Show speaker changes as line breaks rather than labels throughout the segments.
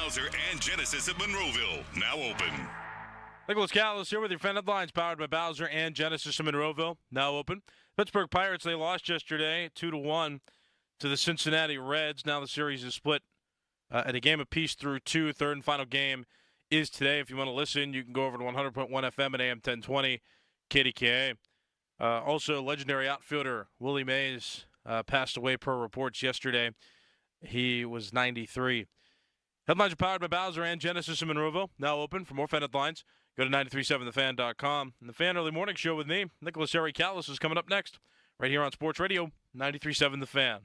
Bowser and Genesis of Monroeville, now open.
Nicholas Callis here with your fan headlines, powered by Bowser and Genesis of Monroeville, now open. Pittsburgh Pirates, they lost yesterday 2-1 to the Cincinnati Reds. Now the series is split at a game apiece through two. Third and final game is today. If you want to listen, you can go over to 100.1 FM at AM 1020 KDKA. Also, legendary outfielder Willie Mays passed away per reports yesterday. He was 93. Headlines are powered by Bowser and Genesis in Monroeville, now open. For more fan headlines, go to 937thefan.com. And the Fan Early Morning Show with me, Nicholas Harry Callis, is coming up next, right here on Sports Radio 93.7 The Fan.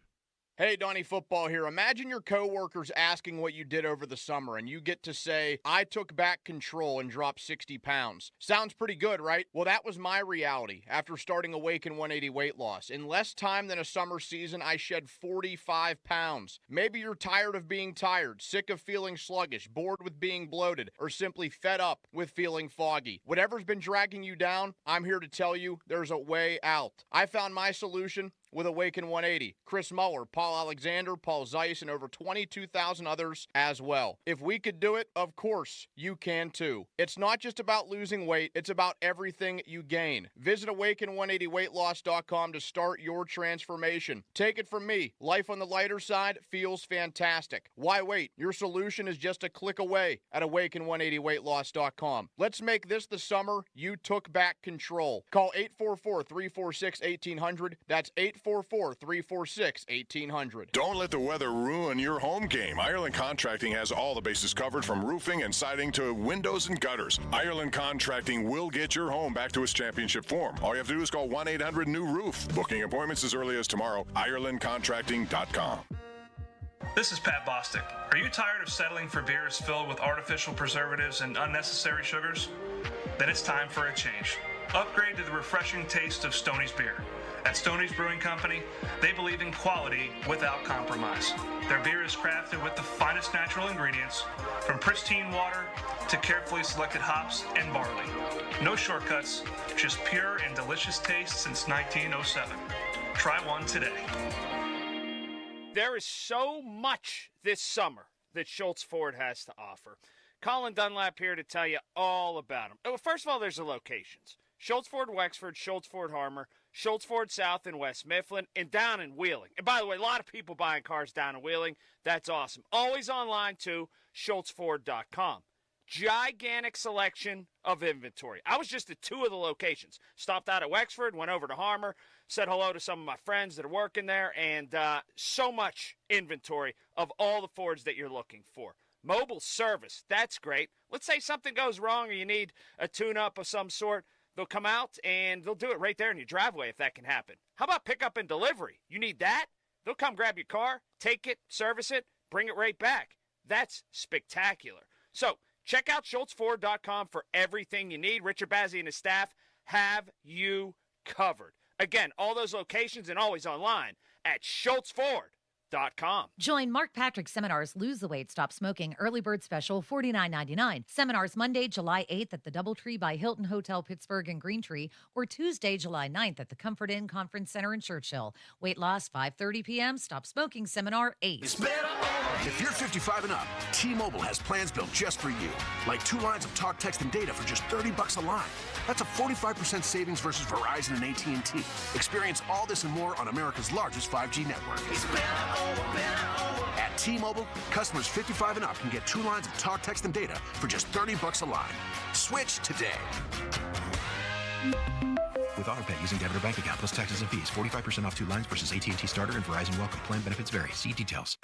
Hey, Donnie Football here. Imagine your coworkers asking what you did over the summer, and you get to say, I took back control and dropped 60 pounds. Sounds pretty good, right? Well, that was my reality after starting Awaken 180 weight loss. In less time than a summer season, I shed 45 pounds. Maybe you're tired of being tired, sick of feeling sluggish, bored with being bloated, or simply fed up with feeling foggy. Whatever's been dragging you down, I'm here to tell you there's a way out. I found my solution with Awaken 180. Chris Muller, Paul Alexander, Paul Zeiss, and over 22,000 others as well. If we could do it, of course, you can too. It's not just about losing weight, it's about everything you gain. Visit Awaken180weightloss.com to start your transformation. Take it from me, life on the lighter side feels fantastic. Why wait? Your solution is just a click away at Awaken180weightloss.com. Let's make this the summer you took back control. Call 844-346-1800. That's 844-346-1800.
Don't let the weather ruin your home game. Ireland Contracting has all the bases covered, from roofing and siding to windows and gutters. Ireland Contracting will get your home back to its championship form. All you have to do is call 1-800-NEW-ROOF. Booking appointments as early as tomorrow. IrelandContracting.com.
This is Pat Bostic. Are you tired of settling for beers filled with artificial preservatives and unnecessary sugars? Then it's time for a change. Upgrade to the refreshing taste of Stoney's beer. At Stoney's Brewing Company, they believe in quality without compromise. Their beer is crafted with the finest natural ingredients, from pristine water to carefully selected hops and barley. No shortcuts, just pure and delicious taste since 1907. Try one today.
There is so much this summer that Schultz Ford has to offer. Colin Dunlap here to tell you all about them. Well, first of all, there's the locations. Schultz Ford Wexford, Schultz Ford Harmer, Schultz Ford South in West Mifflin, and down in Wheeling. And by the way, a lot of people buying cars down in Wheeling. That's awesome. Always online too, schultzford.com. Gigantic selection of inventory. I was just at two of the locations. Stopped out at Wexford, went over to Harmer, said hello to some of my friends that are working there, and so much inventory of all the Fords that you're looking for. Mobile service, that's great. Let's say something goes wrong or you need a tune-up of some sort. They'll come out and they'll do it right there in your driveway if that can happen. How about pickup and delivery? You need that? They'll come grab your car, take it, service it, bring it right back. That's spectacular. So check out schultzford.com for everything you need. Richard Bazzi and his staff have you covered. Again, all those locations and always online at schultzford.com.
Join Mark Patrick Seminars Lose the Weight, Stop Smoking Early Bird Special, $49.99. Seminars Monday, July 8th at the Doubletree by Hilton Hotel Pittsburgh and Greentree, or Tuesday, July 9th at the Comfort Inn Conference Center in Churchill. Weight loss 5:30 p.m. Stop Smoking Seminar 8.
If you're 55 and up, T-Mobile has plans built just for you. Like 2 lines of talk, text, and data for just $30 a line. That's a 45% savings versus Verizon and AT&T. Experience all this and more on America's largest 5G network. At T-Mobile, customers 55 and up can get 2 lines of talk, text, and data for just $30 a line. Switch today.
With AutoPay using debit or bank account plus taxes and fees, 45% off 2 lines versus AT&T Starter and Verizon Welcome. Plan benefits vary. See details.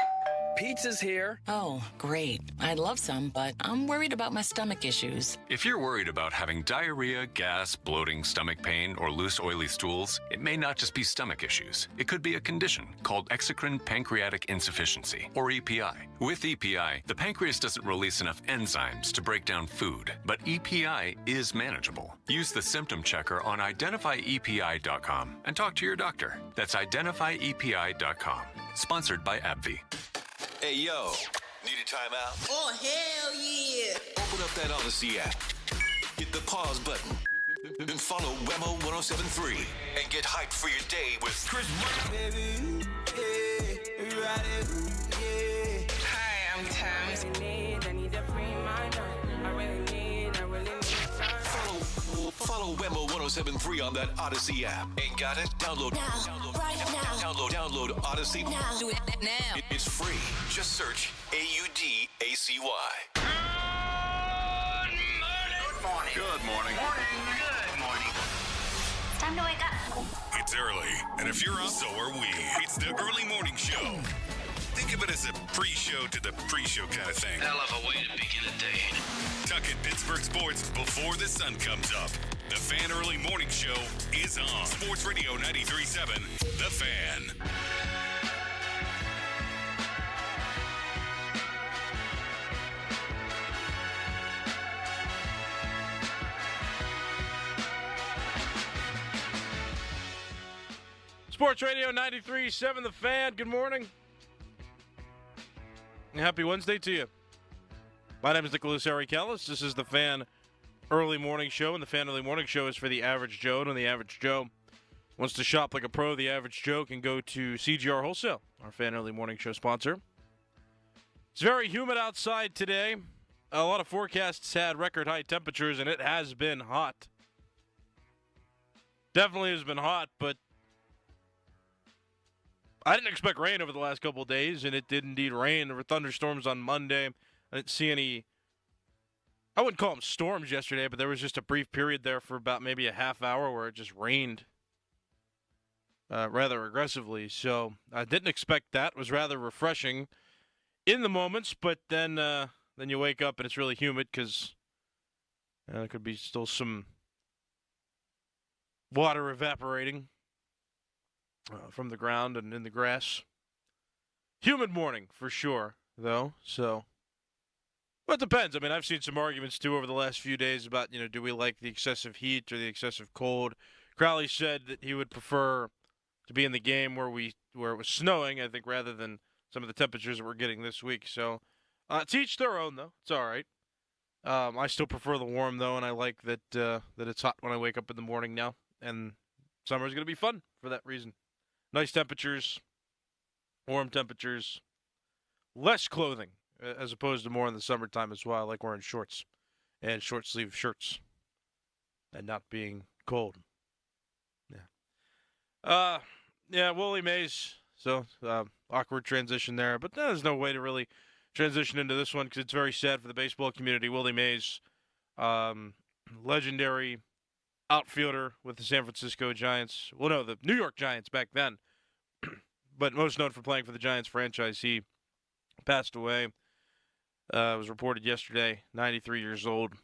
Pizza's here.
Oh, great. I'd love some, but I'm worried about my stomach issues.
If you're worried about having diarrhea, gas, bloating, stomach pain, or loose, oily stools, it may not just be stomach issues. It could be a condition called exocrine pancreatic insufficiency, or EPI. With EPI, the pancreas doesn't release enough enzymes to break down food, but EPI is manageable. Use the symptom checker on identifyepi.com and talk to your doctor. That's identifyepi.com. Sponsored by AbbVie.
Hey, yo, need a timeout?
Oh, hell yeah.
Open up that Odyssey app. Hit the pause button. Then follow Wemo 1073 and get hyped for your day with Chris
Baby, yeah,
Hi, I'm Tam.
Follow Wemo 1073 on that Odyssey app. Ain't got it? Download Odyssey now.
Do it now.
It's free. Just search AUDACY.
Good morning.
It's time to wake up.
It's early, and if you're up, so are we. It's the early morning show. Think of it as a pre-show to the pre-show kind of thing.
Hell of a way to begin a day.
Tuck in Pittsburgh sports before the sun comes up. The Fan Early Morning Show is on Sports Radio 93.7, The Fan.
Sports Radio 93.7 The Fan. Good morning. And happy Wednesday to you. My name is Nicholas Arikellis. This is the Fan Early Morning Show, and the Fan Early Morning Show is for the average Joe. And when the average Joe wants to shop like a pro, the average Joe can go to CGR Wholesale, our Fan Early Morning Show sponsor. It's very humid outside today. A lot of forecasts had record high temperatures, and it has been hot. Definitely has been hot, but I didn't expect rain over the last couple of days, and it did indeed rain. There were thunderstorms on Monday. I didn't see any, I wouldn't call them storms yesterday, but there was just a brief period there for about maybe a half hour where it just rained rather aggressively. So I didn't expect that. It was rather refreshing in the moments, but then you wake up and it's really humid because there could be still some water evaporating from the ground and in the grass. Humid morning for sure, though. So, well, it depends. I mean, I've seen some arguments too over the last few days about, do we like the excessive heat or the excessive cold? Crowley said that he would prefer to be in the game where it was snowing, I think, rather than some of the temperatures that we're getting this week. So, to each their own, though. It's all right. I still prefer the warm, though, and I like that it's hot when I wake up in the morning now. And summer's going to be fun for that reason. Nice temperatures, warm temperatures, less clothing as opposed to more in the summertime as well. I like wearing shorts and short sleeve shirts and not being cold. Yeah, Willie Mays. So awkward transition there, but there's no way to really transition into this one because it's very sad for the baseball community. Willie Mays, legendary outfielder with the San Francisco Giants. Well, no, the New York Giants back then, but most known for playing for the Giants franchise. He passed away. It was reported yesterday, 93 years old.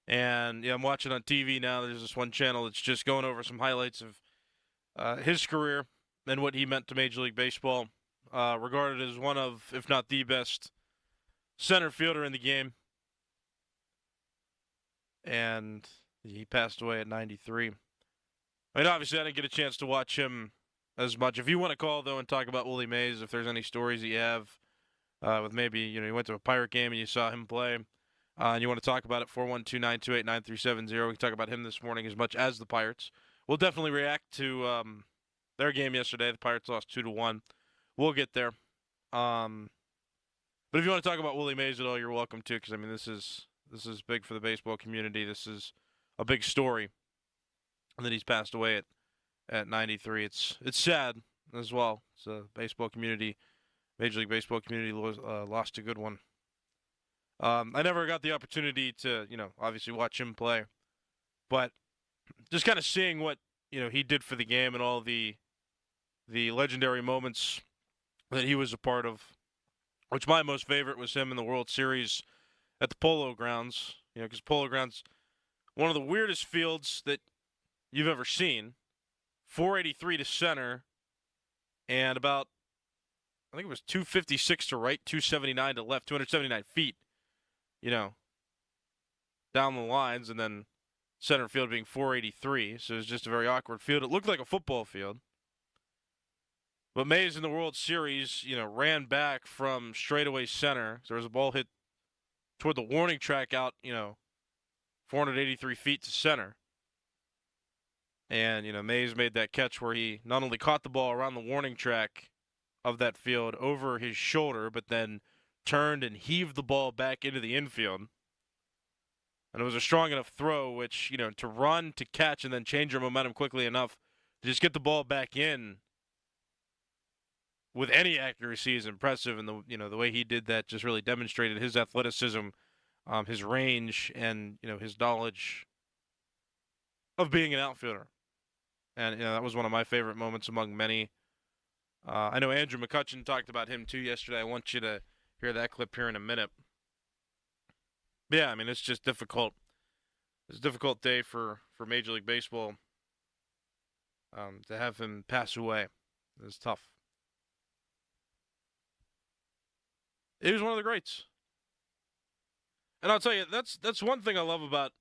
And yeah, I'm watching on TV now. There's this one channel that's just going over some highlights of his career and what he meant to Major League Baseball. Regarded as one of, if not the best, center fielder in the game. And he passed away at 93. I mean, obviously, I didn't get a chance to watch him as much. If you want to call, though, and talk about Willie Mays, if there's any stories that you have with maybe, you went to a Pirate game and you saw him play, and you want to talk about it, 412-928-9370. We can talk about him this morning as much as the Pirates. We'll definitely react to their game yesterday. The Pirates lost 2-1. We'll get there. But if you want to talk about Willie Mays at all, you're welcome to, because, I mean, this is big for the baseball community. This is a big story that he's passed away at 93. It's sad as well. It's a baseball community, Major League Baseball community lost a good one. I never got the opportunity to, obviously watch him play, but just kind of seeing what, he did for the game and all the legendary moments that he was a part of, which my most favorite was him in the World Series at the Polo Grounds, because Polo Grounds, one of the weirdest fields that you've ever seen. 483 to center, and about, I think it was 256 to right, 279 to left, 279 feet, down the lines, and then center field being 483, so it was just a very awkward field. It looked like a football field. But Mays in the World Series, ran back from straightaway center. So there was a ball hit toward the warning track out, 483 feet to center. And, Mays made that catch where he not only caught the ball around the warning track of that field over his shoulder, but then turned and heaved the ball back into the infield. And it was a strong enough throw, which, to run, to catch, and then change your momentum quickly enough to just get the ball back in with any accuracy is impressive. And the way he did that just really demonstrated his athleticism, his range, and his knowledge of being an outfielder. And that was one of my favorite moments among many. I know Andrew McCutchen talked about him too yesterday. I want you to hear that clip here in a minute. But yeah, it's just difficult. It's a difficult day for Major League Baseball. To have him pass away is tough. He was one of the greats. And I'll tell you, that's one thing I love about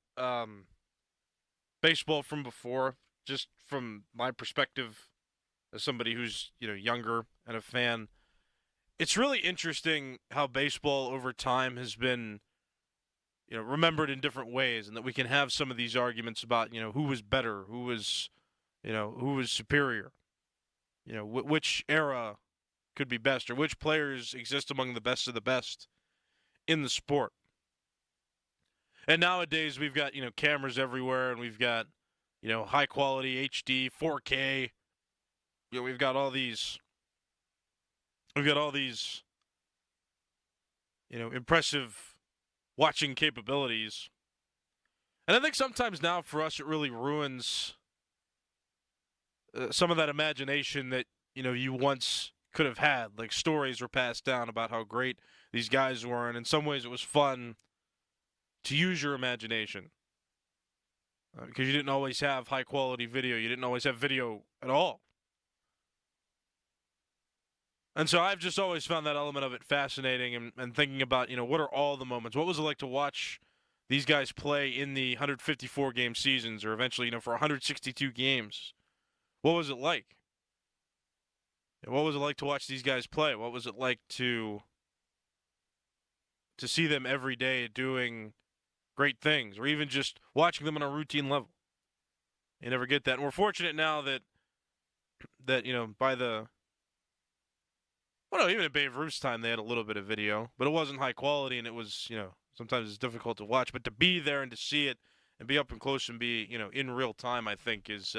baseball from before, just from my perspective as somebody who's, younger and a fan. It's really interesting how baseball over time has been, remembered in different ways, and that we can have some of these arguments about, who was better, who was superior, which era could be best, or which players exist among the best of the best in the sport. And nowadays we've got, cameras everywhere, and we've got, high quality HD, 4K. We've got all these impressive watching capabilities. And I think sometimes now for us it really ruins some of that imagination that, you once could have had. Like, stories were passed down about how great these guys were, and in some ways it was fun to use your imagination. Because you didn't always have high-quality video. You didn't always have video at all. And so I've just always found that element of it fascinating, and thinking about, what are all the moments? What was it like to watch these guys play in the 154-game seasons, or eventually, for 162 games? What was it like? What was it like to watch these guys play? What was it like to see them every day doing great things, or even just watching them on a routine level? You never get that. And we're fortunate now that by the... Well, no, even at Babe Ruth's time, they had a little bit of video, but it wasn't high quality, and it was, sometimes it's difficult to watch. But to be there and to see it and be up and close and be, in real time, I think is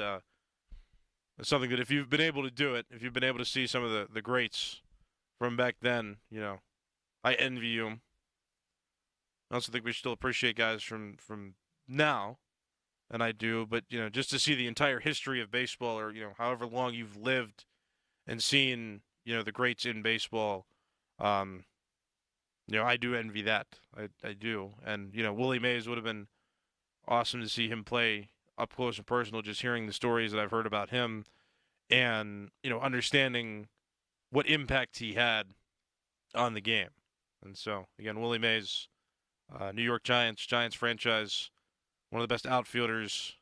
something that if you've been able to do it, if you've been able to see some of the greats from back then, I envy you. I also think we still appreciate guys from now, and I do. But, just to see the entire history of baseball, or, however long you've lived and seen, the greats in baseball, I do envy that. I do. And, Willie Mays would have been awesome to see him play up close and personal, just hearing the stories that I've heard about him and, understanding what impact he had on the game. And so, again, Willie Mays, New York Giants franchise, one of the best outfielders,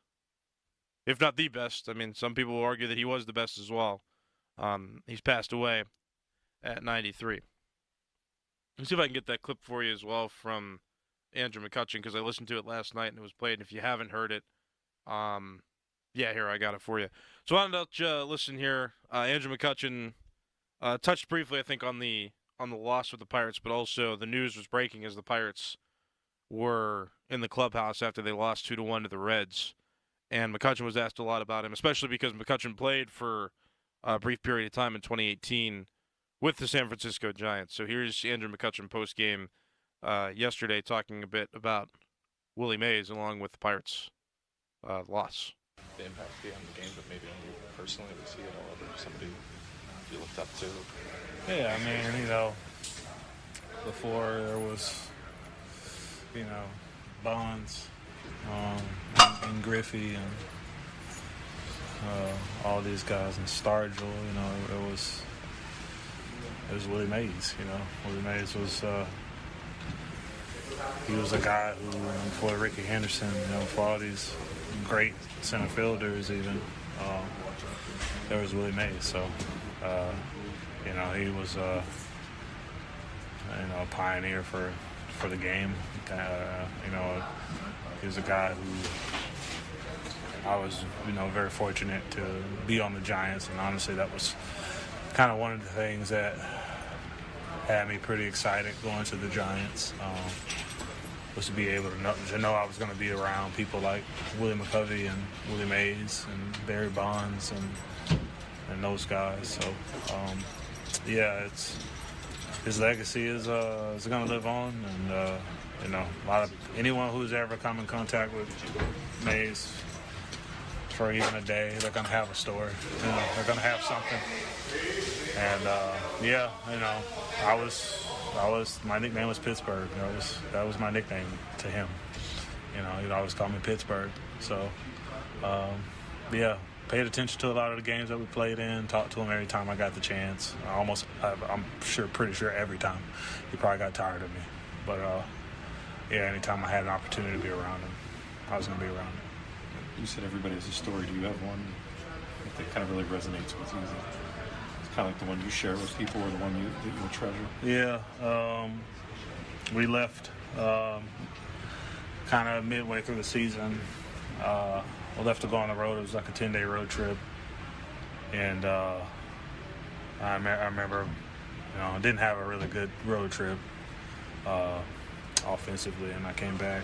if not the best. Some people will argue that he was the best as well. He's passed away at 93. Let's see if I can get that clip for you as well from Andrew McCutchen, because I listened to it last night and it was played. And if you haven't heard it, here, I got it for you. So why don't you listen here? Andrew McCutchen touched briefly, I think, on the loss with the Pirates, but also the news was breaking as the Pirates were in the clubhouse after they lost 2-1 to the Reds. And McCutchen was asked a lot about him, especially because McCutchen played for a brief period of time in 2018 with the San Francisco Giants. So here's Andrew McCutchen post-game yesterday talking a bit about Willie Mays along with the Pirates' loss.
The impact beyond the game, but maybe on you personally, we see it all over somebody you looked up to.
Yeah, before there was, Bonds and Griffey and all these guys, and Stargell, it was Willie Mays. Willie Mays was he was a guy who, before Ricky Henderson, for all these great center fielders, even there was Willie Mays. So he was a pioneer for the game. He was a guy who I was, very fortunate to be on the Giants, and honestly, that was kind of one of the things that had me pretty excited going to the Giants. was to be able to know I was going to be around people like Willie McCovey and Willie Mays and Barry Bonds and those guys. So, yeah, his legacy is going to live on, and you know, anyone who's ever come in contact with Mays for even a day, they're going to have a story. You know, they're going to have something. And yeah, you know, my nickname was Pittsburgh. That was my nickname to him. You know, he'd always call me Pittsburgh. So, yeah, paid attention to a lot of the games that we played in, talked to him every time I got the chance. I'm pretty sure every time. He probably got tired of me. But, yeah, anytime I had an opportunity to be around him, I was going to be around him.
You said everybody has a story. Do you have one that kind of really resonates with you? It's kind of like the one you share with people, or the one that you'll treasure?
Yeah, we left kind of midway through the season. We left to go on the road. It was like a 10-day road trip, and I remember, you know, I didn't have a really good road trip offensively, and I came back.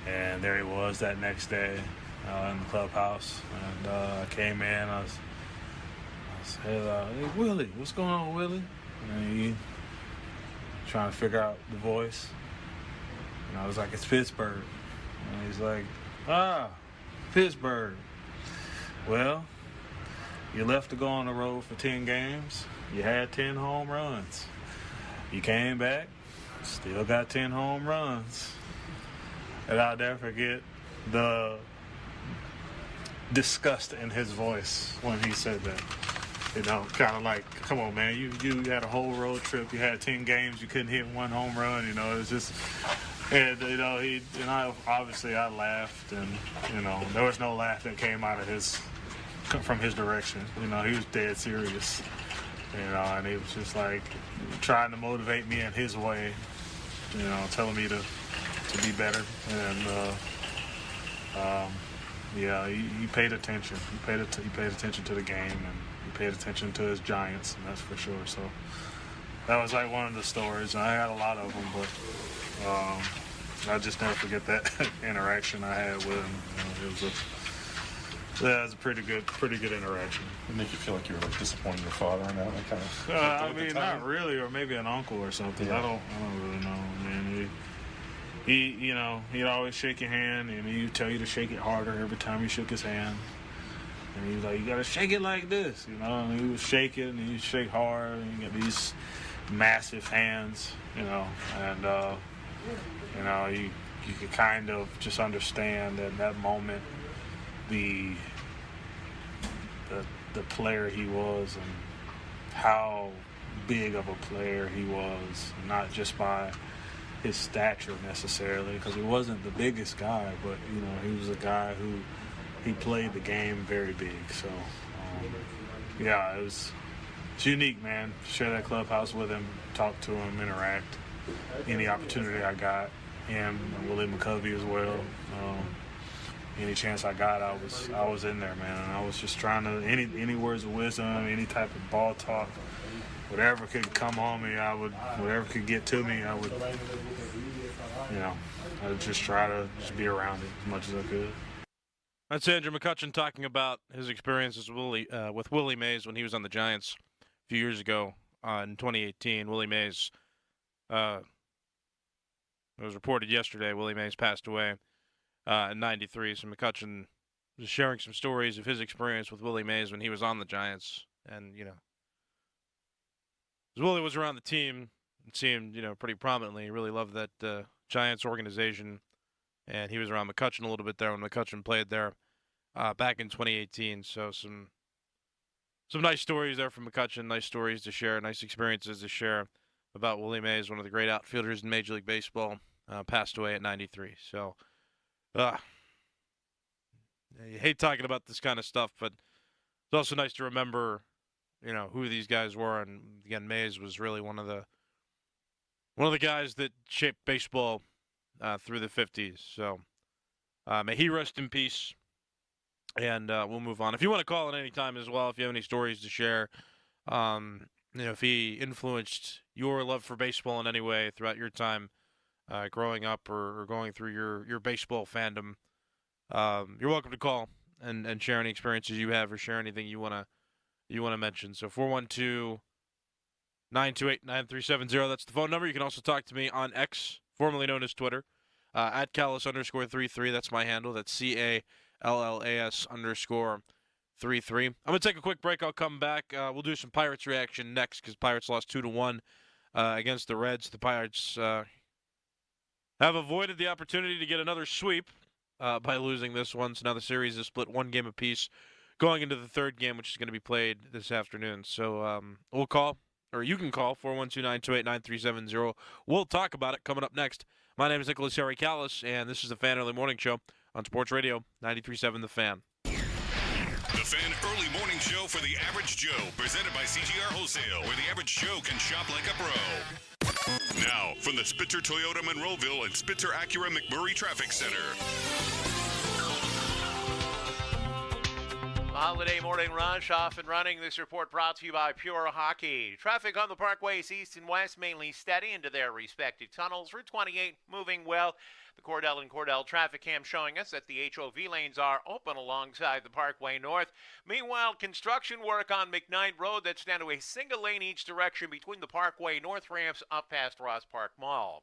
And there he was that next day in the clubhouse. And I came in. I said, hey, Willie, what's going on, Willie? And he trying to figure out the voice. And I was like, it's Pittsburgh. And he's like, Pittsburgh. Well, you left to go on the road for 10 games. You had 10 home runs. You came back, still got 10 home runs. And I'll never forget the disgust in his voice when he said that. You know, kind of like, come on, man, you had a whole road trip, you had 10 games, you couldn't hit one home run, you know, it was just, and, you know, obviously I laughed, and, you know, there was no laugh that came out of from his direction. You know, he was dead serious, you know, and he was just like trying to motivate me in his way, you know, telling me to be better, and yeah, he paid attention. He paid attention to the game, and he paid attention to his Giants, and that's for sure. So that was like one of the stories. I had a lot of them, but I just never forget that interaction I had with him. You know, it was a pretty good interaction.
It make you feel like you were like disappointing your father in that, like kind of.
I mean, not really, or maybe an uncle or something. Yeah. I don't really know, man. He, you know, he'd always shake your hand, and he'd tell you to shake it harder every time you shook his hand. And he was like, you got to shake it like this, you know. And he would shake it, and he'd shake hard, and you got these massive hands, you know. And, you know, you could kind of just understand at that moment the player he was and how big of a player he was, not just by his stature necessarily, because he wasn't the biggest guy, but, you know, he was a guy who he played the game very big. So, yeah, it's unique, man. Share that clubhouse with him, talk to him, interact. Any opportunity I got, him and Willie McCovey as well. Any chance I got, I was in there, man. And I was just trying to any words of wisdom, any type of ball talk. Whatever could come on me, whatever could get to me, I would, you know, I would just try to just be around it as much as I could.
That's Andrew McCutchen talking about his experiences with Willie Mays when he was on the Giants a few years ago in 2018. Willie Mays, it was reported yesterday, Willie Mays passed away in 93. So McCutchen was sharing some stories of his experience with Willie Mays when he was on the Giants. And, you know, Willie was around the team, it seemed, you know, pretty prominently. He really loved that Giants organization, and he was around McCutchen a little bit there when McCutchen played there back in 2018. So some nice stories there from McCutchen, nice stories to share, nice experiences to share about Willie Mays, one of the great outfielders in Major League Baseball, passed away at 93. So you hate talking about this kind of stuff, but it's also nice to remember, you know, who these guys were. And again, Mays was really one of the guys that shaped baseball through the 50s. So may he rest in peace. And we'll move on. If you want to call at any time as well, if you have any stories to share, you know, if he influenced your love for baseball in any way throughout your time growing up or going through your baseball fandom, you're welcome to call and share any experiences you have or share anything you want to mention. So 412-928-9370. That's the phone number. You can also talk to me on X, formerly known as Twitter, at Callis_33. That's my handle. That's CALLAS_33. I'm going to take a quick break. I'll come back. We'll do some Pirates reaction next because Pirates lost 2-1 against the Reds. The Pirates have avoided the opportunity to get another sweep by losing this one. So now the series is split 1 game apiece going into the third game, which is going to be played this afternoon. So we'll call, or you can call, 412-928-9370. We'll talk about it coming up next. My name is Nicholas Harry Callis, and this is the Fan Early Morning Show on Sports Radio 93.7 The Fan.
The Fan Early Morning Show for the Average Joe, presented by CGR Wholesale, where the average Joe can shop like a pro. Now, from the Spitzer Toyota Monroeville and Spitzer Acura McMurray Traffic Center.
Holiday morning rush off and running. This report brought to you by Pure Hockey. Traffic on the parkways east and west mainly steady into their respective tunnels. Route 28 moving well. The Cordell and Cordell traffic cam showing us that the HOV lanes are open alongside the Parkway North. Meanwhile, construction work on McKnight Road, that's down to a single lane each direction between the Parkway North ramps up past Ross Park Mall.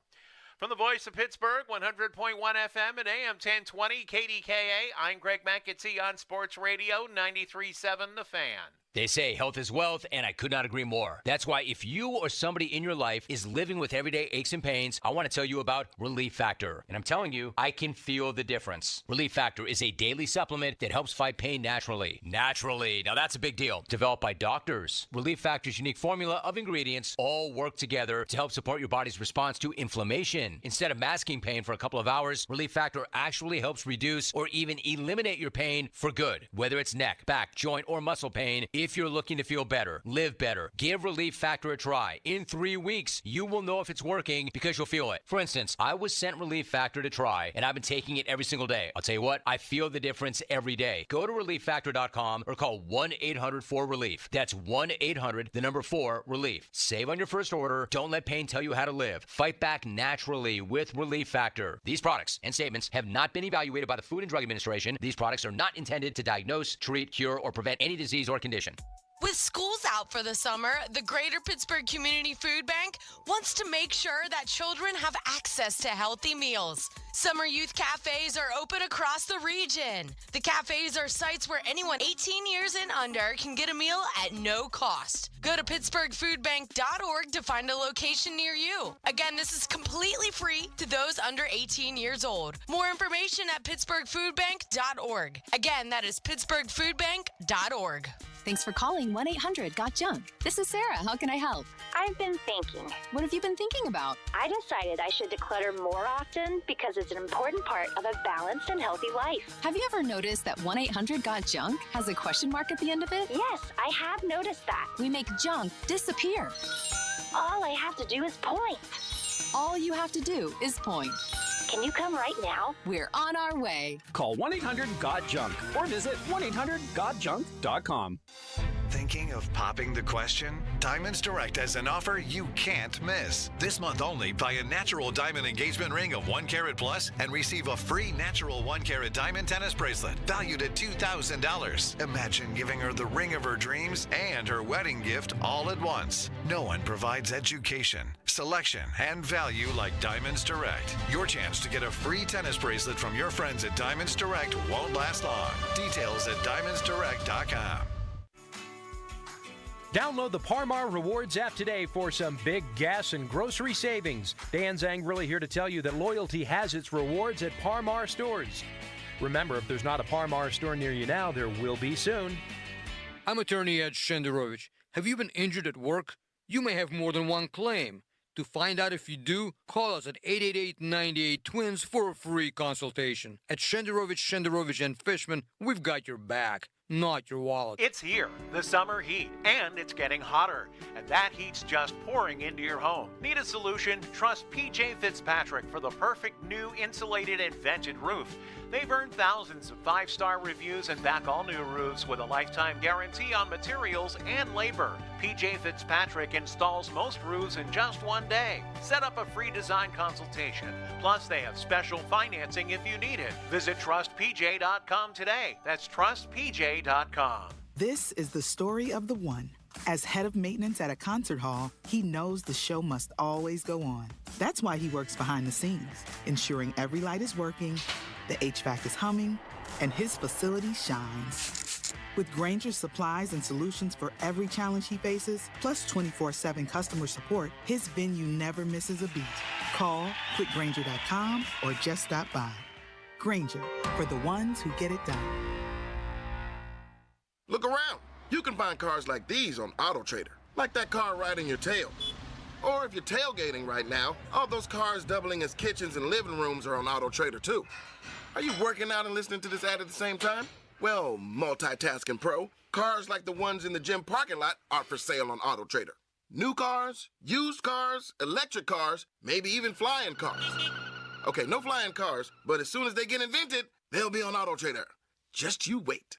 From the voice of Pittsburgh, 100.1 FM and AM 1020 KDKA, I'm Greg McAtee on Sports Radio 93.7 The Fan.
They say health is wealth, and I could not agree more. That's why if you or somebody in your life is living with everyday aches and pains, I want to tell you about Relief Factor. And I'm telling you, I can feel the difference. Relief Factor is a daily supplement that helps fight pain naturally. Naturally. Now that's a big deal. Developed by doctors. Relief Factor's unique formula of ingredients all work together to help support your body's response to inflammation. Instead of masking pain for a couple of hours, Relief Factor actually helps reduce or even eliminate your pain for good. Whether it's neck, back, joint, or muscle pain, if you're looking to feel better, live better, give Relief Factor a try. In 3 weeks, you will know if it's working because you'll feel it. For instance, I was sent Relief Factor to try, and I've been taking it every single day. I'll tell you what, I feel the difference every day. Go to ReliefFactor.com or call 1-800-4RELIEF. That's 1-800-4-RELIEF. Save on your first order. Don't let pain tell you how to live. Fight back naturally with Relief Factor. These products and statements have not been evaluated by the Food and Drug Administration. These products are not intended to diagnose, treat, cure, or prevent any disease or condition.
With schools out for the summer, the Greater Pittsburgh Community Food Bank wants to make sure that children have access to healthy meals. Summer youth cafes are open across the region. The cafes are sites where anyone 18 years and under can get a meal at no cost. Go to pittsburghfoodbank.org to find a location near you. Again, this is completely free to those under 18 years old. More information at pittsburghfoodbank.org. Again, that is pittsburghfoodbank.org.
Thanks for calling 1-800-GOT-JUNK. This is Sarah. How can I help?
I've been thinking.
What have you been thinking about?
I decided I should declutter more often because it's an important part of a balanced and healthy life.
Have you ever noticed that 1-800-GOT-JUNK has a question mark at the end of it?
Yes, I have noticed that.
We make junk disappear.
All I have to do is point.
All you have to do is point.
Can you come right now?
We're on our way.
Call 1-800-GOT-JUNK or visit 1-800-GOT-JUNK.com.
Thinking of popping the question? Diamonds Direct has an offer you can't miss. This month only, buy a natural diamond engagement ring of 1 carat plus and receive a free natural 1 carat diamond tennis bracelet valued at $2,000. Imagine giving her the ring of her dreams and her wedding gift all at once. No one provides education, selection, and value like Diamonds Direct. Your chance to get a free tennis bracelet from your friends at Diamonds Direct won't last long. Details at diamondsdirect.com.
Download the Parmar Rewards app today for some big gas and grocery savings. Dan Zangrilli here to tell you that loyalty has its rewards at Parmar stores. Remember, if there's not a Parmar store near you now, there will be soon.
I'm attorney Ed Shenderovich. Have you been injured at work? You may have more than one claim. To find out if you do, call us at 888-98-TWINS for a free consultation. At Shenderovich, and Fishman, we've got your back. not your wallet.
It's here, the summer heat, and it's getting hotter. And that heat's just pouring into your home. Need a solution? Trust PJ Fitzpatrick for the perfect new insulated and vented roof. They've earned thousands of 5-star reviews and back all new roofs with a lifetime guarantee on materials and labor. PJ Fitzpatrick installs most roofs in just one day. Set up a free design consultation. Plus, they have special financing if you need it. Visit trustpj.com today. That's trustpj.com.
This is the story of the one. As head of maintenance at a concert hall, he knows the show must always go on. That's why he works behind the scenes, ensuring every light is working, the HVAC is humming, and his facility shines. With Grainger's supplies and solutions for every challenge he faces, plus 24/7 customer support, his venue never misses a beat. Call quickgrainger.com or just stop by. Grainger, for the ones who get it done.
Look around. You can find cars like these on AutoTrader, like that car right in your tail. Or if you're tailgating right now, all those cars doubling as kitchens and living rooms are on AutoTrader too. Are you working out and listening to this ad at the same time? Well, multitasking pro, cars like the ones in the gym parking lot are for sale on AutoTrader. New cars, used cars, electric cars, maybe even flying cars. Okay, no flying cars, but as soon as they get invented, they'll be on AutoTrader. Just you wait.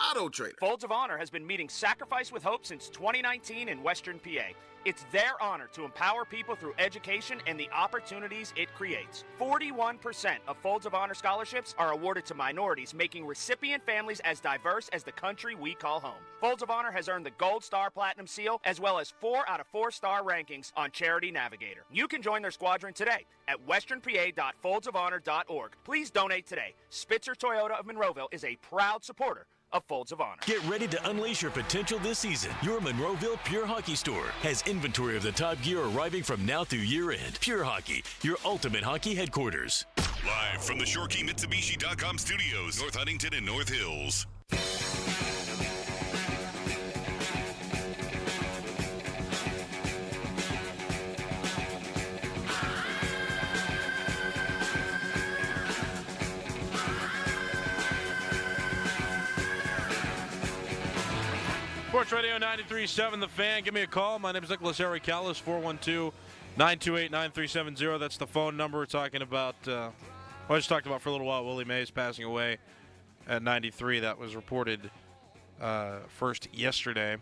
AutoTrader.
Folds of Honor has been meeting Sacrifice with Hope since 2019 in Western PA. It's their honor to empower people through education and the opportunities it creates. 41% of Folds of Honor scholarships are awarded to minorities, making recipient families as diverse as the country we call home. Folds of Honor has earned the Gold Star Platinum Seal, as well as 4 out of 4-star rankings on Charity Navigator. You can join their squadron today at westernpa.foldsofhonor.org. Please donate today. Spitzer Toyota of Monroeville is a proud supporter of Folds of Honor.
Get ready to unleash your potential this season. Your Monroeville Pure Hockey store has inventory of the top gear arriving from now through year end. Pure Hockey, your ultimate hockey headquarters.
Live from the ShoreKeyMitsubishi.com studios, North Huntington and North Hills.
Sports Radio 93.7 The Fan. Give me a call. My name is Nicholas Ericalis, 412-928-9370. That's the phone number. We're talking about, I just talked about for a little while, Willie Mays passing away at 93. That was reported first yesterday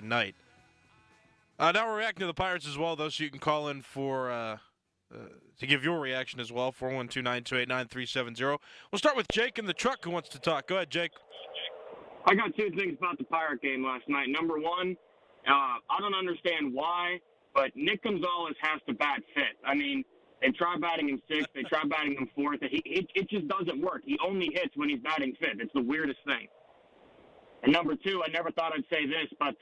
night. Now we're reacting to the Pirates as well, though, so you can call in for to give your reaction as well, 412-928-9370. We'll start with Jake in the truck who wants to talk. Go ahead, Jake.
I got 2 things about the Pirate game last night. Number one, I don't understand why, but Nick Gonzalez has to bat fifth. I mean, they try batting him sixth, they try batting him fourth. It just doesn't work. He only hits when he's batting fifth. It's the weirdest thing. And number two, I never thought I'd say this, but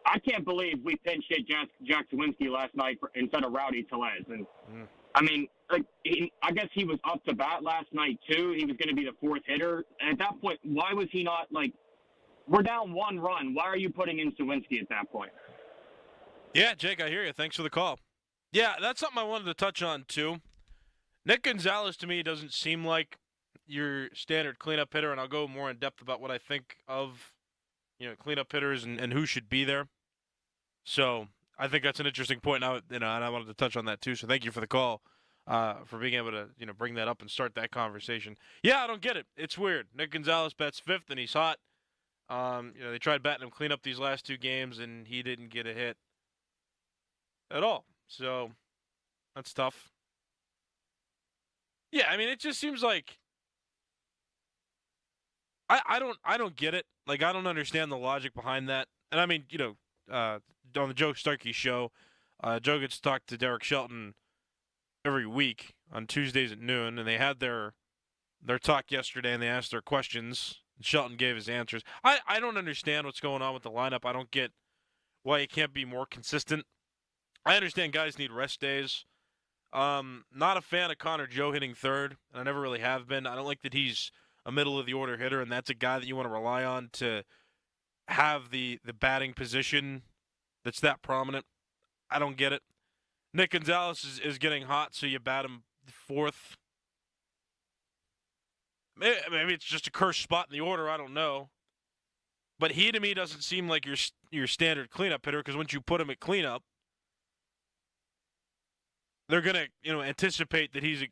I can't believe we pinch hit Jack Sawinski last night instead of Rowdy Tellez. And I mean, I guess he was up to bat last night too. He was going to be the fourth hitter. And at that point, why was he not we're down 1 run. Why are you putting in Sawinski at that point?
Yeah, Jake, I hear you. Thanks for the call. Yeah, that's something I wanted to touch on, too. Nick Gonzalez, to me, doesn't seem like your standard cleanup hitter, and I'll go more in depth about what I think of, cleanup hitters and who should be there. So I think that's an interesting point, and I wanted to touch on that, too. So thank you for the call, for being able to, bring that up and start that conversation. Yeah, I don't get it. It's weird. Nick Gonzalez bats fifth, and he's hot. They tried batting him clean up these last 2 games, and he didn't get a hit at all. So that's tough. Yeah, I mean, it just seems like I don't get it. I don't understand the logic behind that. And I mean, on the Joe Starkey show, Joe gets to talk to Derek Shelton every week on Tuesdays at noon, and they had their talk yesterday, and they asked their questions. Shelton gave his answers. I don't understand what's going on with the lineup. I don't get why it can't be more consistent. I understand guys need rest days. Not a fan of Connor Joe hitting third, and I never really have been. I don't like that he's a middle-of-the-order hitter, and that's a guy that you want to rely on to have the batting position that's that prominent. I don't get it. Nick Gonzalez is getting hot, so you bat him fourth. maybe it's just a cursed spot in the order. I don't know. But he, to me, doesn't seem like your standard cleanup hitter because once you put him at cleanup, they're going to, anticipate that he's,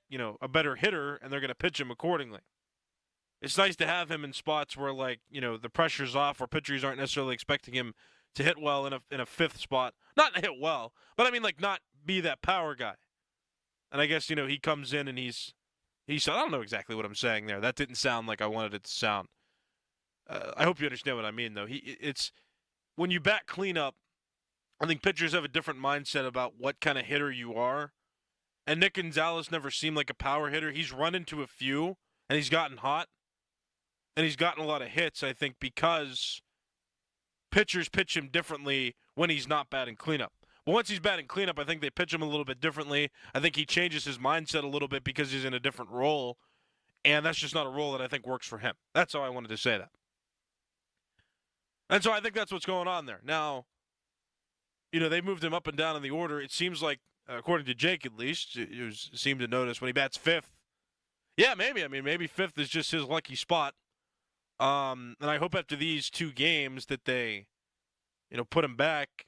a better hitter, and they're going to pitch him accordingly. It's nice to have him in spots where, the pressure's off, where pitchers aren't necessarily expecting him to hit well in a fifth spot. Not hit well, but I mean, not be that power guy. And I guess, he comes in and he's I don't know exactly what I'm saying there. That didn't sound like I wanted it to sound. I hope you understand what I mean, though. It's when you bat cleanup, I think pitchers have a different mindset about what kind of hitter you are. And Nick Gonzalez never seemed like a power hitter. He's run into a few, and he's gotten hot. And he's gotten a lot of hits, I think, because pitchers pitch him differently when he's not batting cleanup. But once he's batting cleanup, I think they pitch him a little bit differently. I think he changes his mindset a little bit because he's in a different role. And that's just not a role that I think works for him. That's how I wanted to say that. And so I think that's what's going on there. Now, they moved him up and down in the order. It seems like, according to Jake at least, you seem to notice when he bats fifth. Yeah, maybe. I mean, maybe fifth is just his lucky spot. And I hope after these two games that they, put him back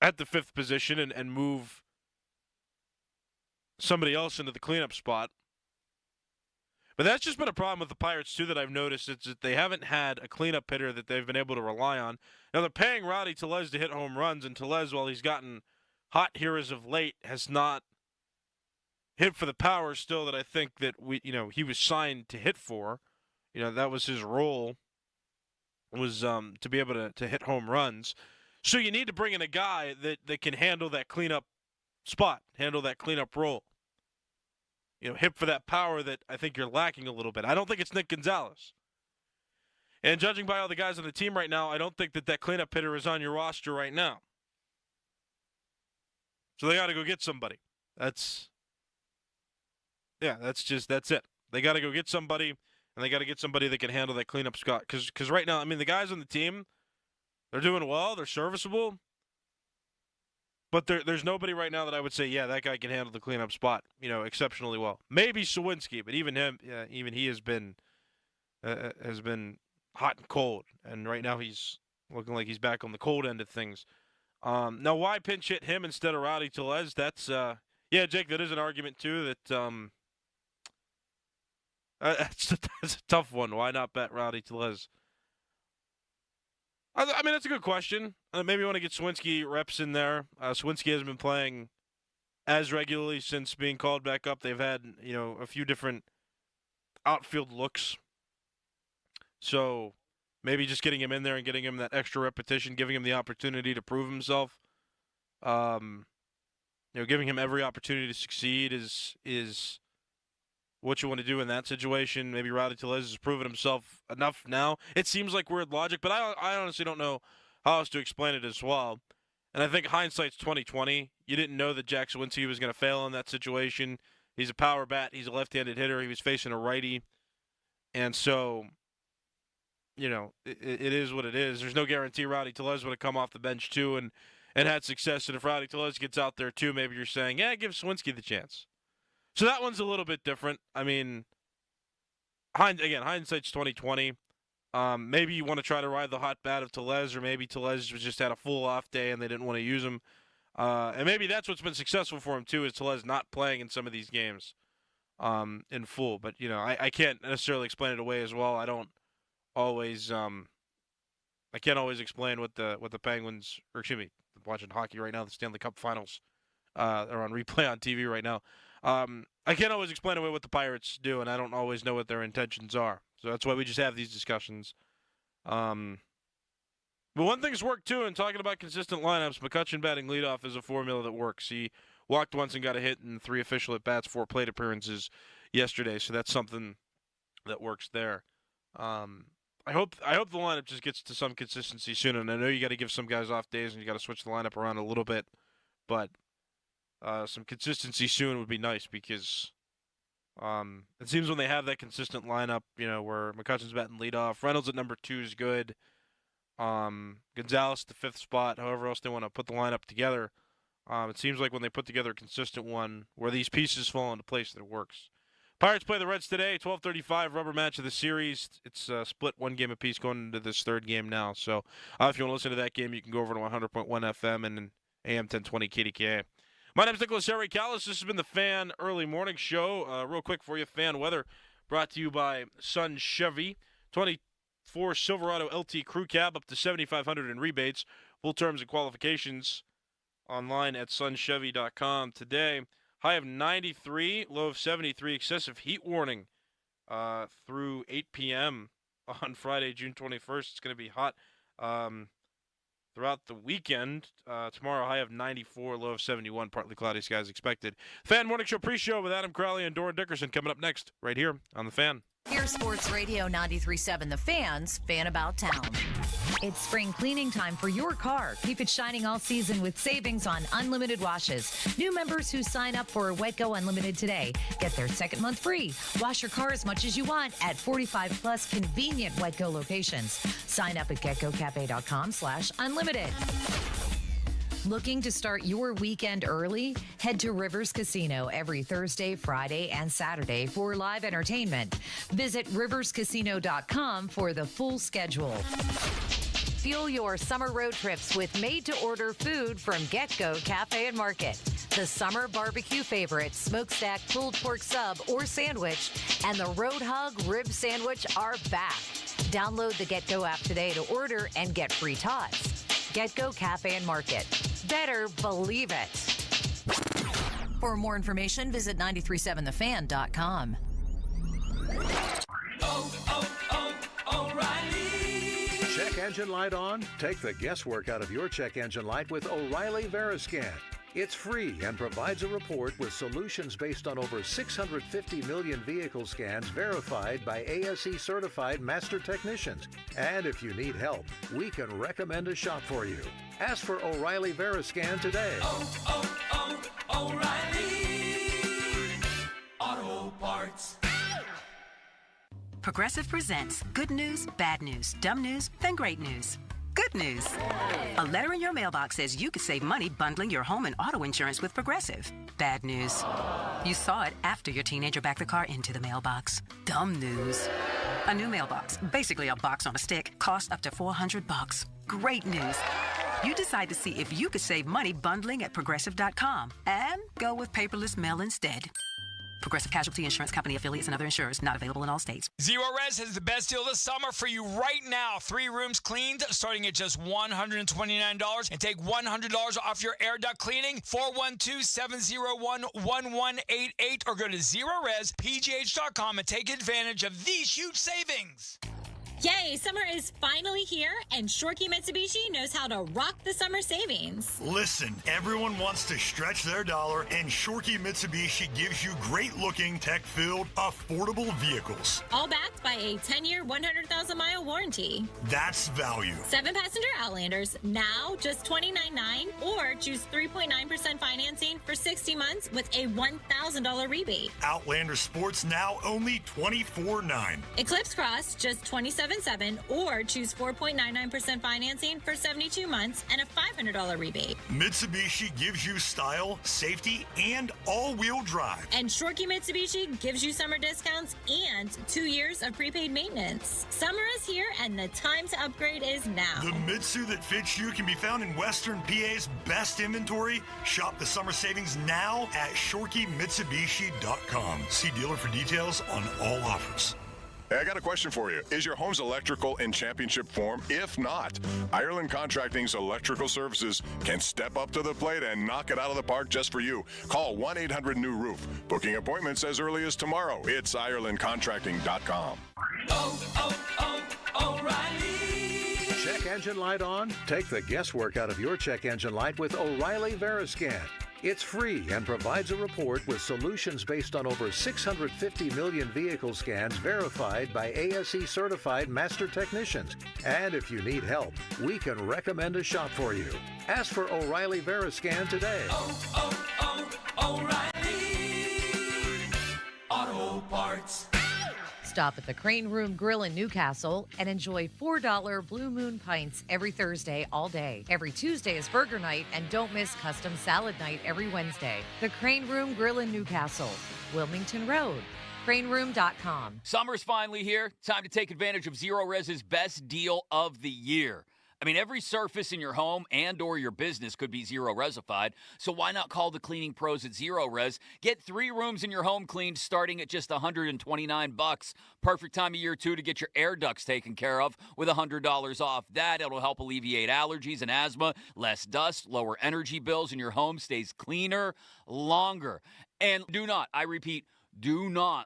at the fifth position and move somebody else into the cleanup spot. But that's just been a problem with the Pirates, too, that I've noticed. It's that they haven't had a cleanup hitter that they've been able to rely on. Now, they're paying Rowdy Tellez to hit home runs, and Tellez, while he's gotten hot here as of late, has not hit for the power still that I think that he was signed to hit for. That was his role, was to be able to hit home runs. So you need to bring in a guy that can handle that cleanup spot, handle that cleanup role. Hit for that power that I think you're lacking a little bit. I don't think it's Nick Gonzalez. And judging by all the guys on the team right now, I don't think that cleanup hitter is on your roster right now. So they got to go get somebody. That's it. They got to go get somebody, and they got to get somebody that can handle that cleanup spot. Because right now, I mean, the guys on the team, they're doing well. They're serviceable. But there's nobody right now that I would say, yeah, that guy can handle the cleanup spot, exceptionally well. Maybe Sawinski, but even he has been hot and cold, and right now he's looking like he's back on the cold end of things. Now, why pinch hit him instead of Rowdy Tellez? That's Jake, that is an argument too. That that's a tough one. Why not bet Rowdy Tellez? I mean, that's a good question. Maybe you want to get Sawinski reps in there. Sawinski hasn't been playing as regularly since being called back up. They've had, a few different outfield looks. So maybe just getting him in there and getting him that extra repetition, giving him the opportunity to prove himself. Giving him every opportunity to succeed is what you want to do in that situation. Maybe Rowdy Tellez has proven himself enough now. It seems like weird logic, but I honestly don't know how else to explain it as well. And I think hindsight's 20/20. You didn't know that Jack Sawinski was going to fail in that situation. He's a power bat. He's a left-handed hitter. He was facing a righty. And so, it is what it is. There's no guarantee Rowdy Tellez would have come off the bench too and had success. And if Rowdy Tellez gets out there too, maybe you're saying, yeah, give Sawinski the chance. So that one's a little bit different. I mean, hindsight's 20/20. Maybe you want to try to ride the hot bat of Tellez, or maybe Tellez just had a full off day and they didn't want to use him. And maybe that's what's been successful for him too, is Tellez not playing in some of these games in full. But I can't necessarily explain it away as well. I don't always. I can't always explain what the Penguins, or excuse me, I'm watching hockey right now. The Stanley Cup Finals are on replay on TV right now. I can't always explain away what the Pirates do, and I don't always know what their intentions are. So that's why we just have these discussions. But one thing's worked, too, in talking about consistent lineups, McCutchen batting leadoff is a formula that works. He walked once and got a hit in 3 official at-bats, 4 plate appearances yesterday, so that's something that works there. I hope the lineup just gets to some consistency soon, and I know you got to give some guys off days and you got to switch the lineup around a little bit, but some consistency soon would be nice, because it seems when they have that consistent lineup, where McCutchen's batting leadoff, Reynolds at number 2 is good, Gonzalez at the 5th spot, however else they want to put the lineup together, it seems like when they put together a consistent one where these pieces fall into place, that it works. Pirates play the Reds today, 12:35, rubber match of the series. It's split one game apiece going into this third game now. So if you want to listen to that game, you can go over to 100.1 FM and AM 1020 KDKA. My name is Nicholas Harry Callis. This has been the Fan Early Morning Show. Real quick for you, fan weather brought to you by Sun Chevy. 24 Silverado LT Crew Cab up to $7,500 in rebates. Full terms and qualifications online at sunchevy.com today. High of 93, low of 73. Excessive heat warning through 8 p.m. on Friday, June 21st. It's going to be hot throughout the weekend. Tomorrow, high of 94, low of 71. Partly cloudy skies expected. Fan Morning Show pre-show with Adam Crowley and Dora Dickerson coming up next right here on The Fan.
Here's Sports Radio 93.7, The Fan's Fan About Town. It's spring cleaning time for your car. Keep it shining all season with savings on unlimited washes. New members who sign up for WetGo Unlimited today get their second month free. Wash your car as much as you want at 45-plus convenient WetGo locations. Sign up at getgocafe.com/unlimited. Looking to start your weekend early? Head to Rivers Casino every Thursday, Friday, and Saturday for live entertainment. Visit riverscasino.com for the full schedule. Fuel your summer road trips with made-to-order food from Get-Go Cafe and Market. The summer barbecue favorite, smokestack pulled pork sub or sandwich, and the Road Hug rib sandwich are back. Download the Get-Go app today to order and get free tots. Get-Go Cafe and Market. Better believe it. For more information, visit 937thefan.com.
O'Reilly. Check engine light on? Take the guesswork out of your check engine light with O'Reilly Veriscan. It's free and provides a report with solutions based on over 650 million vehicle scans verified by ASE certified master technicians. And if you need help, we can recommend a shop for you. Ask for O'Reilly Veriscan today.
O'Reilly Auto Parts.
Progressive presents good news, bad news, dumb news, then great news. Good news. A letter in your mailbox says you could save money bundling your home and auto insurance with Progressive. Bad news. You saw it after your teenager backed the car into the mailbox. Dumb news. A new mailbox, basically a box on a stick, costs up to $400. Great news. You decide to see if you could save money bundling at Progressive.com and go with paperless mail instead. Progressive Casualty Insurance Company affiliates and other insurers not available in all states.
Zero Res has the best deal this summer for you right now. 3 rooms cleaned starting at just $129 and take $100 off your air duct cleaning. 412-701-1188 or go to ZeroResPGH.com and take advantage of these huge savings.
Yay, summer is finally here, and Shorkey Mitsubishi knows how to rock the summer savings.
Listen, everyone wants to stretch their dollar, and Shorkey Mitsubishi gives you great-looking, tech-filled, affordable vehicles.
All backed by a 10-year, 100,000-mile warranty.
That's value.
7-passenger Outlanders, now just $29.9, or choose 3.9% financing for 60 months with a $1,000 rebate.
Outlander Sports, now only $24.9.
Eclipse Cross, just $27.7, or choose 4.99% financing for 72 months and a $500 rebate.
Mitsubishi gives you style, safety, and all-wheel drive.
And Shorkey Mitsubishi gives you summer discounts and 2 years of prepaid maintenance. Summer is here, and the time to upgrade is now.
The Mitsu that fits you can be found in Western PA's best inventory. Shop the summer savings now at ShorkeyMitsubishi.com. See dealer for details on all offers.
Hey, I got a question for you. Is your home's electrical in championship form? If not, Ireland Contracting's electrical services can step up to the plate and knock it out of the park just for you. Call 1-800-NEW-ROOF. Booking appointments as early as tomorrow. It's IrelandContracting.com.
O'Reilly. Check engine light on? Take the guesswork out of your check engine light with O'Reilly Veriscan. It's free and provides a report with solutions based on over 650 million vehicle scans verified by ASE certified master technicians. And if you need help, we can recommend a shop for you. Ask for O'Reilly Veriscan today.
O'Reilly Auto Parts.
Stop at the Crane Room Grill in Newcastle and enjoy $4 Blue Moon pints every Thursday all day. Every Tuesday is burger night, and don't miss custom salad night every Wednesday. The Crane Room Grill in Newcastle, Wilmington Road. Craneroom.com.
Summer's finally here. Time to take advantage of Zero Res's best deal of the year. I mean, every surface in your home and or your business could be Zero Resified, so why not call the cleaning pros at Zero Res? Get 3 rooms in your home cleaned starting at just $129. Perfect time of year, too, to get your air ducts taken care of with $100 off. It'll help alleviate allergies and asthma, less dust, lower energy bills, and your home stays cleaner longer. And do not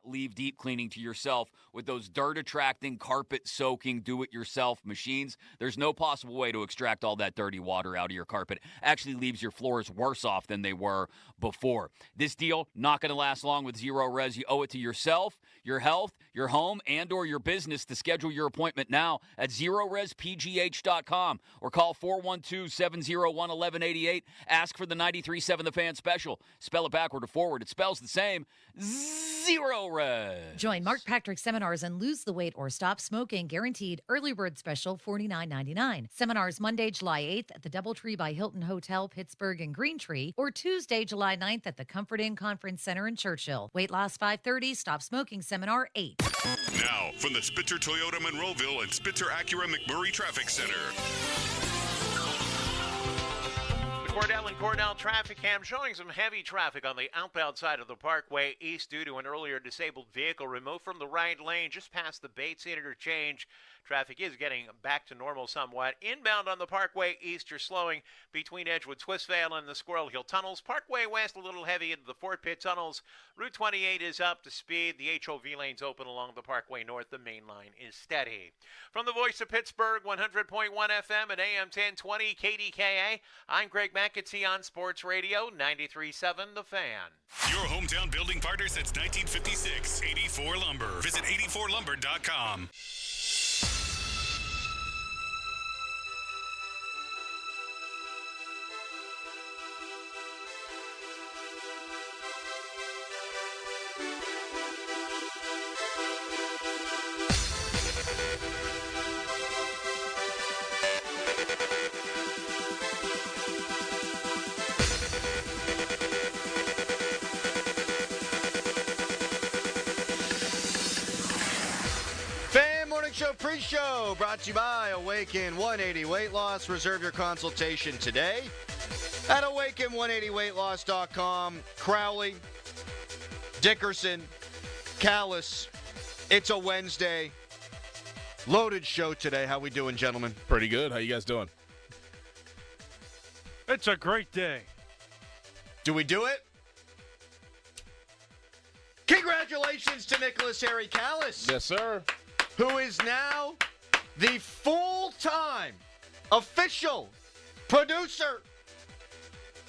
leave deep cleaning to yourself with those dirt-attracting, carpet-soaking, do-it-yourself machines. There's no possible way to extract all that dirty water out of your carpet. Actually leaves your floors worse off than they were before. This deal, not going to last long with Zero Res. You owe it to yourself, your health, your home, and or your business to schedule your appointment now at ZeroResPGH.com or call 412-701-1188. Ask for the 93.7 The Fan special. Spell it backward or forward. It spells the same. Zero Res.
Join Mark Patrick seminars and lose the weight or stop smoking. Guaranteed early bird special $49.99. Seminars Monday, July 8th at the Doubletree by Hilton Hotel, Pittsburgh and Green Tree, or Tuesday, July 9th at the Comfort Inn Conference Center in Churchill. Weight loss 5:30, stop smoking seminar 8.
Now, from the Spitzer Toyota Monroeville and Spitzer Acura McMurray Traffic Center.
Cordell and Cordell traffic cam showing some heavy traffic on the outbound side of the Parkway East due to an earlier disabled vehicle removed from the right lane just past the Bates interchange. Traffic is getting back to normal somewhat. Inbound on the Parkway East, you're slowing between Edgewood Twistvale and the Squirrel Hill tunnels. Parkway West, a little heavy into the Fort Pitt tunnels. Route 28 is up to speed. The HOV lane's open along the Parkway North. The main line is steady. From the voice of Pittsburgh, 100.1 FM and AM 1020 KDKA, I'm Greg McAtee on Sports Radio 93.7 The Fan.
Your hometown building partner since 1956, 84 Lumber. Visit 84lumber.com.
Show pre-show brought to you by Awaken 180 Weight Loss. Reserve your consultation today at awaken180weightloss.com. Crowley, Dickerson, Callis. It's a Wednesday. Loaded show today. How we doing, gentlemen?
Pretty good. How you guys doing?
It's a great day.
Do we do it? Congratulations to Nicholas Harry Callis.
Yes, sir.
Who is now the full-time official producer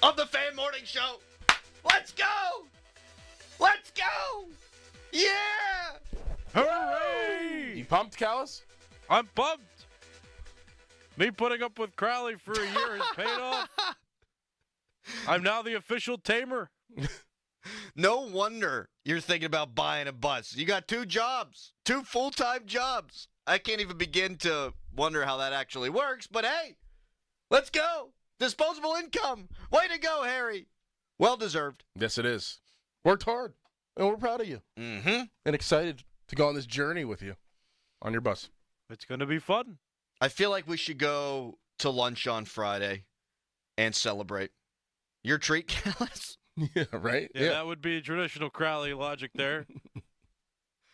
of the Fan Morning Show. Let's go! Let's go! Yeah!
Hooray!
You pumped, Callis?
I'm pumped. Me putting up with Crowley for a year has paid off. I'm now the official tamer.
No wonder you're thinking about buying a bus. You got 2 jobs, 2 full-time jobs. I can't even begin to wonder how that actually works, but hey, let's go. Disposable income. Way to go, Harry. Well-deserved.
Yes, it is. Worked hard, and we're proud of you.
Mm-hmm.
And excited to go on this journey with you on your bus.
It's going to be fun.
I feel like we should go to lunch on Friday and celebrate. Your treat, Callis?
Yeah, right?
Yeah, that would be traditional Crowley logic there.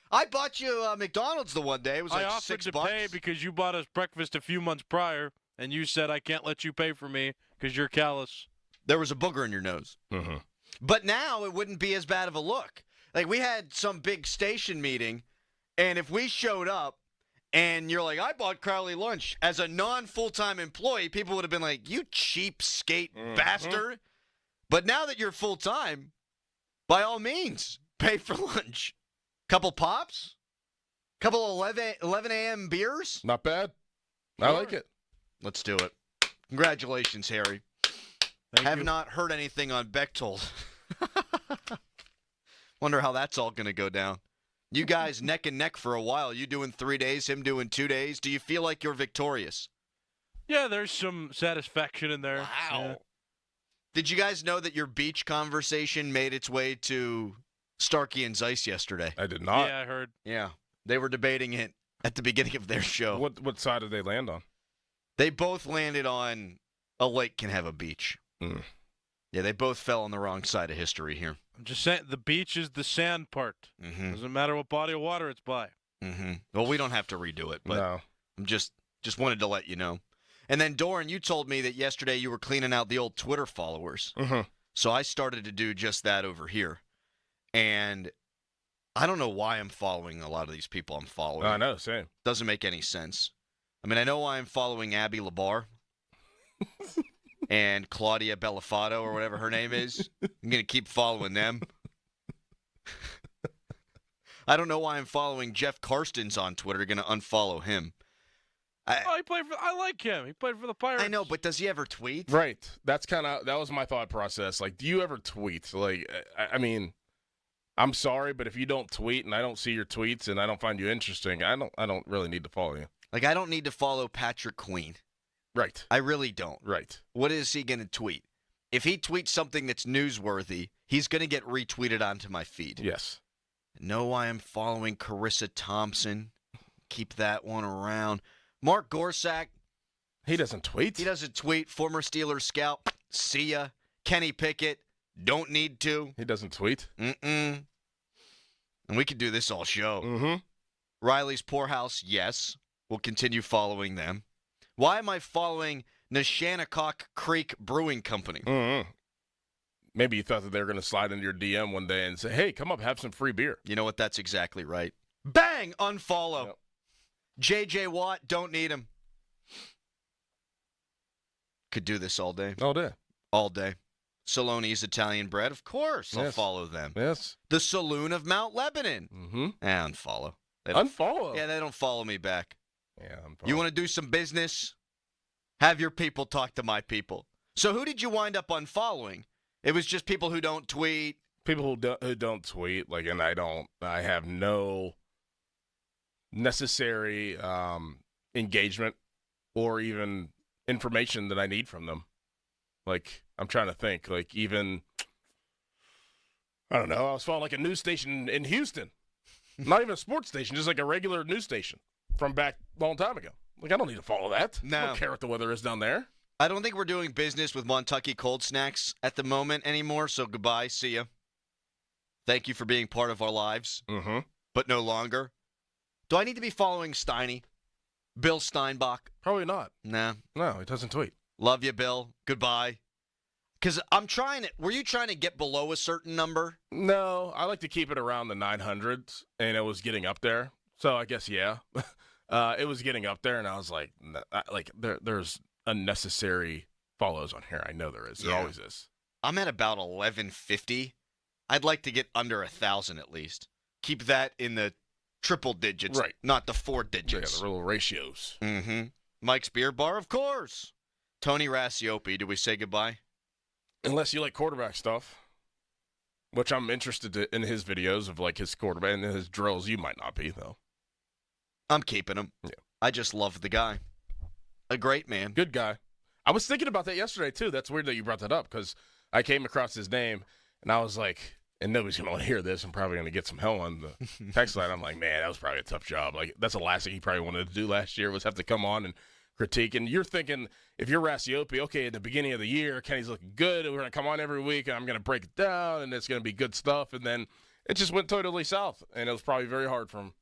I bought you McDonald's the one day. It was like
I offered
$6.
to pay because you bought us breakfast a few months prior, and you said I can't let you pay for me because you're callous.
There was a booger in your nose.
Mm-hmm.
But now it wouldn't be as bad of a look. Like, we had some big station meeting, and if we showed up and you're like, I bought Crowley lunch as a non-full-time employee, people would have been like, you cheapskate bastard. But now that you're full-time, by all means, pay for lunch. Couple pops? Couple 11 a.m. beers?
Not bad. I like it.
Let's do it. Congratulations, Harry. Have not heard anything on Bechtold. Wonder how that's all going to go down. You guys neck and neck for a while. You doing 3 days, him doing 2 days. Do you feel like you're victorious?
Yeah, there's some satisfaction in there.
Wow.
Yeah.
Did you guys know that your beach conversation made its way to Starkey and Zeiss yesterday.
I did not.
Yeah, I heard.
Yeah. They were debating it at the beginning of their show.
What side did they land on?
They both landed on a lake can have a beach.
Mm.
Yeah, they both fell on the wrong side of history here.
I'm just saying, the beach is the sand part.
Mm-hmm.
Doesn't matter what body of water it's by.
Mm-hmm. Well, we don't have to redo it, but
No.
I'm just wanted to let you know. And then, Doran, you told me that yesterday you were cleaning out the old Twitter followers.
Mm-hmm.
So I started to do just that over here. And I don't know why I'm following a lot of these people I'm following.
I know, same.
Doesn't make any sense. I mean, I know why I'm following Abby Labar and Claudia Bellafato or whatever her name is. I'm going to keep following them. I don't know why I'm following Jeff Karstens on Twitter. Going to unfollow him.
He played for. I like him. He played for the Pirates.
I know, but does he ever tweet?
Right. That was my thought process. Like, do you ever tweet? Like, I mean, I'm sorry, but if you don't tweet and I don't see your tweets and I don't find you interesting, I don't really need to follow you.
Like, I don't need to follow Patrick Queen.
Right.
I really don't.
Right.
What is he going to tweet? If he tweets something that's newsworthy, he's going to get retweeted onto my feed.
Yes.
Know why I'm following Carissa Thompson. Keep that one around. Mark Gorsak.
He doesn't tweet.
He doesn't tweet. Former Steelers scout. See ya. Kenny Pickett. Don't need to.
He doesn't tweet.
And we could do this all show.
Mm-hmm.
Riley's Poorhouse, yes. We'll continue following them. Why am I following Neshannock Creek Brewing Company?
Mm-hmm. Maybe you thought that they were going to slide into your DM one day and say, hey, come up, have some free beer.
You know what? That's exactly right. Bang! Unfollow. Yep. J.J. Watt, don't need him. Could do this all day.
All day.
All day. Saloni's Italian Bread, of course. I'll follow them.
Yes.
The Saloon of Mount Lebanon.
Mm-hmm.
Unfollow.
Unfollow?
Yeah, they don't follow me back.
Yeah, unfollow.
You want to do some business? Have your people talk to my people. So who did you wind up unfollowing? It was just people who don't tweet.
People who don't tweet, like, and I have no necessary engagement or even information that I need from them. Like, I'm trying to think, like, even, I don't know, I was following like a news station in Houston. Not even a sports station, just like a regular news station from back a long time ago. Like, I don't need to follow that.
No.
I don't care what the weather is down there.
I don't think we're doing business with Montucky Cold Snacks at the moment anymore, so goodbye, see ya. Thank you for being part of our lives, but no longer. Do I need to be following Steiny? Bill Steinbach?
Probably not.
Nah.
No, he doesn't tweet.
Love you, Bill. Goodbye. Because I'm trying to, were you trying to get below a certain number?
No, I like to keep it around the 900s, and it was getting up there. So I guess, yeah. It was getting up there, and I was like there's unnecessary follows on here. I know there is. There always is.
I'm at about 1150. I'd like to get under 1,000 at least. Keep that in the triple digits,
right? Not
the 4 digits.
Yeah, the little ratios.
Mm-hmm. Mike's Beer Bar, of course. Tony Rasiopi, do we say goodbye?
Unless you like quarterback stuff, which I'm interested in his videos of like his quarterback and his drills. You might not be, though.
I'm keeping him.
Yeah.
I just love the guy. A great man.
Good guy. I was thinking about that yesterday, too. That's weird that you brought that up because I came across his name, and I was like, and nobody's going to want to hear this. I'm probably going to get some hell on the text line. I'm like, man, that was probably a tough job. Like, that's the last thing he probably wanted to do last year was have to come on and critique. And you're thinking, if you're Rasiopi, okay, at the beginning of the year, Kenny's looking good, and we're going to come on every week, and I'm going to break it down, and it's going to be good stuff. And then it just went totally south, and it was probably very hard for him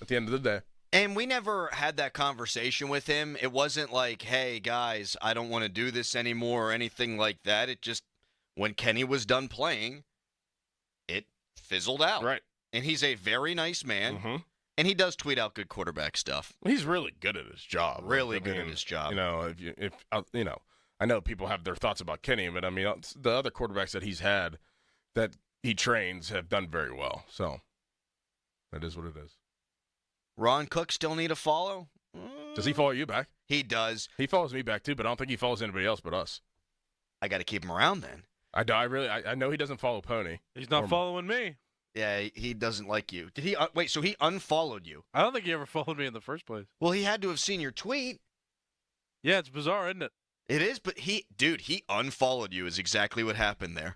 at the end of the day.
And we never had that conversation with him. It wasn't like, hey, guys, I don't want to do this anymore or anything like that. It just, when Kenny was done playing, it fizzled out.
Right.
And he's a very nice man.
Mm-hmm.
And he does tweet out good quarterback stuff.
He's really good at his job.
Really good at his job.
You know, if you know, I know people have their thoughts about Kenny, but I mean, the other quarterbacks that he's had that he trains have done very well. So that is what it is.
Ron Cook still need a follow?
Does he follow you back?
He does.
He follows me back too, but I don't think he follows anybody else but us.
I got to keep him around then.
I know he doesn't follow Pony.
He's not following me.
Yeah, he doesn't like you. Did he? Wait, so he unfollowed you?
I don't think he ever followed me in the first place.
Well, he had to have seen your tweet.
Yeah, it's bizarre, isn't it?
It is, but he unfollowed you is exactly what happened there.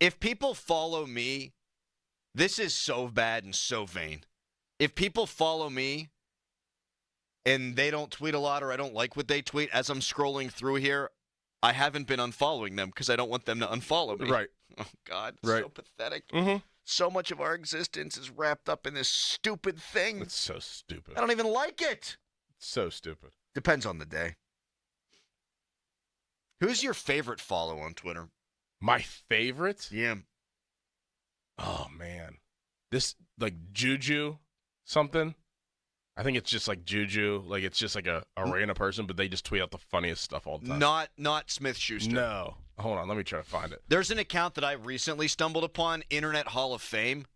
If people follow me, this is so bad and so vain. If people follow me and they don't tweet a lot or I don't like what they tweet, as I'm scrolling through here, I haven't been unfollowing them because I don't want them to unfollow me.
Right.
Oh, God.
Right.
So pathetic.
Mm-hmm.
So much of our existence is wrapped up in this stupid thing.
It's so stupid.
I don't even like it.
So stupid.
Depends on the day. Who's your favorite follow on Twitter?
My favorite?
Yeah.
Oh, man. This, like, Juju something. I think it's just like Juju. Like, it's just like a random person, but they just tweet out the funniest stuff all the time.
Not Smith-Schuster.
No. Hold on. Let me try to find it.
There's an account that I recently stumbled upon, Internet Hall of Fame,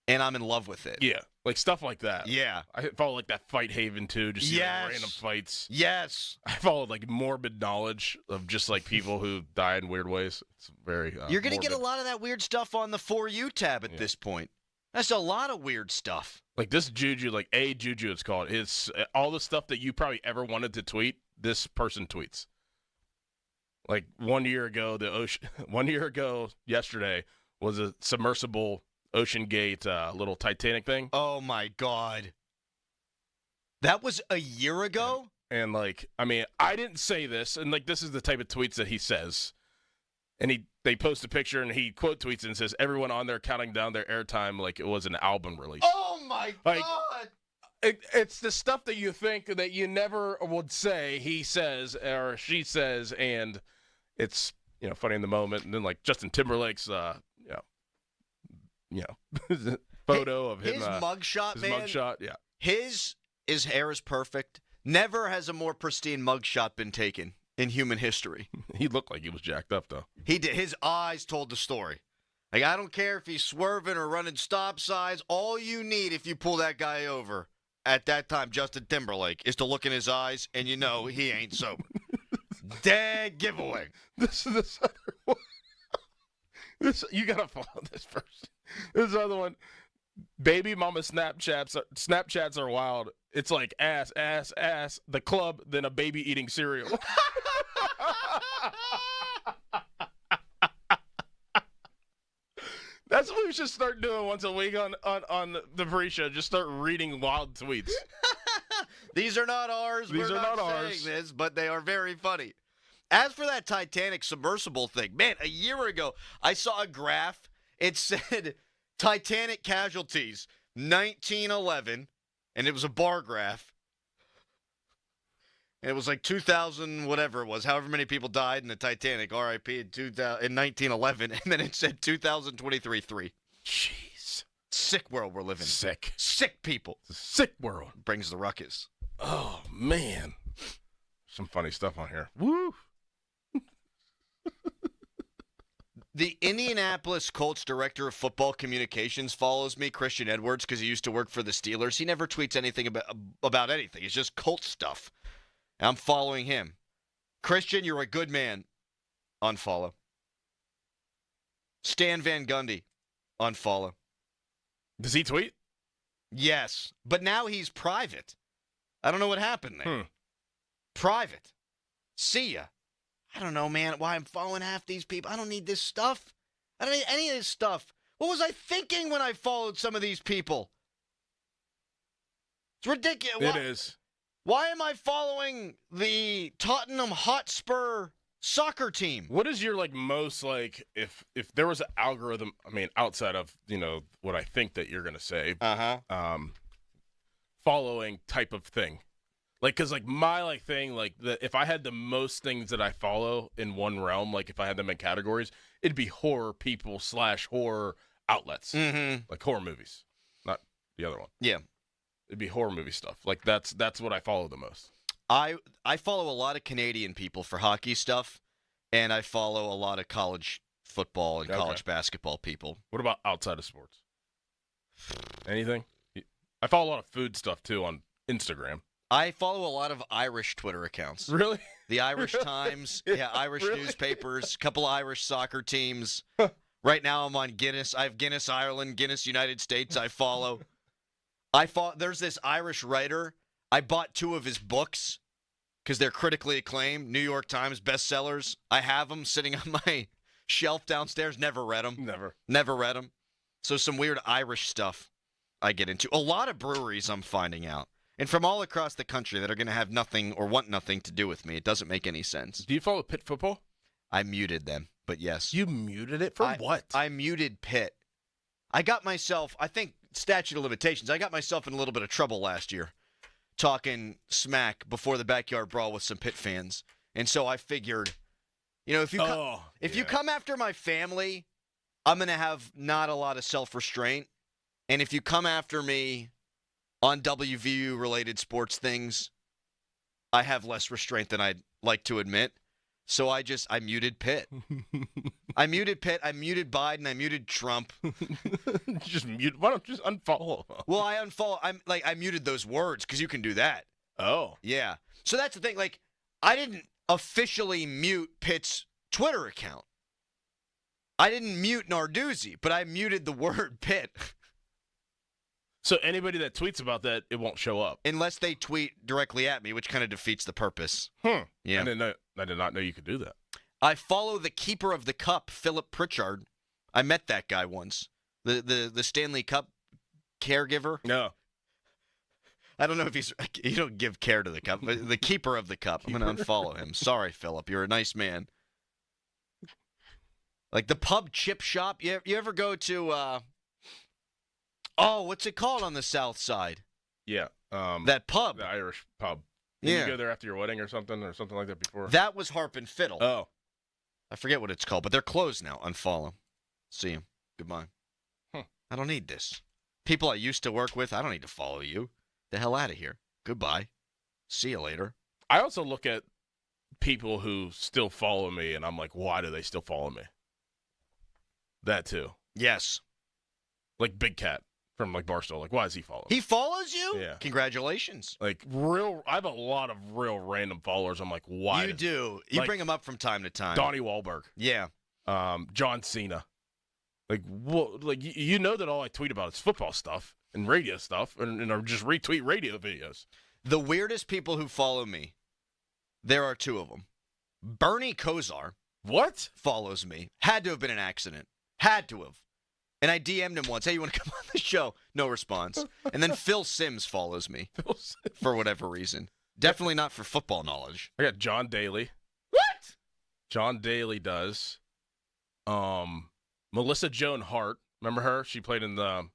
and I'm in love with it.
Yeah. Like, stuff like that.
Yeah.
I follow, like, that Fight Haven, too. Just see, like,
Yes.
random fights.
Yes.
I followed, like, morbid knowledge of just, like, people who die in weird ways. It's very
You're going to get a lot of that weird stuff on the For You tab at this point. That's a lot of weird stuff.
Like, this Juju, like, Juju it's called. It's all the stuff that you probably ever wanted to tweet, this person tweets. Like, 1 year ago, 1 year ago yesterday was a submersible Ocean Gate little Titanic thing.
Oh, my God. That was a year ago?
And, like, I mean, I didn't say this, and, like, this is the type of tweets that he says. And they post a picture, and he quote tweets and says, everyone on there counting down their airtime like it was an album release.
Oh, my
Like,
God.
It's the stuff that you think that you never would say, he says, or she says, and it's, you know, funny in the moment. And then, like, Justin Timberlake's, photo of him.
His mugshot, man.
His mugshot, yeah.
His hair is perfect. Never has a more pristine mugshot been taken in human history.
He looked like he was jacked up, though.
He did. His eyes told the story. Like, I don't care if he's swerving or running stop signs. All you need if you pull that guy over at that time, Justin Timberlake, is to look in his eyes and you know he ain't sober. Dead giveaway.
This other one. You got to follow this person. This other one. Baby mama Snapchats are wild. It's like ass, ass, ass, the club, then a baby eating cereal. That's what we should start doing once a week on the pre-show. Just start reading wild tweets.
These are not ours. We're not saying this, but they are very funny. As for that Titanic submersible thing, man, a year ago, I saw a graph. It said Titanic casualties, 1911, and it was a bar graph. And it was like 2,000, whatever it was, however many people died in the Titanic, RIP, in 1911, and then it said 2023, 3.
Jeez.
Sick world we're living in.
Sick.
Sick people.
It's a sick world.
Brings the ruckus.
Oh, man. Some funny stuff on here. Woo!
The Indianapolis Colts director of football communications follows me, Christian Edwards, because he used to work for the Steelers. He never tweets anything about anything. It's just Colts stuff. I'm following him. Christian, you're a good man. Unfollow. Stan Van Gundy. Unfollow.
Does he tweet?
Yes, but now he's private. I don't know what happened there. Private. See ya. I don't know, man, why I'm following half these people. I don't need this stuff. I don't need any of this stuff. What was I thinking when I followed some of these people? It's ridiculous.
It is.
Why am I following the Tottenham Hotspur soccer team?
What is your, like, most, like, if there was an algorithm, I mean, outside of, you know, what I think that you're going to say, following type of thing? Like, because, like, my, like, thing, like, if I had the most things that I follow in one realm, like, if I had them in categories, it'd be horror people / horror outlets. Like, horror movies. Not the other one.
Yeah.
It'd be horror movie stuff. Like, that's what I follow the most.
I follow a lot of Canadian people for hockey stuff, and I follow a lot of college football and college basketball people.
What about outside of sports? Anything? I follow a lot of food stuff, too, on Instagram.
I follow a lot of Irish Twitter accounts.
Really?
The Irish Times, Irish newspapers, a couple of Irish soccer teams. Right now I'm on Guinness. I have Guinness Ireland, Guinness United States I follow. There's this Irish writer. I bought 2 of his books because they're critically acclaimed, New York Times bestsellers. I have them sitting on my shelf downstairs. Never read them.
Never
read them. So some weird Irish stuff I get into. A lot of breweries I'm finding out. And from all across the country that are going to have nothing or want nothing to do with me. It doesn't make any sense.
Do you follow Pitt football?
I muted them, but yes.
You muted it? For what?
I muted Pitt. I got myself, I think, statute of limitations. I got myself in a little bit of trouble last year talking smack before the backyard brawl with some Pitt fans. And so I figured, if you come after my family, I'm going to have not a lot of self-restraint. And if you come after me on WVU-related sports things, I have less restraint than I'd like to admit. So I muted Pitt. I muted Pitt. I muted Biden. I muted Trump.
Just mute. Why don't you just unfollow?
Well, I unfollow. I muted those words because you can do that.
Oh.
Yeah. So that's the thing. Like, I didn't officially mute Pitt's Twitter account. I didn't mute Narduzzi, but I muted the word Pitt.
So anybody that tweets about that, it won't show up.
Unless they tweet directly at me, which kind of defeats the purpose.
Yeah.
I
did not know you could do that.
I follow the keeper of the cup, Philip Pritchard. I met that guy once. The Stanley Cup caregiver.
No.
I don't know if you don't give care to the cup, but the keeper of the cup. I'm going to unfollow him. Sorry, Philip. You're a nice man. Like the pub chip shop. You ever go to, what's it called on the south side?
Yeah.
That pub.
The Irish pub. Did you go there after your wedding or something like that before?
That was Harp and Fiddle.
Oh.
I forget what it's called, but they're closed now. Unfollow. See you. Goodbye.
Huh.
I don't need this. People I used to work with, I don't need to follow you. The hell out of here. Goodbye. See you later.
I also look at people who still follow me, and I'm like, why do they still follow me? That too.
Yes.
Like Big Cat from like Barstool. Like, why does he follow?
He follows you?
Yeah.
Congratulations.
Like I have a lot of real random followers. I'm like, why?
You do. You bring them up from time to time.
Donnie Wahlberg.
Yeah.
John Cena. Like, you know that all I tweet about is football stuff and radio stuff, and I just retweet radio videos.
The weirdest people who follow me, there are two of them. Bernie Kosar.
What?
Follows me. Had to have been an accident. Had to have. And I DM'd him once, hey, you want to come on the show? No response. And then Phil Simms follows me for whatever reason. Definitely not for football knowledge.
I got John Daly.
What?
John Daly does. Melissa Joan Hart. Remember her? She played in the...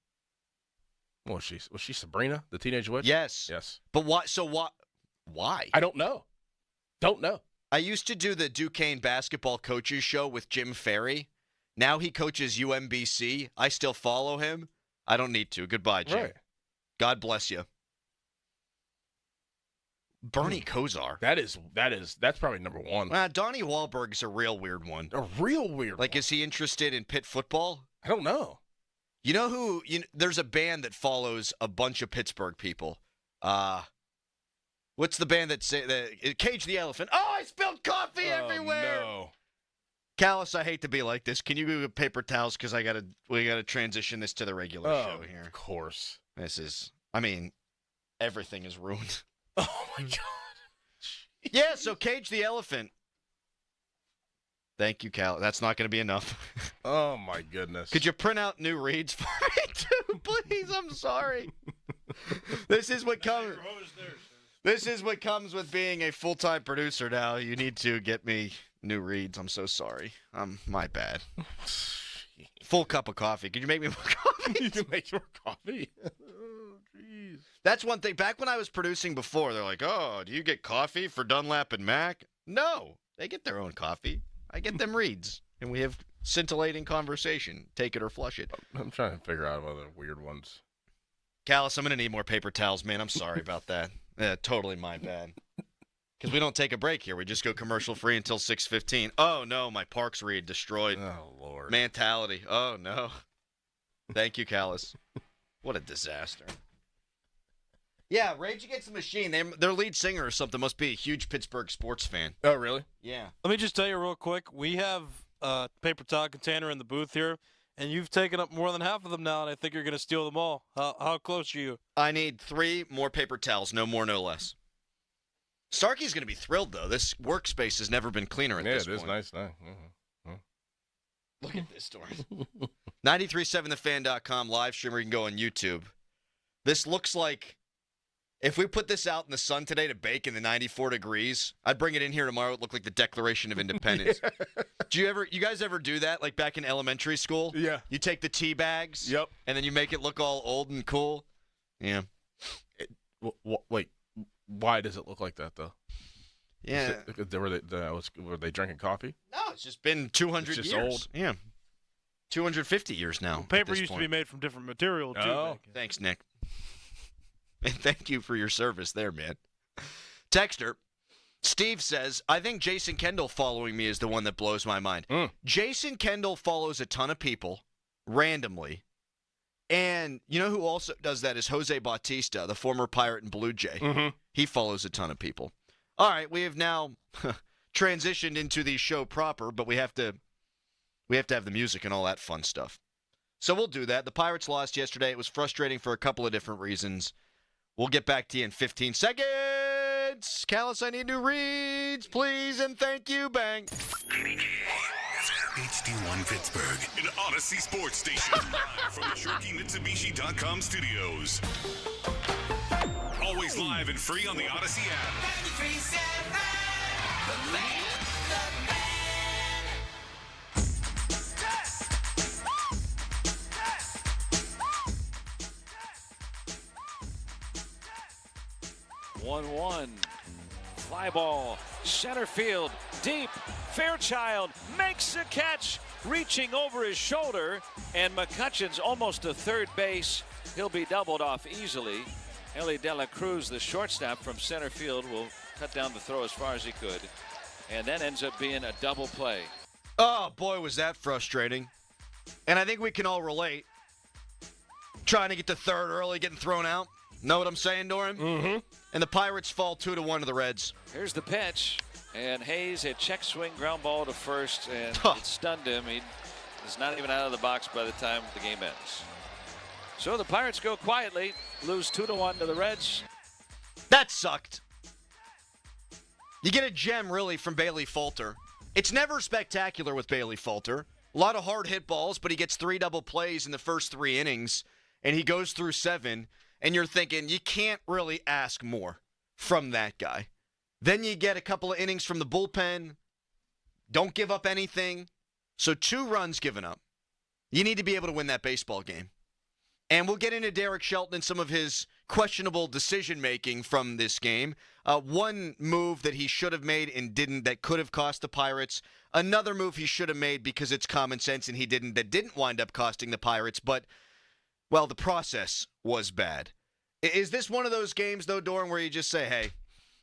Was she Sabrina, the Teenage Witch?
Yes.
Yes.
But why? So what? Why?
I don't know. Don't know.
I used to do the Duquesne basketball coaches show with Jim Ferry. Now he coaches UMBC. I still follow him. I don't need to. Goodbye, Jim.
Right.
God bless you. Bernie Kosar.
That's probably number one.
Donnie Wahlberg's a real weird one.
A real weird one.
Like, is he interested in Pitt football?
I don't know.
You know who? There's a band that follows a bunch of Pittsburgh people. What's the band that Cage the Elephant? Oh, I spilled coffee everywhere.
No.
Callis, I hate to be like this. Can you go get paper towels? Because we gotta transition this to the regular show here.
Of course.
Everything is ruined.
Oh my God.
Yeah, so Cage the Elephant. Thank you, Cal. That's not going to be enough.
Oh my goodness.
Could you print out new reads for me too, please? I'm sorry. This is what comes. This is what comes with being a full-time producer now. You need to get me new reads. I'm so sorry. My bad. Full cup of coffee. Could you make me more coffee?
You can make your coffee. Oh, jeez.
That's one thing. Back when I was producing before, they're like, oh, do you get coffee for Dunlap and Mac? No. They get their own coffee. I get them reads. And we have scintillating conversation. Take it or flush it.
I'm trying to figure out other weird ones.
Callis, I'm going to need more paper towels, man. I'm sorry about that. Totally my bad. Because we don't take a break here. We just go commercial free until 6:15. Oh, no, my Parks read destroyed.
Oh, Lord.
Mentality. Oh, no. Thank you, Callis. What a disaster. Yeah, Rage Against the Machine. Their lead singer or something must be a huge Pittsburgh sports fan.
Oh, really?
Yeah.
Let me just tell you real quick. We have a paper towel container in the booth here, and you've taken up more than half of them now, and I think you're going to steal them all. How close are you?
I need 3 more paper towels. No more, no less. Starkey's going to be thrilled, though. This workspace has never been cleaner at this point.
Yeah, it is nice now. Mm-hmm.
Look at this story. 937thefan.com live stream, or you can go on YouTube. This looks like, if we put this out in the sun today to bake in the 94 degrees, I'd bring it in here tomorrow. It would look like the Declaration of Independence. Yeah. You guys ever do that, like back in elementary school?
Yeah.
You take the tea bags.
Yep.
And then you make it look all old and cool. Yeah.
Wait, why does it look like that, though?
Yeah.
Were they drinking coffee?
No, it's just been 200
It's just
years.
old.
Yeah. 250 years now.
Paper used to be made from different material, too.
Oh.
Thanks, Nick. And thank you for your service there, man. Texter, Steve says, I think Jason Kendall following me is the one that blows my mind. Jason Kendall follows a ton of people randomly. And you know who also does that is Jose Bautista, the former Pirate and Blue Jay.
Mm-hmm.
He follows a ton of people. All right, we have now transitioned into the show proper, but we have to have the music and all that fun stuff. So we'll do that. The Pirates lost yesterday. It was frustrating for a couple of different reasons. We'll get back to you in 15 seconds. Callis, I need new reads, please, and thank you. Bang.
HD1 Pittsburgh, an Odyssey sports station, live from the ShortyMitsubishi.com studios. Always live and free on the Odyssey app.
1-1. Fly ball, center field, deep. Fairchild makes a catch, reaching over his shoulder, and McCutcheon's almost to third base. He'll be doubled off easily. Ellie De La Cruz, the shortstop from center field, will cut down the throw as far as he could. And that ends up being a double play.
Oh, boy, was that frustrating. And I think we can all relate. Trying to get to third early, getting thrown out. Know what I'm saying, Doran?
Mm-hmm.
And the Pirates fall 2-1 to the Reds.
Here's the pitch. And Hayes, a check swing ground ball to first, and it stunned him. He is not even out of the box by the time the game ends. So the Pirates go quietly, lose 2-1 to the Reds.
That sucked. You get a gem, really, from Bailey Falter. It's never spectacular with Bailey Falter. A lot of hard hit balls, but he gets 3 double plays in the first 3 innings, and he goes through 7, and you're thinking, you can't really ask more from that guy. Then you get a couple of innings from the bullpen. Don't give up anything. So 2 runs given up. You need to be able to win that baseball game. And we'll get into Derek Shelton and some of his questionable decision-making from this game. One move that he should have made and didn't that could have cost the Pirates. Another move he should have made because it's common sense and he didn't that didn't wind up costing the Pirates. But, well, the process was bad. Is this one of those games, though, Doran, where you just say, hey,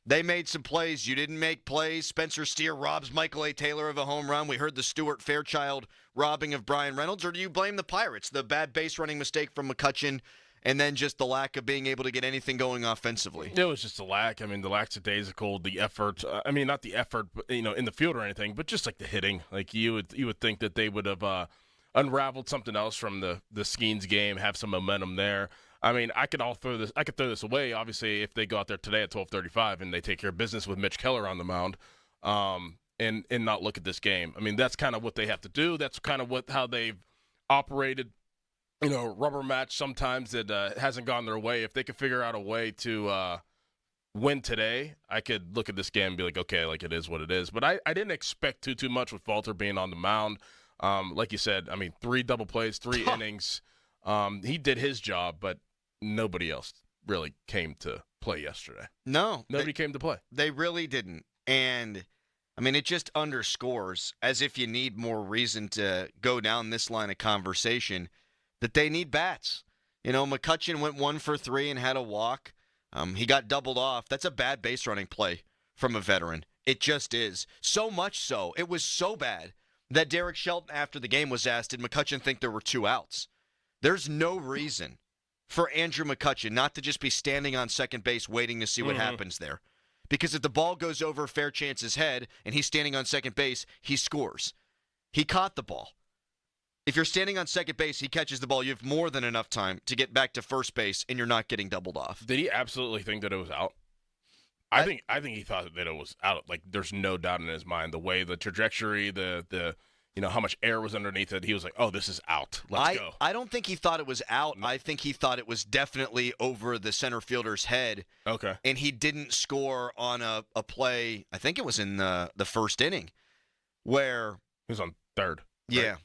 they made some plays. You didn't make plays. Spencer Steer robs Michael A. Taylor of a home run. We heard the Stuart Fairchild robbing of Brian Reynolds. Or do you blame the Pirates? The bad base running mistake from McCutcheon and then just the lack of being able to get anything going offensively?
It was just a lack. I mean, the lackadaisical, the effort. I mean, not the effort, in the field or anything, but just like the hitting. Like you would think that they would have unraveled something else from the Skeens game, have some momentum there. I mean, I could throw this away, obviously, if they go out there today at 12:35 and they take care of business with Mitch Keller on the mound, and not look at this game. I mean, that's kind of what they have to do. That's kind of how they've operated. Rubber match sometimes that hasn't gone their way. If they could figure out a way to win today, I could look at this game and be like, okay, like it is what it is. But I didn't expect too much with Falter being on the mound. Like you said, I mean, 3 double plays, 3 innings. He did his job, but nobody else really came to play yesterday.
No.
Nobody came to play.
They really didn't. And, I mean, it just underscores, as if you need more reason to go down this line of conversation, that they need bats. McCutcheon went 1 for 3 and had a walk. He got doubled off. That's a bad base running play from a veteran. It just is. So much so. It was so bad that Derek Shelton, after the game, was asked, did McCutcheon think there were 2 outs? There's no reason for Andrew McCutcheon not to just be standing on second base waiting to see what happens there. Because if the ball goes over Fairchance's head and he's standing on second base, he scores. He caught the ball. If you're standing on second base, he catches the ball, you have more than enough time to get back to first base and you're not getting doubled off.
Did he absolutely think that it was out? I think he thought that it was out. Like, there's no doubt in his mind. The way, the trajectory, the how much air was underneath it. He was like, oh, this is out. Let's go.
I don't think he thought it was out. I think he thought it was definitely over the center fielder's head.
Okay.
And he didn't score on a play, I think it was in the first inning, where
he was on third.
Yeah. Right?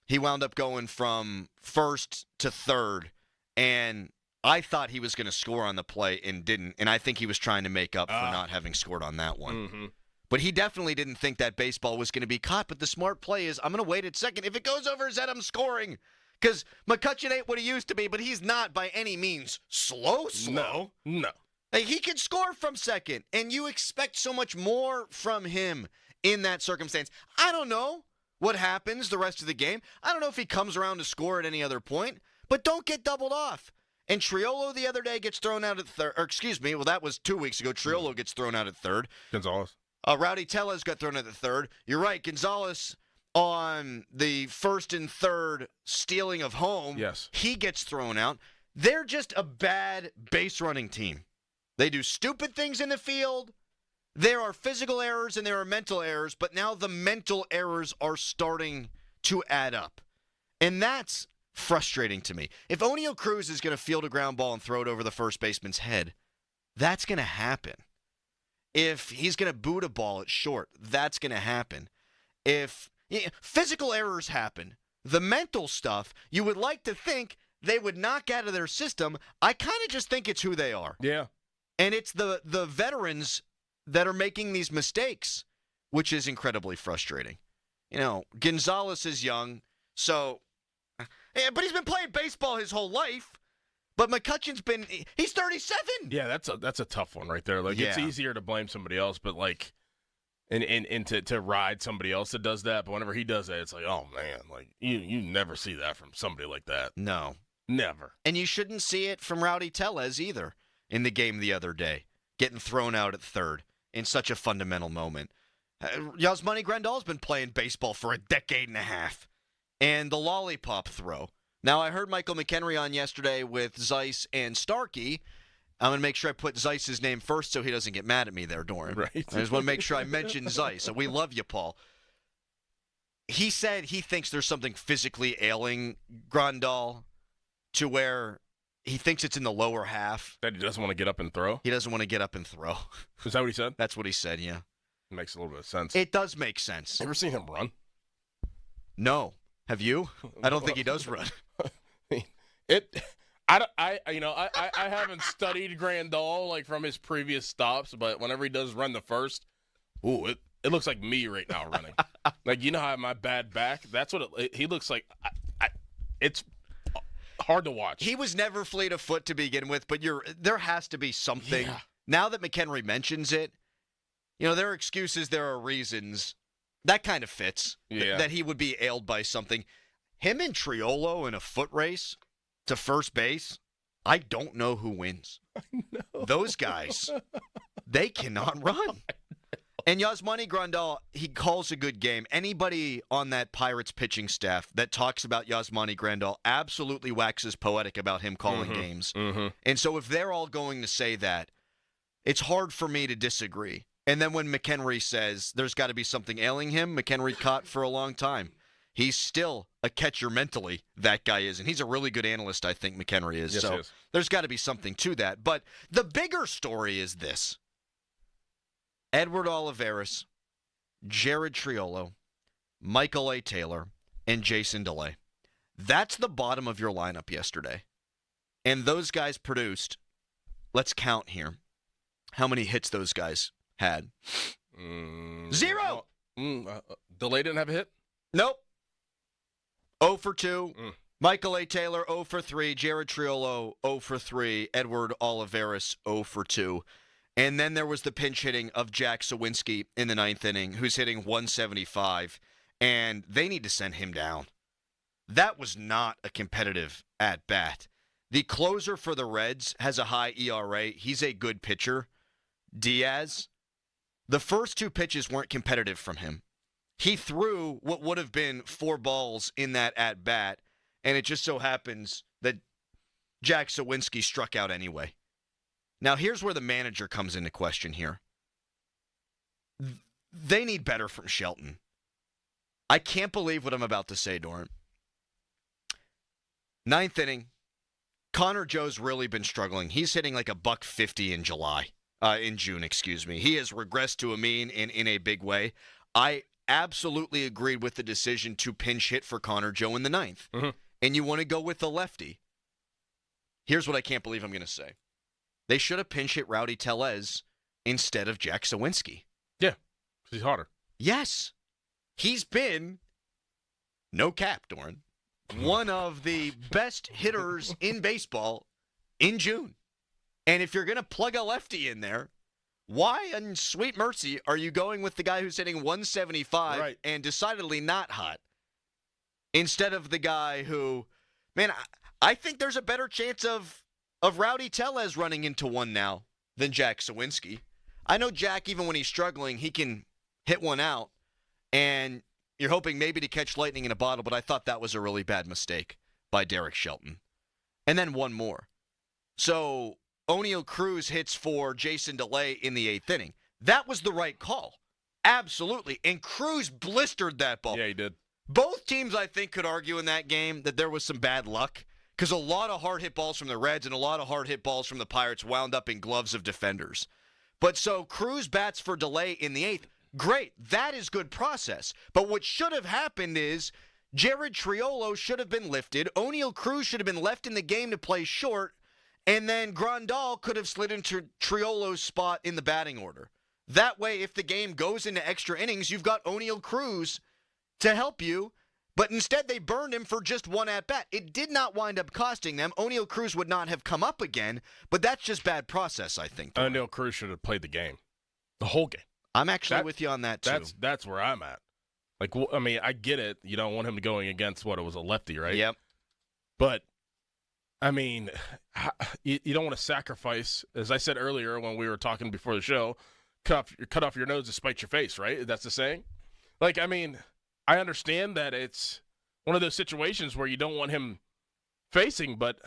He wound up going from first to third, and I thought he was going to score on the play and didn't, and I think he was trying to make up for not having scored on that one.
Mm-hmm.
But he definitely didn't think that baseball was going to be caught. But the smart play is, I'm going to wait a second. If it goes over his head, I'm scoring. Because McCutchen ain't what he used to be, but he's not by any means slow.
No.
Like, he can score from second, and you expect so much more from him in that circumstance. I don't know what happens the rest of the game. I don't know if he comes around to score at any other point, but don't get doubled off. And Triolo the other day gets thrown out at third. Or excuse me, well, that was 2 weeks ago. Triolo gets thrown out at third.
Gonzalez.
Rowdy Tellez got thrown at the third. You're right. Gonzalez on the first and third stealing of home.
Yes.
He gets thrown out. They're just a bad base running team. They do stupid things in the field. There are physical errors and there are mental errors, but now the mental errors are starting to add up. And that's frustrating to me. If Oneil Cruz is going to field a ground ball and throw it over the first baseman's head, that's going to happen. If he's going to boot a ball at short, that's going to happen. If physical errors happen, the mental stuff, you would like to think they would knock out of their system. I kind of just think it's who they are.
Yeah.
And it's the veterans that are making these mistakes, which is incredibly frustrating. Gonzalez is young, so but he's been playing baseball his whole life. But McCutchen's he's 37.
Yeah, that's a tough one right there. Like, It's easier to blame somebody else, but like, and to ride somebody else that does that. But whenever he does that, it's like, oh man, like you never see that from somebody like that.
No,
never.
And you shouldn't see it from Rowdy Tellez either in the game the other day, getting thrown out at third in such a fundamental moment. Yasmani Grandal's been playing baseball for a decade and a half, and the lollipop throw. Now, I heard Michael McHenry on yesterday with Zeiss and Starkey. I'm going to make sure I put Zeiss's name first so he doesn't get mad at me there, Doran.
Right.
I just want to make sure I mention Zeiss. So we love you, Paul. He said he thinks there's something physically ailing Grandal to where he thinks it's in the lower half.
That he doesn't want to get up and throw?
He doesn't want to get up and throw.
Is that what he said?
That's what he said, yeah.
It makes a little bit of sense.
It does make sense.
Ever seen him run?
No. Have you? I don't think he does run.
I haven't studied Grandal like from his previous stops, but whenever he does run the first, it looks like me right now running. Like, how I have my bad back? That's what he looks like. It's hard to watch.
He was never fleet of foot to begin with, but there has to be something.
Yeah.
Now that McHenry mentions it, there are excuses, there are reasons. That kind of fits.
Yeah.
That he would be ailed by something. Him and Triolo in a foot race to first base, I don't know who wins.
I know.
Those guys, they cannot run. And Yasmani Grandal, he calls a good game. Anybody on that Pirates pitching staff that talks about Yasmani Grandal absolutely waxes poetic about him calling games.
Mm-hmm.
And so if they're all going to say that, it's hard for me to disagree. And then when McHenry says there's got to be something ailing him, McHenry caught for a long time. He's still a catcher mentally, that guy is. And he's a really good analyst, I think McHenry is.
Yes,
so
he is.
There's got to be something to that. But the bigger story is this. Edward Olivares, Jared Triolo, Michael A. Taylor, and Jason DeLay. That's the bottom of your lineup yesterday. And those guys produced, let's count here, how many hits those guys had. 0!
DeLay didn't have a hit?
Nope. 0 for 2. Michael A. Taylor, 0 for 3. Jared Triolo, 0 for 3. Edward Olivares, 0 for 2. And then there was the pinch hitting of Jack Sawinski in the ninth inning, who's hitting 175, and they need to send him down. That was not a competitive at-bat. The closer for the Reds has a high ERA. He's a good pitcher. Diaz, the first 2 pitches weren't competitive from him. He threw what would have been 4 balls in that at-bat, and it just so happens that Jack Sawinski struck out anyway. Now, here's where the manager comes into question here. They need better from Shelton. I can't believe what I'm about to say, Doran. 9th inning, Connor Joe's really been struggling. He's hitting like $150 in June, excuse me. He has regressed to a mean in a big way. I absolutely agreed with the decision to pinch hit for Connor Joe in the 9th.
Mm-hmm.
And you want to go with the lefty. Here's what I can't believe I'm going to say. They should have pinch hit Rowdy Tellez instead of Jack Sawinski.
Yeah, because he's harder.
Yes. He's been, no cap, Doran, one of the best hitters in baseball in June. And if you're going to plug a lefty in there, why in sweet mercy are you going with the guy who's hitting 175 and decidedly not hot instead of the guy who, man, I think there's a better chance of Rowdy Tellez running into one now than Jack Sawinski. I know Jack, even when he's struggling, he can hit one out, and you're hoping maybe to catch lightning in a bottle, but I thought that was a really bad mistake by Derek Shelton. And then one more. So O'Neal Cruz hits for Jason DeLay in the 8th inning. That was the right call. Absolutely. And Cruz blistered that ball.
Yeah, he did.
Both teams, I think, could argue in that game that there was some bad luck because a lot of hard hit balls from the Reds and a lot of hard hit balls from the Pirates wound up in gloves of defenders. But so Cruz bats for DeLay in the 8th. Great. That is good process. But what should have happened is Jared Triolo should have been lifted. O'Neal Cruz should have been left in the game to play short. And then Grandal could have slid into Triolo's spot in the batting order. That way, if the game goes into extra innings, you've got O'Neal Cruz to help you. But instead, they burned him for just one at-bat. It did not wind up costing them. O'Neal Cruz would not have come up again, but that's just bad process, I think.
O'Neal Cruz should have played the game. The whole game.
I'm actually with you on that, too.
That's where I'm at. Like, I mean, I get it. You don't want him going against, it was a lefty, right?
Yep.
But, I mean, you don't want to sacrifice, as I said earlier when we were talking before the show, cut off your nose to spite your face, right? That's the saying? Like, I mean, I understand that it's one of those situations where you don't want him facing, but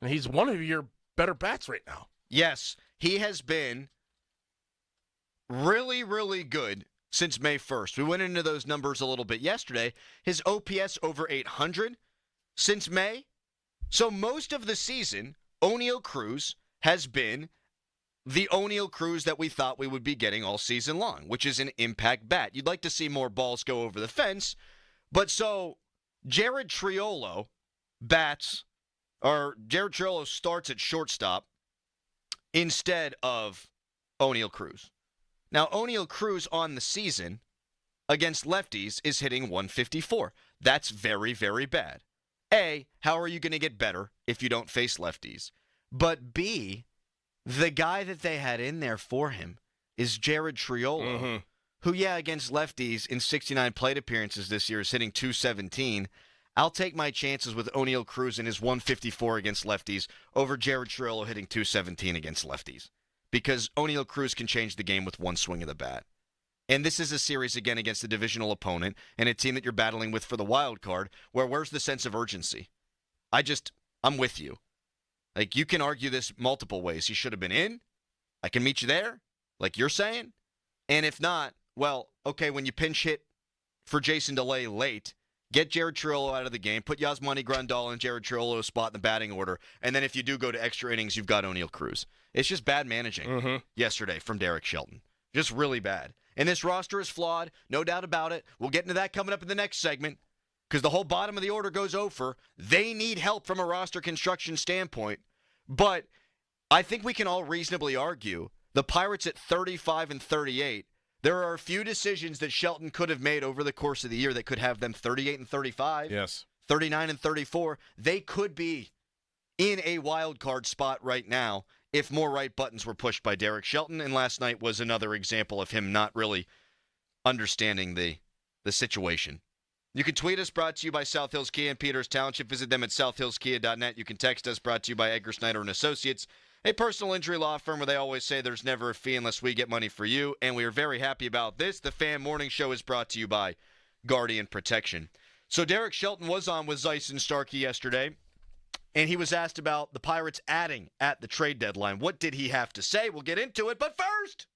he's one of your better bats right now.
Yes, he has been really, really good since May 1st. We went into those numbers a little bit yesterday. His OPS over 800 since May. So most of the season, O'Neal Cruz has been the O'Neal Cruz that we thought we would be getting all season long, which is an impact bat. You'd like to see more balls go over the fence. But so Jared Triolo starts at shortstop instead of O'Neal Cruz. Now, O'Neal Cruz on the season against lefties is hitting 154. That's very, very bad. A, how are you going to get better if you don't face lefties? But B, the guy that they had in there for him is Jared Triolo, who, against lefties in 69 plate appearances this year is hitting 217. I'll take my chances with O'Neal Cruz and his 154 against lefties over Jared Triolo hitting 217 against lefties. Because O'Neal Cruz can change the game with one swing of the bat. And this is a series, again, against a divisional opponent and a team that you're battling with for the wild card, where's the sense of urgency? I'm with you. Like, you can argue this multiple ways. He should have been in. I can meet you there, like you're saying. And if not, well, okay, when you pinch hit for Jason DeLay late, get Jared Triolo out of the game, put Yasmani Grandal in Jared Triolo's spot in the batting order, and then if you do go to extra innings, you've got O'Neal Cruz. It's just bad managing yesterday from Derek Shelton. Just really bad. And this roster is flawed, no doubt about it. We'll get into that coming up in the next segment because the whole bottom of the order goes over. They need help from a roster construction standpoint. But I think we can all reasonably argue the Pirates at 35 and 38, there are a few decisions that Shelton could have made over the course of the year that could have them 38 and 35, 39 and 34. They could be in a wild card spot right now if more right buttons were pushed by Derek Shelton, and last night was another example of him not really understanding the situation. You can tweet us, brought to you by South Hills Kia in Peters Township. Visit them at southhillskia.net. You can text us, brought to you by Edgar Snyder & Associates, a personal injury law firm where they always say there's never a fee unless we get money for you, and we are very happy about this. The Fan Morning Show is brought to you by Guardian Protection. So Derek Shelton was on with Zeiss and Starkey yesterday, and he was asked about the Pirates adding at the trade deadline. What did he have to say? We'll get into it. But first,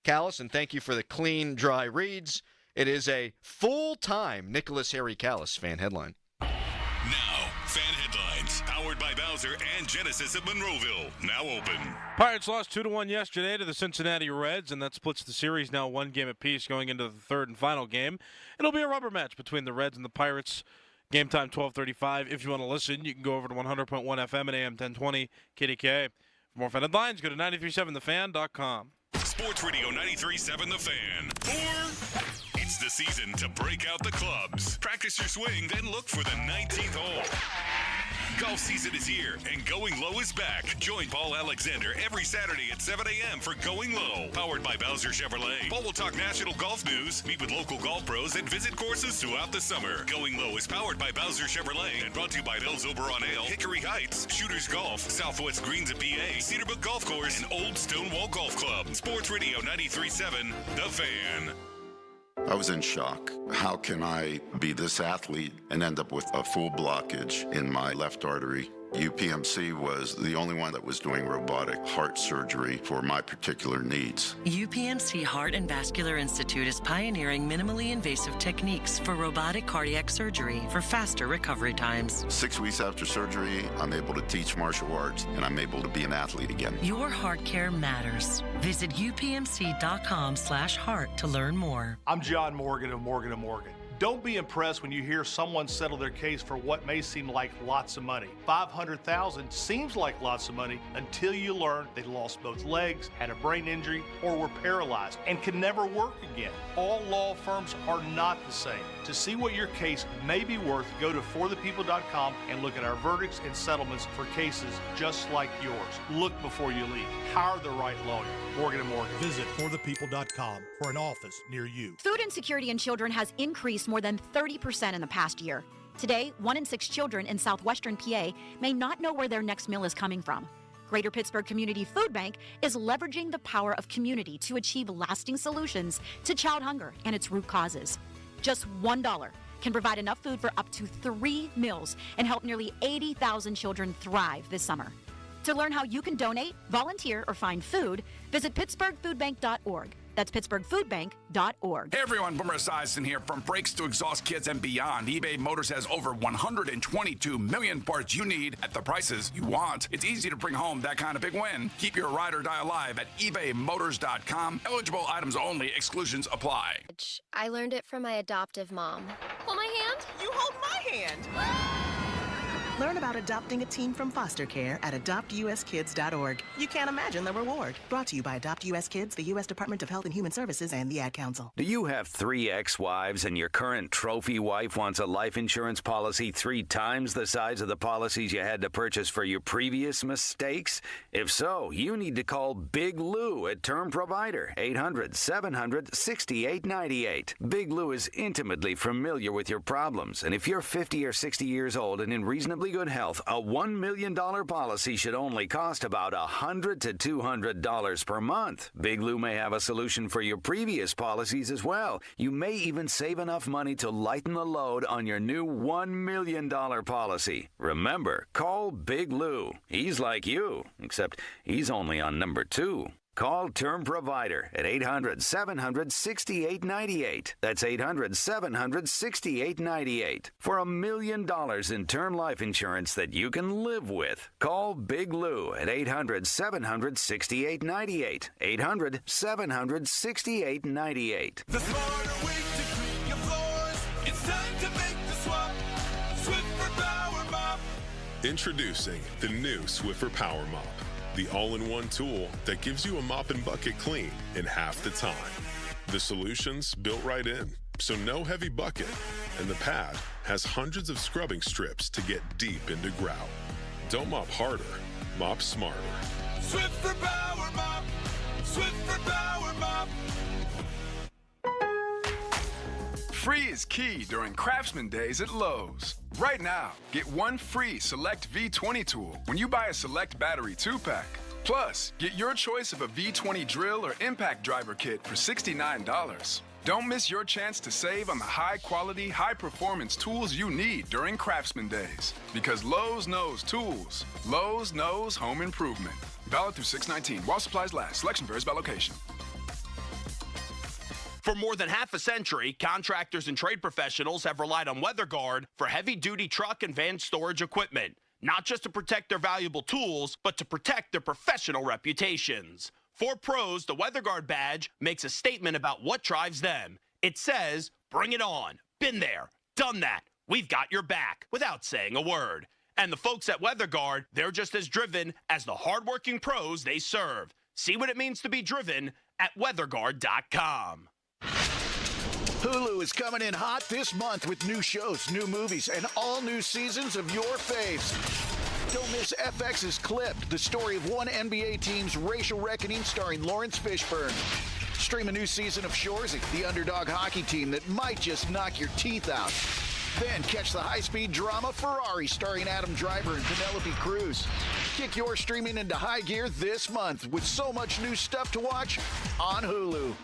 Callison, thank you for the clean, dry reads. It is a full-time Nicholas Harry Callis fan headline.
Now, fan headlines, powered by Bowser and Genesis of Monroeville, now open.
Pirates lost 2-1 yesterday to the Cincinnati Reds, and that splits the series now one game apiece going into the third and final game. It'll be a rubber match between the Reds and the Pirates. Game time 12:35. If you want to listen, you can go over to 100.1 FM and AM 1020 KDKA. For more fan headlines, go to 937thefan.com.
Sports Radio 93.7 The Fan. It's the season to break out the clubs. Practice your swing, then look for the 19th hole. Golf season is here, and Going Low is back. Join Paul Alexander every Saturday at 7 a.m. for Going Low, powered by Bowser Chevrolet. Paul will talk national golf news, meet with local golf pros, and visit courses throughout the summer. Going Low is powered by Bowser Chevrolet and brought to you by El's Oberon Ale, Hickory Heights, Shooters Golf, Southwest Greens of PA, Cedarbrook Golf Course, and Old Stonewall Golf Club. Sports Radio 93.7 The Fan.
I was in shock. How can I be this athlete and end up with a full blockage in my left artery? UPMC was the only one that was doing robotic heart surgery for my particular needs.
UPMC Heart and Vascular Institute is pioneering minimally invasive techniques for robotic cardiac surgery for faster recovery times.
6 weeks after surgery, I'm able to teach martial arts and I'm able to be an athlete again.
Your heart care matters. Visit upmc.com/heart to learn more.
I'm John Morgan of Morgan & Morgan. Don't be impressed when you hear someone settle their case for what may seem like lots of money. $500,000 seems like lots of money until you learn they lost both legs, had a brain injury, or were paralyzed and can never work again. All law firms are not the same. To see what your case may be worth, go to forthepeople.com and look at our verdicts and settlements for cases just like yours. Look before you leave. Hire the right lawyer. Morgan & Morgan.
Visit forthepeople.com for an office near you.
Food insecurity in children has increased more than 30% in the past year. Today, 1 in 6 children in southwestern PA may not know where their next meal is coming from. Greater Pittsburgh Community Food Bank is leveraging the power of community to achieve lasting solutions to child hunger and its root causes. Just $1 can provide enough food for up to 3 meals and help nearly 80,000 children thrive this summer. To learn how you can donate, volunteer, or find food, visit pittsburghfoodbank.org. That's pittsburghfoodbank.org.
Hey everyone, Boomer Esiason here. From brakes to exhaust kits and beyond, eBay Motors has over 122 million parts you need at the prices you want. It's easy to bring home that kind of big win. Keep your ride or die alive at ebaymotors.com. Eligible items only. Exclusions apply.
I learned it from my adoptive mom. Hold my hand.
You hold my hand. Learn about adopting a teen from foster care at adoptuskids.org. You can't imagine the reward. Brought to you by Adopt US Kids, the U.S. Department of Health and Human Services, and the Ad Council.
Do you have 3 ex-wives and your current trophy wife wants a life insurance policy 3 times the size of the policies you had to purchase for your previous mistakes? If so, you need to call Big Lou at Term Provider, 800-700-6898. Big Lou is intimately familiar with your problems, and if you're 50 or 60 years old and in reasonably good health, a $1 million policy should only cost about $100 to $200 per month. Big Lou may have a solution for your previous policies as well. You may even save enough money to lighten the load on your new $1 million policy. Remember, call Big Lou. He's like you, except he's only on number 2. Call Term Provider at 800-700-6898. That's 800-700-6898. For $1 million in term life insurance that you can live with. Call Big Lou at 800-700-6898. 800-700-6898.
The smarter way to clean your floors. It's time to make the swap. Swiffer Power Mop.
Introducing the new Swiffer Power Mop. The all-in-one tool that gives you a mop and bucket clean in half the time. The solution's built right in, so no heavy bucket, and the pad has hundreds of scrubbing strips to get deep into grout. Don't mop harder, mop smarter.
Swiffer Power Mop. Swiffer Power Mop.
Free is key during Craftsman Days at Lowe's. Right now, get 1 free Select V20 tool when you buy a Select Battery 2-pack. Plus, get your choice of a V20 drill or impact driver kit for $69. Don't miss your chance to save on the high-quality, high-performance tools you need during Craftsman Days. Because Lowe's knows tools. Lowe's knows home improvement. Valid through 6/19. While supplies last. Selection varies by location.
For more than half a century, contractors and trade professionals have relied on WeatherGuard for heavy-duty truck and van storage equipment, not just to protect their valuable tools, but to protect their professional reputations. For pros, the WeatherGuard badge makes a statement about what drives them. It says, "Bring it on. Been there. Done that. We've got your back," without saying a word. And the folks at WeatherGuard, they're just as driven as the hardworking pros they serve. See what it means to be driven at weatherguard.com.
Hulu is coming in hot this month with new shows, new movies, and all new seasons of your faves. Don't miss FX's Clipped, the story of one NBA team's racial reckoning starring Lawrence Fishburne. Stream a new season of Shoresy, the underdog hockey team that might just knock your teeth out. Then catch the high-speed drama Ferrari starring Adam Driver and Penelope Cruz. Kick your streaming into high gear this month with so much new stuff to watch on Hulu.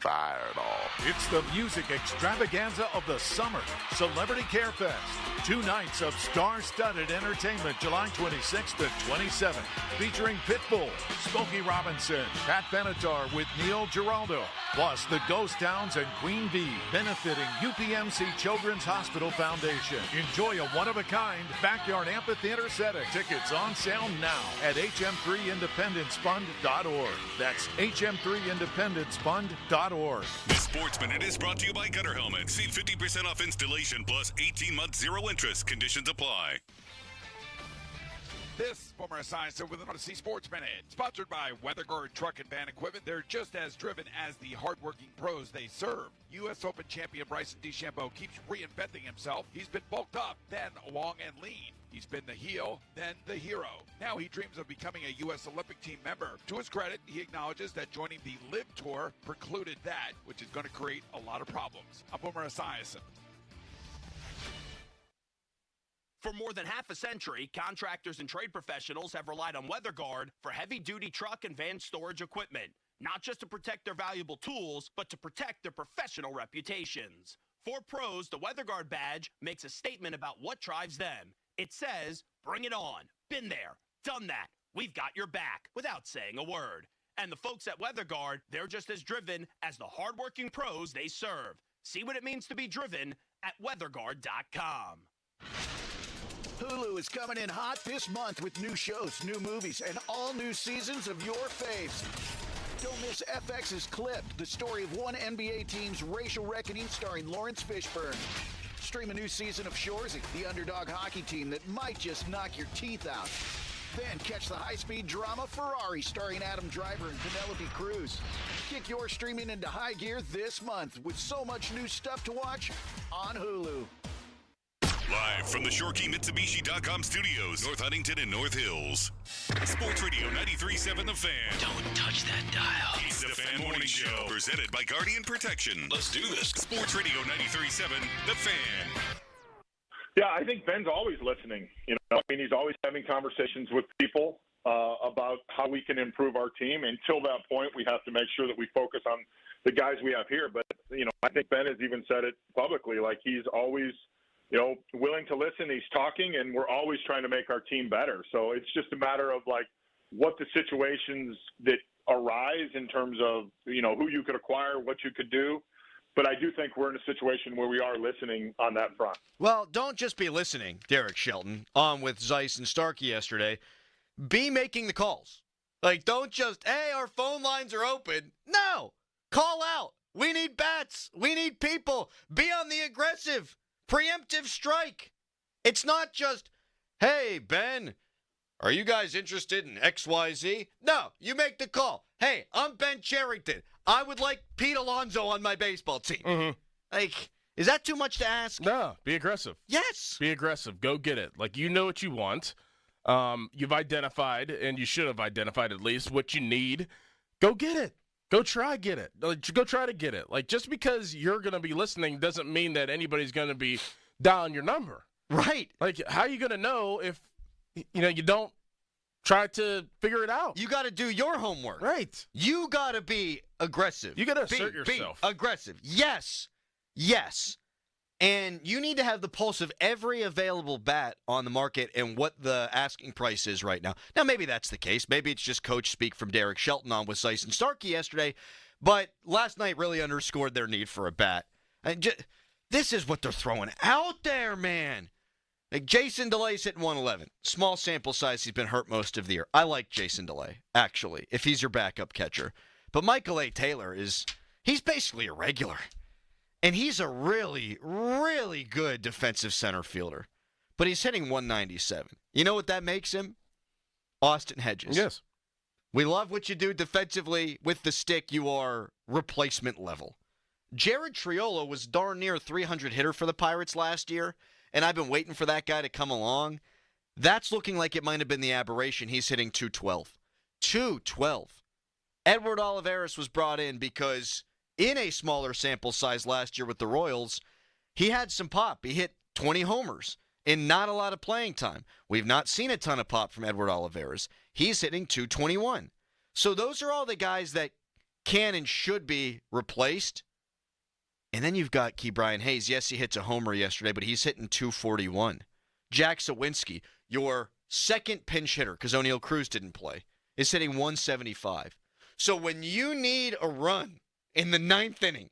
Fire it all.
It's the music extravaganza of the summer, Celebrity Care Fest. 2 nights of star-studded entertainment, July 26th to 27th, featuring Pitbull, Smokey Robinson, Pat Benatar with Neil Giraldo, plus the Ghost Towns and Queen Bee, benefiting UPMC Children's Hospital Foundation. Enjoy a one-of-a-kind backyard amphitheater setting. Tickets on sale now at hm3independencefund.org. That's hm3independencefund.org.
The Sports Minute is brought to you by Gutter Helmets. Save 50% off installation plus 18-month zero interest. Conditions apply.
This former science with an Odyssey Sports Minute, sponsored by WeatherGuard Truck and Van Equipment. They're just as driven as the hardworking pros they serve. U.S. Open champion Bryson DeChambeau keeps reinventing himself. He's been bulked up, then long and lean. He's been the heel, then the hero. Now he dreams of becoming a U.S. Olympic team member. To his credit, he acknowledges that joining the Live Tour precluded that, which is going to create a lot of problems. I'm Boomer Esiason.
For more than half a century, contractors and trade professionals have relied on WeatherGuard for heavy-duty truck and van storage equipment, not just to protect their valuable tools, but to protect their professional reputations. For pros, the WeatherGuard badge makes a statement about what drives them. It says, "Bring it on. Been there. Done that. We've got your back," without saying a word. And the folks at WeatherGuard, they're just as driven as the hardworking pros they serve. See what it means to be driven at weatherguard.com.
Hulu is coming in hot this month with new shows, new movies, and all new seasons of your faves. Don't miss FX's Clipped, the story of one NBA team's racial reckoning starring Lawrence Fishburne. Stream a new season of Shoresy, the underdog hockey team that might just knock your teeth out. Then catch the high-speed drama Ferrari starring Adam Driver and Penelope Cruz. Kick your streaming into high gear this month with so much new stuff to watch on Hulu.
Live from the ShoreKeyMitsubishi.com studios, North Huntington and North Hills. Sports Radio 93.7 The Fan.
Don't touch that dial.
It's the Fan Morning Show, presented by Guardian Protection. Let's do this. Sports Radio 93.7 The Fan.
Yeah, I think Ben's always listening. He's always having conversations with people about how we can improve our team. Until that point, we have to make sure that we focus on the guys we have here. But, I think Ben has even said it publicly, like he's always willing to listen. He's talking, and we're always trying to make our team better. So it's just a matter of what the situations that arise in terms of, who you could acquire, what you could do. But I do think we're in a situation where we are listening on that front.
Well, don't just be listening, Derek Shelton, on with Zeiss and Starkey yesterday. Be making the calls. Don't just, hey, our phone lines are open. No, call out. We need bats. We need people. Be on the aggressive. Preemptive strike. It's not just, hey, Ben, are you guys interested in XYZ? No, you make the call. Hey, I'm Ben Cherington. I would like Pete Alonso on my baseball team.
Mm-hmm.
Is that too much to ask?
No, be aggressive.
Yes.
Be aggressive. Go get it. You know what you want. You've identified, and you should have identified at least, what you need. Go get it. Go try get it. Go try to get it. Just because you're going to be listening doesn't mean that anybody's going to be dialing your number.
Right.
How are you going to know if, you don't try to figure it out?
You got to do your homework.
Right.
You got to be aggressive.
You got to assert yourself.
Be aggressive. Yes. Yes. And you need to have the pulse of every available bat on the market and what the asking price is right now. Now, maybe that's the case. Maybe it's just coach speak from Derek Shelton on with Sice and Starkey yesterday. But last night really underscored their need for a bat. And this is what they're throwing out there, man. Like Jason DeLay's hitting 111. Small sample size. He's been hurt most of the year. I like Jason DeLay, actually, if he's your backup catcher. But Michael A. Taylor he's basically a regular. And he's a really, really good defensive center fielder. But he's hitting 197. You know what that makes him? Austin Hedges.
Yes.
We love what you do defensively. With the stick, you are replacement level. Jared Triolo was darn near a 300 hitter for the Pirates last year, and I've been waiting for that guy to come along. That's looking like it might have been the aberration. He's hitting 212. 212. Edward Olivares was brought in because in a smaller sample size last year with the Royals, he had some pop. He hit 20 homers in not a lot of playing time. We've not seen a ton of pop from Edward Olivares. He's hitting 221. So those are all the guys that can and should be replaced. And then you've got Ke'Bryan Hayes. Yes, he hits a homer yesterday, but he's hitting 241. Jack Sawinski, your second pinch hitter, because O'Neal Cruz didn't play, is hitting 175. So when you need a run in the ninth inning,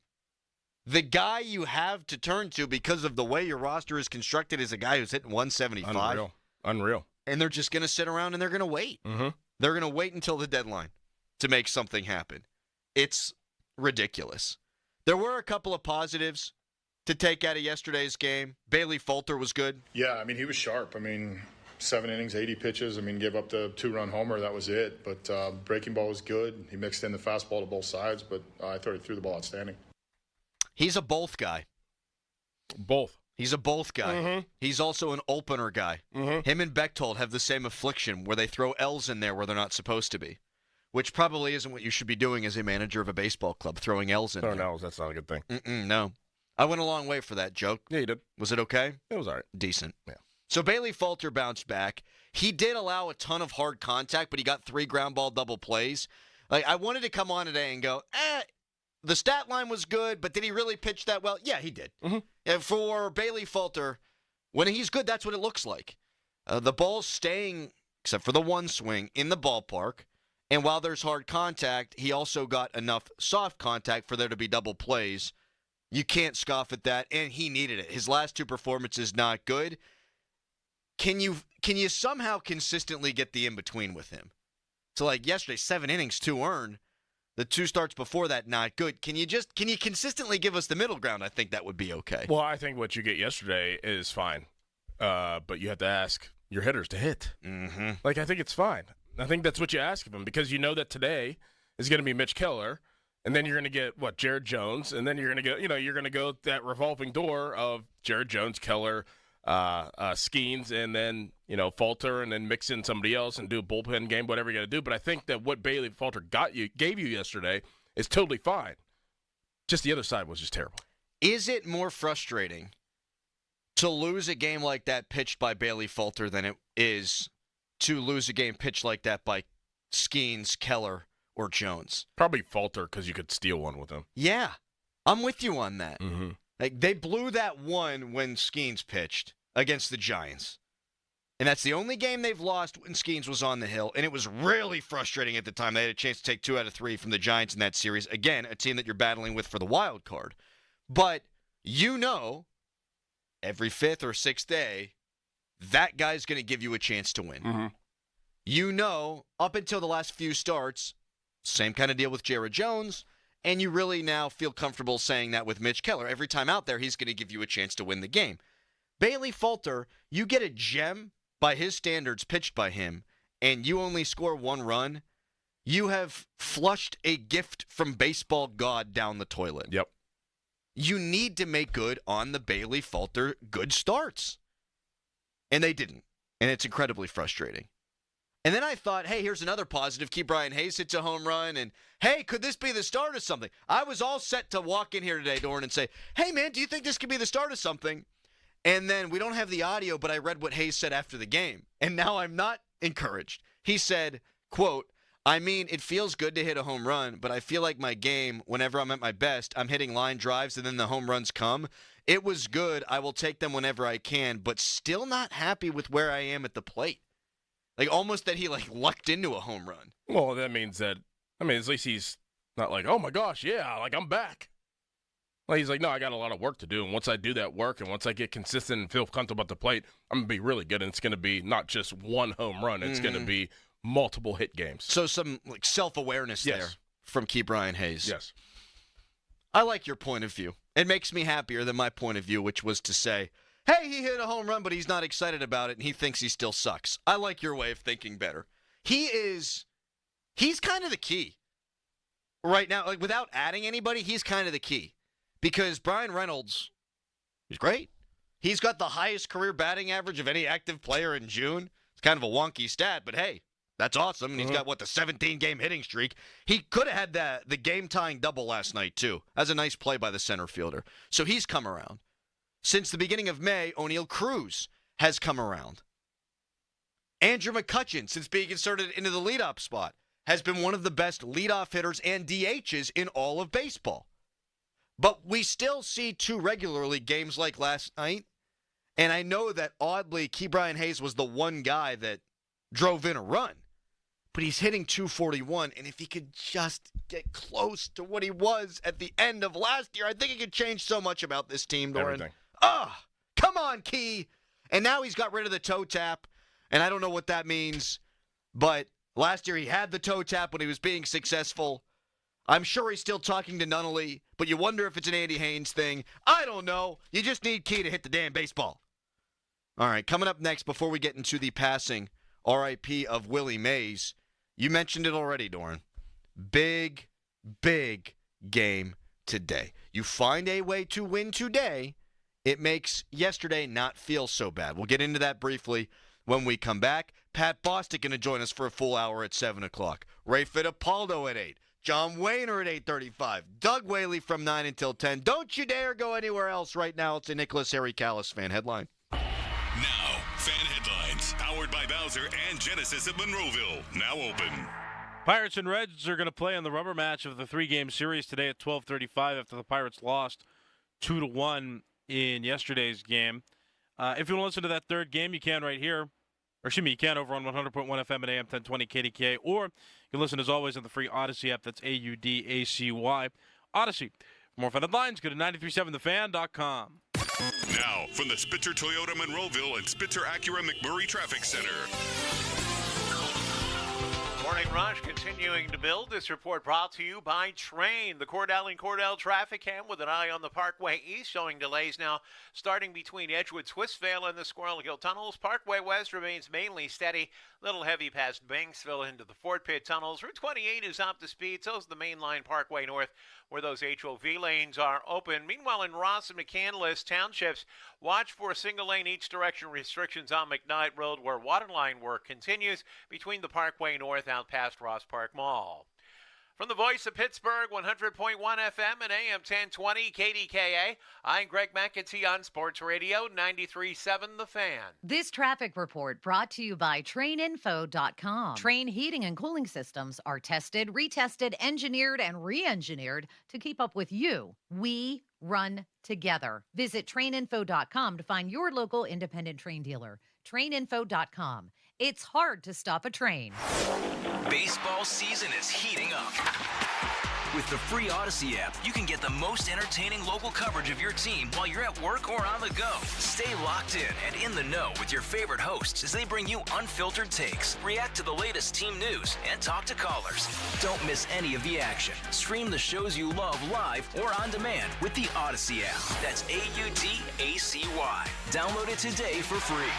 the guy you have to turn to because of the way your roster is constructed is a guy who's hitting 175.
Unreal.
And they're just going to sit around and they're going to wait.
Mm-hmm.
They're going to wait until the deadline to make something happen. It's ridiculous. There were a couple of positives to take out of yesterday's game. Bailey Falter was good.
Yeah, I mean, he was sharp. I mean, 7 innings, 80 pitches. I mean, gave up the 2-run homer. That was it. But breaking ball was good. He mixed in the fastball to both sides, but I thought he threw the ball outstanding.
He's a both guy.
Both.
He's a both guy.
Mm-hmm.
He's also an opener guy.
Mm-hmm.
Him and Bechtold have the same affliction where they throw L's in there where they're not supposed to be, which probably isn't what you should be doing as a manager of a baseball club, throwing L's in there.
Throwing L's, that's not a good thing.
No. I went a long way for that joke.
Yeah, you did.
Was it okay?
It was all right.
Decent.
Yeah.
So Bailey Falter bounced back. He did allow a ton of hard contact, but he got 3 ground ball double plays. Like, I wanted to come on today and go, the stat line was good, but did he really pitch that well? Yeah, he did.
Mm-hmm.
And for Bailey Falter, when he's good, that's what it looks like. The ball's staying, except for the one swing, in the ballpark. And while there's hard contact, he also got enough soft contact for there to be double plays. You can't scoff at that, and he needed it. His last 2 performances not good. Can you somehow consistently get the in-between with him? So like yesterday, 7 innings, 2 earned. The 2 starts before that, not good. Can you consistently give us the middle ground? I think that would be okay.
Well, I think what you get yesterday is fine. But you have to ask your hitters to hit.
Mm-hmm.
Like, I think it's fine. I think that's what you ask of them because you know that today is going to be Mitch Keller, and then you're going to get, Jared Jones, and then you're going to go, you're going to go that revolving door of Jared Jones, Keller, Skeens, and then, Falter, and then mix in somebody else and do a bullpen game, whatever you got to do. But I think that what Bailey Falter gave you yesterday is totally fine. Just the other side was just terrible.
Is it more frustrating to lose a game like that pitched by Bailey Falter than it is to lose a game pitched like that by Skeens, Keller, or Jones?
Probably Falter because you could steal one with him.
Yeah, I'm with you on that.
Mm-hmm.
Like, they blew that one when Skeens pitched against the Giants. And that's the only game they've lost when Skeens was on the hill. And it was really frustrating at the time. They had a chance to take 2 out of 3 from the Giants in that series. Again, a team that you're battling with for the wild card. But every 5th or 6th day, that guy's going to give you a chance to win.
Mm-hmm.
Up until the last few starts, same kind of deal with Jared Jones. And you really now feel comfortable saying that with Mitch Keller. Every time out there, he's going to give you a chance to win the game. Bailey Falter, you get a gem by his standards pitched by him, and you only score 1 run. You have flushed a gift from baseball God down the toilet.
Yep.
You need to make good on the Bailey Falter good starts. And they didn't. And it's incredibly frustrating. And then I thought, hey, here's another positive. Ke'Bryan Hayes hits a home run. And, hey, could this be the start of something? I was all set to walk in here today, Doran, and say, hey, man, do you think this could be the start of something? And then we don't have the audio, but I read what Hayes said after the game. And now I'm not encouraged. He said, quote, I mean, it feels good to hit a home run, but I feel like my game, whenever I'm at my best, I'm hitting line drives and then the home runs come. It was good. I will take them whenever I can, but still not happy with where I am at the plate. Like, almost that he, lucked into a home run.
Well, that means that, at least he's not like, oh, my gosh, yeah, I'm back. Like, he's like, no, I got a lot of work to do, and once I do that work and once I get consistent and feel comfortable at the plate, I'm going to be really good, and it's going to be not just one home run. It's going to be multiple hit games.
So some self-awareness there from Key Brian Hayes.
Yes.
I like your point of view. It makes me happier than my point of view, which was to say, hey, he hit a home run, but he's not excited about it, and he thinks he still sucks. I like your way of thinking better. He's kind of the key. Right now, without adding anybody, he's kind of the key. Because Brian Reynolds is great. He's got the highest career batting average of any active player in June. It's kind of a wonky stat, but hey, that's awesome. And he's got, the 17-game hitting streak. He could have had the game-tying double last night, too. That's a nice play by the center fielder. So he's come around. Since the beginning of May, O'Neal Cruz has come around. Andrew McCutchen, since being inserted into the leadoff spot, has been one of the best leadoff hitters and DHs in all of baseball. But we still see too regularly games like last night. And I know that, oddly, Key Brian Hayes was the one guy that drove in a run. But he's hitting 241, and if he could just get close to what he was at the end of last year, I think it could change so much about this team, Doran.
Everything.
Come on, Key. And now he's got rid of the toe tap, and I don't know what that means. But last year he had the toe tap when he was being successful. I'm sure he's still talking to Nunnally, but you wonder if it's an Andy Haynes thing. I don't know. You just need Key to hit the damn baseball. All right, coming up next, before we get into the passing RIP of Willie Mays, you mentioned it already, Doran. Big game today. You find a way to win today, it makes yesterday not feel so bad. We'll get into that briefly when we come back. Pat Bostic going to join us for a full hour at 7 o'clock. Ray Fittipaldo at 8. John Wayner at 8:35. Doug Whaley from 9 until 10. Don't you dare go anywhere else right now. It's a Nicholas Harry Callis fan headline.
Now, fan headlines, powered by Bowser and Genesis of Monroeville, now open.
Pirates and Reds are going to play in the rubber match of the 3-game series today at 12:35 after the Pirates lost 2-1 in yesterday's game. If you want to listen to that third game, you can right here. Or excuse me, you can over on 100.1 FM at AM 1020 KDKA, or you can listen as always on the free Odyssey app. That's AUDACY. Odyssey. For more fan headlines, go to 937thefan.com.
Now, from the Spitzer Toyota Monroeville and Spitzer Acura McMurray Traffic Center.
Morning rush continuing to build. This report brought to you by Train. The Cordell and Cordell traffic cam with an eye on the Parkway East, showing delays now starting between Edgewood, Swissvale, and the Squirrel Hill tunnels. Parkway West remains mainly steady. Little heavy past Banksville into the Fort Pitt tunnels. Route 28 is up to speed. So is the main line Parkway North, where those HOV lanes are open. Meanwhile, in Ross and McCandless townships, watch for single-lane each direction restrictions on McKnight Road, where waterline work continues between the Parkway North out past Ross Park Mall. From the voice of Pittsburgh, 100.1 FM and AM 1020 KDKA, I'm Greg McEntee on Sports Radio 93.7 The Fan.
This traffic report brought to you by TrainInfo.com. Train heating and cooling systems are tested, retested, engineered, and re-engineered to keep up with you. We run together. Visit TrainInfo.com to find your local independent train dealer. TrainInfo.com. It's hard to stop a train.
Baseball season is heating up. With the free Odyssey app, you can get the most entertaining local coverage of your team while you're at work or on the go. Stay locked in and in the know with your favorite hosts as they bring you unfiltered takes, react to the latest team news, and talk to callers. Don't miss any of the action. Stream the shows you love live or on demand with the Odyssey app. That's AUDACY. Download it today for free.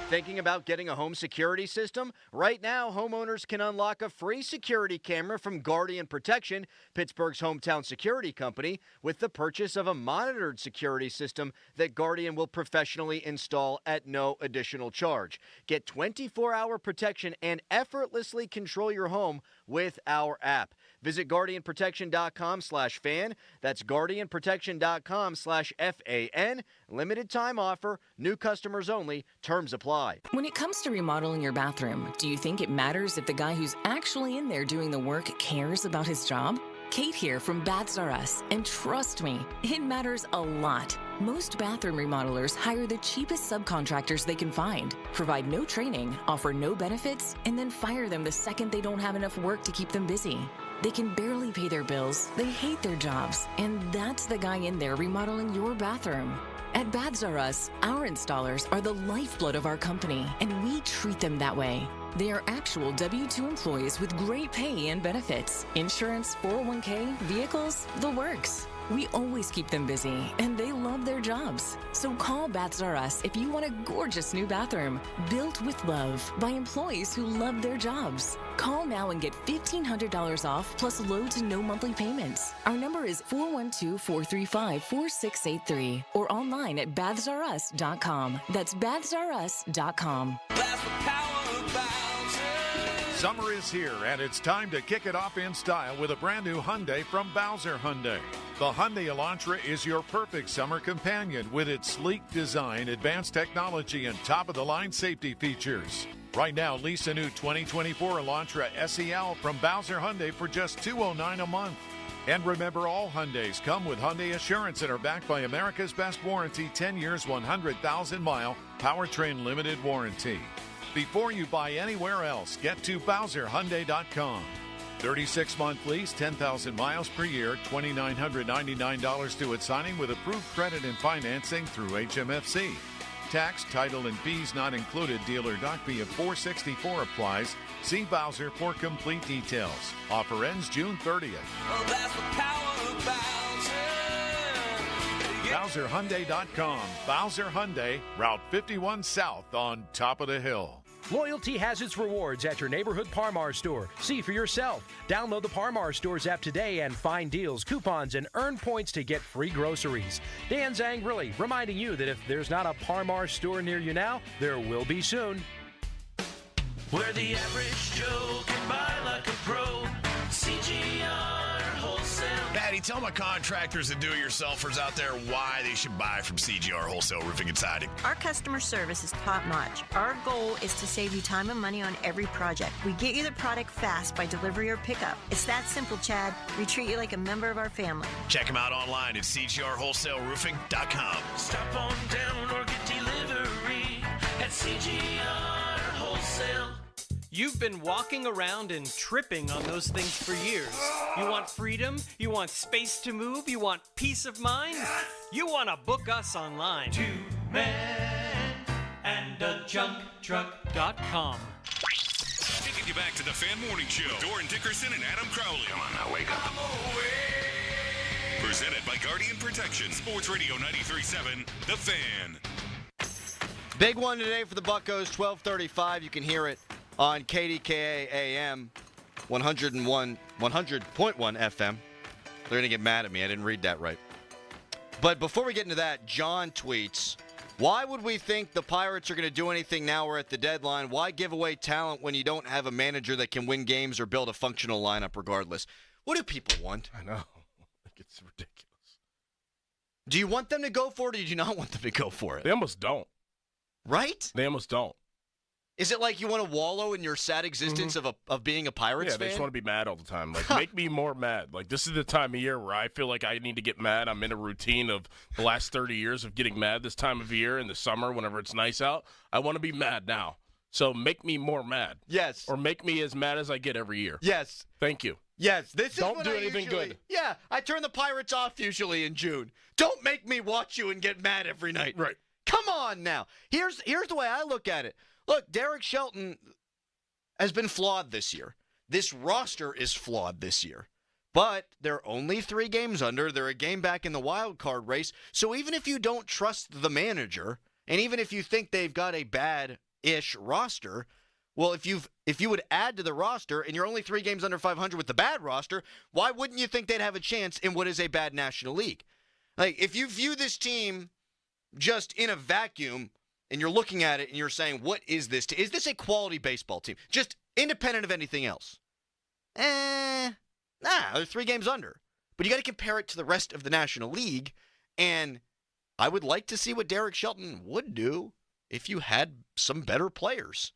Thinking about getting a home security system? Right now, homeowners can unlock a free security camera from Guardian Protection, Pittsburgh's hometown security company, with the purchase of a monitored security system that Guardian will professionally install at no additional charge. Get 24-hour protection and effortlessly control your home with our app. Visit GuardianProtection.com/fan. That's GuardianProtection.com/FAN. Limited time offer. New customers only. Terms apply.
When it comes to remodeling your bathroom, do you think it matters if the guy who's actually in there doing the work cares about his job? Kate here from Baths R Us, and trust me, it matters a lot. Most bathroom remodelers hire the cheapest subcontractors they can find, provide no training, offer no benefits, and then fire them the second they don't have enough work to keep them busy. They can barely pay their bills, they hate their jobs, and that's the guy in there remodeling your bathroom. At Baths R Us, our installers are the lifeblood of our company, and we treat them that way. They are actual W-2 employees with great pay and benefits, insurance, 401k, vehicles, the works. We always keep them busy, and they love their jobs. So call Baths R Us if you want a gorgeous new bathroom built with love by employees who love their jobs. Call now and get $1,500 off plus low to no monthly payments. Our number is 412-435-4683 or online at bathsrus.com. That's bathsrus.com.
Summer is here, and it's time to kick it off in style with a brand new Hyundai from Bowser Hyundai. The Hyundai Elantra is your perfect summer companion with its sleek design, advanced technology, and top-of-the-line safety features. Right now, lease a new 2024 Elantra SEL from Bowser Hyundai for just $209 a month. And remember, all Hyundais come with Hyundai Assurance and are backed by America's Best Warranty, 10 years, 100,000-mile powertrain limited warranty. Before you buy anywhere else, get to BowserHyundai.com. 36-month lease, 10,000 miles per year, $2,999 due at signing with approved credit and financing through HMFC. Tax, title, and fees not included. Dealer doc fee of $464 applies. See Bowser for complete details. Offer ends June 30th.
Oh, that's the power of Bowser.
BowserHyundai.com. Bowser Hyundai, Route 51 South on top of the hill.
Loyalty has its rewards at your neighborhood Par-Mar store. See for yourself. Download the Par-Mar Stores app today and find deals, coupons, and earn points to get free groceries. Dan Zangrilli reminding you that if there's not a Par-Mar store near you now, there will be soon.
Where the average Joe can buy like a pro. CGR Wholesale.
Patty, tell my contractors and do-it-yourselfers out there why they should buy from CGR Wholesale Roofing and Siding.
Our customer service is top-notch. Our goal is to save you time and money on every project. We get you the product fast by delivery or pickup. It's that simple, Chad. We treat you like a member of our family.
Check them out online at cgrwholesaleroofing.com.
Stop on down or get delivery at CGR Wholesale.
You've been walking around and tripping on those things for years. You want freedom? You want space to move? You want peace of mind? You want to book us online. 2 men and a junk truck.com.
Taking you back to the Fan Morning Show. Doran Dickerson and Adam Crowley. Come on now, wake up. Presented by Guardian Protection. Sports Radio 93.7, The Fan.
Big one today for the Buccos, 12:35. You can hear it on KDKA AM 100.1 FM. They're going to get mad at me. I didn't read that right. But before we get into that, John tweets, why would we think the Pirates are going to do anything now we're at the deadline? Why give away talent when you don't have a manager that can win games or build a functional lineup regardless? What do people want?
I know. It's ridiculous.
Do you want them to go for it or do you not want them to go for it?
They almost don't.
Right?
They almost don't.
Is it like you want to wallow in your sad existence of being a Pirates fan?
Yeah, they just want to be mad all the time. Like, make me more mad. Like, this is the time of year where I feel like I need to get mad. I'm in a routine of the last 30 years of getting mad this time of year in the summer whenever it's nice out. I want to be mad now. So make me more mad.
Yes.
Or make me as mad as I get every year.
Yes.
Thank you.
Yes. This is
Don't
what
do
I
anything
usually,
good.
Yeah, I turn the Pirates off usually in June. Don't make me watch you and get mad every night.
Right.
Come on now. Here's the way I look at it. Look, Derek Shelton has been flawed this year. This roster is flawed this year. But they're only 3 games under. They're a game back in the wild card race. So even if you don't trust the manager, and even if you think they've got a bad-ish roster, well, if you would add to the roster and you're only 3 games under 500 with the bad roster, why wouldn't you think they'd have a chance in what is a bad National League? Like, if you view this team just in a vacuum, and you're looking at it and you're saying, what is this? Is this a quality baseball team? Just independent of anything else? they're 3 games under. But you got to compare it to the rest of the National League, and I would like to see what Derek Shelton would do if you had some better players.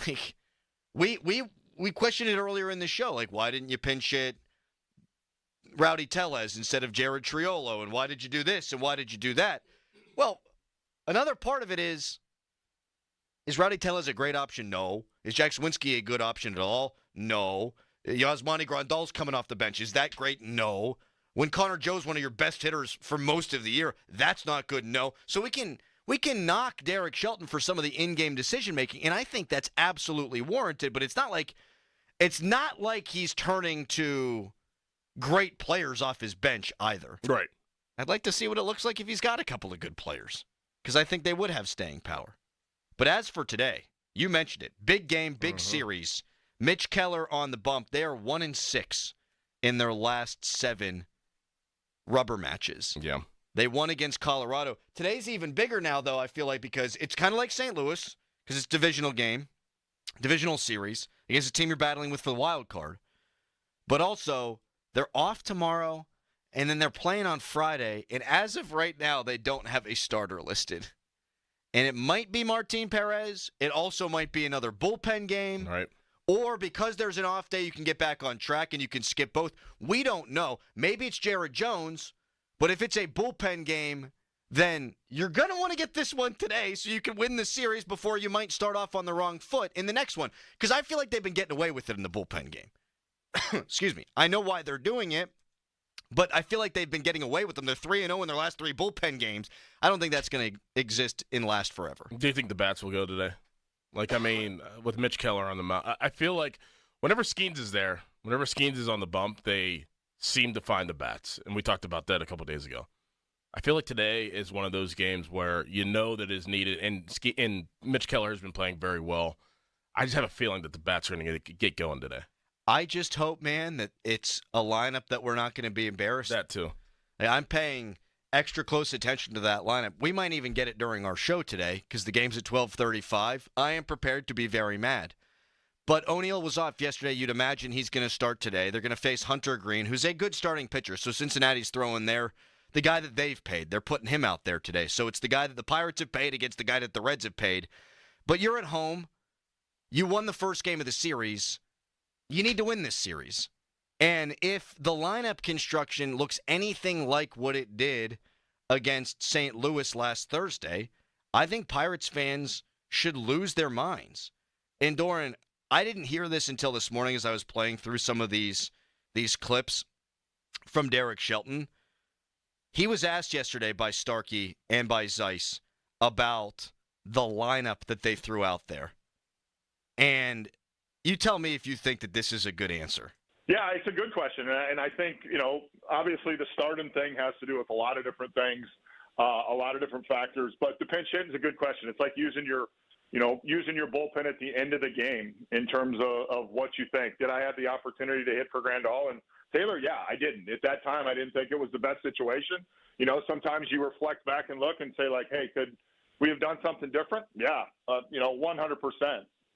Like, we questioned it earlier in the show. Like, why didn't you pinch hit Rowdy Tellez instead of Jared Triolo? And why did you do this? And why did you do that? Well, another part of it is Rowdy Tellez a great option? No. Is Jack Swinsky a good option at all? No. Yasmani Grandal's coming off the bench. Is that great? No. When Connor Joe's one of your best hitters for most of the year, that's not good? No. So we can knock Derek Shelton for some of the in-game decision-making, and I think that's absolutely warranted, but it's not like he's turning to great players off his bench either.
Right.
I'd like to see what it looks like if he's got a couple of good players, because I think they would have staying power. But as for today, you mentioned it. Big game, big series. Mitch Keller on the bump. They are 1-6 in their last 7 rubber matches.
Yeah.
They won against Colorado. Today's even bigger now, though, I feel like, because it's kind of like St. Louis, because it's divisional game, divisional series, against a team you're battling with for the wild card. But also, they're off tomorrow, and then they're playing on Friday, and as of right now, they don't have a starter listed. And it might be Martin Perez. It also might be another bullpen game.
Right.
Or because there's an off day, you can get back on track and you can skip both. We don't know. Maybe it's Jared Jones, but if it's a bullpen game, then you're going to want to get this one today so you can win the series before you might start off on the wrong foot in the next one. Because I feel like they've been getting away with it in the bullpen game. Excuse me. I know why they're doing it, but I feel like they've been getting away with them. They're 3-0 in their last 3 bullpen games. I don't think that's going to exist and last forever.
Do you think the bats will go today? Like, I mean, with Mitch Keller on the mound, I feel like whenever Skeens is there, whenever Skeens is on the bump, they seem to find the bats. And we talked about that a couple days ago. I feel like today is one of those games where you know that is needed, and Mitch Keller has been playing very well. I just have a feeling that the bats are going to get going today.
I just hope, man, that it's a lineup that we're not going to be embarrassed.
That too.
I'm paying extra close attention to that lineup. We might even get it during our show today because the game's at 12:35. I am prepared to be very mad. But O'Neill was off yesterday. You'd imagine he's going to start today. They're going to face Hunter Green, who's a good starting pitcher. So Cincinnati's throwing the guy that they've paid. They're putting him out there today. So it's the guy that the Pirates have paid against the guy that the Reds have paid. But you're at home. You won the first game of the series. You need to win this series. And if the lineup construction looks anything like what it did against St. Louis last Thursday, I think Pirates fans should lose their minds. And Doran, I didn't hear this until this morning as I was playing through some of these clips from Derek Shelton. He was asked yesterday by Starkey and by Zeiss about the lineup that they threw out there. And you tell me if you think that this is a good answer.
Yeah, it's a good question. And I think, obviously the starting thing has to do with a lot of different things, a lot of different factors. But the pinch hitting is a good question. It's like using your bullpen at the end of the game in terms of what you think. Did I have the opportunity to hit for Grandal and Taylor? Yeah, I didn't. At that time, I didn't think it was the best situation. Sometimes you reflect back and look and say, like, hey, could we have done something different? Yeah, 100%.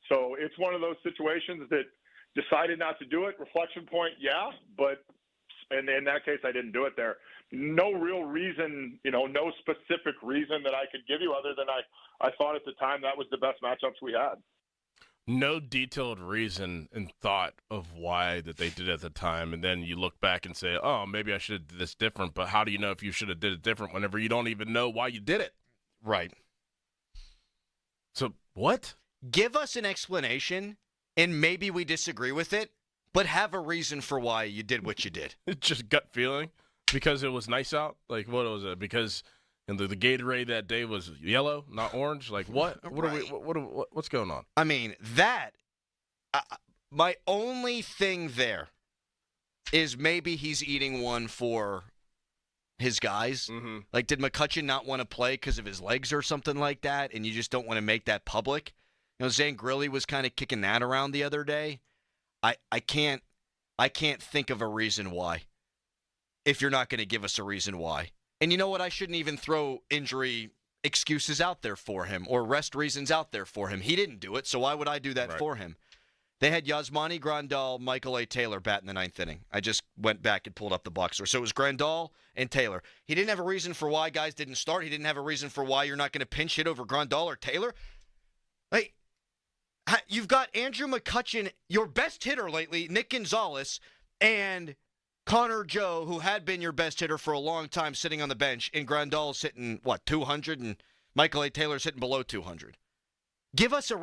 So it's one of those situations that decided not to do it. Reflection point, yeah, but in that case, I didn't do it there. No real reason, no specific reason that I could give you other than I thought at the time that was the best matchups we had.
No detailed reason and thought of why that they did at the time, and then you look back and say, oh, maybe I should have did this different, but how do you know if you should have did it different whenever you don't even know why you did it?
Right.
So, what?
Give us an explanation, and maybe we disagree with it, but have a reason for why you did what you did.
It's just gut feeling because it was nice out? Like, what was it? Because the Gatorade that day was yellow, not orange? Like, what? What's going on?
I mean, my only thing there is maybe he's eating one for his guys.
Mm-hmm.
Like, did McCutchen not want to play because of his legs or something like that, and you just don't want to make that public? Zane Grilly was kind of kicking that around the other day. I can't think of a reason why. If you're not going to give us a reason why. And you know what? I shouldn't even throw injury excuses out there for him or rest reasons out there for him. He didn't do it, so why would I do that for him? They had Yasmani Grandal, Michael A. Taylor bat in the ninth inning. I just went back and pulled up the box score. So it was Grandal and Taylor. He didn't have a reason for why guys didn't start. He didn't have a reason for why you're not going to pinch hit over Grandal or Taylor. Like, you've got Andrew McCutchen, your best hitter lately, Nick Gonzalez, and Connor Joe, who had been your best hitter for a long time, sitting on the bench, and Grandal's hitting, 200, and Michael A. Taylor's hitting below 200. Give us a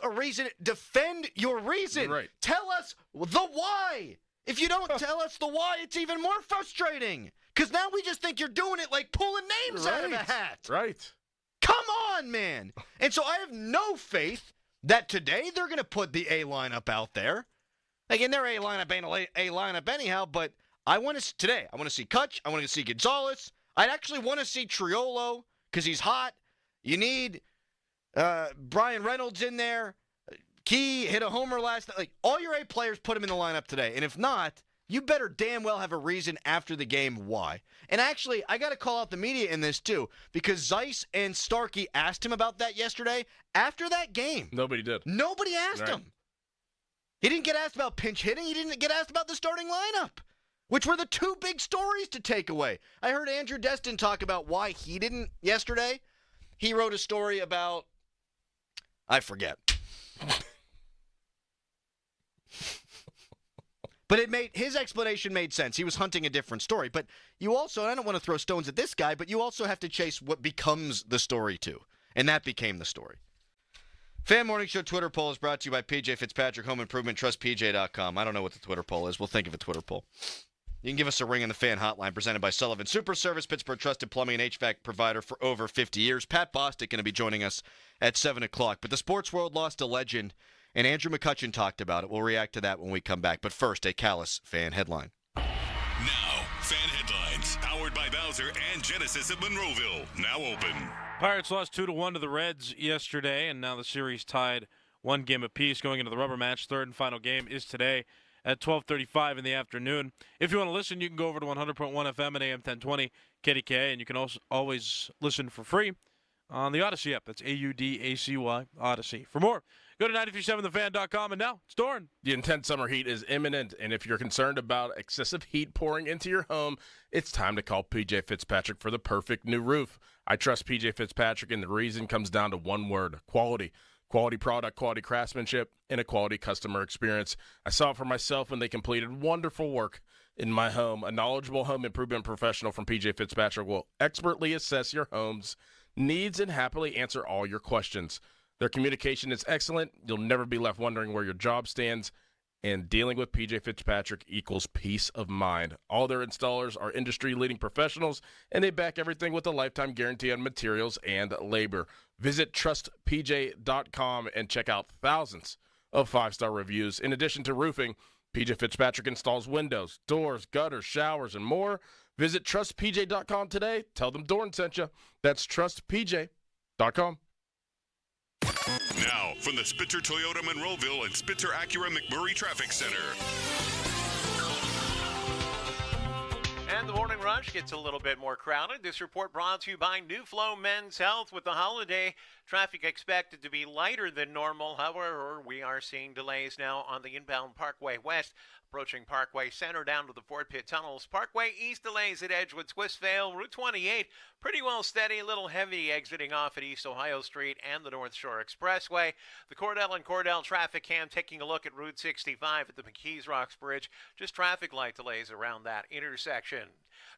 reason. Defend your reason.
Right.
Tell us the why. If you don't tell us the why, it's even more frustrating. Because now we just think you're doing it like pulling names out of a hat.
Right.
Come on, man. And so I have no faith that today they're going to put the A lineup out there. Again, their A lineup ain't A lineup anyhow, but I want to see Kutch. I want to see Gonzalez. I'd actually want to see Triolo because he's hot. You need Brian Reynolds in there. Key hit a homer last night. Like, all your A players, put him in the lineup today. And if not, you better damn well have a reason after the game why. And actually, I got to call out the media in this too, because Zeiss and Starkey asked him about that yesterday. After that game,
nobody did.
Nobody asked him. He didn't get asked about pinch hitting. He didn't get asked about the starting lineup, which were the two big stories to take away. I heard Andrew Destin talk about why he didn't yesterday. He wrote a story about, I forget. But his explanation made sense. He was hunting a different story. But you also, I don't want to throw stones at this guy, but you also have to chase what becomes the story too. And that became the story. Fan Morning Show Twitter poll is brought to you by PJ Fitzpatrick Home Improvement, TrustPJ.com. I don't know what the Twitter poll is. We'll think of a Twitter poll. You can give us a ring on the fan hotline presented by Sullivan Super Service, Pittsburgh trusted plumbing and HVAC provider for over 50 years. Pat Bostic going to be joining us at 7 o'clock. But the sports world lost a legend, and Andrew McCutchen talked about it. We'll react to that when we come back. But first, a Callis fan headline.
Now, fan headlines, powered by Bowser and Genesis of Monroeville. Now open.
Pirates lost 2-1 to the Reds yesterday, and now the series tied one game apiece going into the rubber match. Third and final game is today at 12:35 in the afternoon. If you want to listen, you can go over to 100.1 FM and AM 1020 KDKA, and you can also always listen for free on the Odyssey app. That's AUDACY, Odyssey. For more, go to 937thefan.com, and now it's Doran.
The intense summer heat is imminent, and if you're concerned about excessive heat pouring into your home, it's time to call PJ Fitzpatrick for the perfect new roof. I trust PJ Fitzpatrick, and the reason comes down to one word: quality. Quality product, quality craftsmanship, and a quality customer experience. I saw it for myself when they completed wonderful work in my home. A knowledgeable home improvement professional from PJ Fitzpatrick will expertly assess your home's needs and happily answer all your questions. Their communication is excellent. You'll never be left wondering where your job stands. And dealing with PJ Fitzpatrick equals peace of mind. All their installers are industry-leading professionals, and they back everything with a lifetime guarantee on materials and labor. Visit trustpj.com and check out thousands of five-star reviews. In addition to roofing, PJ Fitzpatrick installs windows, doors, gutters, showers, and more. Visit trustpj.com today. Tell them Dorn sent you. That's trustpj.com.
Now, from the Spitzer Toyota Monroeville and Spitzer Acura McMurray Traffic Center.
And the morning rush gets a little bit more crowded. This report brought to you by New Flow Men's Health. With the holiday traffic expected to be lighter than normal, however, we are seeing delays now on the inbound Parkway West, approaching Parkway Center down to the Fort Pitt Tunnels. Parkway East delays at Edgewood, Swissvale. Route 28, pretty well steady, a little heavy exiting off at East Ohio Street and the North Shore Expressway. The Cordell and Cordell traffic cam taking a look at Route 65 at the McKees Rocks Bridge. Just traffic light delays around that intersection.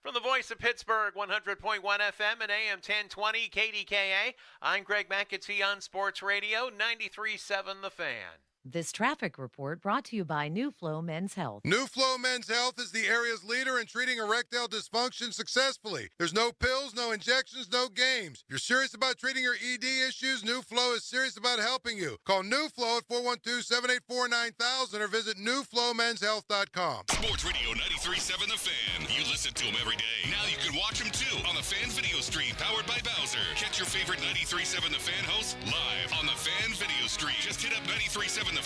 From the voice of Pittsburgh, 100.1 FM and AM 1020 KDKA, I'm Greg McAtee on Sports Radio 93.7 The Fan.
This traffic report brought to you by New Flow Men's Health.
New Flow Men's Health is the area's leader in treating erectile dysfunction successfully. There's no pills, no injections, no games. If you're serious about treating your ED issues, New Flow is serious about helping you. Call New Flow at 412-784-9000 or visit newflowmenshealth.com.
Sports Radio 93.7 The Fan. You listen to them every day. Now you can watch them too on the Fan Video Stream powered by Bowser. Catch your favorite 93.7 The Fan hosts live on the Fan Video Stream. Just hit up 937thefan.com.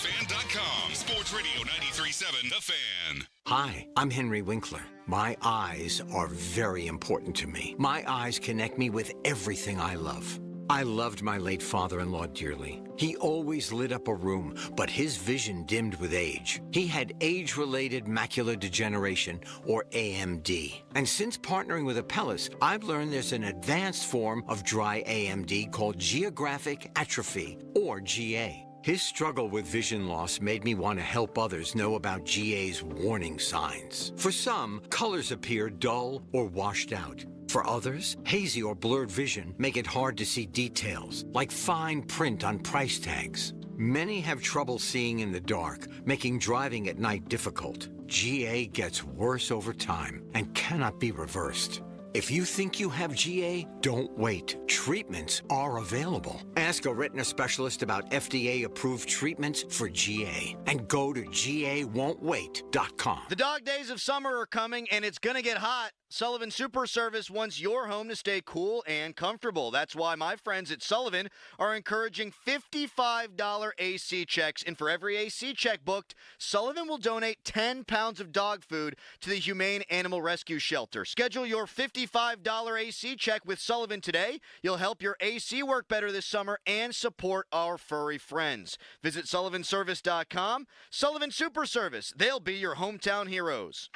Sports Radio 93.7 The Fan.
Hi, I'm Henry Winkler. My eyes are very important to me. My eyes connect me with everything I love. I loved my late father-in-law dearly. He always lit up a room, but his vision dimmed with age. He had age-related macular degeneration, or AMD. And since partnering with Apellis, I've learned there's an advanced form of dry AMD called geographic atrophy, or GA. His struggle with vision loss made me want to help others know about GA's warning signs. For some, colors appear dull or washed out. For others, hazy or blurred vision make it hard to see details, like fine print on price tags. Many have trouble seeing in the dark, making driving at night difficult. GA gets worse over time and cannot be reversed. If you think you have GA, don't wait. Treatments are available. Ask a retina specialist about FDA-approved treatments for GA and go to GAWon'tWait.com.
The dog days of summer are coming, and it's going to get hot. Sullivan Super Service wants your home to stay cool and comfortable. That's why my friends at Sullivan are encouraging $55 AC checks. And for every AC check booked, Sullivan will donate 10 pounds of dog food to the Humane Animal Rescue Shelter. Schedule your $55 AC check with Sullivan today. You'll help your AC work better this summer and support our furry friends. Visit SullivanService.com. Sullivan Super Service. They'll be your hometown heroes.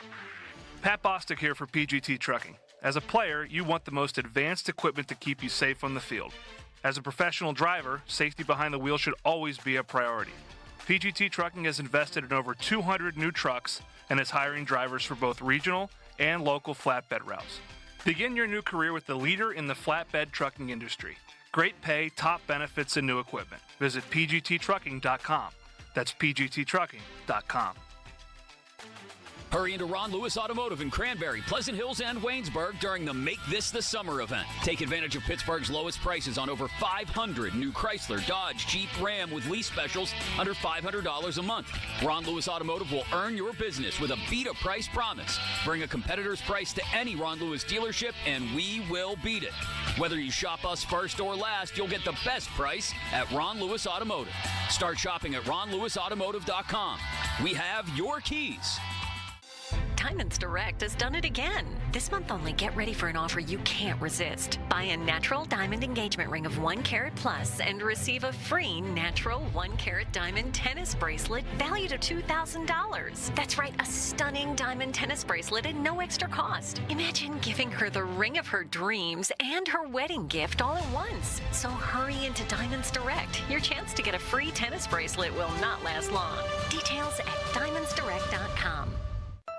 Pat Bostic here for PGT Trucking. As a player, you want the most advanced equipment to keep you safe on the field. As a professional driver, safety behind the wheel should always be a priority. PGT Trucking has invested in over 200 new trucks and is hiring drivers for both regional and local flatbed routes. Begin your new career with the leader in the flatbed trucking industry. Great pay, top benefits, and new equipment. Visit pgttrucking.com. That's pgttrucking.com.
Hurry into Ron Lewis Automotive in Cranberry, Pleasant Hills, and Waynesburg during the Make This the Summer event. Take advantage of Pittsburgh's lowest prices on over 500 new Chrysler, Dodge, Jeep, Ram with lease specials under $500 a month. Ron Lewis Automotive will earn your business with a beat-a-price promise. Bring a competitor's price to any Ron Lewis dealership, and we will beat it. Whether you shop us first or last, you'll get the best price at Ron Lewis Automotive. Start shopping at ronlewisautomotive.com. We have your keys.
Diamonds Direct has done it again. This month only, get ready for an offer you can't resist. Buy a natural diamond engagement ring of 1 carat plus and receive a free natural 1 carat diamond tennis bracelet valued at $2,000. That's right, a stunning diamond tennis bracelet at no extra cost. Imagine giving her the ring of her dreams and her wedding gift all at once. So hurry into Diamonds Direct. Your chance to get a free tennis bracelet will not last long. Details at diamondsdirect.com.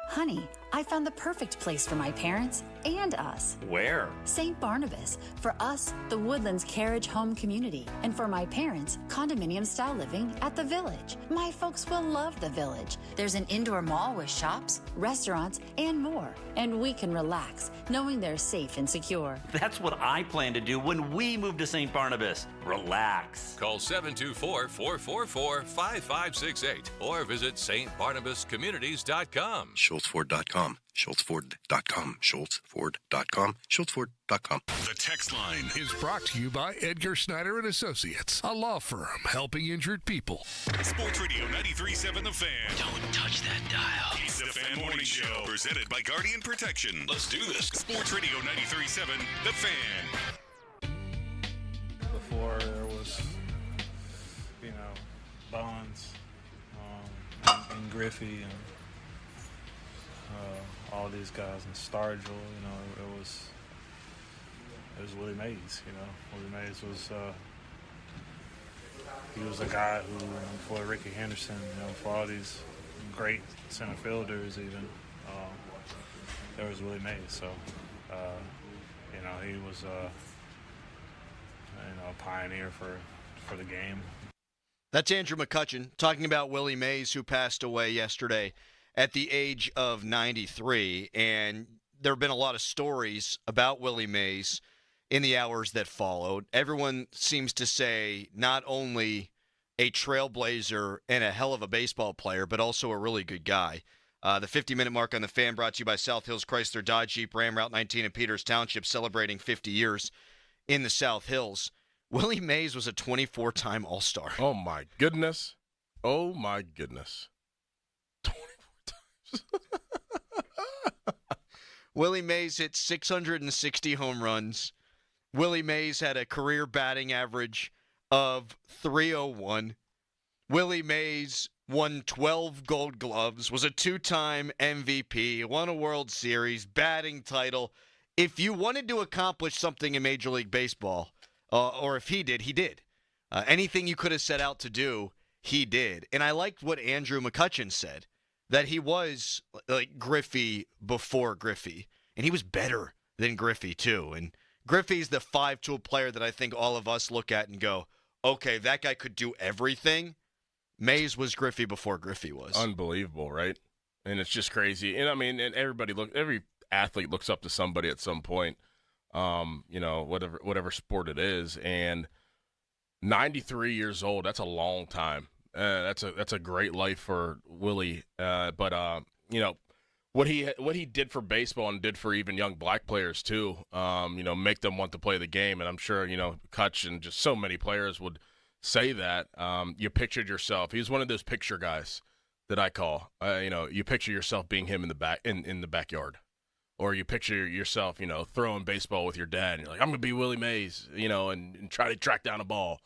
Honey, I found the perfect place for my parents and us.
Where?
St. Barnabas. For us, the Woodlands Carriage Home Community. And for my parents, condominium-style living at the Village. My folks will love the Village. There's an indoor mall with shops, restaurants, and more. And we can relax, knowing they're safe and secure.
That's what I plan to do when we move to St. Barnabas. Relax.
Call 724-444-5568 or visit stbarnabascommunities.com.
SchultzFord.com. SchultzFord.com. SchultzFord.com. SchultzFord.com.
The text line
is brought to you by Edgar Snyder and Associates, a law firm helping injured people.
Sports Radio 93.7 The Fan.
Don't touch that dial.
It's the Fan Morning Show, presented by Guardian Protection. Let's do this. Sports Radio 93.7 The Fan.
Before there was, Bonds and Griffey and all these guys and Stargell, it was Willie Mays, Willie Mays was he was a guy who, before Ricky Henderson, for all these great center fielders even, there was Willie Mays. So, he was a pioneer for the game.
That's Andrew McCutchen talking about Willie Mays, who passed away yesterday at the age of 93. And there have been a lot of stories about Willie Mays in the hours that followed. Everyone seems to say not only a trailblazer and a hell of a baseball player, but also a really good guy. The 50-minute mark on the Fan brought to you by South Hills Chrysler Dodge Jeep Ram Route 19 in Peters Township, celebrating 50 years in the South Hills. Willie Mays was a 24-time All-Star.
Oh, my goodness. 24 times.
Willie Mays hit 660 home runs Willie Mays had a career batting average of .301. Willie Mays won 12 Gold Gloves, was a 2-time MVP, won a World Series, batting title. If you wanted to accomplish something in Major League Baseball, or if he did, he did. Anything you could have set out to do, he did. And I liked what Andrew McCutchen said, that he was like Griffey before Griffey. And he was better than Griffey, too. And Griffey's the 5-tool player that I think all of us look at and go, okay, that guy could do everything. Mays was Griffey before Griffey was.
Unbelievable, right? And it's just crazy. And I mean, and every athlete looks up to somebody at some point, whatever sport it is. And 93 years old, that's a long time. That's a great life for Willie. But what he did for baseball and did for even young black players too, make them want to play the game. And I'm sure, Kutch and just so many players would say that. You pictured yourself. He's one of those picture guys that I call. You picture yourself being him in the backyard, or you picture yourself, throwing baseball with your dad. And you're like, I'm gonna be Willie Mays, and try to track down a ball.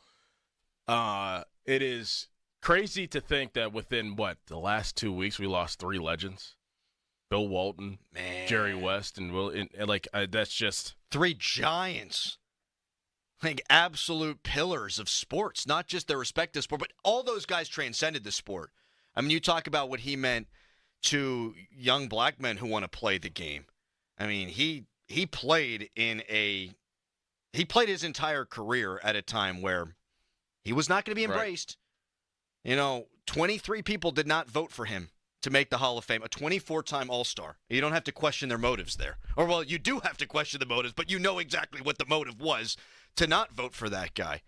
It is crazy to think that within the last 2 weeks we lost 3 legends: Bill Walton, Jerry West, and Will. That's just
3 giants. Like absolute pillars of sports, not just their respective sport, but all those guys transcended the sport. I mean, you talk about what he meant to young black men who want to play the game. I mean, he played his entire career at a time where he was not going to be embraced. Right. 23 people did not vote for him to make the Hall of Fame, a 24-time All-Star. You don't have to question their motives there. Or, well, you do have to question the motives, but you know exactly what the motive was to not vote for that guy.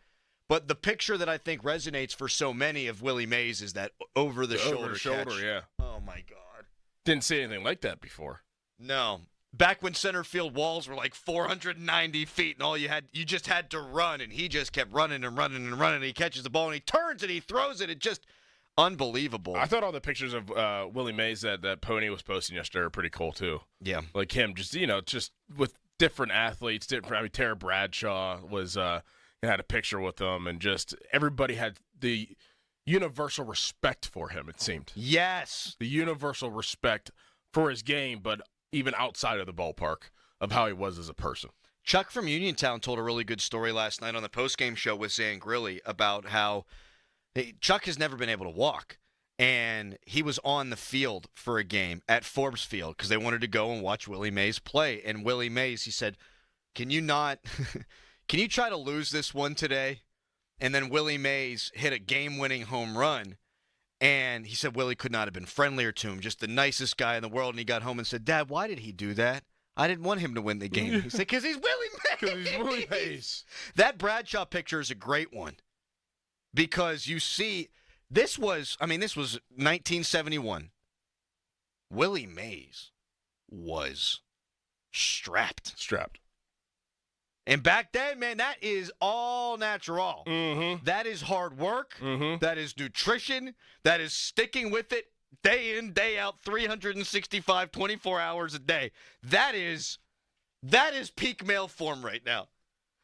But the picture that I think resonates for so many of Willie Mays is that over-the-shoulder catch.
Yeah.
Oh, my God.
Didn't see anything like that before.
No. Back when center field walls were like 490 feet and you just had to run, and he just kept running and running and running. And he catches the ball, and he turns, and he throws it. It just unbelievable.
I thought all the pictures of Willie Mays that Pony was posting yesterday are pretty cool, too.
Yeah.
Like him, just with different athletes. Tara Bradshaw was had a picture with them, and just everybody had the universal respect for him, it seemed.
Yes.
The universal respect for his game, but even outside of the ballpark, of how he was as a person.
Chuck from Uniontown told a really good story last night on the postgame show with Zan Grilly about how Chuck has never been able to walk, and he was on the field for a game at Forbes Field because they wanted to go and watch Willie Mays play. And Willie Mays, he said, can you try to lose this one today? And then Willie Mays hit a game-winning home run. And he said Willie could not have been friendlier to him, just the nicest guy in the world. And he got home and said, Dad, why did he do that? I didn't want him to win the game. He said, because he's Willie Mays.
Because he's Willie Mays.
That Bradshaw picture is a great one. Because you see, this was 1971. Willie Mays was strapped. And back then, man, that is all natural.
Mm-hmm.
That is hard work.
Mm-hmm.
That is nutrition. That is sticking with it day in, day out, 365, 24 hours a day. That is peak male form right now.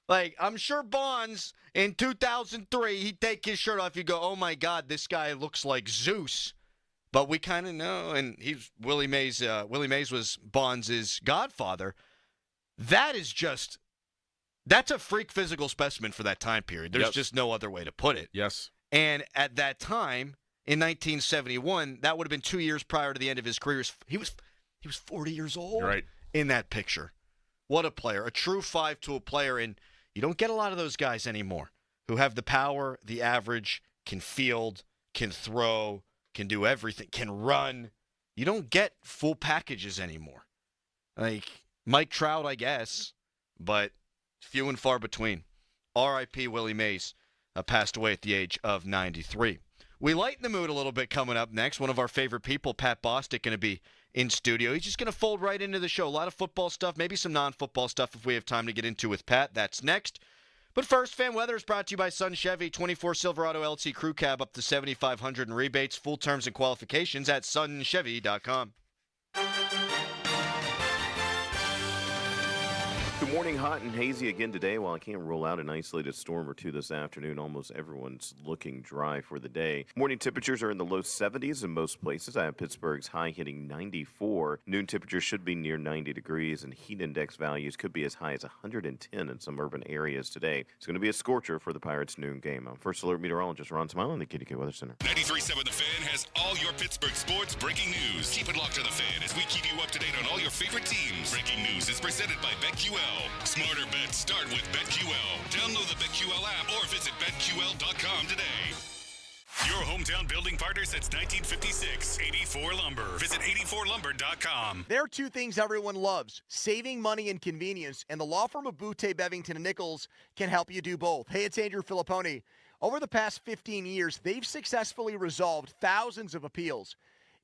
Like, I'm sure Bonds in 2003, he'd take his shirt off. You'd go, oh, my God, this guy looks like Zeus. But we kind of know, and Willie Mays was Bonds' godfather. That's a freak physical specimen for that time period. There's just no other way to put it.
Yes.
And at that time, in 1971, that would have been 2 years prior to the end of his career. He was 40 years old.
Right.
In that picture. What a player. A true 5-tool player. And you don't get a lot of those guys anymore who have the power, the average, can field, can throw, can do everything, can run. You don't get full packages anymore. Like Mike Trout, I guess, but few and far between. R.I.P. Willie Mays passed away at the age of 93. We lighten the mood a little bit coming up next. One of our favorite people, Pat Bostic, going to be in studio. He's just going to fold right into the show. A lot of football stuff, maybe some non-football stuff if we have time to get into with Pat. That's next. But first, fan weather is brought to you by Sun Chevy. 24 Silverado LT Crew Cab up to $7,500 in rebates. Full terms and qualifications at sunchevy.com.
Good morning. Hot and hazy again today. While I can't rule out an isolated storm or two this afternoon, almost everyone's looking dry for the day. Morning temperatures are in the low 70s in most places. I have Pittsburgh's high hitting 94. Noon temperatures should be near 90 degrees, and heat index values could be as high as 110 in some urban areas today. It's going to be a scorcher for the Pirates' noon game. I'm First Alert Meteorologist Ron Smiley in the KDK Weather Center.
93.7 The Fan has all your Pittsburgh sports breaking news. Keep it locked to The Fan as we keep you up to date on all your favorite teams. Breaking news is presented by BetQL. Smarter bets start with BetQL. Download the BetQL app or visit BetQL.com today. Your hometown building partner since 1956, 84 Lumber. Visit 84lumber.com.
There are two things everyone loves, saving money and convenience, and the law firm of Butte, Bevington & Nichols can help you do both. Hey, it's Andrew Filipponi. Over the past 15 years, they've successfully resolved thousands of appeals.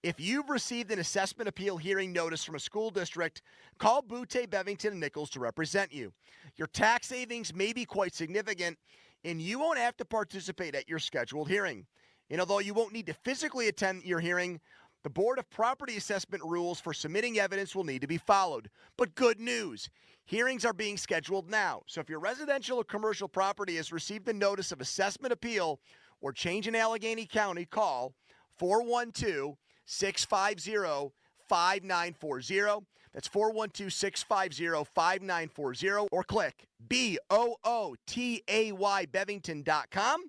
If you've received an assessment appeal hearing notice from a school district, call Butte, Bevington & Nichols to represent you. Your tax savings may be quite significant, and you won't have to participate at your scheduled hearing. And although you won't need to physically attend your hearing, the Board of Property Assessment rules for submitting evidence will need to be followed. But good news, hearings are being scheduled now. So if your residential or commercial property has received a notice of assessment appeal or change in Allegheny County, call 412-650-5940. That's 412-650-5940 or click BOOTAY Bevington.com.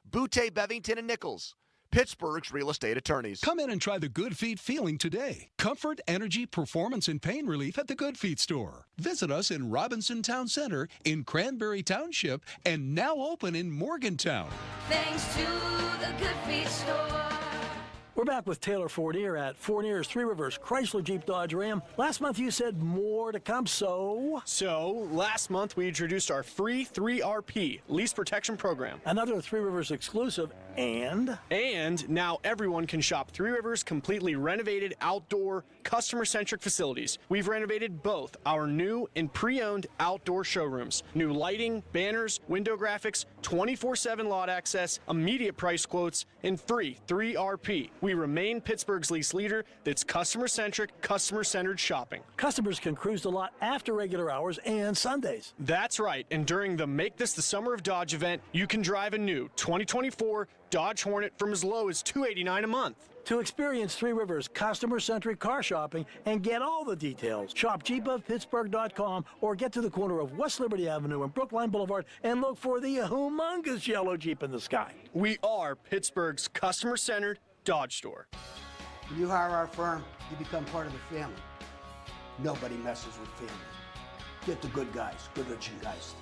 Butte, Bevington & Nichols, Pittsburgh's real estate attorneys.
Come in and try the Good Feet feeling today. Comfort, energy, performance, and pain relief at the Good Feet store. Visit us in Robinson Town Center, in Cranberry Township, and now open in Morgantown.
Thanks to the Good Feet store.
We're back with Taylor Fournier at Fournier's Three Rivers Chrysler Jeep Dodge Ram. Last month you said more to come, so
last month we introduced our free 3RP lease protection program.
Another Three Rivers exclusive, and
now everyone can shop Three Rivers completely renovated outdoor customer-centric facilities. We've renovated both our new and pre-owned outdoor showrooms. New lighting, banners, window graphics, 24/7 lot access, immediate price quotes, and free 3RP. We remain Pittsburgh's lease leader that's customer-centric, customer-centered shopping.
Customers can cruise the lot after regular hours and Sundays.
That's right, and during the Make This the Summer of Dodge event, you can drive a new 2024 Dodge Hornet from as low as $289 a month.
To experience Three Rivers customer-centric car shopping and get all the details, shop jeepofpittsburgh.com or get to the corner of West Liberty Avenue and Brookline Boulevard and look for the humongous yellow Jeep in the sky.
We are Pittsburgh's customer-centered Dodge store.
When you hire our firm, you become part of the family. Nobody messes with family. Get the good guys, Goodrich & Geist.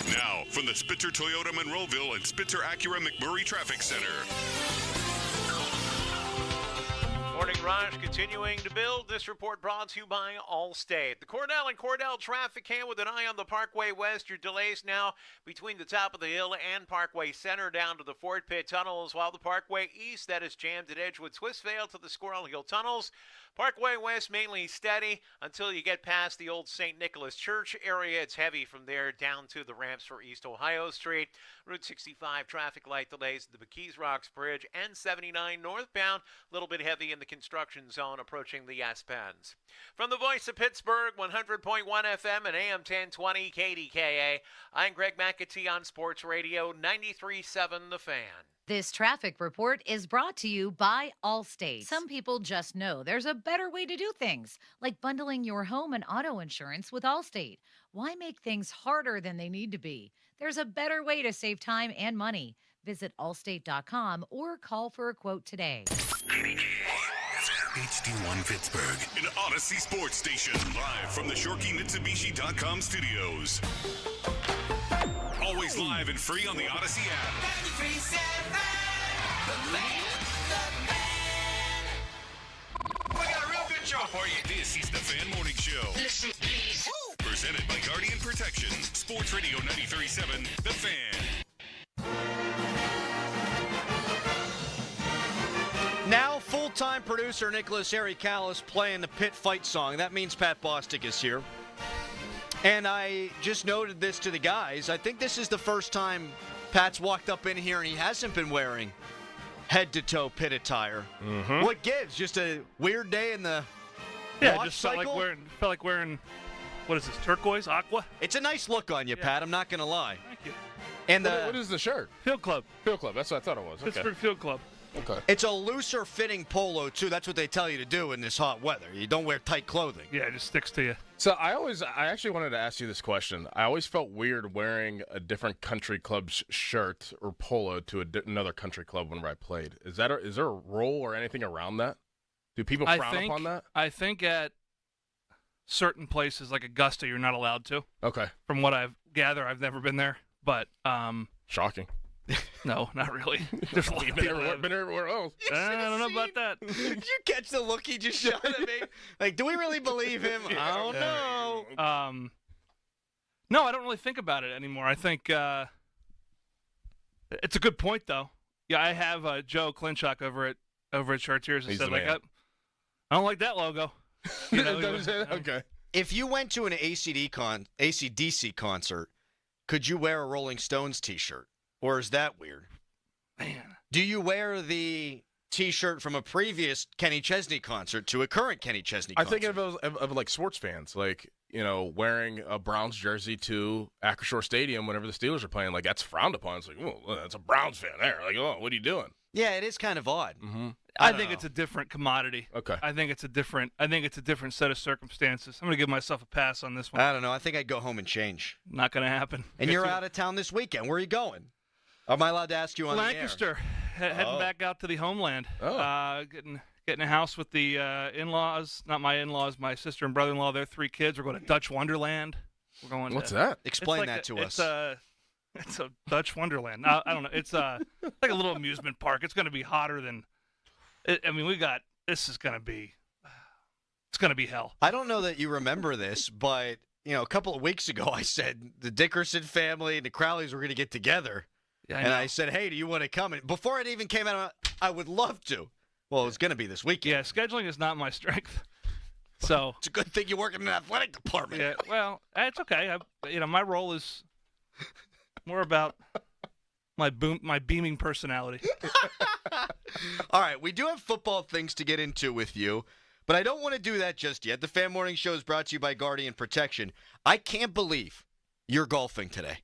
Now, from the Spitzer Toyota Monroeville and Spitzer Acura McMurray Traffic Center.
Morning rush continuing to build. This report brought to you by Allstate. The Cordell and Cordell traffic cam with an eye on the Parkway West. Your delays now between the top of the hill and Parkway Center down to the Fort Pitt tunnels, while the Parkway East, that is jammed at Edgewood Swissvale to the Squirrel Hill tunnels. Parkway West mainly steady until you get past the old St. Nicholas Church area. It's heavy from there down to the ramps for East Ohio Street. Route 65 traffic light delays at the McKees Rocks Bridge and 79 northbound. A little bit heavy in the construction zone approaching the S-Pens. From the voice of Pittsburgh, 100.1 FM and AM 1020 KDKA, I'm Greg McAtee on Sports Radio 93.7 The Fan.
This traffic report is brought to you by Allstate. Some people just know there's a better way to do things, like bundling your home and auto insurance with Allstate. Why make things harder than they need to be? There's a better way to save time and money. Visit allstate.com or call for a quote today.
HD1 Pittsburgh, an Odyssey sports station, live from the ShorkeyMitsubishi.com studios. Always live and free on the Odyssey app.
93.7 The Fan.
We got a real good show for you. This is the Fan Morning Show.
Listen, please.
Presented by Guardian Protection. Sports Radio 93.7 The Fan.
Now, full-time producer Nicholas Harry Callis playing the pit fight song. That means Pat Bostic is here. And I just noted this to the guys. I think this is the first time Pat's walked up in here and he hasn't been wearing head-to-toe pit attire.
Mm-hmm.
What gives? Just a weird day in the
Yeah,
wash
just felt
cycle?
like wearing, what is this, turquoise, aqua?
It's a nice look on you, Pat. I'm not going to lie.
Thank you.
And
what is the shirt?
Field Club.
Field Club. That's what I thought it was. Okay.
Pittsburgh Field Club.
Okay.
It's a looser fitting polo, too. That's what they tell you to do in this hot weather. You don't wear tight clothing.
Yeah, it just sticks to you.
So I actually wanted to ask you this question. I always felt weird wearing a different country club's shirt or polo to another country club whenever I played. Is there a rule or anything around that? Do people frown upon that?
I think at certain places like Augusta, you're not allowed to.
Okay.
From what I've gathered, I've never been there, but
shocking.
No, not really. There's a lot of people that-
been everywhere else.
I don't know about that.
Did you catch the look he just shot at me? Like, do we really believe him? I don't know.
No, I don't really think about it anymore. I think it's a good point, though. Yeah, I have Joe Clinchock over at Chartiers and
He's
said,
the
like,
man.
I don't like that logo. You know,
Okay.
If you went to an AC/DC concert, could you wear a Rolling Stones T-shirt? Or is that weird?
Man.
Do you wear the T-shirt from a previous Kenny Chesney concert to a current Kenny Chesney
I
concert?
think of like sports fans, like, wearing a Browns jersey to Acrisure Stadium whenever the Steelers are playing. Like, that's frowned upon. It's like, oh, that's a Browns fan there. Like, oh, what are you doing?
Yeah, it is kind of odd.
Mm-hmm.
I think it's a different commodity.
Okay.
I think it's a different set of circumstances. I'm going to give myself a pass on this one.
I don't know. I think I'd go home and change.
Not going to happen.
And you're out of town this weekend. Where are you going? Am I allowed to ask you on
Lancaster.
the air?
Heading back out to the homeland.
Oh.
Getting a house with the in-laws. Not my in-laws, my sister and brother-in-law. Their 3 kids. We're going to Dutch Wonderland. We're going.
What's that?
Explain that to us.
It's a Dutch Wonderland. I don't know. It's like a little amusement park. It's going to be hotter than. This is going to be. It's going to be hell.
I don't know that you remember this, but a couple of weeks ago I said the Dickerson family and the Crowleys were going to get together.
Yeah,
and I said, hey, do you want to come? And before it even came out, I would love to. Well, it's going to be this weekend.
Yeah, scheduling is not my strength. So
it's a good thing you work in an athletic department.
Yeah, well, it's okay. My role is more about my beaming personality.
All right, we do have football things to get into with you, but I don't want to do that just yet. The Fan Morning Show is brought to you by Guardian Protection. I can't believe you're golfing today.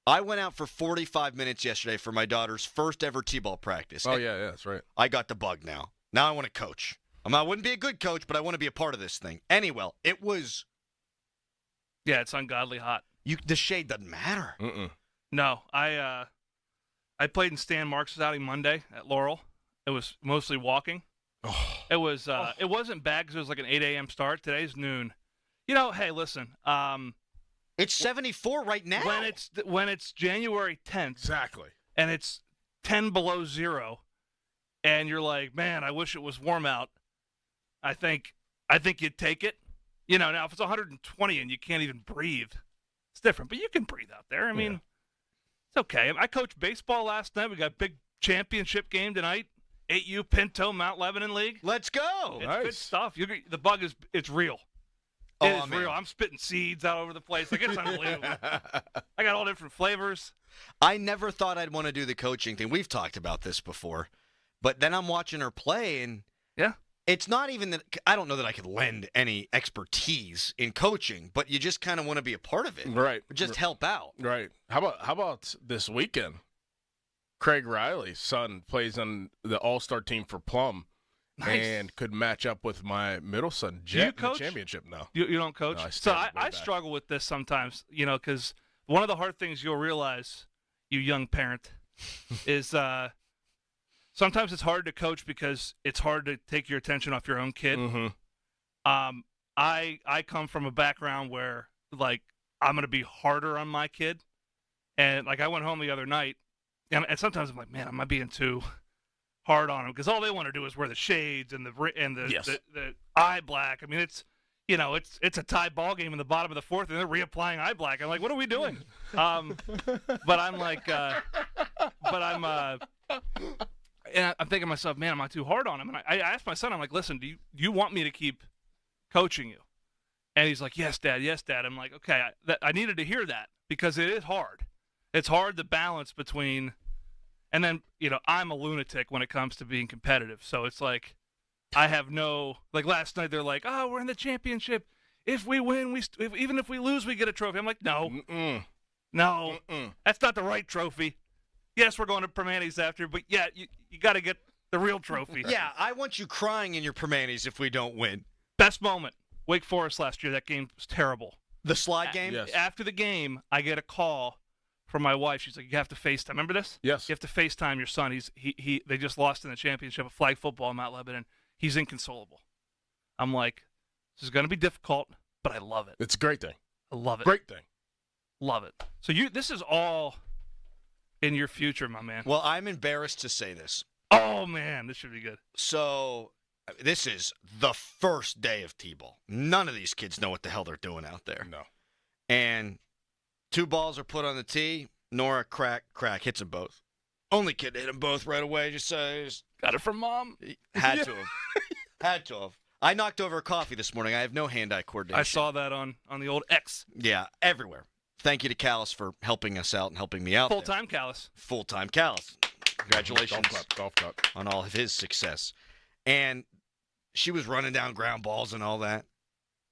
I went out for 45 minutes yesterday for my daughter's first ever T-ball practice.
Oh, yeah, that's right.
I got the bug now. Now I want to coach. I wouldn't be a good coach, but I want to be a part of this thing. Anyway, it was...
Yeah, it's ungodly hot.
The shade doesn't matter.
Mm-mm.
No, I played in Stan Marks' outing Monday at Laurel. It was mostly walking.
Oh.
It was. It wasn't bad because it was like an 8 a.m. start. Today's noon. Hey, listen.
It's 74 right now.
When it's January 10th.
Exactly.
And it's 10 below zero, and you're like, man, I wish it was warm out. I think you'd take it. Now if it's 120 and you can't even breathe, it's different. But you can breathe out there. I mean, It's okay. I coached baseball last night. We got a big championship game tonight. 8U Pinto Mount Lebanon League.
Let's go.
It's
Nice.
good stuff. The bug it's real.
Oh,
It is
man.
real. I'm spitting seeds all over the place. Like, it's unbelievable. I got all different flavors.
I never thought I'd want to do the coaching thing. We've talked about this before. But then I'm watching her play, and it's not even that – I don't know that I could lend any expertise in coaching, but you just kind of want to be a part of it.
Right.
Just help out.
Right. How about this weekend? Craig Riley's son plays on the all-star team for Plum.
Nice.
And could match up with my middle son,
Do you
Jet, in the
coach?
championship now.
You don't coach?
No,
I struggle with this sometimes, because one of the hard things you'll realize, you young parent, is sometimes it's hard to coach because it's hard to take your attention off your own kid.
Mm-hmm.
I come from a background where, like, I'm going to be harder on my kid. And, like, I went home the other night, and sometimes I'm like, man, am I being too hard on them? Because all they want to do is wear the shades and the eye black. I mean, it's a tie ball game in the bottom of the fourth, and they're reapplying eye black. I'm like, what are we doing? But I'm like, and I'm thinking to myself, man, am I too hard on him? And I asked my son, I'm like, listen, do you want me to keep coaching you? And he's like, yes, Dad, yes, Dad. I'm like, okay, I needed to hear that because it is hard. It's hard to balance between, And then, I'm a lunatic when it comes to being competitive. So it's like I have no – like last night they're like, oh, we're in the championship. If we win, even if we lose, we get a trophy. I'm like, no. No. That's not the right trophy. Yes, we're going to Permanis after, but, yeah, you got to get the real trophy.
Yeah, I want you crying in your Permanis if we don't win.
Best moment, Wake Forest last year. That game was terrible.
The slide game?
Yes. After the game, I get a call from my wife. She's like, you have to FaceTime. Remember this?
Yes.
You have to FaceTime your son. They just lost in the championship of flag football in Mount Lebanon. He's inconsolable. I'm like, this is going to be difficult, but I love it.
It's a great thing.
I love it.
Great thing.
Love it. So this is all in your future, my man.
Well, I'm embarrassed to say this.
Oh, man, this should be good.
So this is the first day of T-ball. None of these kids know what the hell they're doing out there.
No.
And 2 balls are put on the tee. Nora, crack, hits them both. Only kid to hit them both right away. Just
got it from mom.
Had to have. Had to have. I knocked over a coffee this morning. I have no hand-eye coordination.
I saw that on the old X.
Yeah, everywhere. Thank you to Callis for helping us out and helping me out.
Full-time Callis.
Full-time Callis. Congratulations
Golf clap.
on all of his success. And she was running down ground balls and all that.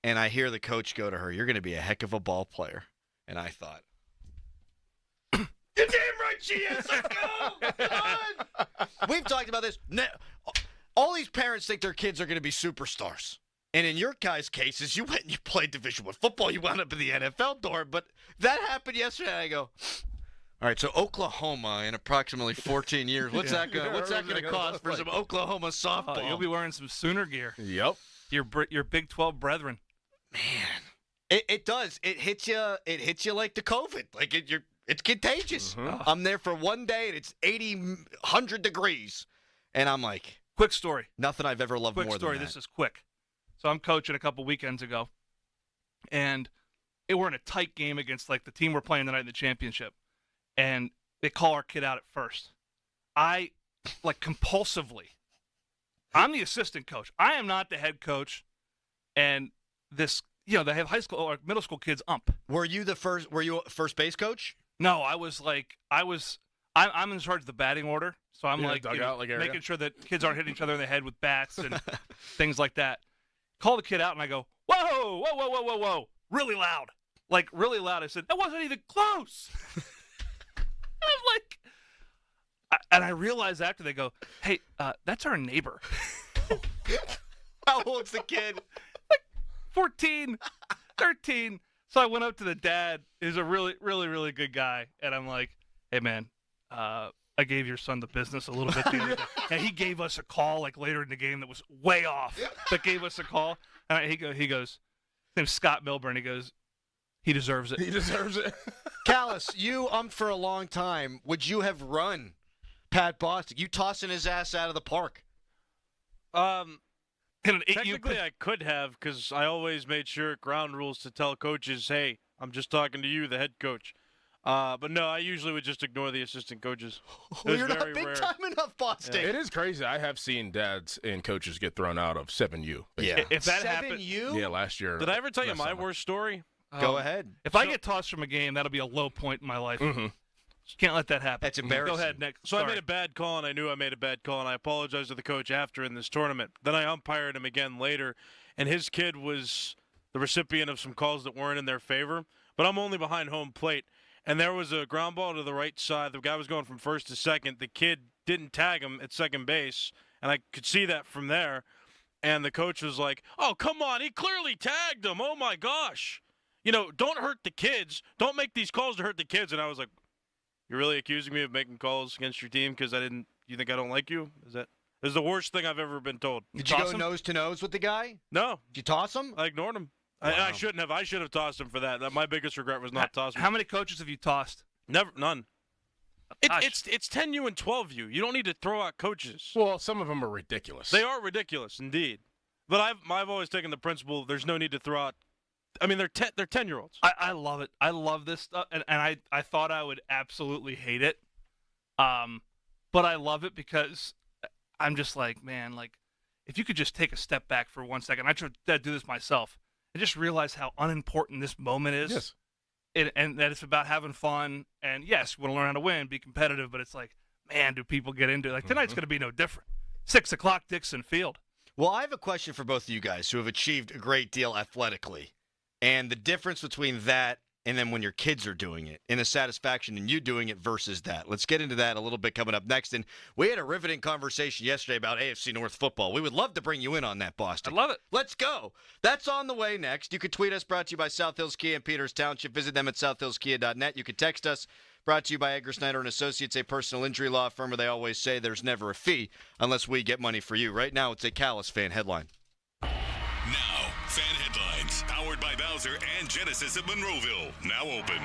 And I hear the coach go to her, "You're going to be a heck of a ball player." And I thought, you're damn right she is. Let's go. Come on. We've talked about this. All these parents think their kids are going to be superstars. And in your guys' cases, you went and you played Division I football. You wound up in the NFL door. But that happened yesterday. I go, all right, so Oklahoma in approximately 14 years, what's that going to cost for some Oklahoma softball?
Oh, you'll be wearing some Sooner gear.
Yep.
Your Big 12 brethren.
Man, it does. It hits you. It hits you like the COVID. Like it's contagious.
Mm-hmm.
I'm there for one day and it's 100 degrees, and I'm like,
quick story.
Nothing I've ever loved more
Quick story.
than that.
This is quick. So I'm coaching a couple weekends ago, and we're in a tight game against like the team we're playing tonight in the championship, and they call our kid out at first. I compulsively. I'm the assistant coach. I am not the head coach, and this. They have high school or middle school kids ump.
Were you a first base coach?
No, I'm in charge of the batting order, so I'm making sure that kids aren't hitting each other in the head with bats and things like that. Call the kid out, and I go, whoa, whoa, whoa, whoa, whoa, whoa, really loud, like really loud. I said, that wasn't even close. I'm like, and I realized after they go, hey, that's our neighbor.
How old's the kid?
14, 13. So I went up to the dad, who's a really, really, really good guy, and I'm like, hey, man, I gave your son the business a little bit the other day. And he gave us a call like later in the game that was way off, but gave us a call. And he goes, his name's Scott Milburn. He goes, he deserves it.
He deserves it.
Callis, you for a long time. Would you have run Pat Bostic? You tossing his ass out of the park?
Technically, I could have, because I always made sure ground rules to tell coaches, hey, I'm just talking to you, the head coach. But no, I usually would just ignore the assistant coaches.
You're not big time enough, Bostic.
Yeah. It is crazy. I have seen dads and coaches get thrown out of 7U.
Yeah.
If that happened,
7U?
Yeah, last year.
Did I ever tell you my worst story?
Go ahead.
If I get tossed from a game, that'll be a low point in my life.
Mm-hmm.
Can't let that happen.
That's embarrassing.
Go ahead, Nick.
So I made a bad call, and I knew I made a bad call, and I apologized to the coach after in this tournament. Then I umpired him again later, and his kid was the recipient of some calls that weren't in their favor. But I'm only behind home plate, and there was a ground ball to the right side. The guy was going from first to second. The kid didn't tag him at second base, and I could see that from there. And the coach was like, oh, come on, he clearly tagged him. Oh, my gosh. Don't hurt the kids. Don't make these calls to hurt the kids. And I was like, you're really accusing me of making calls against your team because you think I don't like you? This is the worst thing I've ever been told.
Did you go nose to nose with the guy?
No.
Did you toss him?
I ignored him.
Wow.
I shouldn't have. I should have tossed him for that. My biggest regret was not tossing him.
How many coaches have you tossed?
Never, none. It's 10U and 12U. You don't need to throw out coaches.
Well, some of them are ridiculous.
They are ridiculous, indeed. But I've always taken the principle there's no need to throw out. I mean, they're 10-year-olds.
I love it. I love this stuff, and I thought I would absolutely hate it. But I love it because I'm just like, man, like, if you could just take a step back for 1 second. I tried to do this myself and just realize how unimportant this moment is.
Yes.
And that it's about having fun. And, yes, we want to learn how to win, be competitive. But it's like, man, do people get into it. Like, tonight's going to be no different. 6 o'clock, Dixon Field.
Well, I have a question for both of you guys who have achieved a great deal athletically. And the difference between that and then when your kids are doing it, and the satisfaction in you doing it versus that. Let's get into that a little bit coming up next. And we had a riveting conversation yesterday about AFC North football. We would love to bring you in on that, Boston.
I love it.
Let's go. That's on the way next. You could tweet us, brought to you by South Hills Kia in Peters Township. Visit them at southhillskia.net. You could text us, brought to you by Edgar Snyder and Associates, a personal injury law firm where they always say there's never a fee unless we get money for you. Right now, it's a Callis fan headline.
Now, fan headlines, powered by Bowser and Genesis of Monroeville, now open.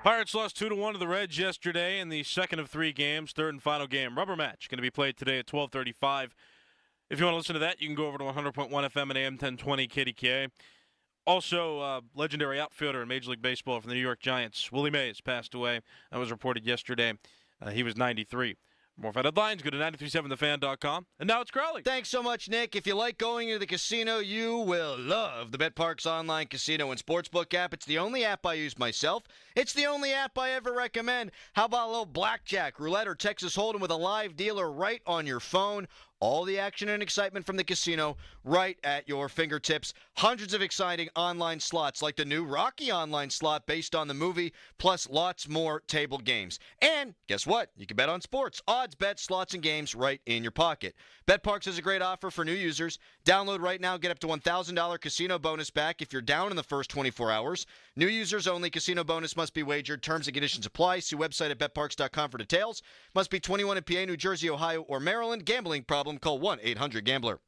Pirates lost 2-1 to the Reds yesterday in the second of 3 games, third and final game. Rubber match going to be played today at 12:35. If you want to listen to that, you can go over to 100.1 FM and AM 1020 KDKA. Also, legendary outfielder in Major League Baseball for the New York Giants, Willie Mays, passed away. That was reported yesterday. He was 93. More fan headlines, go to 937thefan.com. And now it's Crowley.
Thanks so much, Nick. If you like going into the casino, you will love the BetParks online casino and sportsbook app. It's the only app I use myself. It's the only app I ever recommend. How about a little blackjack, roulette, or Texas Hold'em with a live dealer right on your phone? All the action and excitement from the casino right at your fingertips. Hundreds of exciting online slots like the new Rocky online slot based on the movie, plus lots more table games. And guess what? You can bet on sports, odds, bets, slots, and games right in your pocket. BetParks has a great offer for new users. Download right now. Get up to $1,000 casino bonus back if you're down in the first 24 hours. New users only. Casino bonus must be wagered. Terms and conditions apply. See website at betparks.com for details. Must be 21 in PA, New Jersey, Ohio, or Maryland. Gambling problem? Call 1-800-GAMBLER.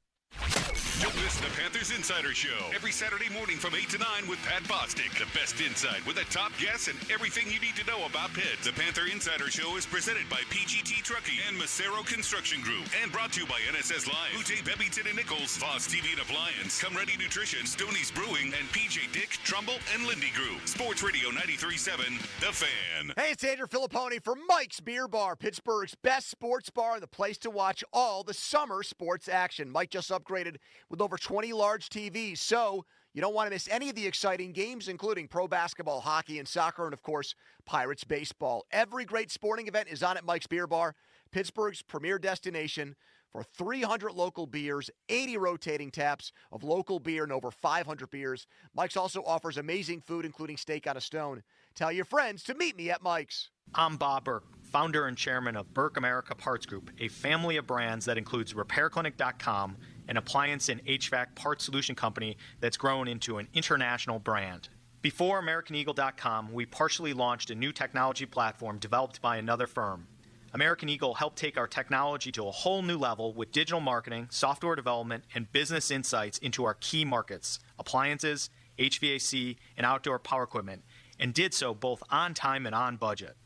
Don't miss the Panthers Insider Show every Saturday morning from 8 to 9 with Pat Bostic. The best insight with the top guests and everything you need to know about Pitt. The Panther Insider Show is presented by PGT Trucking and Macero Construction Group and brought to you by NSS Lions, Ute Bebington and Nichols, Voss TV and Appliance, Come Ready Nutrition, Stoney's Brewing, and PJ Dick, Trumbull, and Lindy Group. Sports Radio 93.7, The Fan.
Hey, it's Andrew Filipponi for Mike's Beer Bar, Pittsburgh's best sports bar and the place to watch all the summer sports action. Mike just upgraded with over 20 large TVs, so you don't want to miss any of the exciting games, including pro basketball, hockey, and soccer, and, of course, Pirates baseball. Every great sporting event is on at Mike's Beer Bar, Pittsburgh's premier destination for 300 local beers, 80 rotating taps of local beer, and over 500 beers. Mike's also offers amazing food, including steak on a stone. Tell your friends to meet me at Mike's.
I'm Bob Burke, founder and chairman of Burke America Parts Group, a family of brands that includes RepairClinic.com, an appliance and HVAC parts solution company that's grown into an international brand. Before AmericanEagle.com, we partially launched a new technology platform developed by another firm. American Eagle helped take our technology to a whole new level with digital marketing, software development, and business insights into our key markets, appliances, HVAC, and outdoor power equipment, and did so both on time and on budget.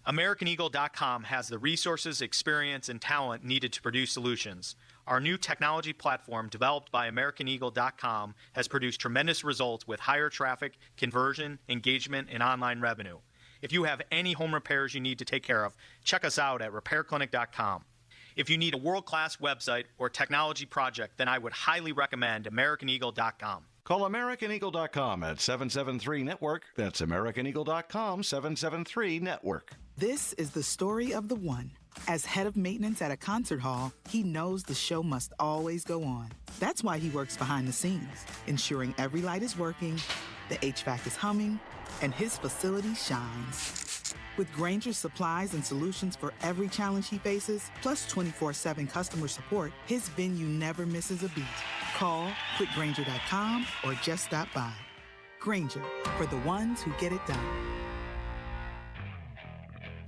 AmericanEagle.com has the resources, experience, and talent needed to produce solutions. Our new technology platform, developed by AmericanEagle.com, has produced tremendous results with higher traffic, conversion, engagement, and online revenue. If you have any home repairs you need to take care of, check us out at RepairClinic.com. If you need a world-class website or technology project, then I would highly recommend AmericanEagle.com.
Call AmericanEagle.com at 773-NETWORK. That's AmericanEagle.com, 773-NETWORK.
This is the story of the one. As head of maintenance at a concert hall, he knows the show must always go on. That's why he works behind the scenes, ensuring every light is working, the HVAC is humming, and his facility shines. With Grainger's supplies and solutions for every challenge he faces, plus 24/7 customer support, his venue never misses a beat. Call quickgrainger.com or just stop by. Grainger, for the ones who get it done.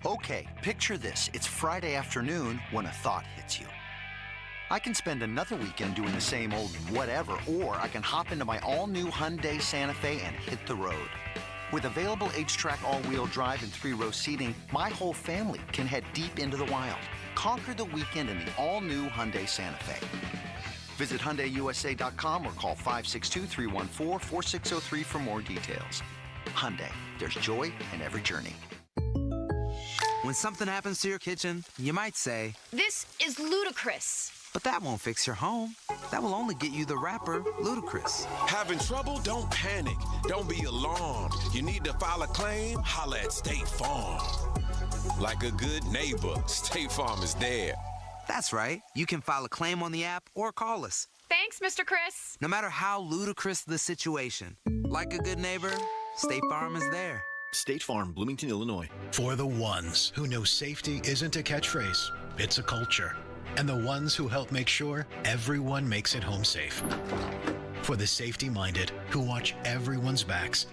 Okay, picture this. It's Friday afternoon when a thought hits you. I can spend another weekend doing the same old whatever, or I can hop into my all-new Hyundai Santa Fe and hit the road. With available H-Track all-wheel drive and 3-row seating, my whole family can head deep into the wild. Conquer the weekend in the all-new Hyundai Santa Fe. Visit HyundaiUSA.com or call 562-314-4603 for more details. Hyundai, there's joy in every journey.
When something happens to your kitchen, you might say,
"This is ludicrous."
but that won't fix your home. That will only get you the rapper, Ludacris.
Having trouble? Don't panic. Don't be alarmed. You need to file a claim? Holla at State Farm.
Like a good neighbor, State Farm is there. That's right. You can file a claim on the app or call us.
Thanks, Mr. Chris.
No matter how ludicrous the situation, like a good neighbor, State Farm is there.
State Farm, Bloomington, Illinois.
For the ones who know safety isn't a catchphrase, it's a culture. And the ones who help make sure everyone makes it home safe. For the safety-minded who watch everyone's backs,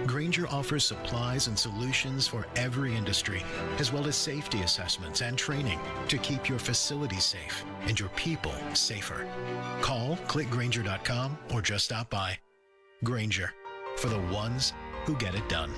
Grainger offers supplies and solutions for every industry, as well as safety assessments and training to keep your facilities safe and your people safer. Call, click Grainger.com, or just stop by. Grainger, for the ones who get it done.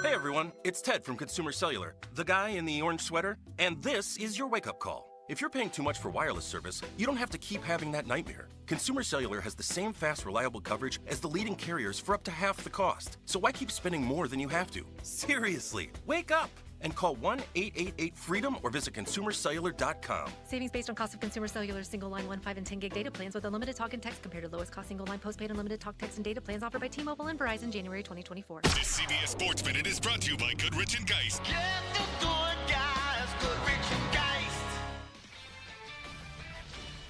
Hey everyone, it's Ted from Consumer Cellular, the guy in the orange sweater, and this is your wake-up call. If you're paying too much for wireless service, you don't have to keep having that nightmare. Consumer Cellular has the same fast, reliable coverage as the leading carriers for up to half the cost. So why keep spending more than you have to? Seriously, wake up and call 1-888-FREEDOM or visit consumercellular.com.
Savings based on cost of Consumer Cellular single line 1, 5, and 10 gig data plans with unlimited talk and text compared to lowest cost single line postpaid unlimited talk, text, and data plans offered by T-Mobile and Verizon January 2024.
This CBS Sports Minute is brought to you by Goodrich & Geist.
Get the good guys, Goodrich & Geist.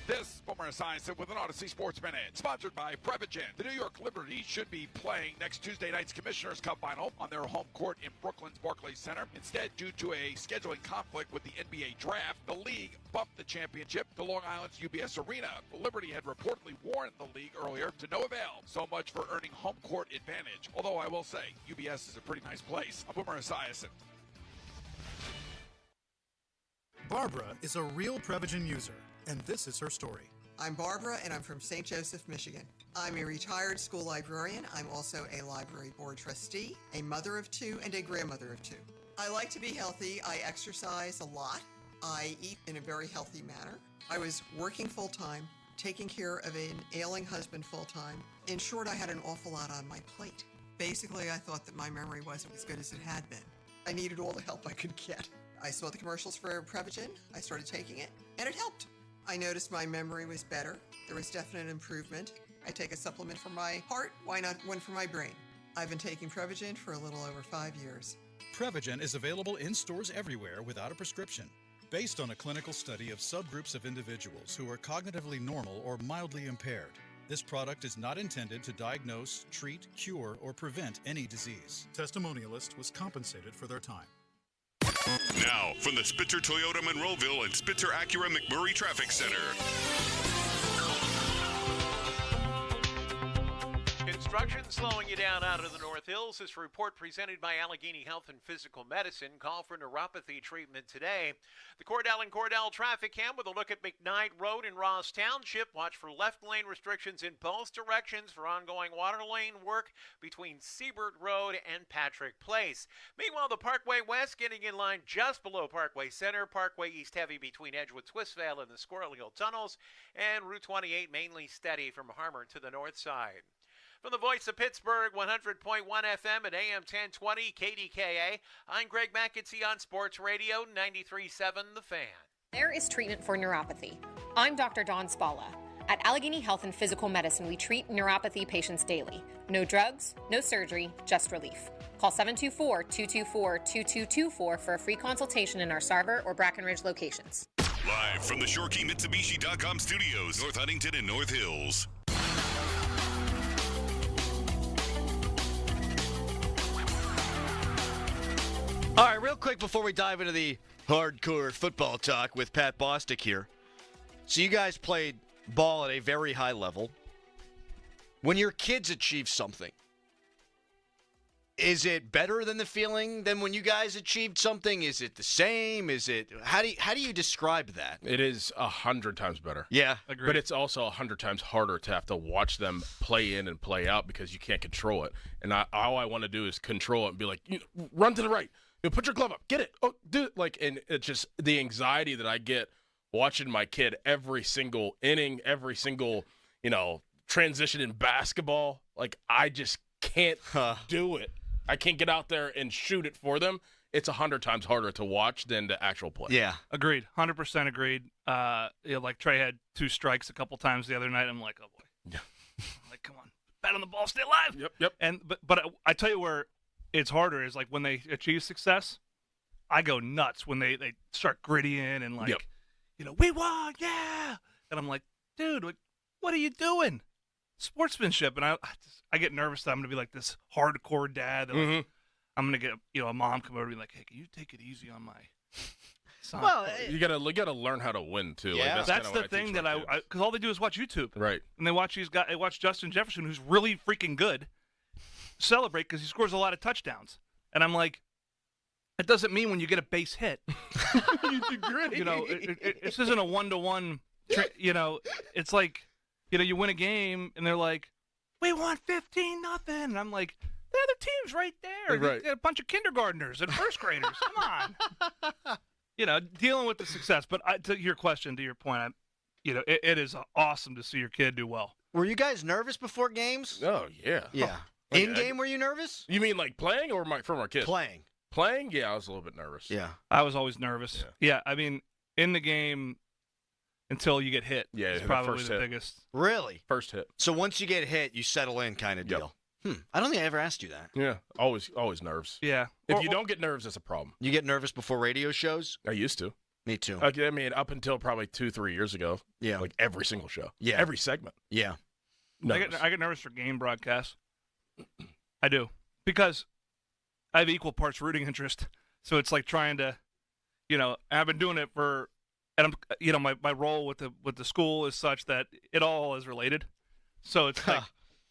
This Boomer Esiason with an Odyssey Sports Minute, sponsored by Prevagen. The New York Liberty should be playing next Tuesday night's Commissioner's Cup final on their home court in Brooklyn's Barclays Center. Instead, due to a scheduling conflict with the NBA draft, the league bumped the championship to Long Island's UBS Arena. The Liberty had reportedly warned the league earlier to no avail. So much for earning home court advantage. Although I will say, UBS is a pretty nice place. I'm Boomer Esiason.
Barbara is a real Prevagen user, and this is her story.
I'm Barbara, and I'm from St. Joseph, Michigan. I'm a retired school librarian. I'm also a library board trustee, a mother of 2, and a grandmother of 2. I like to be healthy. I exercise a lot. I eat in a very healthy manner. I was working full-time, taking care of an ailing husband full-time. In short, I had an awful lot on my plate. Basically, I thought that my memory wasn't as good as it had been. I needed all the help I could get. I saw the commercials for Prevagen. I started taking it, and it helped. I noticed my memory was better. There was definite improvement. I take a supplement for my heart. Why not one for my brain? I've been taking Prevagen for a little over 5 years.
Prevagen is available in stores everywhere without a prescription. Based on a clinical study of subgroups of individuals who are cognitively normal or mildly impaired, this product is not intended to diagnose, treat, cure, or prevent any disease. Testimonialist was compensated for their time.
Now, from the Spitzer Toyota Monroeville and Spitzer Acura McMurray Traffic Center.
Construction slowing you down out of the North Hills. This report presented by Allegheny Health and Physical Medicine. Call for neuropathy treatment today. The Cordell and Cordell traffic cam with a look at McKnight Road in Ross Township. Watch for left lane restrictions in both directions for ongoing water lane work between Siebert Road and Patrick Place. Meanwhile, the Parkway West getting in line just below Parkway Center. Parkway East heavy between Edgewood Swissvale and the Squirrel Hill Tunnels. And Route 28 mainly steady from Harmon to the north side. From the voice of Pittsburgh, 100.1 FM at AM 1020 KDKA, I'm Greg McEntee on Sports Radio 93.7 The Fan.
There is treatment for neuropathy. I'm Dr. Dawn Spalla. At Allegheny Health and Physical Medicine, we treat neuropathy patients daily. No drugs, no surgery, just relief. Call 724-224-2224 for a free consultation in our Sarver or Brackenridge locations.
Live from the ShoreKeyMitsubishi.com studios, North Huntington and North Hills.
All right, real quick before we dive into the hardcore football talk with Pat Bostic here. So you guys played ball at a very high level. When your kids achieve something, is it better than the feeling than when you guys achieved something? Is it the same? Is it how do you describe that?
It is 100 times better.
Yeah,
agreed. But it's also 100 times harder to have to watch them play in and play out because you can't control it. And all I want to do is control it and be like, run to the right. Put your glove up. Get it. Oh, do it. And it's just the anxiety that I get watching my kid every single inning, every single, transition in basketball. Like, I just can't do it. I can't get out there and shoot it for them. It's 100 times harder to watch than the actual play.
Yeah.
Agreed. 100% agreed. Like Trey had 2 strikes a couple times the other night. I'm like, oh, boy. Yeah. Like, come on. Bat on the ball, stay alive.
Yep.
But I tell you where it's harder is like when they achieve success, I go nuts when they start grittying and like, we won, yeah. And I'm like, dude, what are you doing? Sportsmanship. And I get nervous that I'm going to be like this hardcore dad. That like, I'm going to get, a mom come over and be like, hey, can you take it easy on my son?
Well, you gotta learn how to win too.
Yeah,
like,
that's the thing that because all they do is watch YouTube.
Right.
And they watch they watch Justin Jefferson, who's really freaking good, celebrate because he scores a lot of touchdowns. And I'm like, it doesn't mean when you get a base hit. This isn't a 1-to-1. It's like, you win a game and they're like, we won 15-0, and I'm like, the other team's right there.
Right.
A bunch of kindergartners and first graders. Come on. Dealing with the success. But to your question, to your point, it is awesome to see your kid do well.
Were you guys nervous before games?
Oh, yeah.
Yeah. In game, were you nervous?
You mean like playing or from our kids?
Playing.
Playing? Yeah, I was a little bit nervous.
Yeah.
I was always nervous. Yeah, I mean, in the game until you get hit.
Yeah,
it's probably the biggest.
Really?
First hit.
So once you get hit, you settle in kind of deal. I don't think I ever asked you that.
Yeah, always nerves.
Yeah.
If you don't get nerves, it's a problem.
You get nervous before radio shows?
I used to.
Me too.
I mean, up until probably 2-3 years ago.
Yeah.
Like every single show.
Yeah.
Every segment.
Yeah.
I get nervous for game broadcasts. I do. Because I have equal parts rooting interest. So it's like trying to, I've been doing it for, and I'm, my role with the school is such that it all is related. So it's like,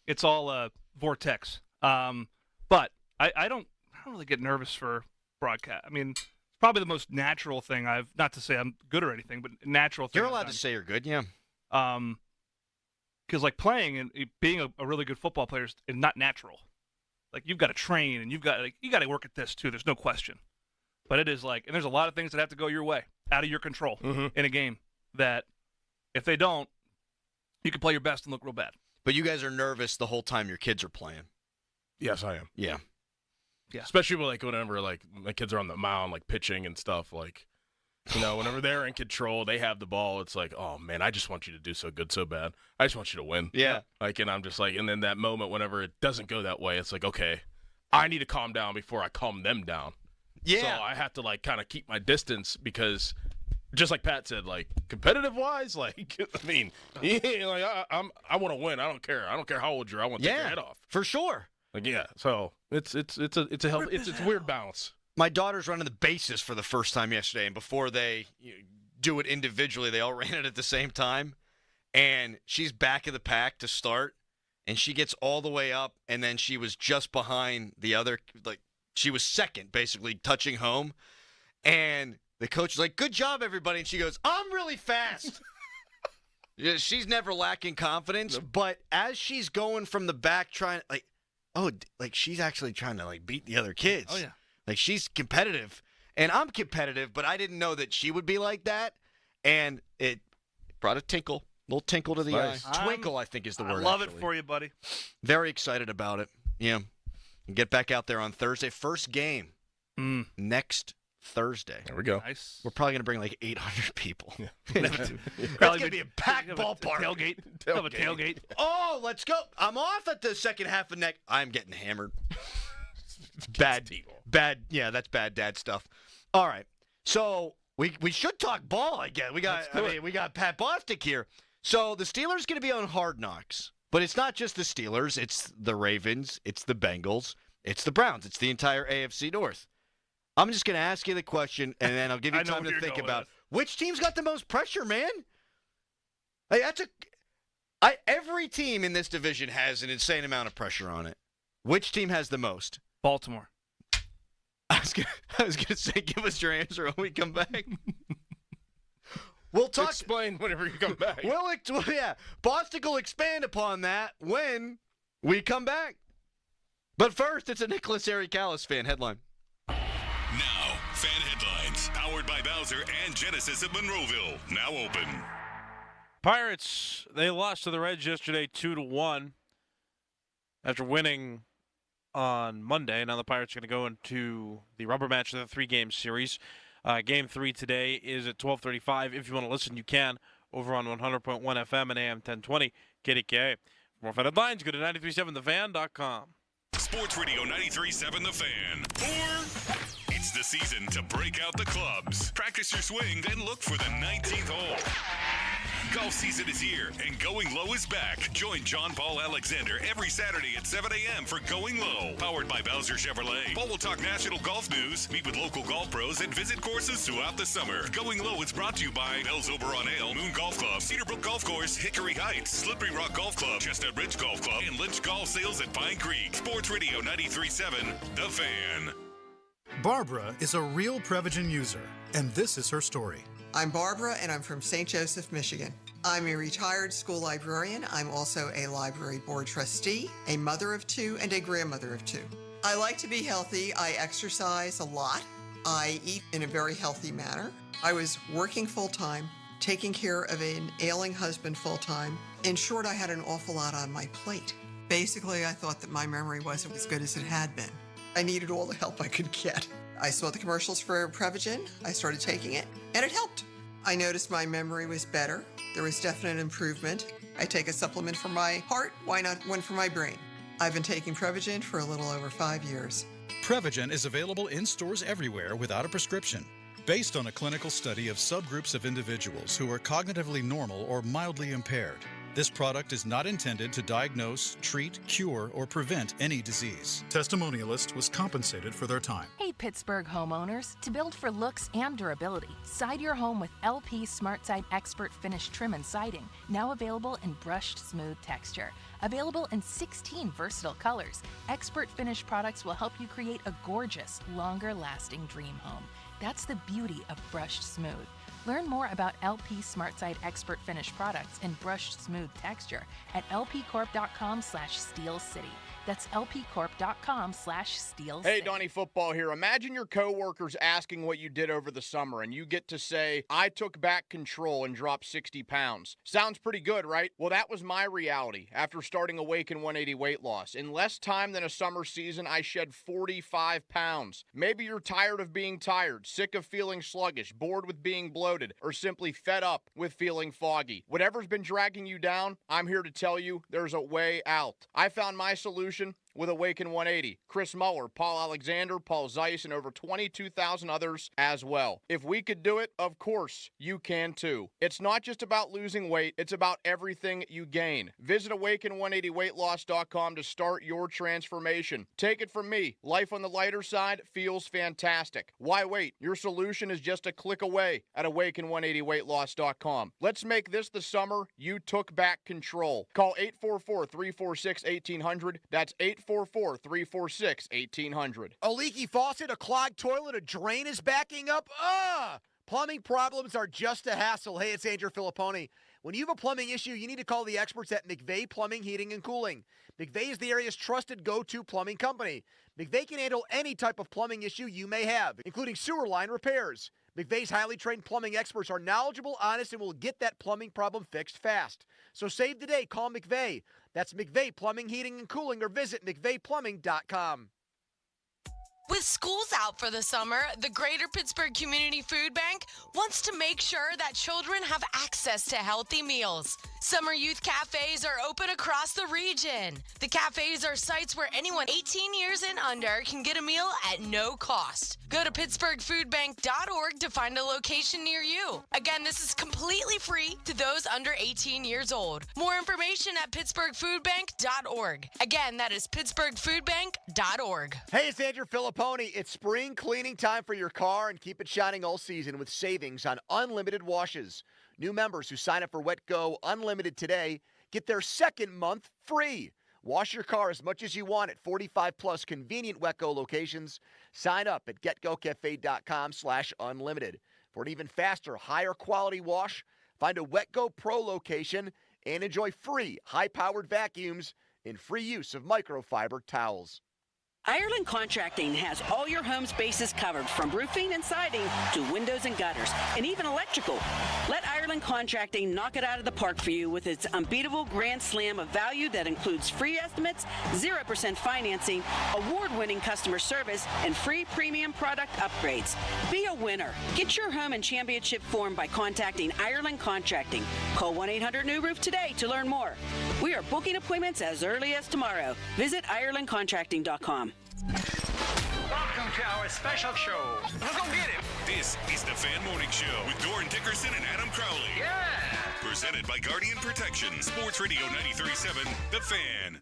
it's all a vortex. But I don't really get nervous for broadcast. I mean, it's probably the most natural thing not to say I'm good or anything, but natural thing.
You're allowed to say you're good, yeah.
Because like playing and being a really good football player is not natural. Like you've got to train and you got to work at this too. There's no question. But it is like, and there's a lot of things that have to go your way, out of your control in a game. That if they don't, you can play your best and look real bad.
But you guys are nervous the whole time your kids are playing.
Yes, I am.
Yeah.
Yeah.
Especially whenever like my kids are on the mound, like pitching and stuff. Like, whenever they're in control, they have the ball. It's like, oh man, I just want you to do so good, so bad. I just want you to win.
Yeah.
Like, and I'm just like, and then that moment, whenever it doesn't go that way, it's like, okay, I need to calm down before I calm them down.
Yeah.
So I have to like kind of keep my distance because, just like Pat said, like competitive wise, like I mean, I want to win. I don't care. I don't care how old you are. I want to take your head off
for sure.
Like so it's a healthy, it's a weird balance.
My daughter's running the bases for the first time yesterday, and before they do it individually, they all ran it at the same time. And she's back of the pack to start, and she gets all the way up, and then she was just behind the other, like she was second, basically touching home. And the coach was like, "Good job, everybody," and she goes, "I'm really fast." Yeah, she's never lacking confidence, but as she's going from the back, trying she's actually trying to beat the other kids.
Oh yeah.
Like, she's competitive, and I'm competitive, but I didn't know that she would be like that, and it brought a little tinkle to the eye. Twinkle, I think, is the word.
I love it for you, buddy.
Very excited about it. Yeah. Get back out there on Thursday. First game next Thursday.
There we go.
Nice.
We're probably going to bring like 800 people.
Yeah.
It's going to be a packed ballpark.
Tailgate. Have a tailgate.
Oh, let's go. I'm off at the second half of next. I'm getting hammered. Bad. Yeah, that's bad dad stuff. All right. So we should talk ball, I guess. We got Pat Bostic here. So the Steelers going to be on Hard Knocks. But it's not just the Steelers. It's the Ravens. It's the Bengals. It's the Browns. It's the entire AFC North. I'm just going to ask you the question, and then I'll give you time to think about which team's got the most pressure, man. Like, every team in this division has an insane amount of pressure on it. Which team has the most?
Baltimore.
I was gonna say, give us your answer when we come back. We'll talk.
Explain whenever you come back.
Bostic will expand upon that when we come back. But first, it's a Nicholas Ericalis fan headline.
Now, fan headlines, powered by Bowser and Genesis of Monroeville. Now open.
Pirates, they lost to the Reds yesterday 2-1 after winning on Monday. Now the Pirates are going to go into the rubber match of the three-game series. Game 3 today is at 12:35. If you want to listen, you can over on 100.1 FM and AM 1020 KDKA. For more fan headlines, go to 937thefan.com.
Sports Radio 93.7 The Fan. It's the season to break out the clubs. Practice your swing, then look for the 19th hole. Golf season is here, and Going Low is back. Join John Paul Alexander every Saturday at 7 a.m. for Going Low, powered by Bowser Chevrolet. Paul will talk national golf news, meet with local golf pros, and visit courses throughout the summer. Going Low is brought to you by Bell's Over on Ale, Moon Golf Club, Cedarbrook Golf Course, Hickory Heights, Slippery Rock Golf Club, Chestnut Ridge Golf Club, and Lynch Golf Sales at Pine Creek. Sports Radio 93.7 The Fan.
Barbara is a real Prevagen user, and this is her story.
I'm Barbara, and I'm from St. Joseph, Michigan. I'm a retired school librarian. I'm also a library board trustee, a mother of two, and a grandmother of two. I like to be healthy. I exercise a lot. I eat in a very healthy manner. I was working full-time, taking care of an ailing husband full-time. In short, I had an awful lot on my plate. Basically, I thought that my memory wasn't as good as it had been. I needed all the help I could get. I saw the commercials for Prevagen. I started taking it, and it helped. I noticed my memory was better. There was definite improvement. I take a supplement for my heart. Why not one for my brain? I've been taking Prevagen for a little over 5 years.
Prevagen is available in stores everywhere without a prescription. Based on a clinical study of subgroups of individuals who are cognitively normal or mildly impaired, this product is not intended to diagnose, treat, cure, or prevent any disease. Testimonialist was compensated for their time.
Hey, Pittsburgh homeowners. To build for looks and durability, side your home with LP SmartSide Expert Finish Trim and Siding, now available in brushed smooth texture. Available in 16 versatile colors, Expert Finish products will help you create a gorgeous, longer-lasting dream home. That's the beauty of brushed smooth. Learn more about LP SmartSide Expert Finish products in brushed smooth texture at lpcorp.com/Steel City. That's lpcorp.com/Steel City.
Hey, Donnie Football here. Imagine your coworkers asking what you did over the summer, and you get to say, I took back control and dropped 60 pounds. Sounds pretty good, right? Well, that was my reality after starting Awaken 180 weight loss. In less time than a summer season, I shed 45 pounds. Maybe you're tired of being tired, sick of feeling sluggish, bored with being bloated, or simply fed up with feeling foggy. Whatever's been dragging you down, I'm here to tell you there's a way out. I found my solution with Awaken 180. Chris Muller, Paul Alexander, Paul Zeiss, and over 22,000 others as well. If we could do it, of course, you can too. It's not just about losing weight, it's about everything you gain. Visit Awaken180weightloss.com to start your transformation. Take it from me, life on the lighter side feels fantastic. Why wait? Your solution is just a click away at Awaken180weightloss.com. Let's make this the summer you took back control. Call 844-346-1800. That's 844-346-1800.
A leaky faucet, a clogged toilet, a drain is backing up? Plumbing problems are just a hassle. Hey, it's Andrew Filipponi. When you have a plumbing issue, you need to call the experts at McVeigh Plumbing, Heating, and Cooling. McVeigh is the area's trusted go-to plumbing company. McVeigh can handle any type of plumbing issue you may have, including sewer line repairs. McVeigh's highly trained plumbing experts are knowledgeable, honest, and will get that plumbing problem fixed fast. So save the day. Call McVeigh. That's McVeigh Plumbing, Heating, and Cooling, or visit McVeighPlumbing.com.
With schools out for the summer, the Greater Pittsburgh Community Food Bank wants to make sure that children have access to healthy meals. Summer youth cafes are open across the region. The cafes are sites where anyone 18 years and under can get a meal at no cost. Go to pittsburghfoodbank.org to find a location near you. Again, this is completely free to those under 18 years old. More information at pittsburghfoodbank.org. Again, that is pittsburghfoodbank.org.
Hey, it's Andrew Filipponi. It's spring cleaning time for your car, and keep it shining all season with savings on unlimited washes. New members who sign up for Wet Go Unlimited today get their second month free. Wash your car as much as you want at 45-plus convenient Wet Go locations. Sign up at getgocafe.com/unlimited. For an even faster, higher quality wash, find a Wet Go Pro location and enjoy free high-powered vacuums and free use of microfiber towels.
Ireland Contracting has all your home's bases covered, from roofing and siding to windows and gutters, and even electrical. Let Ireland Contracting knock it out of the park for you with its unbeatable grand slam of value that includes free estimates, 0% financing, award-winning customer service, and free premium product upgrades. Be a winner. Get your home in championship form by contacting Ireland Contracting. Call 1-800-NEW-ROOF today to learn more. We are booking appointments as early as tomorrow. Visit IrelandContracting.com.
Welcome to our special show. Let's go get him.
This is the Fan Morning Show with Doran Dickerson and Adam Crowley.
Yeah.
Presented by Guardian Protection. Sports Radio 93.7, The Fan.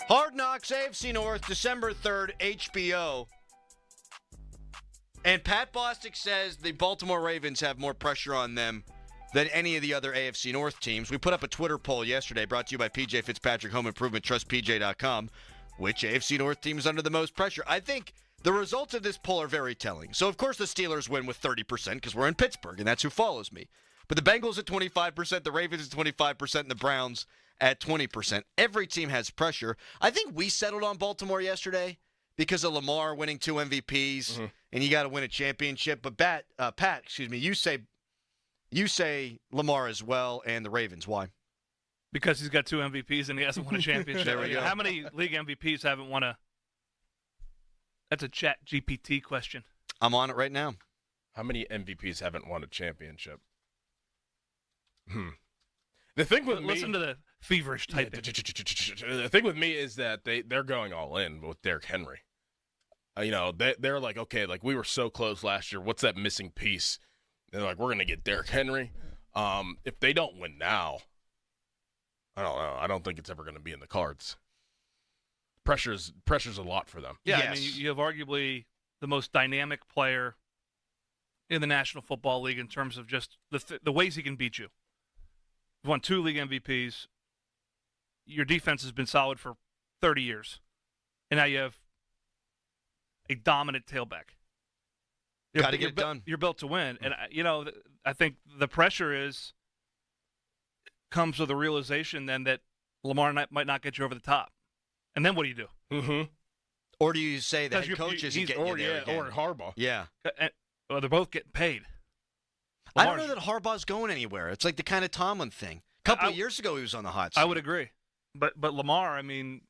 Hard Knocks, AFC North, December 3rd, HBO. And Pat Bostic says the Baltimore Ravens have more pressure on them than any of the other AFC North teams. We put up a Twitter poll yesterday brought to you by PJ Fitzpatrick Home Improvement, TrustPJ.com. Which AFC North team is under the most pressure? I think the results of this poll are very telling. So, of course, the Steelers win with 30% because we're in Pittsburgh, and that's who follows me. But the Bengals at 25%, the Ravens at 25%, and the Browns at 20%. Every team has pressure. I think we settled on Baltimore yesterday because of Lamar winning 2 MVPs, and you got to win a championship. But Pat, you say Lamar as well, and the Ravens. Why?
Because he's got 2 MVPs and he hasn't won a championship.
There we go.
How many league MVPs haven't won a? That's a Chat GPT question.
I'm on it right now.
How many MVPs haven't won a championship? The thing with
Listen to the feverish typing.
The thing with me is that they're going all in with Derrick Henry. They're like, okay, like we were so close last year. What's that missing piece? They're like, we're going to get Derrick Henry. If they don't win now, I don't know. I don't think it's ever going to be in the cards. Pressure's a lot for them.
Yeah, yes. I mean, you have arguably the most dynamic player in the National Football League in terms of just the ways he can beat you. You've won 2 league MVPs. Your defense has been solid for 30 years. And now you have a dominant tailback.
Got to get it done.
You're built to win. And, I think the pressure comes with the realization then that Lamar might not get you over the top. And then what do you do?
Mm-hmm.
Or do you say the head coach isn't getting you there again?
Or Harbaugh.
Yeah.
Well, they're both getting paid.
I don't know that Harbaugh's going anywhere. It's like the kind of Tomlin thing. A couple of years ago, he was on the hot seat.
I would agree. But Lamar, I mean,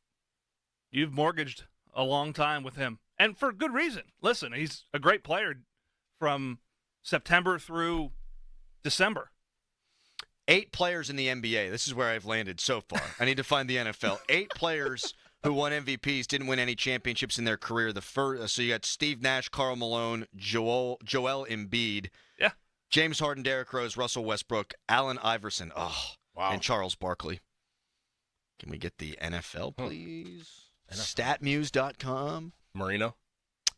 you've mortgaged a long time with him. And for good reason. Listen, he's a great player from September through December.
8 players in the NBA. This is where I've landed so far. I need to find the NFL. 8 players who won MVPs didn't win any championships in their career. So you got Steve Nash, Karl Malone, Joel Embiid, James Harden, Derrick Rose, Russell Westbrook, Allen Iverson, and Charles Barkley. Can we get the NFL, please? Statmuse.com.
Marino?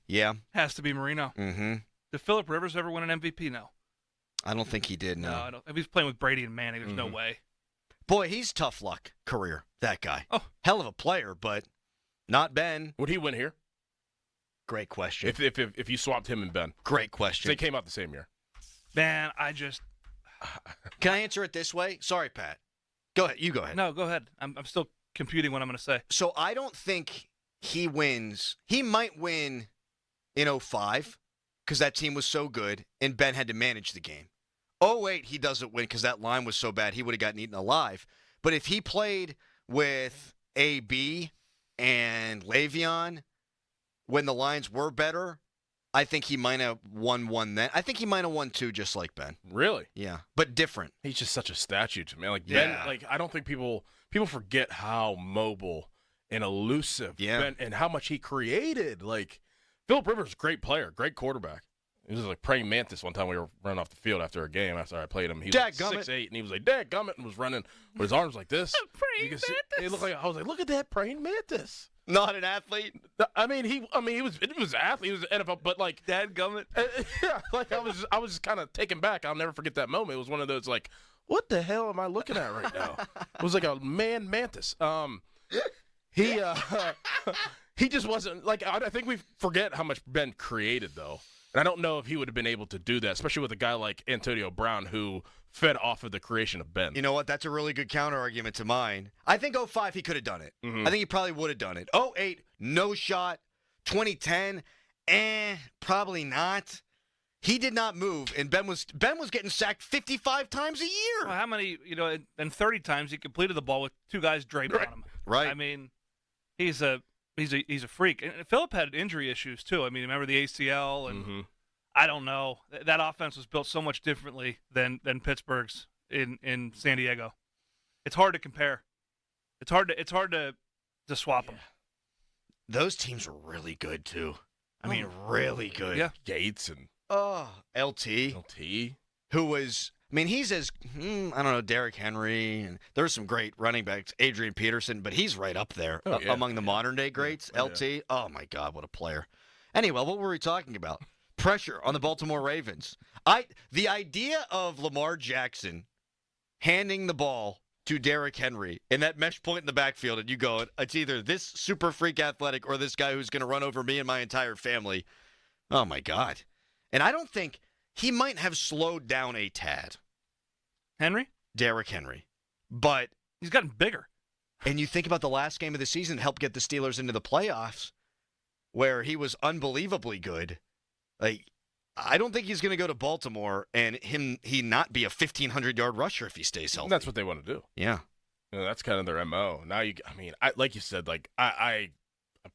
Yeah.
Has to be Marino.
Mm-hmm.
Did Phillip Rivers ever win an MVP? No.
I don't think he did, no.
I don't. If he's playing with Brady and Manning, there's no way.
Boy, he's tough luck career, that guy.
Oh.
Hell of a player, but not Ben.
Would he win here?
Great question.
If you swapped him and Ben.
Great question.
They came out the same year.
Man, I just...
Can I answer it this way? Sorry, Pat. Go ahead. You go ahead.
No, go ahead. I'm still computing what I'm going to say.
So I don't think he wins. He might win in 05 because that team was so good and Ben had to manage the game. 08, he doesn't win because that line was so bad he would have gotten eaten alive. But if he played with AB and Le'Veon when the lines were better, I think he might have won one then. I think he might have won 2 just like Ben.
Really?
Yeah, but different.
He's just such a statue to me. Like Ben, I don't think people forget how mobile and elusive Ben and how much he created. Like Phillip Rivers, great player, great quarterback. He was like praying mantis one time we were running off the field after a game after I played him. He was like 6'8", and he was like, "Dadgummit," and was running with his arms like this.
Praying mantis.
It looked like I was like, "Look at that praying mantis."
Not an athlete.
I mean, he was an athlete. He was an NFL, but like
Dadgummit.
Yeah, like I was just kind of taken back. I'll never forget that moment. It was one of those like, what the hell am I looking at right now? It was like a man mantis. He just wasn't like. I think we forget how much Ben created though. And I don't know if he would have been able to do that, especially with a guy like Antonio Brown who fed off of the creation of Ben.
You know what? That's a really good counter-argument to mine. I think 05, he could have done it.
Mm-hmm.
I think he probably would have done it. 08, no shot. 2010, probably not. He did not move, and Ben was getting sacked 55 times a year.
Well, how many, and 30 times he completed the ball with 2 guys draped on him.
Right.
I mean, he's a freak. And Phillip had injury issues, too. I mean, remember the ACL? And I don't know. That offense was built so much differently than Pittsburgh's in San Diego. It's hard to compare. It's hard to swap them.
Those teams were really good too. I mean, really good.
Yeah.
Gates and
LT.
LT.
Who was, I mean, he's as, I don't know, Derrick Henry, and there's some great running backs, Adrian Peterson, but he's right up there among the modern-day greats, LT. Yeah. Oh, my God, what a player. Anyway, what were we talking about? Pressure on the Baltimore Ravens. The idea of Lamar Jackson handing the ball to Derrick Henry in that mesh point in the backfield, and you go, it's either this super freak athletic or this guy who's going to run over me and my entire family. Oh, my God. And I don't think he might have slowed down a tad.
Henry?
Derrick Henry. But
he's gotten bigger.
And you think about the last game of the season, helped get the Steelers into the playoffs, where he was unbelievably good. Like, I don't think he's going to go to Baltimore and he not be a 1,500-yard rusher if he stays healthy.
That's what they want to do.
Yeah.
You know, that's kind of their MO. Now, like you said, like, I've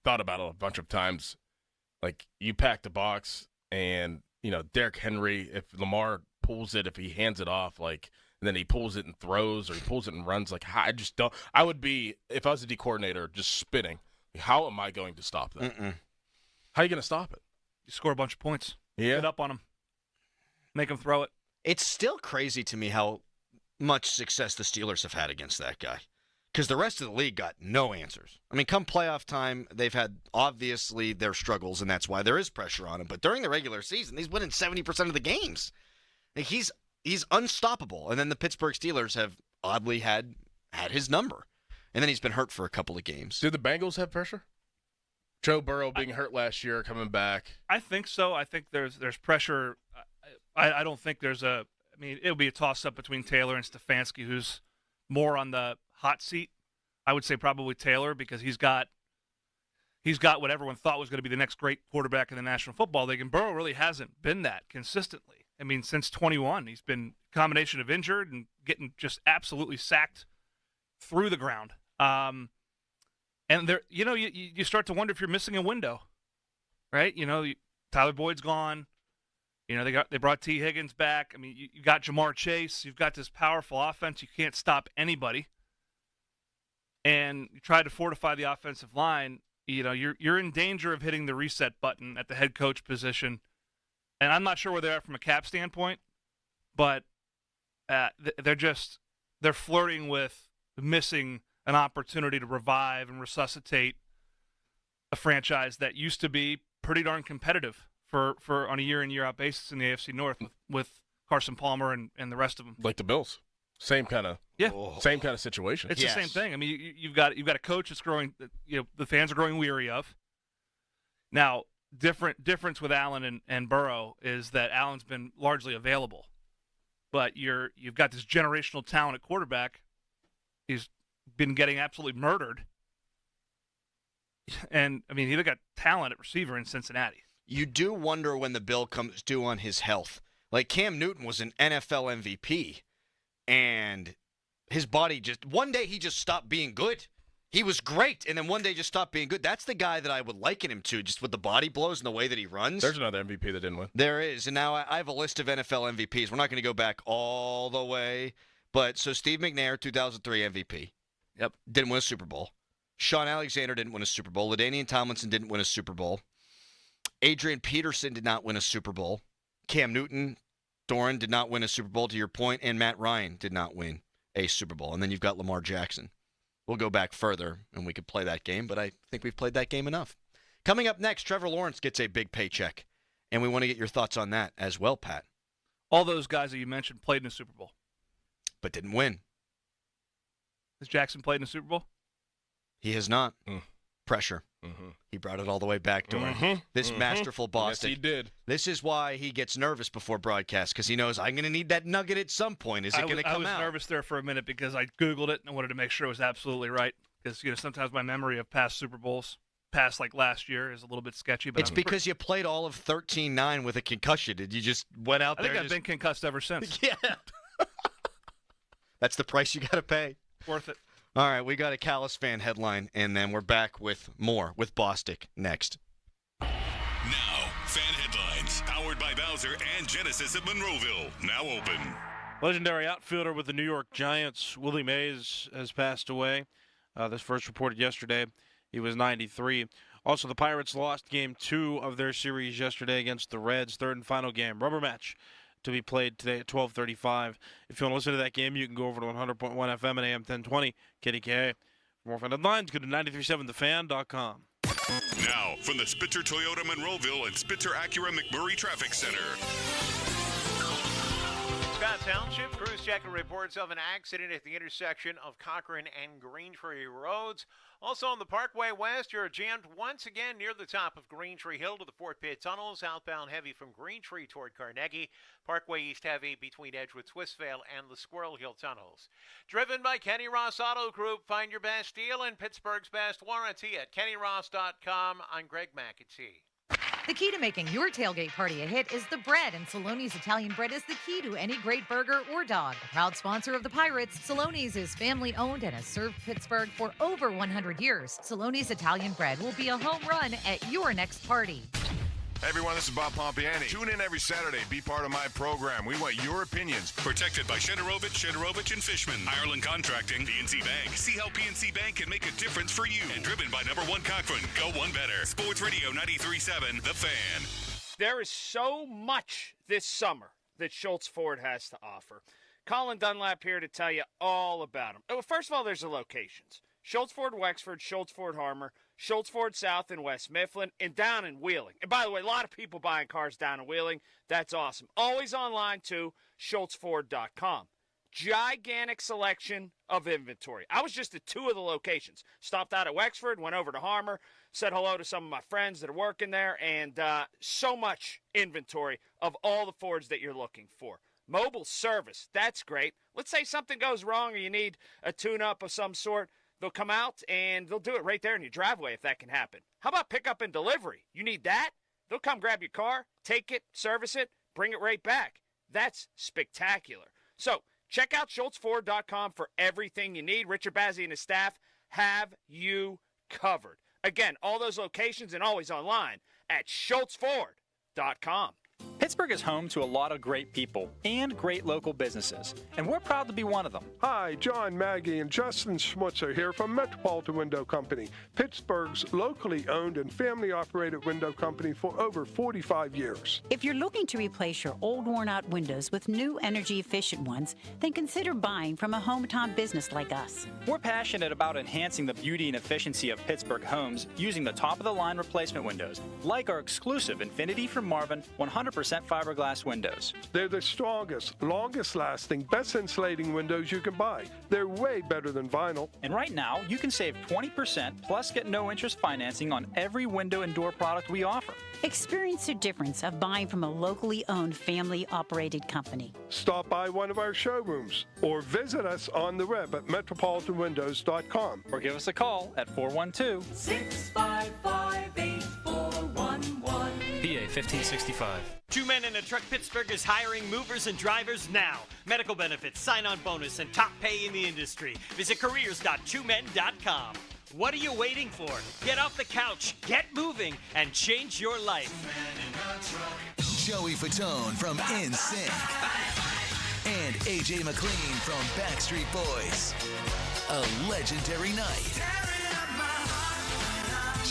thought about it a bunch of times. Like, you pack the box and, you know, Derrick Henry, if Lamar pulls it, if he hands it off, like, and then he pulls it and throws or he pulls it and runs, like, I just don't. I would be, if I was a D coordinator, just spinning. How am I going to stop that? How are you going to stop it?
You score a bunch of points.
Yeah.
Get up on him. Make him throw it.
It's still crazy to me how much success the Steelers have had against that guy. Because the rest of the league got no answers. I mean, come playoff time, they've had, obviously, their struggles, and that's why there is pressure on him. But during the regular season, he's winning 70% of the games. Like, he's unstoppable. And then the Pittsburgh Steelers have oddly had his number. And then he's been hurt for a couple of games.
Do the Bengals have pressure? Joe Burrow being hurt last year, coming back.
I think so. I think there's pressure. I don't think there's a. I mean, it'll be a toss-up between Taylor and Stefanski, who's more on the hot seat. I would say probably Taylor because he's got what everyone thought was going to be the next great quarterback in the National Football League, and Burrow really hasn't been that consistently. I mean, since 21, he's been a combination of injured and getting just absolutely sacked through the ground. And there, you know, you start to wonder if you're missing a window, right? You know, Tyler Boyd's gone. You know, they brought T. Higgins back. I mean, you got Jamar Chase. You've got this powerful offense. You can't stop anybody. And you try to fortify the offensive line. You know, you're in danger of hitting the reset button at the head coach position. And I'm not sure where they are from a cap standpoint, but they're flirting with missing an opportunity to revive and resuscitate a franchise that used to be pretty darn competitive for on a year in, year out basis in the AFC North with Carson Palmer and the rest of them.
Like the Bills. Same kind of situation.
It's the same thing. I mean, you've got a coach that's growing, you know, the fans are growing weary of. Now, difference with Allen and Burrow is that Allen's been largely available. But you've got this generational talent at quarterback. He's been getting absolutely murdered. And, I mean, he got talent at receiver in Cincinnati.
You do wonder when the bill comes due on his health. Like, Cam Newton was an NFL MVP, and his body one day he just stopped being good. He was great, and then one day just stopped being good. That's the guy that I would liken him to, just with the body blows and the way that he runs.
There's another MVP that didn't win.
There is, and now I have a list of NFL MVPs. We're not going to go back all the way, but so Steve McNair, 2003 MVP.
Yep.
Didn't win a Super Bowl. Sean Alexander didn't win a Super Bowl. LaDainian Tomlinson didn't win a Super Bowl. Adrian Peterson did not win a Super Bowl. Cam Newton, Doran did not win a Super Bowl, to your point, and Matt Ryan did not win a Super Bowl. And then you've got Lamar Jackson. We'll go back further, and we could play that game, but I think we've played that game enough. Coming up next, Trevor Lawrence gets a big paycheck, and we want to get your thoughts on that as well, Pat.
All those guys that you mentioned played in a Super Bowl.
But didn't win.
Has Jackson played in a Super Bowl?
He has not. Pressure. He brought it all the way back to him. This masterful Boston.
Yes, he did.
This is why he gets nervous before broadcast, because he knows I'm going to need that nugget at some point. Is it going to come out?
I was nervous there for a minute because I Googled it and I wanted to make sure it was absolutely right. Because, you know, sometimes my memory of past Super Bowls, past like last year, is a little bit sketchy. But
it's because you played all of 13-9 with a concussion. Did you just went out there?
I think I've been concussed ever since.
Yeah. That's the price you got to pay.
Worth it.
All right, we got a Callis fan headline, and then we're back with more with Bostic next.
Now, fan headlines, powered by Bowser and Genesis of Monroeville, now open.
Legendary outfielder with the New York Giants, Willie Mays, has passed away. This first reported yesterday. He was 93. Also, the Pirates lost Game 2 of their series yesterday against the Reds. Third and final game. Rubber match to be played today at 12:35. If you want to listen to that game, you can go over to 100.1 FM and AM 1020 KDKA. For more fan headlines, go to 937thefan.com.
Now, from the Spitzer Toyota Monroeville and Spitzer Acura McMurray Traffic Center.
Scott Township, crews checking reports of an accident at the intersection of Cochran and Greentree Roads. Also on the Parkway West, you're jammed once again near the top of Greentree Hill to the Fort Pitt Tunnels. Outbound heavy from Greentree toward Carnegie. Parkway East heavy between Edgewood, Swissvale, and the Squirrel Hill Tunnels. Driven by Kenny Ross Auto Group. Find your best deal and Pittsburgh's best warranty at kennyross.com. I'm Greg McAtee.
The key to making your tailgate party a hit is the bread, and Saloni's Italian bread is the key to any great burger or dog. A proud sponsor of the Pirates, Saloni's is family-owned and has served Pittsburgh for over 100 years. Saloni's Italian bread will be a home run at your next party.
Hey everyone, this is Bob Pompiani. Tune in every Saturday. Be part of my program. We want your opinions.
Protected by Shederovich and Fishman. Ireland Contracting, PNC Bank. See how PNC Bank can make a difference for you. And driven by number 1 Cochran. Go one better. Sports Radio 93.7, The Fan.
There is so much this summer that Schultz Ford has to offer. Colin Dunlap here to tell you all about them. Well, first of all, there's the locations. Schultz Ford Wexford, Schultz Ford Harmer, Schultz Ford South in West Mifflin, and down in Wheeling. And by the way, a lot of people buying cars down in Wheeling. That's awesome. Always online too, schultzford.com. Gigantic selection of inventory. I was just at 2 of the locations. Stopped out at Wexford, went over to Harmer, said hello to some of my friends that are working there, and so much inventory of all the Fords that you're looking for. Mobile service, that's great. Let's say something goes wrong or you need a tune-up of some sort. They'll come out and they'll do it right there in your driveway if that can happen. How about pickup and delivery? You need that? They'll come grab your car, take it, service it, bring it right back. That's spectacular. So check out schultzford.com for everything you need. Richard Bazzi and his staff have you covered. Again, all those locations and always online at schultzford.com.
Pittsburgh is home to a lot of great people and great local businesses, and we're proud to be one of them.
Hi, John, Maggie, and Justin Schmutzer here from Metropolitan Window Company, Pittsburgh's locally owned and family-operated window company for over 45 years.
If you're looking to replace your old worn-out windows with new energy-efficient ones, then consider buying from a hometown business like us.
We're passionate about enhancing the beauty and efficiency of Pittsburgh homes using the top-of-the-line replacement windows, like our exclusive Infinity from Marvin 100% fiberglass windows.
They're the strongest, longest-lasting, best insulating windows you can buy. They're way better than vinyl.
And right now, you can save 20% plus get no-interest financing on every window and door product we offer.
Experience the difference of buying from a locally owned, family-operated company.
Stop by one of our showrooms or visit us on the web at metropolitanwindows.com.
Or give us a call at 412-655-8411. PA 1565.
2 Men in a Truck Pittsburgh is hiring movers and drivers now. Medical benefits, sign-on bonus, and top pay in the industry. Visit careers.2men.com. What are you waiting for? Get off the couch, get moving, and change your life.
Joey Fatone from NSYNC and AJ McLean from Backstreet Boys. A legendary night.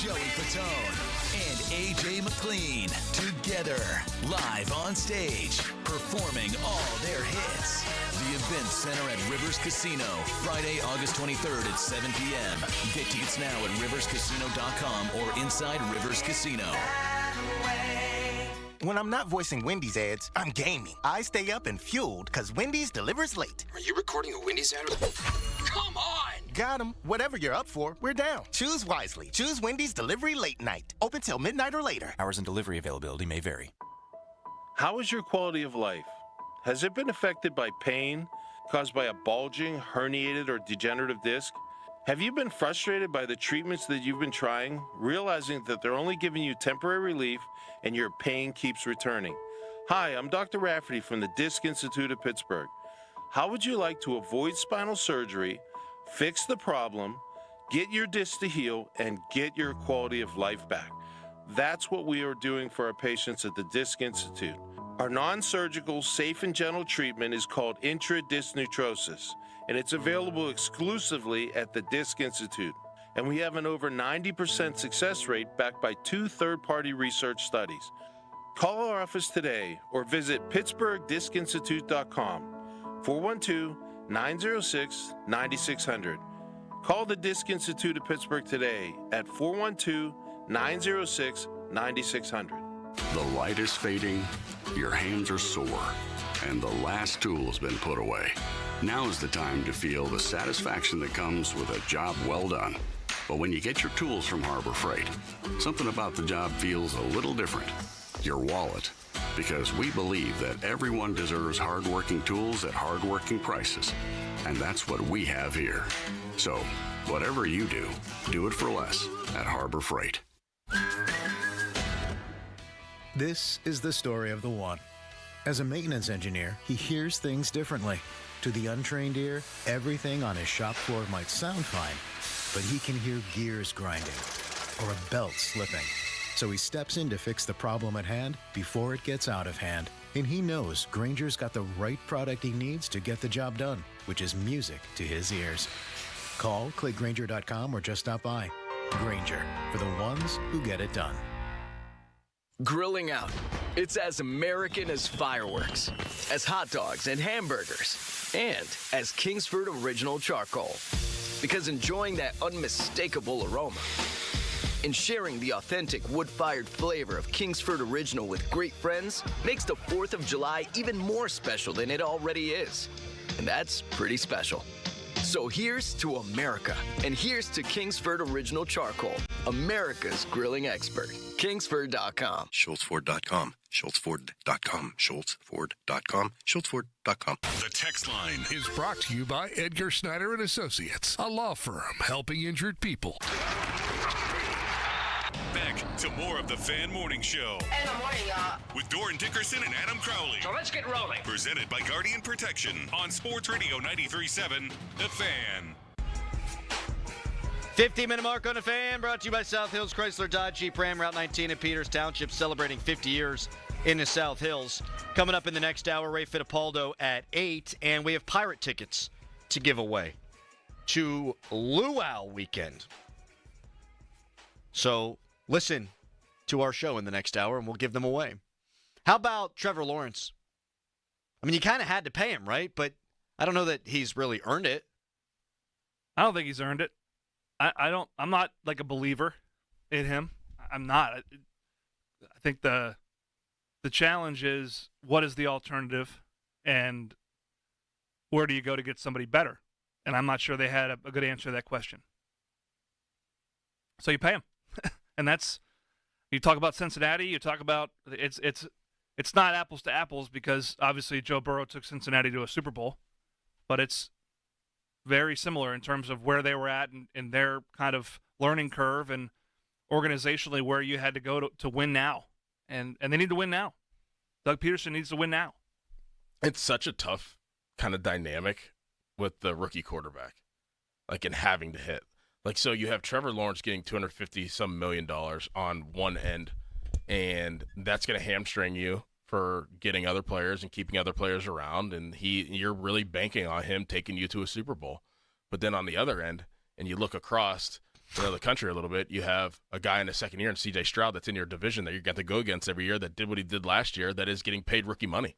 Joey Fatone and AJ McLean together, live on stage, performing all their hits. The Event Center at Rivers Casino, Friday, August 23rd at 7 p.m. Get tickets now at riverscasino.com or inside Rivers Casino.
When I'm not voicing Wendy's ads, I'm gaming. I stay up and fueled because Wendy's delivers late.
Are you recording a Wendy's ad? Come on!
Got 'em. Whatever you're up for, we're down. Choose wisely. Choose Wendy's Delivery Late Night. Open till midnight or later.
Hours and delivery availability may vary.
How is your quality of life? Has it been affected by pain caused by a bulging, herniated, or degenerative disc? Have you been frustrated by the treatments that you've been trying, realizing that they're only giving you temporary relief and your pain keeps returning? Hi, I'm Dr. Rafferty from the Disc Institute of Pittsburgh. How would you like to avoid spinal surgery, fix the problem, get your disc to heal, and get your quality of life back? That's what we are doing for our patients at the Disc Institute. Our non-surgical, safe and gentle treatment is called intradisc neutrosis, and it's available exclusively at the Disc Institute. And we have an over 90% success rate backed by 2 third-party research studies. Call our office today or visit pittsburghdiscinstitute.com, 412-906-9600. Call the Disc Institute of Pittsburgh today at 412-906-9600.
The light is fading, your hands are sore, and the last tool's been put away. Now is the time to feel the satisfaction that comes with a job well done. But when you get your tools from Harbor Freight, something about the job feels a little different. Your wallet. Because we believe that everyone deserves hardworking tools at hardworking prices. And that's what we have here. So, whatever you do, do it for less at Harbor Freight.
This is the story of the one. As a maintenance engineer, he hears things differently. To the untrained ear, everything on his shop floor might sound fine, but he can hear gears grinding or a belt slipping. So he steps in to fix the problem at hand before it gets out of hand. And he knows Grainger's got the right product he needs to get the job done, which is music to his ears. Call, click Grainger.com, or just stop by. Grainger, for the ones who get it done.
Grilling out. It's as American as fireworks, as hot dogs and hamburgers, and as Kingsford Original Charcoal. Because enjoying that unmistakable aroma and sharing the authentic wood-fired flavor of Kingsford Original with great friends makes the 4th of July even more special than it already is. And that's pretty special. So here's to America, and here's to Kingsford Original Charcoal, America's grilling expert. Kingsford.com.
SchultzFord.com. SchultzFord.com. SchultzFord.com. SchultzFord.com.
The text line
is brought to you by Edgar Snyder and Associates, a law firm helping injured people.
Back to more of the Fan Morning Show.
And good morning, y'all.
With Doran Dickerson and Adam Crowley.
So let's get rolling.
Presented by Guardian Protection on Sports Radio 93.7, The Fan.
50-minute mark on The Fan, brought to you by South Hills Chrysler Dodge Jeep Ram, Route 19 at Peters Township, celebrating 50 years in the South Hills. Coming up in the next hour, Ray Fittipaldo at 8, and we have Pirate tickets to give away to Luau Weekend. So listen to our show in the next hour, and we'll give them away. How about Trevor Lawrence? I mean, you kind of had to pay him, right? But I don't know that he's really earned it.
I don't think he's earned it. I'm not like a believer in him. I'm not. I think the challenge is, what is the alternative, and where do you go to get somebody better? And I'm not sure they had a good answer to that question. So you pay him. And that's, you talk about Cincinnati, you talk about, it's not apples to apples, because obviously Joe Burrow took Cincinnati to a Super Bowl, but it's very similar in terms of where they were at in their kind of learning curve and organizationally where you had to go to win now. And they need to win now. Doug Peterson needs to win now.
It's such a tough kind of dynamic with the rookie quarterback, like in having to hit. Like, so you have Trevor Lawrence getting $250-some million on one end, and that's going to hamstring you for getting other players and keeping other players around, and you're really banking on him taking you to a Super Bowl. But then on the other end, and you look across the country a little bit, you have a guy in his second year in C.J. Stroud that's in your division that you got to go against every year that did what he did last year, that is getting paid rookie money.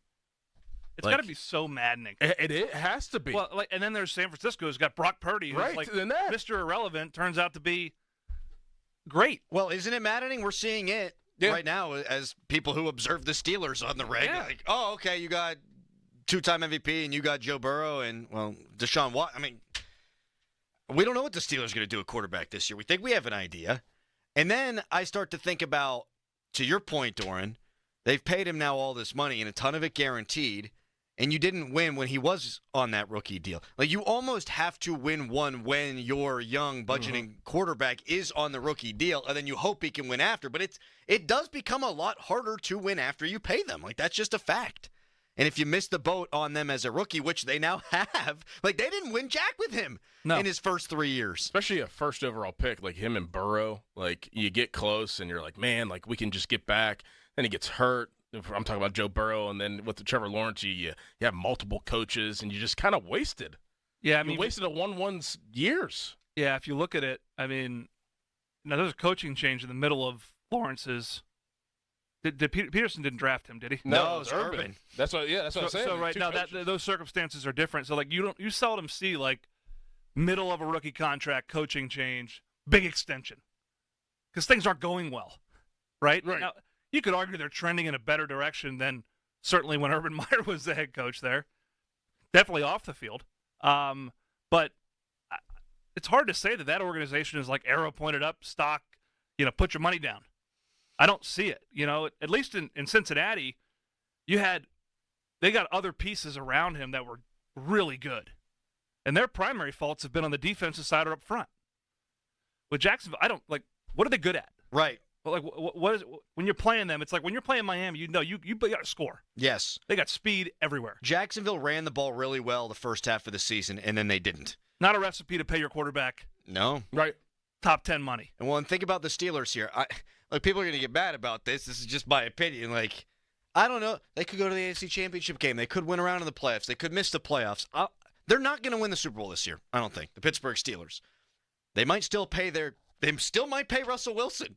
It's got to be so maddening.
It has to be.
Well, and then there's San Francisco, who's got Brock Purdy, who's
right,
like
that.
Mr. Irrelevant, turns out to be great.
Well, isn't it maddening? We're seeing it right now as people who observe the Steelers on the reg.
Yeah.
Like, oh, okay, you got two-time MVP and you got Joe Burrow and, well, Deshaun Watson. I mean, we don't know what the Steelers are going to do at quarterback this year. We think we have an idea. And then I start to think about, to your point, Doran, they've paid him now all this money and a ton of it guaranteed, and you didn't win when he was on that rookie deal. Like, you almost have to win one when your young budgeting quarterback is on the rookie deal, and then you hope he can win after. But it does become a lot harder to win after you pay them. Like, that's just a fact. And if you miss the boat on them as a rookie, which they now have, like, they didn't win jack with him in his first 3 years.
Especially a first overall pick like him and Burrow. Like, you get close and you're like, man, like, we can just get back. Then he gets hurt. I'm talking about Joe Burrow, and then with the Trevor Lawrence, you have multiple coaches, and you just kind of wasted.
Yeah, I
you
mean,
wasted a 1-1 years.
Yeah, if you look at it, I mean, now there's a coaching change in the middle of Lawrence's. Peterson didn't draft him, did he?
No, it was Urban. That's what. Yeah, that's what I'm saying.
So right now, those circumstances are different. So like you seldom see like middle of a rookie contract coaching change, big extension, because things aren't going well, right?
Right.
Now, you could argue they're trending in a better direction than certainly when Urban Meyer was the head coach there. Definitely off the field, but it's hard to say that organization is like arrow pointed up, stock, put your money down. I don't see it. At least in Cincinnati, they got other pieces around him that were really good. And their primary faults have been on the defensive side or up front. With Jacksonville, what are they good at?
Right.
Well, what is when you're playing them? It's like when you're playing Miami, you got to score.
Yes.
They got speed everywhere.
Jacksonville ran the ball really well the first half of the season, and then they didn't.
Not a recipe to pay your quarterback.
No.
Right.
Top 10 money.
And think about the Steelers here. People are going to get mad about this. This is just my opinion. I don't know. They could go to the AFC Championship game. They could win around in the playoffs. They could miss the playoffs. They're not going to win the Super Bowl this year, I don't think. The Pittsburgh Steelers. They might still might pay Russell Wilson.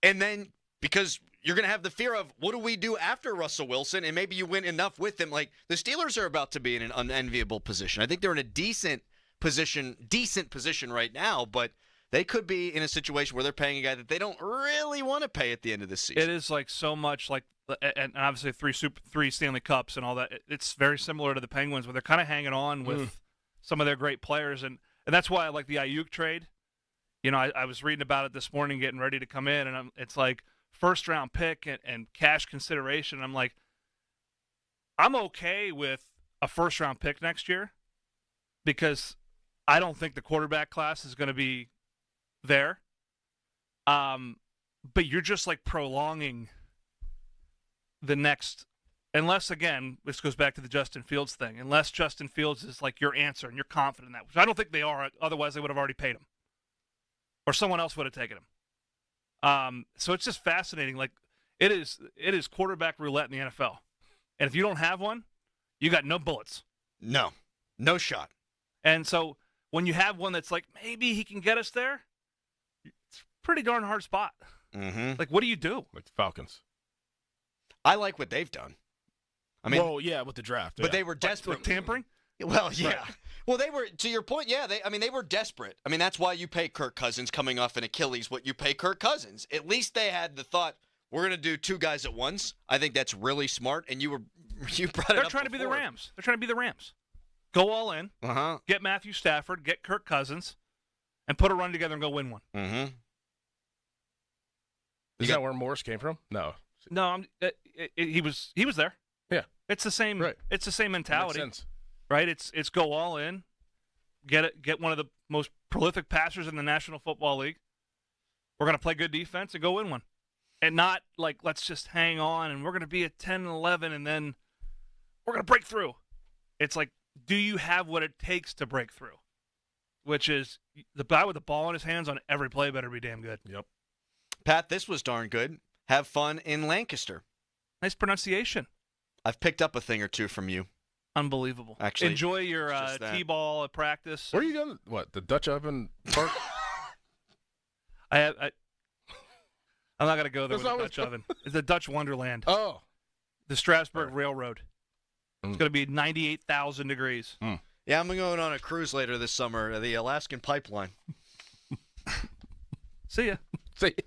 And then, because you're going to have the fear of, what do we do after Russell Wilson? And maybe you win enough with him. The Steelers are about to be in an unenviable position. I think they're in a decent position right now, but they could be in a situation where they're paying a guy that they don't really want to pay at the end of the season.
It is so much and obviously three Stanley Cups and all that. It's very similar to the Penguins, where they're kind of hanging on with some of their great players, and that's why I like the Ayuk trade. I was reading about it this morning, getting ready to come in, and it's like first round pick and cash consideration. I'm like, I'm okay with a first round pick next year because I don't think the quarterback class is going to be there. But you're just prolonging the next, unless, again, this goes back to the Justin Fields thing, unless Justin Fields is your answer and you're confident in that, which I don't think they are. Otherwise, they would have already paid him, or someone else would have taken him. So it's just fascinating. It is quarterback roulette in the NFL, and if you don't have one, you got no bullets.
No shot.
And so when you have one that's maybe he can get us there, it's a pretty darn hard spot.
Mm-hmm.
What do you do?
Like the Falcons.
I like what they've done. I mean,
well, yeah, with the draft.
But they were desperate.
With tampering?
Well, yeah.
Right.
Well, they were, to your point, yeah, they were desperate. I mean, that's why you pay Kirk Cousins coming off an Achilles what you pay Kirk Cousins. At least they had the thought, we're going to do two guys at once. I think that's really smart, and you brought it up.
They're trying to be the Rams. They're trying to be the Rams. Go all in.
Uh-huh.
Get Matthew Stafford, get Kirk Cousins, and put a run together and go win one.
Mm-hmm.
Is that where Morris came from? No.
No, he was there.
Yeah.
It's the same.
Right.
It's the same mentality.
Makes sense.
Right. It's go all in. Get one of the most prolific passers in the National Football League. We're going to play good defense and go win one. And not let's just hang on and we're going to be at 10-11 and then we're going to break through. It's do you have what it takes to break through? Which is the guy with the ball in his hands on every play better be damn good.
Yep.
Pat, this was darn good. Have fun in Lancaster.
Nice pronunciation.
I've picked up a thing or two from you.
Unbelievable.
Actually,
enjoy your T-ball at practice.
Where are you going? What, the Dutch Oven Park?
I'm not going to go there with the Dutch Oven. It's the Dutch Wonderland.
Oh.
The Strasbourg Railroad. It's going to be 98,000 degrees.
Yeah, I'm going on a cruise later this summer, the Alaskan Pipeline.
See ya.
See ya.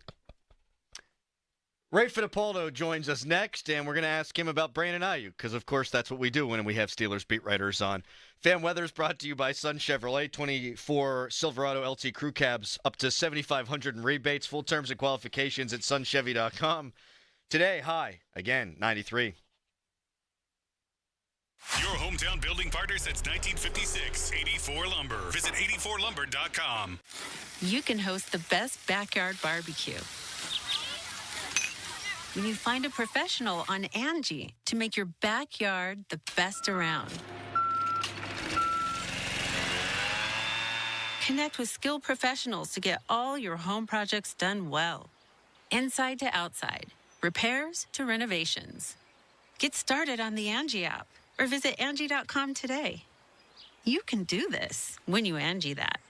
Ray Fittipaldo joins us next, and we're going to ask him about Brandon Ayuk, because, of course, that's what we do when we have Steelers beat writers on. Fan Weather is brought to you by Sun Chevrolet, 24 Silverado LT Crew Cabs, up to $7,500 in rebates. Full terms and qualifications at sunchevy.com. Today, high, again, 93.
Your hometown building partner since 1956, 84 Lumber. Visit 84lumber.com.
You can host the best backyard barbecue when you find a professional on Angie to make your backyard the best around. Connect with skilled professionals to get all your home projects done well. Inside to outside, repairs to renovations. Get started on the Angie app or visit Angie.com today. You can do this when you Angie that.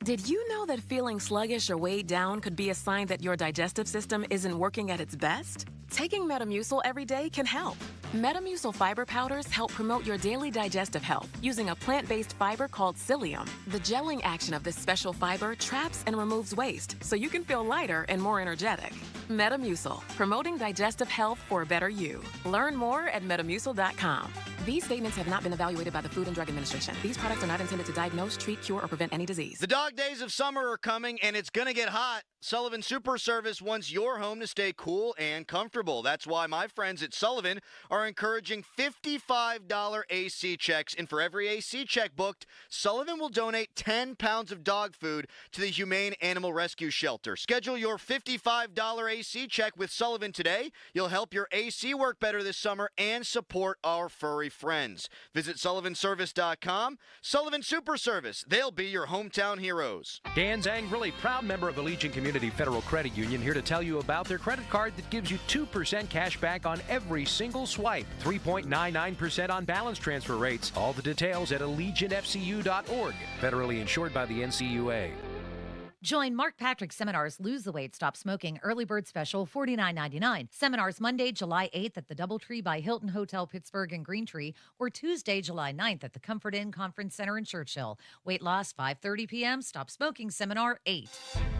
Did you know that feeling sluggish or weighed down could be a sign that your digestive system isn't working at its best? Taking Metamucil every day can help. Metamucil fiber powders help promote your daily digestive health using a plant-based fiber called psyllium. The gelling action of this special fiber traps and removes waste so you can feel lighter and more energetic. Metamucil, promoting digestive health for a better you. Learn more at metamucil.com. These statements have not been evaluated by the Food and Drug Administration. These products are not intended to diagnose, treat, cure, or prevent any disease.
The dog days of summer are coming, and it's going to get hot. Sullivan Super Service wants your home to stay cool and comfortable. That's why my friends at Sullivan are encouraging $55 AC checks. And for every AC check booked, Sullivan will donate 10 pounds of dog food to the Humane Animal Rescue Shelter. Schedule your $55 AC check with Sullivan today. You'll help your AC work better this summer and support our furry friends. Visit sullivanservice.com. Sullivan Super Service. They'll be your hometown heroes.
Dan Zangrili, proud member of Allegiant Community Federal Credit Union, here to tell you about their credit card that gives you 2% cash back on every single swipe, 3.99% on balance transfer rates. All the details at AllegiantFCU.org. Federally insured by the NCUA.
Join Mark Patrick's seminars Lose the Weight, Stop Smoking, Early Bird Special, $49.99. Seminars Monday, July 8th at the DoubleTree by Hilton Hotel Pittsburgh and Greentree, or Tuesday, July 9th at the Comfort Inn Conference Center in Churchill. Weight loss, 5:30 p.m. Stop Smoking Seminar, 8.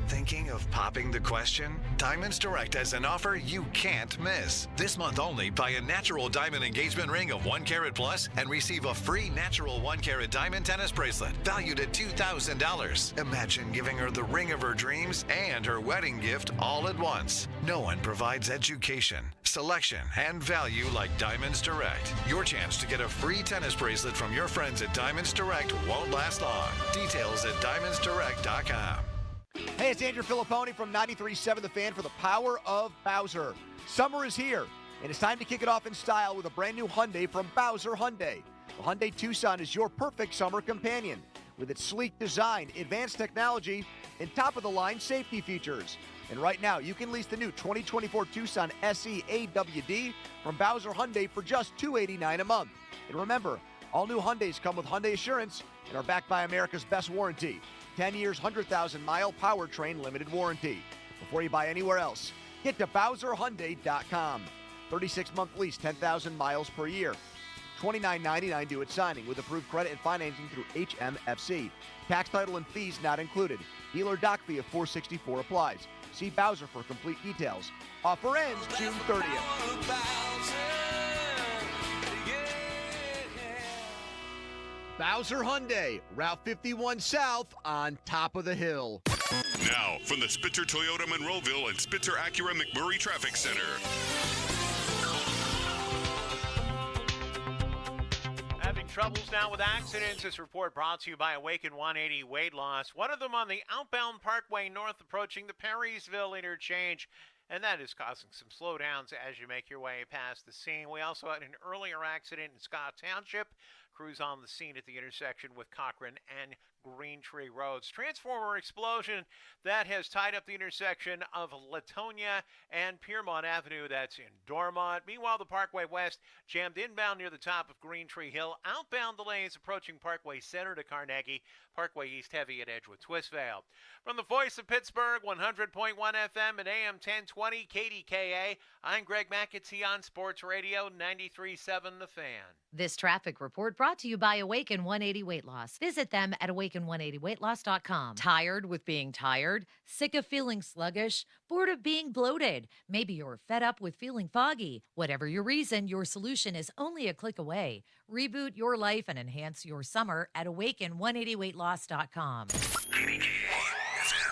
Thinking of popping the question? Diamonds Direct has an offer you can't miss. This month only, buy a natural diamond engagement ring of 1 carat plus and receive a free natural 1 carat diamond tennis bracelet valued at $2,000. Imagine giving her the ring of her dreams and her wedding gift all at once. No one provides education, selection, and value like Diamonds Direct. Your chance to get a free tennis bracelet from your friends at Diamonds Direct won't last long. Details at diamondsdirect.com.
Hey, it's Andrew Filipponi from 93.7 The Fan for the power of Bowser. Summer is here, and it's time to kick it off in style with a brand new Hyundai from Bowser Hyundai. The Hyundai Tucson is your perfect summer companion with its sleek design, advanced technology, and top-of-the-line safety features. And right now, you can lease the new 2024 Tucson SE AWD from Bowser Hyundai for just $289 a month. And remember, all new Hyundais come with Hyundai Assurance and are backed by America's best warranty. 10 years, 100,000-mile powertrain limited warranty. Before you buy anywhere else, get to BowserHyundai.com. 36-month lease, 10,000 miles per year. $29.99 due at signing with approved credit and financing through HMFC. Tax, title, and fees not included. Dealer doc fee of $464 applies. See Bowser for complete details. Offer ends June 30th. Bowser Hyundai, Route 51 South on top of the hill.
Now, from the Spitzer Toyota Monroeville and Spitzer Acura McMurray Traffic Center.
Having troubles now with accidents. This report brought to you by Awaken 180 Weight Loss. One of them on the outbound Parkway North approaching the Perrysville interchange. And that is causing some slowdowns as you make your way past the scene. We also had an earlier accident in Scott Township. Crews on the scene at the intersection with Cochran and Greentree Roads. Transformer explosion that has tied up the intersection of Latonia and Piermont Avenue. That's in Dormont. Meanwhile, the Parkway West jammed inbound near the top of Greentree Hill. Outbound delays approaching Parkway Center to Carnegie. Parkway East heavy at Edgewood Twistvale. From the voice of Pittsburgh, 100.1 FM and AM 1020 KDKA, I'm Greg McAtee on Sports Radio 93.7 The Fan.
This traffic report brought to you by Awaken 180 Weight Loss. Visit them at awaken180weightloss.com. Tired with being tired? Sick of feeling sluggish? Bored of being bloated? Maybe you're fed up with feeling foggy. Whatever your reason, your solution is only a click away. Reboot your life and enhance your summer at awaken180weightloss.com.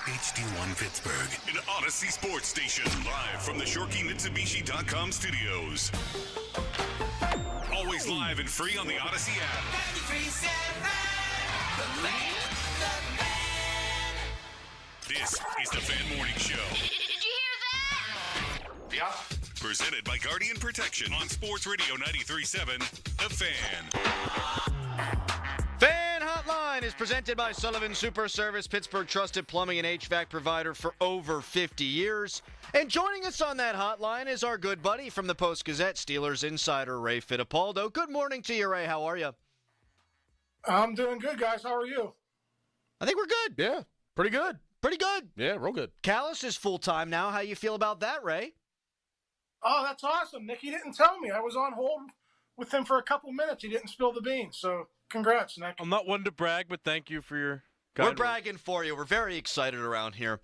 HD1 Pittsburgh, an Odyssey sports station, live from the ShorkeyMitsubishi.com studios. Always live and free on the Odyssey app. 93.7, The Fan. This is the Fan Morning Show.
Did you hear that?
Yeah. Presented by Guardian Protection on Sports Radio 93.7, The Fan.
Fan Hotline is presented by Sullivan Super Service, Pittsburgh trusted plumbing and HVAC provider for over 50 years. And joining us on that hotline is our good buddy from the Post-Gazette, Steelers insider Ray Fittipaldo. Good morning to you, Ray. How are you?
I'm doing good, guys. How are you?
I think we're good.
Yeah, pretty good.
Pretty good.
Yeah, real good.
Callis is full-time now. How you feel about that, Ray?
Oh, that's awesome. Nick, he didn't tell me. I was on hold with him for a couple minutes. He didn't spill the beans. So congrats, Nick.
I'm not one to brag, but thank you for your
We're
kind
bragging for you. We're very excited around here.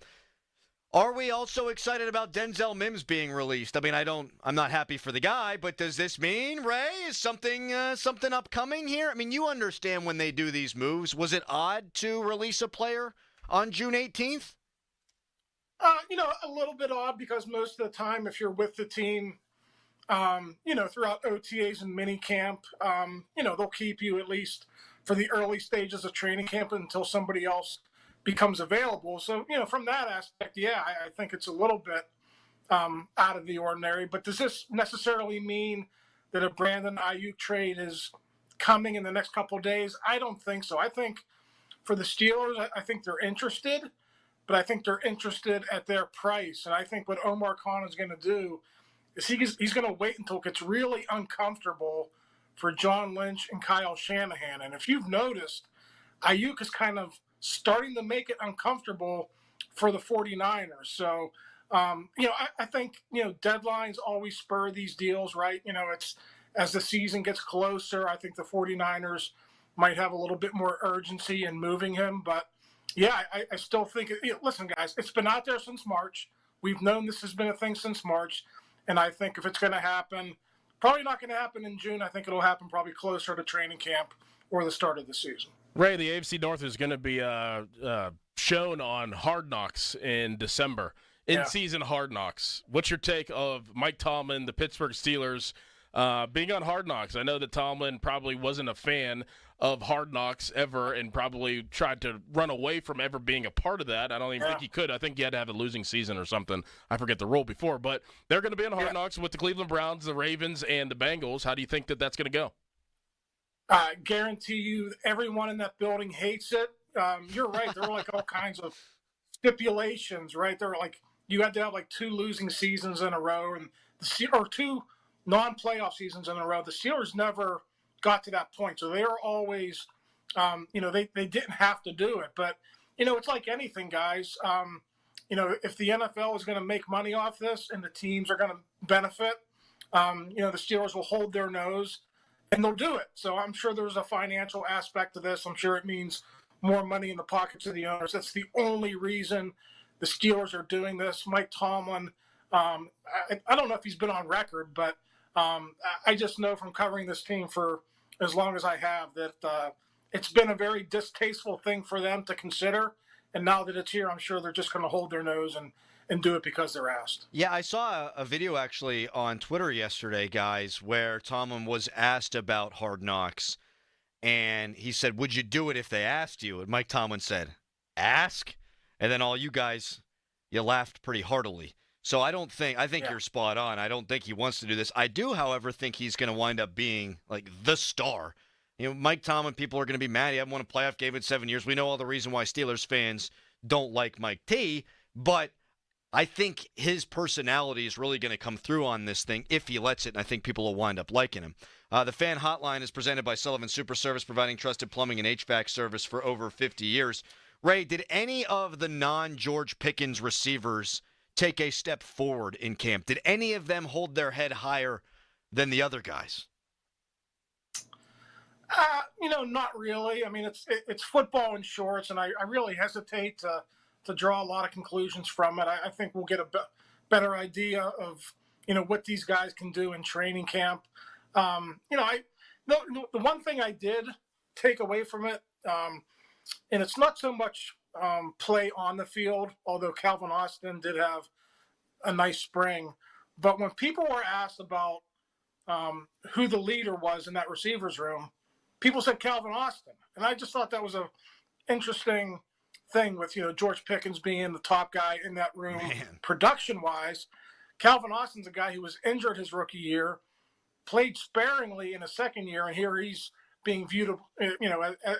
Are we also excited about Denzel Mims being released? I mean, I'm not happy for the guy, but does this mean, Ray, is something upcoming here? I mean, you understand when they do these moves. Was it odd to release a player on June 18th?
A little bit odd because most of the time, if you're with the team, throughout OTAs and mini camp, they'll keep you at least for the early stages of training camp until somebody else becomes available. So, from that aspect, yeah, I think it's a little bit out of the ordinary. But does this necessarily mean that a Brandon Ayuk trade is coming in the next couple of days? I don't think so. I think for the Steelers, I think they're interested, but I think they're interested at their price. And I think what Omar Khan is going to do is he's going to wait until it gets really uncomfortable for John Lynch and Kyle Shanahan. And if you've noticed, Ayuk is kind of starting to make it uncomfortable for the 49ers. So, I think, deadlines always spur these deals, right? It's as the season gets closer, I think the 49ers might have a little bit more urgency in moving him. But, yeah, I still think listen, guys, it's been out there since March. We've known this has been a thing since March. And I think if it's going to happen, probably not going to happen in June. I think it'll happen probably closer to training camp or the start of the season.
Ray, the AFC North is going to be shown on Hard Knocks in December. In-season Hard Knocks. What's your take of Mike Tomlin, the Pittsburgh Steelers, being on Hard Knocks? I know that Tomlin probably wasn't a fan of Hard Knocks ever and probably tried to run away from ever being a part of that. I don't even think he could. I think he had to have a losing season or something. I forget the rule before. But they're going to be on Hard Knocks with the Cleveland Browns, the Ravens, and the Bengals. How do you think that that's going to go?
I guarantee you everyone in that building hates it. You're right. There were like all kinds of stipulations, right? There were like you had to have like 2 losing seasons in a row or 2 non-playoff seasons in a row. The Steelers never got to that point. So they were always, they didn't have to do it. But, it's like anything, guys. If the NFL is going to make money off this and the teams are going to benefit, the Steelers will hold their nose. And they'll do it. So I'm sure there's a financial aspect to this. I'm sure it means more money in the pockets of the owners. That's the only reason the Steelers are doing this. Mike Tomlin, I don't know if he's been on record, but I just know from covering this team for as long as I have that it's been a very distasteful thing for them to consider. And now that it's here, I'm sure they're just going to hold their nose and do it because they're asked.
Yeah, I saw a video actually on Twitter yesterday, guys, where Tomlin was asked about Hard Knocks, and he said, would you do it if they asked you? And Mike Tomlin said, ask? And then all you guys, you laughed pretty heartily. So I think you're spot on. I don't think he wants to do this. I do, however, think he's going to wind up being like the star. Mike Tomlin, people are going to be mad. He hasn't won a playoff game in 7 years. We know all the reason why Steelers fans don't like Mike T, but I think his personality is really going to come through on this thing if he lets it, and I think people will wind up liking him. The Fan Hotline is presented by Sullivan Super Service, providing trusted plumbing and HVAC service for over 50 years. Ray, did any of the non-George Pickens receivers take a step forward in camp? Did any of them hold their head higher than the other guys?
Not really. I mean, it's football in shorts, and I really hesitate to draw a lot of conclusions from it. I think we'll get a better idea of, what these guys can do in training camp. The one thing I did take away from it, and it's not so much play on the field, although Calvin Austin did have a nice spring. But when people were asked about who the leader was in that receivers room, people said Calvin Austin. And I just thought that was a interesting thing with, George Pickens being the top guy in that room. Production-wise. Calvin Austin's a guy who was injured his rookie year, played sparingly in his second year, and here he's being viewed,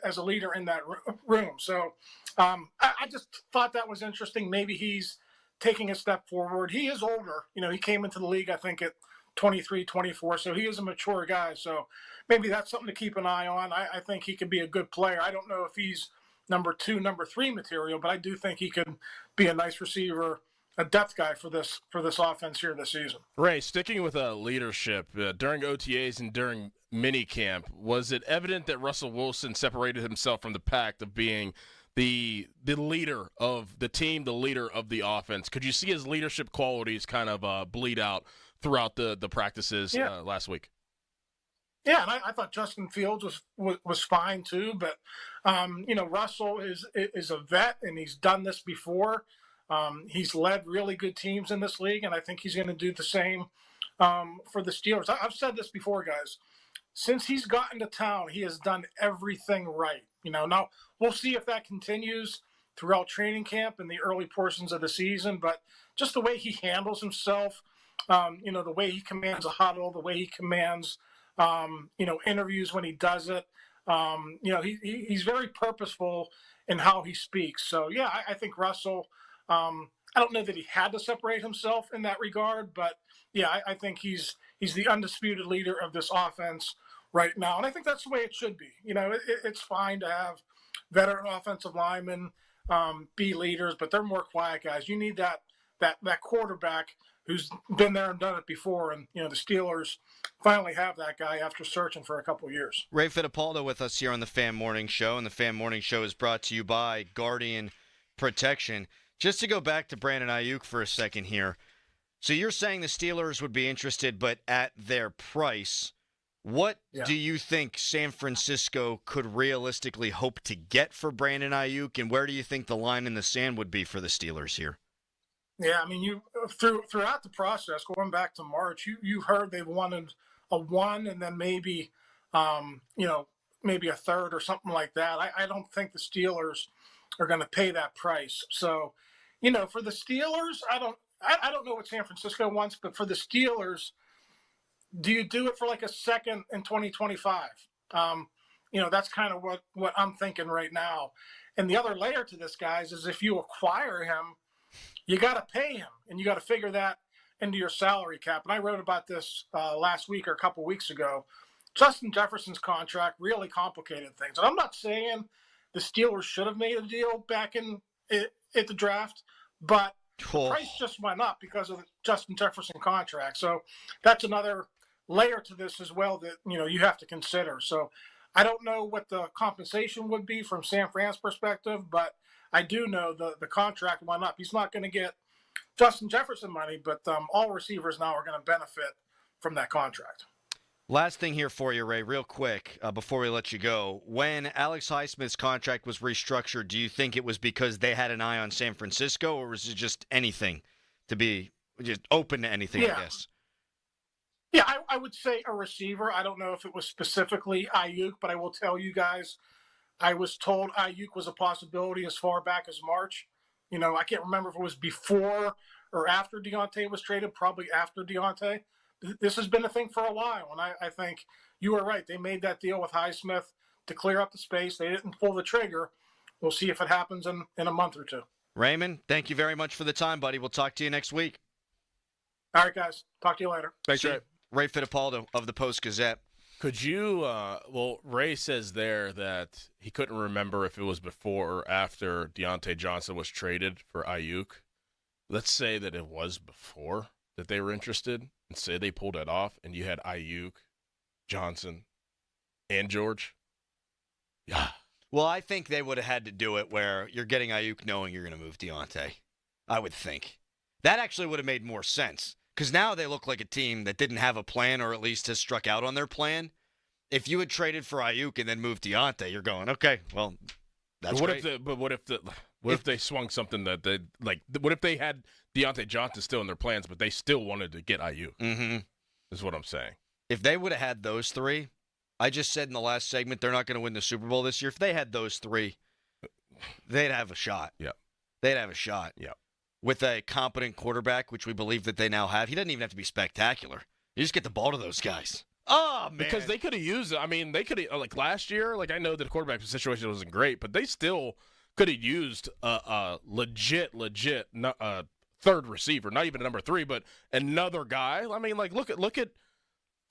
as a leader in that room. So I just thought that was interesting. Maybe he's taking a step forward. He is older. He came into the league, I think, at 23, 24. So he is a mature guy. So maybe that's something to keep an eye on. I think he could be a good player. I don't know if he's number 2, number 3 material, but I do think he could be a nice receiver, a depth guy for this offense here this season.
Ray, sticking with leadership, during OTAs and during minicamp, was it evident that Russell Wilson separated himself from the pack of being the leader of the team, the leader of the offense? Could you see his leadership qualities kind of bleed out throughout the practices last week?
Yeah, and I thought Justin Fields was fine too, but Russell is a vet and he's done this before. He's led really good teams in this league, and I think he's going to do the same for the Steelers. I've said this before, guys. Since he's gotten to town, he has done everything right. Now we'll see if that continues throughout training camp and the early portions of the season, but just the way he handles himself, the way he commands a huddle, the way he commands interviews when he does it. He's very purposeful in how he speaks. So, yeah, I think Russell, I don't know that he had to separate himself in that regard, but, yeah, I think he's the undisputed leader of this offense right now. And I think that's the way it should be. It's fine to have veteran offensive linemen be leaders, but they're more quiet guys. You need that quarterback who's been there and done it before. And, the Steelers finally have that guy after searching for a couple of years.
Ray Fittipaldo with us here on the Fan Morning Show, and the Fan Morning Show is brought to you by Guardian Protection. Just to go back to Brandon Ayuk for a second here. So you're saying the Steelers would be interested, but at their price. What do you think San Francisco could realistically hope to get for Brandon Ayuk, and where do you think the line in the sand would be for the Steelers here?
Yeah, I mean, you throughout the process, going back to March, you heard they wanted a 1 and then maybe, maybe a third or something like that. I don't think the Steelers are going to pay that price. So, for the Steelers, I don't know what San Francisco wants, but for the Steelers, do you do it for like a second in 2025? That's kind of what I'm thinking right now. And the other layer to this, guys, is if you acquire him, you got to pay him, and you got to figure that into your salary cap. And I wrote about this last week or a couple weeks ago. Justin Jefferson's contract really complicated things. And I'm not saying the Steelers should have made a deal back at the draft, but the price just went up because of the Justin Jefferson contract. So that's another layer to this as well that, you have to consider. So I don't know what the compensation would be from San Fran's perspective, but I do know the contract went up. He's not going to get Justin Jefferson money, but all receivers now are going to benefit from that contract.
Last thing here for you, Ray, real quick, before we let you go. When Alex Highsmith's contract was restructured, do you think it was because they had an eye on San Francisco, or was it just anything to be just open to anything, I guess?
Yeah, I would say a receiver. I don't know if it was specifically Ayuk, but I will tell you guys, I was told Ayuk was a possibility as far back as March. I can't remember if it was before or after Deontay was traded, probably after Deontay. This has been a thing for a while, and I think you were right. They made that deal with Highsmith to clear up the space. They didn't pull the trigger. We'll see if it happens in a month or two.
Raymond, thank you very much for the time, buddy. We'll talk to you next week.
All right, guys. Talk to you later.
Thanks, Ray.
Ray Fittipaldo of the Post-Gazette.
Could you, Ray says there that he couldn't remember if it was before or after Deontay Johnson was traded for Ayuk. Let's say that it was before that they were interested, and say they pulled it off, and you had Ayuk, Johnson, and George. Yeah.
Well, I think they would have had to do it where you're getting Ayuk knowing you're going to move Deontay. I would think. That actually would have made more sense. Because now they look like a team that didn't have a plan, or at least has struck out on their plan. If you had traded for Ayuk and then moved Deontay, you're going, okay, well, that's great.
What if they swung something that they like? What if they had Deontay Johnson still in their plans, but they still wanted to get Ayuk?
Mm-hmm.
Is what I'm saying.
If they would have had those three, I just said in the last segment they're not going to win the Super Bowl this year. If they had those three, they'd have a shot.
Yeah,
they'd have a shot.
Yeah.
With a competent quarterback, which we believe that they now have. He doesn't even have to be spectacular. You just get the ball to those guys. Oh, man.
Because they could have used it. I mean, they could have, like last year, I know that the quarterback situation wasn't great, but they still could have used a legit third receiver, not even a number 3, but another guy. I mean, like, look at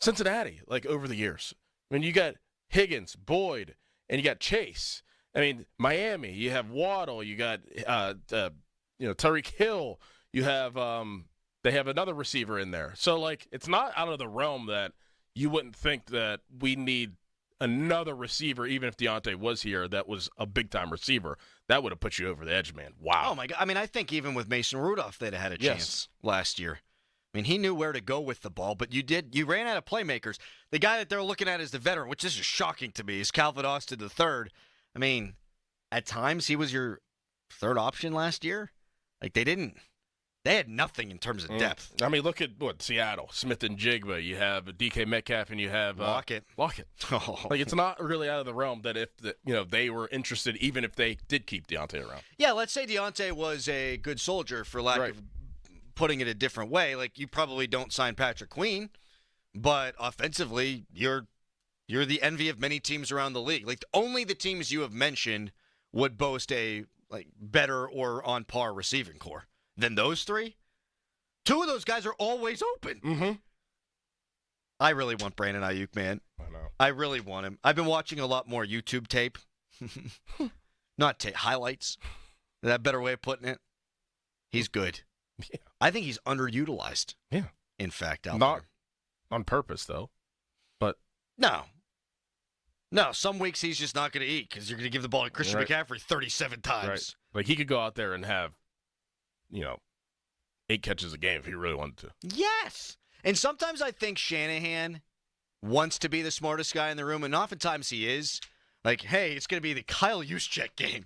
Cincinnati, like, over the years. I mean, you got Higgins, Boyd, and you got Chase. I mean, Miami, you have Waddle, you got Tyreek Hill, you have they have another receiver in there. So, like, it's not out of the realm that you wouldn't think that we need another receiver, even if Deontay was here, that was a big-time receiver. That would have put you over the edge, man. Wow.
Oh, my God. I mean, I think even with Mason Rudolph, they'd have had a chance last year. I mean, he knew where to go with the ball, but you ran out of playmakers. The guy that they're looking at as the veteran, which is just shocking to me, is Calvin Austin III. I mean, at times he was your third option last year. Like, they had nothing in terms of depth.
I mean, look at Seattle, Smith and Jigba. You have DK Metcalf, and you have
Lockett.
Oh. Like, it's not really out of the realm that if they were interested, even if they did keep Deontay around.
Yeah, let's say Deontay was a good soldier, for lack of putting it a different way. Like, you probably don't sign Patrick Queen, but offensively, you're the envy of many teams around the league. Like, only the teams you have mentioned would boast a better or on par receiving core than those three. Two of those guys are always open.
Mm-hmm.
I really want Brandon Ayuk, man.
I know.
I really want him. I've been watching a lot more YouTube tape. Not tape, highlights. Is that a better way of putting it? He's good.
Yeah.
I think he's underutilized.
Yeah.
In fact, out
not
there.
On purpose, though. But
No, some weeks he's just not going to eat because you're going to give the ball to Christian McCaffrey 37 times.
Right. Like, he could go out there and have, 8 catches a game if he really wanted to.
Yes. And sometimes I think Shanahan wants to be the smartest guy in the room, and oftentimes he is. Like, hey, it's going to be the Kyle Juszczyk game.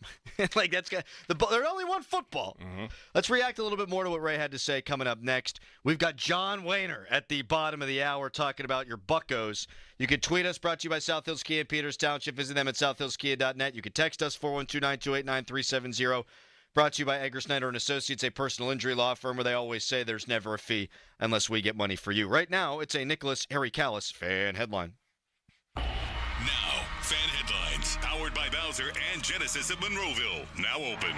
Like, they're only one football.
Mm-hmm.
Let's react a little bit more to what Ray had to say coming up next. We've got John Wayner at the bottom of the hour talking about your Buccos. You can tweet us, brought to you by South Hills Kia in Peters Township. Visit them at southhillskia.net. You can text us, 412-928-9370. Brought to you by Edgar Snyder & Associates, a personal injury law firm where they always say there's never a fee unless we get money for you. Right now, it's a Nicholas Harry Callis fan headline.
Now, fan headlines, powered by Bowser and Genesis of Monroeville. Now open.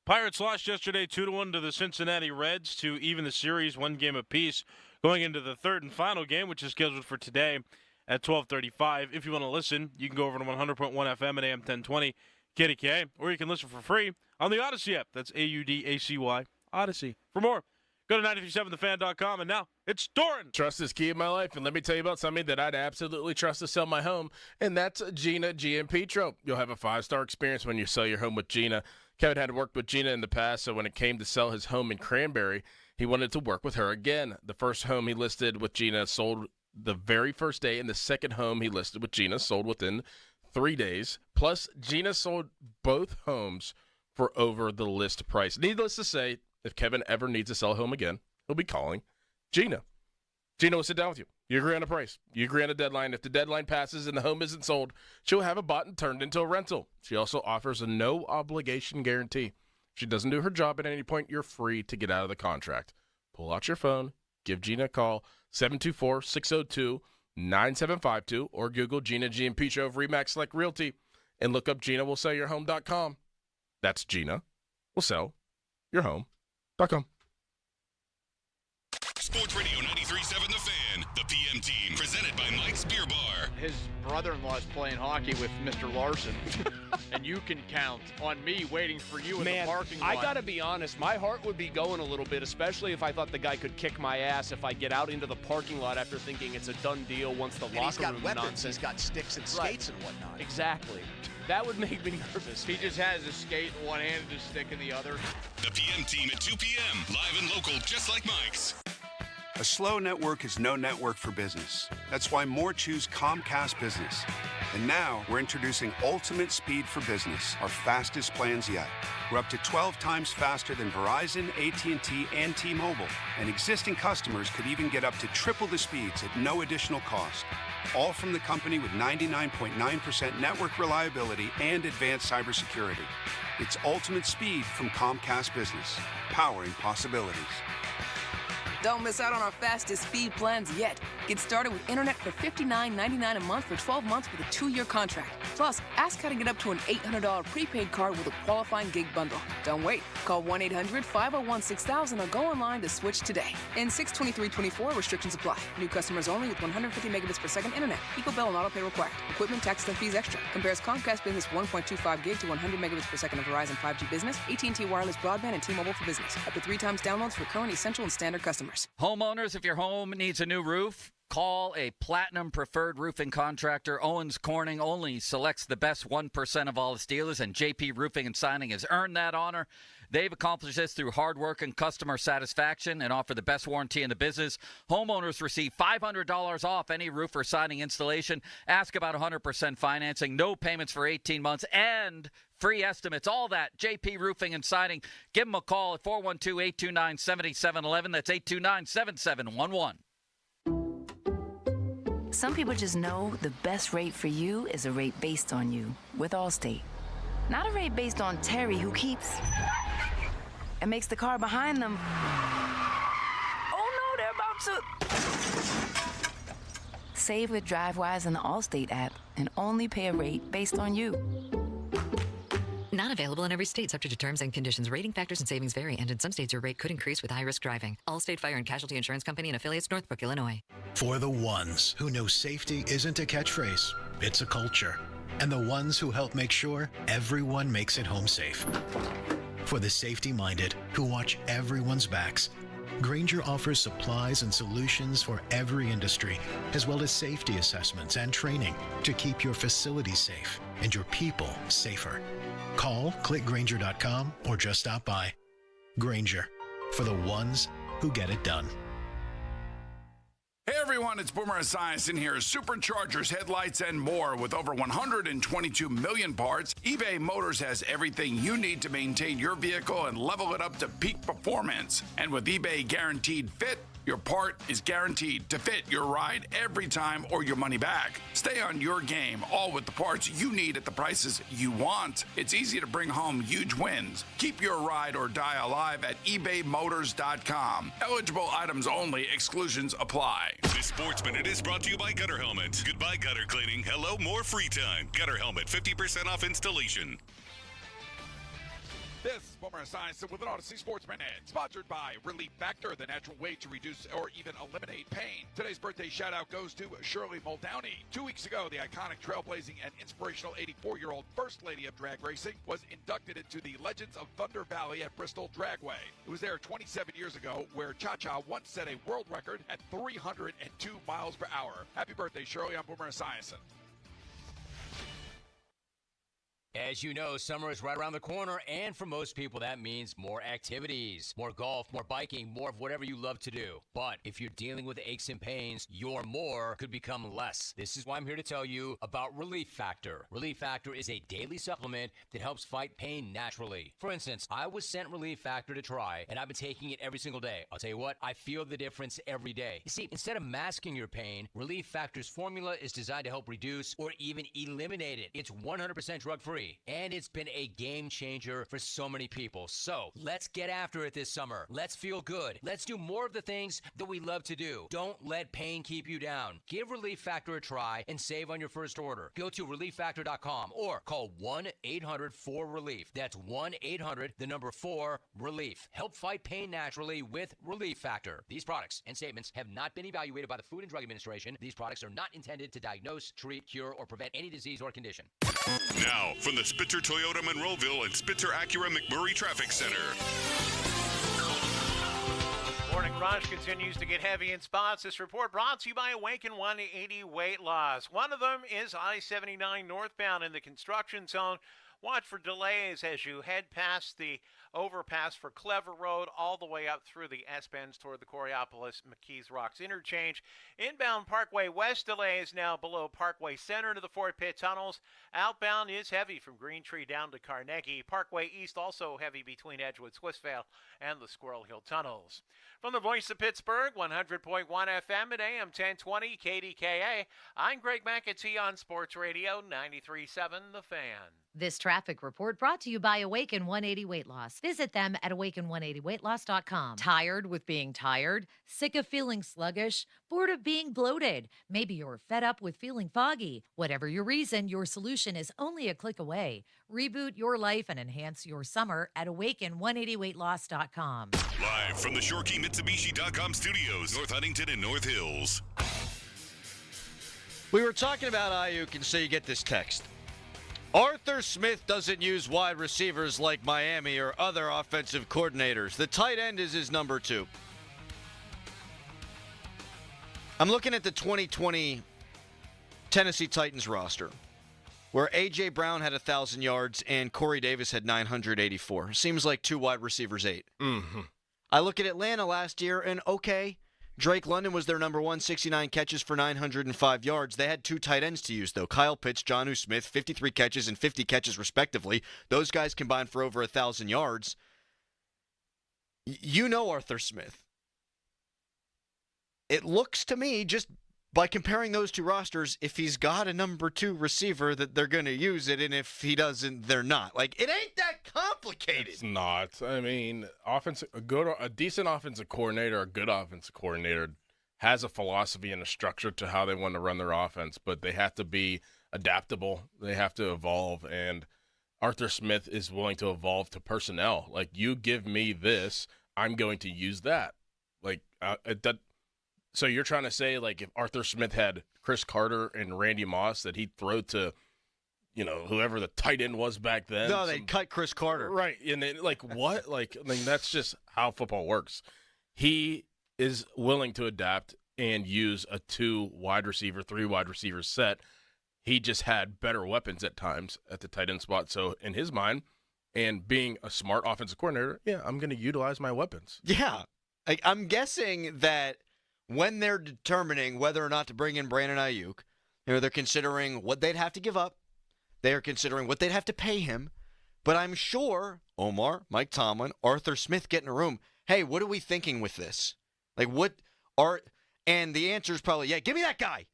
Pirates lost yesterday 2-1 to the Cincinnati Reds to even the series 1 game apiece, going into the third and final game, which is scheduled for today at 12:35. If you want to listen, you can go over to 100.1 FM at AM 1020 KDK, or you can listen for free on the Odyssey app. That's AUDACY, Odyssey. For more, go to 937thefan.com, and now it's Doran.
Trust is key in my life, and let me tell you about something that I'd absolutely trust to sell my home, and that's Gina GM Petro. You'll have a 5-star experience when you sell your home with Gina. Kevin had worked with Gina in the past, so when it came to sell his home in Cranberry, he wanted to work with her again. The first home he listed with Gina sold the very first day, and the second home he listed with Gina sold within 3 days. Plus, Gina sold both homes for over the list price. Needless to say, if Kevin ever needs to sell a home again, he'll be calling Gina. Gina will sit down with you. You agree on a price. You agree on a deadline. If the deadline passes and the home isn't sold, she'll have it bought and turned into a rental. She also offers a no-obligation guarantee. If she doesn't do her job at any point, you're free to get out of the contract. Pull out your phone, give Gina a call, 724-602-9752, or Google Gina GMP Show of RE/MAX Select Realty and look up GinaWillSellYourHome.com. That's Gina will sell your home.com.
Sports Radio 93.7 The Fan, the PM team, presented by Mike's Beer Bar.
His brother-in-law is playing hockey with Mr. Larson, and you can count on me waiting for you in the parking lot.
I got to be honest, my heart would be going a little bit, especially if I thought the guy could kick my ass if I get out into the parking lot after thinking it's a done deal once the locker room nonsense.
He's got sticks and skates and whatnot.
Exactly. That would make me nervous.
He just has a skate in one hand and a stick in the other.
The PM team at 2 p.m., live and local, just like Mike's.
A slow network is no network for business. That's why more choose Comcast Business. And now we're introducing Ultimate Speed for Business, our fastest plans yet. We're up to 12 times faster than Verizon, AT&T, and T-Mobile. And existing customers could even get up to triple the speeds at no additional cost. All from the company with 99.9% network reliability and advanced cybersecurity. It's Ultimate Speed from Comcast Business, powering possibilities.
Don't miss out on our fastest speed plans yet. Get started with internet for $59.99 a month for 12 months with a 2-year contract. Plus, ask how to get up to an $800 prepaid card with a qualifying gig bundle. Don't wait. Call 1-800-501-6000 or go online to switch today. In 62324, restrictions apply. New customers only with 150 megabits per second internet. Equal bill and auto pay required. Equipment, taxes, and fees extra. Compares Comcast Business 1.25 gig to 100 megabits per second of Verizon 5G Business, AT&T Wireless Broadband, and T-Mobile for Business. Up to 3 times downloads for current, essential, and standard customers.
Homeowners, if your home needs a new roof, call a Platinum Preferred Roofing Contractor. Owens Corning only selects the best 1% of all its dealers, and JP Roofing and Signing has earned that honor. They've accomplished this through hard work and customer satisfaction and offer the best warranty in the business. Homeowners receive $500 off any roof or siding installation. Ask about 100% financing, no payments for 18 months, and free estimates. All that, JP Roofing and Siding. Give them a call at 412-829-7711. That's 829-7711.
Some people just know the best rate for you is a rate based on you with Allstate. Not a rate based on Terry, who keeps and makes the car behind them. Oh no, they're about to. Save with DriveWise and the Allstate app and only pay a rate based on you.
Not available in every state, subject to terms and conditions. Rating factors and savings vary, and in some states your rate could increase with high-risk driving. Allstate Fire and Casualty Insurance Company and affiliates, Northbrook, Illinois.
For the ones who know safety isn't a catchphrase, it's a culture. And the ones who help make sure everyone makes it home safe. For the safety-minded who watch everyone's backs, Grainger offers supplies and solutions for every industry, as well as safety assessments and training to keep your facilities safe and your people safer. Call, click Grainger.com, or just stop by. Grainger, for the ones who get it done.
Hey everyone, it's Boomer Esiason here. Superchargers, headlights, and more. With over 122 million parts, eBay Motors has everything you need to maintain your vehicle and level it up to peak performance. And with eBay Guaranteed Fit, your part is guaranteed to fit your ride every time or your money back. Stay on your game, all with the parts you need at the prices you want. It's easy to bring home huge wins. Keep your ride or die alive at ebaymotors.com. Eligible items only. Exclusions apply.
This Sports Minute is brought to you by Gutter Helmet. Goodbye gutter cleaning. Hello, more free time. Gutter Helmet, 50% off installation.
This is Boomer Esiason with an Odyssey Sports Minute, sponsored by Relief Factor, the natural way to reduce or even eliminate pain. Today's birthday shout-out goes to Shirley Muldowney. 2 weeks ago, the iconic, trailblazing, and inspirational 84-year-old First Lady of Drag Racing was inducted into the Legends of Thunder Valley at Bristol Dragway. It was there 27 years ago where Cha-Cha once set a world record at 302 miles per hour. Happy birthday, Shirley. I'm Boomer Esiason.
As you know, summer is right around the corner, and for most people, that means more activities, more golf, more biking, more of whatever you love to do. But if you're dealing with aches and pains, your more could become less. This is why I'm here to tell you about Relief Factor. Relief Factor is a daily supplement that helps fight pain naturally. For instance, I was sent Relief Factor to try, and I've been taking it every single day. I'll tell you what, I feel the difference every day. You see, instead of masking your pain, Relief Factor's formula is designed to help reduce or even eliminate it. It's 100% drug-free. And it's been a game changer for so many people. So let's get after it this summer. Let's feel good. Let's do more of the things that we love to do. Don't let pain keep you down. Give Relief Factor a try and save on your first order. Go to ReliefFactor.com or call 1-800-4RELIEF. That's 1-800-4-RELIEF. Help fight pain naturally with Relief Factor. These products and statements have not been evaluated by the Food and Drug Administration. These products are not intended to diagnose, treat, cure, or prevent any disease or condition.
Now, from the Spitzer Toyota Monroeville and Spitzer Acura McMurray Traffic Center.
Morning rush continues to get heavy in spots. This report brought to you by Awaken 180 Weight Loss. One of them is I-79 northbound in the construction zone. Watch for delays as you head past the overpass for Clever Road all the way up through the S-bends toward the Coriopolis-McKees Rocks interchange. Inbound Parkway West delays now below Parkway Center to the Fort Pitt tunnels. Outbound is heavy from Green Tree down to Carnegie. Parkway East also heavy between Edgewood, Swissvale, and the Squirrel Hill tunnels. From the voice of Pittsburgh, 100.1 FM at AM 1020 KDKA, I'm Greg McAtee on Sports Radio 93.7 The Fan.
This traffic report brought to you by Awaken 180 Weight Loss. Visit them at awaken180weightloss.com. Tired with being tired? Sick of feeling sluggish? Bored of being bloated? Maybe you're fed up with feeling foggy. Whatever your reason, your solution is only a click away. Reboot your life and enhance your summer at awaken180weightloss.com.
Live from the ShoreKeyMitsubishi.com studios, North Huntington and North Hills.
We were talking about Ayuk, and so you get this text. Arthur Smith doesn't use wide receivers like Miami or other offensive coordinators. The tight end is his number 2. I'm looking at the 2020 Tennessee Titans roster, where A.J. Brown had 1,000 yards and Corey Davis had 984. Seems like 2 wide receivers 8.
Mm-hmm.
I look at Atlanta last year, and okay, Drake London was their number 1, 69 catches for 905 yards. They had 2 tight ends to use, though. Kyle Pitts, Jonnu Smith, 53 catches and 50 catches, respectively. Those guys combined for over 1,000 yards. You know Arthur Smith. It looks to me, just by comparing those 2 rosters, if he's got a number 2 receiver, that they're going to use it, and if he doesn't, they're not. Like, it ain't that complicated.
It's not. I mean, a decent offensive coordinator, a good offensive coordinator, has a philosophy and a structure to how they want to run their offense, but they have to be adaptable. They have to evolve, and Arthur Smith is willing to evolve to personnel. Like, you give me this, I'm going to use that. Like, so you're trying to say, like, if Arthur Smith had Chris Carter and Randy Moss, that he'd throw to, whoever the tight end was back then?
No, they'd cut Chris Carter.
Right. And then, like, what? Like, I mean, that's just how football works. He is willing to adapt and use a 2 wide receiver, 3 wide receiver set. He just had better weapons at times at the tight end spot. So in his mind, and being a smart offensive coordinator, yeah, I'm going to utilize my weapons.
Yeah. I'm guessing that when they're determining whether or not to bring in Brandon Ayuk, they're considering what they'd have to give up. They are considering what they'd have to pay him. But I'm sure Omar, Mike Tomlin, Arthur Smith get in a room. Hey, what are we thinking with this? Like, and the answer is probably, yeah, give me that guy.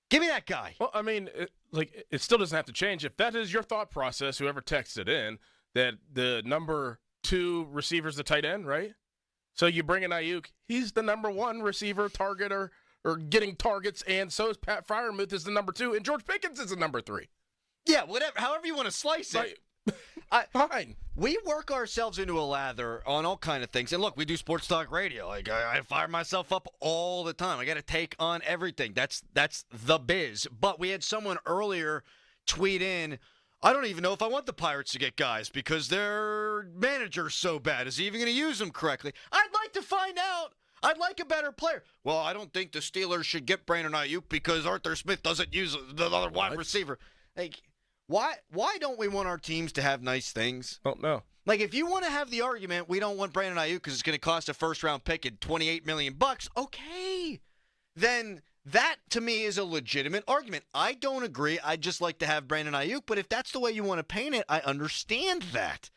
Give me that guy.
Well, I mean, it still doesn't have to change. If that is your thought process, whoever texted in, that the number 2 receiver's the tight end, right? So you bring in Ayuk, he's the number 1 receiver, targeter, or getting targets, and so is Pat Freiermuth is the number 2, and George Pickens is the number 3.
Yeah, whatever, however you want to slice it.
Fine.
We work ourselves into a lather on all kind of things. And look, we do sports talk radio. Like, I fire myself up all the time. I got to take on everything. That's the biz. But we had someone earlier tweet in, I don't even know if I want the Pirates to get guys because their manager's so bad. Is he even going to use them correctly? I'd like to find out. I'd like a better player. Well, I don't think the Steelers should get Brandon Ayuk because Arthur Smith doesn't use the other wide receiver. Like, why don't we want our teams to have nice things?
Oh, no.
Like, if you want to have the argument, we don't want Brandon Ayuk because it's going to cost a first-round pick at $28 million, okay. Then that, to me, is a legitimate argument. I don't agree. I'd just like to have Brandon Ayuk, but if that's the way you want to paint it, I understand that.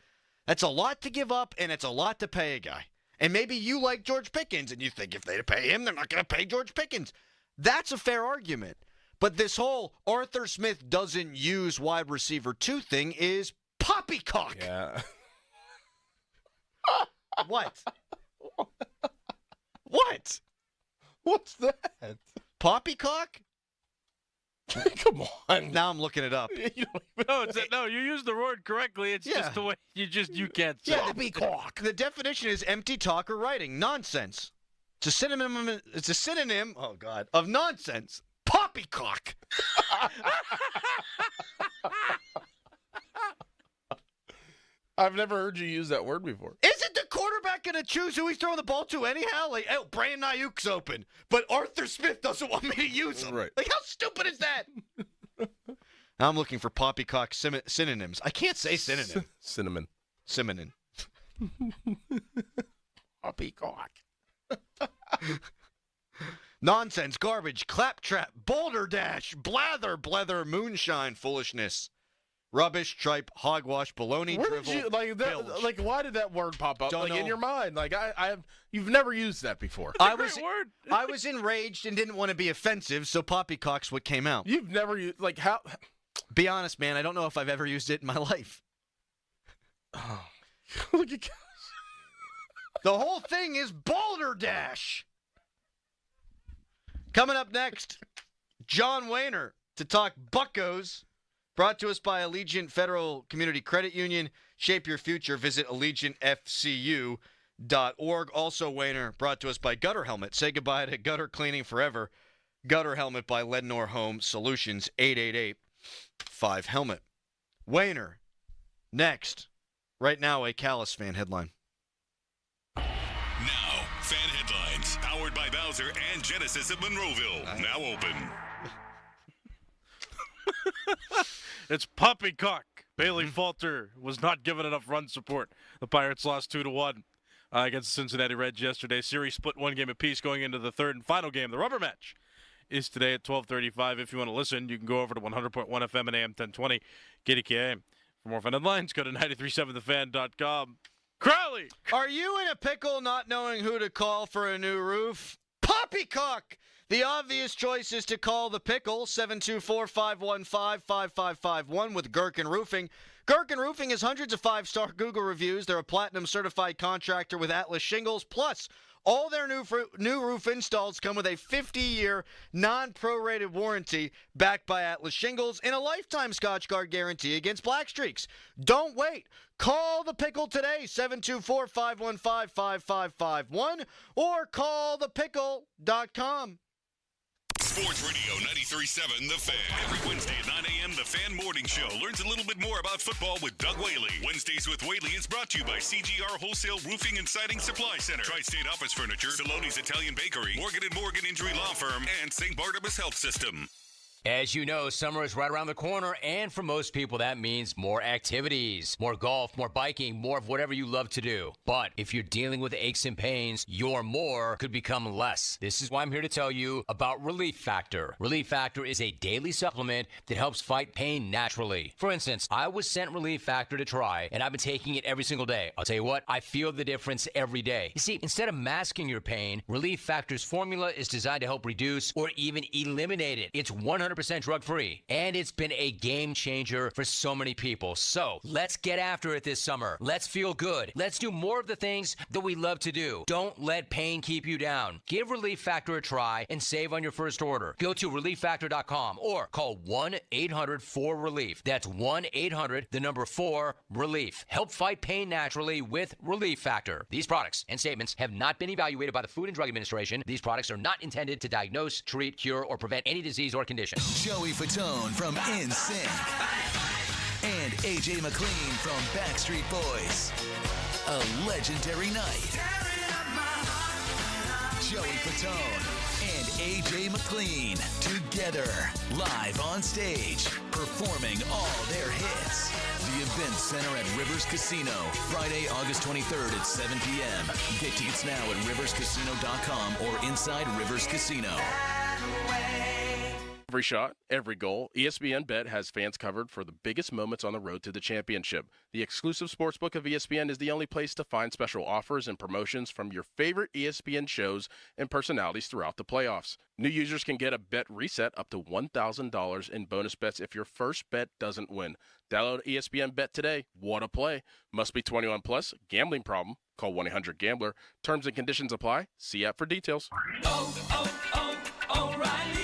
That's a lot to give up, and it's a lot to pay a guy. And maybe you like George Pickens, and you think if they pay him, they're not going to pay George Pickens. That's a fair argument. But this whole Arthur Smith doesn't use wide receiver 2 thing is poppycock.
Yeah.
What? What?
What's that?
Poppycock?
Come on.
Now I'm looking it up.
No, you used the word correctly. It's just the way you can't say.
Yeah, poppycock. The definition is empty talk or writing. Nonsense. It's a synonym. It's a synonym. Oh God, of nonsense. Poppycock.
I've never heard you use that word before.
Isn't the quarterback going to choose who he's throwing the ball to anyhow? Like, oh, Brandon Ayuk's open, but Arthur Smith doesn't want me to use him.
Right.
Like, how stupid is that? Now I'm looking for poppycock synonyms. I can't say synonym.
Cinnamon.
Synonym.
Poppycock.
Nonsense, garbage, claptrap, boulder dash, blether, moonshine, foolishness. Rubbish, tripe, hogwash, baloney,
Where
drivel,
did you
bilge.
why did that word pop up?
Don't know.
In your mind? Like you've never used that before.
I was enraged and didn't want to be offensive, so poppycock's what came out.
You've never used how
Be honest, man. I don't know if I've ever used it in my life.
Oh. Look at
the whole thing is balderdash. Coming up next, John Wehner to talk Buccos. Brought to us by Allegiant Federal Community Credit Union. Shape your future. Visit AllegiantFCU.org. Also, Wehner, brought to us by Gutter Helmet. Say goodbye to gutter cleaning forever. Gutter Helmet by Lednor Home Solutions. 888-5HELMET. Wehner, next. Right now, a Callis fan headline.
Now, fan headlines. Powered by Bowser and Genesis of Monroeville. Now open.
It's poppycock. Bailey Falter was not given enough run support. The Pirates lost 2-1 against the Cincinnati Reds yesterday. Series split 1 game apiece going into the third and final game. The rubber match is today at 12:35. If you want to listen, you can go over to 100.1 FM and AM 1020 KDKA. For more fun headlines, go to 937thefan.com. Crowley!
Are you in a pickle not knowing who to call for a new roof? Poppycock! The obvious choice is to call the Pickle, 724-515-5551 with Gherkin Roofing. Gherkin Roofing has hundreds of 5-star Google reviews. They're a platinum-certified contractor with Atlas Shingles. Plus, all their new roof installs come with a 50-year non-prorated warranty backed by Atlas Shingles and a lifetime Scotchguard guarantee against black streaks. Don't wait. Call the Pickle today, 724-515-5551, or call thepickle.com.
Sports Radio 93.7 The Fan. Every Wednesday at 9 a.m., The Fan Morning Show learns a little bit more about football with Doug Whaley. Wednesdays with Whaley is brought to you by CGR Wholesale Roofing and Siding Supply Center, Tri-State Office Furniture, Saloni's Italian Bakery, Morgan & Morgan Injury Law Firm, and St. Barnabas Health System.
As you know, summer is right around the corner, and for most people, that means more activities, more golf, more biking, more of whatever you love to do. But if you're dealing with aches and pains, your more could become less. This is why I'm here to tell you about Relief Factor. Relief Factor is a daily supplement that helps fight pain naturally. For instance, I was sent Relief Factor to try, and I've been taking it every single day. I'll tell you what, I feel the difference every day. You see, instead of masking your pain, Relief Factor's formula is designed to help reduce or even eliminate it. It's 100% drug-free, and it's been a game changer for so many people. So let's get after it this summer. Let's feel good. Let's do more of the things that we love to do. Don't let pain keep you down. Give Relief Factor a try and save on your first order. Go to ReliefFactor.com or call 1-800-4RELIEF. That's 1-800-4-RELIEF. Help fight pain naturally with Relief Factor. These products and statements have not been evaluated by the Food and Drug Administration. These products are not intended to diagnose, treat, cure, or prevent any disease or condition.
Joey Fatone from NSYNC and AJ McLean from Backstreet Boys. A legendary night. Joey Fatone and AJ McLean together, live on stage, performing all their hits. The Event Center at Rivers Casino, Friday, August 23rd at 7 p.m. Get tickets now at riverscasino.com or inside Rivers Casino.
Every shot, every goal, ESPN Bet has fans covered for the biggest moments on the road to the championship. The exclusive sportsbook of ESPN is the only place to find special offers and promotions from your favorite ESPN shows and personalities throughout the playoffs. New users can get a bet reset up to $1,000 in bonus bets if your first bet doesn't win. Download ESPN Bet today. What a play. Must be 21 plus. Gambling problem? Call 1-800-GAMBLER. Terms and conditions apply. See app for details.
O'Reilly.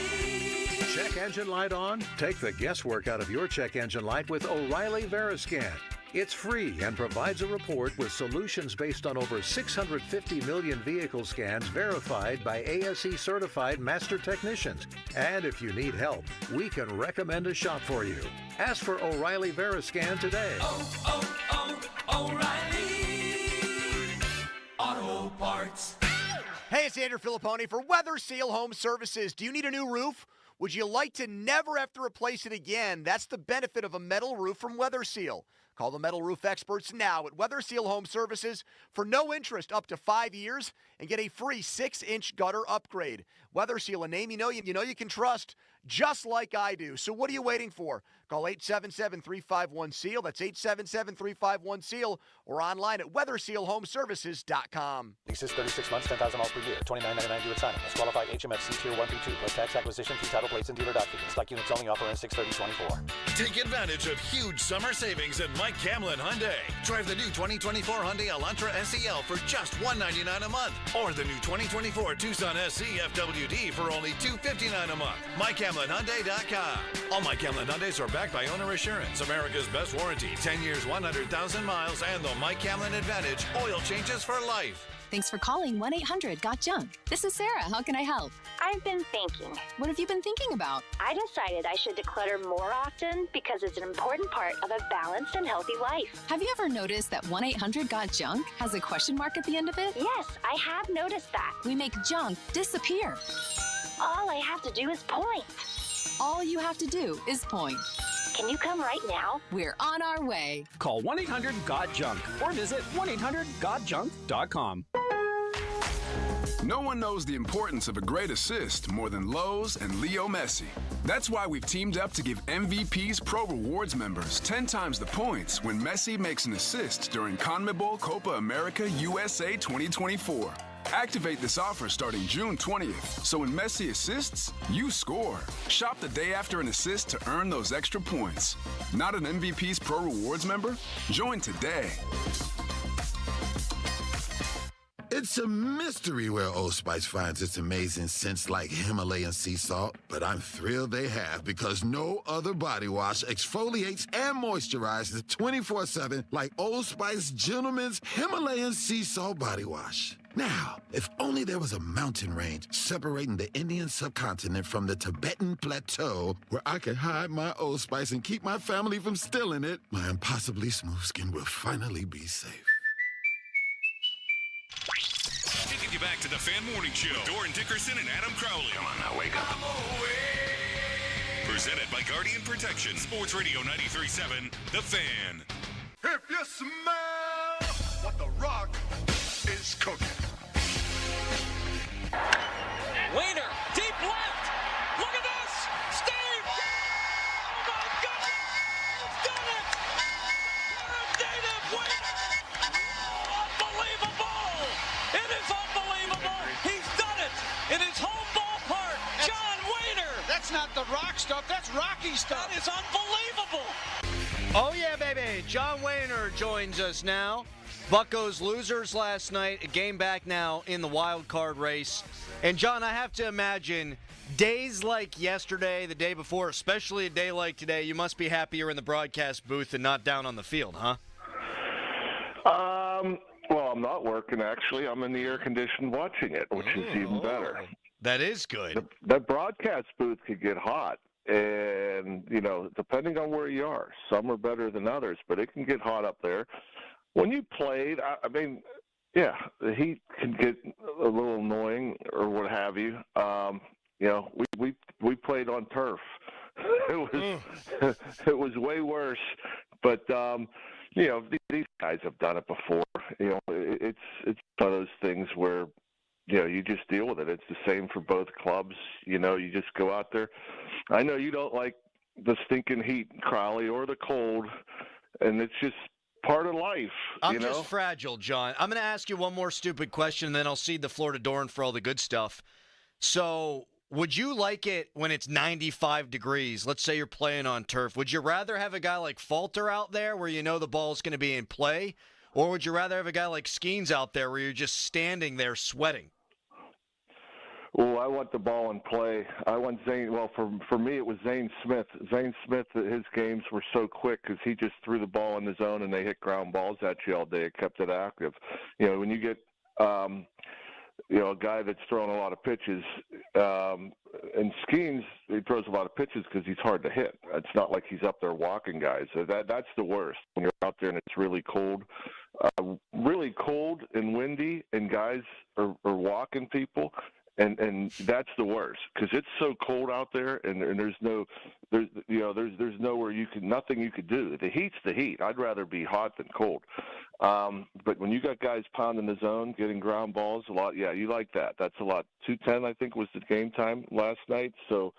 Check engine light on? Take the guesswork out of your check engine light with O'Reilly Veriscan. It's free and provides a report with solutions based on over 650 million vehicle scans verified by ASE certified master technicians. And if you need help, we can recommend a shop for you. Ask for O'Reilly Veriscan today.
O'Reilly Auto Parts. Hey, it's Andrew Filipponi for Weather Seal Home Services. Do you need a new roof? Would you like to never have to replace it again? That's the benefit of a metal roof from Weather Seal. Call the metal roof experts now at Weather Seal Home Services for no interest up to 5 years and get a free 6-inch gutter upgrade. Weather Seal, a name you know you can trust, just like I do. So what are you waiting for? Call 877-351-SEAL. That's 877-351-SEAL or online at weathersealhomeservices.com.
Leases 36 months, 10,000 miles per year. $29.99 due at signing. Must qualify HMFC Tier 1 through 2 plus tax acquisition fee, title plates, and dealer dock fees. Stock units only. Offer ends 6/30/24.
Take advantage of huge summer savings at Mike Camlin Hyundai. Drive the new 2024 Hyundai Elantra SEL for just $199 a month, or the new 2024 Tucson SC FWD for only $259 a month. MikeCamlinHyundai.com. All Mike Camlin Hyundais are backed by owner assurance, America's best warranty, 10 years, 100,000 miles, and the Mike Camlin Advantage oil changes for life.
Thanks for calling 1-800-GOT-JUNK. This is Sarah. How can I help?
I've been thinking.
What have you been thinking about?
I decided I should declutter more often because it's an important part of a balanced and healthy life.
Have you ever noticed that 1-800-GOT-JUNK has a question mark at the end of it?
Yes, I have noticed that.
We make junk disappear.
All I have to do is point.
All you have to do is point.
Can you come right now?
We're on our way.
Call 1-800-GOT-JUNK or visit 1-800-GOT-JUNK.com.
No one knows the importance of a great assist more than Lowe's and Leo Messi. That's why we've teamed up to give MVP's Pro Rewards members 10 times the points when Messi makes an assist during CONMEBOL Copa America USA 2024. Activate this offer starting June 20th, so when Messi assists, you score. Shop the day after an assist to earn those extra points. Not an MVP's Pro Rewards member? Join today.
It's a mystery where Old Spice finds its amazing scents like Himalayan sea salt, but I'm thrilled they have because no other body wash exfoliates and moisturizes 24/7 like Old Spice Gentleman's Himalayan sea salt body wash. Now, if only there was a mountain range separating the Indian subcontinent from the Tibetan plateau where I could hide my Old Spice and keep my family from stealing it, my impossibly smooth skin will finally be safe.
Taking you back to the Fan Morning Show. Doran Dickerson and Adam Crowley. Come on now, wake up. Presented by Guardian Protection. Sports Radio 93.7, The Fan.
If you smell what the Rock is cooking.
Wiener, deep left. Look at this. Steve. Oh, my goodness. He's done it. David Wiener. Unbelievable. It is unbelievable. He's done it in his home ballpark. John Wiener.
That's not the Rock stuff. That's Rocky stuff.
That is unbelievable.
Oh, yeah, baby. John Wehner joins us now. Buccos losers last night, a game back now in the wild card race. And, John, I have to imagine days like yesterday, the day before, especially a day like today, you must be happier in the broadcast booth and not down on the field, huh?
Well, I'm not working, actually. I'm in the air conditioned watching it, which is even better.
That is good.
The broadcast booth could get hot. And, you know, depending on where you are, some are better than others, but it can get hot up there. When you played, I mean, yeah, the heat can get a little annoying or what have you. You know, we played on turf. It was way worse. But you know, these guys have done it before. You know, it's one of those things where, you know, you just deal with it. It's the same for both clubs. You know, you just go out there. I know you don't like the stinking heat, Crowley, or the cold, and it's just part of life.
I'm
you know?
just fragile, John. I'm going to ask you one more stupid question, and then I'll cede the floor to Doran for all the good stuff. So would you like it when it's 95 degrees? Let's say you're playing on turf. Would you rather have a guy like Falter out there where you know the ball's going to be in play, or would you rather have a guy like Skeens out there where you're just standing there sweating?
Well, I want the ball in play. I want Zane. Well, for me, it was Zane Smith. Zane Smith, his games were so quick because he just threw the ball in the zone and they hit ground balls at you all day. It kept it active. You know, when you get, you know, a guy that's throwing a lot of pitches, and Skeens, he throws a lot of pitches because he's hard to hit. It's not like he's up there walking guys. So that's the worst when you're out there and it's really cold and windy, and guys are walking people. And that's the worst because it's so cold out there, and there's nowhere nothing you could do. The heat's the heat. I'd rather be hot than cold. But when you got guys pounding the zone, getting ground balls a lot, yeah, you like that. That's a lot. 2:10, I think, was the game time last night. So,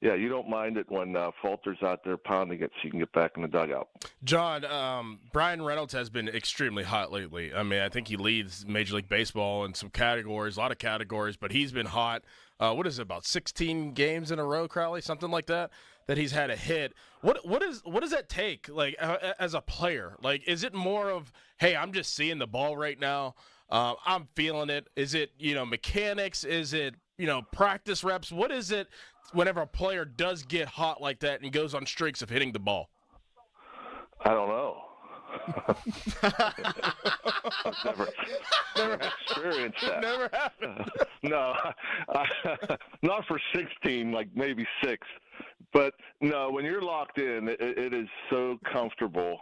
yeah, you don't mind it when Falter's out there pounding it so you can get back in the dugout.
John, Brian Reynolds has been extremely hot lately. I mean, I think he leads Major League Baseball in some categories, a lot of categories, but he's been hot. What is it, about 16 games in a row, Crowley, something like that he's had a hit. What does that take, like, as a player? Like, is it more of, hey, I'm just seeing the ball right now, I'm feeling it? Is it, mechanics? Is it, practice reps? What is it whenever a player does get hot like that and he goes on streaks of hitting the ball?
I don't know. I've never experienced that.
Never happened.
No, not for 16, like maybe 6. But no, when you're locked in, it is so comfortable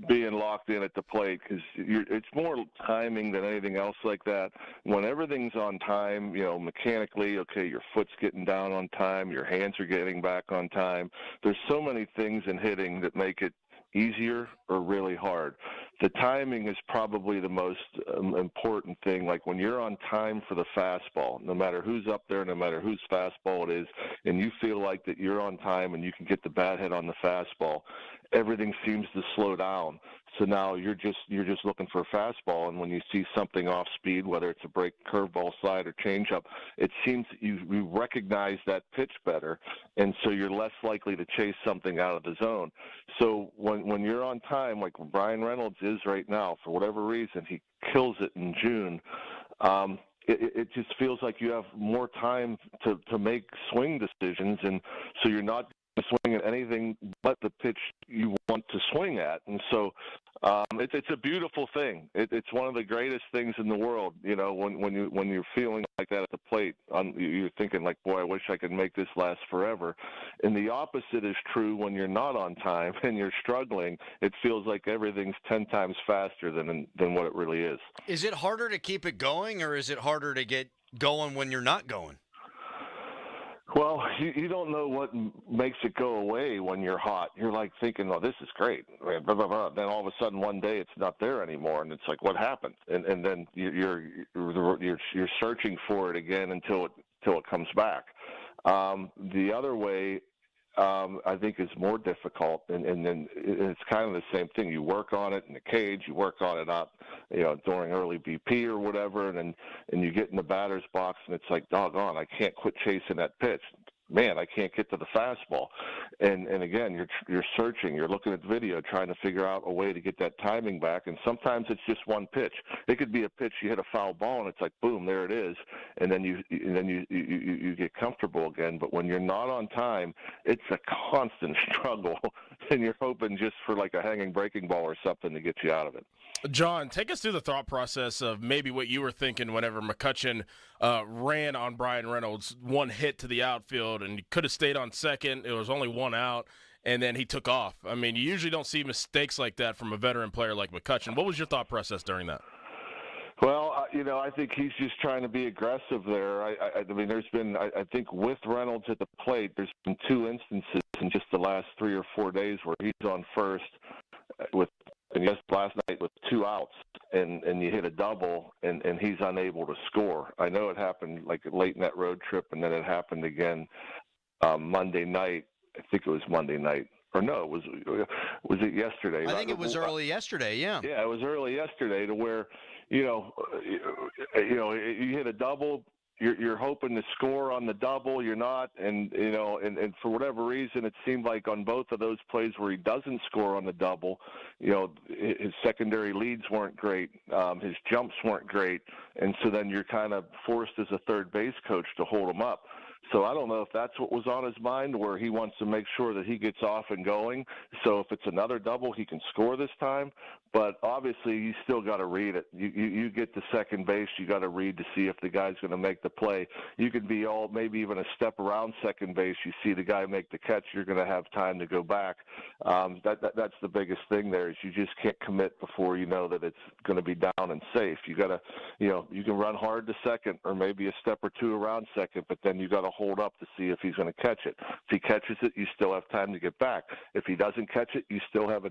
being locked in at the plate because it's more timing than anything else like that. When everything's on time, mechanically, okay, your foot's getting down on time, your hands are getting back on time. There's so many things in hitting that make it easier or really hard. The timing is probably the most important thing. Like when you're on time for the fastball, no matter who's up there, no matter whose fastball it is, and you feel like that you're on time and you can get the bat hit on the fastball, everything seems to slow down. So now you're just looking for a fastball, and when you see something off speed, whether it's a break, curveball, slide, or changeup, it seems that you recognize that pitch better, and so you're less likely to chase something out of the zone. So when you're on time, like Brian Reynolds is right now, for whatever reason, he kills it in June. It just feels like you have more time to make swing decisions, and so you're not swing at anything but the pitch you want to swing at. And so it's a beautiful thing. It's one of the greatest things in the world, when you're feeling like that at the plate. You're thinking like, boy, I wish I could make this last forever. And the opposite is true when you're not on time and you're struggling. It feels like everything's 10 times faster than what it really is.
Is it harder to keep it going, or is it harder to get going when you're not going?
Well, you don't know what makes it go away when you're hot. You're like thinking, oh, this is great. Blah, blah, blah. Then all of a sudden one day it's not there anymore, and it's like, what happened? And then you're searching for it again until it comes back. The other way, I think, is more difficult, and then it's kind of the same thing. You work on it in the cage, you work on it out, during early BP or whatever, and you get in the batter's box, and it's like, doggone, I can't quit chasing that pitch. Man, I can't get to the fastball. And again, you're searching, you're looking at video, trying to figure out a way to get that timing back. And sometimes it's just one pitch. It could be a pitch, you hit a foul ball, and it's like, boom, there it is. And then you get comfortable again. But when you're not on time, it's a constant struggle, and you're hoping just for like a hanging breaking ball or something to get you out of it.
John, take us through the thought process of maybe what you were thinking whenever McCutchen ran on Brian Reynolds, one hit to the outfield, and he could have stayed on second. It was only one out, and then he took off. I mean, you usually don't see mistakes like that from a veteran player like McCutchen. What was your thought process during that?
Well, I think he's just trying to be aggressive there. I mean, there's been, I think, with Reynolds at the plate, there's been 2 instances in just the last 3 or 4 days where he's on first last night with 2 outs, and you hit a double, and he's unable to score. I know it happened like late in that road trip, and then it happened again Monday night. I think it was Monday night. Or no, was it yesterday?
I think it was early yesterday, yeah.
Yeah, it was early yesterday to where, you hit a double, you're hoping to score on the double, you're not, and for whatever reason, it seemed like on both of those plays where he doesn't score on the double, his secondary leads weren't great, his jumps weren't great, and so then you're kind of forced as a third base coach to hold him up. So I don't know if that's what was on his mind, where he wants to make sure that he gets off and going. So if it's another double, he can score this time. But obviously, you still got to read it. You get to second base, you got to read to see if the guy's going to make the play. You could be maybe even a step around second base. You see the guy make the catch, you're going to have time to go back. That's the biggest thing there, is you just can't commit before you know that it's going to be down and safe. You got to, you can run hard to second or maybe a step or two around second, but then you got to hold up to see if he's going to catch it. If he catches it, you still have time to get back. If he doesn't catch it, you still have a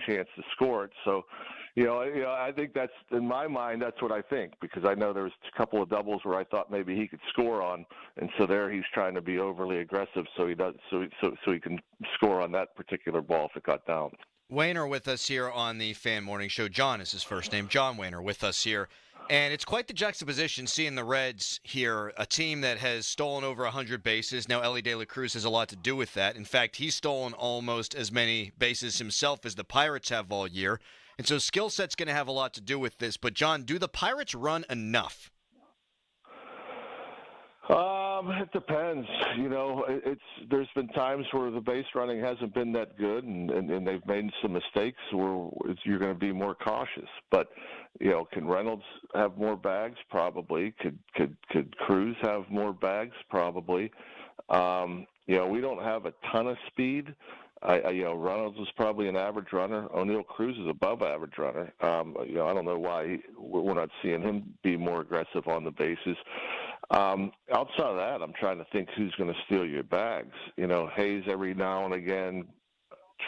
chance to score it. So, I think that's, in my mind, that's what I think, because I know there was a couple of doubles where I thought maybe he could score on, and so there he's trying to be overly aggressive so he can score on that particular ball if it got down.
Wayner with us here on the Fan Morning Show. John is his first name. John Wayner with us here. And it's quite the juxtaposition seeing the Reds here, a team that has stolen over 100 bases. Now, Ellie De La Cruz has a lot to do with that. In fact, he's stolen almost as many bases himself as the Pirates have all year. And so skill set's going to have a lot to do with this. But, John, do the Pirates run enough?
It depends. There's been times where the base running hasn't been that good, and they've made some mistakes where you're going to be more cautious. But can Reynolds have more bags? Probably. Could Cruz have more bags? Probably. We don't have a ton of speed. Reynolds is probably an average runner. O'Neill Cruz is above average runner. I don't know why we're not seeing him be more aggressive on the bases. Outside of that, I'm trying to think who's going to steal your bags. Hayes every now and again,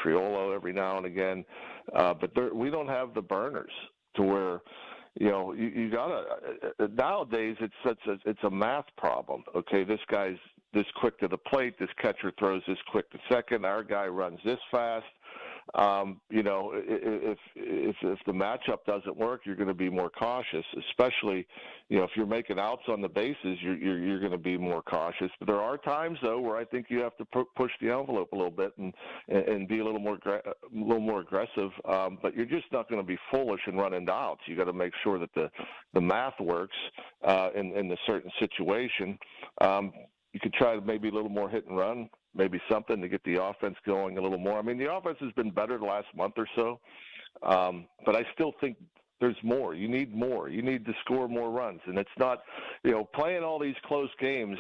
Triolo every now and again, but we don't have the burners to where you gotta. Nowadays, it's a math problem. Okay, this guy's this quick to the plate. This catcher throws this quick to second. Our guy runs this fast. If the matchup doesn't work, you're going to be more cautious, especially, if you're making outs on the bases, you're going to be more cautious. But there are times, though, where I think you have to push the envelope a little bit and be a little more aggressive. But you're just not going to be foolish and run into outs. You got to make sure that the math works in the certain situation. You could try maybe a little more hit and run, maybe something to get the offense going a little more. I mean, the offense has been better the last month or so, but I still think there's more. You need more. You need to score more runs. And it's not, playing all these close games,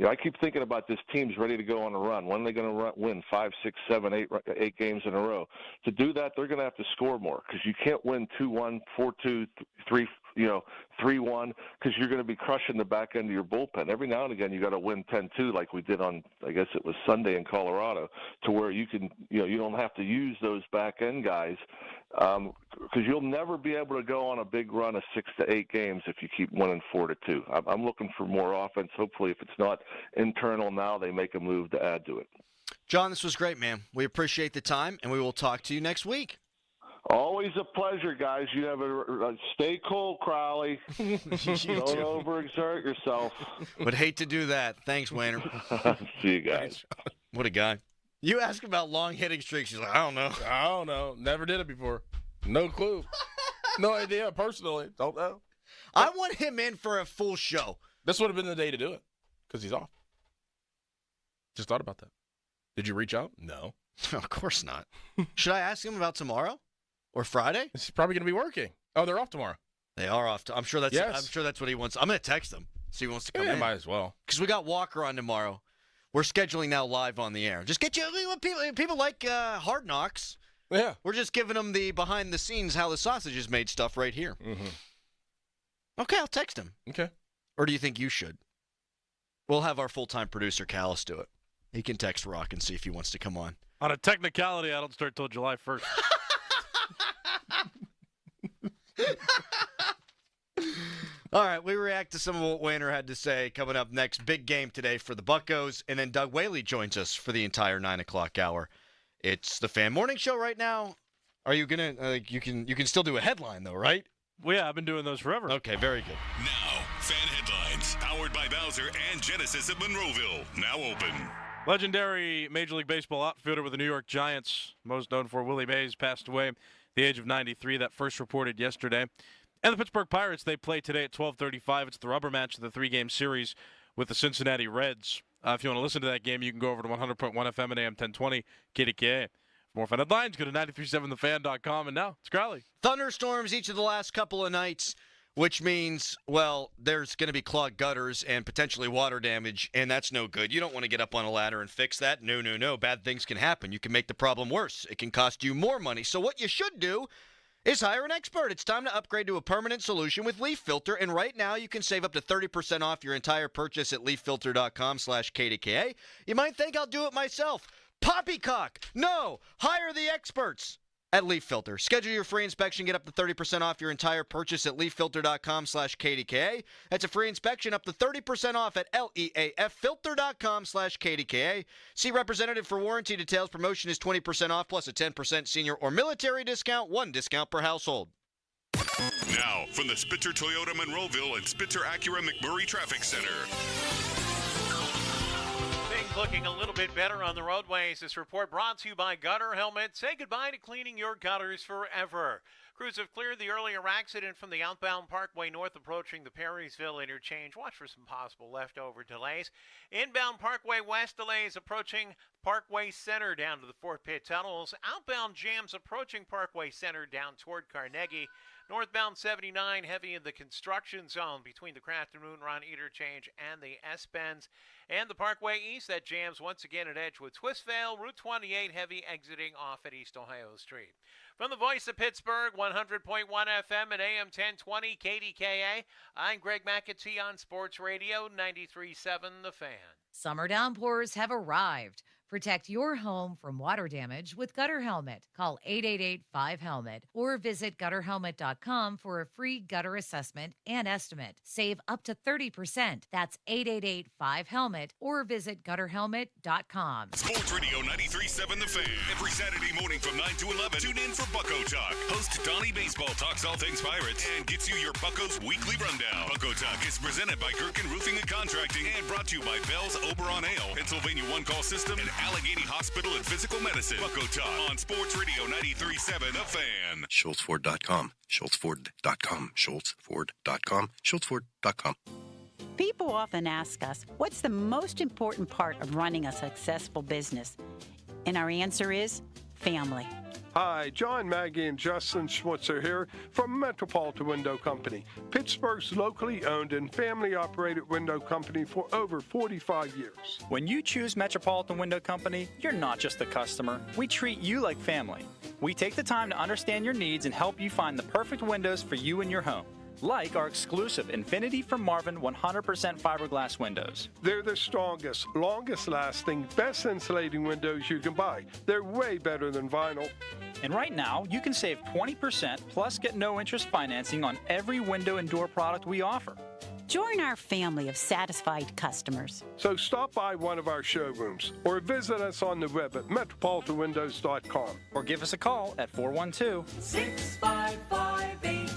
I keep thinking about this team's ready to go on a run. When are they going to win 5, 6, 7, 8 games in a row? To do that, they're going to have to score more, because you can't win 2-1, 4-2, 3, 3-1, because you're going to be crushing the back end of your bullpen. Every now and again, you got to win 10-2, like we did on, I guess it was Sunday in Colorado, to where you can, you don't have to use those back end guys, because you'll never be able to go on a big run of 6 to 8 games if you keep winning 4-2. I'm looking for more offense. Hopefully, if it's not internal now, they make a move to add to it.
John, this was great, man. We appreciate the time, and we will talk to you next week.
Always a pleasure, guys. You have stay cool, Crowley. Don't overexert yourself.
Would hate to do that. Thanks, Wayner.
See you guys.
What a guy. You ask about long hitting streaks. He's like, I don't know.
Never did it before. No clue. No idea personally. Don't know.
I want him in for a full show.
This would have been the day to do it because he's off. Just thought about that. Did you reach out? No.
Of course not. Should I ask him about tomorrow or Friday?
He's probably going to be working. Oh, they're off tomorrow.
They are off. I'm sure that's.
Yes.
I'm sure that's what he wants. I'm going to text him. See if he wants to come in.
Might as well.
Because we got Walker on tomorrow. We're scheduling now live on the air. Just get you. People like Hard Knocks.
Yeah.
We're just giving them the behind the scenes how the sausage is made stuff right here.
Mm-hmm.
Okay, I'll text him.
Okay.
Or do you think you should? We'll have our full-time producer, Callis, do it. He can text Rock and see if he wants to come on.
On a technicality, I don't start till July 1st.
All right, we react to some of what Wayner had to say coming up next. Big game today for the Buccos, and then Doug Whaley joins us for the entire 9 o'clock hour. It's the Fan Morning Show right now. Are you going to you can still do a headline, though, right?
Well, yeah, I've been doing those forever.
Okay, very good.
Now, Fan Headlines, powered by Bowser and Genesis of Monroeville, now open.
Legendary Major League Baseball outfielder with the New York Giants, most known for Willie Mays, passed away at the age of 93. That first reported yesterday. And the Pittsburgh Pirates, they play today at 12:35. It's the rubber match of the 3-game series with the Cincinnati Reds. If you want to listen to that game, you can go over to 100.1 FM and AM 1020 KDKA. For more Fan Headlines, go to 937thefan.com. And now, it's Crowley.
Thunderstorms each of the last couple of nights, which means, well, there's going to be clogged gutters and potentially water damage, and that's no good. You don't want to get up on a ladder and fix that. No. Bad things can happen. You can make the problem worse. It can cost you more money. So what you should do is hire an expert. It's time to upgrade to a permanent solution with Leaf Filter, and right now you can save up to 30% off your entire purchase at leaffilter.com/KDKA. You might think I'll do it myself. Poppycock! No! Hire the experts at Leaf Filter. Schedule your free inspection. Get up to 30% off your entire purchase at leaffilter.com/KDKA. That's a free inspection up to 30% off at leaffilter.com/KDKA. See representative for warranty details. Promotion is 20% off plus a 10% senior or military discount. 1 discount per household.
Now, from the Spitzer Toyota Monroeville and Spitzer Acura McMurray Traffic Center.
Things looking a little bit better on the roadways. This report brought to you by Gutter Helmet. Say goodbye to cleaning your gutters forever. Crews have cleared the earlier accident from the outbound Parkway North approaching the Perrysville interchange. Watch for some possible leftover delays. Inbound Parkway West delays approaching Parkway Center down to the Fort Pitt tunnels. Outbound jams approaching Parkway Center down toward Carnegie. Northbound 79 heavy in the construction zone between the Kraft and Moon Run interchange and the S-Bends. And the Parkway East, that jams once again at Edgewood Twistvail. Route 28 heavy exiting off at East Ohio Street. From the voice of Pittsburgh, 100.1 FM and AM 1020 KDKA, I'm Greg McAtee on Sports Radio 93.7 The Fan.
Summer downpours have arrived. Protect your home from water damage with Gutter Helmet. Call 888-5HELMET or visit gutterhelmet.com for a free gutter assessment and estimate. Save up to 30%. That's 888-5HELMET or visit gutterhelmet.com.
Sports Radio 93.7 The Fan. Every Saturday morning from 9 to 11. Tune in for Bucko Talk. Host Donnie Baseball talks all things Pirates and gets you your Buccos weekly rundown. Bucko Talk is presented by Gerken Roofing and Contracting and brought to you by Bell's Oberon Ale, Pennsylvania One Call System, and Allegheny Hospital and Physical Medicine. Bucko Talk on Sports Radio 93.7 The Fan.
SchultzFord.com. SchultzFord.com. SchultzFord.com. SchultzFord.com.
People often ask us, what's the most important part of running a successful business? And our answer is family.
Hi, John, Maggie, and Justin Schmutzer here from Metropolitan Window Company, Pittsburgh's locally owned and family-operated window company for over 45 years.
When you choose Metropolitan Window Company, you're not just a customer. We treat you like family. We take the time to understand your needs and help you find the perfect windows for you and your home. Like our exclusive Infinity from Marvin 100% fiberglass windows.
They're the strongest, longest-lasting, best insulating windows you can buy. They're way better than vinyl.
And right now, you can save 20% plus get no interest financing on every window and door product we offer.
Join our family of satisfied customers.
So stop by one of our showrooms or visit us on the web at metropolitanwindows.com.
Or give us a call at 412-655-8411.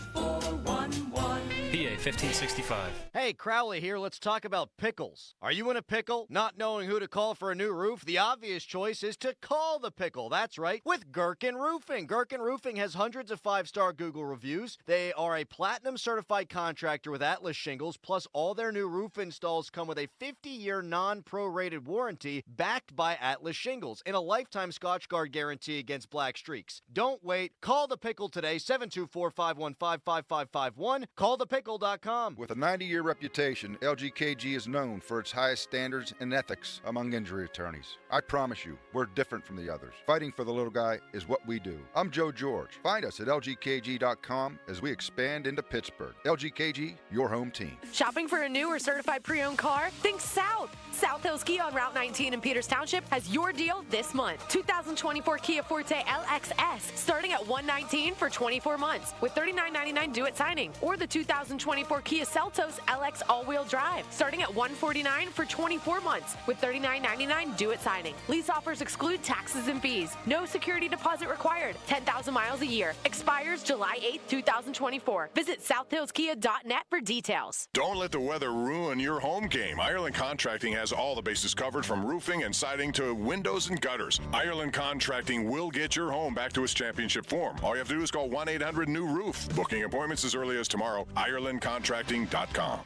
PA 1565.
Hey, Crowley here. Let's talk about pickles. Are you in a pickle? Not knowing who to call for a new roof? The obvious choice is to call the pickle. That's right, with Gerken Roofing. Gerken Roofing has hundreds of 5-star Google reviews. They are a platinum certified contractor with Atlas shingles, plus all their new roof installs come with a 50-year non-prorated warranty backed by Atlas shingles and a lifetime Scotchguard guarantee against black streaks. Don't wait. Call the pickle today, 724-515-5551. Callthepickle.com.
With a 90-year reputation, LGKG is known for its highest standards and ethics among injury attorneys. I promise you, we're different from the others. Fighting for the little guy is what we do. I'm Joe George. Find us at LGKG.com as we expand into Pittsburgh. LGKG, your home team.
Shopping for a new or certified pre-owned car? Think South. South Hills Kia on Route 19 in Peters Township has your deal this month. 2024 Kia Forte LXS starting at $119 for 24 months with $39.99 due at signing. Or the 2024 Kia Seltos LX all-wheel drive starting at $149 for 24 months with $39.99 due at signing. Lease offers exclude taxes and fees. No security deposit required. 10,000 miles a year. Expires July 8th, 2024. Visit southhillskia.net for details.
Don't let the weather ruin your home game. Ireland Contracting has all the bases covered from roofing and siding to windows and gutters. Ireland Contracting will get your home back to its championship form. All you have to do is call 1-800-NEW-ROOF. Booking appointments as early as tomorrow. IrelandContracting.com.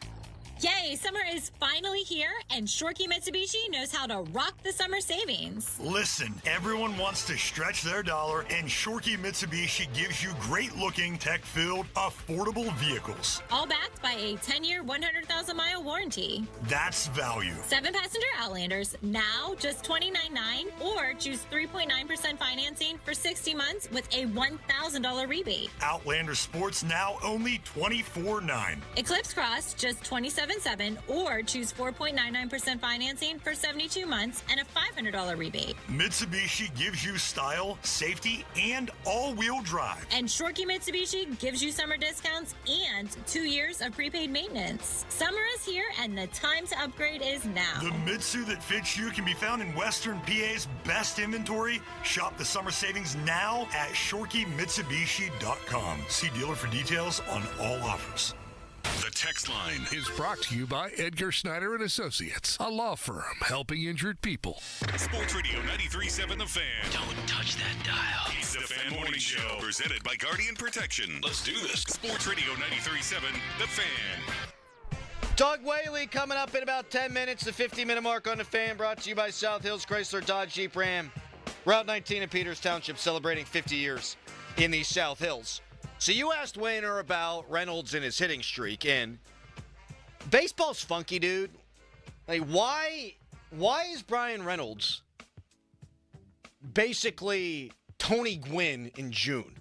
Yay, summer is finally here, and Shorkey Mitsubishi knows how to rock the summer savings.
Listen, everyone wants to stretch their dollar, and Shorkey Mitsubishi gives you great-looking, tech-filled, affordable vehicles.
All backed by a 10-year, 100,000-mile warranty.
That's value.
7-passenger Outlanders, now just $29.9, or choose 3.9% financing for 60 months with a $1,000 rebate.
Outlander Sports, now only $24.9.
Eclipse Cross, just $27.7, or choose 4.99% financing for 72 months and a $500 rebate.
Mitsubishi gives you style, safety, and all-wheel drive.
And Shorkey Mitsubishi gives you summer discounts and 2 years of prepaid maintenance. Summer is here, and the time to upgrade is now.
The Mitsu that fits you can be found in Western PA's best inventory. Shop the summer savings now at ShorkeyMitsubishi.com. See dealer for details on all offers.
The text line
is brought to you by Edgar Snyder and Associates, a law firm helping injured people.
Sports Radio 93.7 The Fan.
Don't touch that dial.
It's the Fan Morning Show, presented by Guardian Protection. Let's do this. Sports Radio 93.7 The Fan.
Doug Whaley coming up in about 10 minutes, the 50-minute mark on The Fan, brought to you by South Hills Chrysler Dodge Jeep Ram. Route 19 in Peters Township, celebrating 50 years in the South Hills. So you asked Wayner about Reynolds and his hitting streak, and baseball's funky, dude. Like, why is Brian Reynolds basically Tony Gwynn in June?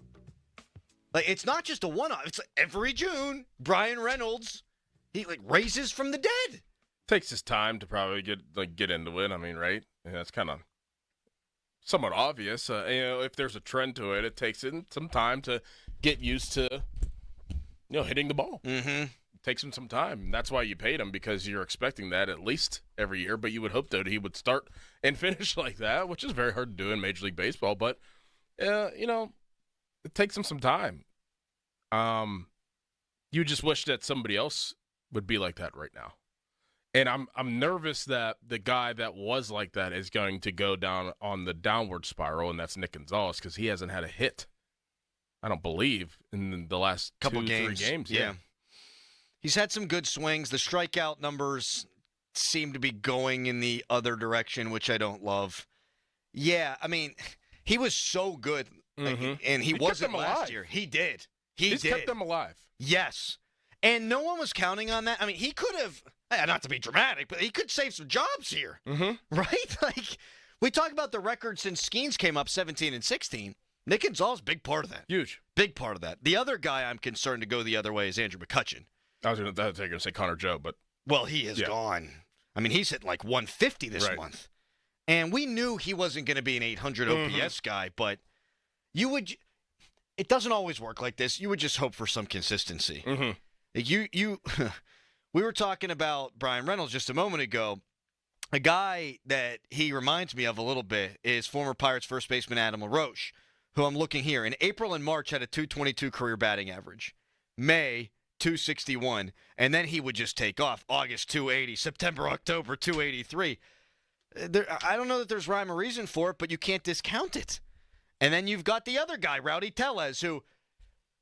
Like, it's not just a one-off. It's like every June, Brian Reynolds, he raises from the dead.
Takes his time to probably get into it. I mean, right? And that's kind of somewhat obvious. If there's a trend to it, it takes him some time to get used to, hitting the ball.
Mm-hmm.
It takes him some time. That's why you paid him, because you're expecting that at least every year. But you would hope that he would start and finish like that, which is very hard to do in Major League Baseball. But it takes him some time. You just wish that somebody else would be like that right now. And I'm nervous that the guy that was like that is going to go down on the downward spiral, and that's Nick Gonzalez, because he hasn't had a hit, I don't believe, in the last
couple
3 games.
Yeah. He's had some good swings. The strikeout numbers seem to be going in the other direction, which I don't love. Yeah, I mean, he was so good, and he wasn't last year. He did.
He's kept them alive.
Yes. And no one was counting on that. I mean, he could have, not to be dramatic, but he could save some jobs here.
Mm-hmm.
Right? Like, we talk about the record since Skeens came up 17 and 16. Nick Gonzalez, big part of that.
Huge.
Big part of that. The other guy I'm concerned to go the other way is Andrew McCutchen.
I was going to say Connor Joe, but.
Well, he is gone. I mean, he's hitting like 150 this month. And we knew he wasn't going to be an 800 OPS guy, but it doesn't always work like this. You would just hope for some consistency.
Mm-hmm.
We were talking about Brian Reynolds just a moment ago. A guy that he reminds me of a little bit is former Pirates first baseman Adam LaRoche, who I'm looking here. In April and March had a .222 career batting average. May, .261. And then he would just take off. August, .280. September, October, .283. I don't know that there's rhyme or reason for it, but you can't discount it. And then you've got the other guy, Rowdy Tellez, who,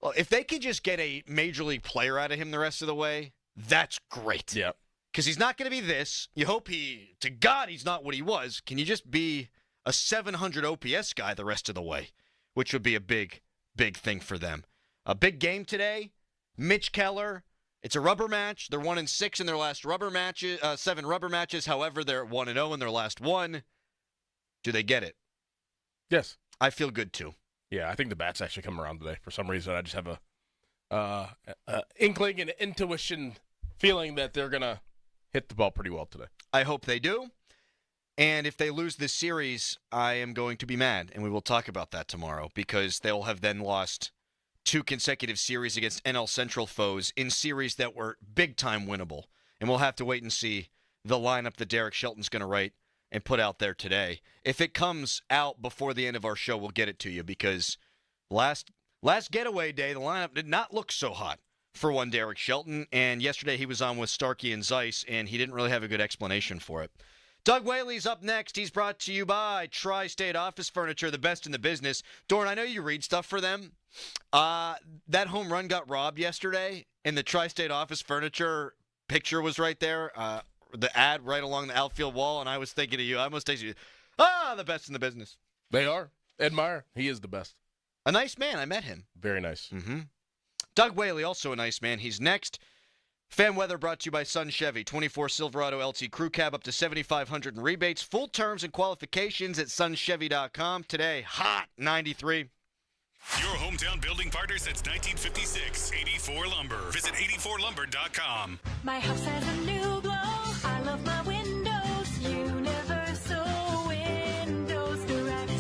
well, if they could just get a major league player out of him the rest of the way, that's great.
Yeah.
Because he's not going to be this. You hope to God he's not what he was. Can you just be a 700 OPS guy the rest of the way? Which would be a big, big thing for them. A big game today. Mitch Keller. It's a rubber match. They're 1-6 in their last 7 rubber matches. However, they're 1-0 in their last one. Do they get it?
Yes.
I feel good too.
Yeah, I think the bats actually come around today. For some reason, I just have a inkling and intuition feeling that they're going to hit the ball pretty well today.
I hope they do. And if they lose this series, I am going to be mad, and we will talk about that tomorrow, because they'll have then lost 2 consecutive series against NL Central foes in series that were big-time winnable. And we'll have to wait and see the lineup that Derek Shelton's going to write and put out there today. If it comes out before the end of our show, we'll get it to you, because last getaway day, the lineup did not look so hot for one Derek Shelton, and yesterday he was on with Starkey and Zeiss, and he didn't really have a good explanation for it. Doug Whaley's up next. He's brought to you by Tri-State Office Furniture, the best in the business. Dorn, I know you read stuff for them. That home run got robbed yesterday, and the Tri-State Office Furniture picture was right there, the ad right along the outfield wall, and I was thinking of you. I almost texted you, the best in the business.
They are. Ed Meyer, he is the best.
A nice man. I met him.
Very nice.
Mm-hmm. Doug Whaley, also a nice man. He's next. Fan weather brought to you by Sun Chevy. 24 Silverado LT Crew Cab up to $7,500 in rebates. Full terms and qualifications at sunchevy.com. Today, hot 93.
Your hometown building partner since 1956. 84 Lumber. Visit 84lumber.com.
My house has a new glow. I love my windows. Universal Windows Direct.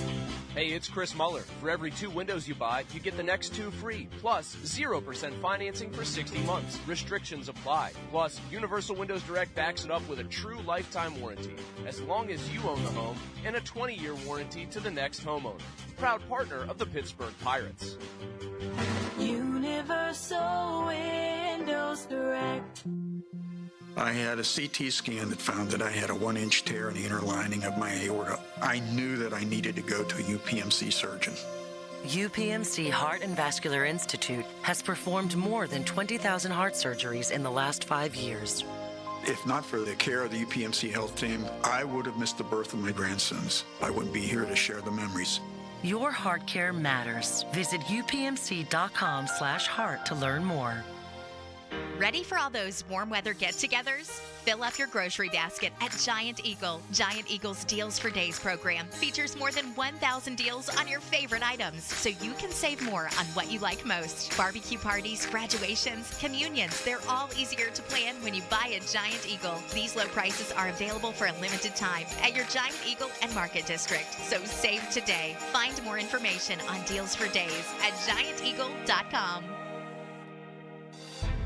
Hey, it's Chris Muller. For every 2 windows you buy, you get the next 2 free. Plus, 0% financing for 60 months. Restrictions apply. Plus, Universal Windows Direct backs it up with a true lifetime warranty, as long as you own the home, and a 20-year warranty to the next homeowner. Proud partner of the Pittsburgh Pirates.
Universal Windows Direct.
I had a CT scan that found that I had a 1-inch tear in the inner lining of my aorta. I knew that I needed to go to a UPMC surgeon.
UPMC Heart and Vascular Institute has performed more than 20,000 heart surgeries in the last 5 years.
If not for the care of the UPMC health team, I would have missed the birth of my grandsons. I wouldn't be here to share the memories.
Your heart care matters. Visit upmc.com/heart to learn more.
Ready for all those warm weather get-togethers? Fill up your grocery basket at Giant Eagle. Giant Eagle's Deals for Days program features more than 1,000 deals on your favorite items, so you can save more on what you like most. Barbecue parties, graduations, communions, they're all easier to plan when you buy a Giant Eagle. These low prices are available for a limited time at your Giant Eagle and Market District, so save today. Find more information on Deals for Days at gianteagle.com.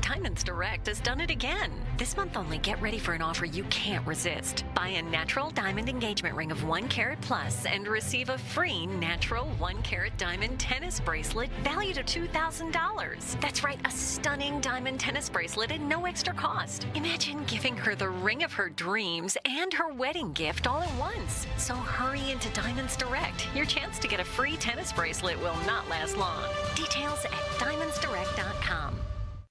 Diamonds Direct has done it again. This month only, get ready for an offer you can't resist. Buy a natural diamond engagement ring of 1 carat plus and receive a free natural 1 carat diamond tennis bracelet valued at $2,000. That's right, a stunning diamond tennis bracelet at no extra cost. Imagine giving her the ring of her dreams and her wedding gift all at once. So hurry into Diamonds Direct. Your chance to get a free tennis bracelet will not last long. Details at diamondsdirect.com.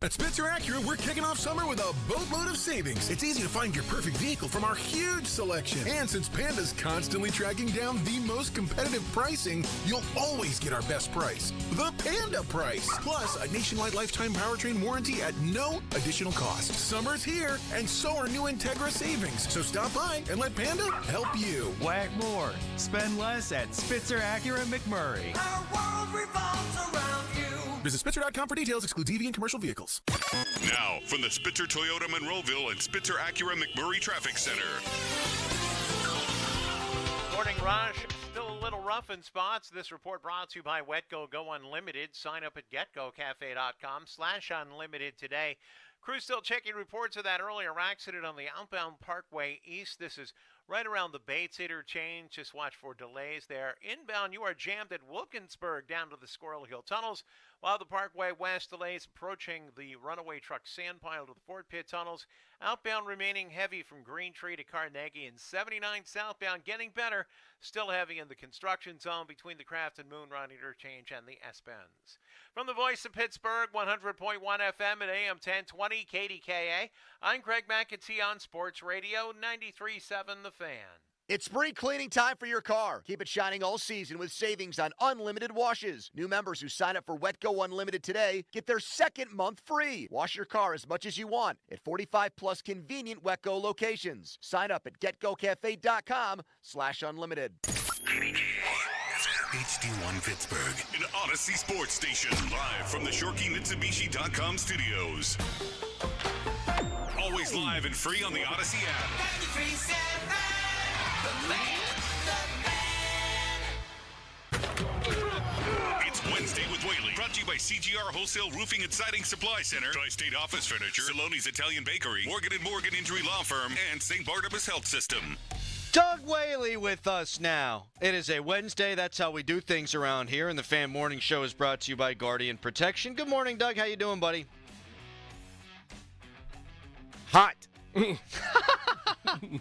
At Spitzer Acura, we're kicking off summer with a boatload of savings. It's easy to find your perfect vehicle from our huge selection. And since Panda's constantly tracking down the most competitive pricing, you'll always get our best price. The Panda price. Plus, a nationwide lifetime powertrain warranty at no additional cost. Summer's here, and so are new Integra savings. So stop by and let Panda help you.
Whack more. Spend less at Spitzer Acura McMurray.
Our world revolves around you.
Visit Spitzer.com for details. Excludes EV and commercial vehicles.
Now, from the Spitzer Toyota Monroeville and Spitzer Acura McMurray Traffic Center.
Morning rush. Still a little rough in spots. This report brought to you by Wetco Go Unlimited. Sign up at getgocafe.com/unlimited today. Crews still checking reports of that earlier accident on the outbound Parkway East. This is right around the Bates interchange. Just watch for delays there. Inbound, you are jammed at Wilkinsburg down to the Squirrel Hill tunnels, while the Parkway West delays approaching the runaway truck sand pile to the Fort Pitt tunnels. Outbound remaining heavy from Green Tree to Carnegie, and 79 southbound getting better. Still heavy in the construction zone between the Craft and Moon Run interchange and the S-Bends. From the voice of Pittsburgh, 100.1 FM at AM 1020 KDKA, I'm Craig McAtee on Sports Radio 93.7 The Fan.
It's spring cleaning time for your car. Keep it shining all season with savings on unlimited washes. New members who sign up for Wetco Unlimited today get their second month free. Wash your car as much as you want at 45 plus convenient Wetco locations. Sign up at getgocafe.com/unlimited.
HD1 Pittsburgh, an Odyssey sports station, live from the ShorkeyMitsubishi.com studios. Always live and free on the Odyssey app.
93.7,
It's Wednesday with Whaley, brought to you by CGR Wholesale Roofing and Siding Supply Center, Tri-State Office Furniture, Saloni's Italian Bakery, Morgan & Morgan Injury Law Firm, and St. Barnabas Health System.
Doug Whaley with us now. It is a Wednesday. That's how we do things around here. And the Fan Morning Show is brought to you by Guardian Protection. Good morning, Doug. How you doing, buddy?
Hot.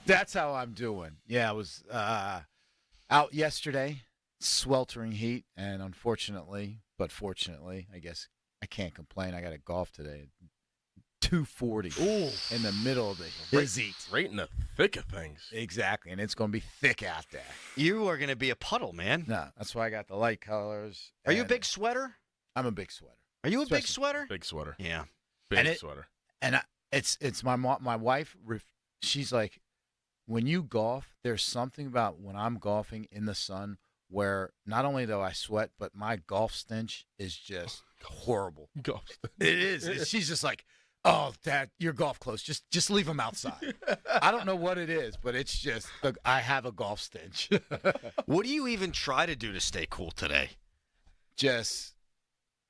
That's how I'm doing. Yeah, I was out yesterday, sweltering heat, and unfortunately, but fortunately, I guess I can't complain. I got to golf today. 240 in the middle of the heat.
Right in the thick of things.
Exactly, and it's going to be thick out there.
You are going to be a puddle, man.
No, that's why I got the light colors.
Are you a big sweater?
I'm a big sweater.
Are you a big sweater?
Big sweater.
Yeah.
Big sweater.
And it's my wife. She's like, when you golf, there's something about when I'm golfing in the sun where not only do I sweat, but my golf stench is just horrible.
Golf stench.
It is. She's just like, oh, Dad, your golf clothes. Just leave them outside. I don't know what it is, but it's just I have a golf stench.
What do you even try to do to stay cool today?
Just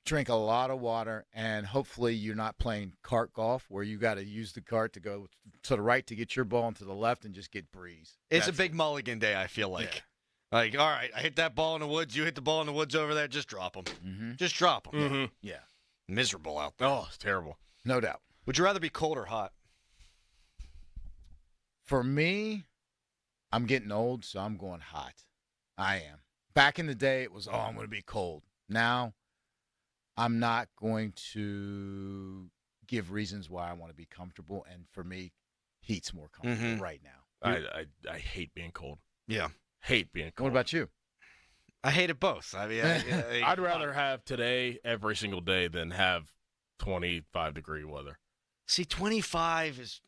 drink a lot of water, and hopefully you're not playing cart golf where you got to use the cart to go to the right to get your ball and to the left and just get breeze.
It's a big mulligan day, I feel like.
Yeah.
Like, all right, I hit that ball in the woods. You hit the ball in the woods over there. Just drop them. Mm-hmm. Just drop them.
Mm-hmm.
Yeah.
Miserable out there.
Oh, it's terrible.
No doubt.
Would you rather be cold or hot?
For me, I'm getting old, so I'm going hot. I am. Back in the day, it was, I'm going to be cold. Now, I'm not going to give reasons why I want to be comfortable, and for me, heat's more comfortable right now.
I hate being cold.
Yeah.
Hate being cold.
What about you?
I hate it both. I mean,
I'd rather have today every single day than have 25-degree weather.
See, 25 is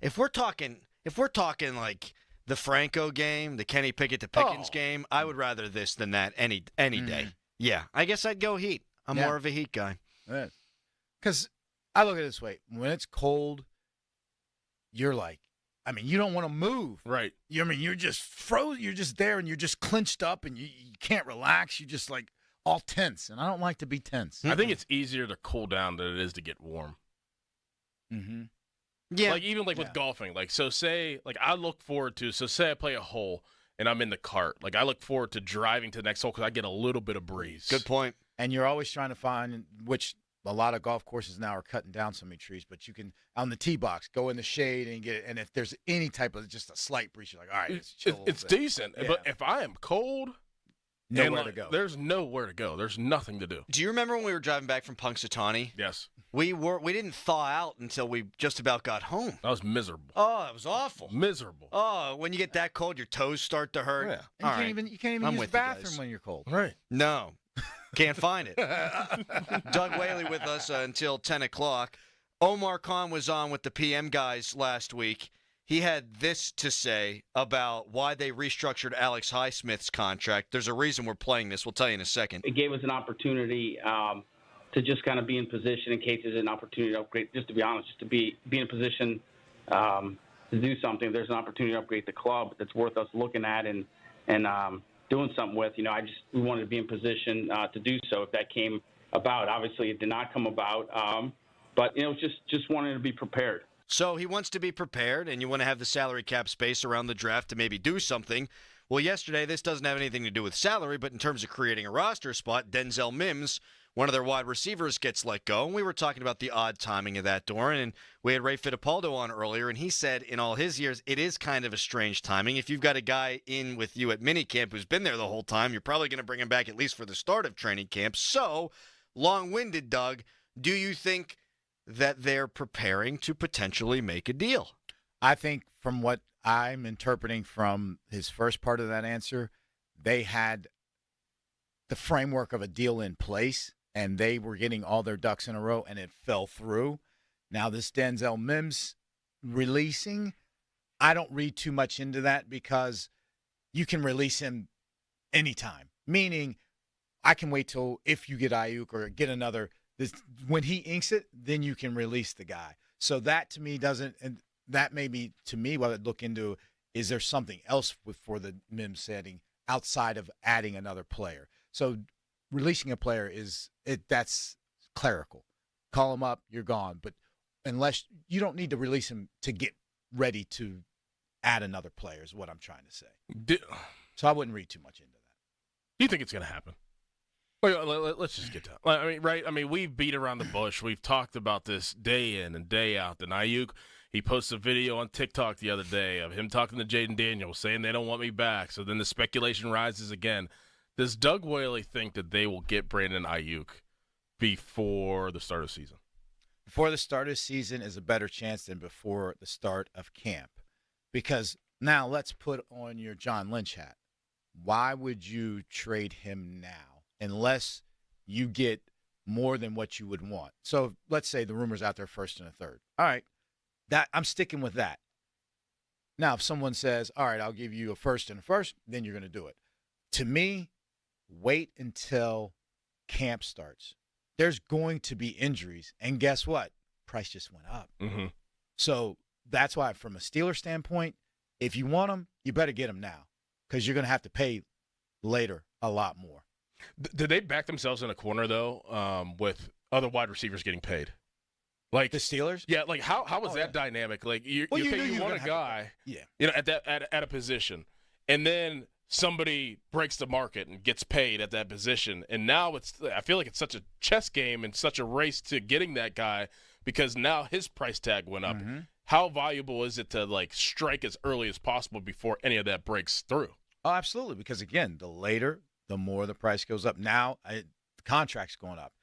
if we're talking like the Franco game, the Kenny Pickett to Pickens game, I would rather this than that any day. Yeah, I guess I'd go heat. I'm more of a heat guy.
Because I look at it this way. When it's cold, you're like, you don't want to move.
Right.
You're just frozen. You're just there, and you're just clinched up, and you can't relax. You're just like all tense, and I don't like to be tense.
I think it's easier to cool down than it is to get warm.
Mm-hmm.
Yeah.
Like, even with golfing. Like, so say, I look forward to, say I play a hole, and I'm in the cart. Like, I look forward to driving to the next hole because I get a little bit of breeze.
Good point.
And you're always trying to find, which a lot of golf courses now are cutting down so many trees, but you can, on the tee box, go in the shade and get it. And if there's any type of just a slight breeze, you're like, all right, let's chill.
It's decent.
Yeah.
But if I am cold,
nowhere to go.
There's nowhere to go. There's nothing to do.
Do you remember when we were driving back from Punxsutawney?
Yes.
We didn't thaw out until we just about got home.
That was miserable.
Oh, it was awful.
Miserable.
Oh, when you get that cold, your toes start to hurt.
Yeah. You can't even use the bathroom when you're cold.
Right.
No. Can't find it. Doug Whaley with us until 10 o'clock. Omar Khan was on with the PM guys last week. He had this to say about why they restructured Alex Highsmith's contract. There's a reason we're playing this. We'll tell you in a second.
It gave us an opportunity to just kind of be in position in case there's an opportunity to upgrade. Just to be honest, just to be in a position to do something. There's an opportunity to upgrade the club that's worth us looking at and doing something with. We wanted to be in position to do so if that came about. Obviously, it did not come about, but just wanting to be prepared.
So he wants to be prepared, and you want to have the salary cap space around the draft to maybe do something. Well, yesterday, this doesn't have anything to do with salary, but in terms of creating a roster spot, Denzel Mims, one of their wide receivers, gets let go. And we were talking about the odd timing of that, Doran, and we had Ray Fittipaldo on earlier, and he said in all his years, it is kind of a strange timing. If you've got a guy in with you at minicamp who's been there the whole time, you're probably going to bring him back at least for the start of training camp. So, long-winded, Doug, do you think that they're preparing to potentially make a deal?
I think from what I'm interpreting from his first part of that answer, they had the framework of a deal in place, and they were getting all their ducks in a row, and it fell through. Now this Denzel Mims releasing, I don't read too much into that because you can release him anytime, meaning I can wait till if you get Ayuk or get another – when he inks it, then you can release the guy. So that to me doesn't, and that may be to me what I'd look into. Is there something else for the Mims setting outside of adding another player? So releasing a player that's clerical. Call him up, you're gone. But unless you don't need to release him to get ready to add another player is what I'm trying to say. So I wouldn't read too much into that.
Do you think it's going to happen? Let's just get to we've beat around the bush. We've talked about this day in and day out. And Ayuk, he posted a video on TikTok the other day of him talking to Jaden Daniels, saying they don't want me back. So then the speculation rises again. Does Doug Whaley think that they will get Brandon Ayuk before the start of the season?
before the start of the season is a better chance than before the start of camp. Because now let's put on your John Lynch hat. Why would you trade him now unless you get more than what you would want? So let's say the rumor's out there first and a third. All right, that I'm sticking with that. Now, if someone says, all right, I'll give you a first and a first, then you're going to do it. To me, wait until camp starts. There's going to be injuries. And guess what? Price just went up.
Mm-hmm.
So that's why, from a Steeler standpoint, if you want them, you better get them now because you're going to have to pay later a lot more.
Did they back themselves in a corner, though, with other wide receivers getting paid? Like
the Steelers?
Yeah, like how was that dynamic? Like you want a guy, at a position, and then somebody breaks the market and gets paid at that position, and now I feel like it's such a chess game and such a race to getting that guy because now his price tag went up.
Mm-hmm.
How valuable is it to like strike as early as possible before any of that breaks through?
Oh, absolutely. Because again, the later, the more the price goes up. Now the contract's going up.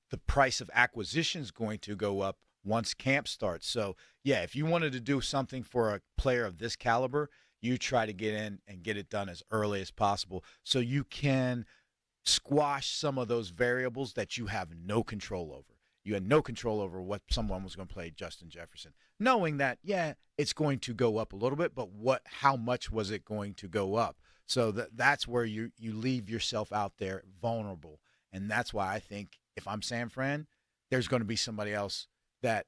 The price of acquisition is going to go up once camp starts. So, yeah, if you wanted to do something for a player of this caliber, you try to get in and get it done as early as possible so you can squash some of those variables that you have no control over. You had no control over what someone was going to play Justin Jefferson, knowing that, yeah, it's going to go up a little bit, but how much was it going to go up? So that's where you leave yourself out there vulnerable. And that's why I think if I'm San Fran, there's going to be somebody else that,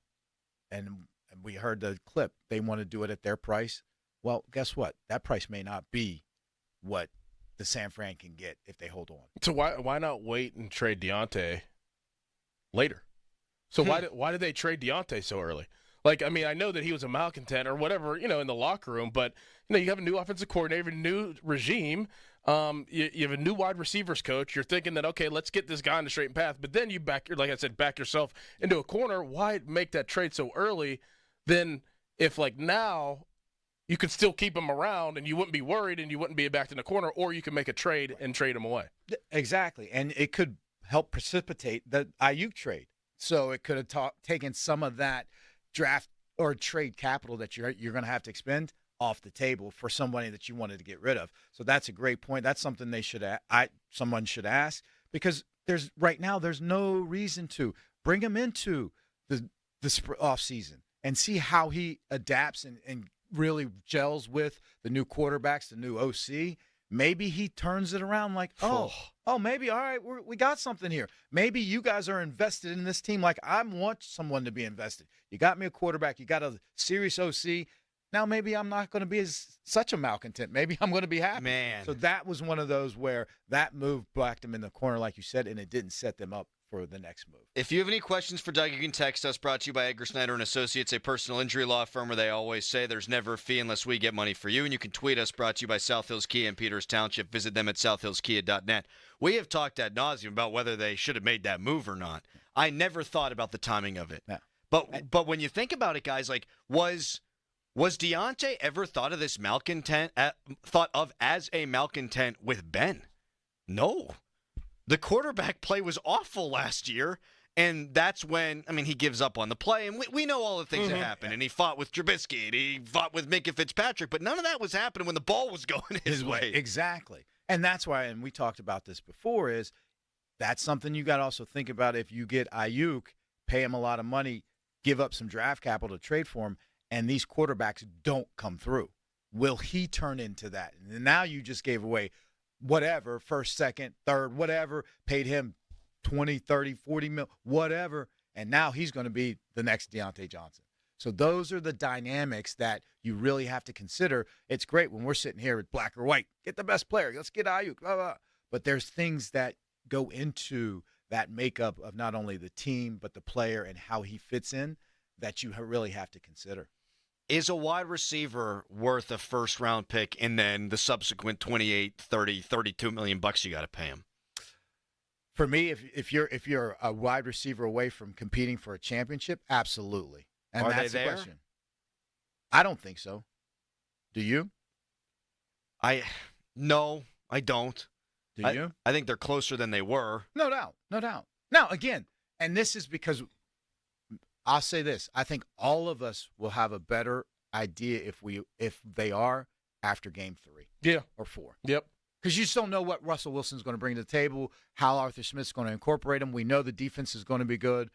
and we heard the clip, they want to do it at their price. Well, guess what? That price may not be what the San Fran can get if they hold on.
So why not wait and trade Deontay later? So why did they trade Deontay so early? Like, I mean, I know that he was a malcontent or whatever, in the locker room, but, you have a new offensive coordinator, a new regime. You have a new wide receivers coach. You're thinking that, okay, let's get this guy on the straight path. But then you back yourself into a corner. Why make that trade so early? Then if, like, now you could still keep him around and you wouldn't be worried and you wouldn't be backed in the corner, or you can make a trade and trade him away.
Exactly. And it could help precipitate the Ayuk trade. So it could have taken some of that draft or trade capital that you're going to have to expend off the table for somebody that you wanted to get rid of. So that's a great point. That's something someone should ask, because right now there's no reason to bring him into the off season and see how he adapts and really gels with the new quarterbacks, the new OC. Maybe he turns it around like, maybe, all right, we got something here. Maybe you guys are invested in this team like I want someone to be invested. You got me a quarterback. You got a serious OC. Now maybe I'm not going to be such a malcontent. Maybe I'm going to be happy.
Man.
So that was one of those where that move backed them in the corner, like you said, and it didn't set them up for the next move.
If you have any questions for Doug, you can text us. Brought to you by Edgar Snyder & Associates, a personal injury law firm where they always say there's never a fee unless we get money for you. And you can tweet us. Brought to you by South Hills Kia in Peters Township. Visit them at southhillskia.net. We have talked ad nauseum about whether they should have made that move or not. I never thought about the timing of it.
No.
But when you think about it, guys, like was Deontay ever thought of this malcontent? Thought of as a malcontent with Ben? No. The quarterback play was awful last year. And that's when, he gives up on the play. And we know all the things that happened. Yeah. And he fought with Trubisky, and he fought with Minkah Fitzpatrick. But none of that was happening when the ball was going his way.
Exactly. And that's why, and we talked about this before, is that's something you got to also think about. If you get Ayuk, pay him a lot of money, give up some draft capital to trade for him, and these quarterbacks don't come through. Will he turn into that? And now you just gave away whatever, first, second, third, whatever, paid him 20, 30, 40 mil, whatever, and now he's going to be the next Deontay Johnson. So those are the dynamics that you really have to consider. It's great when we're sitting here with black or white. Get the best player. Let's get Ayuk, blah, blah. But there's things that go into that makeup of not only the team but the player and how he fits in that you really have to consider.
Is a wide receiver worth a first-round pick and then the subsequent 28, 30, 32 million bucks you got to pay him?
For me, if you're a wide receiver away from competing for a championship, absolutely. And
Are
that's
they
the
there?
question. I don't think so. Do you?
No, I don't.
Do you?
I think they're closer than they were.
No doubt. No doubt. Now, again, and this is because I'll say this. I think all of us will have a better idea if they are after game 3.
Yeah.
Or 4.
Yep.
Because you just don't know what Russell Wilson's going to bring to the table, how Arthur Smith's going to incorporate him. We know the defense is going to be good.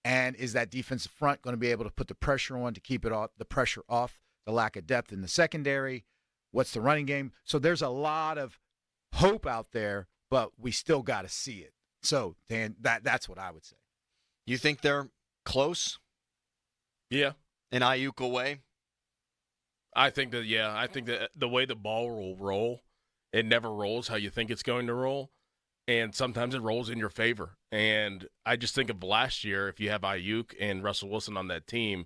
And is that defensive front going to be able to put the pressure on to keep the pressure off, the lack of depth in the secondary? What's the running game? So there's a lot of hope out there, but we still got to see it. So, Dan, that's what I would say.
You think they're close?
Yeah.
In Ayuk away?
I think that the way the ball will roll, it never rolls how you think it's going to roll. And sometimes it rolls in your favor. And I just think of last year, if you have Ayuk and Russell Wilson on that team,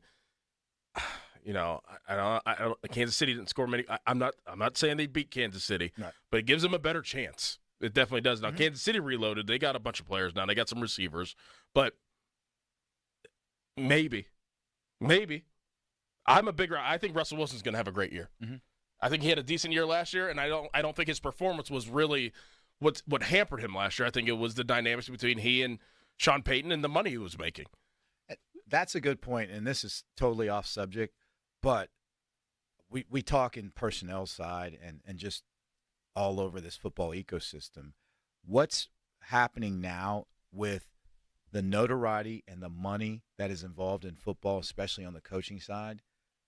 Kansas City didn't score many. I'm not saying they beat Kansas City, but it gives them a better chance. It definitely does. Now, Kansas City reloaded. They got a bunch of players now. They got some receivers. But maybe. I think Russell Wilson's going to have a great year.
Mm-hmm.
I think he had a decent year last year, and I don't think his performance was really what hampered him last year. I think it was the dynamics between he and Sean Payton and the money he was making.
That's a good point, and this is totally off subject, but we talk in personnel side and just all over this football ecosystem. What's happening now with the notoriety and the money that is involved in football, especially on the coaching side?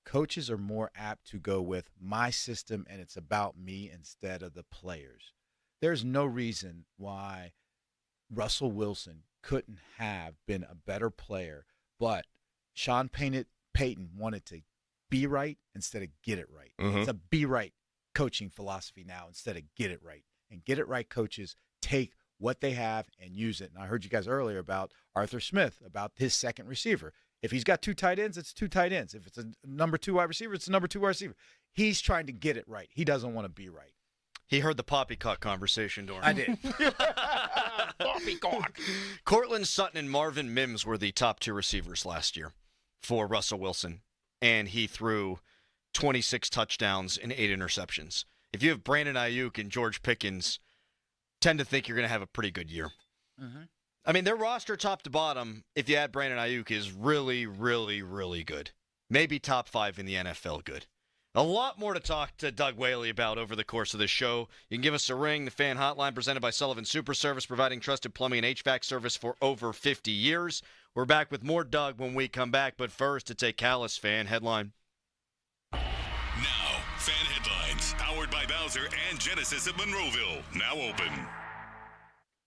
Coaches are more apt to go with my system and it's about me instead of the players. There's no reason why Russell Wilson couldn't have been a better player, but Sean Payton wanted to be right instead of get it right.
Mm-hmm.
It's a be right coaching philosophy now instead of get it right. And get it right coaches take what they have and use it. And I heard you guys earlier about Arthur Smith, about his second receiver. If he's got 2 tight ends, it's 2 tight ends. If it's a number 2 wide receiver, it's a number 2 wide receiver. He's trying to get it right. He doesn't want to be right.
He heard the poppycock conversation, Doran.
I did.
Poppycock.
Cortland Sutton and Marvin Mims were the top 2 receivers last year for Russell Wilson, and he threw 26 touchdowns and 8 interceptions. If you have Brandon Ayuk and George Pickens, tend to think you're going to have a pretty good year.
Mm-hmm.
I mean, their roster top to bottom, if you add Brandon Ayuk, is really, really, really good. Maybe top 5 in the NFL good. A lot more to talk to Doug Whaley about over the course of this show. You can give us a ring. The Fan Hotline presented by Sullivan Super Service, providing trusted plumbing and HVAC service for over 50 years. We're back with more Doug when we come back, but first, it's a Callis Fan Headline.
Now, Fan Headlines, powered by Bowser and Genesis of Monroeville, now open.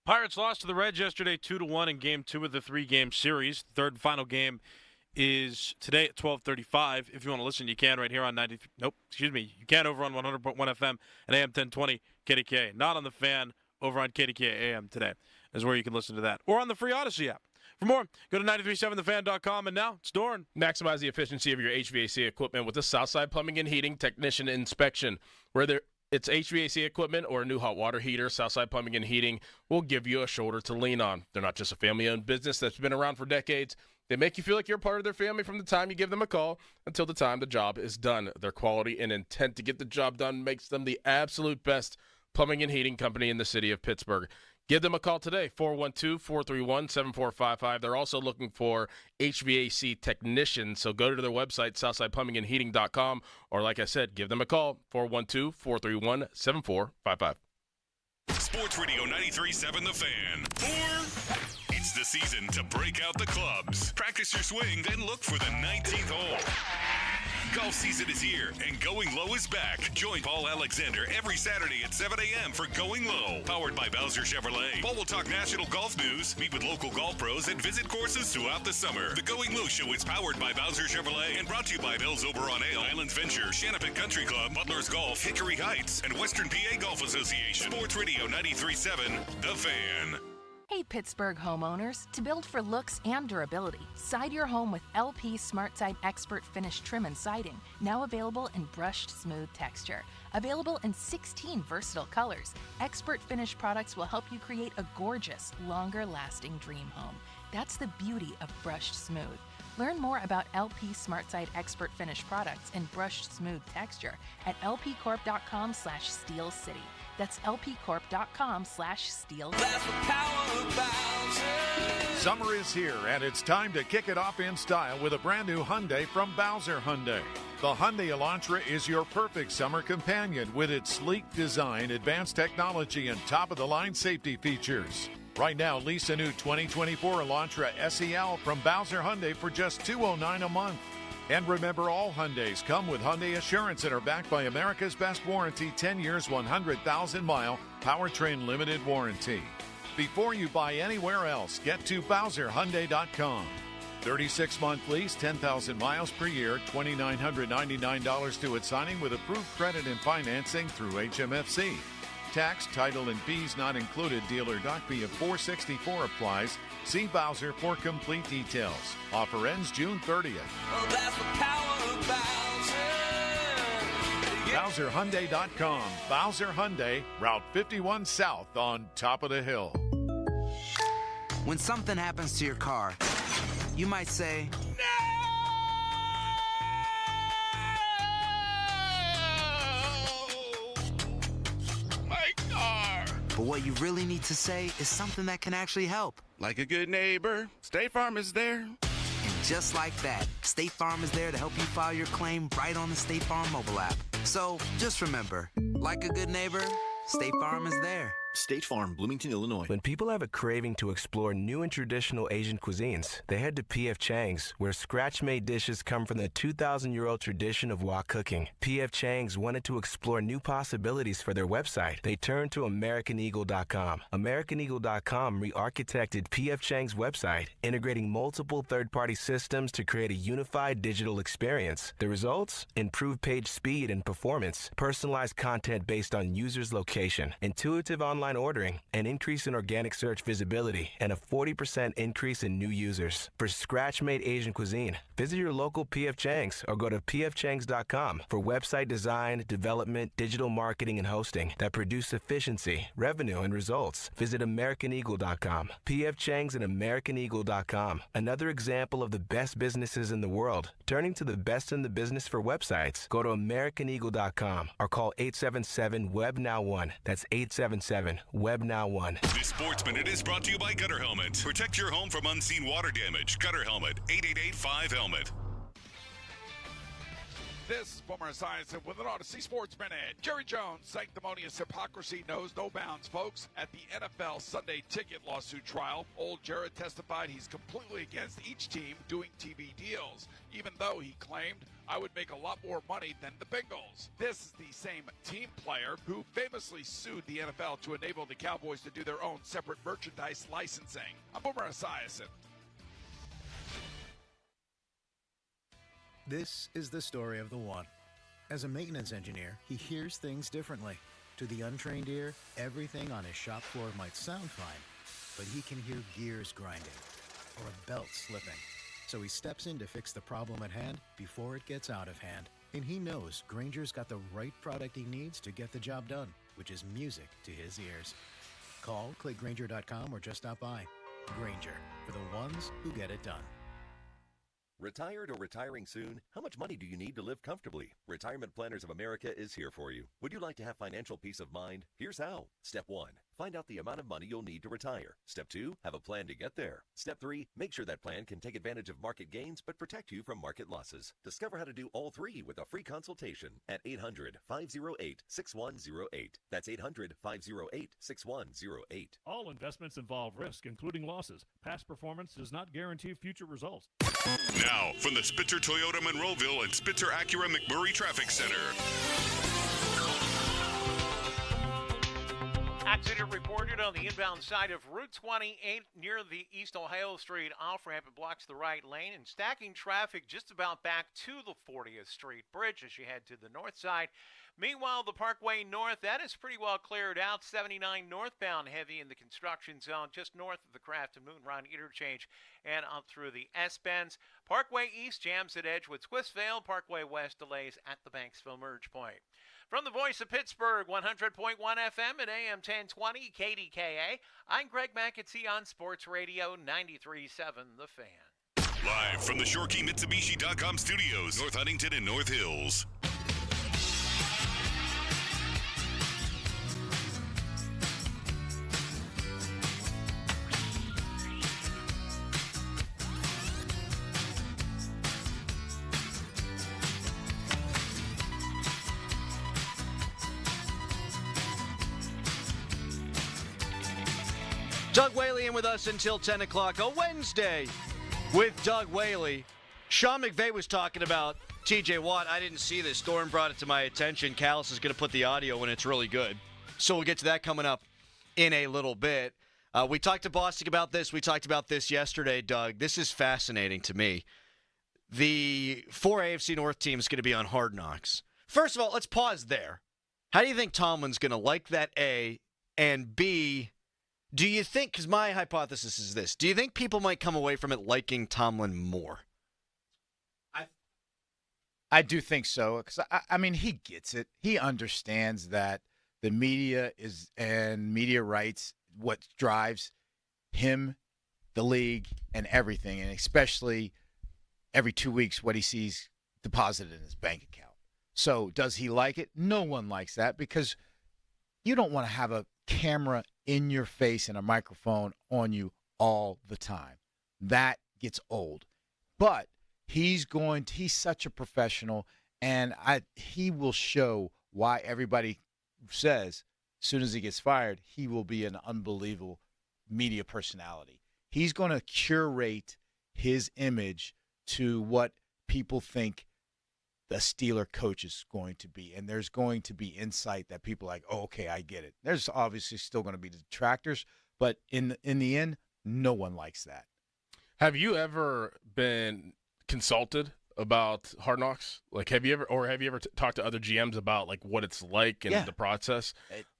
Pirates lost to the Reds yesterday 2-1 in Game 2 of the 3-game series. The third and final game is today at 12:35. If you want to listen, you can right here on 93. Nope, excuse me. You can over on 100.1 FM and AM 1020 KDKA. Not on the Fan, over on KDKA AM today is where you can listen to that. Or on the free Odyssey app. For more, go to 937thefan.com. And now it's Doran.
Maximize the efficiency of your HVAC equipment with the Southside Plumbing and Heating Technician Inspection. Whether it's HVAC equipment or a new hot water heater, Southside Plumbing and Heating will give you a shoulder to lean on. They're not just a family-owned business that's been around for decades. They make you feel like you're part of their family from the time you give them a call until the time the job is done. Their quality and intent to get the job done makes them the absolute best plumbing and heating company in the city of Pittsburgh. Give them a call today, 412-431-7455. They're also looking for HVAC technicians, so go to their website, southsideplumbingandheating.com, or like I said, give them a call, 412-431-7455.
Sports Radio 93.7 The Fan. It's the season to break out the clubs. Practice your swing, then look for the 19th hole. Golf season is here, and Going Low is back. Join Paul Alexander every Saturday at 7 a.m. for Going Low, powered by Bowser Chevrolet. Paul will talk national golf news, meet with local golf pros, and visit courses throughout the summer. The Going Low Show is powered by Bowser Chevrolet and brought to you by Bell's Oberon Ale, Islands Venture, Shanapin Country Club, Butler's Golf, Hickory Heights, and Western PA Golf Association. Sports Radio 93.7 The Fan.
Hey Pittsburgh homeowners, to build for looks and durability, side your home with LP SmartSide Expert Finish Trim and Siding, now available in brushed smooth texture. Available in 16 versatile colors, Expert Finish products will help you create a gorgeous, longer lasting dream home. That's the beauty of brushed smooth. Learn more about LP SmartSide Expert Finish products in brushed smooth texture at lpcorp.com/Steel City. That's lpcorp.com/Steel City.
Summer is here, and it's time to kick it off in style with a brand new Hyundai from Bowser Hyundai. The Hyundai Elantra is your perfect summer companion with its sleek design, advanced technology, and top-of-the-line safety features. Right now, lease a new 2024 Elantra SEL from Bowser Hyundai for just $209 a month. And remember, all Hyundais come with Hyundai Assurance and are backed by America's Best Warranty, 10 years, 100,000-mile powertrain limited warranty. Before you buy anywhere else, get to BowserHyundai.com. 36-month lease, 10,000 miles per year, $2,999 due at signing with approved credit and financing through HMFC. Tax, title, and fees not included. Dealer doc fee of $464 applies. See Bowser for complete details. Offer ends June 30th.
Oh, that's the power of Bowser.
BowserHyundai.com. Bowser Hyundai, Route 51 South on top of the hill.
When something happens to your car, you might say,
My car!
but what you really need to say is something that can actually help.
Like a good neighbor, State Farm is there.
And just like that, State Farm is there to help you file your claim right on the State Farm mobile app. So just remember, like a good neighbor, State Farm is there.
State Farm, Bloomington, Illinois.
When people have a craving to explore new and traditional Asian cuisines, they head to P.F. Chang's, where scratch-made dishes come from the 2,000-year-old tradition of wok cooking. P.F. Chang's wanted to explore new possibilities for their website. They turned to AmericanEagle.com. AmericanEagle.com re-architected P.F. Chang's website, integrating multiple third-party systems to create a unified digital experience. The results? Improved page speed and performance, personalized content based on users' location, intuitive online ordering, an increase in organic search visibility, and a 40% increase in new users. For scratch-made Asian cuisine, visit your local P.F. Chang's or go to pfchangs.com for website design, development, digital marketing, and hosting that produce efficiency, revenue, and results. Visit AmericanEagle.com. P.F. Chang's and AmericanEagle.com. Another example of the best businesses in the world, turning to the best in the business for websites. Go to AmericanEagle.com or call 877-WEB-NOW1. That's 877-WEB-NOW1.
This Sports Minute is brought to you by Gutter Helmet. Protect your home from unseen water damage. Gutter Helmet, 888-5-HELMET.
This is Boomer Esiason with an Odyssey Sports Minute. Jerry Jones' sanctimonious hypocrisy knows no bounds, folks. At the NFL Sunday Ticket lawsuit trial, old Jared testified he's completely against each team doing TV deals, even though he claimed, I would make a lot more money than the Bengals. This is the same team player who famously sued the NFL to enable the Cowboys to do their own separate merchandise licensing. I'm Boomer Esiason.
This is the story of the one. As a maintenance engineer, he hears things differently. To the untrained ear, everything on his shop floor might sound fine, but he can hear gears grinding or a belt slipping. So he steps in to fix the problem at hand before it gets out of hand. And he knows Grainger's got the right product he needs to get the job done, which is music to his ears. Call, click Grainger.com, or just stop by. Grainger, for the ones who get it done.
Retired or retiring soon? How much money do you need to live comfortably? Retirement Planners of America is here for you. Would you like to have financial peace of mind? Here's how. Step 1. Find out the amount of money you'll need to retire. Step 2. Have a plan to get there. Step 3. Make sure that plan can take advantage of market gains but protect you from market losses. Discover how to do all three with a free consultation at 800-508-6108. That's 800-508-6108.
All investments involve risk, including losses. Past performance does not guarantee future results.
Now, from the Spitzer Toyota Monroeville and Spitzer Acura McMurray Traffic Center.
Accident reported on the inbound side of Route 28 near the East Ohio Street off-ramp. It blocks the right lane and stacking traffic just about back to the 40th Street Bridge as you head to the north side. Meanwhile, the Parkway North, that is pretty well cleared out. 79 northbound heavy in the construction zone just north of the Craft and Moon Run interchange and up through the S-Bends. Parkway East jams at Edgewood Swissvale. Parkway West delays at the Banksville merge point. From the voice of Pittsburgh, 100.1 FM at AM 1020 KDKA, I'm Greg McAtee on Sports Radio 93.7 The Fan.
Live from the ShoreKeyMitsubishi.com studios, North Huntington and North Hills.
Doug Whaley in with us until 10 o'clock. A Wednesday with Doug Whaley. Sean McVay was talking about T.J. Watt. I didn't see this. Thorne brought it to my attention. Callis is going to put the audio in. It's really good. So we'll get to that coming up in a little bit. We talked to Bostic about this. We talked about this yesterday, Doug. This is fascinating to me. The 4 AFC North teams going to be on Hard Knocks. First of all, let's pause there. How do you think Tomlin's going to like that, A, and B, do you think, because my hypothesis is this, do you think people might come away from it liking Tomlin more?
I do think so, because, I mean, he gets it. He understands that the media and media rights what drives him, the league, and everything, and especially every 2 weeks what he sees deposited in his bank account. So does he like it? No one likes that, because you don't want to have a camera in your face and a microphone on you all the time. That gets old. But he's such a professional, and he will show why everybody says as soon as he gets fired, he will be an unbelievable media personality. He's going to curate his image to what people think the Steeler coach is going to be. And there's going to be insight that people are like, oh, okay, I get it. There's obviously still going to be detractors, but in the end, no one likes that.
Have you ever been consulted about Hard Knocks? Like, have you ever talked to other GMs about like what it's like and the process?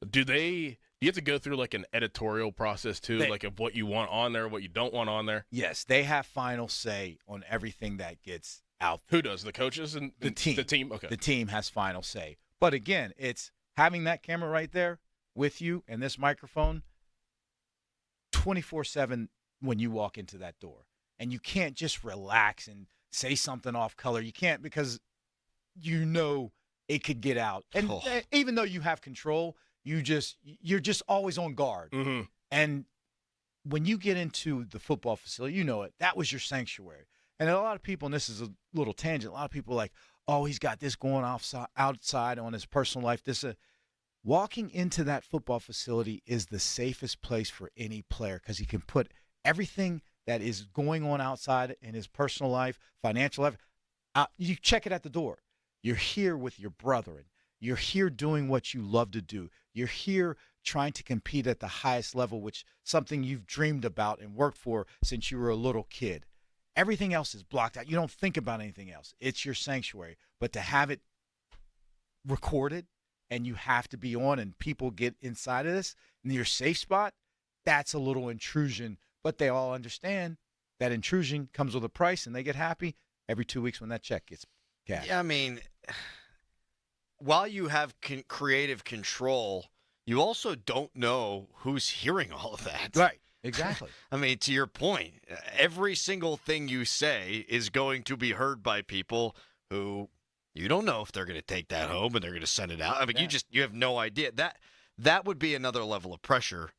Do you have to go through like an editorial process too, like of what you want on there, what you don't want on there?
Yes, they have final say on everything that gets out.
Who does? The coaches and
the team?
The team, okay.
The team has final say. But again, it's having that camera right there with you and this microphone 24/7 when you walk into that door. And you can't just relax and say something off color. You can't, because you know it could get out. And even though you have control, you're just always on guard.
Mm-hmm.
And when you get into the football facility, you know it. That was your sanctuary. And a lot of people, and this is a little tangent, a lot of people are like, oh, he's got this going outside on his personal life. Walking into that football facility is the safest place for any player, because he can put everything that is going on outside in his personal life, financial life, you check it at the door. You're here with your brethren. You're here doing what you love to do. You're here trying to compete at the highest level, which something you've dreamed about and worked for since you were a little kid. Everything else is blocked out. You don't think about anything else. It's your sanctuary. But to have it recorded and you have to be on and people get inside of this in your safe spot, that's a little intrusion. But they all understand that intrusion comes with a price, and they get happy every 2 weeks when that check gets cashed.
Yeah, I mean, while you have creative control, you also don't know who's hearing all of that.
Right. Exactly.
I mean, to your point, every single thing you say is going to be heard by people who you don't know if they're going to take that home and they're going to send it out. I mean, you have no idea. That would be another level of pressure.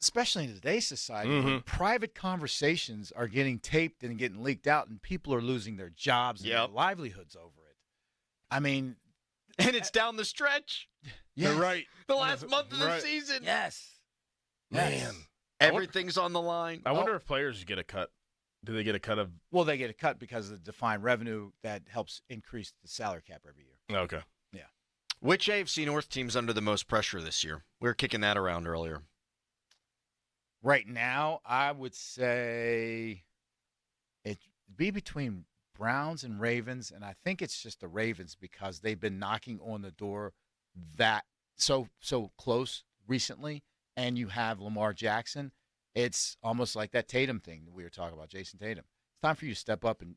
Especially in today's society,
Mm-hmm.
when private conversations are getting taped and getting leaked out, and people are losing their jobs and their livelihoods over it. I mean,
and it's down the stretch.
Yes.
You're right.
The last month of the season.
Yes.
Man.
Everything's on the line.
I wonder if players get a cut. Do they get a cut of?
Well, they get a cut because of the defined revenue that helps increase the salary cap every year.
Okay.
Yeah.
Which AFC North team's under the most pressure this year? We were kicking that around earlier.
Right now, I would say it'd be between Browns and Ravens, and I think it's just the Ravens because they've been knocking on the door that so close recently, and you have Lamar Jackson. It's almost like that Tatum thing that we were talking about, Jason Tatum. It's time for you to step up and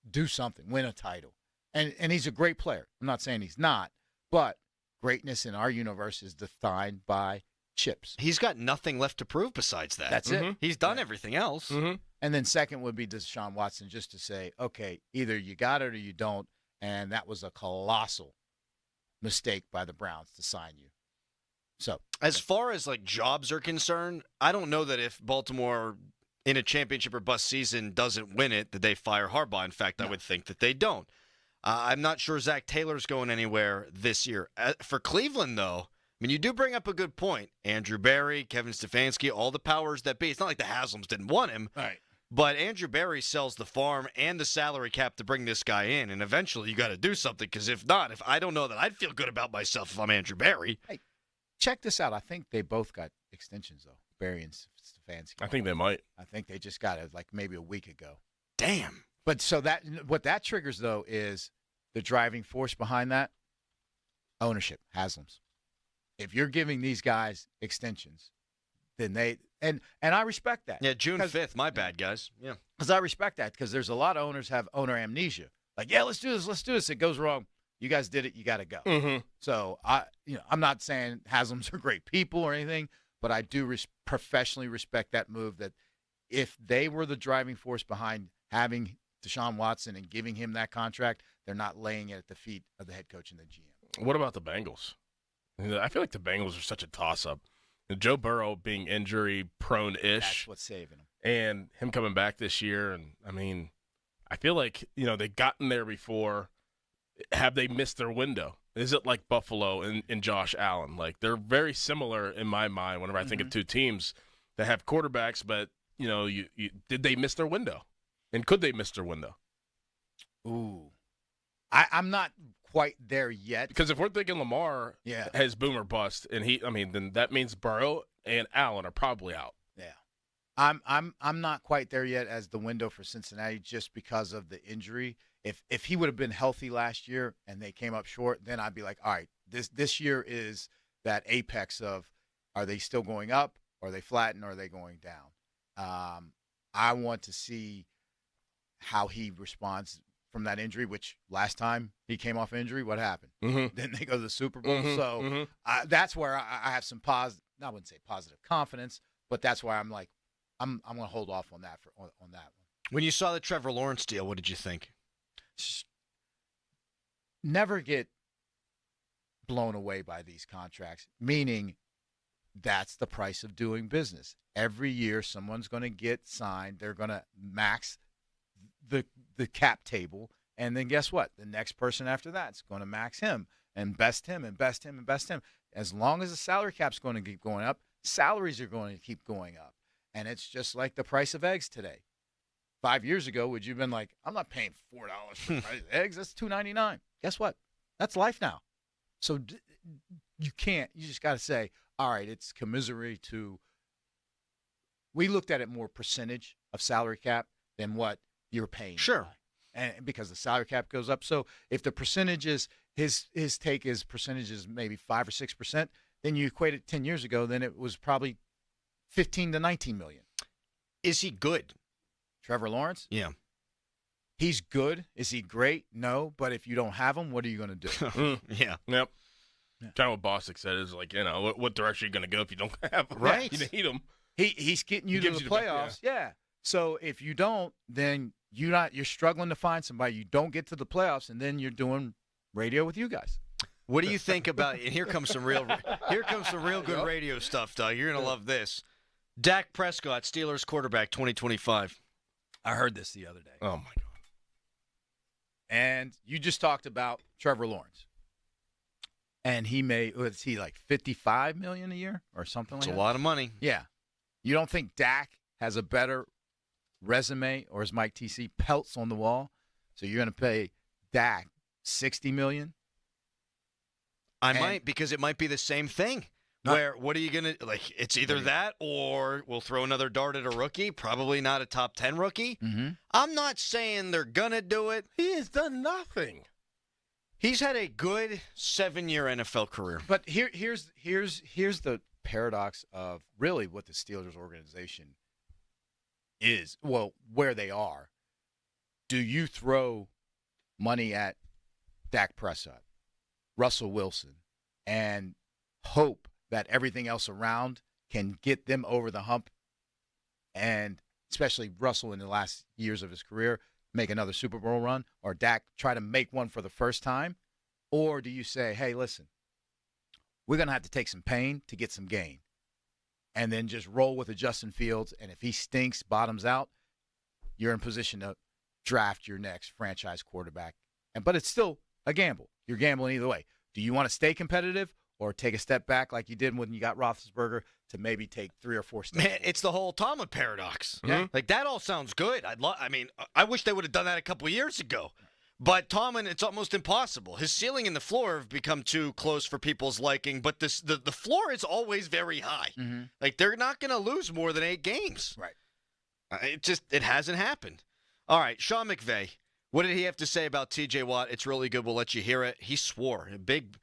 do something, win a title. And he's a great player. I'm not saying he's not, but greatness in our universe is defined by chips.
He's got nothing left to prove besides that.
That's it.
He's done everything else.
And then second would be Deshaun Watson, just to say, okay, either you got it or you don't, and that was a colossal mistake by the Browns to sign you. So
as far as like jobs are concerned, I don't know that if Baltimore in a championship or bust season doesn't win it, that they fire Harbaugh. In fact, I would think that they don't. I'm not sure Zach Taylor's going anywhere this year. For Cleveland, though, I mean, you do bring up a good point. Andrew Berry, Kevin Stefanski, all the powers that be. It's not like the Haslams didn't want him.
Right.
But Andrew Berry sells the farm and the salary cap to bring this guy in, and eventually you got to do something, because if not, if I don't know that I'd feel good about myself if I'm Andrew Berry.
Hey, check this out. I think they both got extensions, though, Berry and Stefanski.
I think they might.
I think they just got it like maybe a week ago.
Damn.
But so what that triggers, though, is the driving force behind that, ownership, Haslams. If you're giving these guys extensions, then they and I respect that.
Yeah, June 5th. My bad, guys. Yeah.
Because I respect that, because there's a lot of owners have owner amnesia. Like, yeah, let's do this. It goes wrong. You guys did it. You got to go.
Mm-hmm.
So I'm not saying Haslams are great people or anything, but I do professionally respect that move. That if they were the driving force behind having Deshaun Watson and giving him that contract, they're not laying it at the feet of the head coach and the GM.
What about the Bengals? I feel like the Bengals are such a toss-up. Joe Burrow being injury-prone-ish.
That's what's saving him.
And him coming back this year. And, I mean, I feel like, they've gotten there before. Have they missed their window? Is it like Buffalo and Josh Allen? Like, they're very similar in my mind whenever I think of two teams that have quarterbacks, but, did they miss their window? And could they miss their window?
Ooh. I'm not quite there yet.
Because if we're thinking Lamar has boom or bust, and then that means Burrow and Allen are probably out.
Yeah. I'm not quite there yet as the window for Cincinnati, just because of the injury. If he would have been healthy last year and they came up short, then I'd be like, all right, this year is that apex of, are they still going up, or are they flattened, or are they going down? I want to see how he responds from that injury, which last time he came off injury, what happened?
Mm-hmm.
Then they go to the Super Bowl.
Mm-hmm.
So
Mm-hmm.
That's where I have some I wouldn't say positive confidence, but that's why I'm like, I'm going to hold off on that on that one.
When you saw the Trevor Lawrence deal, what did you think?
Never get blown away by these contracts, meaning that's the price of doing business. Every year someone's going to get signed. They're going to max the cap table, and then guess what? The next person after that's going to max him and best him and best him and best him. As long as the salary cap's going to keep going up, salaries are going to keep going up. And it's just like the price of eggs today. 5 years ago, would you have been like, I'm not paying $4 for the price of eggs. That's $2.99. Guess what? That's life now. So you can't. You just got to say, all right, it's commiserate to. We looked at it more percentage of salary cap than what you're paying.
Sure.
And because the salary cap goes up. So if the percentage is, his take is percentages maybe 5 or 6%, then you equate it 10 years ago, then it was probably 15 to 19 million.
Is he good?
Trevor Lawrence?
Yeah.
He's good. Is he great? No. But if you don't have him, what are you going to do?
Yeah.
Yep. Kind of what Bostic said is like, what direction are you going to go if you don't have him?
Right.
You need him.
He's getting you to the playoffs. Yeah. So if you don't, then you're struggling to find somebody. You don't get to the playoffs, and then you're doing radio with you guys.
What do you think about? And here comes some real good radio stuff, Doug. You're gonna love this. Dak Prescott, Steelers quarterback, 2025.
I heard this the other day.
Oh my God.
And you just talked about Trevor Lawrence, and he was he like $55 million a year or something like that?
It's a lot of money.
Yeah. You don't think Dak has a better resume, or as Mike TC, pelts on the wall? So you're going to pay Dak $60 million?
I might, because it might be the same thing. Where, what are you going to, like, it's either that or we'll throw another dart at a rookie, probably not a top 10 rookie.
Mm-hmm.
I'm not saying they're going to do it.
He has done nothing.
He's had a good 7-year NFL career.
But here's the paradox of really what the Steelers organization is, well, where they are. Do you throw money at Dak Prescott, Russell Wilson, and hope that everything else around can get them over the hump, and especially Russell in the last years of his career, make another Super Bowl run, or Dak try to make one for the first time? Or do you say, hey, listen, we're going to have to take some pain to get some gain, and then just roll with a Justin Fields, and if he stinks, bottoms out, you're in position to draft your next franchise quarterback. But it's still a gamble. You're gambling either way. Do you want to stay competitive or take a step back like you did when you got Roethlisberger to maybe take 3 or 4 steps?
Man, it's the whole Tomlin paradox.
Yeah.
Like, that all sounds good. I wish they would have done that a couple of years ago. But Tomlin, it's almost impossible. His ceiling and the floor have become too close for people's liking, but the floor is always very high.
Mm-hmm.
Like, they're not going to lose more than 8 games.
Right.
It hasn't happened. All right, Sean McVay. What did he have to say about T.J. Watt? It's really good. We'll let you hear it. He swore. A big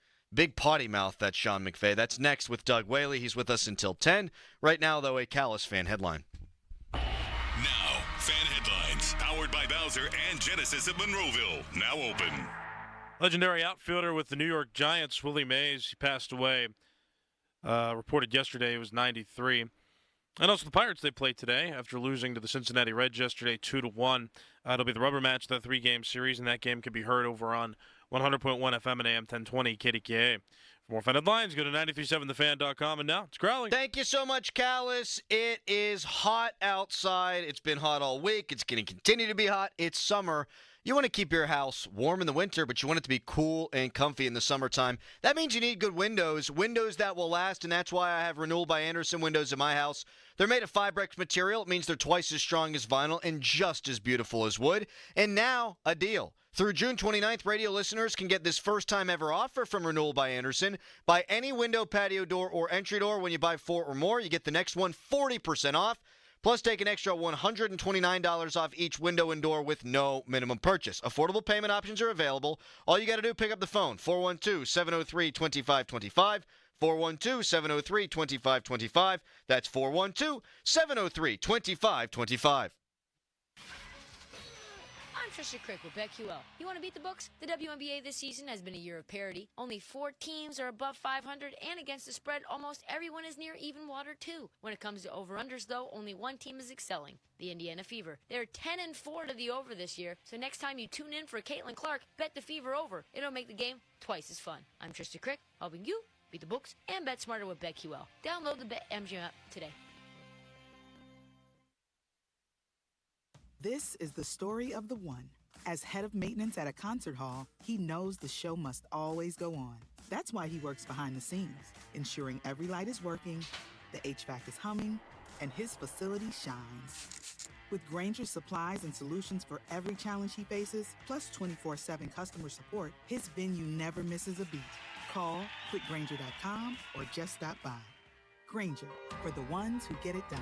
potty mouth, that Sean McVay. That's next with Doug Whaley. He's with us until 10. Right now, though, a Callis fan headline.
Now, fan headlines, powered by Bowser and Genesis of Monroeville. Now open.
Legendary outfielder with the New York Giants, Willie Mays, he passed away. Reported yesterday he was 93. And also the Pirates, they played today after losing to the Cincinnati Reds yesterday 2-1. It'll be the rubber match of the 3-game series, and that game can be heard over on 100.1 FM and AM 1020 KDKA. For more fan headlines, go to 937thefan.com. And now it's Crowley.
Thank you so much, Callis. It is hot outside. It's been hot all week. It's going to continue to be hot. It's summer. You want to keep your house warm in the winter, but you want it to be cool and comfy in the summertime. That means you need good windows that will last, and that's why I have Renewal by Andersen windows in my house. They're made of Fibrex material. It means they're twice as strong as vinyl and just as beautiful as wood. And now, a deal. Through June 29th, radio listeners can get this first-time ever offer from Renewal by Andersen. Buy any window, patio door, or entry door. When you buy 4 or more, you get the next one 40% off. Plus, take an extra $129 off each window and door with no minimum purchase. Affordable payment options are available. All you got to do, pick up the phone, 412-703-2525, 412-703-2525. That's 412-703-2525.
I'm Trisha Crick with BetQL. You want to beat the books? The WNBA this season has been a year of parity. Only 4 teams are above 500, and against the spread, almost everyone is near even water, too. When it comes to over-unders, though, only one team is excelling, the Indiana Fever. They're 10-4 to the over this year, so next time you tune in for Caitlin Clark, bet the Fever over. It'll make the game twice as fun. I'm Trisha Crick, helping you beat the books and bet smarter with BetQL. Download the BetMGM app today.
This is the story of the one. As head of maintenance at a concert hall, he knows the show must always go on. That's why he works behind the scenes, ensuring every light is working, the HVAC is humming, and his facility shines. With Granger's supplies and solutions for every challenge he faces, plus 24/7 customer support, his venue never misses a beat. Call quickgranger.com or just stop by. Granger, for the ones who get it done.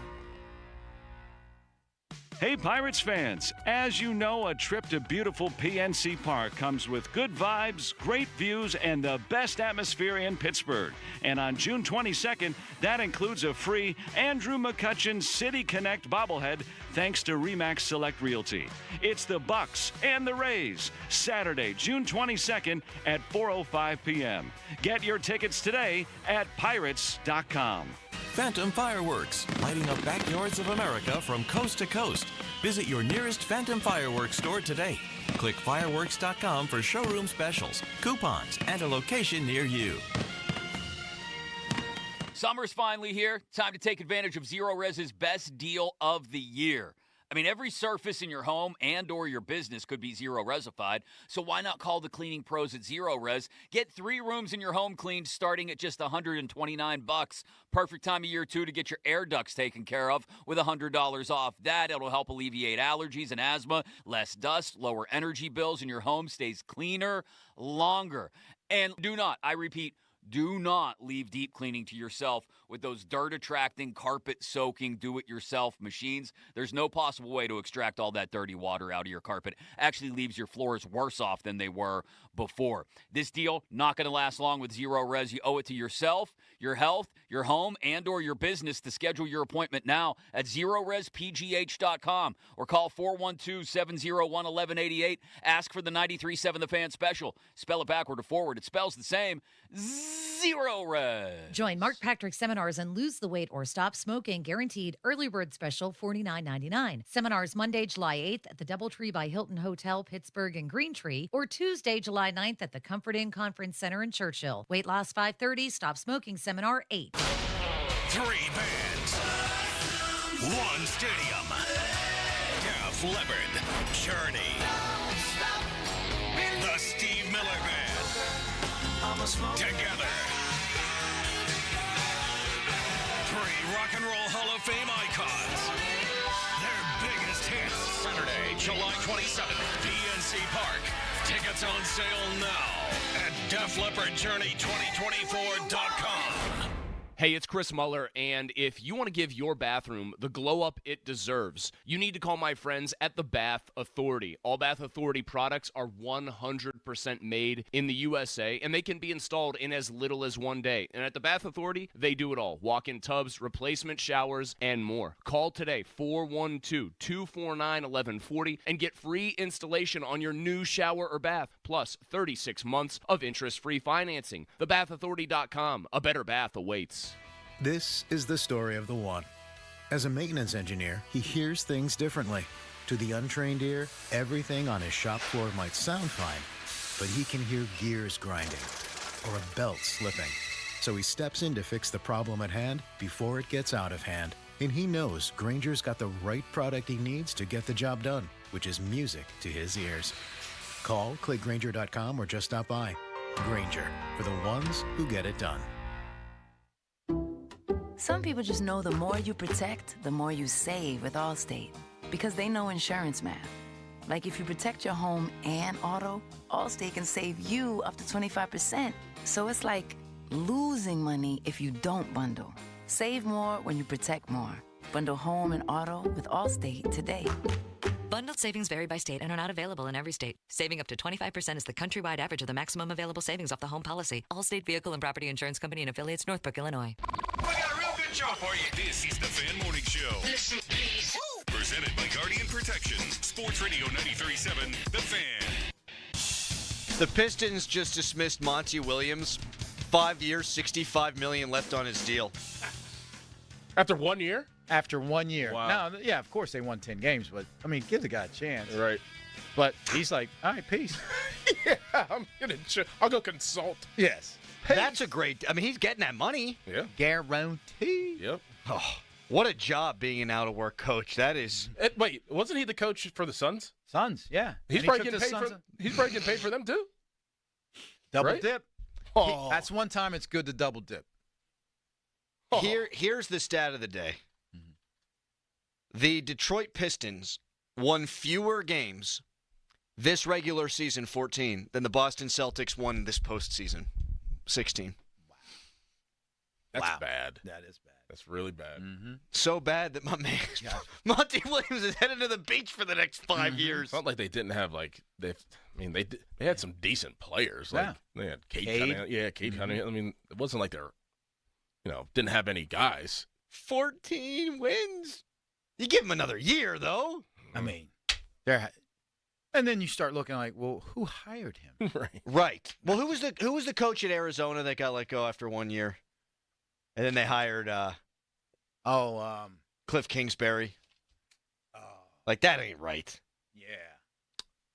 Hey Pirates fans, as you know, a trip to beautiful PNC Park comes with good vibes, great views, and the best atmosphere in Pittsburgh. And on June 22nd, that includes a free Andrew McCutcheon City Connect bobblehead thanks to RE/MAX Select Realty. It's the Bucks and the Rays, Saturday, June 22nd at 4:05 p.m. Get your tickets today at pirates.com.
Phantom Fireworks, lighting up backyards of America from coast to coast. Visit your nearest Phantom Fireworks store today. Click fireworks.com for showroom specials, coupons, and a location near you.
Summer's finally here. Time to take advantage of Zero Res's best deal of the year. I mean, every surface in your home and or your business could be Zero Resified, so why not call the cleaning pros at Zero Res? Get 3 rooms in your home cleaned starting at just $129. Perfect time of year, too, to get your air ducts taken care of with $100 off. It'll help alleviate allergies and asthma, less dust, lower energy bills, and your home stays cleaner longer. And do not, I repeat, do not leave deep cleaning to yourself with those dirt-attracting, carpet-soaking, do-it-yourself machines. There's no possible way to extract all that dirty water out of your carpet. Actually leaves your floors worse off than they were before. This deal, not going to last long with Zero Res. You owe it to yourself, your health, your home, and or your business to schedule your appointment now at ZeroResPGH.com or call 412-701-1188. Ask for the 93.7 The Fan special. Spell it backward or forward. It spells the same. Zero Res.
Join Mark Patrick seminars and lose the weight or stop smoking. Guaranteed early bird special $49.99. Seminars Monday, July 8th at the Doubletree by Hilton Hotel, Pittsburgh and Greentree, or Tuesday, July 9th at the Comfort Inn Conference Center in Churchill. Weight loss 5:30, stop smoking seminar 8.
3 bands, 1 stadium. Def Leppard, Journey, the Steve Miller Band. Together. 3 Rock and Roll Hall of Fame icons. Their biggest hits. Saturday, July 27th, PNC Park. Tickets on sale now at DefLeppardJourney2024.com.
Hey, it's Chris Muller, and if you want to give your bathroom the glow-up it deserves, you need to call my friends at the Bath Authority. All Bath Authority products are 100% made in the USA, and they can be installed in as little as 1 day. And at the Bath Authority, they do it all. Walk-in tubs, replacement showers, and more. Call today, 412-249-1140, and get free installation on your new shower or bath, plus 36 months of interest-free financing. TheBathAuthority.com. A better bath awaits.
This is the story of the one. As a maintenance engineer, he hears things differently. To the untrained ear, everything on his shop floor might sound fine, but he can hear gears grinding or a belt slipping. So he steps in to fix the problem at hand before it gets out of hand. And he knows Grainger's got the right product he needs to get the job done, which is music to his ears. Call, click Grainger.com, or just stop by. Grainger, for the ones who get it done.
Some people just know the more you protect, the more you save with Allstate. Because they know insurance math. Like if you protect your home and auto, Allstate can save you up to 25%. So it's like losing money if you don't bundle. Save more when you protect more. Bundle home and auto with Allstate today.
Bundled savings vary by state and are not available in every state. Saving up to 25% is the countrywide average of the maximum available savings off the home policy. Allstate Vehicle and Property Insurance Company and affiliates, Northbrook, Illinois.
We got a real good show for you. This is the Fan Morning Show. Listen, please. Presented by Guardian Protection. Sports Radio 93.7, The Fan.
The Pistons just dismissed Monty Williams. 5 years, $65 million left on his deal.
After 1 year?
After 1 year.
Wow.
Now, yeah, of course they won 10 games, but, I mean, give the guy a chance.
Right.
But he's like, all right, peace.
Yeah, I'll go consult.
Yes.
That's a great. I mean, he's getting that money.
Yeah.
Guarantee.
Yep.
Oh, what a job being an out-of-work coach. That is.
Wait, wasn't he the coach for the Suns?
Suns, yeah.
He's probably getting paid for. He's probably getting paid for them too.
Double
right?
dip.
Oh.
That's one time it's good to double dip.
Here's the stat of the day. The Detroit Pistons won fewer games this regular season 14 than the Boston Celtics won this postseason 16.
Wow.
That's bad.
That is bad.
That's really bad.
Mm-hmm.
So bad that my man Monty Williams is headed to the beach for the next 5 years.
It's not like they didn't have they had some decent players. Like they had Cade Cunningham. Yeah, Cade Cunningham. I mean, it wasn't like they're didn't have any guys.
14 wins. You give him another year, though.
I mean, and then you start looking like, well, who hired him?
Right. Well, who was the coach at Arizona that got let go after 1 year? And then they hired Cliff Kingsbury. Like that ain't right.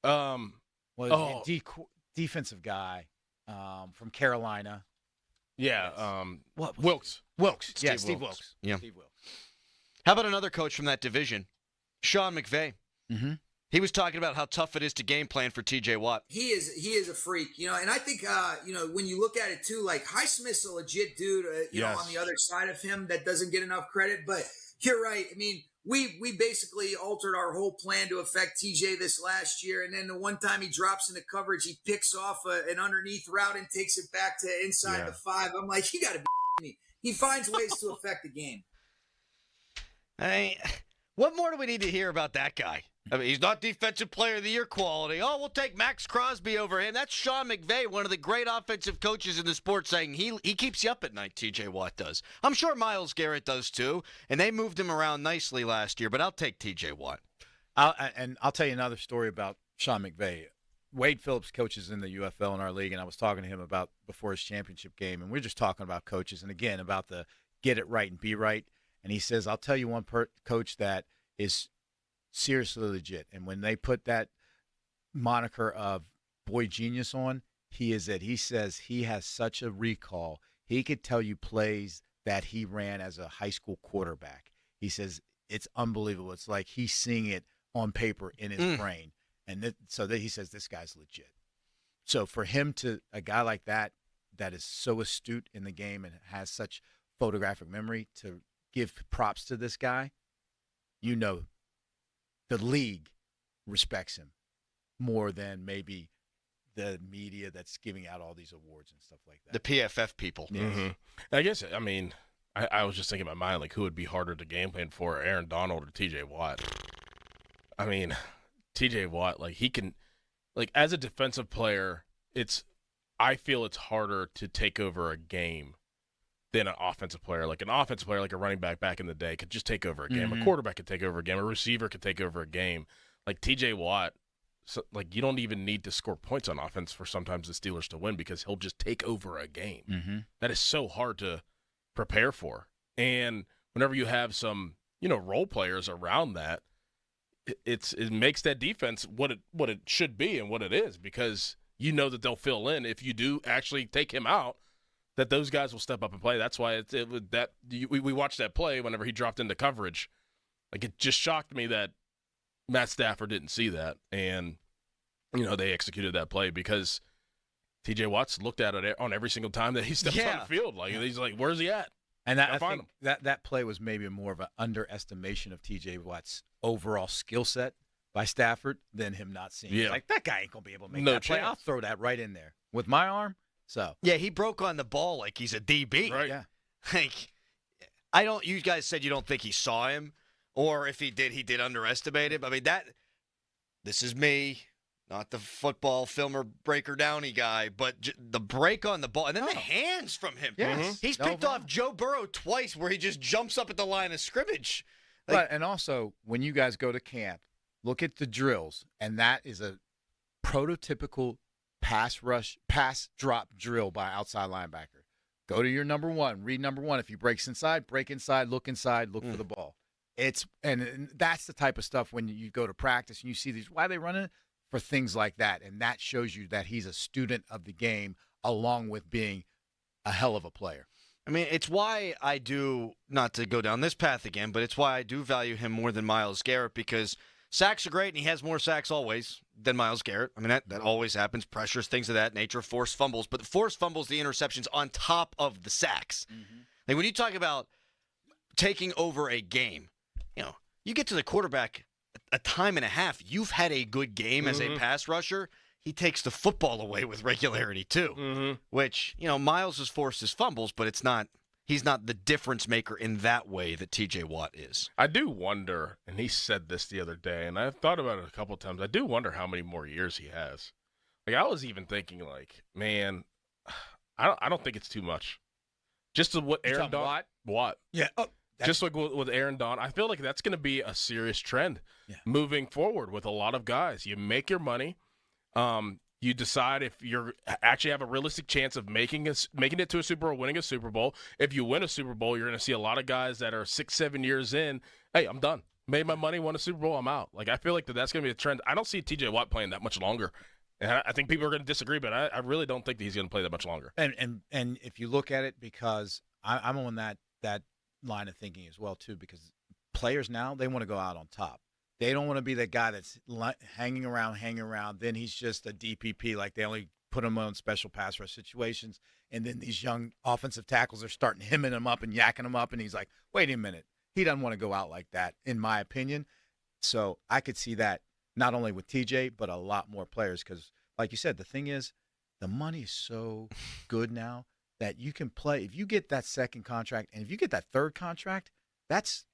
Yeah. Defensive guy from Carolina.
Yeah.
What?
Wilkes.
Yeah, Steve Wilkes.
Yeah.
Steve Wilkes.
How about another coach from that division? Sean McVay.
Mm-hmm.
He was talking about how tough it is to game plan for TJ Watt.
He is a freak, and I think when you look at it too, like Highsmith's a legit dude,
Yes.
on the other side of him that doesn't get enough credit. But you're right. I mean, we basically altered our whole plan to affect TJ this last year, and then the one time he drops into coverage, he picks off an underneath route and takes it back to inside the 5. I'm like, you got to be me. He finds ways to affect the game.
What more do we need to hear about that guy? I mean, he's not Defensive Player of the Year quality. Oh, we'll take Max Crosby over him. That's Sean McVay, one of the great offensive coaches in the sport, saying he keeps you up at night, TJ Watt does. I'm sure Myles Garrett does too, and they moved him around nicely last year, but I'll take TJ Watt.
I'll tell you another story about Sean McVay. Wade Phillips coaches in the UFL in our league, and I was talking to him about before his championship game, and we're just talking about coaches, and again about the get it right and be right. And he says, I'll tell you one coach that is seriously legit, and when they put that moniker of boy genius on, he is it. He says he has such a recall. He could tell you plays that he ran as a high school quarterback. He says it's unbelievable. It's like he's seeing it on paper in his brain. And so he says this guy's legit. So for him a guy like that is so astute in the game and has such photographic memory, to give props to this guy, the league respects him more than maybe the media that's giving out all these awards and stuff like that.
The PFF people.
Yes.
Mm-hmm. I guess, I mean, I was just thinking in my mind, like, who would be harder to game plan for, Aaron Donald or TJ Watt? I mean, TJ Watt, like, he can, like, as a defensive player, I feel it's harder to take over a game than an offensive player. Like, an offensive player, like a running back in the day, could just take over a game.
Mm-hmm.
A quarterback could take over a game. A receiver could take over a game. Like, TJ Watt, like, you don't even need to score points on offense for sometimes the Steelers to win, because he'll just take over a game.
Mm-hmm.
That is so hard to prepare for. And whenever you have some, role players around that, it makes that defense what it should be and what it is, because you know that they'll fill in if you do actually take him out, that those guys will step up and play. That's why we watched that play whenever he dropped into coverage. Like, it just shocked me that Matt Stafford didn't see that, and they executed that play, because TJ Watt's looked at it on every single time that he steps on the field. Like, he's like, where's he at?
And I think that play was maybe more of an underestimation of TJ Watt's overall skill set by Stafford than him not seeing it. Like, that guy ain't going to be able to make that play. I'll throw that right in there with my arm. So
yeah, he broke on the ball like he's a DB.
Right. Yeah.
Like, you guys said you don't think he saw him, or if he did underestimate him. I mean, this is me, not the football filmer breaker downy guy, but the break on the ball, and then the hands from him.
Yes.
He's picked off Joe Burrow twice, where he just jumps up at the line of scrimmage.
Like, and also, when you guys go to camp, look at the drills, and that is a prototypical pass drop drill by outside linebacker. Go to your number one, read number one. If he breaks inside, break inside, look for the ball. And that's the type of stuff when you go to practice and you see these. Why are they running? For things like that, and that shows you that he's a student of the game, along with being a hell of a player.
I mean, it's why I do, not to go down this path again, but it's why I do value him more than Myles Garrett, because sacks are great, and he has more sacks always than Myles Garrett. I mean, that always happens. Pressures, things of that nature, forced fumbles. But the forced fumbles, the interceptions on top of the sacks. Mm-hmm. Like, when you talk about taking over a game, you get to the quarterback a time and a half, you've had a good game as a pass rusher. He takes the football away with regularity too, which, Myles has forced his fumbles, but he's not the difference maker in that way that TJ Watt is.
I do wonder, and he said this the other day, and I've thought about it a couple of times. I do wonder how many more years he has. Like, I was even thinking, like, man, I don't think it's too much. Just what Aaron Watt. Yeah. Oh. Just like with Aaron Donald, I feel like that's going to be a serious trend moving forward with a lot of guys. You make your money. You decide if you actually have a realistic chance of making it to a Super Bowl, winning a Super Bowl. If you win a Super Bowl, you're going to see a lot of guys that are 6-7 years in. Hey, I'm done. Made my money, won a Super Bowl, I'm out. Like, I feel like that's going to be a trend. I don't see TJ Watt playing that much longer. And I think people are going to disagree, but I really don't think that he's going to play that much longer.
And if you look at it, because I'm on that line of thinking as well too, because players now, they want to go out on top. They don't want to be that guy that's hanging around. Then he's just a DPP, like they only put him on special pass rush situations, and then these young offensive tackles are starting hemming him up and yakking him up, and he's like, wait a minute, he doesn't want to go out like that, in my opinion. So I could see that not only with TJ, but a lot more players, because like you said, the thing is, the money is so good now that you can play. If you get that second contract, and if you get that third contract, that's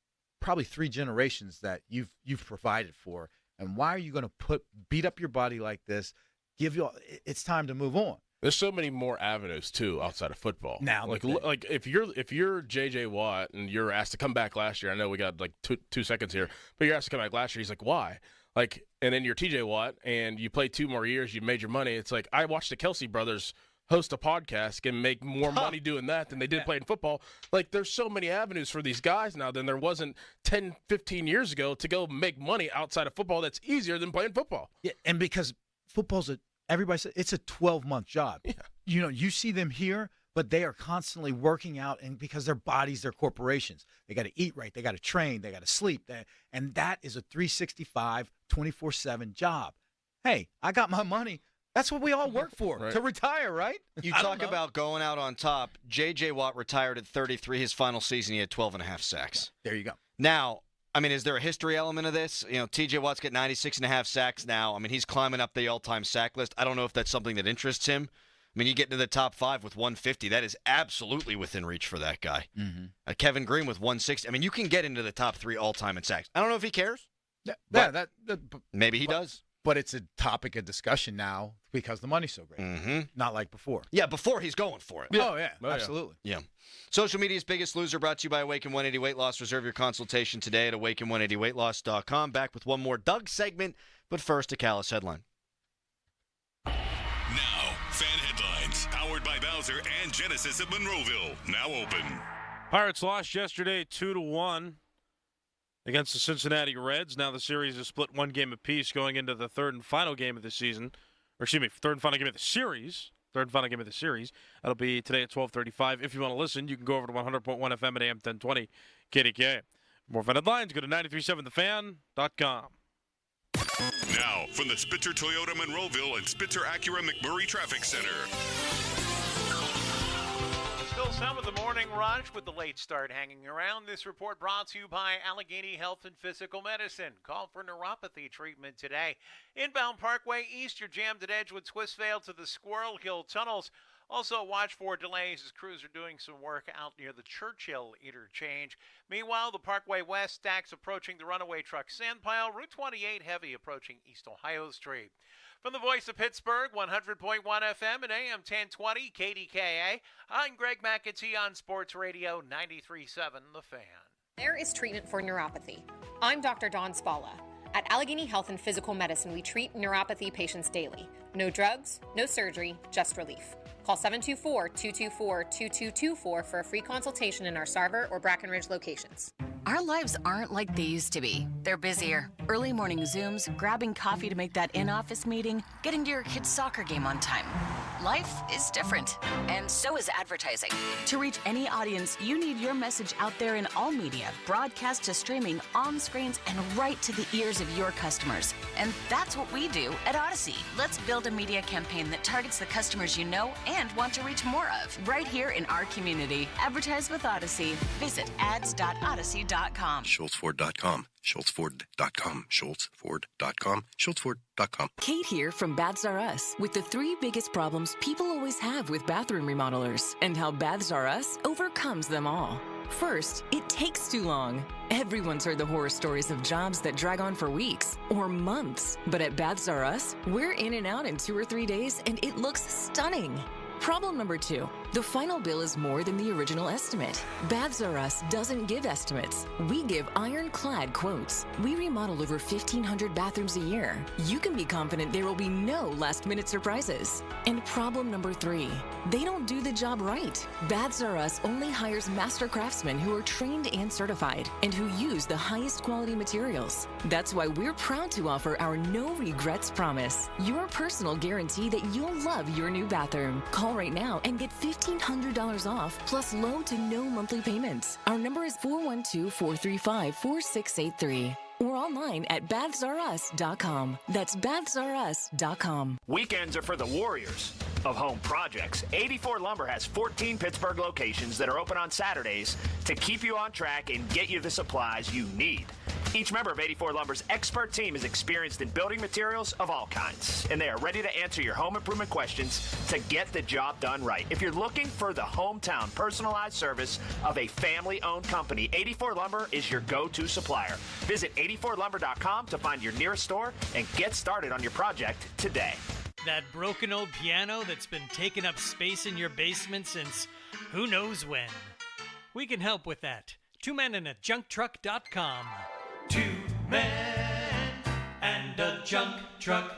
probably 3 generations that you've provided for. And why are you going to beat up your body like this? It's time to move on.
There's so many more avenues too outside of football.
Now,
like if you're JJ Watt and you're asked to come back last year, I know we got like two seconds here, but you're asked to come back last year. He's like, why? Like, and then you're TJ Watt, and you play 2 more years, you made your money. It's like I watched the Kelsey brothers host a podcast and make more money doing that than they did playing football. Like, there's so many avenues for these guys now than there wasn't 10, 15 years ago to go make money outside of football. That's easier than playing football.
Yeah, and because football's everybody says it's a 12-month job.
Yeah.
You know, you see them here, but they are constantly working out, and because their bodies, their corporations, they got to eat right, they got to train, they got to sleep, and that is a 365, 24/7 job. Hey, I got my money. That's what we all work for, to retire, right?
You talk about going out on top. J.J. Watt retired at 33. His final season, he had 12.5 sacks.
There you go.
Now, I mean, is there a history element of this? You know, T.J. Watt's got 96.5 sacks now. I mean, he's climbing up the all-time sack list. I don't know if that's something that interests him. I mean, you get into the top 5 with 150. That is absolutely within reach for that guy.
Mm-hmm.
Kevin Green with 160. I mean, you can get into the top 3 all-time in sacks. I don't know if he cares. Maybe he does.
But it's a topic of discussion now because the money's so great.
Mm-hmm.
Not like before.
Yeah, before he's going for it.
Yeah. Oh, yeah. Absolutely.
Yeah. Social Media's Biggest Loser brought to you by Awaken 180 Weight Loss. Reserve your consultation today at awaken180weightloss.com. Back with one more Doug segment, but first a Callis headline.
Now, fan headlines, powered by Bowser and Genesis of Monroeville. Now open.
Pirates lost yesterday 2-1 against the Cincinnati Reds. Now the series is split 1 game apiece going into the third and final game of the season. Or excuse me, third and final game of the series. Third and final game of the series. That'll be today at 12:35. If you want to listen, you can go over to 100.1 FM at AM 1020 KDK. More fan headlines, go to 937thefan.com.
Now, from the Spitzer Toyota Monroeville and Spitzer Acura McMurray Traffic Center.
Still some of the morning rush with the late start hanging around. This report brought to you by Allegheny Health and Physical Medicine. Call for neuropathy treatment today. Inbound Parkway East, you're jammed at Edgewood Swissvale to the Squirrel Hill tunnels. Also, watch for delays as crews are doing some work out near the Churchill interchange. Meanwhile, the Parkway West stacks approaching the runaway truck sand pile. Route 28 heavy approaching East Ohio Street. From the voice of Pittsburgh, 100.1 FM and AM 1020 KDKA, I'm Greg McAtee on Sports Radio 93.7 The Fan.
There is treatment for neuropathy. I'm Dr. Dawn Spalla. At Allegheny Health and Physical Medicine, we treat neuropathy patients daily. No drugs, no surgery, just relief. Call 724-224-2224 for a free consultation in our Sarver or Brackenridge locations.
Our lives aren't like they used to be. They're busier. Early morning Zooms, grabbing coffee to make that in-office meeting, getting to your kid's soccer game on time. Life is different, and so is advertising. To reach any audience, you need your message out there in all media, broadcast to streaming, on screens, and right to the ears of your customers. And that's what we do at Odyssey. Let's build a media campaign that targets the customers you know and want to reach more of, right here in our community. Advertise with Odyssey. Visit ads.odyssey.com.
SchultzFord.com. SchultzFord.com. SchultzFord.com. SchultzFord.com.
Kate here from Baths R Us with the 3 biggest problems people always have with bathroom remodelers and how Baths R Us overcomes them all. First, it takes too long. Everyone's heard the horror stories of jobs that drag on for weeks or months. But at Baths R Us, we're in and out in 2 or 3 days and it looks stunning. Problem number 2, the final bill is more than the original estimate. Baths R Us doesn't give estimates. We give ironclad quotes. We remodel over 1,500 bathrooms a year. You can be confident there will be no last-minute surprises. And problem number 3, they don't do the job right. Baths R Us only hires master craftsmen who are trained and certified and who use the highest quality materials. That's why we're proud to offer our no regrets promise, your personal guarantee that you'll love your new bathroom. Call right now and get $1,500 off plus low to no monthly payments. Our number is 412-435-4683 or online at bathsrus.com. That's bathsrus.com.
Weekends are for the warriors of home projects. 84 Lumber has 14 Pittsburgh locations that are open on Saturdays to keep you on track and get you the supplies you need. Each member of 84 Lumber's expert team is experienced in building materials of all kinds, and they are ready to answer your home improvement questions to get the job done right. If you're looking for the hometown personalized service of a family-owned company, 84 Lumber is your go-to supplier. Visit 84lumber.com to find your nearest store and get started on your project today.
That broken old piano that's been taking up space in your basement since who knows when. We can help with that. 2 men and a junktruck.com. 2 men and and a junk truck.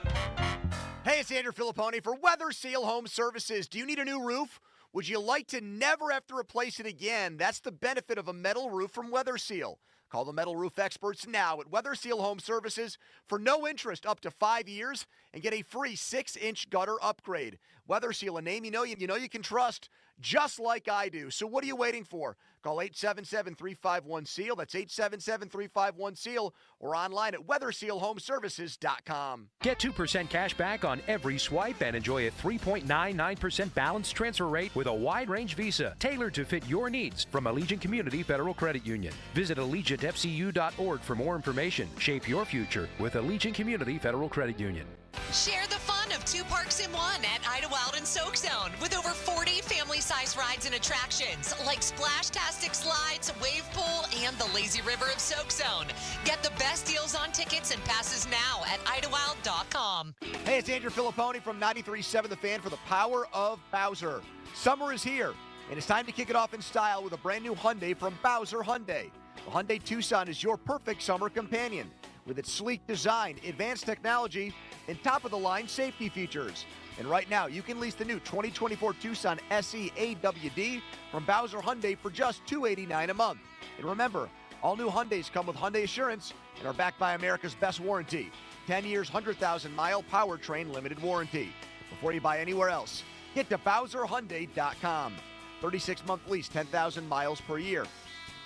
Hey, it's Andrew Filipponi for Weather Seal Home Services. Do you need a new roof? Would you like to never have to replace it again? That's the benefit of a metal roof from Weather Seal. Call the metal roof experts now at Weather Seal Home Services for no interest up to 5 years and get a free 6-inch gutter upgrade. Weather Seal, a name you know you can trust, just like I do. So what are you waiting for? Call 877-351-SEAL. That's 877-351-SEAL or online at weathersealhomeservices.com.
Get 2% cash back on every swipe and enjoy a 3.99% balance transfer rate with a wide-range Visa tailored to fit your needs from Allegiant Community Federal Credit Union. Visit AllegiantFCU.org for more information. Shape your future with Allegiant Community Federal Credit Union.
Share the fun of 2 parks in 1 at Idlewild and Soak Zone with over 40 family-size rides and attractions like Splashtastic Slides, Wave Pool, and the Lazy River of Soak Zone. Get the best deals on tickets and passes now at Idlewild.com.
Hey, it's Andrew Filipponi from 93.7 The Fan for the power of Bowser. Summer is here, and it's time to kick it off in style with a brand new Hyundai from Bowser Hyundai. The Hyundai Tucson is your perfect summer companion with its sleek design, advanced technology, and top-of-the-line safety features. And right now, you can lease the new 2024 Tucson SE AWD from Bowser Hyundai for just $289 a month. And remember, all new Hyundais come with Hyundai Assurance and are backed by America's best warranty. 10 years, 100,000-mile powertrain limited warranty. Before you buy anywhere else, get to BowserHyundai.com. 36-month lease, 10,000 miles per year.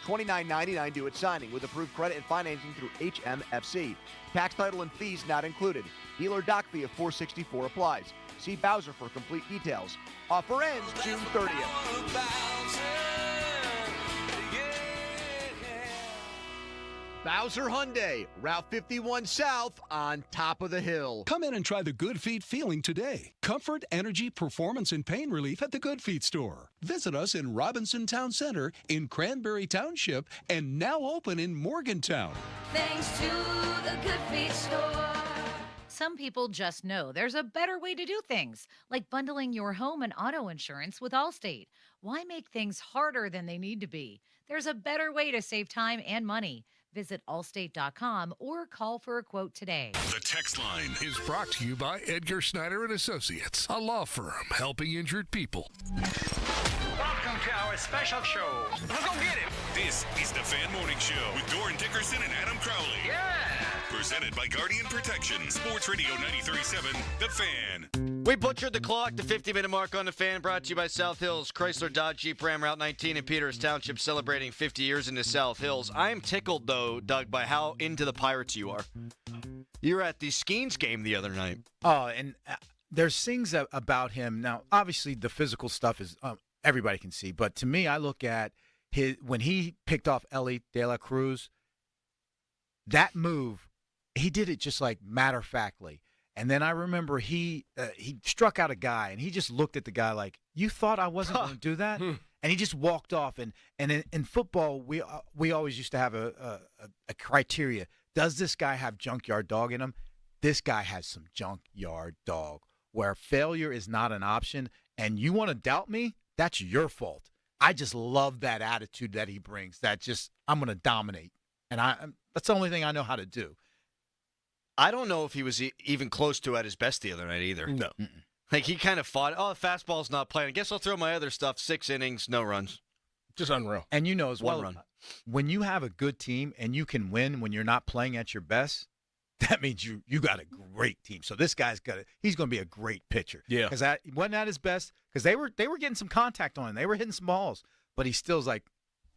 $29.99 due at signing with approved credit and financing through HMFC. Tax, title, and fees not included. Dealer doc fee of $464 applies. See Bowser for complete details. Offer ends June 30th. Bowser Hyundai, Route 51 South on top of the hill.
Come in and try the Good Feet feeling today. Comfort, energy, performance, and pain relief at the Good Feet store. Visit us in Robinson Town Center, in Cranberry Township, and now open in Morgantown.
Thanks to the Good Feet store. Some people just know there's a better way to do things, like bundling your home and auto insurance with Allstate. Why make things harder than they need to be? There's a better way to save time and money. Visit allstate.com or call for a quote today.
The text line is brought to you by Edgar Snyder and Associates, a law firm helping injured people.
Welcome to our special show. Let's go get it.
This is the Fan Morning Show with Doran Dickerson and Adam Crowley.
Yeah.
Presented by Guardian Protection. Sports Radio 93.7, The Fan.
We butchered the clock. The 50-minute mark on The Fan brought to you by South Hills. Chrysler Dodge Jeep Ram Route 19 in Peters Township celebrating 50 years in the South Hills. I am tickled, though, Doug, by how into the Pirates you are. You were at the Skeens game the other night.
Oh, and there's things about him. Now, obviously, the physical stuff is everybody can see. But to me, I look at when he picked off Ellie De La Cruz, that move, he did it just like matter-of-factly. And then I remember he struck out a guy, and he just looked at the guy like, you thought I wasn't going to do that? And he just walked off. And in football, we always used to have a criteria. Does this guy have junkyard dog in him? This guy has some junkyard dog, where failure is not an option. And you want to doubt me? That's your fault. I just love that attitude that he brings. That just, I'm going to dominate. And that's the only thing I know how to do.
I don't know if he was even close to at his best the other night either.
No.
Like, he kind of fought, the fastball's not playing. I guess I'll throw my other stuff. 6 innings, no runs.
Just unreal.
And you know as well,
1 run.
When you have a good team and you can win when you're not playing at your best, that means you got a great team. So this guy's he's going to be a great pitcher.
Yeah.
Because that wasn't at his best, because they were getting some contact on him. They were hitting some balls. But he still's like,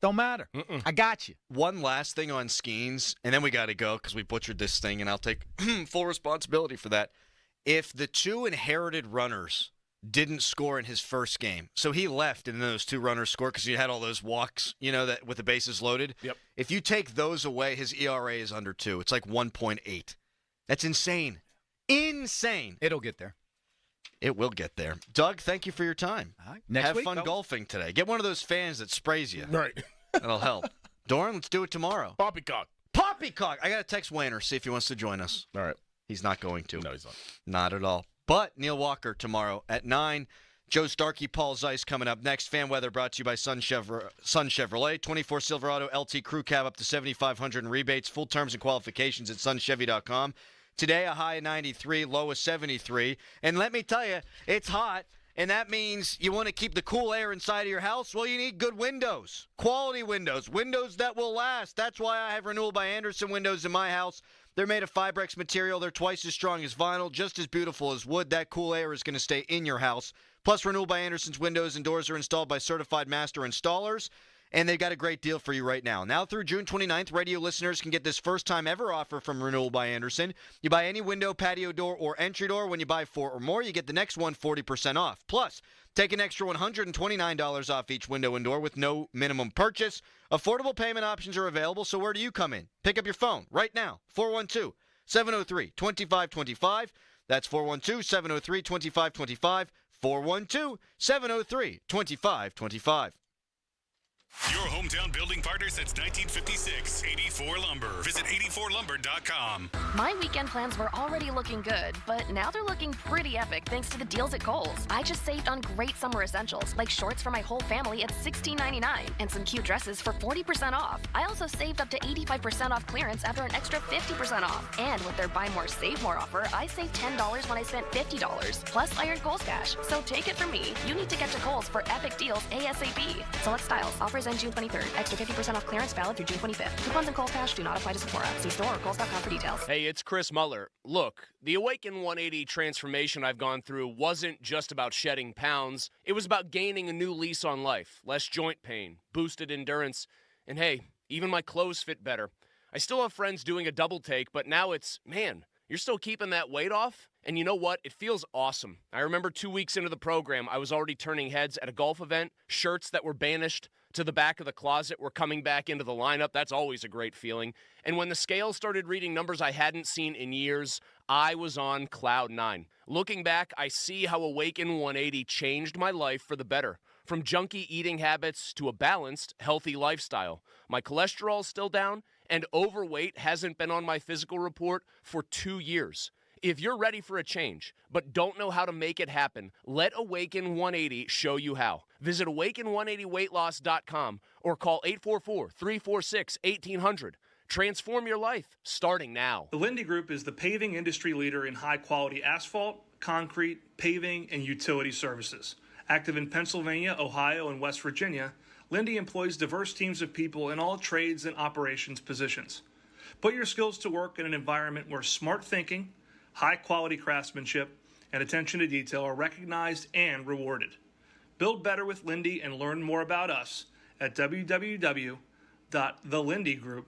don't matter. I got you.
One last thing on Skeens, and then we got to go because we butchered this thing, and I'll take full responsibility for that. If the 2 inherited runners didn't score in his first game, so he left and then those 2 runners scored because he had all those walks, that with the bases loaded.
Yep.
If you take those away, his ERA is under 2. It's like 1.8. That's insane. Insane.
It'll get there.
It will get there. Doug, thank you for your time.
All right. Next
Have
week,
fun golfing today. Get one of those fans that sprays you.
Right.
That'll help. Doran, let's do it tomorrow.
Poppycock.
Poppycock. I got to text Wayner, see if he wants to join us.
All right.
He's not going to.
No, he's not.
Not at all. But Neil Walker tomorrow at 9. Joe Starkey, Paul Zeiss coming up next. Fan weather brought to you by Sun Chevrolet. 24 Silverado LT Crew Cab up to $7,500 in rebates. Full terms and qualifications at sunchevy.com. Today, a high of 93, low of 73. And let me tell you, it's hot. And that means you want to keep the cool air inside of your house? Well, you need good windows, quality windows, windows that will last. That's why I have Renewal by Andersen windows in my house. They're made of Fibrex material. They're twice as strong as vinyl, just as beautiful as wood. That cool air is going to stay in your house. Plus, Renewal by Andersen's windows and doors are installed by certified master installers. And they've got a great deal for you right now. Now through June 29th, radio listeners can get this first-time ever offer from Renewal by Andersen. You buy any window, patio door, or entry door. When you buy 4 or more, you get the next one 40% off. Plus, take an extra $129 off each window and door with no minimum purchase. Affordable payment options are available, so where do you come in? Pick up your phone right now, 412-703-2525. That's 412-703-2525, 412-703-2525.
Your hometown building partner since 1956, 84 Lumber. Visit 84lumber.com.
My weekend plans were already looking good, but now they're looking pretty epic thanks to the deals at Kohl's. I just saved on great summer essentials, like shorts for my whole family at $16.99 and some cute dresses for 40% off. I also saved up to 85% off clearance after an extra 50% off. And with their Buy More, Save More offer, I saved $10 when I spent $50. Plus, I earned Kohl's Cash. So take it from me. You need to get to Kohl's for epic deals ASAP. Select styles. Offers end June 23rd. Extra 50% off clearance valid through June 25th. Coupons and Kohl's Cash do not apply to Sephora. See store or Kohl's.com for details.
Hey, it's Chris Muller. Look, the Awaken 180 transformation I've gone through wasn't just about shedding pounds. It was about gaining a new lease on life. Less joint pain, boosted endurance, and hey, even my clothes fit better. I still have friends doing a double take, but now it's, man, you're still keeping that weight off? And you know what? It feels awesome. I remember 2 weeks into the program, I was already turning heads at a golf event. Shirts that were banished to the back of the closet were coming back into the lineup. That's always a great feeling. And when the scale started reading numbers I hadn't seen in years, I was on cloud 9. Looking back, I see how Awaken 180 changed my life for the better. From junky eating habits to a balanced, healthy lifestyle. My cholesterol's still down, and overweight hasn't been on my physical report for 2 years. If you're ready for a change, but don't know how to make it happen, let Awaken 180 show you how. Visit awaken180weightloss.com or call 844-346-1800. Transform your life, starting now.
The Lindy Group is the paving industry leader in high-quality asphalt, concrete, paving, and utility services. Active in Pennsylvania, Ohio, and West Virginia, Lindy employs diverse teams of people in all trades and operations positions. Put your skills to work in an environment where smart thinking, high-quality craftsmanship, and attention to detail are recognized and rewarded. Build better with Lindy and learn more about us at www.thelindygroup.com.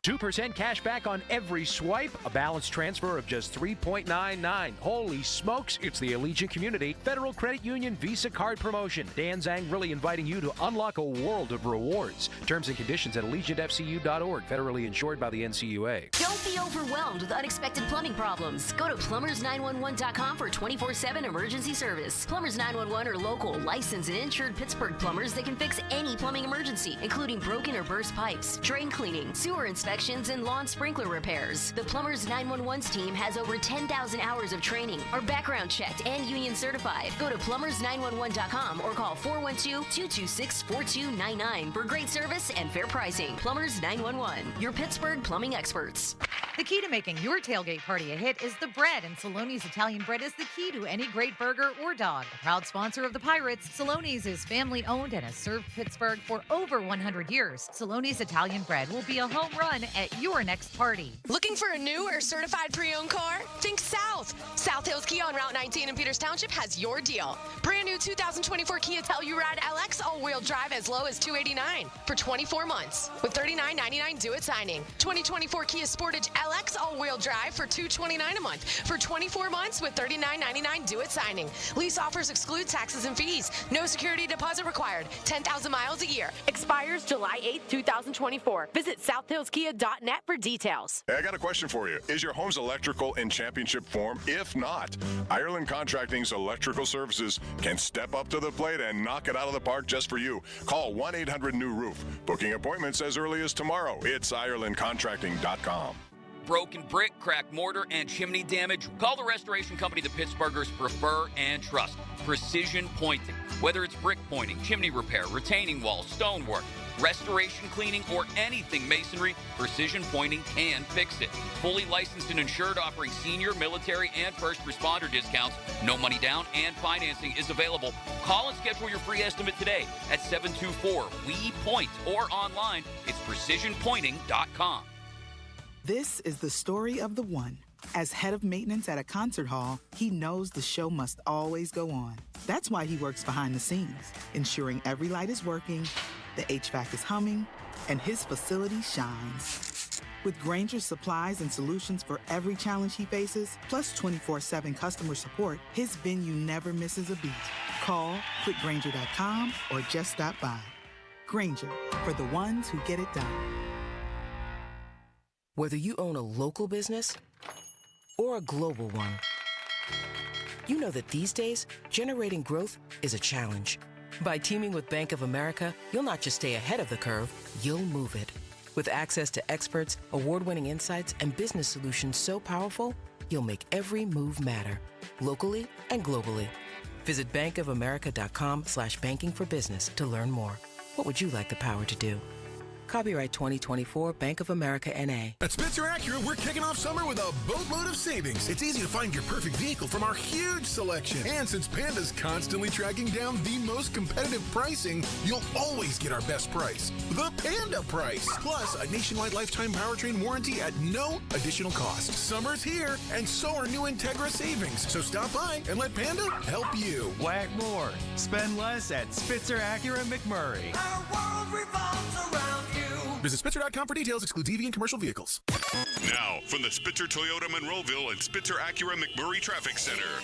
2% cash back on every swipe, a balance transfer of just $3.99. Holy smokes, it's the Allegiant Community Federal Credit Union Visa Card Promotion. Dan Zhang really inviting you to unlock a world of rewards. Terms and conditions at allegiantfcu.org, federally insured by the NCUA.
Don't be overwhelmed with unexpected plumbing problems. Go to plumbers911.com for 24/7 emergency service. Plumbers 911 are local, licensed, and insured Pittsburgh plumbers that can fix any plumbing emergency, including broken or burst pipes, drain cleaning, sewer inspections, and lawn sprinkler repairs. The Plumbers 911's team has over 10,000 hours of training, are background checked and union certified. Go to plumbers911.com or call 412-226-4299 for great service and fair pricing. Plumbers 911, your Pittsburgh plumbing experts.
The key to making your tailgate party a hit is the bread, and Saloni's Italian bread is the key to any great burger or dog. A proud sponsor of the Pirates, Saloni's is family-owned and has served Pittsburgh for over 100 years. Saloni's Italian bread will be a home run at your next party.
Looking for a new or certified pre-owned car? Think South. South Hills Kia on Route 19 in Peters Township has your deal. Brand new 2024 Kia Telluride LX all-wheel drive as low as $289 for 24 months with $39.99 due at signing. 2024 Kia Sportage LX all-wheel drive for $229 a month for 24 months with $39.99 due at signing. Lease offers exclude taxes and fees. No security deposit required. 10,000 miles a year. Expires July 8, 2024. Visit southhillskia.net for details.
Hey, I got a question for you. Is your home's electrical in championship form? If not, Ireland Contracting's electrical services can step up to the plate and knock it out of the park just for you. Call 1-800-NEW-ROOF. Booking appointments as early as tomorrow. It's IrelandContracting.com.
Broken brick, cracked mortar, and chimney damage? Call the restoration company the Pittsburghers prefer and trust. Precision Pointing. Whether it's brick pointing, chimney repair, retaining walls, stonework, restoration cleaning, or anything masonry, Precision Pointing can fix it. Fully licensed and insured, offering senior, military, and first responder discounts. No money down and financing is available. Call and schedule your free estimate today at 724-WE-POINT or online. It's precisionpointing.com.
This is the story of the one. As head of maintenance at a concert hall, he knows the show must always go on. That's why he works behind the scenes, ensuring every light is working, the HVAC is humming, and his facility shines. With Grainger's supplies and solutions for every challenge he faces, plus 24/7 customer support, his venue never misses a beat. Call quickgrainger.com or just stop by. Grainger, for the ones who get it done.
Whether you own a local business or a global one, you know that these days, generating growth is a challenge. By teaming with Bank of America, you'll not just stay ahead of the curve, you'll move it. With access to experts, award-winning insights, and business solutions so powerful, you'll make every move matter, locally and globally. Visit bankofamerica.com/banking for business to learn more. What would you like the power to do? Copyright 2024 Bank of America N.A.
At Spitzer Acura, we're kicking off summer with a boatload of savings. It's easy to find your perfect vehicle from our huge selection. And since Panda's constantly tracking down the most competitive pricing, you'll always get our best price. The Panda price. Plus, a nationwide lifetime powertrain warranty at no additional cost. Summer's here, and so are new Integra savings. So stop by and let Panda help you.
Whack more. Spend less at Spitzer Acura McMurray.
Our world revolves around you.
Visit Spitzer.com for details. Excludes EV and commercial vehicles.
Now, from the Spitzer Toyota Monroeville and Spitzer Acura McMurray Traffic Center.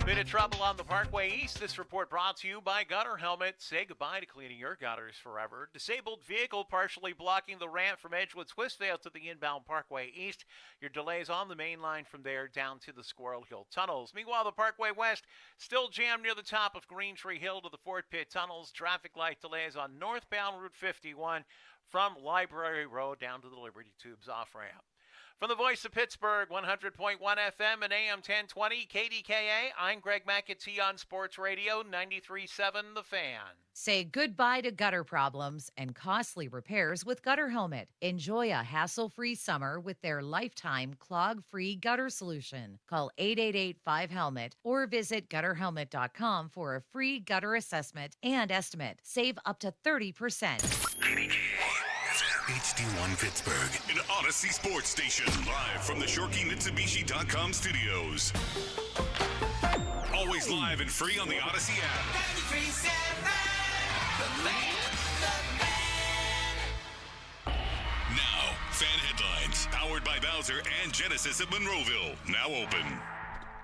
Bit of trouble on the Parkway East. This report brought to you by Gutter Helmet. Say goodbye to cleaning your gutters forever. Disabled vehicle partially blocking the ramp from Edgewood Swissvale to the inbound Parkway East. Your delays on the main line from there down to the Squirrel Hill tunnels. Meanwhile, the Parkway West still jammed near the top of Green Tree Hill to the Fort Pitt tunnels. Traffic light delays on northbound Route 51 from Library Road down to the Liberty Tubes off-ramp. From the voice of Pittsburgh, 100.1 FM and AM 1020 KDKA, I'm Greg McAtee on Sports Radio 93.7 The Fan.
Say goodbye to gutter problems and costly repairs with Gutter Helmet. Enjoy a hassle-free summer with their lifetime clog-free gutter solution. Call 888-5HELMET or visit gutterhelmet.com for a free gutter assessment and estimate. Save up to 30%.
HD1 Pittsburgh, an Odyssey sports station, live from the ShorkeyMitsubishi.com studios. Always live and free on the Odyssey app. Now, fan headlines, powered by Bowser and Genesis of Monroeville, now open.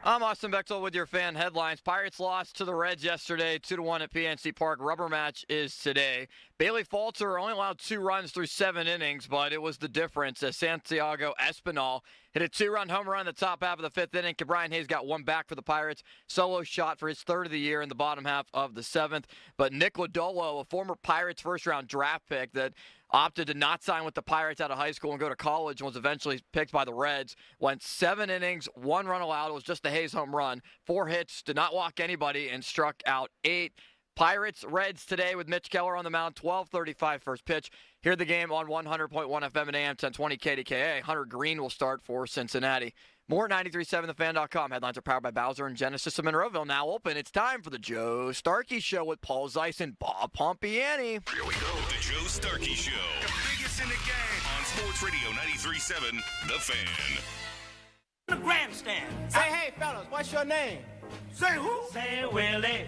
I'm Austin Bechtel with your fan headlines. Pirates lost to the Reds yesterday, 2-1 at PNC Park. Rubber match is today. Bailey Falter only allowed 2 runs through 7 innings, but it was the difference as Santiago Espinal hit a 2-run home run in the top half of the 5th inning. Brian Hayes got 1 back for the Pirates. Solo shot for his 3rd of the year in the bottom half of the 7th. But Nick Lodolo, a former Pirates first-round draft pick that opted to not sign with the Pirates out of high school and go to college and was eventually picked by the Reds, went 7 innings, 1 run allowed. It was just a Hayes home run. 4 hits, did not walk anybody, and struck out 8. Pirates, Reds today with Mitch Keller on the mound, 12:35 first pitch. Hear the game on 100.1 FM and AM 1020 KDKA. Hunter Green will start for Cincinnati. More at 93.7thefan.com. Headlines are powered by Bowser and Genesis of Monroeville. Now open. It's time for the Joe Starkey Show with Paul Zeiss and Bob Pompiani.
Here we go. The Joe Starkey Show. The biggest in the game on Sports Radio 93.7 The Fan.
The grandstand. Say hey, fellas, what's your name? Say who? Say Willie.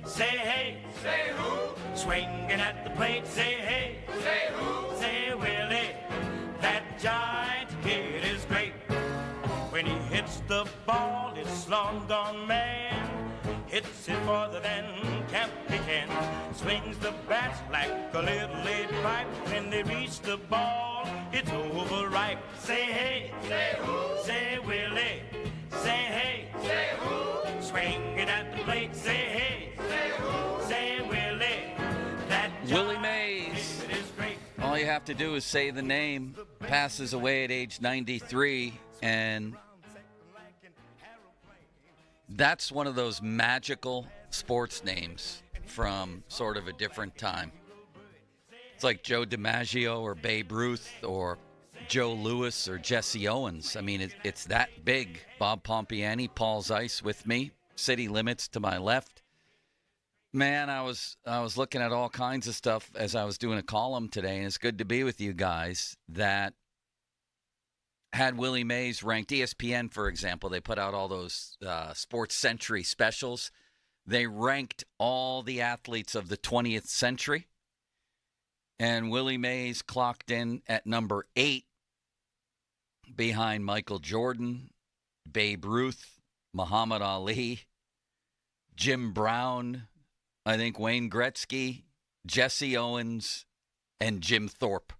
Say hey. Say who? Swinging at the plate. Say hey. Say who? Say Willie. That giant kid is great. When he hits the ball, it's long gone man. Hits it farther than Camp Pecan. Swings the bat like a little lead pipe. When they reach the ball, it's overripe. Say hey. Say who? Say Willie. Say hey. Say who? Swing it at the plate. Say hey. Say who? Say Willie. That
Willie Mays. All you have to do is say the name. Passes away at age 93, and That's one of those magical sports names from sort of a different time. It's like Joe DiMaggio or Babe Ruth or Joe Louis or Jesse Owens. I mean, it's that big. Bob Pompiani, Paul Zeiss with me, City Limits to my left. Man, I was looking at all kinds of stuff as I was doing a column today, and it's good to be with you guys that had Willie Mays ranked. ESPN, for example, they put out all those Sports Century specials. They ranked all the athletes of the 20th century. And Willie Mays clocked in at number 8 behind Michael Jordan, Babe Ruth, Muhammad Ali, Jim Brown, I think Wayne Gretzky, Jesse Owens, and Jim Thorpe.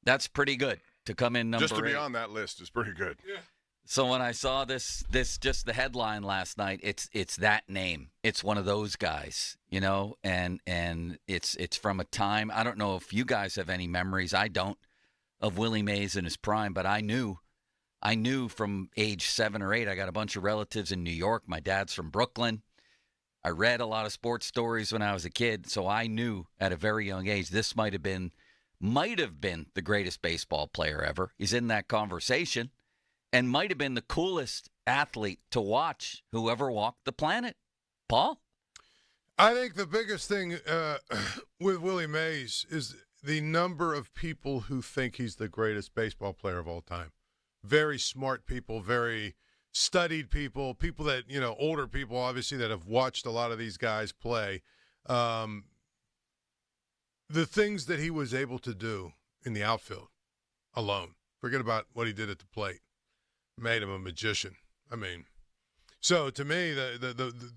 That's pretty good to come in number 8.
Just to be on that list is pretty good. Yeah.
So when I saw this just the headline last night, it's that name. It's one of those guys, you know, and it's from a time. I don't know if you guys have any memories. I don't, of Willie Mays in his prime, but I knew from age 7 or 8. I got a bunch of relatives in New York. My dad's from Brooklyn. I read a lot of sports stories when I was a kid, so I knew at a very young age this might have been the greatest baseball player ever. He's in that conversation. And might have been the coolest athlete to watch who ever walked the planet. Paul?
I think the biggest thing with Willie Mays is the number of people who think he's the greatest baseball player of all time. Very smart people, very studied people, people that, you know, older people, obviously, that have watched a lot of these guys play. The things that he was able to do in the outfield alone, forget about what he did at the plate. Made him a magician. I mean, so to me,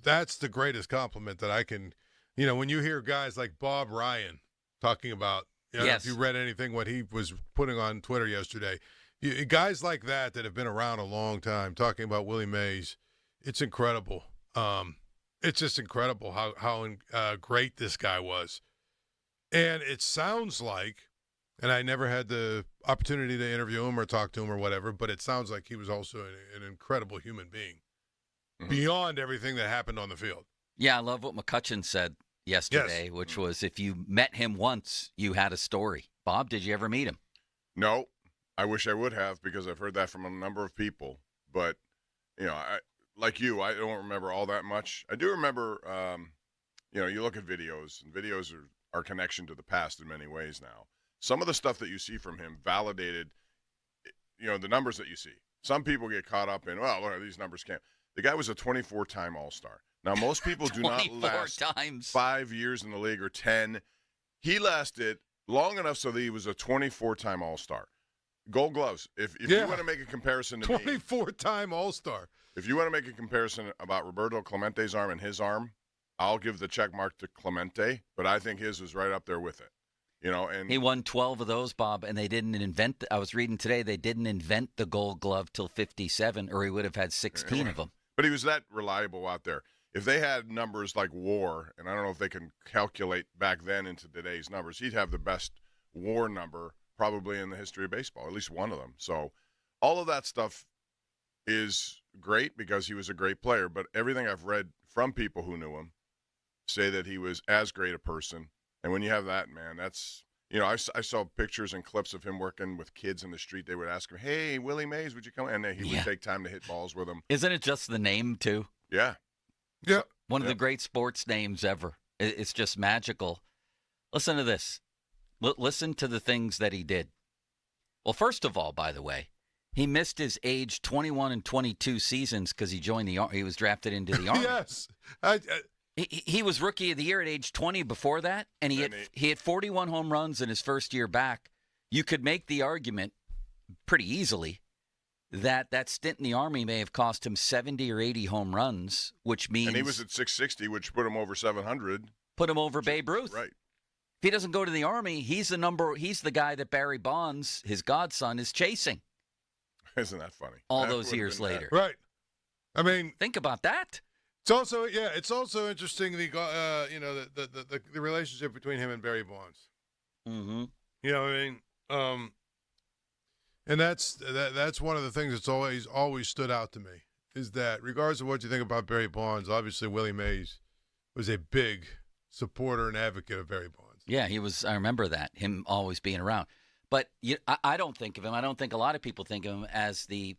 that's the greatest compliment that I can, you know, when you hear guys like Bob Ryan talking about, you know,
yes.
If you read anything, what he was putting on Twitter yesterday, guys like that have been around a long time talking about Willie Mays, it's incredible. It's just incredible how great this guy was. And it sounds like, and I never had the opportunity to interview him or talk to him or whatever, but it sounds like he was also an incredible human being beyond everything that happened on the field.
Yeah, I love what McCutcheon said yesterday, which was if you met him once, you had a story. Bob, did you ever meet him?
No, I wish I would have because I've heard that from a number of people. But, you know, I don't remember all that much. I do remember, you know, you look at videos, and videos are our connection to the past in many ways now. Some of the stuff that you see from him validated, you know, the numbers that you see. Some people get caught up in, well, look, these numbers can't. The guy was a 24-time All-Star. Now, most people do not last 5 years in the league or 10. He lasted long enough so that he was a 24-time All-Star. Gold Gloves. If you want to make a comparison to
24-time All-Star.
If you want to make a comparison about Roberto Clemente's arm and his arm, I'll give the check mark to Clemente, but I think his was right up there with it. You know, and
he won 12 of those, Bob, and they didn't invent. I was reading today they didn't invent the Gold Glove till 57, or he would have had 16 of them.
But he was that reliable out there. If they had numbers like WAR, and I don't know if they can calculate back then into today's numbers, he'd have the best WAR number probably in the history of baseball, at least one of them. So all of that stuff is great because he was a great player. But everything I've read from people who knew him say that he was as great a person. And when you have that, man, that's, you know, I saw pictures and clips of him working with kids in the street. They would ask him, hey, Willie Mays, would you come? And he would take time to hit balls with them.
Isn't it just the name, too?
Yeah.
Yeah.
One of the great sports names ever. It's just magical. Listen to this. Listen to the things that he did. Well, first of all, by the way, he missed his age 21 and 22 seasons because he joined the Army. He was drafted into the Army.
Yes.
He was Rookie of the Year at age 20 before that, and he hit 41 home runs in his first year back. You could make the argument pretty easily that stint in the Army may have cost him 70 or 80 home runs, which means...
And he was at 660, which put him over 700.
Put him over Babe Ruth.
Right.
If he doesn't go to the Army, he's the guy that Barry Bonds, his godson, is chasing.
Isn't that funny?
All those years later.
Right. I mean...
Think about that.
It's also interesting the relationship between him and Barry Bonds.
Mm-hmm.
You know what I mean? And that's one of the things that's always stood out to me is that regardless of what you think about Barry Bonds, obviously Willie Mays was a big supporter and advocate of Barry Bonds.
Yeah, he was. I remember that, him always being around. But I don't think of him. I don't think a lot of people think of him as the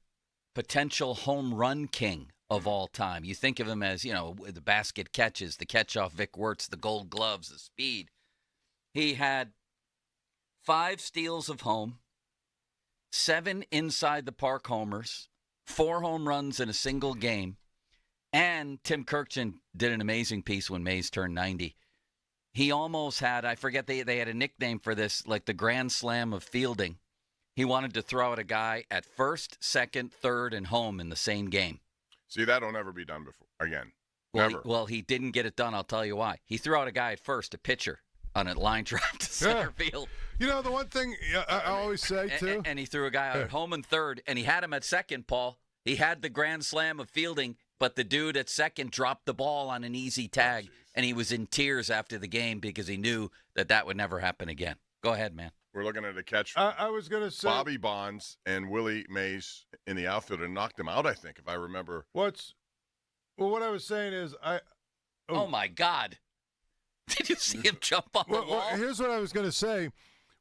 potential home run king of all time. You think of him as, the basket catches, the catch-off Vic Wertz, the gold gloves, the speed. He had 5 steals of home, 7 inside the park homers, 4 home runs in a single game. And Tim Kirkjian did an amazing piece when Mays turned 90. He almost had, I forget, they had a nickname for this, like the Grand Slam of fielding. He wanted to throw at a guy at first, second, third, and home in the same game.
See, that'll never be done before again.
Well, he didn't get it done. I'll tell you why. He threw out a guy at first, a pitcher, on a line drive to center field.
The one thing I always say, too.
And he threw a guy out at home and third, and he had him at second, Paul. He had the Grand Slam of fielding, but the dude at second dropped the ball on an easy tag, and he was in tears after the game because he knew that would never happen again. Go ahead, man.
We're looking at a catch.
I was going to say
Bobby Bonds and Willie Mays in the outfield and knocked him out, I think, if I remember.
What I was saying is
Oh, my God. Did you see him jump on the wall?
Here's what I was going to say.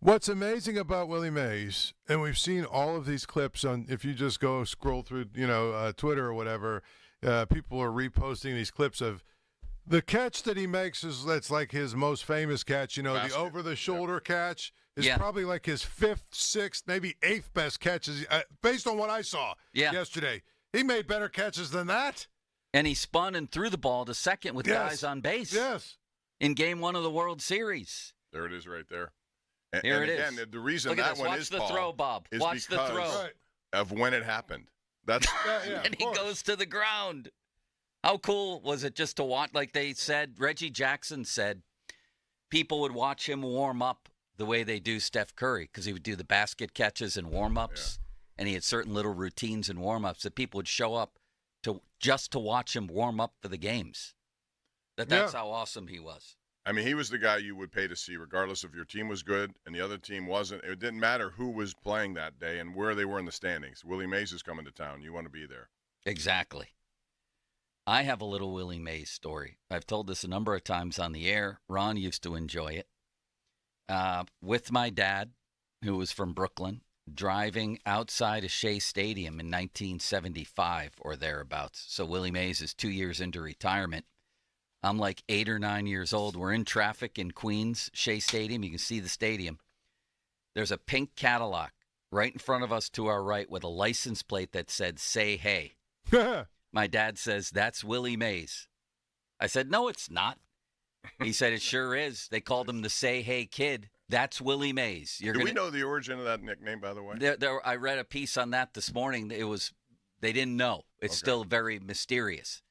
What's amazing about Willie Mays, and we've seen all of these clips on, if you just go scroll through, Twitter or whatever, people are reposting these clips of the catch that he makes that's like his most famous catch, the over-the-shoulder catch is probably like his 5th, 6th, maybe 8th best catches, based on what I saw yesterday. He made better catches than that.
And he spun and threw the ball to second with guys on base.
Yes.
In Game 1 of the World Series.
There it is right there.
Here it
again,
is.
The reason
Look at
that
this.
one
Watch
is,
the
Paul,
throw, Bob.
is
Watch the throw.
of when it happened. That's
and he goes to the ground. How cool was it just to watch? Like they said, Reggie Jackson said, people would watch him warm up the way they do Steph Curry because he would do the basket catches and warm-ups, and he had certain little routines and warm-ups that people would show up just to watch him warm up for the games. That's how awesome he was.
I mean, he was the guy you would pay to see, regardless if your team was good and the other team wasn't. It didn't matter who was playing that day and where they were in the standings. Willie Mays is coming to town. You want to be there.
Exactly. I have a little Willie Mays story. I've told this a number of times on the air. Ron used to enjoy it. With my dad, who was from Brooklyn, driving outside of Shea Stadium in 1975 or thereabouts. So Willie Mays is 2 years into retirement. I'm like 8 or 9 years old. We're in traffic in Queens, Shea Stadium. You can see the stadium. There's a pink Cadillac right in front of us to our right with a license plate that said, "Say Hey." My dad says, "That's Willie Mays." I said, "No, it's not." He said, "It sure is. They called him the Say Hey Kid. That's Willie Mays."
Do we know the origin of that nickname, by the way?
I read a piece on that this morning. They didn't know. It's still very mysterious.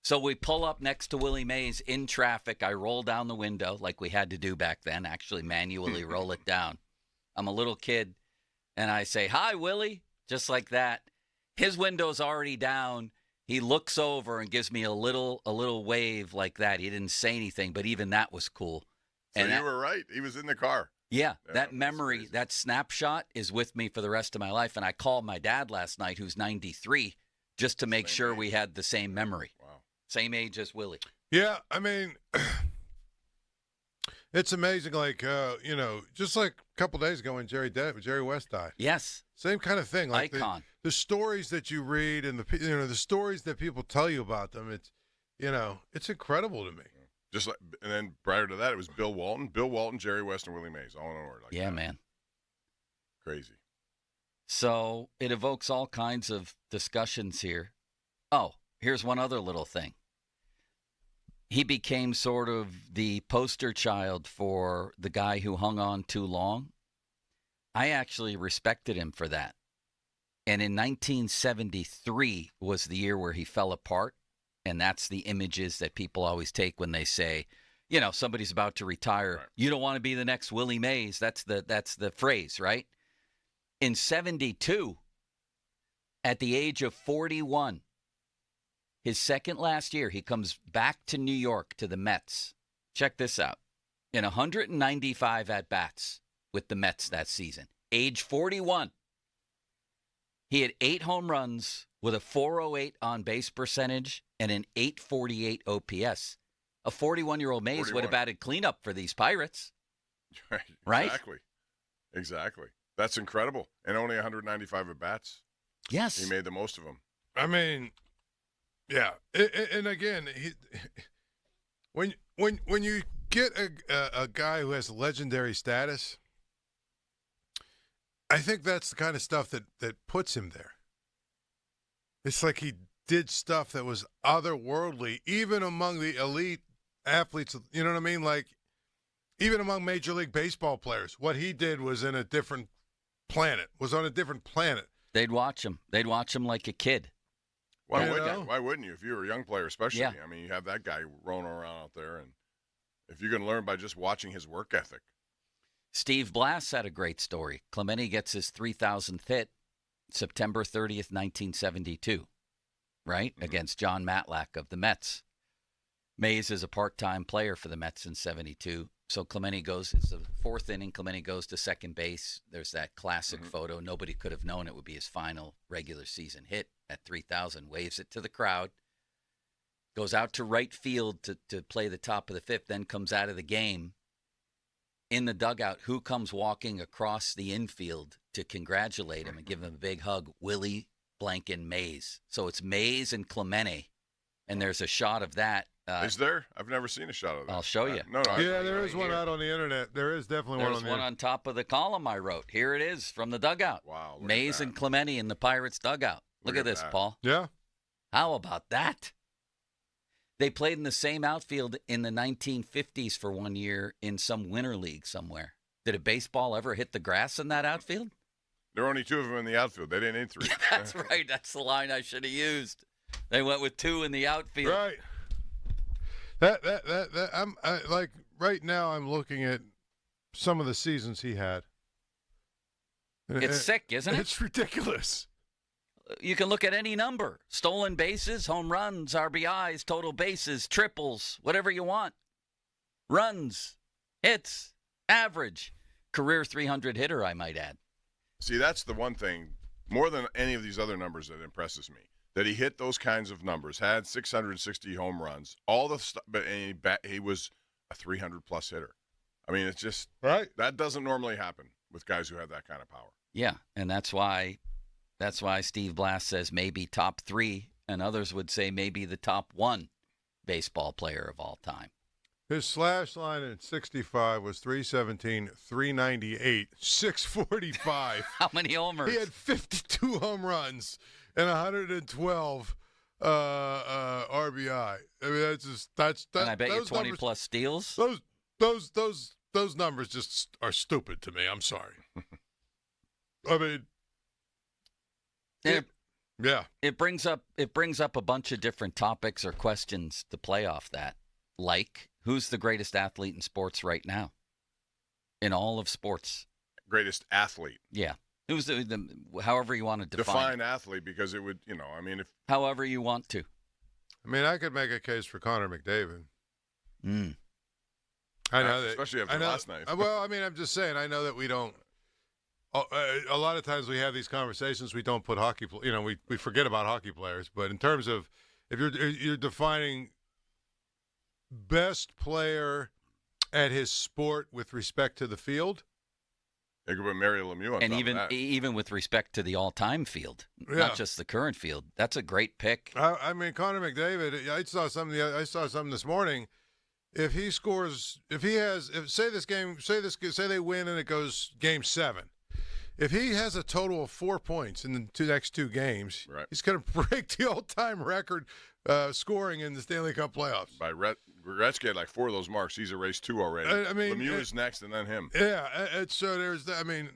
So we pull up next to Willie Mays in traffic. I roll down the window like we had to do back then, actually manually roll it down. I'm a little kid, and I say, "Hi, Willie," just like that. His window's already down. He looks over and gives me a little wave like that. He didn't say anything, but even that was cool.
So you were right. He was in the car.
Yeah, that memory, that snapshot is with me for the rest of my life. And I called my dad last night, who's 93, just to make sure we had the same memory.
Wow.
Same age as Willie.
Yeah, I mean, it's amazing. Like, just like a couple days ago when Jerry West died.
Yes.
Same kind of thing. Like
Icon.
The stories that you read and the stories that people tell you about them. It's incredible to me.
And then prior to that, it was Bill Walton, Jerry West, and Willie Mays, all in order.
Man.
Crazy.
So it evokes all kinds of discussions here. Oh, here's one other little thing. He became sort of the poster child for the guy who hung on too long. I actually respected him for that. And in 1973 was the year where he fell apart. And that's the images that people always take when they say, somebody's about to retire. Right. You don't want to be the next Willie Mays. That's the phrase, right? In 72, at the age of 41, his second last year, he comes back to New York to the Mets. Check this out. In 195 at-bats with the Mets that season, age 41, he had 8 home runs, with a 408 on-base percentage and an 848 OPS. A 41-year-old Mays would have batted cleanup for these Pirates. Right?
Exactly. That's incredible. And only 195 at-bats.
Yes.
He made the most of them.
I mean, yeah. And again, when you get a guy who has legendary status, I think that's the kind of stuff that puts him there. It's like he did stuff that was otherworldly, even among the elite athletes. You know what I mean? Like, even among Major League Baseball players, what he did was in a different planet, was on a different planet.
They'd watch him. They'd watch him like a kid.
Why wouldn't you? If you were a young player, especially.
Yeah.
I mean, you have that guy rolling around out there, and if you're going to learn by just watching his work ethic.
Steve Blass had a great story. Clemente gets his 3,000th hit September 30th, 1972, right? Mm-hmm. Against John Matlack of the Mets. Mays is a part-time player for the Mets in 72. So Clemente goes, it's the fourth inning, Clemente goes to second base. There's that classic photo. Nobody could have known it would be his final regular season hit at 3,000. Waves it to the crowd. Goes out to right field to play the top of the fifth, then comes out of the game. In the dugout, who comes walking across the infield to congratulate him and give him a big hug? Willie Blanken Mays. So it's Mays and Clemente, and there's a shot of that.
Is there? I've never seen a shot of that.
I'll show you.
There is one out on the internet. There is definitely
There's one on top of the column I wrote. Here it is from the dugout.
Wow.
Mays and Clemente in the Pirates dugout. Look at this,
that.
Paul.
Yeah.
How about that? They played in the same outfield in the 1950s for 1 year in some winter league somewhere. Did a baseball ever hit the grass in that outfield?
There were only two of them in the outfield. They didn't need three.
That's right. That's the line I should have used. They went with two in the outfield.
Right. Like right now I'm looking at some of the seasons he had.
It's sick, isn't it?
It's ridiculous.
You can look at any number. Stolen bases, home runs, RBIs, total bases, triples, whatever you want. Runs, hits, average. Career 300 hitter, I might add.
See, that's the one thing, more than any of these other numbers, that impresses me. That he hit those kinds of numbers, had 660 home runs, all the stuff, but he was a 300-plus hitter. I mean, it's just
right.
That doesn't normally happen with guys who have that kind of power.
Yeah, and that's why Steve Blass says maybe top three, and others would say maybe the top one baseball player of all time.
His slash line in 65 was 317, 398, 645.
How many homers?
He had 52 home runs and 112 RBI. I mean, that's.
And I bet you 20
numbers,
plus steals.
Those numbers just are stupid to me. I'm sorry. I mean,
it brings up a bunch of different topics or questions to play off that. Like, who's the greatest athlete in sports right now? In all of sports.
Greatest athlete.
Yeah. Who's the however you want to define
athlete, because it would, if
however you want to.
I mean, I could make a case for Connor McDavid. I know that,
especially after last night.
Well, I mean, I'm just saying. I know that we don't. A lot of times we have these conversations. We don't put hockey. We forget about hockey players. But in terms of if you're defining best player at his sport with respect to the field.
They could put Mario Lemieux on
and
top of that.
even with respect to the all-time field, not just the current field. That's a great pick.
I mean, Connor McDavid. I saw something this morning. If he scores, say they win and it goes game 7. If he has a total of 4 points in the next two games, he's going to break the all-time record scoring in the Stanley Cup playoffs.
By Gretzky had like 4 of those marks. He's erased 2 already.
I mean,
Lemieux is next, and then him.
Yeah, so there's that. I mean,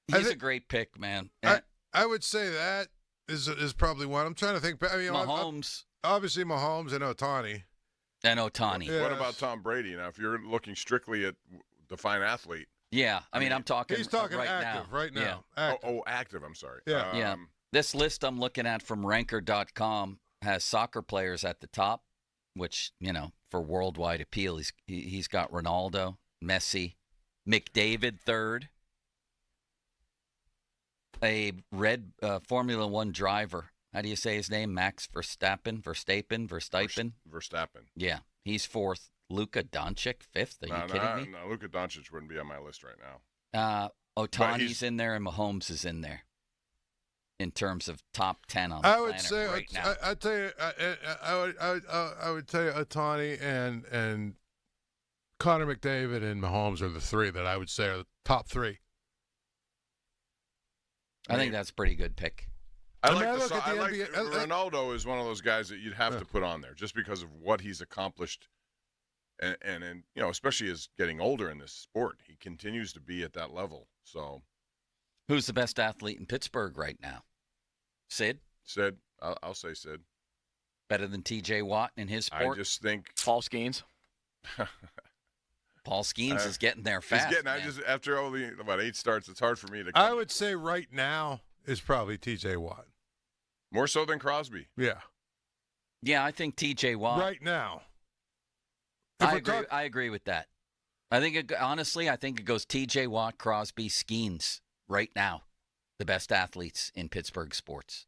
he's a great pick, man.
I would say that is probably one. I'm trying to think. I mean,
Mahomes,
obviously Mahomes and Ohtani.
Yes.
What about Tom Brady? Now, if you're looking strictly at define athlete.
Yeah, I mean, I'm talking.
He's talking
right
active
now.
right now.
Yeah.
Active.
Active. I'm sorry.
Yeah.
This list I'm looking at from Ranker.com has soccer players at the top, which, for worldwide appeal, he's got Ronaldo, Messi, McDavid third, a red Formula One driver. How do you say his name? Max Verstappen?
Verstappen.
Yeah, he's fourth. Luka Doncic, fifth. Are you kidding me?
No, Luka Doncic wouldn't be on my list right now.
Otani's in there and Mahomes is in there in terms of top 10 on the
I would
planet
say,
right now.
I'd tell you, I would tell you Otani and Connor McDavid and Mahomes are the three that I would say are the top three.
I think that's a pretty good pick.
Ronaldo is one of those guys that you'd have to put on there just because of what he's accomplished. And especially as getting older in this sport, he continues to be at that level. So,
who's the best athlete in Pittsburgh right now? Sid?
Sid. I'll say Sid.
Better than T.J. Watt in his sport?
I just think
Paul Skeens.
Paul Skeens is getting there fast.
After all the 8 starts, it's hard for me to.
I would say right now is probably T.J. Watt.
More so than Crosby.
Yeah.
Yeah, I think T.J. Watt.
Right now.
I agree with that. I think honestly, I think it goes T.J. Watt, Crosby, Skeens right now, the best athletes in Pittsburgh sports.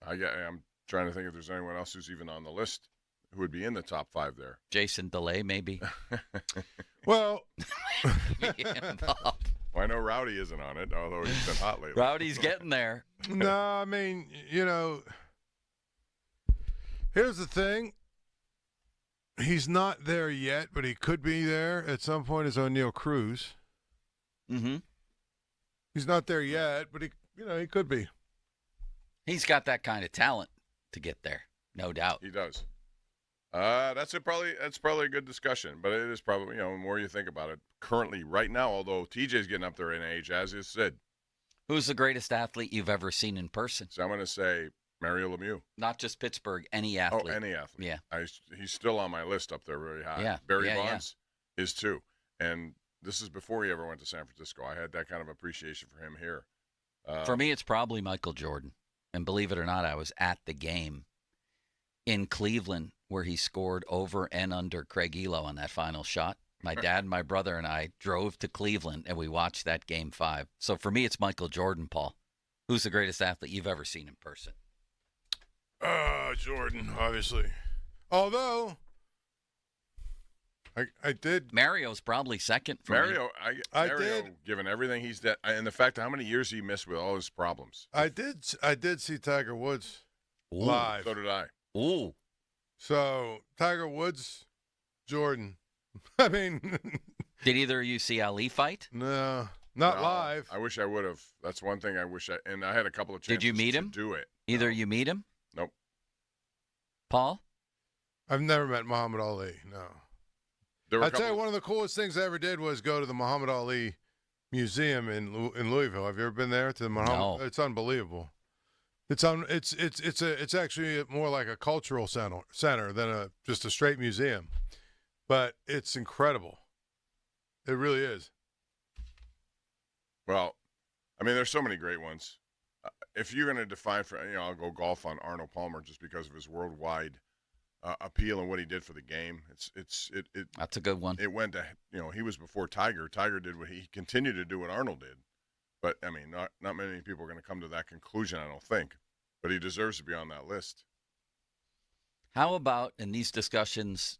I'm trying to think if there's anyone else who's even on the list who would be in the top 5 there.
Jason DeLay, maybe.
Well,
well, I know Rowdy isn't on it, although he's been hot lately.
Rowdy's getting there.
No, I mean, here's the thing. He's not there yet, but he could be there at some point as O'Neal Cruz.
Mm-hmm.
He's not there yet, but he could be.
He's got that kind of talent to get there, no doubt.
He does. That's probably a good discussion, but it is probably, the more you think about it, currently right now, although TJ's getting up there in age, as is Sid.
Who's the greatest athlete you've ever seen in person?
So I'm going to say Mario Lemieux.
Not just Pittsburgh, any athlete.
Oh, any athlete.
Yeah.
He's still on my list up there very high.
Yeah.
Barry Bonds is too. And this is before he ever went to San Francisco. I had that kind of appreciation for him here.
For me, it's probably Michael Jordan. And believe it or not, I was at the game in Cleveland where he scored over and under Craig Elo on that final shot. My dad, my brother, and I drove to Cleveland, and we watched that Game 5. So for me, it's Michael Jordan, Paul. Who's the greatest athlete you've ever seen in person?
Jordan, obviously. Although, I did.
Mario's probably second for me.
Mario, given everything he's done, and the fact of how many years he missed with all his problems.
I did see Tiger Woods live.
So did I.
Ooh.
So, Tiger Woods, Jordan. I mean.
Did either of you see Ali fight?
No, not live.
I wish I would have. That's one thing I wish and I had a couple of chances.
Did you meet him?
To do it.
Either you meet him?
Nope.
Paul?
I've never met Muhammad Ali, no. I'll tell you, one of the coolest things I ever did was go to the Muhammad Ali Museum in Louisville. Have you ever been there to the Muhammad?
No.
It's unbelievable. It's actually more like a cultural center than just a straight museum, but it's incredible. It really is.
Well, I mean, there's so many great ones. If you're going to define I'll go golf on Arnold Palmer just because of his worldwide appeal and what he did for the game.
That's a good one.
It went to he was before Tiger. Tiger did what he continued to do what Arnold did. But, I mean, not many people are going to come to that conclusion, I don't think. But he deserves to be on that list.
How about, and these discussions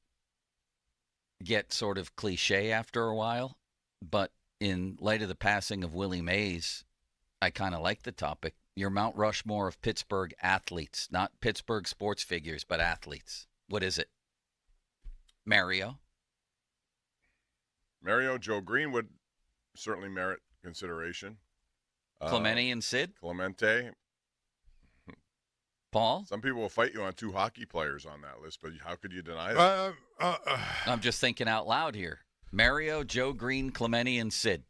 get sort of cliche after a while, but in light of the passing of Willie Mays, I kind of like the topic. Your Mount Rushmore of Pittsburgh athletes, not Pittsburgh sports figures, but athletes. What is it? Mario?
Joe Green would certainly merit consideration.
Clemente and Sid?
Clemente.
Paul?
Some people will fight you on 2 hockey players on that list, but how could you deny that?
I'm just thinking out loud here. Mario, Joe Green, Clemente, and Sid.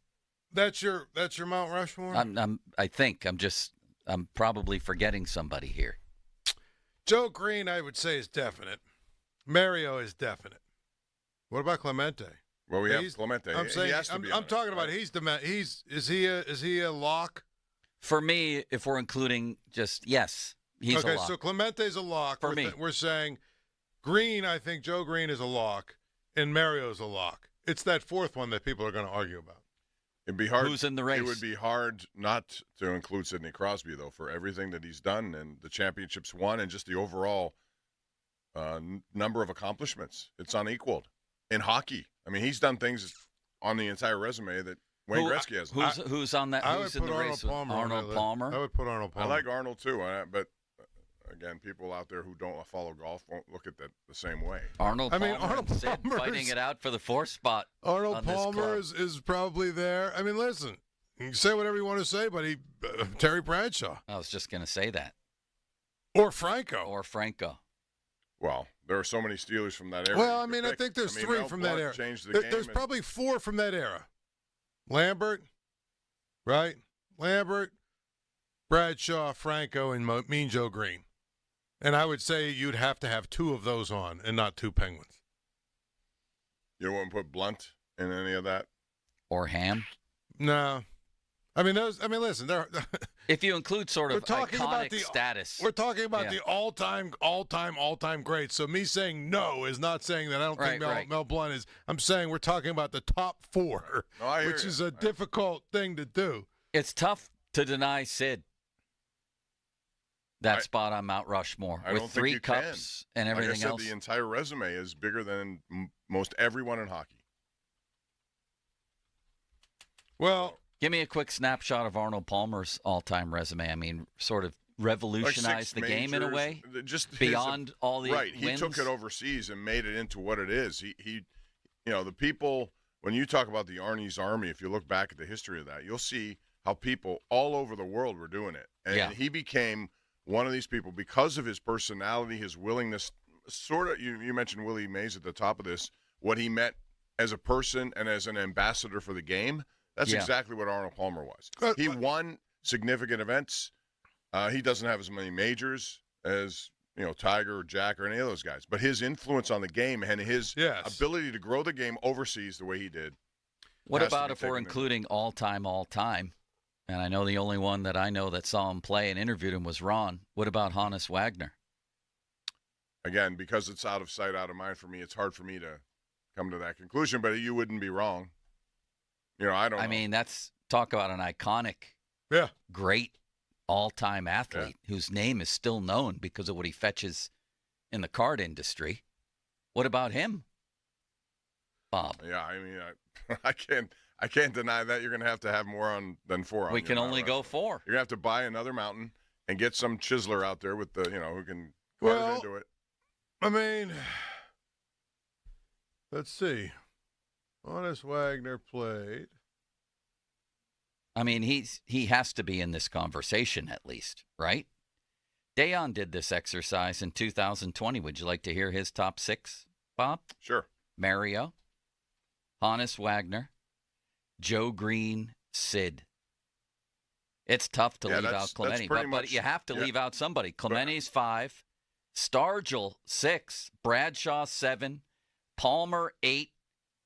That's your Mount Rushmore?
I'm probably forgetting somebody here.
Joe Green, I would say, is definite. Mario is definite. What about Clemente?
Well, we have Clemente.
I'm saying,
he has to be
I'm talking about is he a lock?
For me, if we're including yes, he's a lock.
Okay, so Clemente's a lock.
For me.
We're saying Green, I think Joe Green is a lock, and Mario's a lock. It's that fourth one that people are going to argue about.
It'd be hard.
Who's in the race?
It would be hard not to include Sidney Crosby, though, for everything that he's done and the championships won and just the overall number of accomplishments. It's unequaled. In hockey, I mean, he's done things on the entire resume that Wayne Gretzky has.
Who's on that? Who's in the race with Arnold Palmer?
I would put Arnold Palmer.
I like Arnold, too, but again, people out there who don't follow golf won't look at that the same way.
Arnold Palmer fighting it out for the fourth spot.
Arnold Palmer is probably there. I mean, listen, you can say whatever you want to say, but Terry Bradshaw.
I was just going to say that.
Or Franco.
Well, there are so many Steelers from that era.
Well, I mean, I think there's three from that era. There's probably four from that era. Lambert, right? Lambert, Bradshaw, Franco, and Mean Joe Green. And I would say you'd have to have two of those on and not two Penguins.
You wouldn't put Blunt in any of that?
Or Ham?
No. I mean, listen, they're
if you include sort of iconic status.
We're talking about the all-time greats. So me saying no is not saying that I don't think Mel Blunt is. I'm saying we're talking about the top four, which is a difficult thing to do.
It's tough to deny Sid that spot on Mount Rushmore with
don't
3
think you
cups
can.
and everything
like I said,
else.
The entire resume is bigger than most everyone in hockey.
Well,
give me a quick snapshot of Arnold Palmer's all-time resume. I mean, sort of revolutionized the game in a way,
just
beyond all the
right.
wins.
He took it overseas and made it into what it is. He, the people. When you talk about the Arnie's Army, if you look back at the history of that, you'll see how people all over the world were doing it, and he became one of these people because of his personality, his willingness. Sort of, you mentioned Willie Mays at the top of this. What he meant as a person and as an ambassador for the game. That's exactly what Arnold Palmer was. He won significant events. He doesn't have as many majors as Tiger or Jack or any of those guys. But his influence on the game and his ability to grow the game overseas the way he did.
What about if we're including all-time? And I know the only one that I know that saw him play and interviewed him was Ron. What about Hannes Wagner?
Again, because it's out of sight, out of mind for me, it's hard for me to come to that conclusion. But you wouldn't be wrong. I don't know.
I mean, that's talk about an iconic, great all-time athlete whose name is still known because of what he fetches in the card industry. What about him, Bob?
Yeah, I mean, I can't deny that. You're going to have more than 4 on.
We can only go 4.
You're going to have to buy another mountain and get some chiseler out there with the, who can carve into it.
I mean, let's see. Hannes Wagner played.
I mean, he has to be in this conversation at least, right? Dayon did this exercise in 2020. Would you like to hear his top 6, Bob?
Sure.
Mario, Hannes Wagner, Joe Green, Sid. It's tough to leave out Clemente, but you have to leave out somebody. Clemente's 5, Stargell 6, Bradshaw 7, Palmer 8,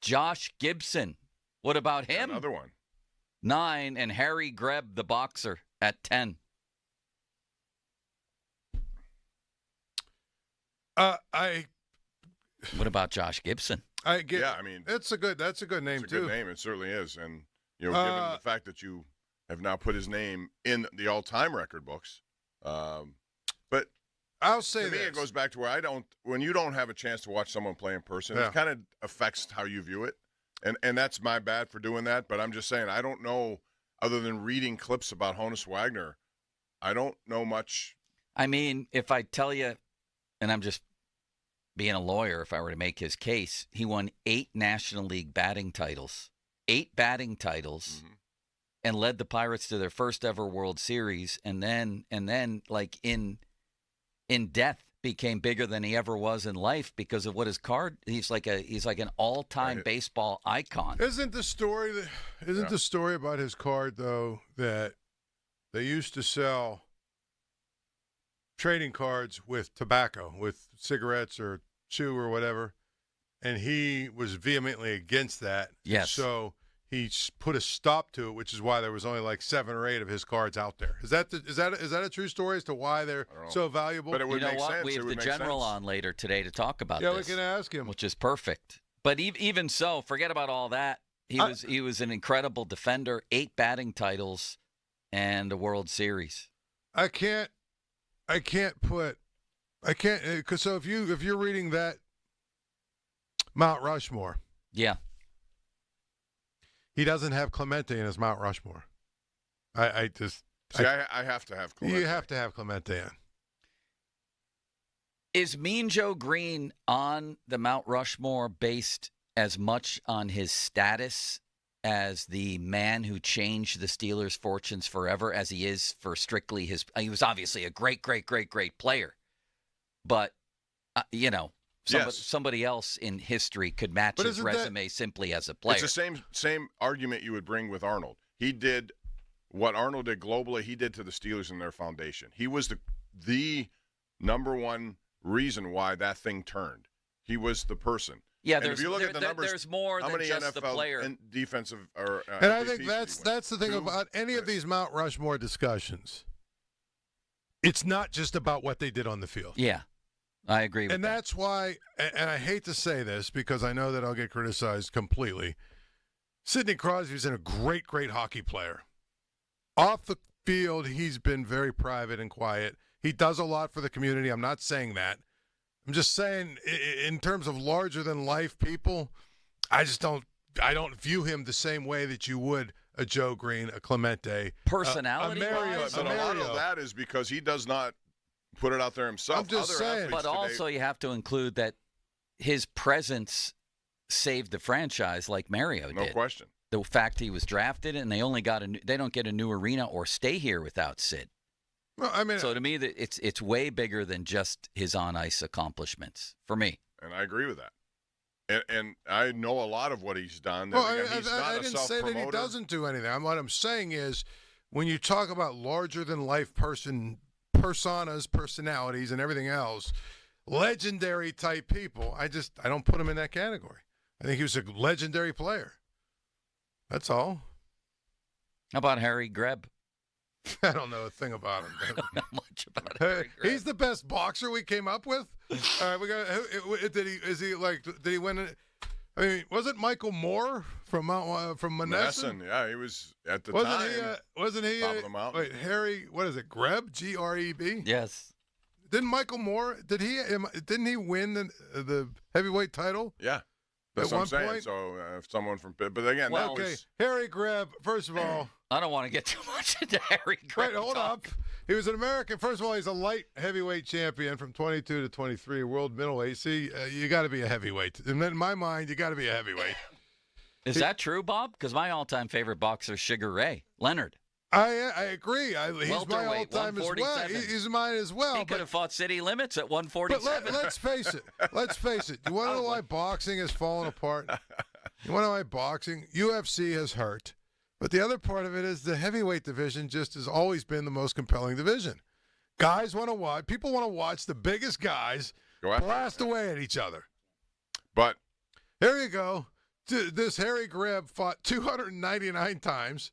Josh Gibson. What about him?
Another one.
9, and Harry Greb, the boxer, at 10.
What
about Josh Gibson?
I mean, that's a good name
it's a
too.
Good name, it certainly is, and given the fact that you have now put his name in the all-time record books, but
I'll say
to me it goes back to where when you don't have a chance to watch someone play in person, it kind of affects how you view it, and that's my bad for doing that. But I'm just saying I don't know, other than reading clips about Hannes Wagner, I don't know much.
I mean, if I tell you, and I'm just being a lawyer, if I were to make his case, he won 8 National League batting titles, 8 batting titles, and led the Pirates to their first ever World Series, and then like in death became bigger than he ever was in life because of what his card. He's like an all-time baseball icon.
Isn't the story the story about his card though that they used to sell trading cards with tobacco, with cigarettes or chew or whatever, and he was vehemently against that.
Yes.
So he put a stop to it, which is why there was only like 7 or 8 of his cards out there. Is that a true story as to why they're so valuable?
But it would make sense.
We have the general on later today to talk about this.
Yeah, we can ask him.
Which is perfect. But even so, forget about all that. He was an incredible defender, 8 batting titles, and a World Series.
Because so if you're reading that Mount Rushmore,
yeah,
he doesn't have Clemente in his Mount Rushmore. I
have to have Clemente.
You have to have Clemente in.
Is Mean Joe Green on the Mount Rushmore based as much on his status as the man who changed the Steelers' fortunes forever as he is for strictly his? He was obviously a great player, but somebody else in history could match his resume simply as a player.
It's the same argument you would bring with Arnold. He did what Arnold did globally. He did to the Steelers and their foundation. He was the number one reason why that thing turned. He was the person.
Yeah,
and if you look at the numbers,
there's more than just
NFL
the player.
And defensive or
and I think that's the thing about any of these Mount Rushmore discussions. It's not just about what they did on the field.
Yeah, I agree with that.
And that's why, and I hate to say this because I know that I'll get criticized completely, Sidney Crosby's been a great hockey player. Off the field, he's been very private and quiet. He does a lot for the community. I'm not saying that. I'm just saying in terms of larger-than-life people, I don't view him the same way that you would a Joe Green, a Clemente.
Personality.
But a lot of that is because he does not put it out there himself.
I'm just saying.
But also you have to include that his presence saved the franchise like Mario did.
No question.
The fact he was drafted and they don't get a new arena or stay here without Sid.
Well, I mean,
so to me, it's way bigger than just his on-ice accomplishments for me.
And I agree with that. And I know a lot of what he's done.
Well,
again, he's not
I
a
didn't say that he doesn't do anything. What I'm saying is when you talk about larger-than-life personas, personalities, and everything else, legendary-type people, I don't put him in that category. I think he was a legendary player. That's all.
How about Harry Greb?
I don't know a thing about him.
Not much about Harry Greb.
He's the best boxer we came up with. All right, we got. Did he win it? I mean, was it Michael Moore from Monessen?
Yeah, he was at the
wasn't
time.
Wasn't he?
Top of the mountain.
Wait, Harry. What is it? Greb? Greb?
Yes.
Didn't Michael Moore? Didn't he win the heavyweight title?
Yeah. That's what I'm saying.
Point?
So if someone from Pitt, but again,
well, okay. Harry Greb. First of all,
I don't want to get too much into Harry Greb.
Wait, hold up. He was an American. First of all, he's a light heavyweight champion from 22 to 23, world middleweight. See, you got to be a heavyweight. And in my mind, you got to be a heavyweight.
Is that true, Bob? Because my all-time favorite boxer is Sugar Ray Leonard.
I agree. He's my all-time as well. He's mine as well.
He could have fought city limits at 147.
But let's face it. You want to know why boxing has fallen apart? You want to know why boxing? UFC has hurt. But the other part of it is the heavyweight division just has always been the most compelling division. Guys want to watch. People want to watch the biggest guys blast away at each other.
But
here you go. This Harry Greb fought 299 times.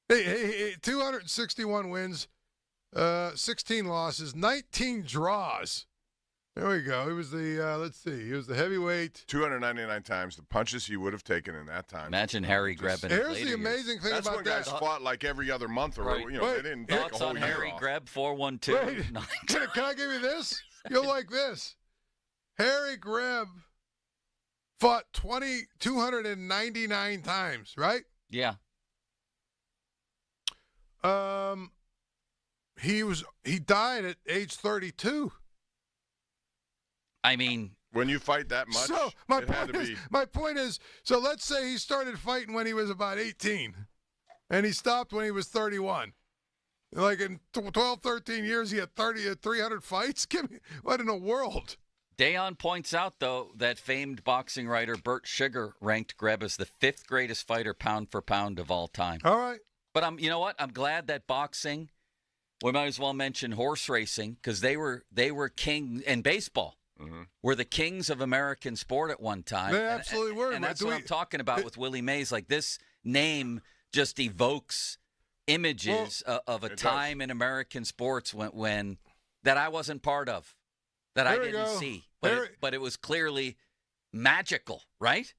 261 wins, 16 losses, 19 draws. There we go. He was he was the heavyweight.
299 times the punches he would have taken in that time.
Imagine Harry Greb in
Here's the amazing thing
about
that.
That's when guys fought like every other month, or
right.
They didn't take a whole
on
year
Harry
off.
Greb 412.
Can I give you this? You'll like this. Harry Greb fought 299 times, right?
Yeah.
He died at age 32.
I mean,
when you fight that much,
so my point is, so let's say he started fighting when he was about 18, and he stopped when he was 31. Like in 12, 13 years, he had 300 fights. Give me what in the world?
Dayon points out, though, that famed boxing writer Bert Sugar ranked Greb as the 5th greatest fighter pound for pound of all time.
All right.
But you know what? I'm glad that boxing, we might as well mention horse racing, because they were king, and baseball were the kings of American sport at one time.
They absolutely were.
And that's what I'm talking about with Willie Mays. Like, this name just evokes images of a time in American sports when that I wasn't part of, that I didn't see. But it was clearly magical, right?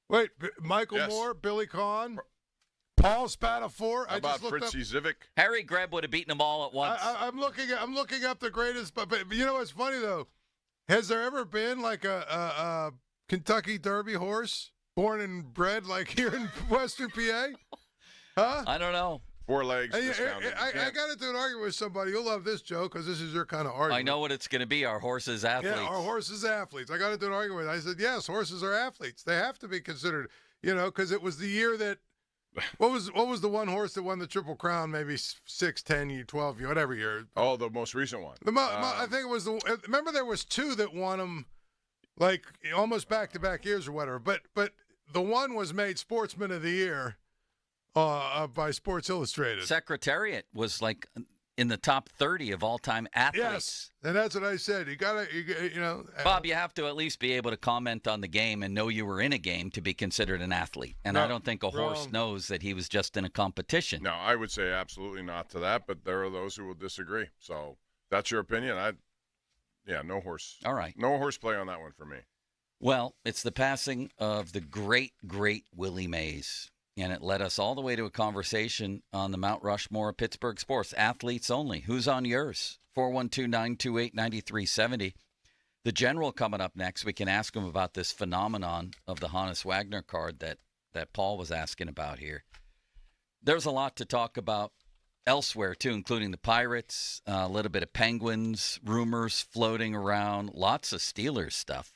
Wait, Michael Moore, Billy Kahn, Paul Spatafor.
How about Fritzy Zivic?
Harry Greb would have beaten them all at once.
I'm looking up the greatest, but you know what's funny though? Has there ever been like a Kentucky Derby horse born and bred like here in Western PA? Huh?
I don't know.
4 legs.
I got into an argument with somebody. You'll love this, Joe, because this is your kind of argument.
I know what it's going to be. Our horses athletes.
Yeah, our horses athletes. I got into an argument. I said, yes, horses are athletes. They have to be considered, because it was the year that what was the one horse that won the Triple Crown? Maybe 6, 10, 12, whatever year.
Oh, the most recent one.
I think it was remember there was 2 that won them, like almost back-to-back years or whatever. But the one was made Sportsman of the Year. By Sports Illustrated.
Secretariat was like in the top 30 of all-time athletes.
Yes, and that's what I said.
Bob, you have to at least be able to comment on the game and know you were in a game to be considered an athlete. And I don't think a horse knows that he was just in a competition.
No, I would say absolutely not to that, but there are those who will disagree. So that's your opinion. No horse.
All right.
No horseplay on that one for me.
Well, it's the passing of the great, great Willie Mays. And it led us all the way to a conversation on the Mount Rushmore of Pittsburgh sports. Athletes only. Who's on yours? 412-928-9370. The General coming up next. We can ask him about this phenomenon of the Hannes Wagner card that Paul was asking about here. There's a lot to talk about elsewhere, too, including the Pirates, a little bit of Penguins, rumors floating around, lots of Steelers stuff,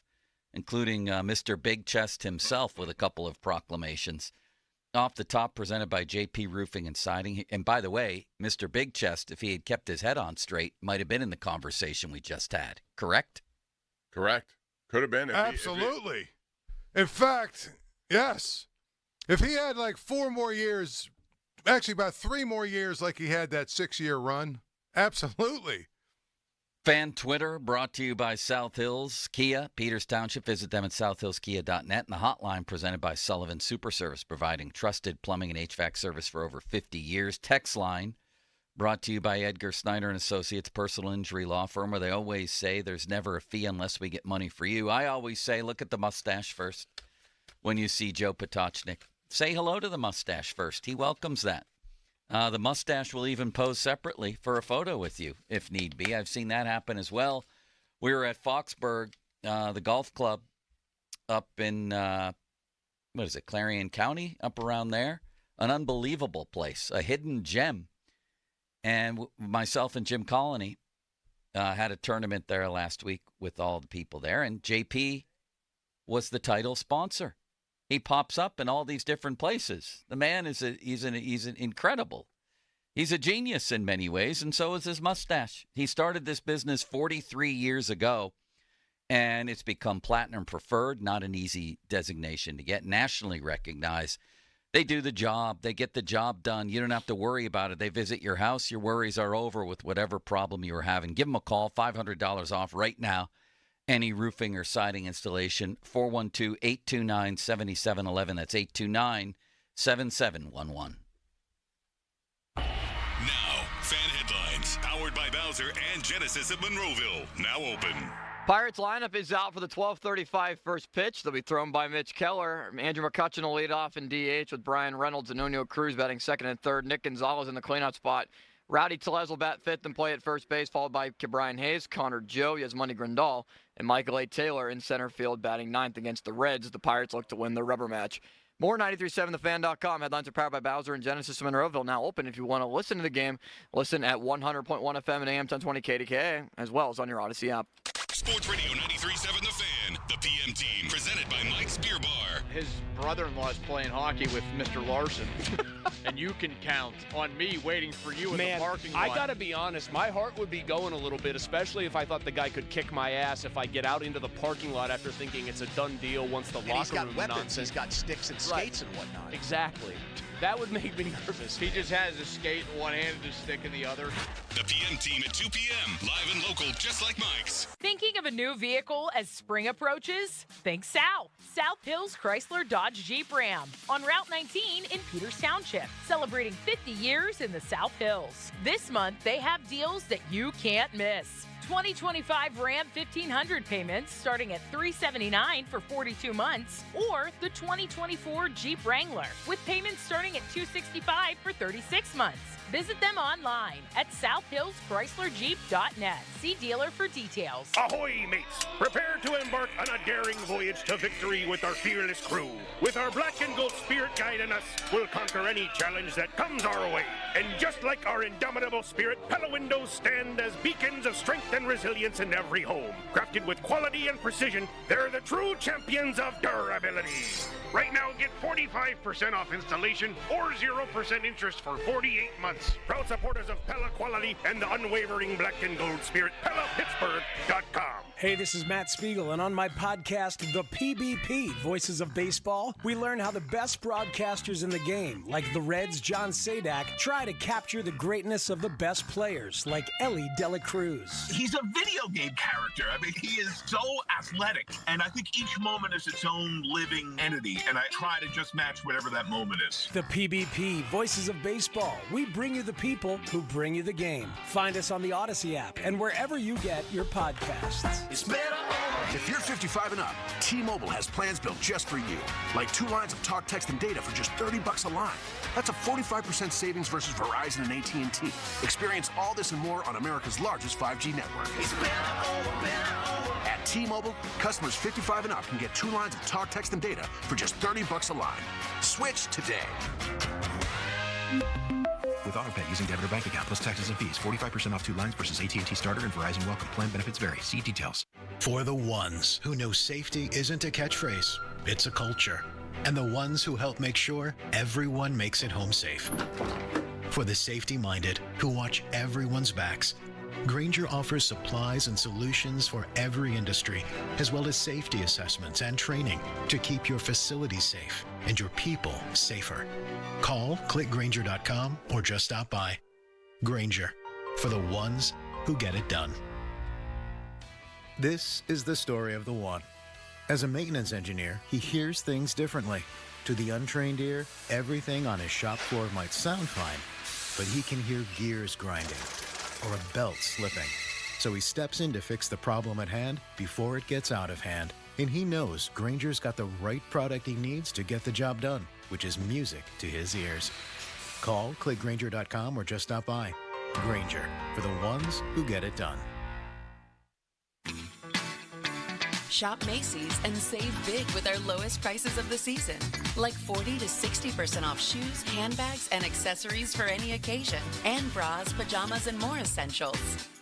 including Mr. Big Chest himself with a couple of proclamations. Off the top, presented by JP Roofing and Siding. And by the way, Mr. Big Chest, if he had kept his head on straight, might have been in the conversation we just had. Correct?
Correct. Could have been.
Absolutely. In fact, yes. If he had like 4 more years, actually about 3 more years like he had that 6-year run, absolutely.
Fan Twitter brought to you by South Hills Kia, Peters Township. Visit them at southhillskia.net. And the hotline presented by Sullivan Super Service, providing trusted plumbing and HVAC service for over 50 years. Text line brought to you by Edgar Snyder & Associates, personal injury law firm, where they always say there's never a fee unless we get money for you. I always say look at the mustache first when you see Joe Potocznik. Say hello to the mustache first. He welcomes that. The mustache will even pose separately for a photo with you, if need be. I've seen that happen as well. We were at Foxburg, the golf club up in, Clarion County, up around there. An unbelievable place, a hidden gem. And myself and Jim Colony had a tournament there last week with all the people there, and JP was the title sponsor. He pops up in all these different places. The man he's an incredible. He's a genius in many ways, and so is his mustache. He started this business 43 years ago, and it's become platinum preferred, not an easy designation to get, nationally recognized. They do the job. They get the job done. You don't have to worry about it. They visit your house. Your worries are over with whatever problem you were having. Give them a call, $500 off right now. Any roofing or siding installation, 412-829-7711. That's 829-7711.
Now, fan headlines, powered by Bowser and Genesis of Monroeville, now open.
Pirates lineup is out for the 12:35 first pitch. They'll be thrown by Mitch Keller. Andrew McCutcheon will lead off in DH with Brian Reynolds and Nuno Cruz batting second and third. Nick Gonzalez in the cleanup spot. Rowdy Tellez will bat fifth and play at first base, followed by Brian Hayes, Connor Joe, Yasmani Grandal, and Michael A. Taylor in center field batting ninth against the Reds. The Pirates look to win their rubber match. More 93.7thefan.com. Headlines are powered by Bowser and Genesis of Monroeville. Now open if you want to listen to the game. Listen at 100.1 FM and AM 1020 KDKA, as well as on your Odyssey app.
Sports Radio 93.7 The Fan, the PM team, presented by Mike's Beer Bar.
His brother-in-law is playing hockey with Mr. Larson, and you can count on me waiting for you in the parking lot.
I got to be honest, my heart would be going a little bit, especially if I thought the guy could kick my ass if I get out into the parking lot after thinking it's a done deal once the locker room
weapons.
nonsense.
He's got sticks and skates and whatnot.
Exactly. That would make me nervous.
He just has a skate in one hand and a stick in the other.
The PM team at 2 p.m., live and local, just like Mike's.
Thinking of a new vehicle as spring approaches? Think South. South Hills Chrysler Dodge Jeep Ram on Route 19 in Peters Township, celebrating 50 years in the South Hills. This month, they have deals that you can't miss. 2025 Ram 1500 payments starting at $379 for 42 months, or the 2024 Jeep Wrangler with payments starting at $265 for 36 months. Visit them online at southhillschryslerjeep.net. See dealer for details.
Ahoy, mates! Prepare to embark on a daring voyage to victory with our fearless crew. With our black and gold spirit guiding us, we'll conquer any challenge that comes our way. And just like our indomitable spirit, Pella windows stand as beacons of strength and resilience in every home. Crafted with quality and precision, they're the true champions of durability. Right now, get 45% off installation or 0% interest for 48 months. Proud supporters of Pella quality and the unwavering black and gold spirit, PellaPittsburgh.com.
Hey, this is Matt Spiegel, and on my podcast, The PBP, Voices of Baseball, we learn how the best broadcasters in the game, like the Reds' John Sadak, try to capture the greatness of the best players, like Ellie De La Cruz.
He's a video game character. I mean, he is so athletic, and I think each moment is its own living entity, and I try to just match whatever that moment is.
The PBP, Voices of Baseball. We bring you the people who bring you the game. Find us on the Odyssey app and wherever you get your podcasts.
It's better. If you're 55 and up, T-Mobile has plans built just for you. Like 2 lines of talk, text, and data for just $30 a line. That's a 45% savings versus Verizon and AT&T. Experience all this and more on America's largest 5G network. It's better. At T-Mobile, customers 55 and up can get 2 lines of talk, text, and data for just $30 a line. Switch today.
With AutoPay using debit or bank account plus taxes and fees. 45% off 2 lines versus AT&T Starter and Verizon Welcome. Plan benefits vary. See details.
For the ones who know safety isn't a catchphrase, it's a culture. And the ones who help make sure everyone makes it home safe. For the safety-minded who watch everyone's backs, Grainger offers supplies and solutions for every industry, as well as safety assessments and training to keep your facilities safe and your people safer. Call, click Grainger.com, or just stop by. Grainger, for the ones who get it done.
This is the story of the one. As a maintenance engineer, he hears things differently. To the untrained ear, everything on his shop floor might sound fine, but he can hear gears grinding or a belt slipping. So he steps in to fix the problem at hand before it gets out of hand. And he knows Grainger's got the right product he needs to get the job done, which is music to his ears. Call, click Grainger.com, or just stop by. Grainger, for the ones who get it done.
Shop Macy's and save big with our lowest prices of the season. Like 40 to 60% off shoes, handbags, and accessories for any occasion. And bras, pajamas, and more essentials.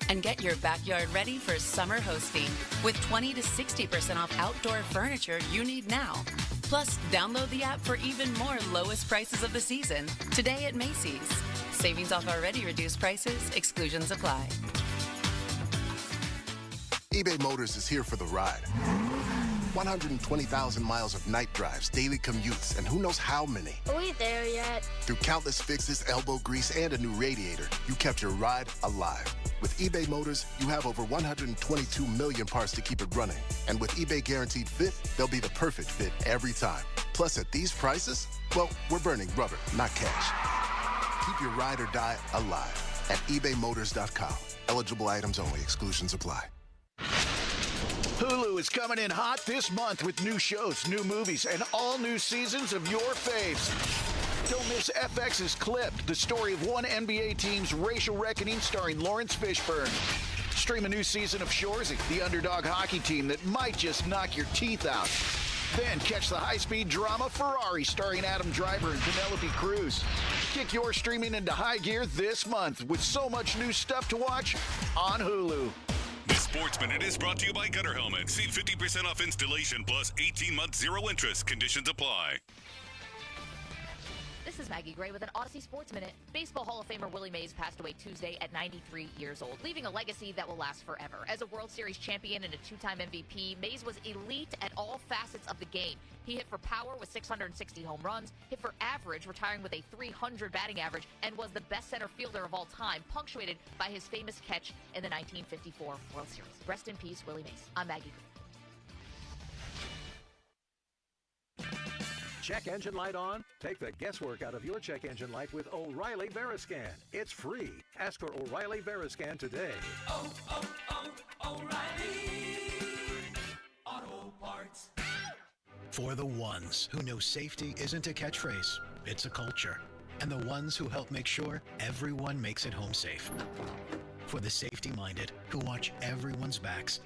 And get your backyard ready for summer hosting with 20 to 60% off outdoor furniture you need now. Plus, download the app for even more lowest prices of the season today at Macy's. Savings off already reduced prices. Exclusions apply.
eBay Motors is here for the ride. 120,000 miles of night drives, daily commutes, and who knows how many.
Are we there yet?
Through countless fixes, elbow grease, and a new radiator, you kept your ride alive. With eBay Motors, you have over 122 million parts to keep it running. And with eBay Guaranteed Fit, they'll be the perfect fit every time. Plus, at these prices, well, we're burning rubber, not cash. Keep your ride or die alive at ebaymotors.com. Eligible items only. Exclusions apply.
Hulu is coming in hot this month with new shows, new movies, and all new seasons of your faves. Don't miss FX's Clipped, the story of one NBA team's racial reckoning starring Lawrence Fishburne. Stream a new season of Shoresy, the underdog hockey team that might just knock your teeth out. Then catch the high-speed drama Ferrari starring Adam Driver and Penelope Cruz. Kick your streaming into high gear this month with so much new stuff to watch on Hulu.
The Sports Minute is brought to you by Gutter Helmet. See 50% off installation plus 18-month zero interest. Conditions apply.
This is Maggie Gray with an Odyssey Sports Minute. Baseball Hall of Famer Willie Mays passed away Tuesday at 93 years old, leaving a legacy that will last forever. As a World Series champion and a 2-time MVP, Mays was elite at all facets of the game. He hit for power with 660 home runs, hit for average, retiring with a 300 batting average, and was the best center fielder of all time, punctuated by his famous catch in the 1954 World Series. Rest in peace, Willie Mays. I'm Maggie Gray.
Check engine light on? Take the guesswork out of your check engine light with O'Reilly Veriscan. It's free. Ask for O'Reilly Veriscan today.
O'Reilly Auto Parts.
For the ones who know safety isn't a catchphrase, it's a culture. And the ones who help make sure everyone makes it home safe. For the safety-minded who watch everyone's backs,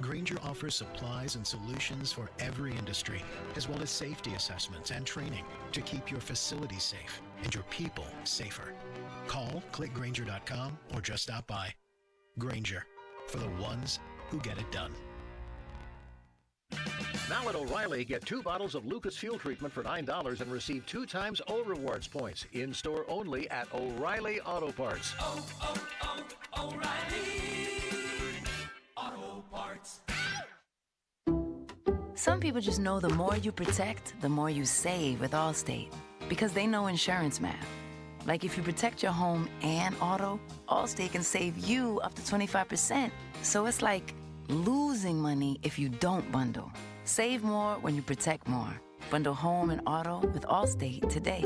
Grainger offers supplies and solutions for every industry, as well as safety assessments and training to keep your facilities safe and your people safer. Call, click Grainger.com, or just stop by. Grainger, for the ones who get it done.
Now at O'Reilly, get 2 bottles of Lucas Fuel Treatment for $9 and receive 2 times O Rewards points. In-store only at O'Reilly Auto Parts.
O'Reilly Auto Parts.
Some people just know the more you protect, the more you save with Allstate. Because they know insurance math. Like if you protect your home and auto, Allstate can save you up to 25%. So it's like losing money if you don't bundle. Save more when you protect more. Bundle home and auto with Allstate today.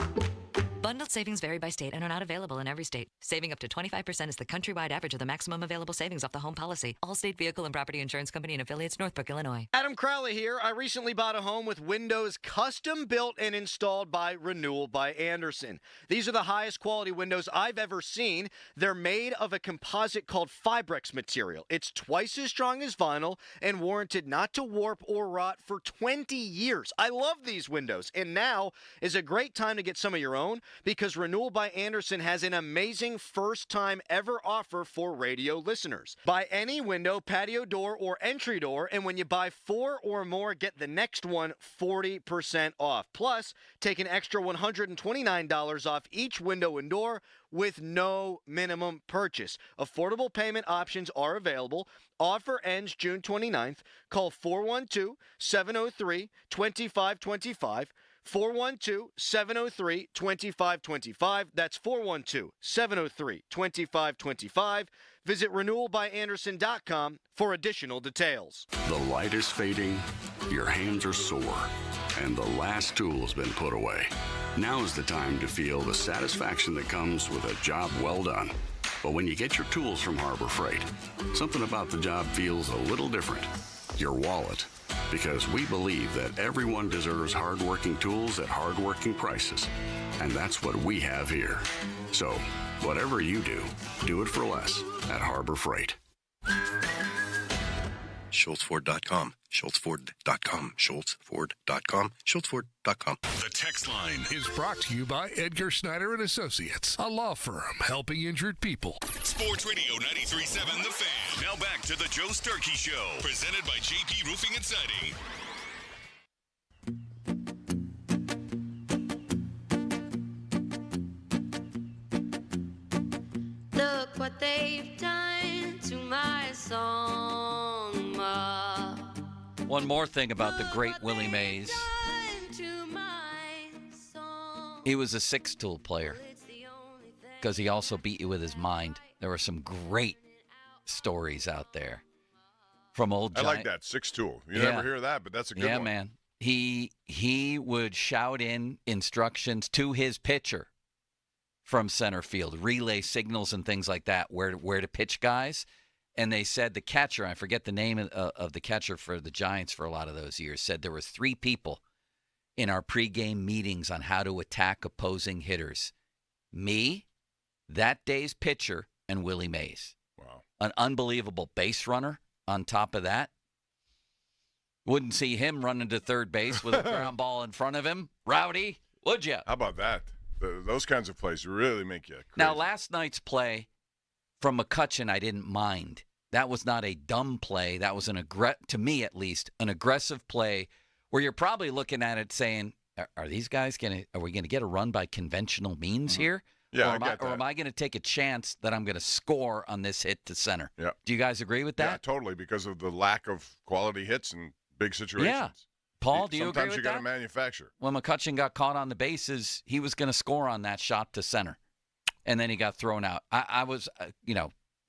Bundled savings vary by state and are not available in every state. Saving up to 25% is the countrywide average of the maximum available savings off the home policy. Allstate Vehicle and Property Insurance Company and affiliates, Northbrook, Illinois.
Adam Crowley here. I recently bought a home with windows custom built and installed by Renewal by Andersen. These are the highest quality windows I've ever seen. They're made of a composite called Fibrex material. It's twice as strong as vinyl and warranted not to warp or rot for 20 years. I love these windows, and now is a great time to get some of your own, because Renewal by Andersen has an amazing first-time ever offer for radio listeners. Buy any window, patio door, or entry door, and when you buy 4 or more, get the next one 40% off. Plus, take an extra $129 off each window and door with no minimum purchase. Affordable payment options are available. Offer ends June 29th. Call 412-703-2525. 412-703-2525. That's 412-703-2525. Visit renewalbyandersen.com for additional details.
The light is fading, your hands are sore, and the last tool's been put away. Now is the time to feel the satisfaction that comes with a job well done. But when you get your tools from Harbor Freight, something about the job feels a little different. Your wallet. Because we believe that everyone deserves hardworking tools at hardworking prices. And that's what we have here. So, whatever you do, do it for less at Harbor Freight.
SchultzFord.com, SchultzFord.com, SchultzFord.com, SchultzFord.com.
The text line
is brought to you by Edgar Snyder and Associates, a law firm helping injured people.
Sports Radio 93.7 The Fan. Now back to the Joe Sturkey Show, presented by JP Roofing and Siding.
Look what they've done to my song, Ma.
One more thing about the great Willie Mays. He was a six-tool player because he also beat you with his mind. There were some great stories out there from old
I like that, 6-tool. You never hear that, but that's a good one.
Yeah, man. He would shout in instructions to his pitcher from center field, relay signals and things like that, where to pitch guys. And they said the catcher, I forget the name of the catcher for the Giants for a lot of those years, said there were 3 people in our pregame meetings on how to attack opposing hitters. Me, that day's pitcher, and Willie Mays.
Wow.
An unbelievable base runner on top of that. Wouldn't see him running to third base with a ground ball in front of him. Rowdy, would you?
How about that? Those kinds of plays really make you crazy.
Now, last night's play from McCutchen, I didn't mind. That was not a dumb play. That was to me at least, an aggressive play where you're probably looking at it saying, are we going to get a run by conventional means here?
Yeah,
or am I going to take a chance that I'm going to score on this hit to center?
Yeah.
Do you guys agree with that?
Yeah, totally, because of the lack of quality hits in big situations.
Yeah. Paul, do you agree with that?
Sometimes you got to manufacture.
When McCutchen got caught on the bases, he was going to score on that shot to center. And then he got thrown out. I was, he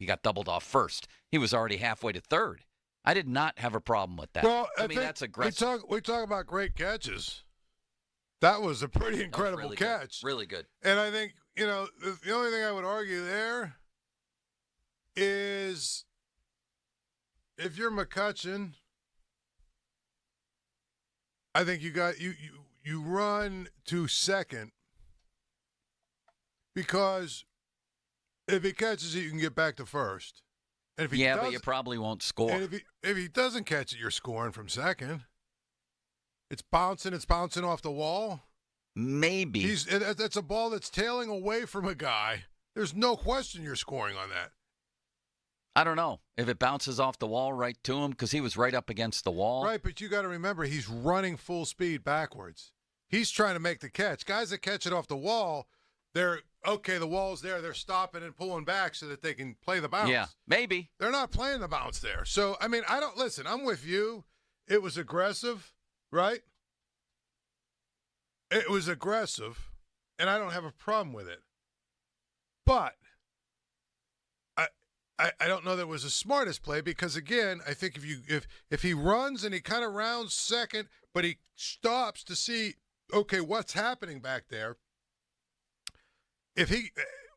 got doubled off first. He was already halfway to third. I did not have a problem with that.
Well,
I mean, that's aggressive.
We talk about great catches. That was a pretty incredible
really
catch.
Good. Really good.
And I think, the only thing I would argue there is if you're McCutchen, I think you run to second because if he catches it, you can get back to first. And if he
but you probably won't score.
And if he doesn't catch it, you're scoring from second. It's bouncing off the wall.
Maybe.
That's a ball that's tailing away from a guy. There's no question you're scoring on that.
I don't know if it bounces off the wall right to him because he was right up against the wall.
Right, but you got to remember he's running full speed backwards. He's trying to make the catch. Guys that catch it off the wall, the wall's there. They're stopping and pulling back so that they can play the bounce.
Yeah, maybe.
They're not playing the bounce there. So, I mean, I'm with you. It was aggressive, right? It was aggressive, and I don't have a problem with it. But I don't know that it was the smartest play because, again, I think if he runs and he kind of rounds second, but he stops to see, okay, what's happening back there,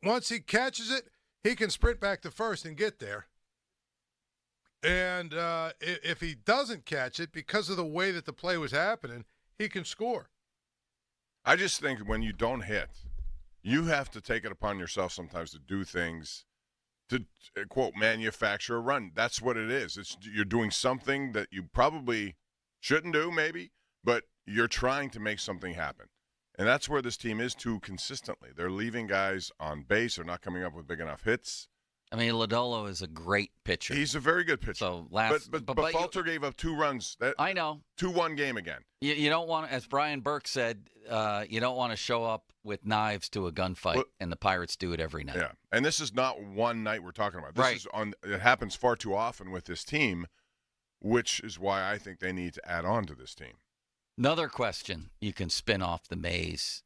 once he catches it, he can sprint back to first and get there. And if he doesn't catch it, because of the way that the play was happening, he can score.
I just think when you don't hit, you have to take it upon yourself sometimes to do things to, quote, manufacture a run. That's what it is. You're doing something that you probably shouldn't do, maybe, but you're trying to make something happen. And that's where this team is too consistently. They're leaving guys on base. They're not coming up with big enough hits.
I mean, Lodolo is a great pitcher.
He's a very good pitcher.
So
but Falter gave up 2 runs.
I know.
2-1 game again.
You don't want, as Brian Burke said, you don't want to show up with knives to a gunfight, and the Pirates do it every night.
Yeah, and this is not one night we're talking about. This is it happens far too often with this team, which is why I think they need to add on to this team.
Another question you can spin off the Mays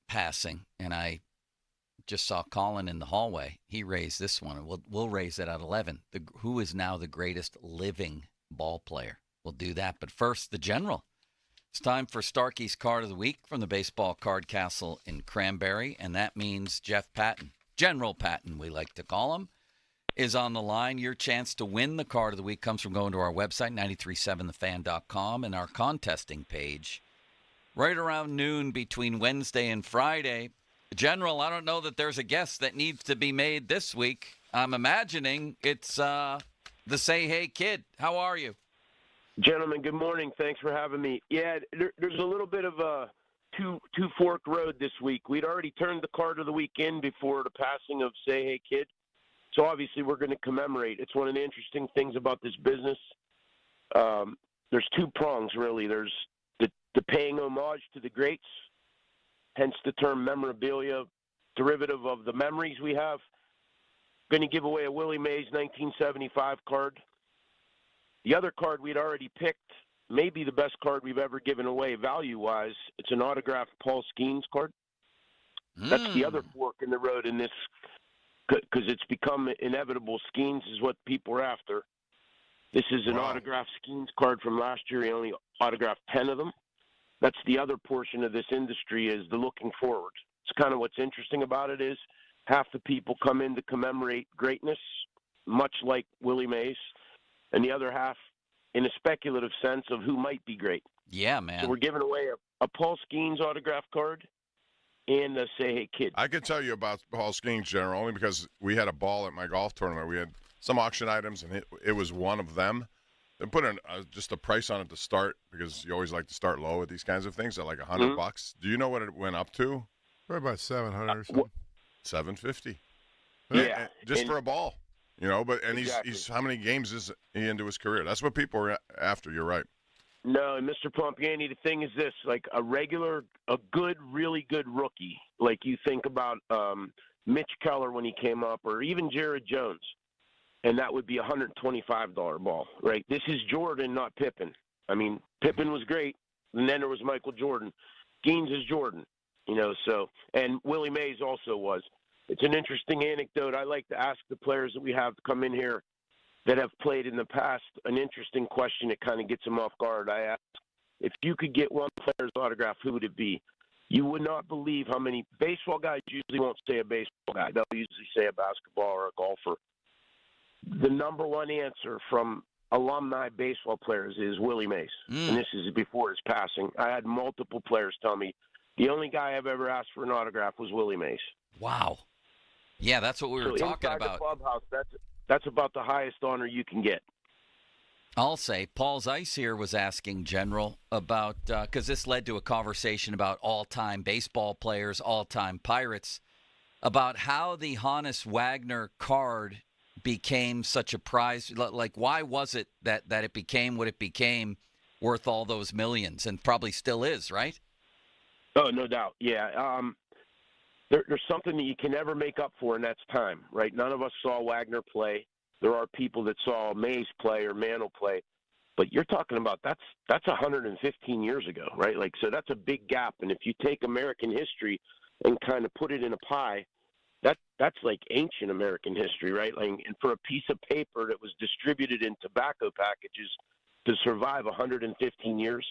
passing, and I just saw Colin in the hallway. He raised this one. We'll raise it at 11. Who is now the greatest living ball player? We'll do that. But first, the General. It's time for Starkey's Card of the Week from the Baseball Card Castle in Cranberry, and that means Jeff Patton, General Patton, we like to call him, is on the line. Your chance to win the Card of the Week comes from going to our website, 937thefan.com, and our contesting page. Right around noon between Wednesday and Friday, General, I don't know that there's a guess that needs to be made this week. I'm imagining it's the Say Hey Kid. How are you?
Gentlemen, good morning. Thanks for having me. Yeah, there's a little bit of a two-fork road this week. We'd already turned the Card of the Week in before the passing of Say Hey Kid. So obviously we're going to commemorate. It's one of the interesting things about this business. There's 2 prongs, really. There's the paying homage to the greats, hence the term memorabilia, derivative of the memories we have. Going to give away a Willie Mays 1975 card. The other card we'd already picked, maybe the best card we've ever given away value-wise. It's an autographed Paul Skeens card. That's the other fork in the road in this, because it's become inevitable. Skeens is what people are after. This is an autographed Skeens card from last year. He only autographed 10 of them. That's the other portion of this industry, is the looking forward. It's kind of what's interesting about it is half the people come in to commemorate greatness, much like Willie Mays, and the other half in a speculative sense of who might be great.
Yeah, man.
So we're giving away a Paul Skeens autograph card and a Say Hey Kid.
I can tell you about Paul Skeens, General, only because we had a ball at my golf tournament. We had some auction items, and it was one of them. They put just a price on it to start, because you always like to start low with these kinds of things at like $100. Do you know what it went up to?
Probably about 700 or something.
$750.
Yeah,
just for a ball. But
exactly.
he's how many games is he into his career? That's what people are after. You're right.
No, and Mr. Pompiani, the thing is this: like a good, really good rookie, like you think about Mitch Keller when he came up, or even Jared Jones, and that would be a $125 ball, right? This is Jordan, not Pippen. I mean, Pippen was great, and then there was Michael Jordan. Skeens is Jordan, So, and Willie Mays also was. It's an interesting anecdote. I like to ask the players that we have to come in here that have played in the past an interesting question that kind of gets them off guard. I ask, if you could get one player's autograph, who would it be? You would not believe how many baseball guys usually won't say a baseball guy. They'll usually say a basketball or a golfer. The number one answer from alumni baseball players is Willie Mays. And this is before his passing. I had multiple players tell me the only guy I've ever asked for an autograph was Willie Mays.
Wow. Yeah, that's what we were talking
inside
about.
The clubhouse, that's about the highest honor you can get.
I'll say Paul's Ice here was asking General about, because this led to a conversation about all-time baseball players, all-time Pirates, about how the Honus Wagner card became such a prize. Like, why was it that it became what it became, worth all those millions, and probably still is, right?
Oh, no doubt. Yeah. There's something that you can never make up for, and that's time, right? None of us saw Wagner play. There are people that saw Mays play or Mantle play, but you're talking about that's 115 years ago, right? Like, so that's a big gap. And if you take American history and kind of put it in a pie, that's like ancient American history, right? Like, and for a piece of paper that was distributed in tobacco packages to survive 115 years,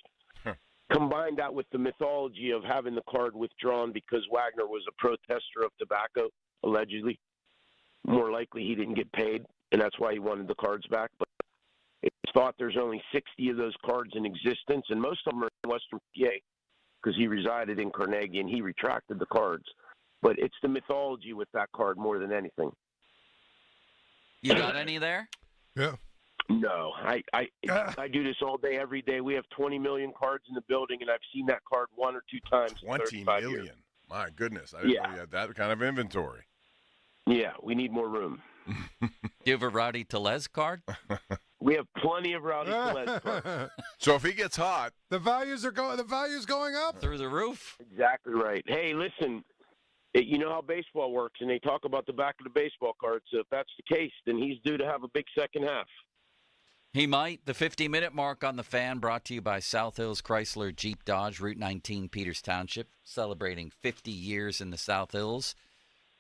combine that with the mythology of having the card withdrawn because Wagner was a protester of tobacco, allegedly. More likely he didn't get paid, and that's why he wanted the cards back. But it's thought there's only 60 of those cards in existence, and most of them are in Western PA because he resided in Carnegie, and he retracted the cards. But it's the mythology with that card more than anything.
You got any there?
Yeah.
No, I do this all day, every day. We have 20 million cards in the building, and I've seen that card one or two times.
20 million. Years. My goodness. I didn't know you had that kind of inventory.
Yeah, we need more room.
Do you have a Rowdy Tellez card?
We have plenty of Rowdy Tellez cards.
So if he gets hot,
the value's going up
through the roof.
Exactly right. Hey, listen, you know how baseball works, and they talk about the back of the baseball card. So if that's the case, then he's due to have a big second half.
He might. The 50-minute mark on the Fan, brought to you by South Hills Chrysler Jeep Dodge, Route 19, Peters Township, celebrating 50 years in the South Hills.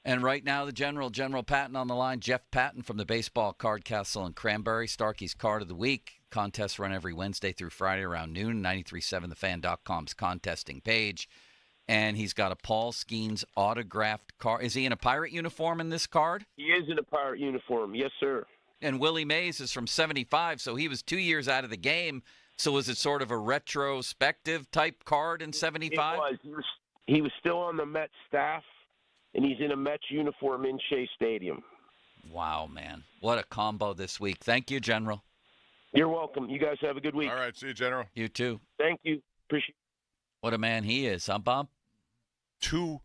And right now, the General Patton on the line. Jeff Patton from the Baseball Card Castle in Cranberry. Starkey's Card of the Week. Contests run every Wednesday through Friday around noon. 93.7thefan.com's contesting page. And he's got a Paul Skeens autographed card. Is he in a Pirate uniform in this card?
He is in a Pirate uniform. Yes, sir.
And Willie Mays is from 75, so he was 2 years out of the game. So was it sort of a retrospective type card in 75?
It was. He was still on the Mets staff, and he's in a Mets uniform in Shea Stadium.
Wow, man. What a combo this week. Thank you, General.
You're welcome. You guys have a good week.
All right. See you, General.
You too.
Thank you. Appreciate it.
What a man he is, huh, Bob?
20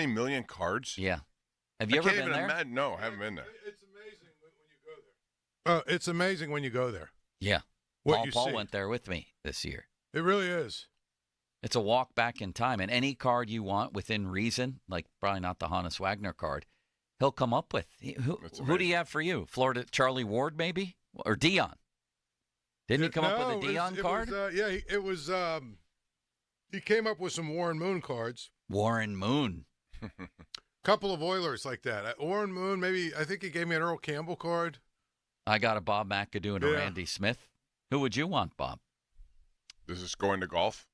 million cards?
Yeah. Have you ever been there?
No, I haven't been there.
It's amazing when you go there.
Yeah.
What
Paul
see.
went there with me this year.
It really is.
It's a walk back in time. And any card you want within reason, like probably not the Honus Wagner card, he'll come up with. Who do you have for you? Florida Charlie Ward, maybe? Or Dion? Didn't he come up with a Dion card?
It was he came up with some Warren Moon cards.
Warren Moon.
Couple of Oilers like that. Warren Moon, maybe. I think he gave me an Earl Campbell card.
I got a Bob McAdoo and a Randy Smith. Who would you want, Bob?
This is going to golf.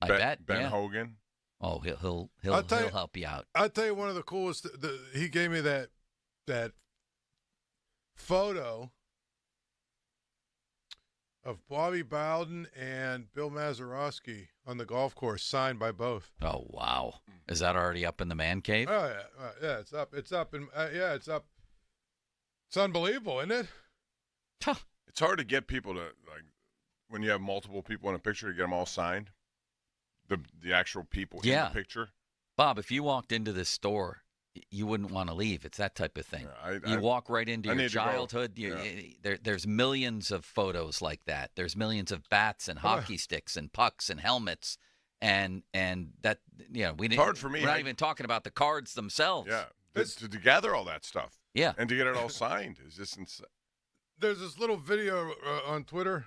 I bet
Ben Hogan.
Oh, he'll help you out.
I'll tell you one of the coolest. He gave me that photo of Bobby Bowden and Bill Mazeroski on the golf course, signed by both.
Oh wow! Is that already up in the man cave?
Oh yeah, it's up. It's up, and it's up. It's unbelievable, isn't it?
It's hard to get people to, like, when you have multiple people in a picture, to get them all signed. The actual people in the picture.
Bob, if you walked into this store, you wouldn't want to leave. It's that type of thing.
Yeah,
you walk right into your childhood.
Yeah.
There's millions of photos like that. There's millions of bats and hockey sticks and pucks and helmets, and that we didn't.
Hard for me.
We're not even talking about the cards themselves.
Yeah, to gather all that stuff.
Yeah,
and to get it all signed is just insane.
There's this little video on Twitter.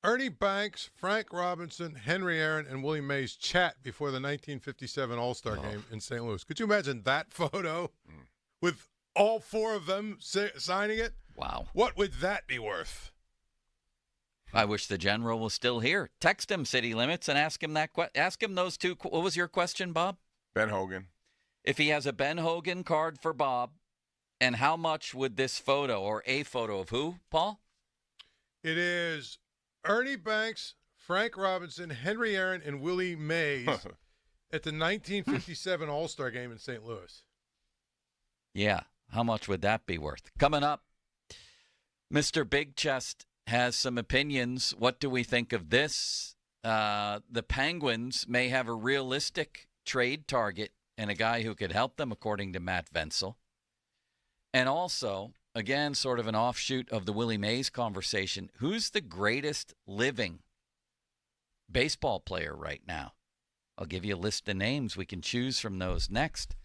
Ernie Banks, Frank Robinson, Henry Aaron, and Willie Mays chat before the 1957 All-Star game in St. Louis. Could you imagine that photo with all four of them signing it?
Wow.
What would that be worth?
I wish the general was still here. Text him city limits and ask him ask him those two. What was your question, Bob?
Ben Hogan.
If he has a Ben Hogan card for Bob, and how much would this photo or a photo of who, Paul?
It is Ernie Banks, Frank Robinson, Henry Aaron, and Willie Mays at the 1957 All-Star Game in St. Louis.
Yeah, how much would that be worth? Coming up, Mr. Big Chest has some opinions. What do we think of this? The Penguins may have a realistic trade target and a guy who could help them, according to Matt Venzel. And also, again, sort of an offshoot of the Willie Mays conversation, who's the greatest living baseball player right now? I'll give you a list of names. We can choose from those next.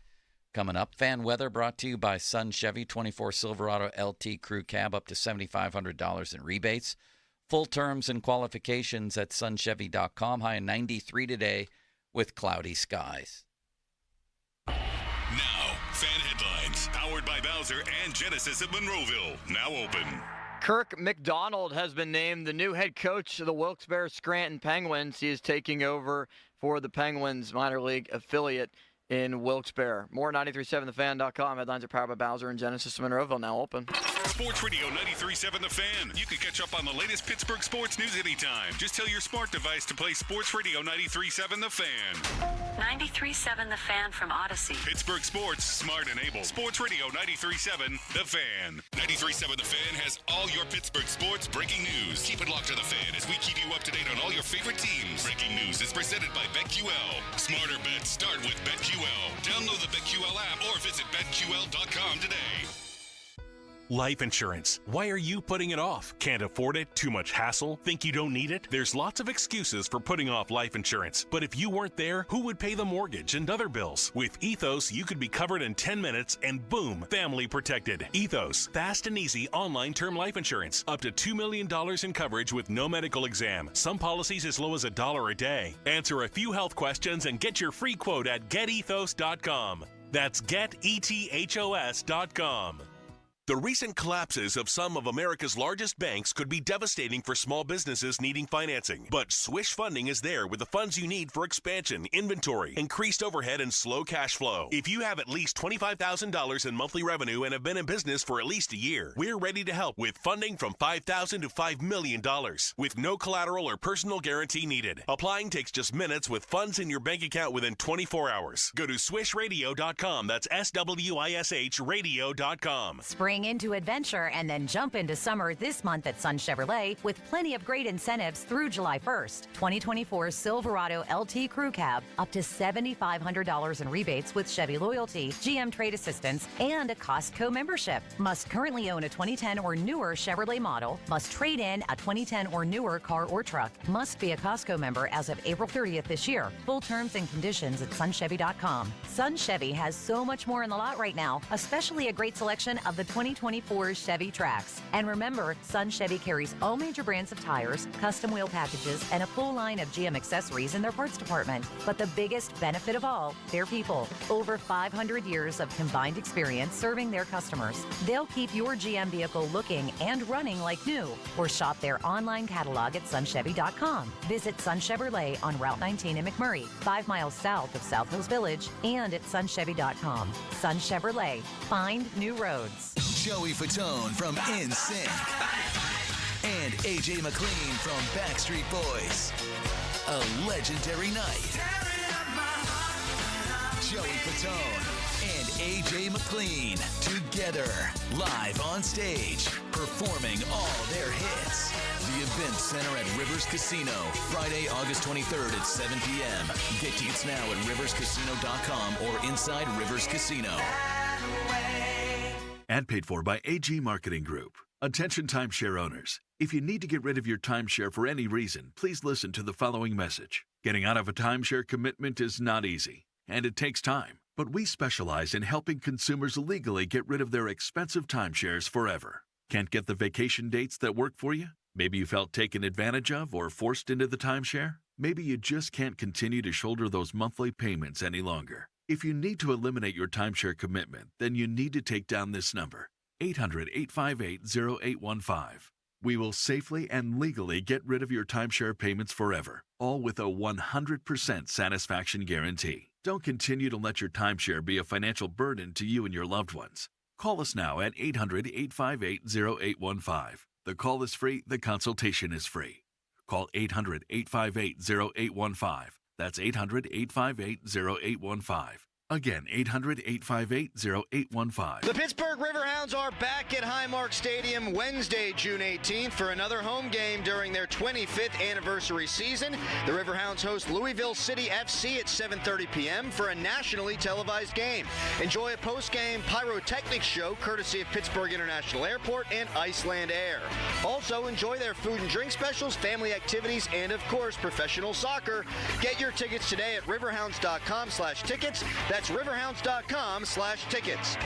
Coming up, fan weather brought to you by Sun Chevy, 24 Silverado LT Crew Cab, up to $7,500 in rebates. Full terms and qualifications at sunchevy.com. High in 93 today with cloudy skies.
Now, fan headlines, powered by Bowser and Genesis of Monroeville, now open.
Kirk McDonald has been named the new head coach of the Wilkes-Barre Scranton Penguins. He is taking over for the Penguins minor league affiliate in Wilkes-Barre. More 937thefan.com. Headlines are powered by Bowser and Genesis of Monroeville, now open.
Sports Radio 93.7 The Fan. You can catch up on the latest Pittsburgh sports news anytime. Just tell your smart device to play Sports Radio 93.7 The Fan.
93.7 The Fan from Odyssey.
Pittsburgh sports, smart enabled. Sports Radio 93.7 The Fan. 93.7 The Fan has all your Pittsburgh sports breaking news. Keep it locked to The Fan as we keep you up to date on all your favorite teams. Breaking news is presented by BetQL. Smarter bets start with BetQL. Download the BetQL app or visit BetQL.com today.
Life insurance. Why are you putting it off? Can't afford it? Too much hassle? Think you don't need it? There's lots of excuses for putting off life insurance. But if you weren't there, who would pay the mortgage and other bills? With Ethos, you could be covered in 10 minutes and boom, family protected. Ethos, fast and easy online term life insurance. Up to $2 million in coverage with no medical exam. Some policies as low as $1 a day. Answer a few health questions and get your free quote at getethos.com. That's getethos.com. The recent collapses of some of America's largest banks could be devastating for small businesses needing financing. But Swish Funding is there with the funds you need for expansion, inventory, increased overhead, and slow cash flow. If you have at least $25,000 in monthly revenue and have been in business for at least a year, we're ready to help with funding from $5,000 to $5 million with no collateral or personal guarantee needed. Applying takes just minutes with funds in your bank account within 24 hours. Go to swishradio.com. That's SWISH radio.com.
Spring into adventure and then jump into summer this month at Sun Chevrolet with plenty of great incentives through July 1st. 2024 Silverado LT Crew Cab, up to $7,500 in rebates with Chevy Loyalty, GM Trade Assistance, and a Costco membership. Must currently own a 2010 or newer Chevrolet model. Must trade in a 2010 or newer car or truck. Must be a Costco member as of April 30th this year. Full terms and conditions at sunchevy.com. Sun Chevy has so much more in the lot right now, especially a great selection of the 2024 Chevy Trax. And remember, Sun Chevy carries all major brands of tires, custom wheel packages, and a full line of GM accessories in their parts department. But the biggest benefit of all, their people. Over 500 years of combined experience serving their customers. They'll keep your GM vehicle looking and running like new. Or shop their online catalog at sunchevy.com. Visit Sun Chevrolet on Route 19 in McMurray, 5 miles south of South Hills Village, and at sunchevy.com. Sun Chevrolet. Find new roads.
Joey Fatone from NSYNC and AJ McLean from Backstreet Boys. A legendary night. Joey Fatone and AJ McLean together, live on stage, performing all their hits. The Event Center at Rivers Casino, Friday, August 23rd at 7 p.m. Get tickets now at riverscasino.com or inside Rivers Casino.
Ad paid for by AG Marketing Group. Attention timeshare owners. If you need to get rid of your timeshare for any reason, please listen to the following message. Getting out of a timeshare commitment is not easy, and it takes time. But we specialize in helping consumers legally get rid of their expensive timeshares forever. Can't get the vacation dates that work for you? Maybe you felt taken advantage of or forced into the timeshare? Maybe you just can't continue to shoulder those monthly payments any longer. If you need to eliminate your timeshare commitment, then you need to take down this number, 800-858-0815. We will safely and legally get rid of your timeshare payments forever, all with a 100% satisfaction guarantee. Don't continue to let your timeshare be a financial burden to you and your loved ones. Call us now at 800-858-0815. The call is free. The consultation is free. Call 800-858-0815. That's 800-858-0815. Again, 800-858-0815.
The Pittsburgh Riverhounds are back at Highmark Stadium Wednesday, June 18th for another home game during their 25th anniversary season. The Riverhounds host Louisville City FC at 7:30 p.m. for a nationally televised game. Enjoy a post-game pyrotechnics show courtesy of Pittsburgh International Airport and Iceland Air. Also, enjoy their food and drink specials, family activities, and, of course, professional soccer. Get your tickets today at riverhounds.com/tickets. That's riverhounds.com/tickets.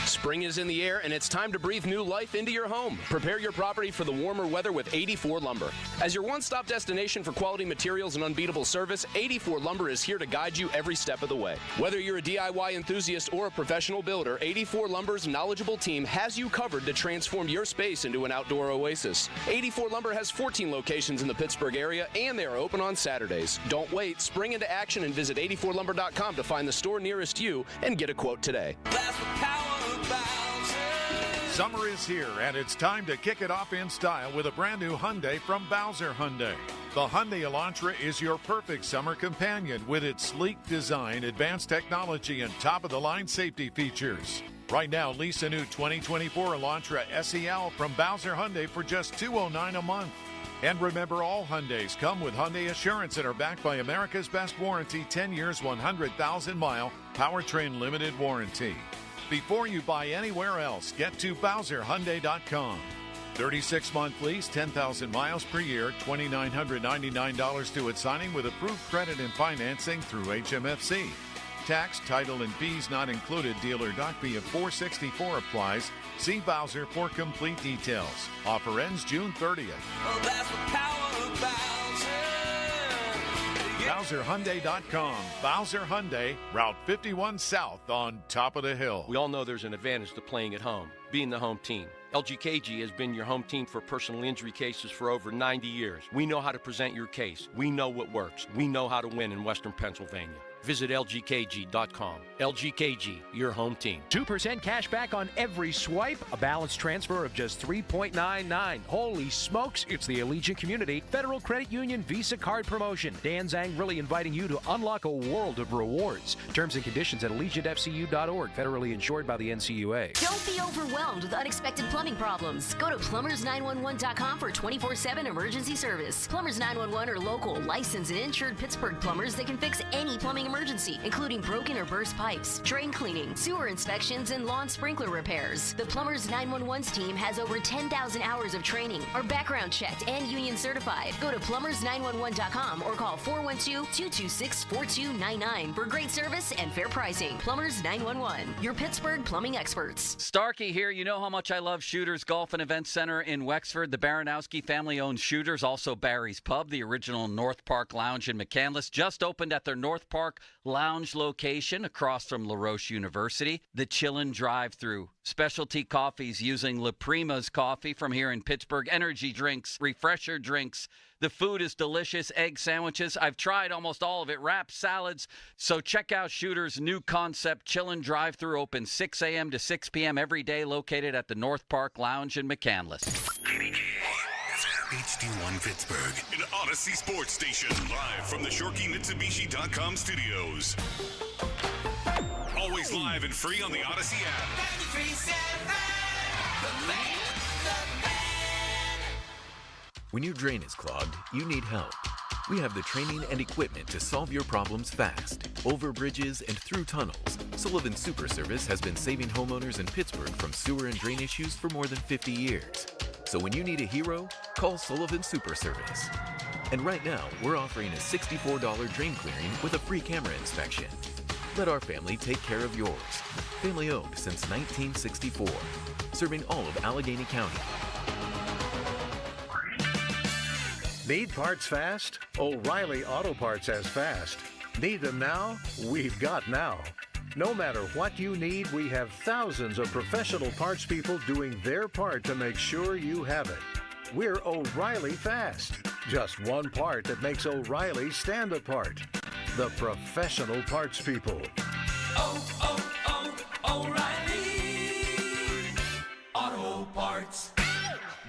Spring is in the air, and it's time to breathe new life into your home. Prepare your property for the warmer weather with 84 Lumber. As your one-stop destination for quality materials and unbeatable service, 84 Lumber is here to guide you every step of the way. Whether you're a DIY enthusiast or a professional builder, 84 Lumber's knowledgeable team has you covered to transform your space into an outdoor oasis. 84 Lumber has 14 locations in the Pittsburgh area, and they are open on Saturdays. Don't wait. Spring into action and visit 84lumber.com to find the store nearest you and get a quote today.
Summer is here, and it's time to kick it off in style with a brand new Hyundai from Bowser Hyundai. The Hyundai Elantra is your perfect summer companion with its sleek design, advanced technology, and top-of-the-line safety features. Right now, lease a new 2024 Elantra SEL from Bowser Hyundai for just $209 a month. And remember, all Hyundais come with Hyundai Assurance and are backed by America's Best Warranty, 10 years, 100,000-mile powertrain limited warranty. Before you buy anywhere else, get to BowserHyundai.com. 36-month lease, 10,000 miles per year, $2,999 due at signing with approved credit and financing through HMFC. Tax, title, and fees not included. Dealer doc fee of $464 applies. See Bowser for complete details. Offer ends June 30th.
Oh, that's the power of
BowserHyundai.com. Bowser Hyundai, Route 51 South on top of the hill.
We all know there's an advantage to playing at home, being the home team. LGKG has been your home team for personal injury cases for over 90 years. We know how to present your case. We know what works. We know how to win in Western Pennsylvania. Visit LGKG.com. LGKG, your home team.
2% cash back on every swipe. A balance transfer of just $3.99. Holy smokes, it's the Allegiant Community Federal Credit Union Visa Card Promotion. Dan Zhang really inviting you to unlock a world of rewards. Terms and conditions at AllegiantFCU.org. Federally insured by the NCUA.
Don't be overwhelmed with unexpected plumbing problems. Go to Plumbers911.com for 24/7 emergency service. Plumbers 911 are local, licensed, and insured Pittsburgh plumbers that can fix any plumbing emergency, including broken or burst pipes, drain cleaning, sewer inspections, and lawn sprinkler repairs. The Plumbers 911's team has over 10,000 hours of training, are background checked and union certified. Go to Plumbers911.com or call 412-226-4299 for great service and fair pricing. Plumbers 911, your Pittsburgh plumbing experts.
Starkey here. You know how much I love Shooters Golf and Event Center in Wexford. The Baranowski family owns Shooters, also Barry's Pub. The original North Park Lounge in McCandless just opened at their North Park Lounge location across from La Roche University. The Chillin' Drive-Thru. Specialty coffees using La Prima's coffee from here in Pittsburgh. Energy drinks, refresher drinks. The food is delicious. Egg sandwiches. I've tried almost all of it. Wraps, salads. So check out Shooter's new concept, Chillin' Drive-Thru, open 6 a.m. to 6 p.m. every day, located at the North Park Lounge in McCandless.
HD1 Pittsburgh, an Odyssey sports station, live from the ShorkeyMitsubishi.com studios. Always live and free on the Odyssey app.
93.7, the fan.
When your drain is clogged, you need help. We have the training and equipment to solve your problems fast, over bridges and through tunnels. Sullivan Super Service has been saving homeowners in Pittsburgh from sewer and drain issues for more than 50 years. So when you need a hero, call Sullivan Super Service. And right now, we're offering a $64 drain clearing with a free camera inspection. Let our family take care of yours. Family owned since 1964. Serving all of Allegheny County.
Need parts fast? O'Reilly Auto Parts has fast. Need them now? We've got now. No matter what you need, we have thousands of professional parts people doing their part to make sure you have it. We're O'Reilly Fast. Just one part that makes O'Reilly stand apart. The professional parts people.
O'Reilly Auto Parts.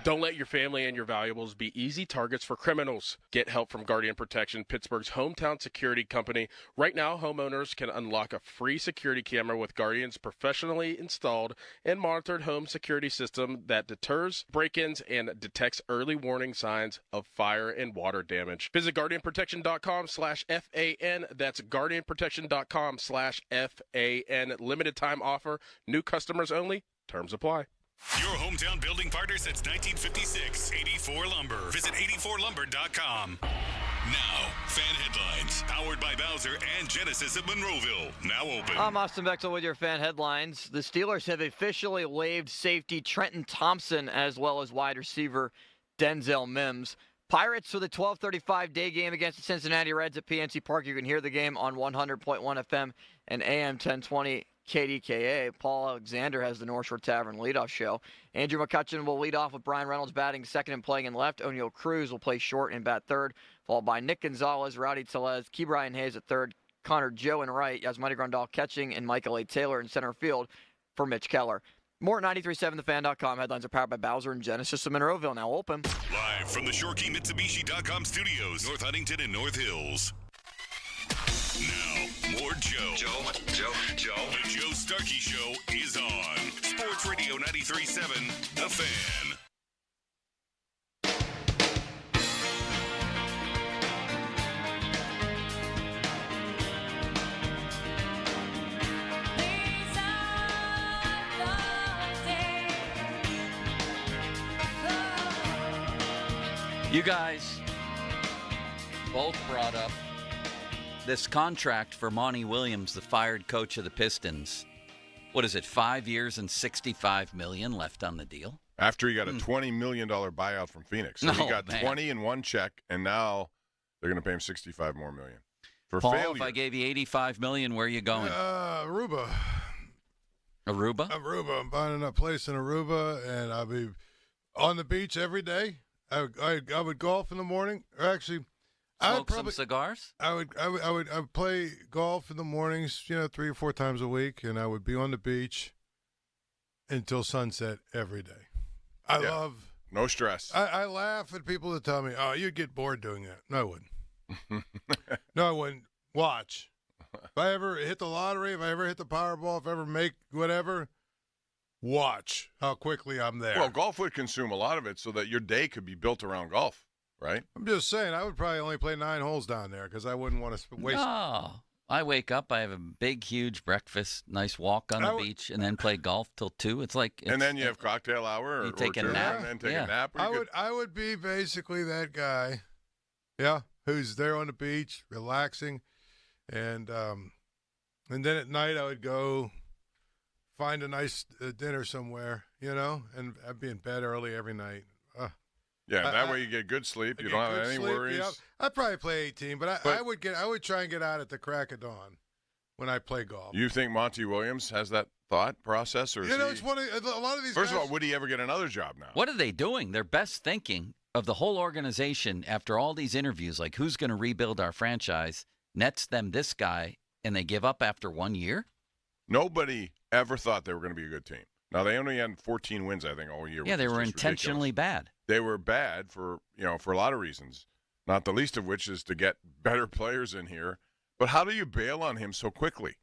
Don't let your family and your valuables be easy targets for criminals. Get help from Guardian Protection, Pittsburgh's hometown security company. Right now, homeowners can unlock a free security camera with Guardian's professionally installed and monitored home security system that deters break-ins and detects early warning signs of fire and water damage. Visit guardianprotection.com/FAN. That's guardianprotection.com/FAN. Limited time offer. New customers only. Terms apply.
Your hometown building partner since 1956, 84 Lumber. Visit 84lumber.com. Now, fan headlines, powered by Bowser and Genesis of Monroeville. Now open.
I'm Austin Bechtel with your fan headlines. The Steelers have officially waived safety Trenton Thompson as well as wide receiver Denzel Mims. Pirates for the 12:35 day game against the Cincinnati Reds at PNC Park. You can hear the game on 100.1 FM and AM 1020 KDKA. Paul Alexander has the North Shore Tavern leadoff show. Andrew McCutcheon will lead off with Brian Reynolds batting second and playing in left. O'Neal Cruz will play short and bat third, followed by Nick Gonzalez, Rowdy Tellez, Key Brian Hayes at third, Connor Joe in right, Yasmani Grandal catching, and Michael A. Taylor in center field for Mitch Keller. More at 93.7thefan.com. Headlines are powered by Bowser and Genesis of Monroeville. Now open.
Live from the ShoreKeyMitsubishi.com studios, North Huntington and North Hills. Now, more Joe. Joe. The Joe Starkey Show is on. Sports Radio 93.7, The Fan.
You guys both brought up this contract for Monty Williams, the fired coach of the Pistons. What is it, 5 years and $65 million left on the deal?
After he got a $20 million buyout from Phoenix. So he got 20 in one check, and now they're going to pay him $65 more million. For
Paul,
failure.
if I gave you $85 million, where are you going?
Aruba.
Aruba?
Aruba. I'm buying a place in Aruba, and I'll be on the beach every day. I would golf in the morning. Or actually,
Smoke some cigars?
I would play golf in the mornings, 3 or 4 times a week, and I would be on the beach until sunset every day. I love
no stress.
I laugh at people that tell me, "Oh, you'd get bored doing that." No, I wouldn't. No, I wouldn't. Watch. If I ever hit the lottery, if I ever hit the Powerball, if I ever make whatever, watch how quickly I'm there.
Well, golf would consume a lot of it so that your day could be built around golf, right?
I'm just saying, I would probably only play 9 holes down there because I wouldn't want to waste.
No. I wake up, I have a big, huge breakfast, nice walk on the beach, and then play golf till 2. It's like,
and then you have cocktail hour,
you take a nap,
and then take a nap.
I would be basically that guy, who's there on the beach, relaxing, and then at night I would go find a nice dinner somewhere, and I'd be in bed early every night.
That way you get good sleep. You don't have any worries.
Yeah. I'd probably play 18, but I would try and get out at the crack of dawn when I play golf.
You think Monty Williams has that thought process, or
it's one of a lot of these.
First of all, would he ever get another job now?
What are they doing? Their best thinking of the whole organization after all these interviews, like who's going to rebuild our franchise, nets them this guy, and they give up after 1 year?
Nobody ever thought they were going to be a good team. Now, they only had 14 wins, I think, all year.
Yeah, they were intentionally bad.
They were bad for a lot of reasons, not the least of which is to get better players in here. But how do you bail on him so quickly?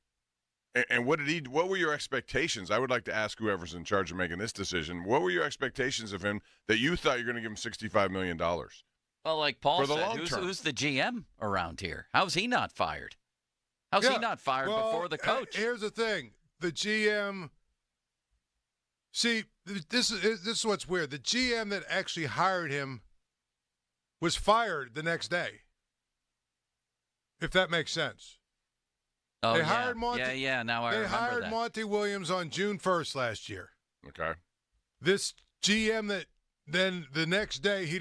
And what were your expectations? I would like to ask whoever's in charge of making this decision, what were your expectations of him that you thought you were going to give him $65 million?
Well, like Paul said, who's the GM around here? How's he not fired? How's he not fired before the coach?
Here's the thing. The GM... See, this is what's weird. The GM that actually hired him was fired the next day, if that makes sense.
Oh,
they hired Monty.
Now I remember that.
They hired Monty Williams on June 1st last year.
Okay.
This GM that then the next day he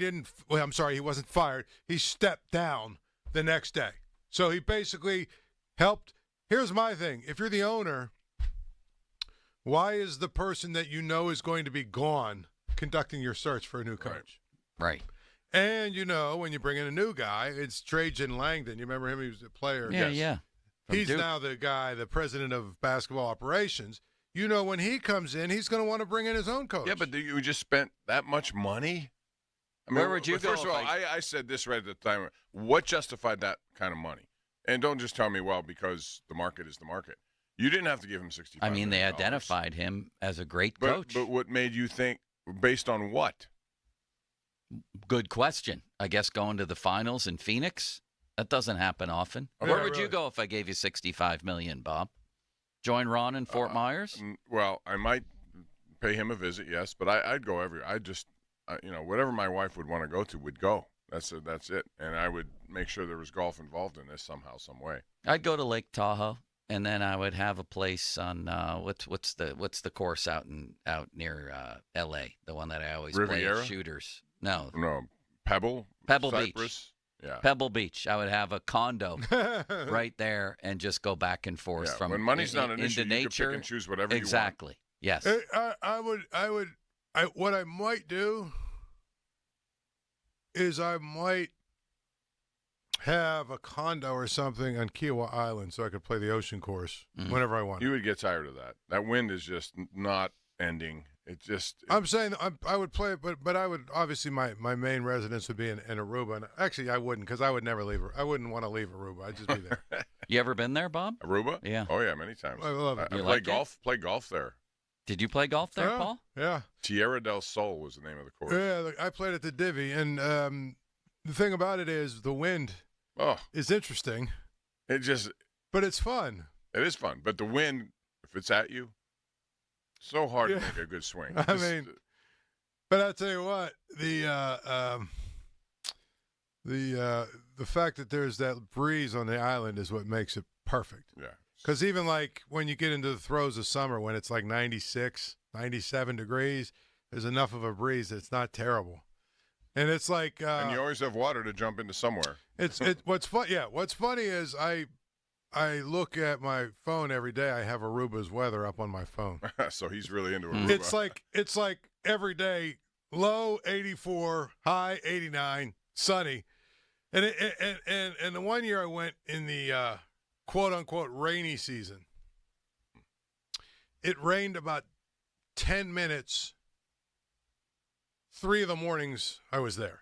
wasn't fired. He stepped down the next day. So he basically helped Here's my thing. If you're the owner, why is the person that you know is going to be gone conducting your search for a new coach?
Right.
And, when you bring in a new guy, it's Trajan Langdon. You remember him? He was a player.
Yeah.
He's now the guy, the president of basketball operations. When he comes in, he's going to want to bring in his own coach.
Yeah, but you just spent that much money? I mean,
where would you go?
First of all, I said this right at the time. What justified that kind of money? And don't just tell me, well, because the market is the market. You didn't have to give him $65
I mean, they
million.
identified him as a great coach.
But what made you think, based on what?
Good question. I guess going to the finals in Phoenix? That doesn't happen often. Where would you go if I gave you $65 million, Bob? Join Ron in Fort Myers?
Well, I might pay him a visit, yes, but I'd go whatever my wife would want to go to would go. That's it. And I would make sure there was golf involved in this somehow, some way.
I'd go to Lake Tahoe, and then I would have a place on what's the course out near L.A. The one that I always
Riviera?
play at shooters. No,
Pebble
Cypress.
Beach. Yeah,
Pebble Beach. I would have a condo right there and just go back and forth from
when money's not an issue,
into
you
nature.
can pick and choose whatever you want.
Exactly. Yes.
What I might do is I might have a condo or something on Kiowa Island so I could play the ocean course whenever I want.
You would get tired of that. That wind is just not ending. It just.
I'm saying I would play it, but I would obviously my main residence would be in Aruba. And actually, I wouldn't because I would never leave. I wouldn't want to leave Aruba. I'd just be there.
You ever been there, Bob?
Aruba?
Yeah.
Oh yeah, many times.
I love it.
I play golf. Play golf there.
Did you play golf there, Paul?
Yeah.
Tierra del Sol was the name of the course.
Yeah, I played at the Divvy, and the thing about it is the wind is interesting.
But
it's fun.
It is fun, but the wind, if it's at you, so hard to make a good swing.
But I'll tell you what, the fact that there's that breeze on the island is what makes it perfect.
Yeah.
Because even like when you get into the throes of summer, when it's like 96, 97 degrees, there's enough of a breeze that it's not terrible. And it's like
and you always have water to jump into somewhere.
What's funny is I look at my phone every day. I have Aruba's weather up on my phone.
So he's really into Aruba.
It's like every day, low 84, high 89, sunny. And the one year I went in the quote unquote rainy season, it rained about 10 minutes. 3 of the mornings I was there.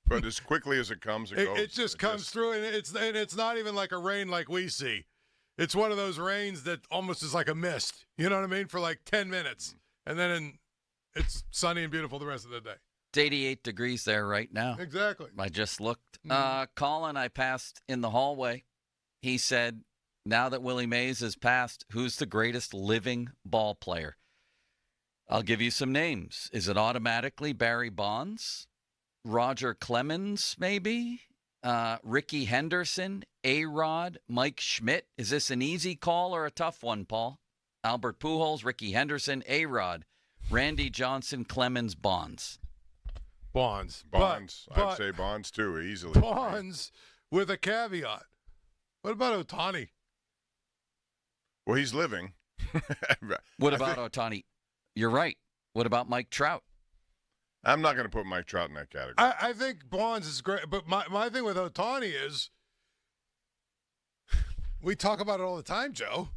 But as quickly as it comes, it goes.
It just comes through, and it's not even like a rain like we see. It's one of those rains that almost is like a mist. You know what I mean? For like 10 minutes, and then it's sunny and beautiful the rest of the day.
It's 88 degrees there right now.
Exactly.
I just looked. Colin, I passed in the hallway. He said, now that Willie Mays has passed, who's the greatest living ball player? I'll give you some names. Is it automatically Barry Bonds? Roger Clemens, maybe? Ricky Henderson? A-Rod? Mike Schmidt? Is this an easy call or a tough one, Paul? Albert Pujols, Ricky Henderson, A-Rod, Randy Johnson, Clemens, Bonds.
Bonds.
I'd say Bonds, too, easily.
Bonds with a caveat. What about Ohtani?
Well, he's living.
What about Ohtani? You're right. What about Mike Trout?
I'm not going to put Mike Trout in that category.
I think Bonds is great, but my thing with Ohtani is we talk about it all the time, Joe.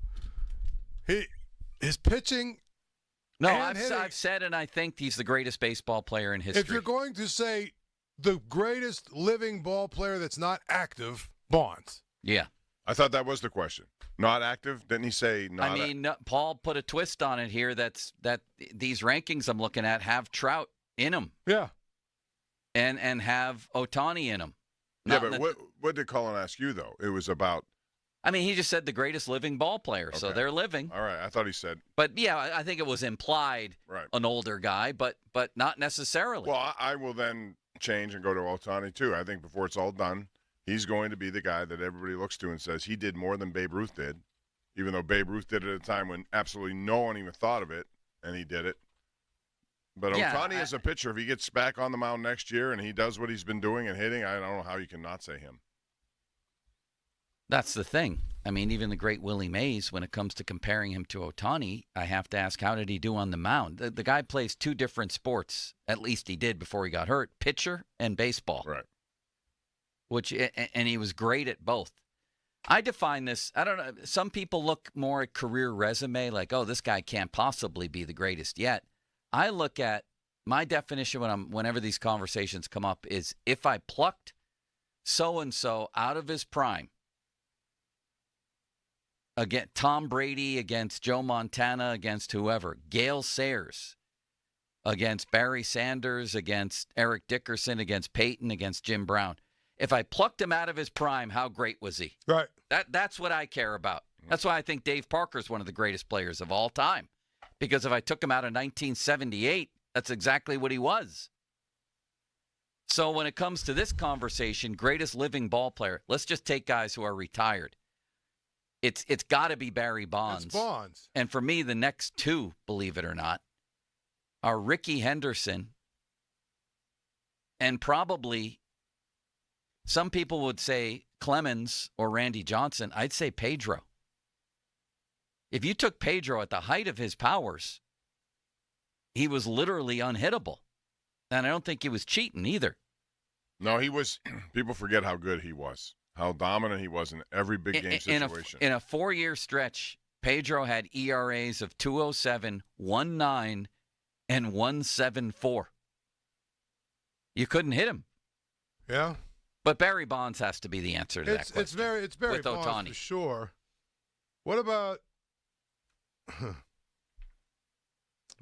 His pitching.
No, I've said, and I think he's the greatest baseball player in history.
If you're going to say the greatest living ball player that's not active, Bonds.
Yeah.
I thought that was the question. Not active? Didn't he say not
I mean, Paul put a twist on it here that these rankings I'm looking at have Trout in them.
Yeah.
And have Ohtani in them.
Yeah, but what did Colin ask you, though? It was about...
I mean, he just said the greatest living ball player, so they're living.
All right, I thought he said...
But, yeah, I think it was implied an older guy, but not necessarily.
Well, I will then change and go to Ohtani, too. I think before it's all done, he's going to be the guy that everybody looks to and says he did more than Babe Ruth did, even though Babe Ruth did it at a time when absolutely no one even thought of it, and he did it. But Ohtani as a pitcher, if he gets back on the mound next year and he does what he's been doing and hitting, I don't know how you can not say him.
That's the thing. I mean, even the great Willie Mays, when it comes to comparing him to Ohtani, I have to ask, how did he do on the mound? The guy plays two different sports. At least he did before he got hurt: pitcher and baseball.
Right.
And he was great at both. I define this, I don't know, some people look more at career resume, like, oh, this guy can't possibly be the greatest yet. I look at my definition whenever these conversations come up is, if I plucked so-and-so out of his prime, again, Tom Brady against Joe Montana against whoever, Gale Sayers against Barry Sanders, against Eric Dickerson, against Peyton, against Jim Brown. If I plucked him out of his prime, how great was he?
Right.
That's what I care about. That's why I think Dave Parker is one of the greatest players of all time. Because if I took him out of 1978, that's exactly what he was. So when it comes to this conversation, greatest living ball player, let's just take guys who are retired. It's got to be Barry Bonds.
It's Bonds.
And for me, the next two, believe it or not, are Rickey Henderson and probably, some people would say Clemens or Randy Johnson. I'd say Pedro. If you took Pedro at the height of his powers, he was literally unhittable. And I don't think he was cheating either.
No, he was. People forget how good he was, how dominant he was in every big game situation.
In a 4-year stretch, Pedro had ERAs of 2.07, 1.9, and 1.74. You couldn't hit him.
Yeah.
But Barry Bonds has to be the answer to that question.
It's Barry
with
Bonds
Ohtani.
for sure. What about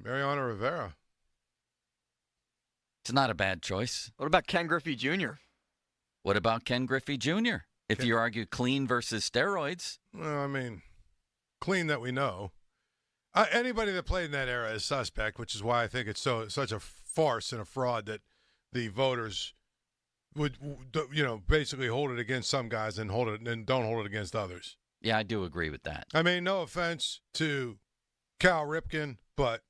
Mariano Rivera?
It's not a bad choice.
What about Ken Griffey Jr.?
What about Ken Griffey Jr.? If you argue clean versus steroids.
Well, I mean, clean that we know. Anybody that played in that era is suspect, which is why I think it's such a farce and a fraud that the voters would, basically hold it against some guys and don't hold it against others.
Yeah, I do agree with that.
I mean, no offense to Cal Ripken, but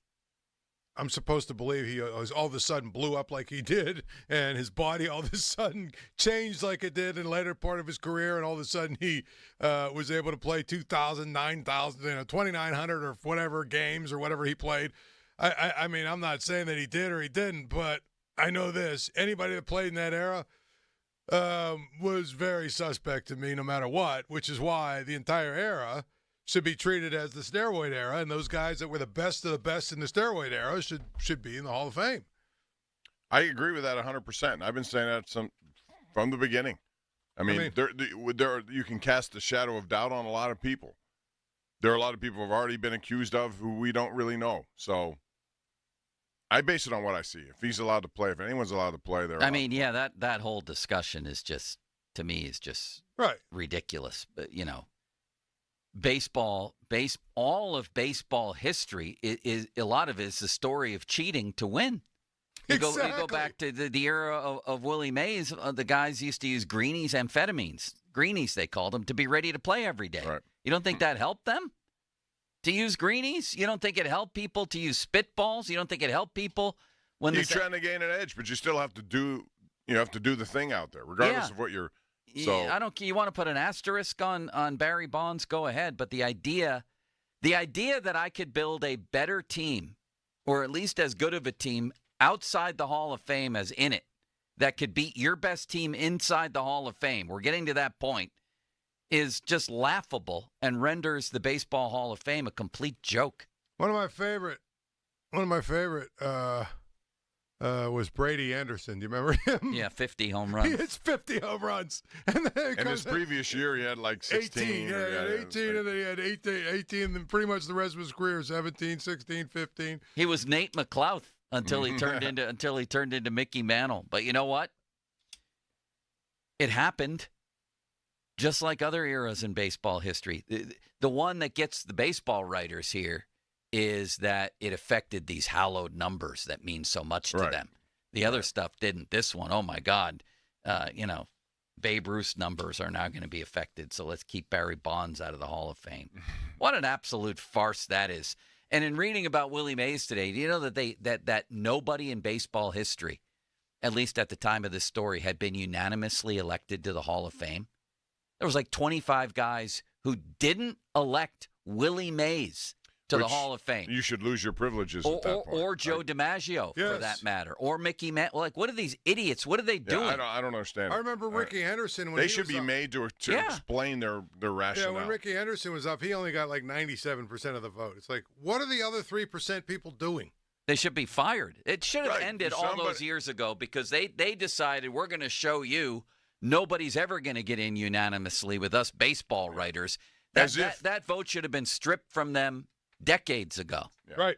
I'm supposed to believe he all of a sudden blew up like he did, and his body all of a sudden changed like it did in the later part of his career, and all of a sudden he was able to play 2,000, 9,000, 2,900 or whatever games or whatever he played. I mean, I'm not saying that he did or he didn't, but I know this. Anybody that played in that era was very suspect to me no matter what, which is why the entire era should be treated as the steroid era, and those guys that were the best of the best in the steroid era should be in the Hall of Fame.
I agree with that 100%. I've been saying that from the beginning. I mean, there you can cast a shadow of doubt on a lot of people. There are a lot of people who have already been accused of who we don't really know. So I base it on what I see. If he's allowed to play, if anyone's allowed to play, they're allowed to play.
that whole discussion is just, to me, is just
right
ridiculous. But, baseball, all of baseball history is a lot of it is the story of cheating to win. You go back to the era of Willie Mays. The guys used to use greenies, amphetamines, greenies they called them, to be ready to play every day.
Right.
You don't think that helped them to use greenies? You don't think it helped people to use spitballs? You don't think it helped people when
you're trying to gain an edge, but you still have to do the thing out there, regardless of what you're. So
I don't. You want to put an asterisk on Barry Bonds? Go ahead. But the idea that I could build a better team, or at least as good of a team outside the Hall of Fame as in it, that could beat your best team inside the Hall of Fame, we're getting to that point, is just laughable and renders the Baseball Hall of Fame a complete joke.
One of my favorite was Brady Anderson. Do you remember him?
Yeah, 50 home runs.
He hits 50 home runs. And
his previous year, he had like 16.
18, yeah, 18, and then he had 18, and then pretty much the rest of his career, 17, 16, 15.
He was Nate McLouth until he turned into Mickey Mantle. But you know what? It happened. Just like other eras in baseball history. The one that gets the baseball writers here is that it affected these hallowed numbers that mean so much to them. The other stuff didn't. This one, oh my God, Babe Ruth's numbers are now going to be affected, so let's keep Barry Bonds out of the Hall of Fame. What an absolute farce that is. And in reading about Willie Mays today, do you know that that nobody in baseball history, at least at the time of this story, had been unanimously elected to the Hall of Fame? There was like 25 guys who didn't elect Willie Mays to the Hall of Fame.
You should lose your privileges at that point.
Or Joe DiMaggio, for that matter. Or Mickey Mantle. Like, what are these idiots? What are they doing?
I don't understand.
I remember Ricky Henderson. When
they
he
should
was
be
up.
made to explain their rationale.
Yeah, when Ricky Henderson was up, he only got like 97% of the vote. It's like, what are the other 3% people doing?
They should be fired. It should have ended all those years ago because they decided we're going to show you nobody's ever going to get in unanimously with us baseball writers. That vote should have been stripped from them decades ago.
Yeah. Right.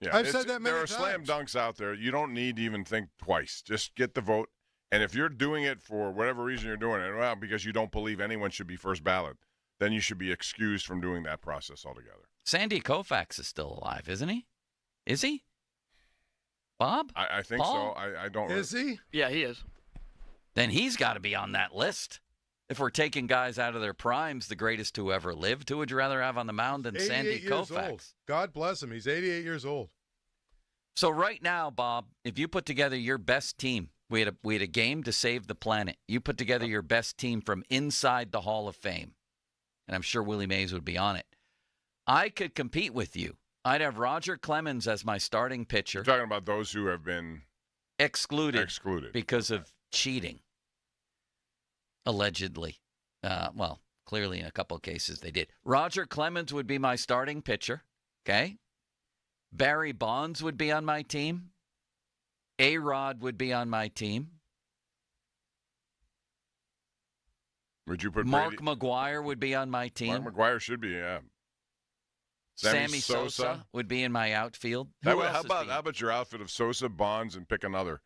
Yeah,
I've said that many
times. There are slam dunks out there. You don't need to even think twice. Just get the vote. And if you're doing it for whatever reason you're doing it, well, because you don't believe anyone should be first ballot, then you should be excused from doing that process altogether.
Sandy Koufax is still alive, isn't he? Is he? Bob?
I think
Paul?
so. I don't.
Is he?
Yeah, he is.
Then he's got to be on that list. If we're taking guys out of their primes, the greatest who ever lived, who would you rather have on the mound than Sandy Koufax?
Old. God bless him. He's 88 years old.
So right now, Bob, if you put together your best team, we had a game to save the planet. You put together your best team from inside the Hall of Fame, and I'm sure Willie Mays would be on it. I could compete with you. I'd have Roger Clemens as my starting pitcher.
You're talking about those who have been
excluded because of cheating. Allegedly. Well, clearly in a couple of cases they did. Roger Clemens would be my starting pitcher. Okay. Barry Bonds would be on my team. A-Rod would be on my team.
Would you put
Mark McGwire would be on my team.
Mark McGwire should be, yeah.
Sammy Sosa would be in my outfield.
How about your outfit of Sosa, Bonds, and pick another?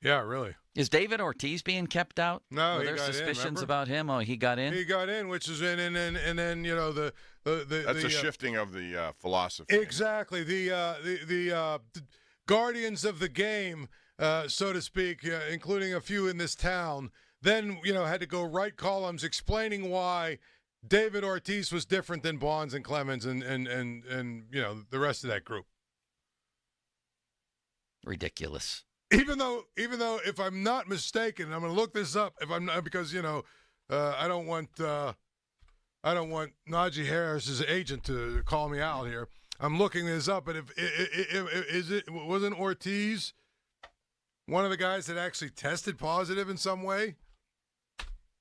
Yeah, really.
Is David Ortiz being kept out?
No,
Were there suspicions about him? Oh, he got in?
He got in, which is in, and then, you know,
That's a shifting of the philosophy.
Exactly. The guardians of the game, so to speak, including a few in this town, then, you know, had to go write columns explaining why David Ortiz was different than Bonds and Clemens and you know, the rest of that group.
Ridiculous.
Even though, if I'm not mistaken, I'm going to look this up. If I'm not, because you know, I don't want Najee Harris's agent to call me out here. I'm looking this up, but wasn't Ortiz one of the guys that actually tested positive in some way?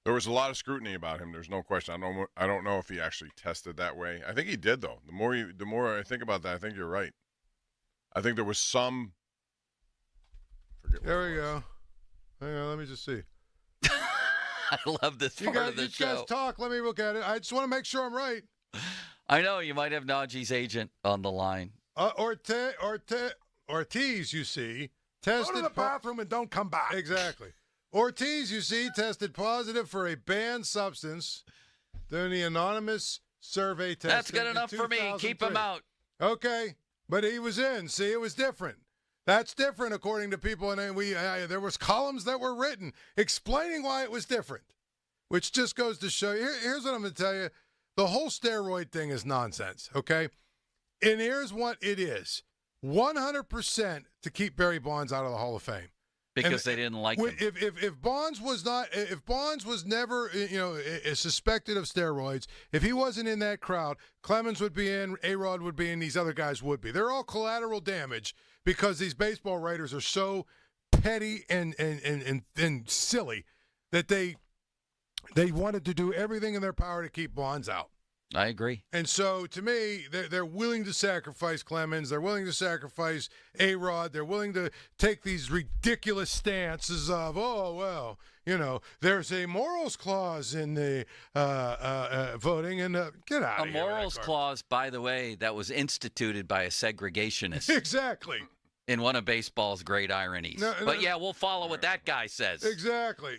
There was a lot of scrutiny about him. There's no question. I don't know if he actually tested that way. I think he did, though. The more I think about that, I think you're right. I think there was some.
There we go. Hang on, let me just see.
I love this part of the show.
You guys talk. Let me look at it. I just want to make sure I'm right.
I know you might have Najee's agent on the line.
Ortiz, you see, tested.
Go to the bathroom and don't come back.
Exactly. Ortiz, you see, tested positive for a banned substance during the anonymous survey test.
That's good enough for me. Keep him out.
Okay, but he was in. See, it was different. That's different according to people, and there was columns that were written explaining why it was different, which just goes to show you. Here's what I'm going to tell you. The whole steroid thing is nonsense, okay? And here's what it is. 100% to keep Barry Bonds out of the Hall of Fame.
Because they didn't like him.
If Bonds was never, you know, suspected of steroids, if he wasn't in that crowd, Clemens would be in, A-Rod would be in, these other guys would be. They're all collateral damage because these baseball writers are so petty and silly that they wanted to do everything in their power to keep Bonds out.
I agree.
And so, to me, they're willing to sacrifice Clemens. They're willing to sacrifice A-Rod. They're willing to take these ridiculous stances of, oh, well, you know, there's a morals clause in the voting, and get out of here.
A morals clause, by the way, that was instituted by a segregationist.
Exactly.
In one of baseball's great ironies. But, yeah, we'll follow what that guy says.
Exactly.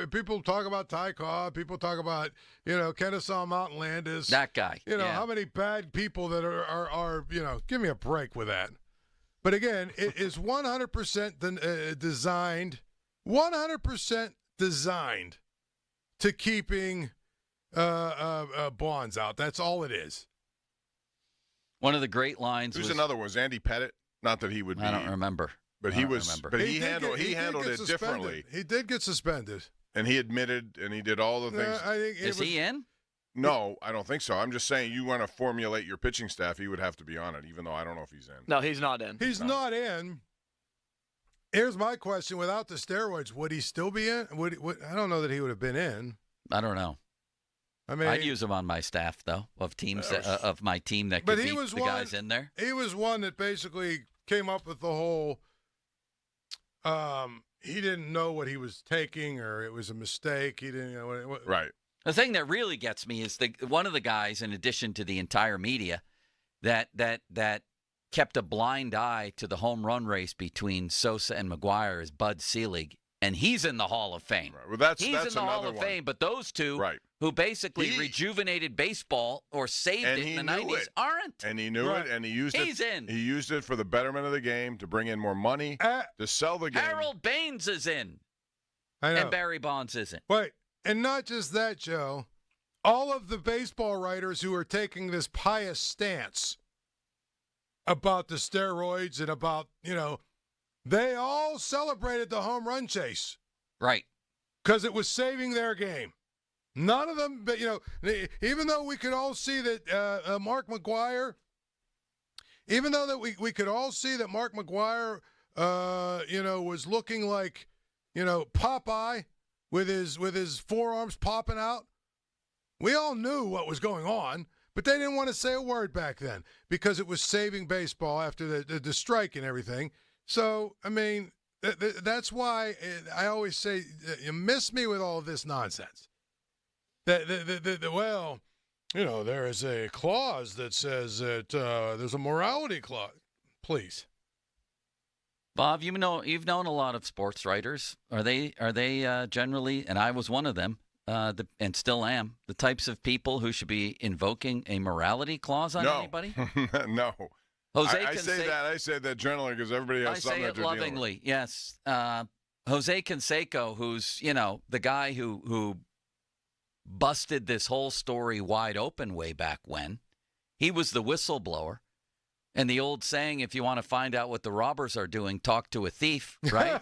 People talk about Ty Cobb. People talk about, you know, Kennesaw Mountain Landis.
That guy.
You know, how many bad people that are, you know, give me a break with that. But, again, it is 100% designed, 100% designed to keeping Bonds out. That's all it is.
One of the great lines
Who's another one? Was Andy Pettit? Not that he would be.
I don't remember.
But he was. But he handled it differently.
He did get suspended.
And he admitted, and he did all the things.
I think
Is he in?
No, I don't think so. I'm just saying you want to formulate your pitching staff, he would have to be on it, even though I don't know if he's in.
No, he's not in.
He's not in. Here's my question. Without the steroids, would he still be in? I don't know that he would have been in.
I don't know.
I mean,
I'd use him on my staff, though, of teams of my team that could
but he
beat
was
the guys in there.
He was one that basically came up with the whole he didn't know what he was taking, or it was a mistake. He didn't know
right.
The thing that really gets me is one of the guys, in addition to the entire media, that kept a blind eye to the home run race between Sosa and McGuire is Bud Selig, and he's in the Hall of Fame.
Right. Well, that's
in the Hall of Fame, but those two who basically rejuvenated baseball or saved it in the 90s aren't.
And he knew it, and he used it.
He's in.
He used it for the betterment of the game, to bring in more money, to sell the game.
Harold Baines is in.
I know.
And Barry Bonds isn't.
Wait, and not just that, Joe. All of the baseball writers who are taking this pious stance about the steroids and about, they all celebrated the home run chase.
Right.
Because it was saving their game. None of them, but, even though we could all see that Mark McGuire, even though that we could all see that Mark McGuire, was looking like, Popeye with his forearms popping out, we all knew what was going on, but they didn't want to say a word back then because it was saving baseball after the strike and everything. So, I mean, that's why I always say you miss me with all of this nonsense. Well, there is a clause that says that there's a morality clause. Please.
Bob, you've known a lot of sports writers. Are they generally, and I was one of them, and still am, the types of people who should be invoking a morality clause on anybody?
No.
I
say that generally because everybody has something that they're dealing with.
I say it lovingly, yes. Jose Canseco, who's, the guy who busted this whole story wide open way back when. He was the whistleblower. And the old saying, if you want to find out what the robbers are doing, talk to a thief, right?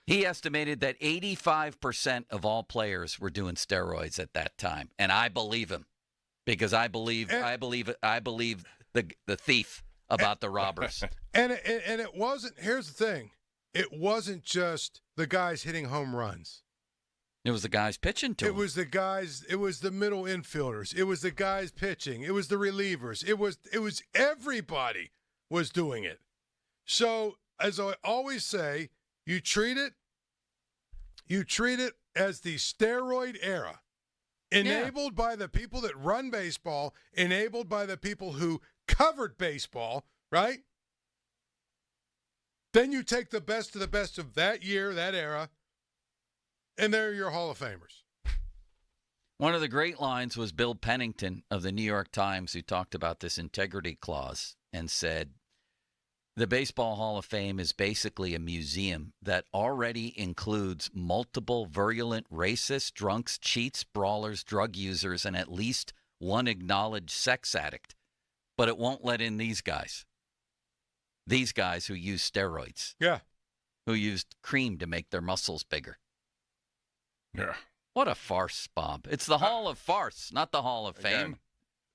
He estimated that 85% of all players were doing steroids at that time. And I believe him because I believe the thief about the robbers.
And it wasn't, here's the thing. It wasn't just the guys hitting home runs.
It was the guys pitching to him.
It was the guys, it was the middle infielders. It was the guys pitching. It was the relievers. It was everybody was doing it. So, as I always say, you treat it as the steroid era. Enabled by the people that run baseball, enabled by the people who covered baseball, right? Then you take the best of that year, that era, and they're your Hall of Famers.
One of the great lines was Bill Pennington of the New York Times, who talked about this integrity clause and said, the Baseball Hall of Fame is basically a museum that already includes multiple virulent racists, drunks, cheats, brawlers, drug users, and at least one acknowledged sex addict. But it won't let in these guys. These guys who use steroids.
Yeah.
Who used cream to make their muscles bigger.
Yeah.
What a farce, Bob. It's the Hall of Farce, not the Hall of Fame.
Again,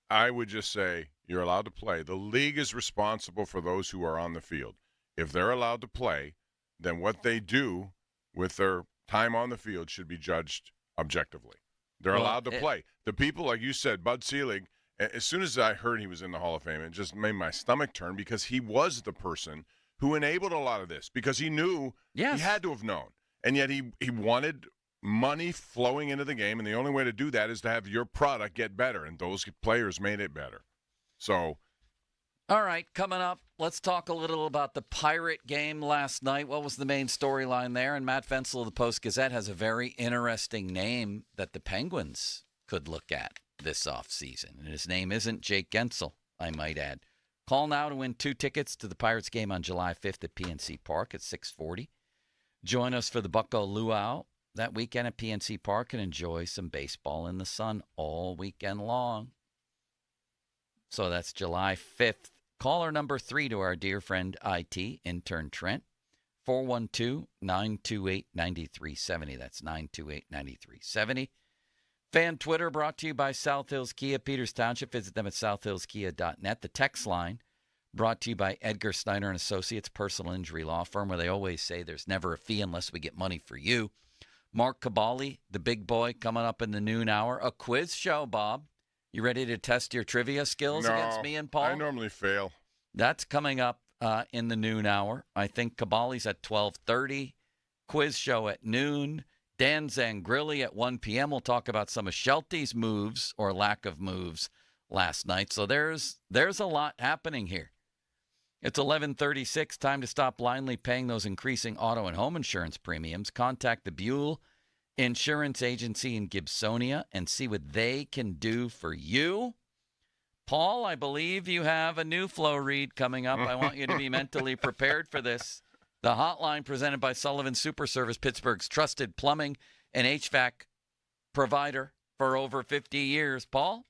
I would just say you're allowed to play. The league is responsible for those who are on the field. If they're allowed to play, then what they do with their time on the field should be judged objectively. They're allowed to play. The people, like you said, Bud Selig, as soon as I heard he was in the Hall of Fame, it just made my stomach turn because he was the person who enabled a lot of this because he knew he had to have known. And yet he wanted money flowing into the game, and the only way to do that is to have your product get better, and those players made it better. So,
all right, coming up, let's talk a little about the Pirate game last night. What was the main storyline there? And Matt Fensel of the Post-Gazette has a very interesting name that the Penguins could look at this offseason, and his name isn't Jake Gensel, I might add. Call now to win 2 tickets to the Pirates game on July 5th at PNC Park at 6:40. Join us for the Bucko Luau that weekend at PNC Park and enjoy some baseball in the sun all weekend long. So that's July 5th. Caller number 3 to our dear friend IT, intern Trent, 412-928-9370. That's 928-9370. Fan Twitter brought to you by South Hills Kia, Peters Township. Visit them at southhillskia.net. The text line brought to you by Edgar Snyder and Associates, personal injury law firm, where they always say there's never a fee unless we get money for you. Mark Cabali, the big boy, coming up in the noon hour. A quiz show, Bob. You ready to test your trivia skills against me and Paul?
I normally fail.
That's coming up in the noon hour. I think Cabali's at 12:30. Quiz show at noon. Dan Zangrilli at 1 p.m. We'll talk about some of Shelty's moves or lack of moves last night. So there's a lot happening here. It's 11:36. Time to stop blindly paying those increasing auto and home insurance premiums. Contact the Buell Insurance Agency in Gibsonia and see what they can do for you. Paul, I believe you have a new flow read coming up. I want you to be mentally prepared for this. The hotline presented by Sullivan Super Service, Pittsburgh's trusted plumbing and HVAC provider for over 50 years. Paul?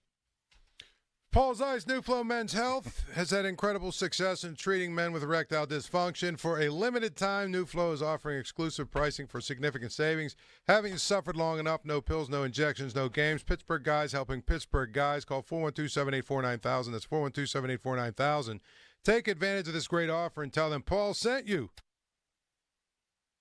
Paul Zeiss New Flow Men's Health has had incredible success in treating men with erectile dysfunction. For a limited time, New Flow is offering exclusive pricing for significant savings. Having suffered long enough, no pills, no injections, no games. Pittsburgh guys helping Pittsburgh guys. Call 412-784-9000. That's 412-784-9000. Take advantage of this great offer and tell them Paul sent you.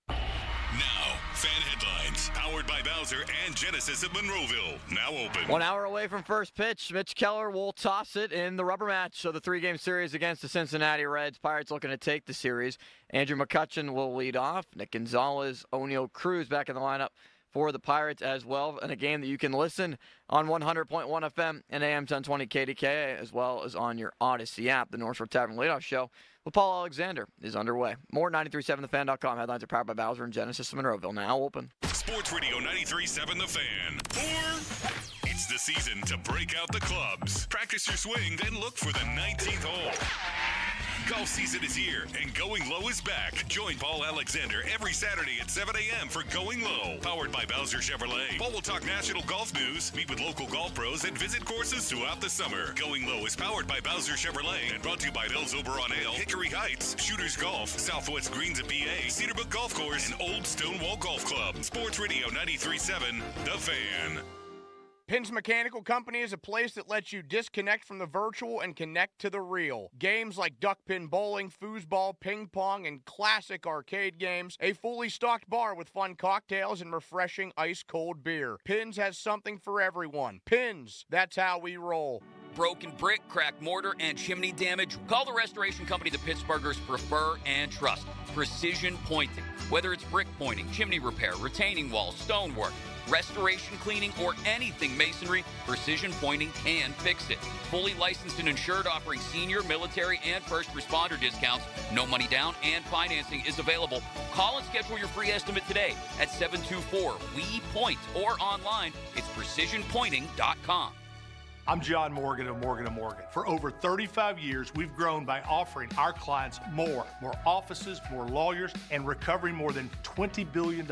Now, fan headlines, powered by Bowser and Genesis of Monroeville. Now open.
1 hour away from first pitch, Mitch Keller will toss it in the rubber match of the three-game series against the Cincinnati Reds. Pirates looking to take the series. Andrew McCutchen will lead off. Nick Gonzalez, O'Neill Cruz back in the lineup for the Pirates as well, in a game that you can listen on 100.1 FM and AM 1020 KDKA, as well as on your Odyssey app. The North Shore Tavern Leadoff Show with Paul Alexander is underway. More 93.7thefan.com. Headlines are powered by Bowser and Genesis of Monroeville. Now open.
Sports Radio 93.7 The Fan. Or it's the season to break out the clubs. Practice your swing, then look for the 19th hole. Golf season is here, and Going Low is back. Join Paul Alexander every Saturday at 7 a.m. for Going Low, powered by Bowser Chevrolet. Paul will talk national golf news, meet with local golf pros, and visit courses throughout the summer. Going Low is powered by Bowser Chevrolet and brought to you by Bell's Oberon Ale, Hickory Heights, Shooters Golf, Southwest Greens of PA, Cedarbrook Golf Course, and Old Stonewall Golf Club. Sports Radio 93.7 The Fan.
Pins Mechanical Company is a place that lets you disconnect from the virtual and connect to the real. Games like duck pin bowling, foosball, ping pong, and classic arcade games. A fully stocked bar with fun cocktails and refreshing ice-cold beer. Pins has something for everyone. Pins, that's how we roll.
Broken brick, cracked mortar, and chimney damage? Call the restoration company the Pittsburghers prefer and trust. Precision Pointing. Whether it's brick pointing, chimney repair, retaining walls, stonework, restoration cleaning, or anything masonry, Precision Pointing can fix it. Fully licensed and insured, offering senior, military, and first responder discounts. No money down, and financing is available. Call and schedule your free estimate today at 724-WE-POINT or online. It's precisionpointing.com.
I'm John Morgan of Morgan & Morgan. For over 35 years, we've grown by offering our clients more offices, more lawyers, and recovering more than $20 billion.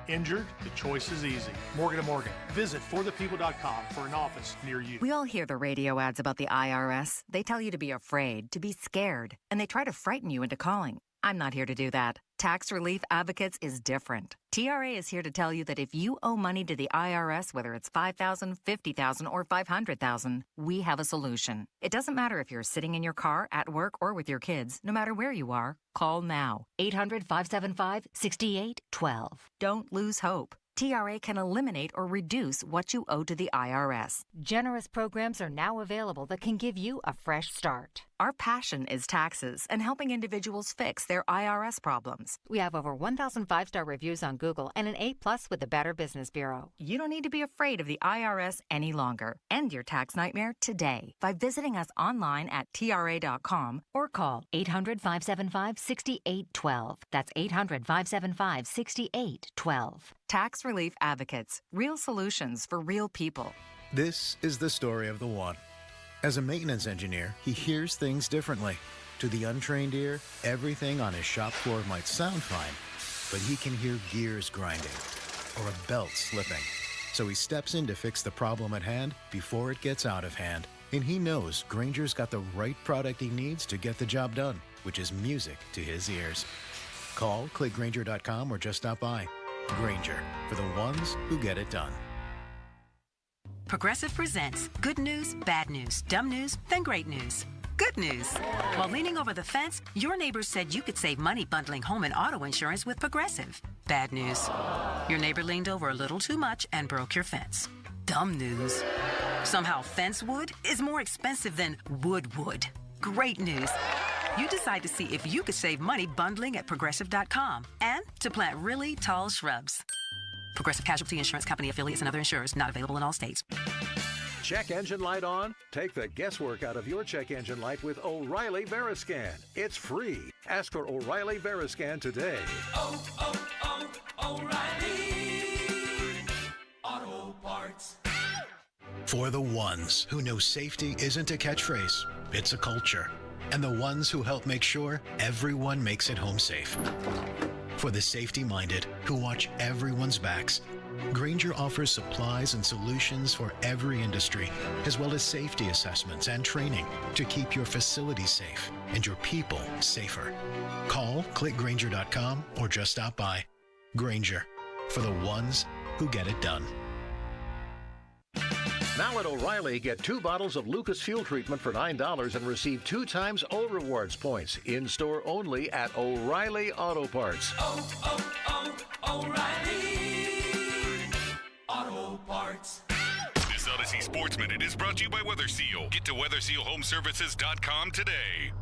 Injured? The choice is easy. Morgan & Morgan. Visit forthepeople.com for an office near you.
We all hear the radio ads about the IRS. They tell you to be afraid, to be scared, and they try to frighten you into calling. I'm not here to do that. Tax Relief Advocates is different. TRA is here to tell you that if you owe money to the IRS, whether it's $5,000, $50,000, or $500,000, we have a solution. It doesn't matter if you're sitting in your car, at work, or with your kids. No matter where you are, call now. 800-575-6812. Don't lose hope. TRA can eliminate or reduce what you owe to the IRS.
Generous programs are now available that can give you a fresh start.
Our passion is taxes and helping individuals fix their IRS problems.
We have over 1,000 5-star reviews on Google and an A+ with the Better Business Bureau.
You don't need to be afraid of the IRS any longer. End your tax nightmare today by visiting us online at TRA.com or call 800-575-6812. That's 800-575-6812. Tax Relief Advocates. Real solutions for real people.
This is the story of the one. As a maintenance engineer, he hears things differently. To the untrained ear, everything on his shop floor might sound fine, but he can hear gears grinding or a belt slipping. So he steps in to fix the problem at hand before it gets out of hand. And he knows Grainger's got the right product he needs to get the job done, which is music to his ears. Call, click Grainger.com, or just stop by. Grainger, for the ones who get it done.
Progressive presents good news, bad news, dumb news, then great news. Good news. While leaning over the fence, your neighbors said you could save money bundling home and auto insurance with Progressive. Bad news. Your neighbor leaned over a little too much and broke your fence. Dumb news. Somehow fence wood is more expensive than wood. Great news. You decide to see if you could save money bundling at Progressive.com and to plant really tall shrubs. Progressive Casualty Insurance Company affiliates and other insurers not available in all states.
Check engine light on? Take the guesswork out of your check engine light with O'Reilly Veriscan. It's free. Ask for O'Reilly Veriscan today.
O'Reilly Auto Parts.
For the ones who know safety isn't a catchphrase, it's a culture. And the ones who help make sure everyone makes it home safe. For the safety-minded who watch everyone's backs, Grainger offers supplies and solutions for every industry, as well as safety assessments and training to keep your facilities safe and your people safer. Call, click Grainger.com, or just stop by. Grainger, for the ones who get it done.
Now at O'Reilly, get 2 bottles of Lucas Fuel Treatment for $9 and receive 2 times O Rewards points. In-store only at O'Reilly Auto Parts.
O'Reilly Auto Parts.
This Odyssey Sports Minute is brought to you by Weather Seal. Get to WeatherSealHomeservices.com today.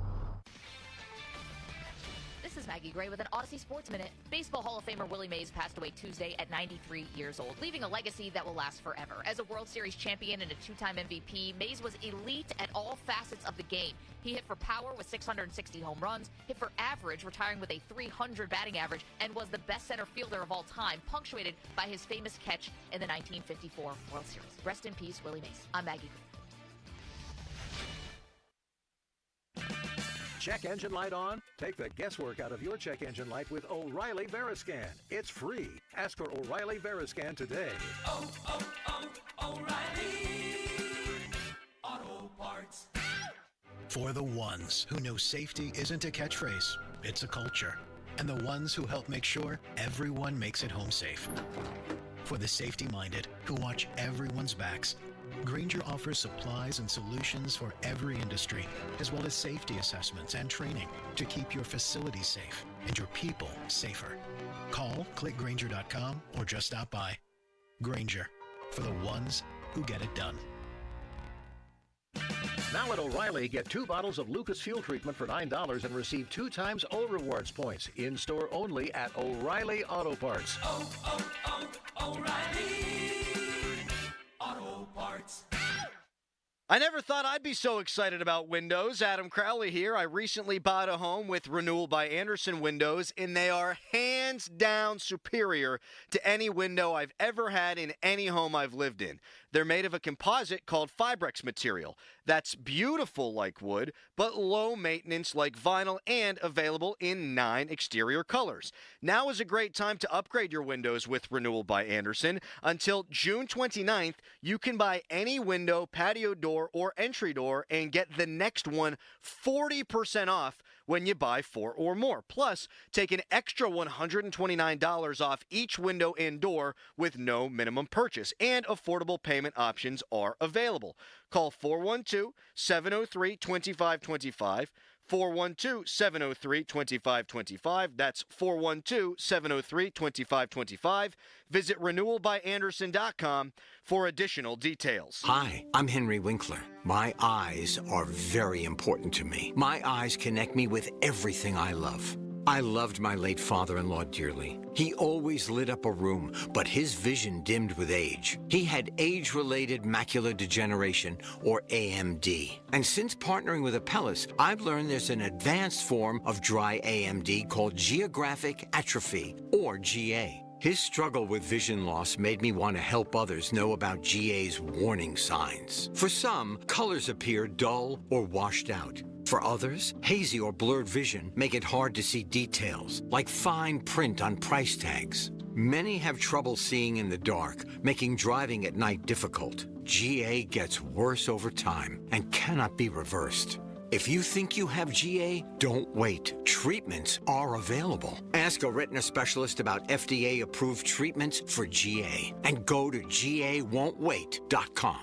This is Maggie Gray with an Odyssey Sports Minute. Baseball Hall of Famer Willie Mays passed away Tuesday at 93 years old, leaving a legacy that will last forever. As a World Series champion and a 2-time MVP, Mays was elite at all facets of the game. He hit for power with 660 home runs, hit for average, retiring with a .300 batting average, and was the best center fielder of all time, punctuated by his famous catch in the 1954 World Series. Rest in peace, Willie Mays. I'm Maggie Gray.
Check engine light on? Take the guesswork out of your check engine light with O'Reilly Veriscan. It's free. Ask for O'Reilly Veriscan today.
O'Reilly Auto Parts.
For the ones who know safety isn't a catchphrase, it's a culture. And the ones who help make sure everyone makes it home safe. For the safety-minded who watch everyone's backs, Grainger offers supplies and solutions for every industry, as well as safety assessments and training to keep your facilities safe and your people safer. Call, click Grainger.com, or just stop by. Grainger, for the ones who get it done.
Now at O'Reilly, get 2 bottles of Lucas Fuel Treatment for $9 and receive 2 times O Rewards points. In-store only at O'Reilly Auto Parts.
O'Reilly Auto Parts.
I never thought I'd be so excited about windows. Adam Crowley here. I recently bought a home with Renewal by Andersen windows, and they are hands down superior to any window I've ever had in any home I've lived in. They're made of a composite called Fibrex material that's beautiful like wood, but low maintenance like vinyl, and available in 9 exterior colors. Now is a great time to upgrade your windows with Renewal by Andersen. Until June 29th, you can buy any window, patio door, or entry door and get the next one 40% off when you buy 4 or more. Plus, take an extra $129 off each window and door with no minimum purchase, and affordable payment options are available. Call 412-703-2525, 412-703-2525. That's 412-703-2525. Visit renewalbyandersen.com for additional details.
Hi, I'm Henry Winkler. My eyes are very important to me. My eyes connect me with everything I love. I loved my late father-in-law dearly. He always lit up a room, but his vision dimmed with age. He had age-related macular degeneration, or AMD. And since partnering with Apellis, I've learned there's an advanced form of dry AMD called geographic atrophy, or GA. His struggle with vision loss made me want to help others know about GA's warning signs. For some, colors appear dull or washed out. For others, hazy or blurred vision make it hard to see details, like fine print on price tags. Many have trouble seeing in the dark, making driving at night difficult. GA gets worse over time and cannot be reversed. If you think you have GA, don't wait. Treatments are available. Ask a retina specialist about FDA-approved treatments for GA and go to GAWon'tWait.com.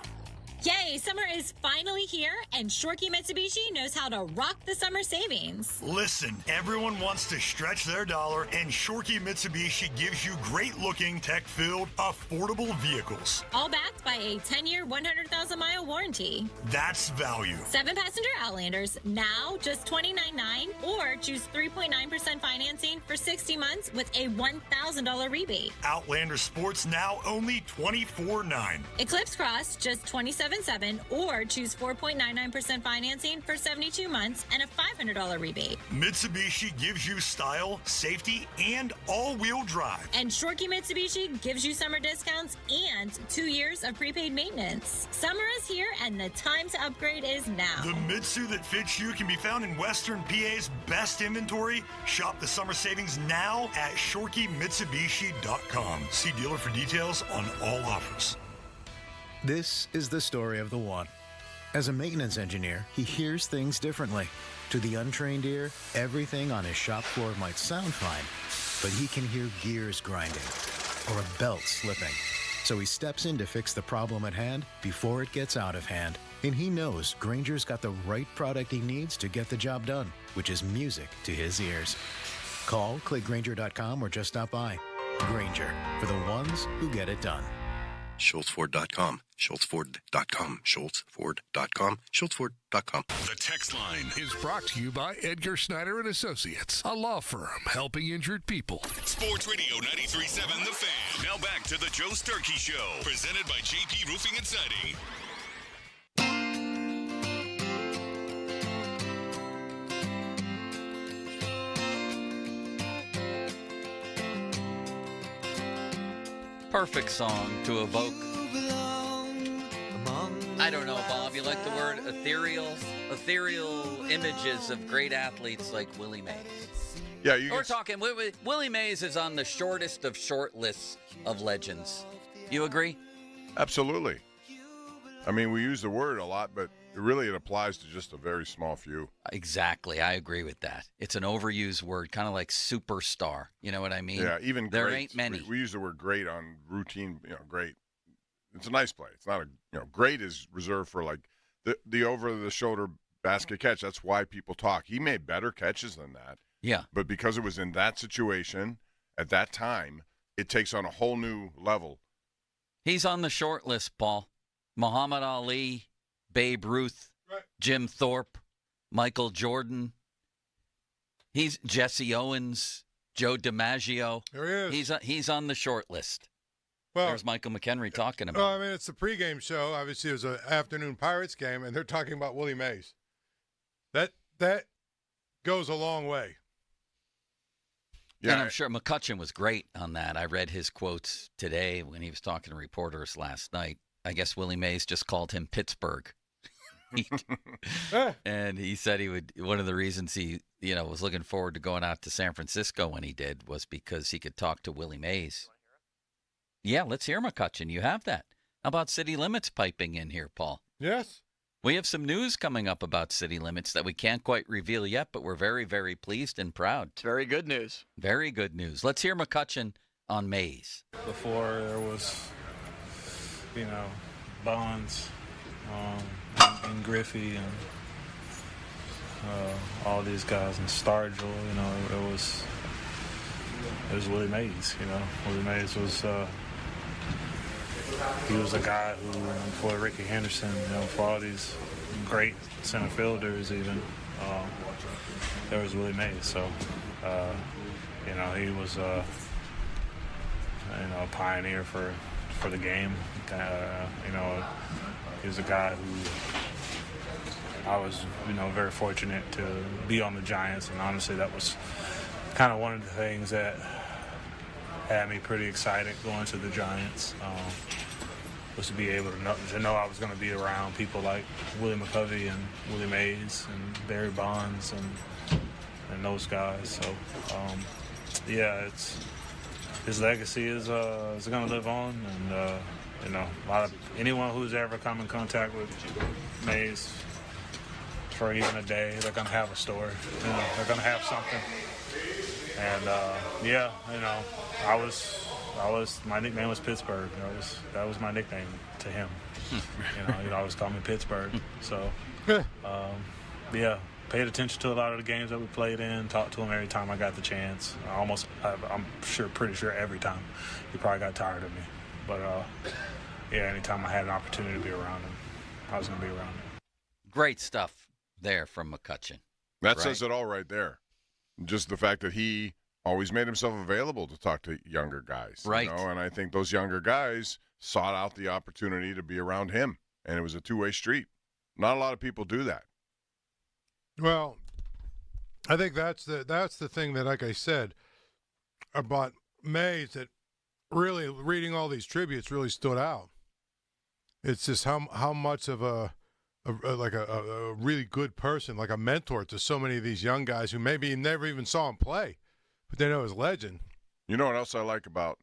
Yay, summer is finally here, and Shorkey Mitsubishi knows how to rock the summer savings.
Listen, everyone wants to stretch their dollar, and Shorkey Mitsubishi gives you great-looking, tech-filled, affordable vehicles.
All backed by a 10-year, 100,000-mile warranty.
That's value.
7-passenger Outlanders, now just $29.9, or choose 3.9% financing for 60 months with a $1,000 rebate.
Outlander Sports now only $24.9.
Eclipse Cross, just $27.7, or choose 4.99% financing for 72 months and a $500 rebate.
Mitsubishi gives you style, safety, and all-wheel drive.
And Shorkey Mitsubishi gives you summer discounts and 2 years of prepaid maintenance. Summer is here, and the time to upgrade is now.
The Mitsu that fits you can be found in Western PA's best inventory. Shop the summer savings now at ShorkeyMitsubishi.com. See dealer for details on all offers.
This is the story of the one. As a maintenance engineer, he hears things differently. To the untrained ear, everything on his shop floor might sound fine, but he can hear gears grinding or a belt slipping. So he steps in to fix the problem at hand before it gets out of hand. And he knows Grainger's got the right product he needs to get the job done, which is music to his ears. Call, click Grainger.com, or just stop by. Grainger, for the ones who get it done.
SchultzFord.com, SchultzFord.com, SchultzFord.com, SchultzFord.com.
The text line is brought to you by Edgar Snyder and Associates, a law firm helping injured people.
Sports Radio 93.7 The Fan. Now back to the Joe Sturkey Show, presented by JP Roofing and Siding.
Perfect song to evoke. I don't know, Bob. You like the word ethereal? Ethereal images of great athletes like Willie Mays.
Yeah,
we're talking. Willie Mays is on the shortest of short lists of legends. You agree?
Absolutely. I mean, we use the word a lot, but it applies to just a very small few.
Exactly. I agree with that. It's an overused word, kind of like superstar. You know what I mean?
Yeah, even
there
great.
Ain't many.
We use the word great on routine, great. It's a nice play. It's not great is reserved for like the over-the-shoulder basket catch. That's why people talk. He made better catches than that.
Yeah.
But because it was in that situation at that time, it takes on a whole new level.
He's on the short list, Paul. Muhammad Ali, Babe Ruth, Jim Thorpe, Michael Jordan. He's Jesse Owens, Joe DiMaggio.
There he is.
He's on the short list.
Well,
there's Michael McHenry talking about.
Well, I mean, it's the pregame show. Obviously, it was an afternoon Pirates game, and they're talking about Willie Mays. That goes a long way.
Yeah, and I'm sure McCutcheon was great on that. I read his quotes today when he was talking to reporters last night. I guess Willie Mays just called him Pittsburgh. And he said one of the reasons he, was looking forward to going out to San Francisco when he did was because he could talk to Willie Mays. Yeah, let's hear McCutcheon. You have that. How about City Limits piping in here, Paul?
Yes.
We have some news coming up about City Limits that we can't quite reveal yet, but we're very, very pleased and proud.
It's very good news.
Very good news. Let's hear McCutcheon on Mays.
Before there was, Bonds and Griffey and all these guys and Stargell, it was Willie Mays, Willie Mays was he was a guy who, for Rickey Henderson, for all these great center fielders even, there was Willie Mays. So, he was, a pioneer for the game. He was a guy who I was, very fortunate to be on the Giants, and honestly, that was kind of one of the things that had me pretty excited going to the Giants. Was to be able to know I was going to be around people like Willie McCovey and Willie Mays and Barry Bonds and those guys. So, his legacy is going to live on, and a lot of anyone who's ever come in contact with Mays for even a day, they're going to have a story. You know, they're going to have something. And, yeah, you know, my nickname was Pittsburgh. That was my nickname to him. You know, he always called me Pittsburgh. So, yeah, paid attention to a lot of the games that we played in, talked to him every time I got the chance. I'm pretty sure every time. He probably got tired of me. But, yeah, anytime I had an opportunity to be around him, I was going to be around him.
Great stuff there from McCutcheon.
That says it all right there. Just the fact that he always made himself available to talk to younger guys.
Right.
You know? And I think those younger guys sought out the opportunity to be around him, and it was a two-way street. Not a lot of people do that.
Well, I think that's the thing that, like I said, about Mays, that really reading all these tributes really stood out. It's just how much of a really good person, like a mentor to so many of these young guys who maybe never even saw him play, but they know his legend.
You know what else I like about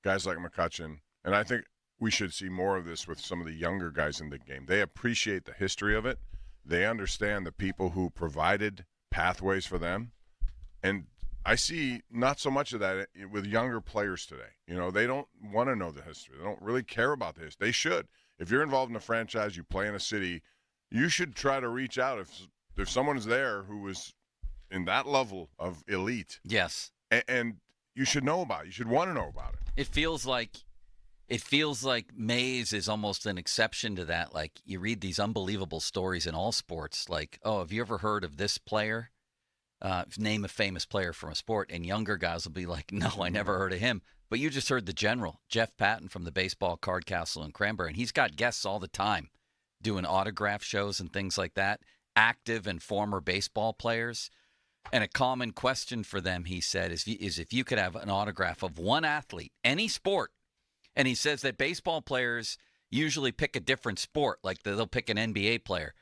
guys like McCutcheon, and I think we should see more of this with some of the younger guys in the game. They appreciate the history of it. They understand the people who provided pathways for them. And I see not so much of that with younger players today. You know, they don't want to know the history. They don't really care about the history. They should. If you're involved in a franchise, you play in a city, you should try to reach out if someone's there who is in that level of elite.
Yes.
And you should know about it. You should want to know about it.
It feels like Mays is almost an exception to that. Like, you read these unbelievable stories in all sports, like, oh, have you ever heard of this player? Name a famous player from a sport, and younger guys will be like, no, I never heard of him. But you just heard the general, Jeff Patton from the Baseball Card Castle in Cranberry, and he's got guests all the time doing autograph shows and things like that, active and former baseball players. And a common question for them, he said, is if you could have an autograph of one athlete, any sport. And he says that baseball players usually pick a different sport, like they'll pick an NBA player.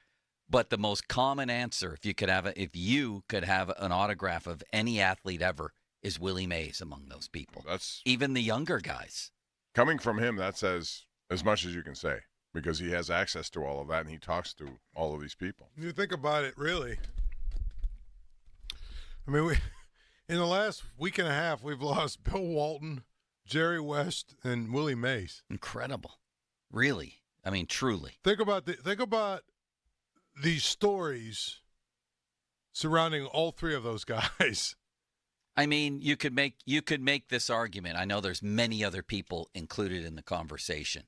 But the most common answer, if you could have an autograph of any athlete ever, is Willie Mays among those people.
That's
even the younger guys.
Coming from him, that says as much as you can say, because he has access to all of that and he talks to all of these people.
You think about it, really. I mean, in the last week and a half, we've lost Bill Walton, Jerry West, and Willie Mays.
Incredible, really. I mean, truly.
Think about these stories surrounding all three of those guys.
I mean, you could make this argument. I know there's many other people included in the conversation.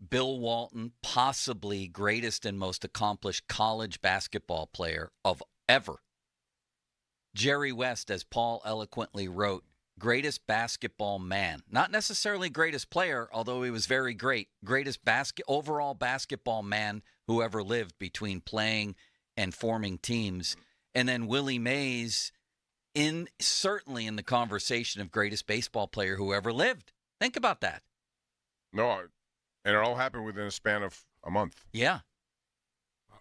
Bill Walton, possibly greatest and most accomplished college basketball player of ever. Jerry West, as Paul eloquently wrote, greatest basketball man. Not necessarily greatest player, although he was very great. Greatest overall basketball man who ever lived, between playing and forming teams. And then Willie Mays, certainly in the conversation of greatest baseball player who ever lived. Think about that.
No, and it all happened within a span of a month.
Yeah.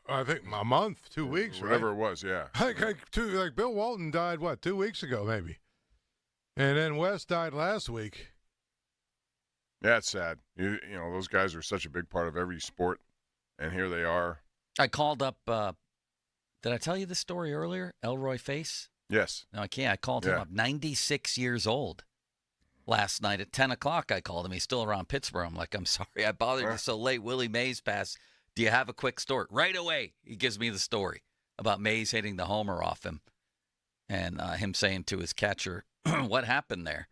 I think a month, 2 weeks,
whatever it was, yeah.
Like Bill Walton died, 2 weeks ago, maybe. And then West died last week.
Yeah, it's sad. You know, those guys are such a big part of every sport, and here they are.
I called up, did I tell you this story earlier? Elroy Face?
Yes.
No, I can't. I called him up, 96 years old. Last night at 10 o'clock, I called him. He's still around Pittsburgh. I'm like, I'm sorry I bothered you so late. Willie Mays passed. Do you have a quick story? Right away, he gives me the story about Mays hitting the homer off him and him saying to his catcher, what happened there?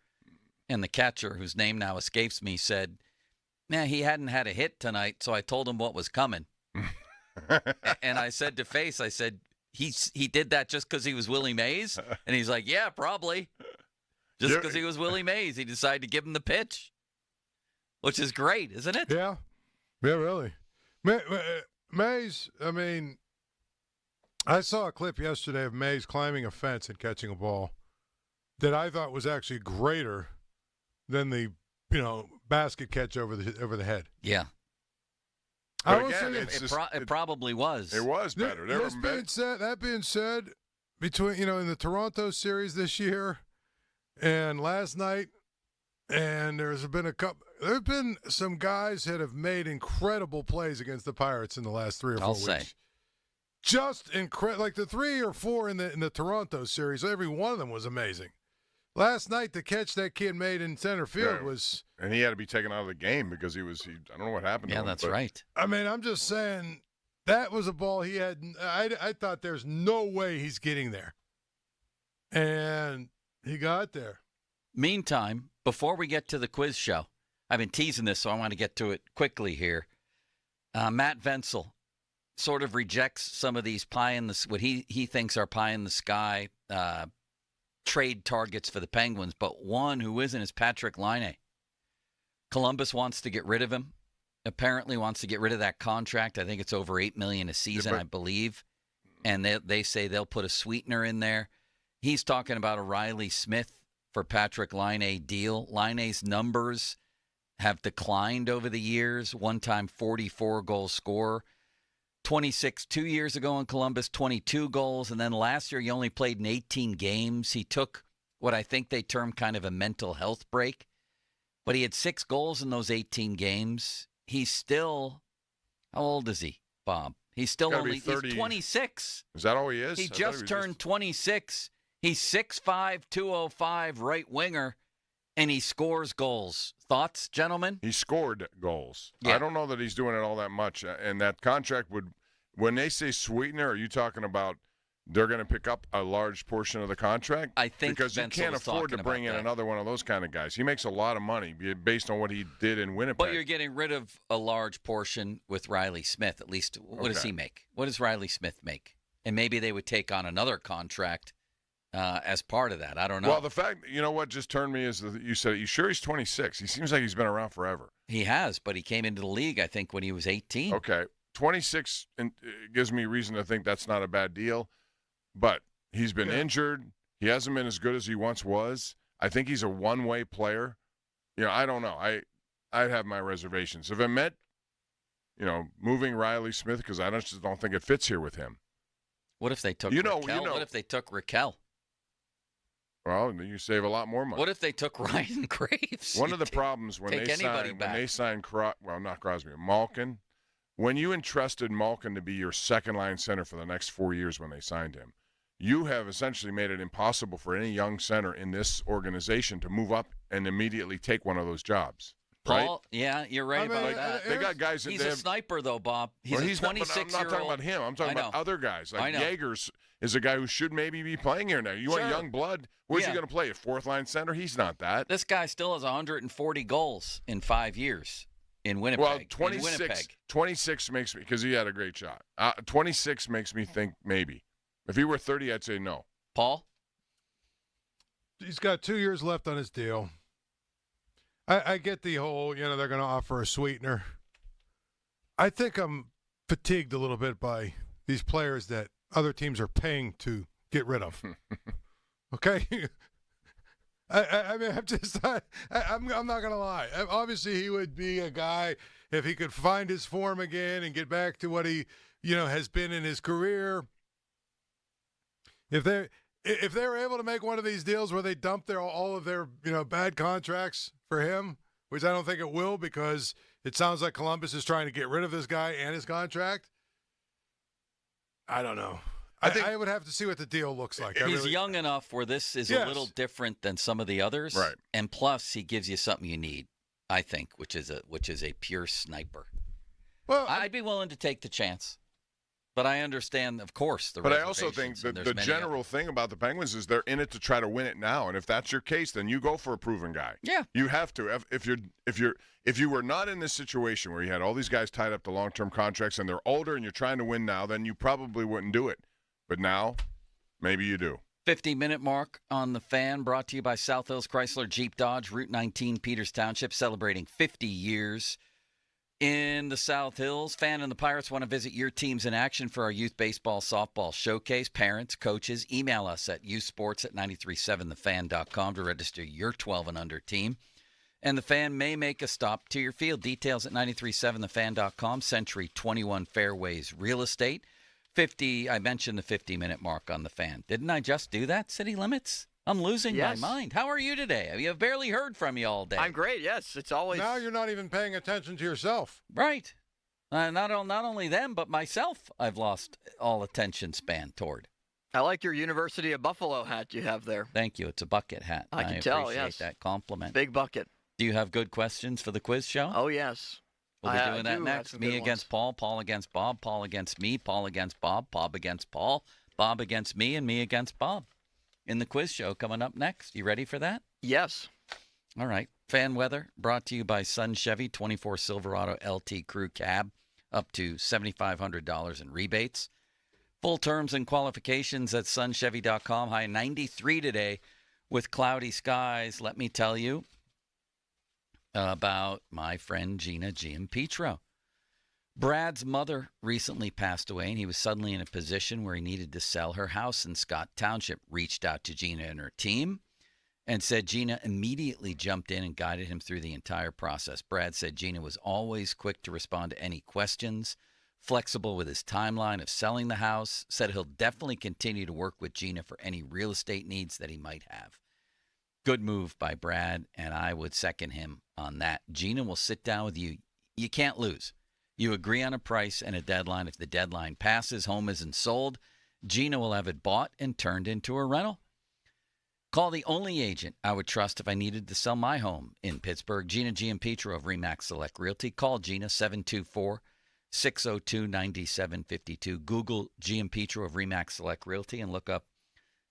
And the catcher, whose name now escapes me, said, man, he hadn't had a hit tonight, so I told him what was coming. And I said to Face, I said, he did that just because he was Willie Mays? And he's like, yeah, probably. Just because he was Willie Mays, he decided to give him the pitch, which is great, isn't it?
Yeah. Yeah, really. Mays, I mean, I saw a clip yesterday of Mays climbing a fence and catching a ball that I thought was actually greater than the, basket catch over the head.
Yeah. It probably was.
It was better.
That being said, between in the Toronto series this year and last night, and there's been some guys that have made incredible plays against the Pirates in the last 3 or 4 weeks. just incredible. Like the 3 or 4 in the Toronto series, every one of them was amazing. Last night, the catch that kid made in center field was,
and he had to be taken out of the game because I don't know what happened.
Yeah,
to him,
that's
but
right.
I mean, I'm just saying that was a ball he had. I thought there's no way he's getting there, and he got there.
Meantime, before we get to the quiz show, I've been teasing this, so I want to get to it quickly here. Matt Venzel sort of rejects some of these what he thinks are pie in the sky trade targets for the Penguins, but one who isn't is Patrick Laine. Columbus wants to get rid of him. Apparently wants to get rid of that contract. I think it's over $8 million a season, I believe. And they say they'll put a sweetener in there. He's talking about a Riley Smith for Patrick Laine deal. Laine's numbers have declined over the years. One-time 44-goal scorer. 26 2 years ago in Columbus, 22 goals. And then last year, he only played in 18 games. He took what I think they term kind of a mental health break. But he had 6 goals in those 18 games. He's still, how old is he, Bob? He's still he's 26.
Is that all he is?
He just turned 26. He's 6'5", 205, right winger, and he scores goals. Thoughts, gentlemen?
He scored goals.
Yeah.
I don't know that he's doing it all that much. And that contract would, when they say sweetener, are you talking about they're going to pick up a large portion of the contract?
I think
because you
Venzel
can't
was
afford to
talking
bring in
about that.
another one of those kind of guys. He makes a lot of money based on what he did in Winnipeg.
But you're getting rid of a large portion with Riley Smith. At least, what does he make? What does Riley Smith make? And maybe they would take on another contract as part of that. I don't know.
Well, the fact, you know what just turned me is that you said, you sure he's 26? He seems like he's been around forever.
He has, but he came into the league, I think, when he was 18.
Okay. 26 gives me reason to think that's not a bad deal. But he's been injured. He hasn't been as good as he once was. I think he's a one-way player. You know, I don't know. I'd have my reservations. If it meant, moving Riley Smith, because I just don't think it fits here with him.
What if they took Raquel? What if they took Raquel?
Well, you save a lot more money.
What if they took Ryan Graves?
One of the problems when they signed not Crosby, Malkin, when you entrusted Malkin to be your second-line center for the next 4 years when they signed him, you have essentially made it impossible for any young center in this organization to move up and immediately take one of those jobs.
Paul,
right?
Yeah, you're right about that.
They got guys that
he's a sniper, though, Bob. He's a 26-year-old.
I'm not talking about him. I'm talking about other guys. Like Yeager's is a guy who should maybe be playing here now. You want young blood? Where's he going to play? A fourth-line center? He's not that.
This guy still has 140 goals in 5 years in Winnipeg.
Well, 26 makes me, because he had a great shot. 26 makes me think maybe. If he were 30, I'd say no.
Paul?
He's got 2 years left on his deal. I get the whole, they're going to offer a sweetener. I think I'm fatigued a little bit by these players that other teams are paying to get rid of. Okay? I mean, I'm not going to lie. Obviously, he would be a guy, if he could find his form again and get back to what he, has been in his career. If they were able to make one of these deals where they dump all of their bad contracts for him, which I don't think it will, because it sounds like Columbus is trying to get rid of this guy and his contract. I don't know. I think I would have to see what the deal looks like.
He's young enough where this is a little different than some of the others,
right?
And plus, he gives you something you need, I think, which is a pure sniper. Well, I'd be willing to take the chance. But I understand, of course, the
But I also think that the general thing about the Penguins is they're in it to try to win it now. And if that's your case, then you go for a proven guy.
Yeah.
You have to. If you were not in this situation where you had all these guys tied up to long-term contracts and they're older and you're trying to win now, then you probably wouldn't do it. But now, maybe you do.
50-minute mark on the Fan, brought to you by South Hills Chrysler Jeep Dodge, Route 19, Peters Township, celebrating 50 years in the South Hills. Fan and the Pirates want to visit your teams in action for our youth baseball, softball showcase. Parents, coaches, email us at youthsports@937thefan.com to register your 12 and under team. And the Fan may make a stop to your field. Details at 937thefan.com. Century 21 Fairways Real Estate. I mentioned the 50-minute mark on the Fan. Didn't I just do that, City Limits? I'm losing my mind. How are you today? I've barely heard from you all day.
I'm great, yes. It's always...
Now you're not even paying attention to yourself.
Right. Not only them, but myself, I've lost all attention span toward.
I like your University of Buffalo hat you have there.
Thank you. It's a bucket hat.
I can tell,
appreciate
yes.
that compliment.
Big bucket.
Do you have good questions for the quiz show?
Oh, yes.
We'll be doing that next. Me against Paul, Paul against Bob, Paul against me, Paul against Bob, Bob against Paul, Bob against me, and me against Bob. In the quiz show coming up next. You ready for that?
Yes.
All right. Fan weather brought to you by Sun Chevy 24 Silverado LT Crew Cab, up to $7,500 in rebates. Full terms and qualifications at sunchevy.com. High 93 today with cloudy skies. Let me tell you about my friend Gina Giampetro. Brad's mother recently passed away, and he was suddenly in a position where he needed to sell her house in Scott Township. Reached out to Gina and her team and said Gina immediately jumped in and guided him through the entire process. Brad said Gina was always quick to respond to any questions, flexible with his timeline of selling the house, said he'll definitely continue to work with Gina for any real estate needs that he might have. Good move by Brad, and I would second him on that. Gina will sit down with you. You can't lose. You agree on a price and a deadline. If the deadline passes, home isn't sold, Gina will have it bought and turned into a rental. Call the only agent I would trust if I needed to sell my home in Pittsburgh, Gina Giampetro of RE/MAX Select Realty. Call Gina 724-602-9752. Google Giampetro of RE/MAX Select Realty and look up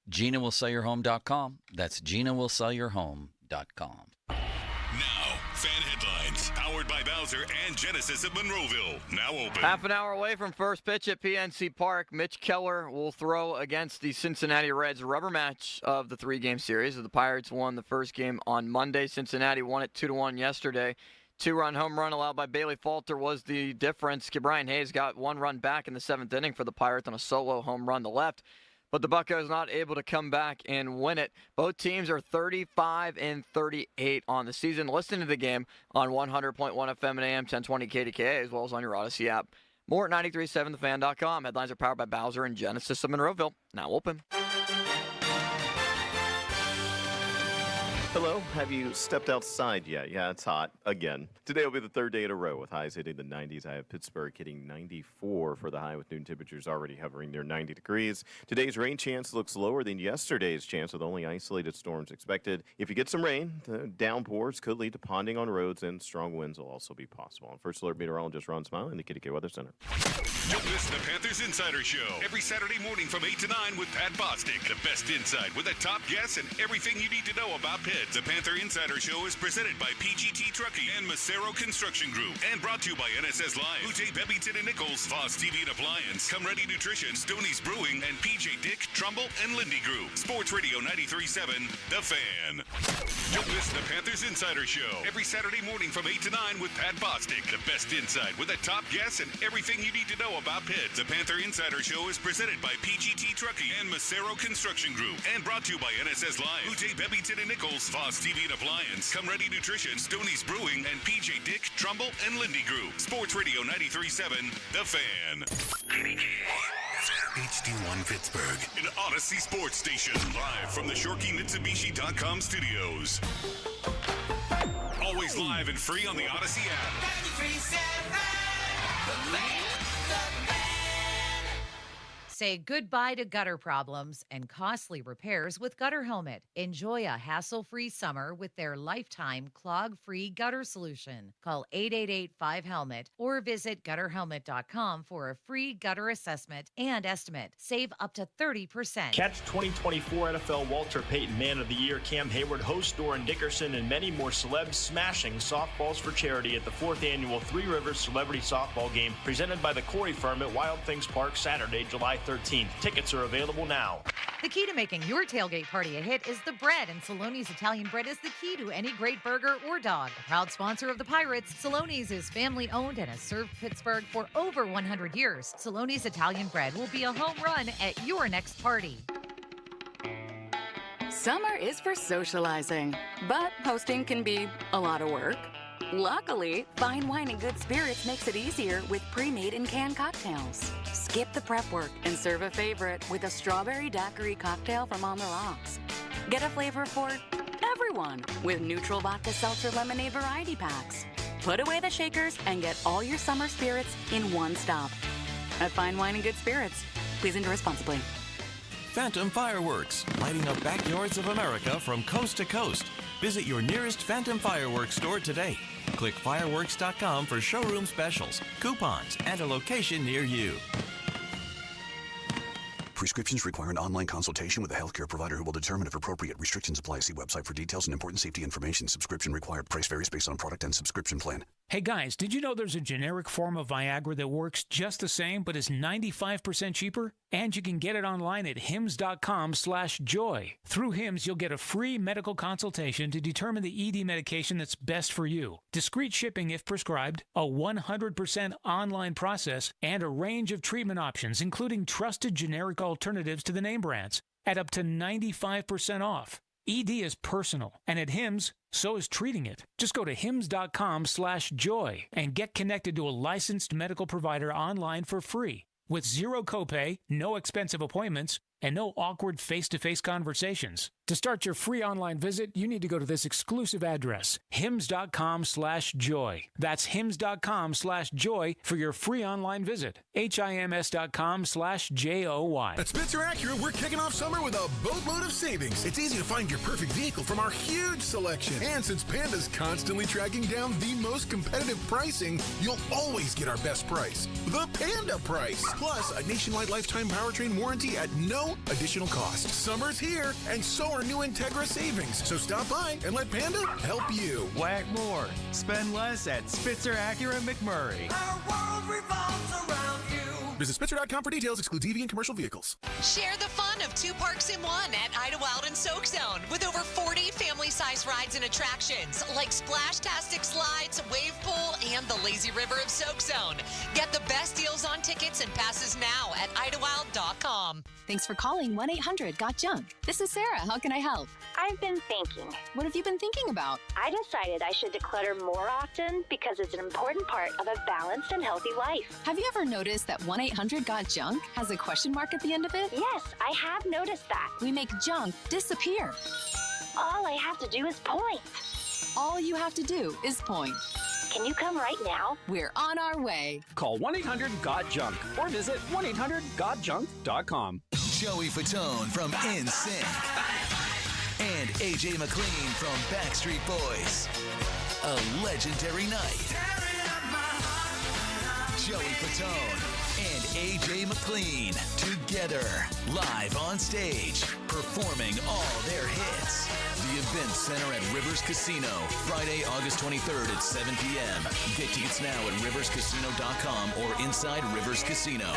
GinaWillSellYourHome.com. That's GinaWillSellYourHome.com.
Now, fan headlines, powered by Bowser and Genesis of Monroeville. Now open.
Half an hour away from first pitch at PNC Park. Mitch Keller will throw against the Cincinnati Reds, rubber match of the three-game series. The Pirates won the first game on Monday. Cincinnati won it 2-1 yesterday. Two-run home run allowed by Bailey Falter was the difference. Brian Hayes got one run back in the seventh inning for the Pirates on a solo home run to left. But the Buccos not able to come back and win it. Both teams are 35-38 on the season. Listen to the game on 100.1 FM and AM 1020 KDKA, as well as on your Odyssey app. More at 937thefan.com. Headlines are powered by Bowser and Genesis of Monroeville. Now open.
Hello, have you stepped outside yet? Yeah, it's hot again. Today will be the third day in a row with highs hitting the 90s. I have Pittsburgh hitting 94 for the high with noon temperatures already hovering near 90 degrees. Today's rain chance looks lower than yesterday's chance with only isolated storms expected. If you get some rain, the downpours could lead to ponding on roads and strong winds will also be possible. On First Alert meteorologist Ron Smiley in the KDK Weather Center.
Don't miss the Panthers Insider Show every Saturday morning from 8 to 9 with Pat Bostic. The best insight with the top guests and everything you need to know about Pitt. The Panther Insider Show is presented by PGT Trucking and Macero Construction Group and brought to you by NSS Live, Ute Bebington and Nichols, Voss TV and Appliance, Come Ready Nutrition, Stoney's Brewing, and PJ Dick, Trumbull, and Lindy Group. Sports Radio 93.7, The Fan. Don't miss the Panthers Insider Show every Saturday morning from 8 to 9 with Pat Bostic. The best insight with the top guests and everything you need to know about Pitt. The Panther Insider Show is presented by PGT Trucking and Macero Construction Group and brought to you by NSS Live, Ute Bebington and Nichols, Voss TV and Appliance, Come Ready Nutrition, Stoney's Brewing, and PJ Dick, Trumbull, and Lindy Group. Sports Radio 93.7, The Fan.
HD1 Pittsburgh.
An Odyssey Sports Station, live from the ShorkeyMitsubishi.com studios. Always live and free on the Odyssey app.
93.7, The Fan.
Say goodbye to gutter problems and costly repairs with Gutter Helmet. Enjoy a hassle-free summer with their lifetime clog-free gutter solution. Call 888-5HELMET or visit gutterhelmet.com for a free gutter assessment and estimate. Save up to 30%.
Catch 2024 NFL Walter Payton Man of the Year, Cam Hayward, host Doran Dickerson, and many more celebs smashing softballs for charity at the 4th annual Three Rivers Celebrity Softball Game presented by the Corey Firm at Wild Things Park Saturday, July 13th. Tickets are available now.
The key to making your tailgate party a hit is the bread, and Saloni's Italian bread is the key to any great burger or dog. A proud sponsor of the Pirates, Saloni's is family-owned and has served Pittsburgh for over 100 years. Saloni's Italian bread will be a home run at your next party.
Summer is for socializing, but hosting can be a lot of work. Luckily, fine wine and good spirits makes it easier with pre-made and canned cocktails. Skip the prep work and serve a favorite with a strawberry daiquiri cocktail from On the Rocks. Get a flavor for everyone with neutral vodka seltzer lemonade variety packs. Put away the shakers and get all your summer spirits in one stop. At Fine Wine and Good Spirits. Please enjoy responsibly.
Phantom Fireworks, lighting up backyards of America from coast to coast. Visit your nearest Phantom Fireworks store today. Click fireworks.com for showroom specials, coupons, and a location near you.
Prescriptions require an online consultation with a healthcare provider who will determine if appropriate. Restrictions apply. See website for details and important safety information. Subscription required. Price varies based on product and subscription plan.
Hey guys, did you know there's a generic form of Viagra that works just the same but is 95% cheaper? And you can get it online at hims.com/joy. Through Hims, you'll get a free medical consultation to determine the ED medication that's best for you. Discreet shipping if prescribed, a 100% online process, and a range of treatment options, including trusted generic alternatives to the name brands, at up to 95% off. ED is personal, and at Hims, so is treating it. Just go to hims.com/joy and get connected to a licensed medical provider online for free with zero copay, no expensive appointments, and no awkward face-to-face conversations. To start your free online visit, you need to go to this exclusive address, hims.com/joy. That's hims.com/joy for your free online visit. hims.com/joy.
At Spitzer Acura, we're kicking off summer with a boatload of savings. It's easy to find your perfect vehicle from our huge selection. And since Panda's constantly tracking down the most competitive pricing, you'll always get our best price, the Panda price. Plus, a nationwide lifetime powertrain warranty at no additional cost. Summer's here, and so are new Integra savings. So stop by and let Panda help you.
Whack more. Spend less at Spitzer Acura McMurray.
Our world revolves around you.
Visit Spitzer.com for details. Excludes EV and commercial vehicles.
Share the fun of 2 parks in 1 at Idlewild and Soak Zone with over 40 family-size rides and attractions like Splashtastic Slides, Wave Pool, and the Lazy River of Soak Zone. Get the best deals on tickets and passes now at Idlewild.com.
Thanks for calling 1-800-GOT-JUNK. This is Sarah. How can I help?
I've been thinking.
What have you been thinking about?
I decided I should declutter more often because it's an important part of a balanced and healthy life.
Have you ever noticed that 1-800-GOT-JUNK has a question mark at the end of it?
Yes, I have noticed that.
We make junk disappear.
All I have to do is point.
All you have to do is point.
Can you come right now?
We're on our way.
Call 1-800-GOT-JUNK or visit 1-800-GOT-JUNK.com.
Joey Fatone from NSYNC and AJ McLean from Backstreet Boys. A legendary night. Joey Fatone and AJ McLean together, live on stage, performing all their hits. The Event Center at Rivers Casino, Friday, August 23rd at 7 p.m. Get tickets now at riverscasino.com or inside Rivers Casino.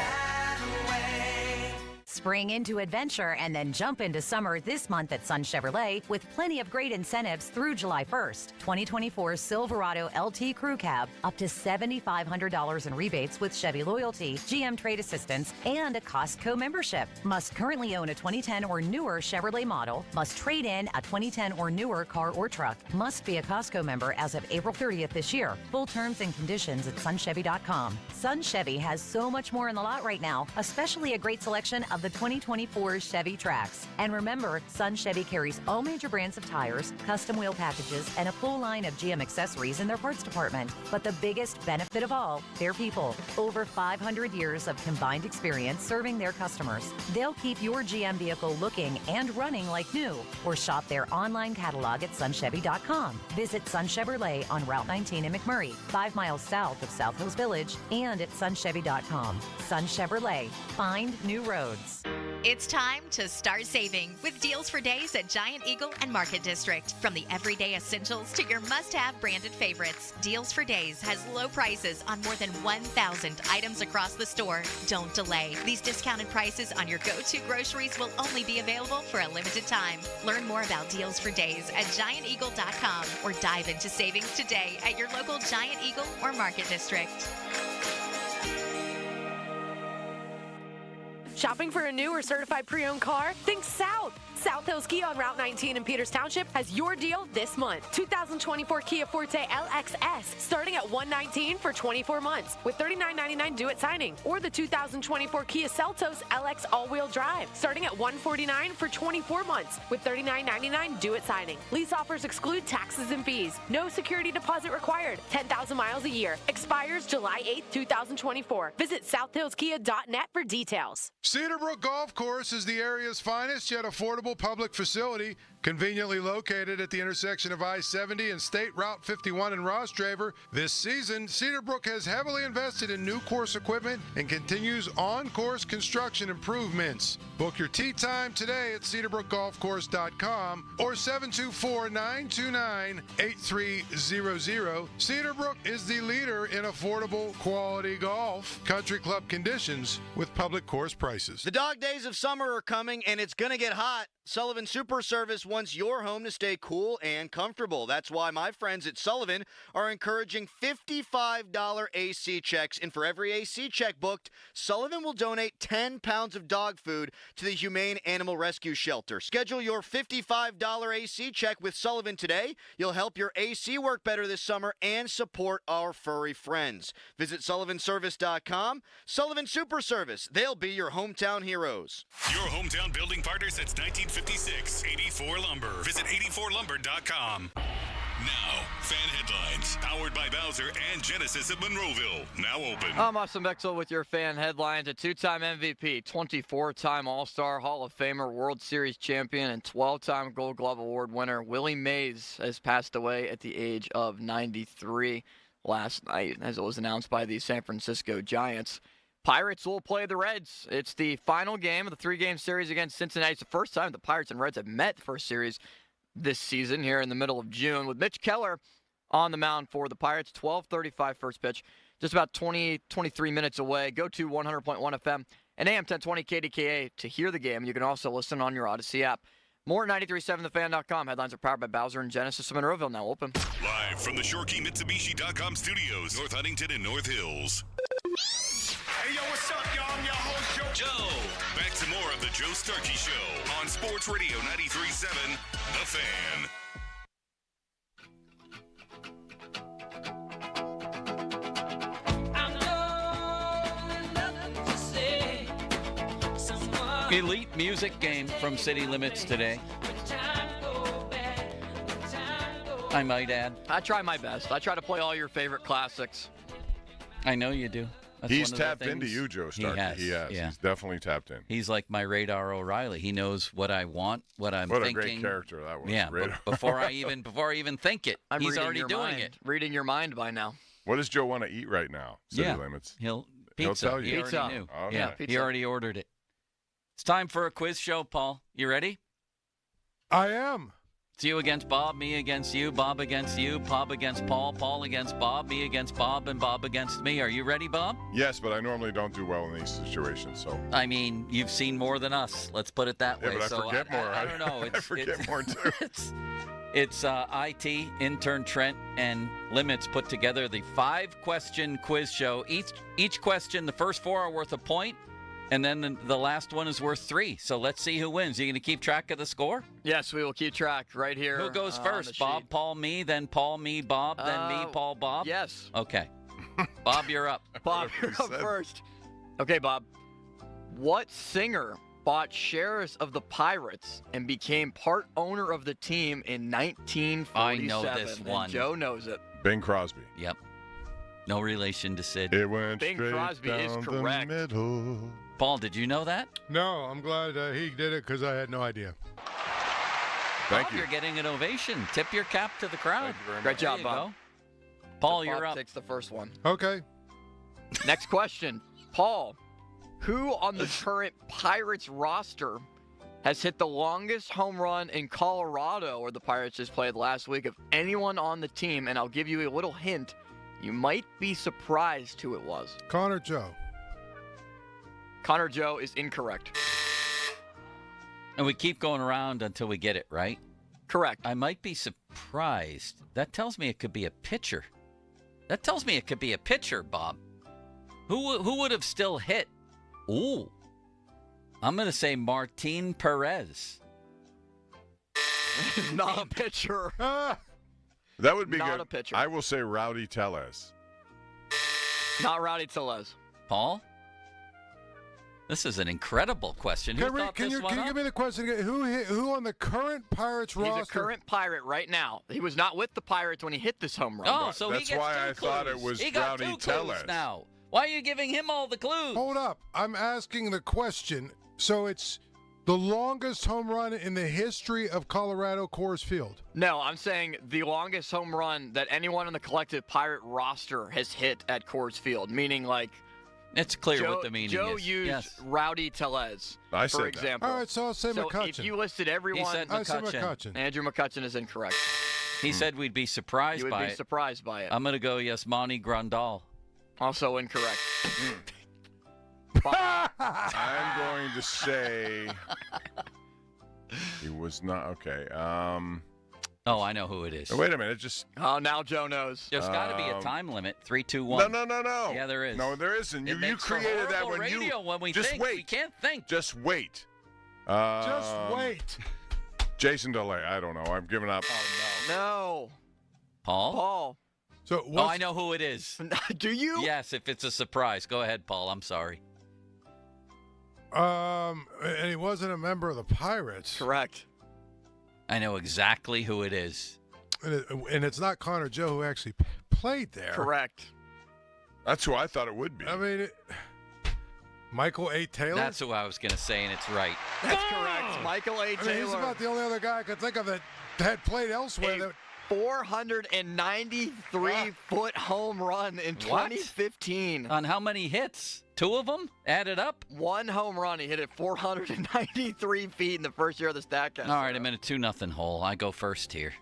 Spring into adventure and then jump into summer this month at Sun Chevrolet with plenty of great incentives through July 1st. 2024 Silverado LT Crew Cab, up to $7,500 in rebates with Chevy Loyalty, GM Trade Assistance, and a Costco membership. Must currently own a 2010 or newer Chevrolet model. Must trade in a 2010 or newer car or truck. Must be a Costco member as of April 30th this year. Full terms and conditions at sunchevy.com. Sun Chevy has so much more in the lot right now, especially a great selection of the 2024 Chevy Trax. And remember, Sun Chevy carries all major brands of tires, custom wheel packages, and a full line of GM accessories in their parts department. But the biggest benefit of all, their people. Over 500 years of combined experience serving their customers. They'll keep your GM vehicle looking and running like new. Or shop their online catalog at sunchevy.com. Visit Sun Chevrolet on Route 19 in McMurray, 5 miles south of South Hills Village, and at sunchevy.com. Sun Chevrolet. Find new roads.
It's time to start saving with deals for days at Giant Eagle and Market District. From the everyday essentials to your must-have branded favorites, Deals for Days has low prices on more than 1,000 items across the store. Don't delay. These discounted prices on your go-to groceries will only be available for a limited time. Learn more about Deals for Days at GiantEagle.com or dive into savings today at your local Giant Eagle or Market District.
Shopping for a new or certified pre-owned car? Think South. South Hills Kia on Route 19 in Peters Township has your deal this month. 2024 Kia Forte LXS starting at $119 for 24 months with $39.99 due at signing. Or the 2024 Kia Seltos LX all-wheel drive starting at $149 for 24 months with $39.99 due at signing. Lease offers exclude taxes and fees. No security deposit required. 10,000 miles a year. Expires July 8th, 2024. Visit southhillskia.net for details.
Cedarbrook Golf Course is the area's finest yet affordable public facility, conveniently located at the intersection of I-70 and State Route 51 in Rostraver. This season, Cedarbrook has heavily invested in new course equipment and continues on-course construction improvements. Book your tee time today at cedarbrookgolfcourse.com or 724-929-8300. Cedarbrook is the leader in affordable quality golf. Country club conditions with public course prices.
The dog days of summer are coming, and it's going to get hot. Sullivan Super Service wants your home to stay cool and comfortable. That's why my friends at Sullivan are encouraging $55 AC checks. And for every AC check booked, Sullivan will donate 10 pounds of dog food to the Humane Animal Rescue Shelter. Schedule your $55 AC check with Sullivan today. You'll help your AC work better this summer and support our furry friends. Visit sullivanservice.com. Sullivan Super Service. They'll be your hometown heroes.
Your hometown building partner since 1956, 84 Lumber. Visit 84lumber.com. Now, fan headlines, powered by Bowser and Genesis of Monroeville. Now open.
I'm Austin Bexel with your fan headlines. A two-time MVP, 24-time All-Star, Hall of Famer, World Series champion, and 12-time Gold Glove Award winner Willie Mays has passed away at the age of 93 last night, as it was announced by the San Francisco Giants. Pirates will play the Reds. It's the final game of the three-game series against Cincinnati. It's the first time the Pirates and Reds have met the first series this season here in the middle of June, with Mitch Keller on the mound for the Pirates. 12:35 first pitch, just about 23 minutes away. Go to 100.1 FM and AM 1020 KDKA to hear the game. You can also listen on your Odyssey app. More at 937thefan.com. Headlines are powered by Bowser and Genesis of Monroeville. Now open.
Live from the ShoreKeyMitsubishi.com studios, North Huntington and North Hills.
Hey, yo, what's up, y'all? I'm your host,
Joe. Back to more of the Joe Starkey Show on Sports Radio 93.7, The Fan.
Elite music game from City Limits today. I might add.
I try my best. I try to play all your favorite classics.
I know you do. That's
He's
one of the
tapped into
things-
you, Joe Starkey.
He has. Yeah.
He's definitely tapped in.
He's like my Radar O'Reilly. He knows what I want, what I'm
What a
thinking.
great character that was.
Yeah,
Radar.
before I even think it,
I'm
he's
reading
already
your
doing
mind.
it.
Reading your mind by now.
What does Joe want to eat right now? City
Yeah.
Limits.
He'll
He'll tell you.
He already knew.
Okay.
Yeah,
pizza.
he already ordered it. It's time for a quiz show, Paul. You ready?
I am.
It's you against Bob, me against you, Bob against you, Bob against Paul, Paul against Bob, me against Bob, and Bob against me. Are you ready, Bob?
Yes, but I normally don't do well in these situations, so.
I mean, you've seen more than us. Let's put it that
Yeah,
way.
but I
So
forget more.
I don't know.
I forget more, too.
It's IT, intern Trent, and Limits put together the 5-question quiz show. Each question, the first 4 are worth a point, and then the last one is worth 3. So let's see who wins. You going to keep track of the score?
Yes, we will keep track right here.
Who goes
on
first?
the
Bob,
sheet.
Paul, me, then Paul, me, Bob, then me, Paul, Bob?
Yes.
Okay. Bob, you're up.
Bob, you're up first. Okay, Bob. What singer bought shares of the Pirates and became part owner of the team in 1947?
I know this
And
one.
Joe knows it.
Bing Crosby.
Yep. No relation to Sid.
It went
Bing
straight
Crosby
down
is
the
correct.
middle.
Paul, did you know that?
No, I'm glad he did it because I had no idea.
Thank
Bob,
you.
You're getting an ovation. Tip your cap to the crowd.
Thank you very
Great
much.
job,
There you
Bob.
go. Paul,
So
you're
Bob
up.
takes the first one.
Okay.
Next question. Paul, who on the current Pirates roster has hit the longest home run in Colorado, where the Pirates just played last week, of anyone on the team? And I'll give you a little hint. You might be surprised who it was.
Connor Joe.
Connor Joe is incorrect.
And we keep going around until we get it right.
Correct.
I might be surprised. That tells me it could be a pitcher. Bob. Who would have still hit? Ooh. I'm going to say Martin Perez.
Not a pitcher.
That would be
Not
good.
a pitcher.
I will say Rowdy Tellez.
Not Rowdy Tellez.
Paul? This is an incredible question. Who thought
Can
this
you
one
give
up?
me the question again? Who on the current Pirates roster?
He's a current Pirate right now. He was not with the Pirates when he hit this home run.
Oh, so
That's
he gets
why
two
I thought
clues.
it was
he got
Rowdy
two clues
Tellez.
now. Why are you giving him all the clues?
Hold up. I'm asking the question. So it's the longest home run in the history of Colorado Coors Field.
No, I'm saying the longest home run that anyone on the collective Pirate roster has hit at Coors Field, meaning like
it's clear what the meaning
Joe
is.
used
Yes.
Rowdy Tellez,
I said
for
that.
example.
All right, so I'll say
so
McCutchen.
if you listed everyone,
He said
I said
McCutchen.
McCutchen.
Andrew McCutchen is incorrect.
He said we'd be surprised
You would
by
be
it.
surprised by it.
I'm going to go Yasmani Grandal.
Also incorrect.
I'm going to say he was not okay.
Oh, I know who it is.
Wait a minute, just
Oh, now Joe knows.
There's got to be a time limit. 3, 2, 1.
no.
Yeah, there is.
No, there isn't.
It
You
makes for
created that
horrible
when
radio
you
when we
just
think.
wait.
We can't think.
Just wait.
Just wait.
Jason DeLay. I don't know. I'm giving up.
No.
Paul?
Paul.
So
Oh, I know who it is.
Do you?
Yes, if it's a surprise. Go ahead, Paul. I'm sorry.
And he wasn't a member of the Pirates.
Correct.
I know exactly who it is.
And it's not Connor Joe who actually played there.
Correct.
That's who I thought it would be.
I mean, Michael A. Taylor?
That's who I was going to say, and it's right.
That's correct. Michael A.
I mean,
Taylor.
he's about the only other guy I could think of that had played elsewhere. That
493-foot home run in 2015.
On how many hits? 2 of them added up?
One home run. He hit it 493 feet in the first year of the StatCast.
All right, I'm in a 2-0 hole. I go first here.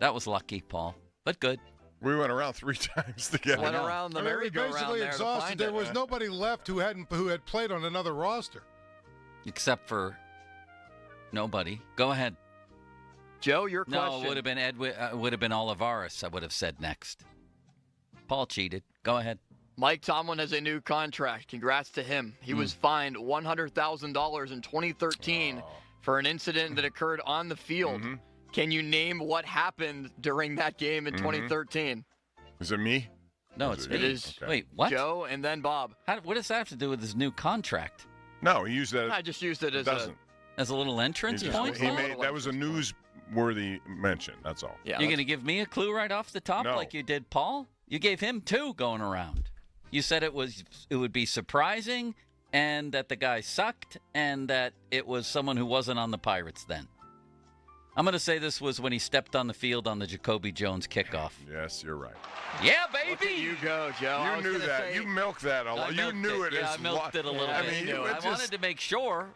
That was lucky, Paul, but good.
We went around 3 times together.
Went around the
we
merry-go-round
basically
there to
exhausted.
find
There
it.
was nobody left who had played on another roster.
Except for nobody. Go ahead.
Joe, your question.
No, it would have been would have been Olivares. I would have said next. Paul cheated. Go ahead.
Mike Tomlin has a new contract. Congrats to him. He was fined $100,000 in 2013 for an incident that occurred on the field. Can you name what happened during that game in 2013?
Is it me?
No, it's me.
It is
Wait, what?
Joe and then Bob.
What does that have to do with his new contract?
No, he used that.
I just used it as
doesn't.
As a little entrance
He just-
point?
he
Paul?
made, that was a newsworthy mention. That's all.
Yeah,
You're going to give me a clue right off the top
No.
like you did Paul? You gave him 2 going around. You said it would be surprising and that the guy sucked and that it was someone who wasn't on the Pirates then. I'm going to say this was when he stepped on the field on the Jacoby Jones kickoff.
Yes, you're right.
Yeah,
Look at
baby.
you go, Joe. I
You
was
knew
gonna
that.
say-
You milked that a lot. You
milked
knew it.
Yeah,
as
I milked it a little
Yeah,
bit.
I mean,
I wanted to make sure.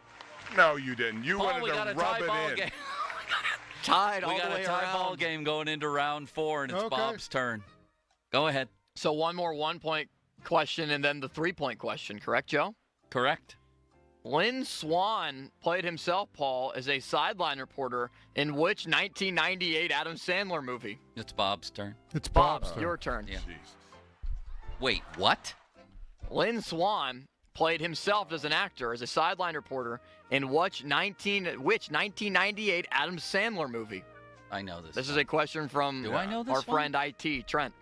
No, you didn't. You
Paul,
wanted
we got
to
a
rub
tie ball
it in.
game.
Tied all
We
the
got
way
a tie ball
around.
game going into round 4, and it's
Okay.
Bob's turn. Go ahead.
So one more 1-point question and then the 3-point question, correct, Joe?
Correct.
Lynn Swann played himself, Paul, as a sideline reporter in which 1998 Adam Sandler movie?
It's Bob's turn.
It's
Bob,
Bob's turn.
your turn.
Yeah. Wait, what?
Lynn Swann played himself as an actor, as a sideline reporter in which 1998 Adam Sandler movie?
I know this.
This is a question from
Do I know this
our
one?
friend IT, Trent.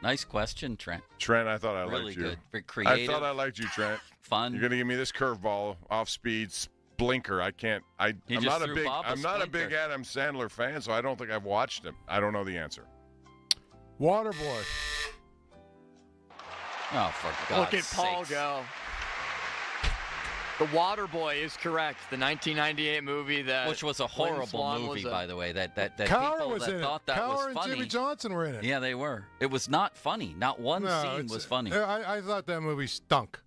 Nice question, Trent.
Trent, I thought I
Really
liked you.
good. Very
I
creative.
thought I liked you, Trent.
Fun.
You're gonna give me this curveball, off speed, blinker. I can't. I'm
just
not a
threw
big.
Bob a
I'm not a big
splinter.
Adam Sandler fan, so I don't think I've watched him. I don't know the answer.
Waterboy.
Oh, for God's
Look at Paul
sakes.
go. The Waterboy is correct. The 1998 movie that
Which was a
Lynn
horrible
Swann
movie,
was
by the way. That
Cowher
people
was
that
in
thought
it.
that
Cowher
was
and
funny.
Jimmy Johnson were in it.
Yeah, they were. It was not funny. Not one scene was funny.
I thought that movie stunk.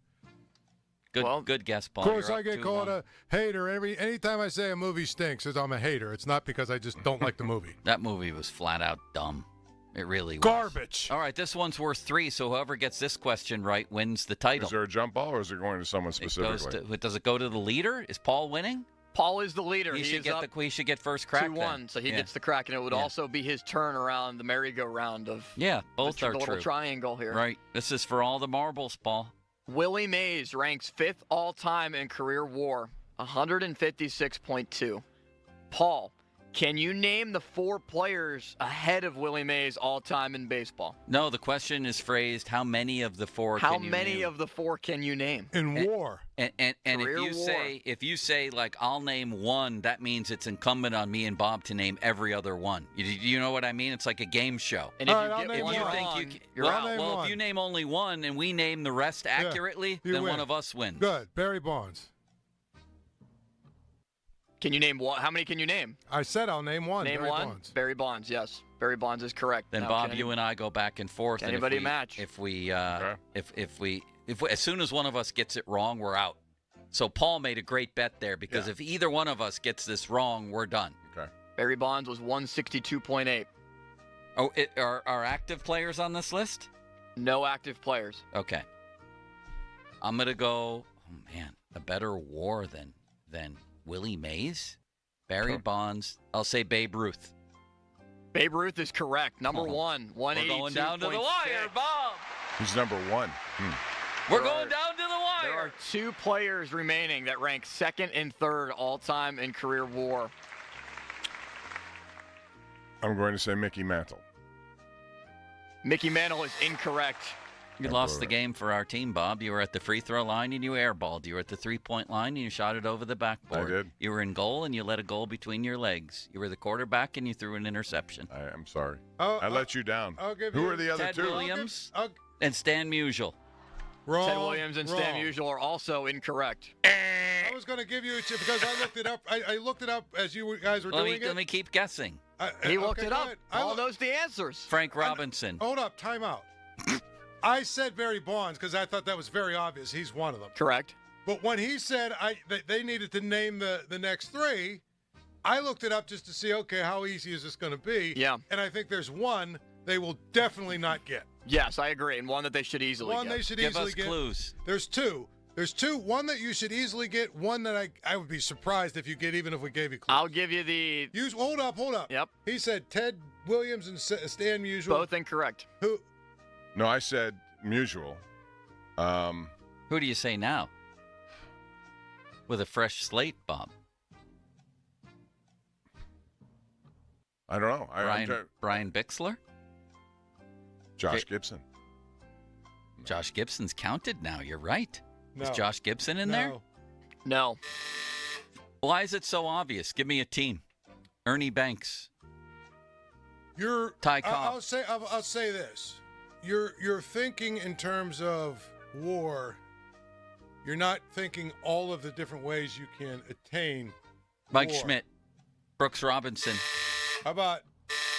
Good guess, Paul.
Of course,
You're
I
up
get
2-1.
called a hater anytime I say a movie stinks. I'm a hater. It's not because I just don't like the movie.
That movie was flat out dumb. It really was.
Garbage.
All right, this one's worth 3, so whoever gets this question right wins the title.
Is there a jump ball, or is it going to someone
It goes
specifically?
does it go to the leader? Is Paul winning?
Paul is the leader.
He
is
should
up
get first crack.
2-1,
then.
so he
Yeah.
gets the crack, and it would
Yeah.
also be his turn around the merry-go-round of
Yeah, both
the
are
little
true.
triangle here.
Right. This is for all the marbles, Paul.
Willie Mays ranks 5th all-time in career WAR. 156.2. Paul, can you name the 4 players ahead of Willie Mays all time in baseball?
No, the question is phrased, how many of the 4
How
can you
many
name?
of the 4 can you name?
In war.
And if you say like I'll name 1, that means it's incumbent on me and Bob to name every other one. You know what I mean? It's like a game show.
And if you get one wrong, you're out.
Well, if you name only 1 and we name the rest accurately, then
win.
one of us wins.
Good. Barry Bonds.
Can you name what? How many can you name?
I said I'll name 1.
Name
Barry
1?
Bonds.
Barry Bonds, yes. Barry Bonds is correct.
Then
now,
Bob, you and I go back and forth.
Can
and
anybody match?
If we as soon as one of us gets it wrong, we're out. So Paul made a great bet there because if either one of us gets this wrong, we're done.
Okay.
Barry Bonds was 162.8.
Oh, are active players on this list?
No active players.
Okay. I'm gonna go. Oh man, a better WAR than Willie Mays, Barry Bonds. I'll say Babe Ruth.
Babe Ruth is correct. Number 1, 182.6.
We're going down to the wire, Bob.
Who's number 1?
We're going down to the wire.
There are 2 players remaining that rank 2nd and 3rd all-time in career WAR.
I'm going to say Mickey Mantle.
Mickey Mantle is incorrect.
You lost the game for our team, Bob. You were at the free throw line and you airballed. You were at the three-point line and you shot it over the backboard.
I did.
You were in goal and you let a goal between your legs. You were the quarterback and you threw an interception.
I'm sorry. I let you down. Who are the other
Ted
2?
Williams and Stan Musial.
Wrong.
Ted Williams and Stan
Wrong.
Musial are also incorrect.
I was going to give you because I looked it up. I looked it up as you guys were doing it.
Let me keep guessing.
He looked it up.
Go ahead.
Paul knows the answers.
Frank Robinson.
Hold up. Time out. I said Barry Bonds because I thought that was very obvious. He's one of them.
Correct.
But when he said they needed to name the next 3, I looked it up just to see, okay, how easy is this going to be?
Yeah.
And I think there's one they will definitely not get.
Yes, I agree. And one that they should easily
One
get.
they should
Give
easily
us
get.
clues.
There's 2. There's 2. One that you should easily get. One that I would be surprised if you get, even if we gave you clues.
I'll give you the...
Hold up.
Yep.
He said Ted Williams and Stan Musial.
Both incorrect.
Who?
No, I said Musial.
Who do you say now? With a fresh slate, Bob.
I don't know.
Brian Bixler?
Josh Gibson.
Josh Gibson's counted now. You're right.
No.
Is Josh Gibson in there?
No.
Why is it so obvious? Give me a team. Ernie Banks. Ty Cobb.
I'll say this. You're thinking in terms of war. You're not thinking all of the different ways you can attain
Mike
war.
Schmidt. Brooks Robinson.
How about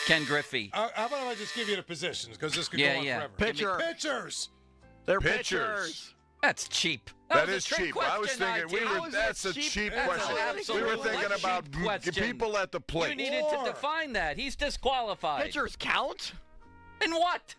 Ken Griffey.
How about if I just give you the positions because this could go on forever.
Pitchers. They're pitchers.
That's cheap.
That is cheap. I was thinking that's a cheap question. We were thinking about people at the plate.
You needed to define that. He's disqualified.
Pitchers count?
In what?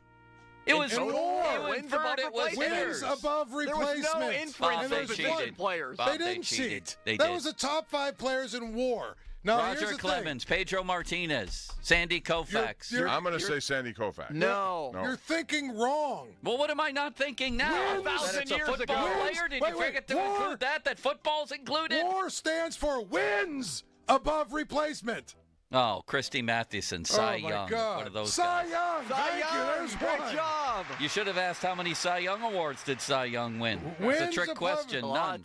It was
wins above replacement.
There was no inference of position players.
They didn't cheat.
They
that
did.
was the top 5 players in war. Now,
Roger Clemens, Pedro Martinez, Sandy Koufax.
I'm going to say Sandy Koufax.
No.
You're thinking wrong.
Well, what am I not thinking now? That it's a football player? Did you forget to include that football's included?
WAR stands for wins above replacement.
Oh, Christy Mathewson, Cy
my
Young.
God.
One of those
Cy
guys.
Young. Thank you. There's
Great
one.
job.
You should have asked how many Cy Young awards did Cy Young win?
Wins
It's a trick
above
question.
a
None.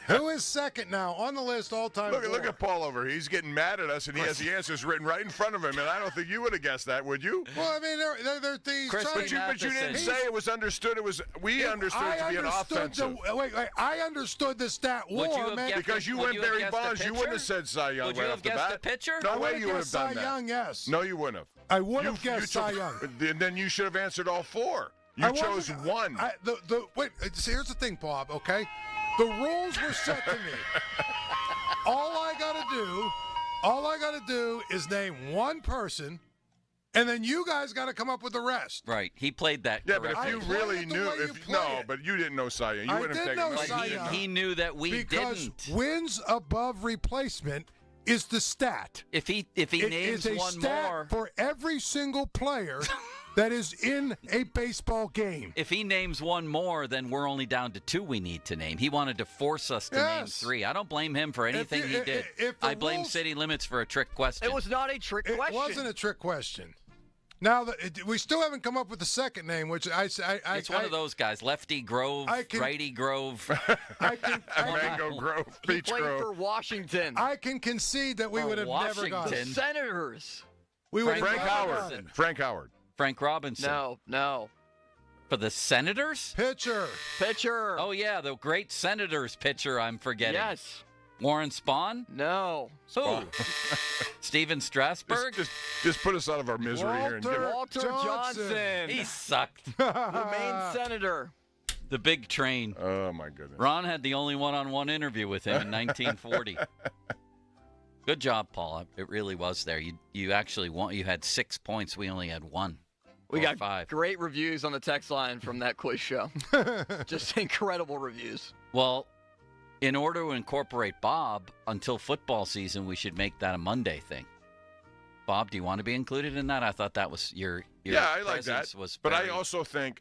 Who is second now on the list all time?
Look at Paul over here. He's getting mad at us, and he has the answers written right in front of him. And I don't think you would have guessed that, would you?
Well, I mean, they're these.
Christy
But you didn't say it was understood. We understood it to be an offensive.
Wait. I understood the stat WAR, man.
Because you went Barry Bonds, you wouldn't have said Cy Young right off the bat.
Would you have guessed the pitcher?
No way you would have done
Cy
that.
Young, yes.
No, you wouldn't have.
I would have guessed Cy Young.
Then you should have answered all 4. You chose one.
Wait, see, here's the thing, Bob, okay? The rules were set to me. All I got to do is name one person, and then you guys got to come up with the rest.
Right. He played that.
Yeah, but
correctly.
if you really knew, but you didn't know Cy Young. You wouldn't have taken
Cy Young.
He knew that we
because
didn't.
Wins above replacement is the stat.
If he names
is a
one
stat
more
for every single player that is in a baseball game.
If he names one more, then we're only down to 2 we need to name. He wanted to force us to name 3. I don't blame him for anything he did. I blame City Limits for a trick question.
It was not a trick question.
It wasn't a trick question. Now, we still haven't come up with the second name, which
it's one of those guys, Lefty Grove, Righty Grove.
Mango Grove, Peach
Grove. He played for Washington.
I can concede that we would have never got
it. The Senators.
Frank Howard.
Frank Robinson.
No.
For the Senators?
Pitcher.
Oh, yeah, the great Senators pitcher I'm forgetting.
Yes.
Warren Spahn?
No.
Who? Steven Strasburg?
Just put us out of our misery here. And
Walter Johnson.
He sucked.
The Maine Senator.
The big train.
Oh, my goodness.
Ron had the only one-on-one interview with him in 1940. Good job, Paul. It really was there. You actually won. You had 6 points. We only had 1.
We got
5.
Great reviews on the text line from that quiz show. Just incredible reviews.
Well, in order to incorporate Bob until football season, we should make that a Monday thing. Bob, do you want to be included in that? I thought that was your
I like that. But I also think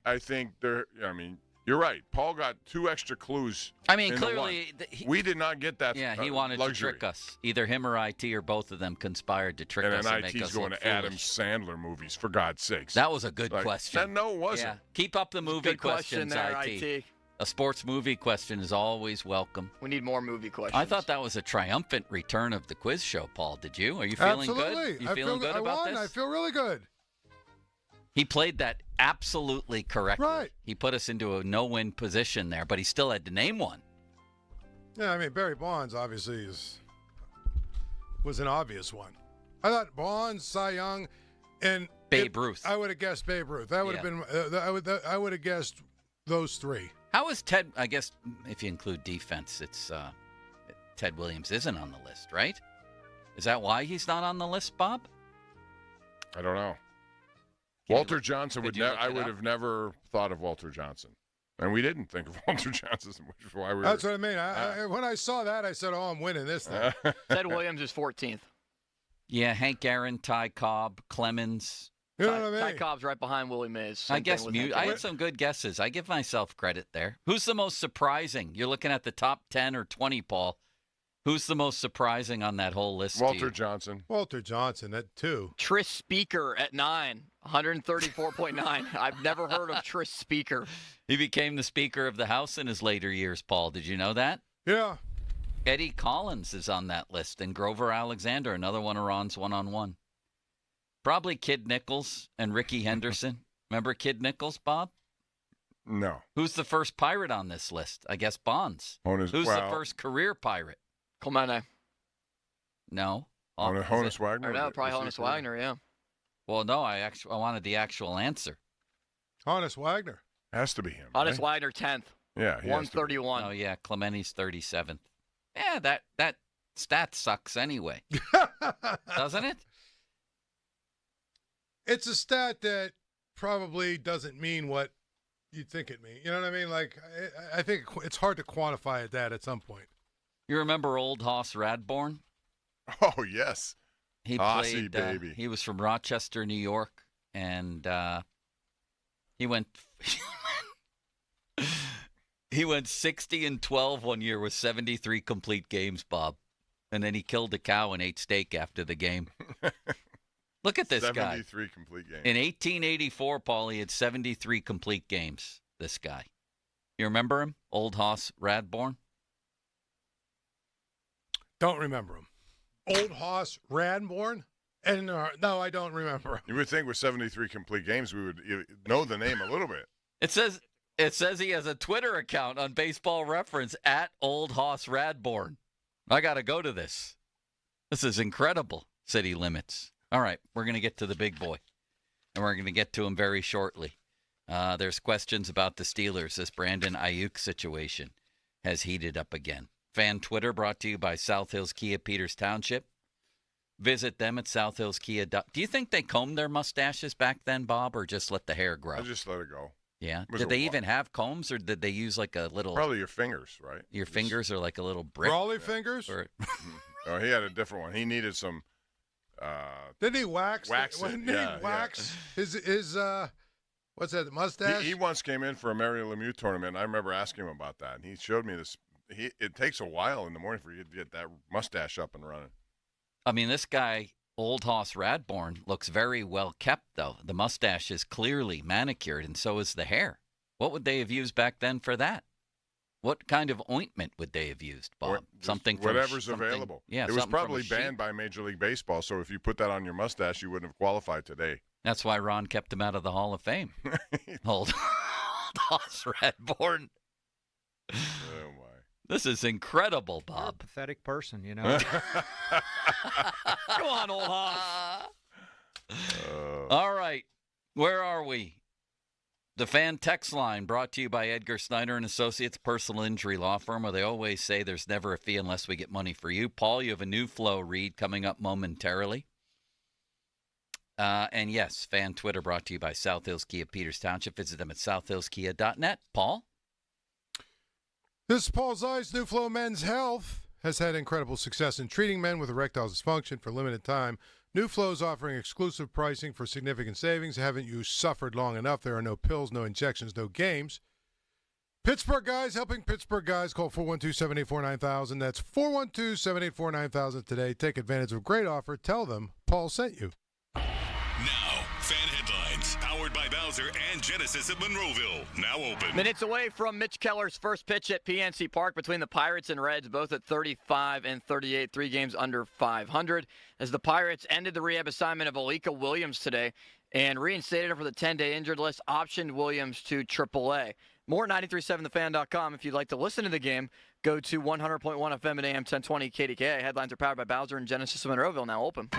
you're right. Paul got 2 extra clues.
Clearly
we did not get that.
Yeah, he wanted
luxury.
to trick us. Either him or IT or both of them conspired to trick us
and
and make
IT's
us
going
look
to Adam
foolish.
Sandler movies, for God's sakes.
That was a good question.
No, it wasn't.
Yeah. Keep up the movie
good question
questions,
there,
IT. A sports movie question is always welcome.
We need more movie questions.
I thought that was a triumphant return of the quiz show, Paul. Did you? Are you feeling good? You feeling good about this?
I feel really good.
He played that absolutely correctly.
Right.
He put us into a no-win position there, but he still had to name one.
Yeah, Barry Bonds obviously was an obvious one. I thought Bonds, Cy Young, and
Babe Ruth.
I would have guessed Babe Ruth. That would have been. I would have guessed those 3.
How is Ted? I guess if you include defense, it's Ted Williams isn't on the list, right? Is that why he's not on the list, Bob?
I don't know. Walter Johnson I would have never thought of Walter Johnson, and we didn't think of Walter Johnson, which is why we.
That's what I mean. When I saw that, I said, "Oh, I'm winning this thing."
Ted Williams is 14th.
Yeah, Hank Aaron, Ty Cobb, Clemens.
You know what I mean?
Ty Cobb's right behind Willie Mays.
I guess I had some good guesses. I give myself credit there. Who's the most surprising? You're looking at the top 10 or 20, Paul. Who's the most surprising on that whole list?
Walter Johnson.
Walter Johnson at 2.
Tris Speaker at 9, 134.9. I've never heard of Tris Speaker.
He became the Speaker of the House in his later years, Paul. Did you know that?
Yeah.
Eddie Collins is on that list, and Grover Alexander, another one of Ron's one-on-one. Probably Kid Nichols and Ricky Henderson. Remember Kid Nichols, Bob?
No.
Who's the first pirate on this list? I guess Bonds. Who's the first career pirate?
Clemente.
No.
Honus Wagner?
No, probably Honus Wagner, yeah.
Well, no, I wanted the actual answer.
Honus Wagner.
Has to be him.
Honus Wagner, 10th.
Yeah,
131.
Oh, yeah, Clemente's 37th. Yeah, that stat sucks anyway. Doesn't it?
It's a stat that probably doesn't mean what you think it means. You know what I mean? Like, I think it's hard to quantify that at some point.
You remember Old Hoss Radbourne?
Oh, yes.
He
Aussie,
played,
baby.
He was from Rochester, New York, and he went 60-12 one year with 73 complete games, Bob. And then he killed a cow and ate steak after the game. Look at this
73 complete games.
In 1884, Paul, he had 73 complete games, this guy. You remember him? Old Hoss Radbourne?
Don't remember him. Old Hoss Radbourne? And no, I don't remember.
You would think with 73 complete games, we would know the name a little bit.
It says he has a Twitter account on Baseball Reference at Old Hoss Radbourne. I got to go to this. This is incredible. City Limits. All right, we're going to get to the big boy, and we're going to get to him very shortly. There's questions about the Steelers. This Brandon Ayuk situation has heated up again. Fan Twitter brought to you by South Hills Kia, Peters Township. Visit them at southhillskia. Do you think they combed their mustaches back then, Bob, or just let the hair grow?
I just let it go.
Yeah. Did they even have combs, or did they use like a little?
Probably your fingers, right?
Your fingers are like a little brick.
Raleigh fingers?
Oh, he had a different one. He needed some
Didn't he wax his what's that, mustache?
He once came in for a Mario Lemieux tournament, and I remember asking him about that, and he showed me this. It takes a while in the morning for you to get that mustache up and running.
I mean, this guy, Old Hoss Radborn, looks very well kept, though. The mustache is clearly manicured, and so is the hair. What would they have used back then for that? What kind of ointment would they have used, Bob? Something from
whatever's available.
Yeah,
it was probably banned by Major League Baseball, so if you put that on your mustache, you wouldn't have qualified today.
That's why Ron kept him out of the Hall of Fame. Old Hoss Radborn.
Oh, my.
This is incredible, Bob.
You're a pathetic person, you know.
Go on, Old Hoss. All right. Where are we? The fan text line brought to you by Edgar Snyder and Associates, personal injury law firm, where they always say there's never a fee unless we get money for you. Paul, you have a new flow read coming up momentarily. And yes, fan Twitter brought to you by South Hills Kia Peters Township. Visit them at southhillskia.net. Paul?
This is Paul Zeiss. New Flow Men's Health has had incredible success in treating men with erectile dysfunction for a limited time. New Flow is offering exclusive pricing for significant savings. Haven't you suffered long enough? There are no pills, no injections, no games. Pittsburgh guys helping Pittsburgh guys. Call 412-784-9000. That's 412-784-9000 today. Take advantage of a great offer. Tell them Paul sent you.
Now, fan headlines, powered by Bowser and Genesis of Monroeville. Now open.
Minutes away from Mitch Keller's first pitch at PNC Park between the Pirates and Reds, both at 35 and 38, 3 games under 500. As the Pirates ended the rehab assignment of Alika Williams today and reinstated her for the 10-day injured list, optioned Williams to AAA. More at 937thefan.com. If you'd like to listen to the game, go to 100.1 FM at AM 1020 KDKA. Headlines are powered by Bowser and Genesis of Monroeville. Now open.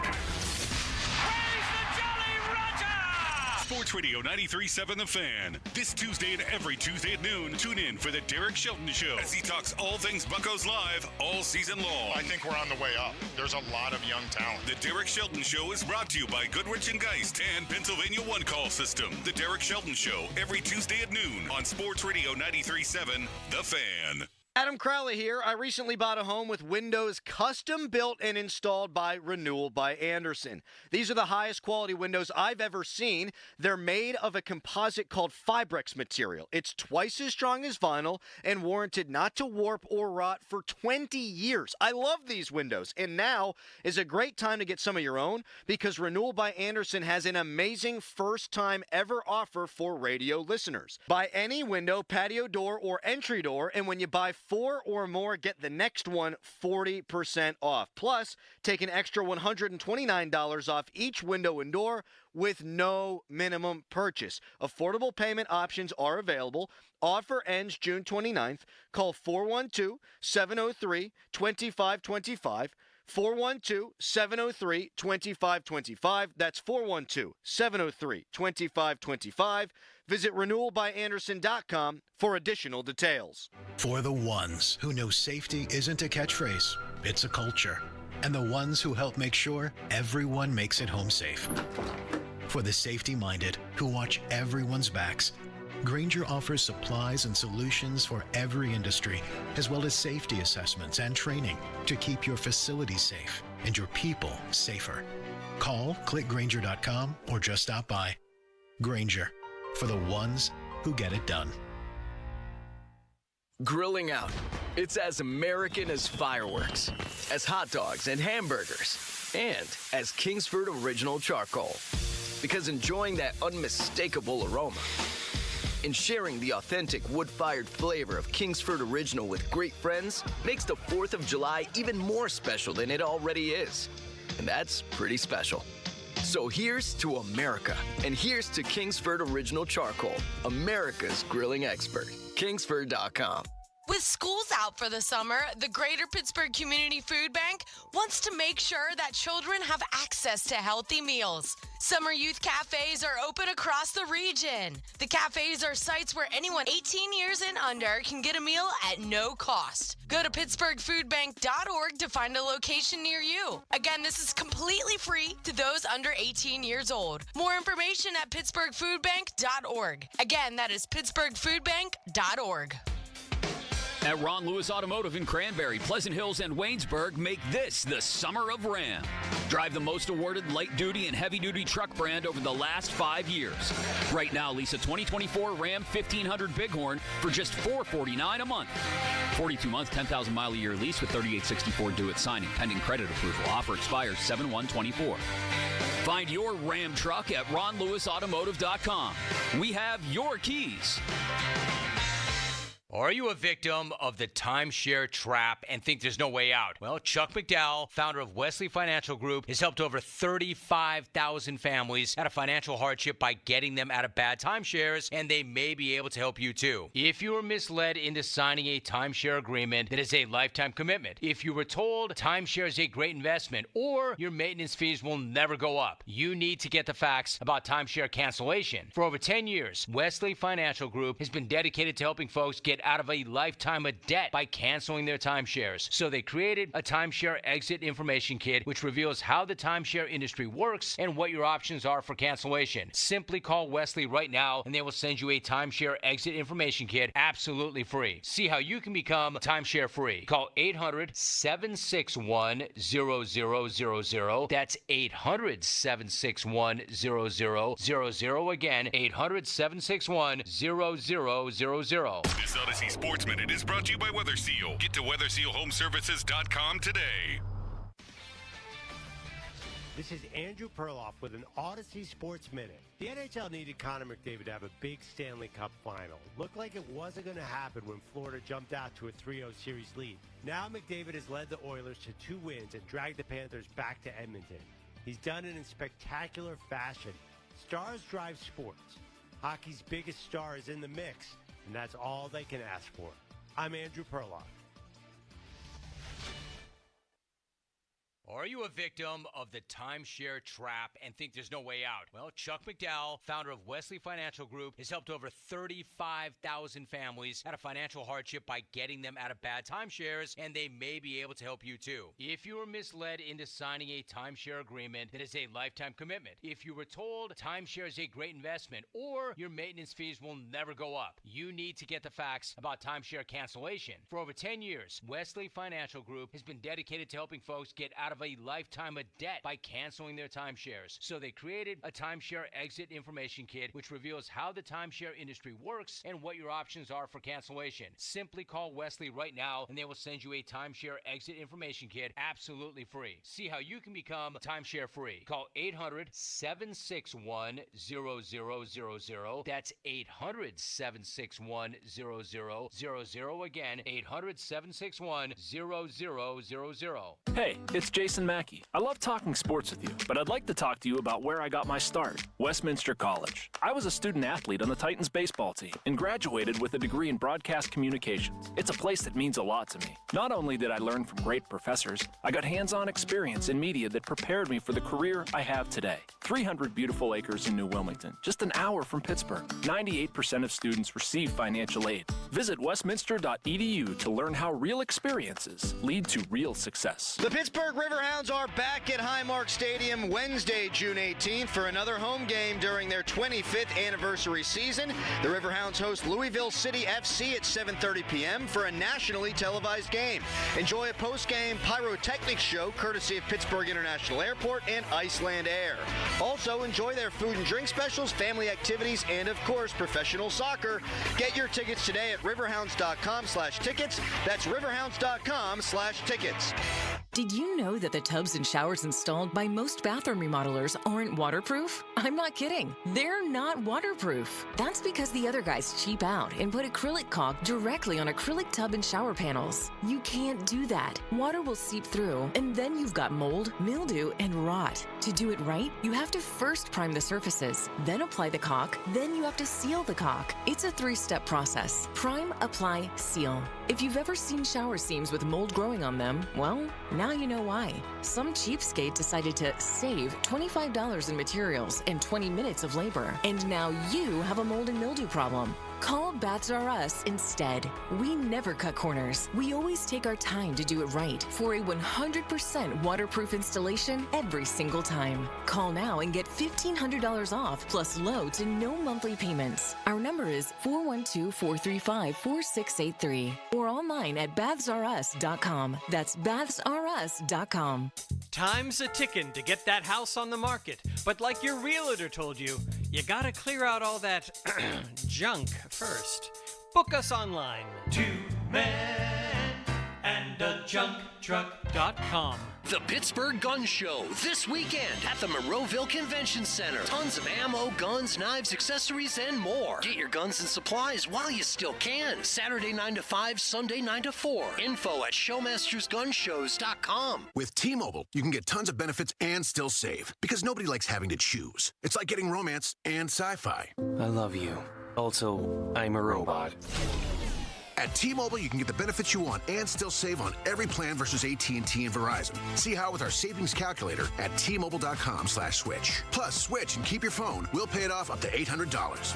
Sports Radio 93.7 The Fan. This Tuesday and every Tuesday at noon, tune in for the Derek Shelton Show as he talks all things Buccos live all season long.
I think we're on the way up. There's a lot of young talent.
The Derek Shelton Show is brought to you by Goodrich & Geist and Pennsylvania One Call System. The Derek Shelton Show every Tuesday at noon on Sports Radio 93.7 The Fan.
Adam Crowley here. I recently bought a home with windows custom built and installed by Renewal by Andersen. These are the highest quality windows I've ever seen. They're made of a composite called Fibrex material. It's twice as strong as vinyl and warranted not to warp or rot for 20 years. I love these windows, and now is a great time to get some of your own because Renewal by Andersen has an amazing first-time ever offer for radio listeners. Buy any window, patio door, or entry door, and when you buy 4 or more, get the next one 40% off. Plus, take an extra $129 off each window and door with no minimum purchase. Affordable payment options are available. Offer ends June 29th. Call 412-703-2525. 412-703-2525. That's 412-703-2525. Visit renewalbyandersen.com for additional details.
For the ones who know safety isn't a catchphrase, it's a culture. And the ones who help make sure everyone makes it home safe. For the safety-minded who watch everyone's backs, Grainger offers supplies and solutions for every industry, as well as safety assessments and training to keep your facilities safe and your people safer. Call, click Grainger.com, or just stop by. Grainger, for the ones who get it done.
Grilling out. It's as American as fireworks, as hot dogs and hamburgers, and as Kingsford Original Charcoal. Because enjoying that unmistakable aroma and sharing the authentic wood-fired flavor of Kingsford Original with great friends makes the 4th of July even more special than it already is. And that's pretty special. So here's to America, and here's to Kingsford Original Charcoal, America's grilling expert. Kingsford.com.
With schools out for the summer, the Greater Pittsburgh Community Food Bank wants to make sure that children have access to healthy meals. Summer youth cafes are open across the region. The cafes are sites where anyone 18 years and under can get a meal at no cost. Go to pittsburghfoodbank.org to find a location near you. Again, this is completely free to those under 18 years old. More information at pittsburghfoodbank.org. Again, that is pittsburghfoodbank.org.
At Ron Lewis Automotive in Cranberry, Pleasant Hills, and Waynesburg, make this the summer of Ram. Drive the most awarded light-duty and heavy-duty truck brand over the last 5 years. Right now, lease a 2024 Ram 1500 Bighorn for just $449 a month. 42-month, 10,000-mile-a-year lease with $38.64 due at signing, pending credit approval. Offer expires 7/1/24. Find your Ram truck at ronlewisautomotive.com. We have your keys.
Are you a victim of the timeshare trap and think there's no way out? Well, Chuck McDowell, founder of Wesley Financial Group, has helped over 35,000 families out of financial hardship by getting them out of bad timeshares, and they may be able to help you too. If you were misled into signing a timeshare agreement that is a lifetime commitment, if you were told timeshare is a great investment or your maintenance fees will never go up, you need to get the facts about timeshare cancellation. For over 10 years, Wesley Financial Group has been dedicated to helping folks get out of a lifetime of debt by canceling their timeshares. So they created a timeshare exit information kit, which reveals how the timeshare industry works and what your options are for cancellation. Simply call Wesley right now and they will send you a timeshare exit information kit absolutely free. See how you can become timeshare free. Call 800-761-0000. That's 800-761-0000. Again, 800-761-0000.
This Odyssey Sports Minute is brought to you by Weather Seal. Get to WeatherSealHomeservices.com today.
This is Andrew Perloff with an Odyssey Sports Minute. The NHL needed Connor McDavid to have a big Stanley Cup final. Looked like it wasn't going to happen when Florida jumped out to a 3-0 series lead. Now McDavid has led the Oilers to 2 wins and dragged the Panthers back to Edmonton. He's done it in spectacular fashion. Stars drive sports. Hockey's biggest star is in the mix, and that's all they can ask for. I'm Andrew Perloff.
Are you a victim of the timeshare trap and think there's no way out? Well, Chuck McDowell, founder of Wesley Financial Group, has helped over 35,000 families out of financial hardship by getting them out of bad timeshares, and they may be able to help you too. If you were misled into signing a timeshare agreement that is a lifetime commitment, if you were told timeshare is a great investment or your maintenance fees will never go up, you need to get the facts about timeshare cancellation. For over 10 years, Wesley Financial Group has been dedicated to helping folks get out of a lifetime of debt by canceling their timeshares. So they created a timeshare exit information kit, which reveals how the timeshare industry works and what your options are for cancellation. Simply call Wesley right now and they will send you a timeshare exit information kit absolutely free. See how you can become timeshare free. Call 800-761-0000. That's 800-761-0000. Again, 800-761-0000.
Hey, it's Jason Mackey. I love talking sports with you, but I'd like to talk to you about where I got my start, Westminster College. I was a student athlete on the Titans baseball team and graduated with a degree in broadcast communications. It's a place that means a lot to me. Not only did I learn from great professors, I got hands-on experience in media that prepared me for the career I have today. 300 beautiful acres in New Wilmington, just an hour from Pittsburgh. 98% of students receive financial aid. Visit westminster.edu to learn how real experiences lead to real success.
The Pittsburgh Riverhounds are back at Highmark Stadium Wednesday, June 18th for another home game during their 25th anniversary season. The Riverhounds host Louisville City FC at 7:30 p.m. for a nationally televised game. Enjoy a post-game pyrotechnics show courtesy of Pittsburgh International Airport and Iceland Air. Also, enjoy their food and drink specials, family activities, and, of course, professional soccer. Get your tickets today at riverhounds.com/tickets. That's riverhounds.com/tickets.
Did you know that the tubs and showers installed by most bathroom remodelers aren't waterproof? I'm not kidding. They're not waterproof. That's because the other guys cheap out and put acrylic caulk directly on acrylic tub and shower panels. You can't do that. Water will seep through, and then you've got mold, mildew, and rot. To do it right, you have to first prime the surfaces, then apply the caulk, then you have to seal the caulk. It's a 3-step process. Prime, apply, seal. If you've ever seen shower seams with mold growing on them, well, now you know why. Some cheapskate decided to save $25 in materials and 20 minutes of labor, and now you have a mold and mildew problem. Call Baths R Us instead. We never cut corners. We always take our time to do it right for a 100% waterproof installation every single time. Call now and get $1,500 off plus low to no monthly payments. Our number is 412-435-4683 or online at bathsrus.com. That's bathsrus.com.
Time's a ticking to get that house on the market, but like your realtor told you, you gotta clear out all that junk first. Book us online. 2menandajunktruck.com.
The Pittsburgh Gun Show this weekend at the Monroeville Convention Center. Tons of ammo, guns, knives, accessories, and more. Get your guns and supplies while you still can. Saturday 9 to 5, Sunday 9 to 4. Info at showmastersgunshows.com.
With T-Mobile, you can get tons of benefits and still save because nobody likes having to choose. It's like getting romance and sci-fi.
I love you. Also, I'm a robot.
At T-Mobile, you can get the benefits you want and still save on every plan versus AT&T and Verizon. See how with our savings calculator at T-Mobile.com/switch. Plus, switch and keep your phone. We'll pay it off up to $800.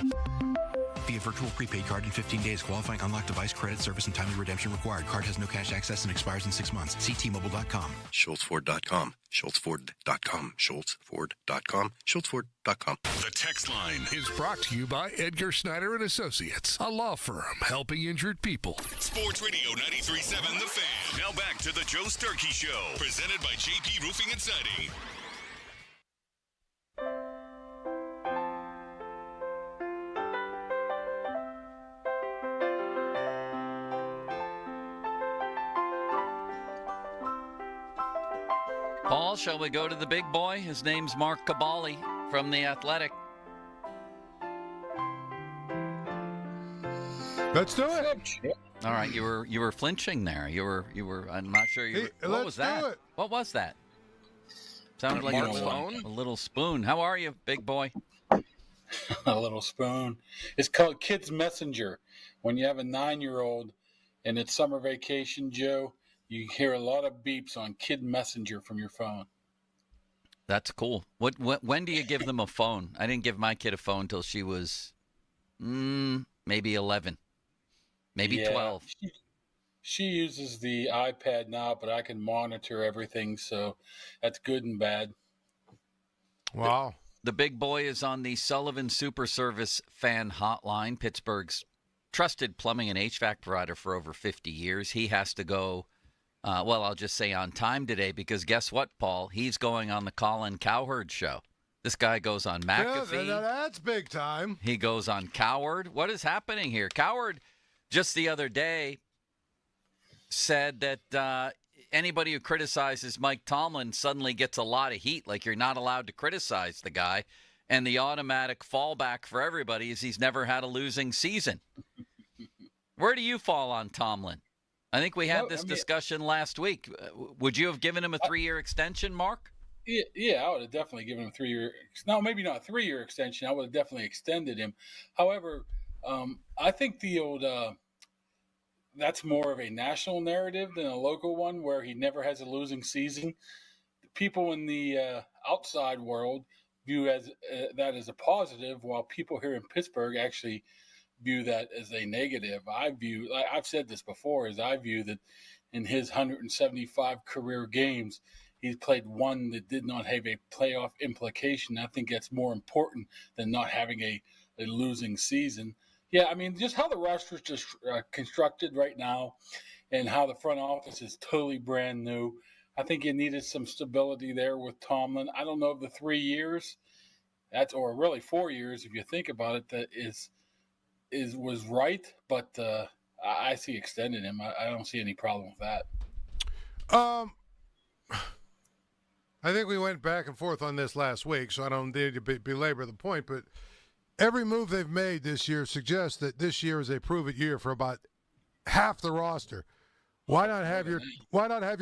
Via virtual prepaid card in 15 days. Qualifying unlocked device, credit, service, and timely redemption required. Card has no cash access and expires in 6 months. See T-Mobile.com.
SchultzFord.com. SchultzFord.com. SchultzFord.com. SchultzFord.com.
The text line
is brought to you by Edgar Snyder and Associates, a law firm helping injured people.
Sports Radio 93.7 The Fan. Now back to the Joe Sturkey Show, presented by JP Roofing and Siding.
Paul, shall we go to the big boy? His name's Mark Cabali from The Athletic.
Let's do it.
All right, you were flinching there. You were. I'm not sure. What was that? What was that? Sounded like a little spoon. How are you, big boy?
A little spoon. It's called Kids Messenger. When you have a 9-year-old and it's summer vacation, Joe, you hear a lot of beeps on Kid Messenger from your phone.
That's cool. When do you give them a phone? I didn't give my kid a phone till she was maybe 11, maybe 12.
She uses the iPad now, but I can monitor everything, so that's good and bad.
Wow.
The big boy is on the Sullivan Super Service fan hotline, Pittsburgh's trusted plumbing and HVAC provider for over 50 years. He has to go, I'll just say on time today, because guess what, Paul? He's going on the Colin Cowherd show. This guy goes on McAfee.
Yeah, that's big time.
He goes on Cowherd. What is happening here? Cowherd just the other day said that anybody who criticizes Mike Tomlin suddenly gets a lot of heat, like you're not allowed to criticize the guy. And the automatic fallback for everybody is he's never had a losing season. Where do you fall on Tomlin? I think we had this discussion last week. Would you have given him a 3-year extension, Mark?
Yeah, I would have definitely given him a 3-year. No, maybe not a 3-year extension. I would have definitely extended him. However, I think the old that's more of a national narrative than a local one, where he never has a losing season. People in the outside world view that as a positive, while people here in Pittsburgh actually view that as a negative. I've said this before, I view that in his 175 career games, he's played one that did not have a playoff implication. I think that's more important than not having a losing season. Yeah, I mean, just how the roster is just constructed right now and how the front office is totally brand new. I think you needed some stability there with Tomlin. I don't know if the 3 years, or really 4 years, if you think about it, that was right, but I see extending him. I don't see any problem with that.
I think we went back and forth on this last week, so I don't need to belabor the point, but every move they've made this year suggests that this year is a prove-it year for about half the roster. Why not have your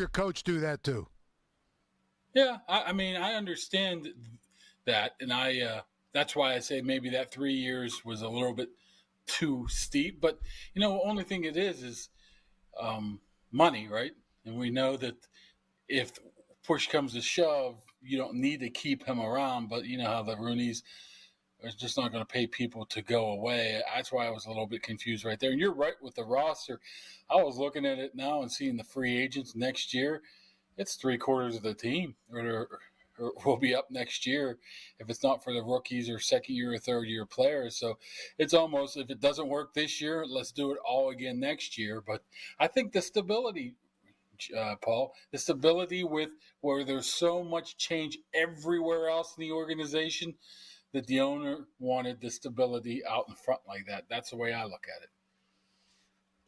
coach do that too?
Yeah, I mean, I understand that, and that's why I say maybe that 3 years was a little bit too steep. But the only thing it is money, right? And we know that if push comes to shove, you don't need to keep him around. But you know how the Rooneys It's just not going to pay people to go away. That's why I was a little bit confused right there. And you're right with the roster. I was looking at it now and seeing the free agents next year. It's 3/4 of the team or will be up next year if it's not for the rookies or second-year or third-year players. So it's almost, if it doesn't work this year, let's do it all again next year. But I think the stability, Paul, the stability with where there's so much change everywhere else in the organization, that the owner wanted the stability out in front like that. That's the way I look at it.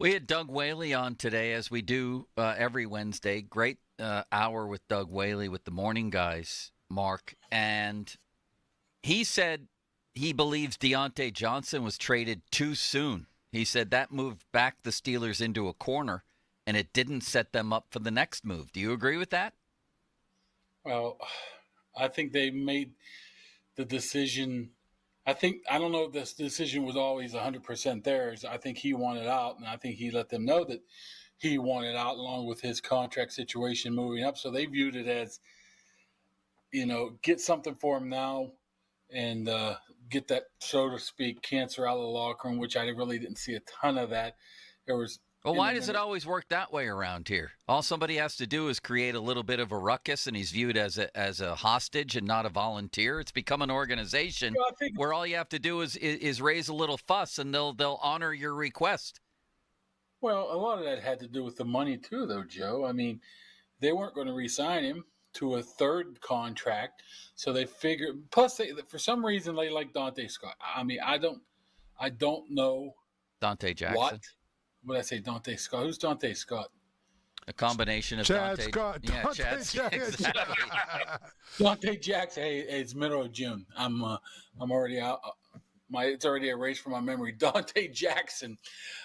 We had Doug Whaley on today, as we do every Wednesday. Great hour with Doug Whaley with the morning guys, Mark. And he said he believes Deontay Johnson was traded too soon. He said that moved back the Steelers into a corner, and it didn't set them up for the next move. Do you agree with that?
Well, I think they made the decision. I don't know if this decision was always 100% theirs. I think he wanted out, and I think he let them know that he wanted out along with his contract situation moving up. So they viewed it as, get something for him now and get that, so to speak, cancer out of the locker room, which I really didn't see a ton of that. There was.
Well, why does it always work that way around here? All somebody has to do is create a little bit of a ruckus, and he's viewed as a hostage and not a volunteer. It's become an organization where all you have to do is raise a little fuss, and they'll honor your request.
Well, a lot of that had to do with the money too, though, Joe. I mean, they weren't going to re-sign him to a third contract, so they figured. Plus, for some reason, they like Dante Scott. I mean, I don't know.
Dante Jackson.
What did I say, Dante Scott? Who's Dante Scott?
A combination of
Chad
Dante
Scott.
Yeah,
Dante
Chad
Jackson.
Exactly.
Dante Jackson. Hey, it's middle of June. I'm already out. It's already erased from my memory. Dante Jackson.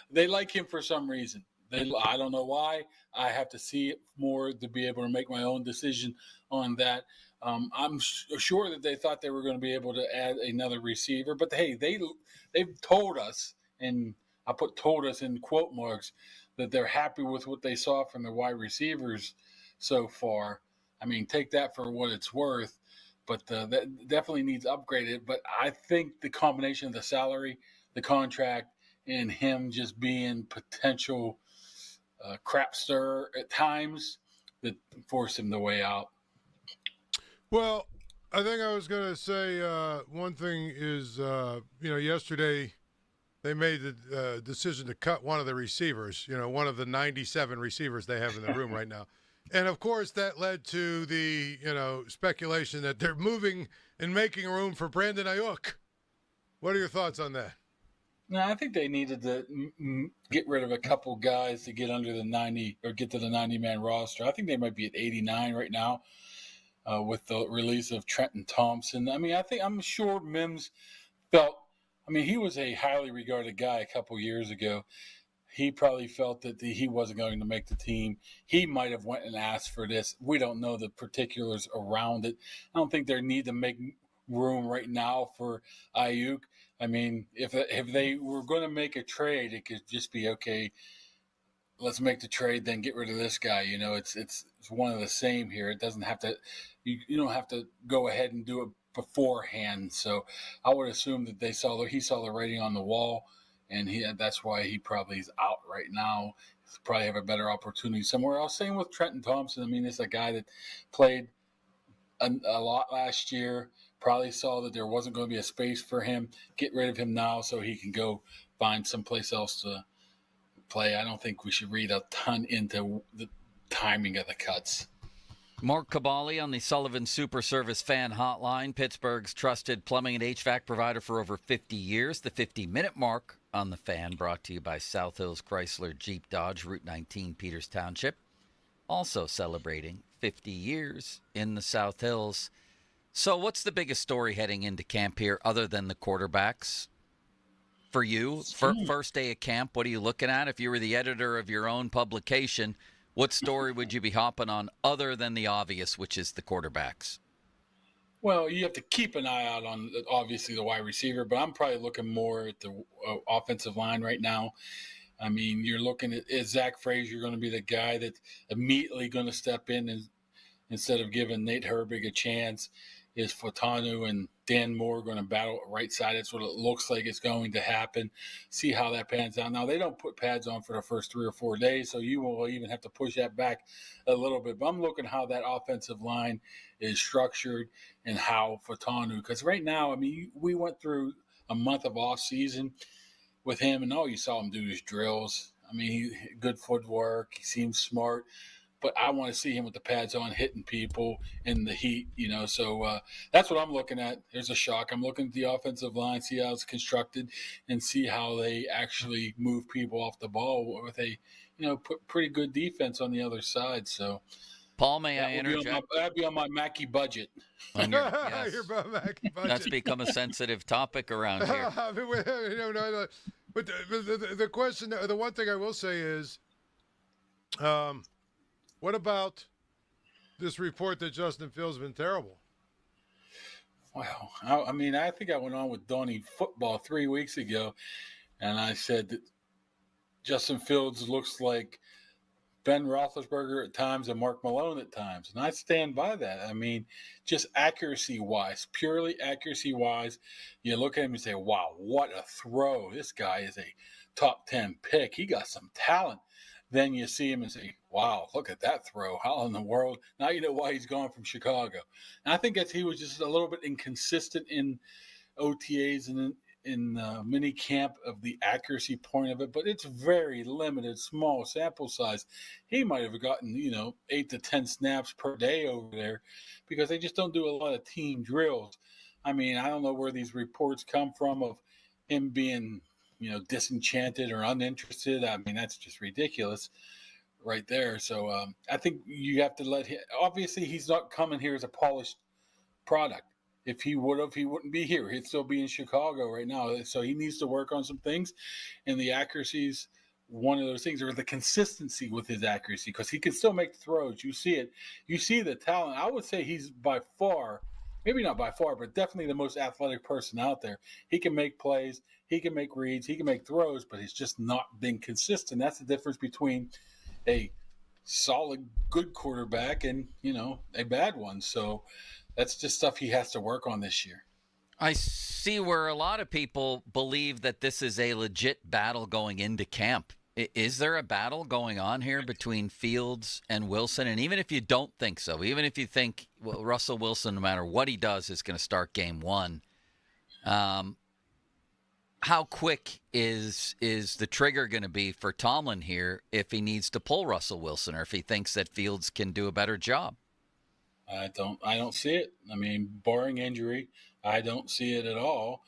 They like him for some reason. I don't know why. I have to see it more to be able to make my own decision on that. I'm sure that they thought they were going to be able to add another receiver, but hey, they've told us, and I told us in quote marks, that they're happy with what they saw from the wide receivers so far. I mean, take that for what it's worth, but that definitely needs upgraded. But I think the combination of the salary, the contract, and him just being potential crapster at times that forced him the way out.
Well, I think I was going to say one thing is, yesterday they made the decision to cut one of the receivers, one of the 97 receivers they have in the room right now. And, of course, that led to the, speculation that they're moving and making room for Brandon Ayuk. What are your thoughts on that?
No, I think they needed to get rid of a couple guys to get under the 90 or get to the 90-man roster. I think they might be at 89 right now with the release of Trenton Thompson. I mean, I'm sure Mims felt, he was a highly regarded guy a couple years ago. He probably felt that he wasn't going to make the team. He might have went and asked for this. We don't know the particulars around it. I don't think they need to make room right now for Ayuk. I mean, if they were going to make a trade, it could just be, okay, let's make the trade, then get rid of this guy. It's one of the same here. It doesn't have to you don't have to go ahead and do it beforehand. So I would assume that he saw the writing on the wall, and that's why he probably is out right now. He'll probably have a better opportunity somewhere else. Same with Trenton Thompson. It's a guy that played a lot last year. Probably saw that there wasn't going to be a space for him. Get rid of him now so he can go find someplace else to play. I don't think we should read a ton into the timing of the cuts.
Mark Cabali on the Sullivan Super Service Fan Hotline, Pittsburgh's trusted plumbing and HVAC provider for over 50 years. The 50-minute mark on the Fan, brought to you by South Hills Chrysler Jeep Dodge, Route 19, Peters Township. Also celebrating 50 years in the South Hills. So what's the biggest story heading into camp here other than the quarterbacks? For you, first day of camp, what are you looking at? If you were the editor of your own publication, what story would you be hopping on other than the obvious, which is the quarterbacks?
Well, you have to keep an eye out on, obviously, the wide receiver, but I'm probably looking more at the offensive line right now. You're looking at, is Zach Frazier going to be the guy that's immediately going to step in and instead of giving Nate Herbig a chance? is Fotanu and Dan Moore going to battle at right side. That's what it looks like it's going to happen. See how that pans out. Now, they don't put pads on for the first 3 or 4 days, so you will even have to push that back a little bit. But I'm looking how that offensive line is structured and how Fotanu, because right now, I mean, we went through a month of off season with him, and all you saw him do his drills. I mean, good footwork. He seems smart. But I want to see him with the pads on, hitting people in the heat, you know. So that's what I'm looking at. There's a shock. I'm looking at the offensive line, see how it's constructed, and see how they actually move people off the ball with a, pretty good defense on the other side. So,
Paul, may I interject?
That'd be on my Mackey budget.
On your, yes.
Your Mackey budget.
That's become a sensitive topic around here.
But the question, the one thing I will say is, what about this report that Justin Fields has been terrible?
Well, I think I went on with Donnie Football 3 weeks ago, and I said that Justin Fields looks like Ben Roethlisberger at times and Mark Malone at times, and I stand by that. I mean, just accuracy-wise, purely accuracy-wise, you look at him and say, wow, what a throw. This guy is a top 10 pick. He got some talent. Then you see him and say, wow, look at that throw. How in the world? Now you know why he's gone from Chicago. And I think he was just a little bit inconsistent in OTAs and in mini camp of the accuracy point of it, but it's very limited, small sample size. He might have gotten, 8 to 10 snaps per day over there because they just don't do a lot of team drills. I mean, I don't know where these reports come from of him being disenchanted or uninterested. I mean, that's just ridiculous right there. So I think you have to let him. Obviously, he's not coming here as a polished product. If he would have, he wouldn't be here. He'd still be in Chicago right now. So he needs to work on some things. And the accuracy's one of those things, or the consistency with his accuracy, because he can still make the throws. You see it. You see the talent. I would say he's by far, maybe not by far, but definitely the most athletic person out there. He can make plays. He can make reads. He can make throws, but he's just not been consistent. That's the difference between a solid, good quarterback and, a bad one. So that's just stuff he has to work on this year.
I see where a lot of people believe that this is a legit battle going into camp. Is there a battle going on here between Fields and Wilson? And even if you don't think so, even if you think Russell Wilson, no matter what he does, is going to start game one, how quick is the trigger going to be for Tomlin here if he needs to pull Russell Wilson or if he thinks that Fields can do a better job?
I don't see it. I mean, barring injury, I don't see it at all.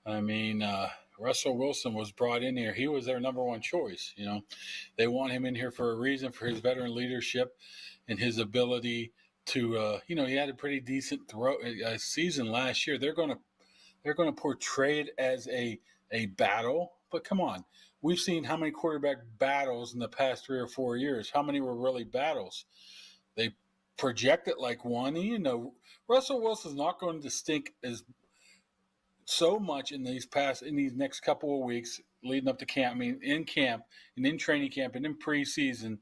I mean, Russell Wilson was brought in here. He was their number one choice. They want him in here for a reason, for his veteran leadership and his ability to, he had a pretty decent season last year. They're going to portray it as a battle, but come on. We've seen how many quarterback battles in the past 3 or 4 years. How many were really battles? They project it like one. Russell Wilson's not going to stink as so much in these next couple of weeks leading up to camp. I mean, in camp and in training camp and in preseason,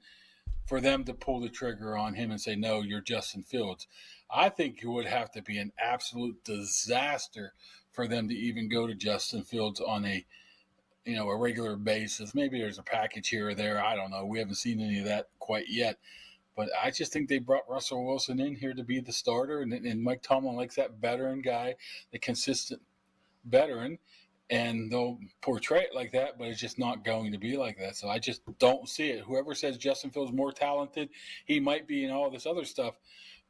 for them to pull the trigger on him and say, no, you're Justin Fields. I think it would have to be an absolute disaster for them to even go to Justin Fields on a regular basis. Maybe there's a package here or there. I don't know. We haven't seen any of that quite yet. But I just think they brought Russell Wilson in here to be the starter, and Mike Tomlin likes that veteran guy, the consistent veteran, and they'll portray it like that, but it's just not going to be like that. So I just don't see it. Whoever says Justin Fields more talented, he might be in all this other stuff.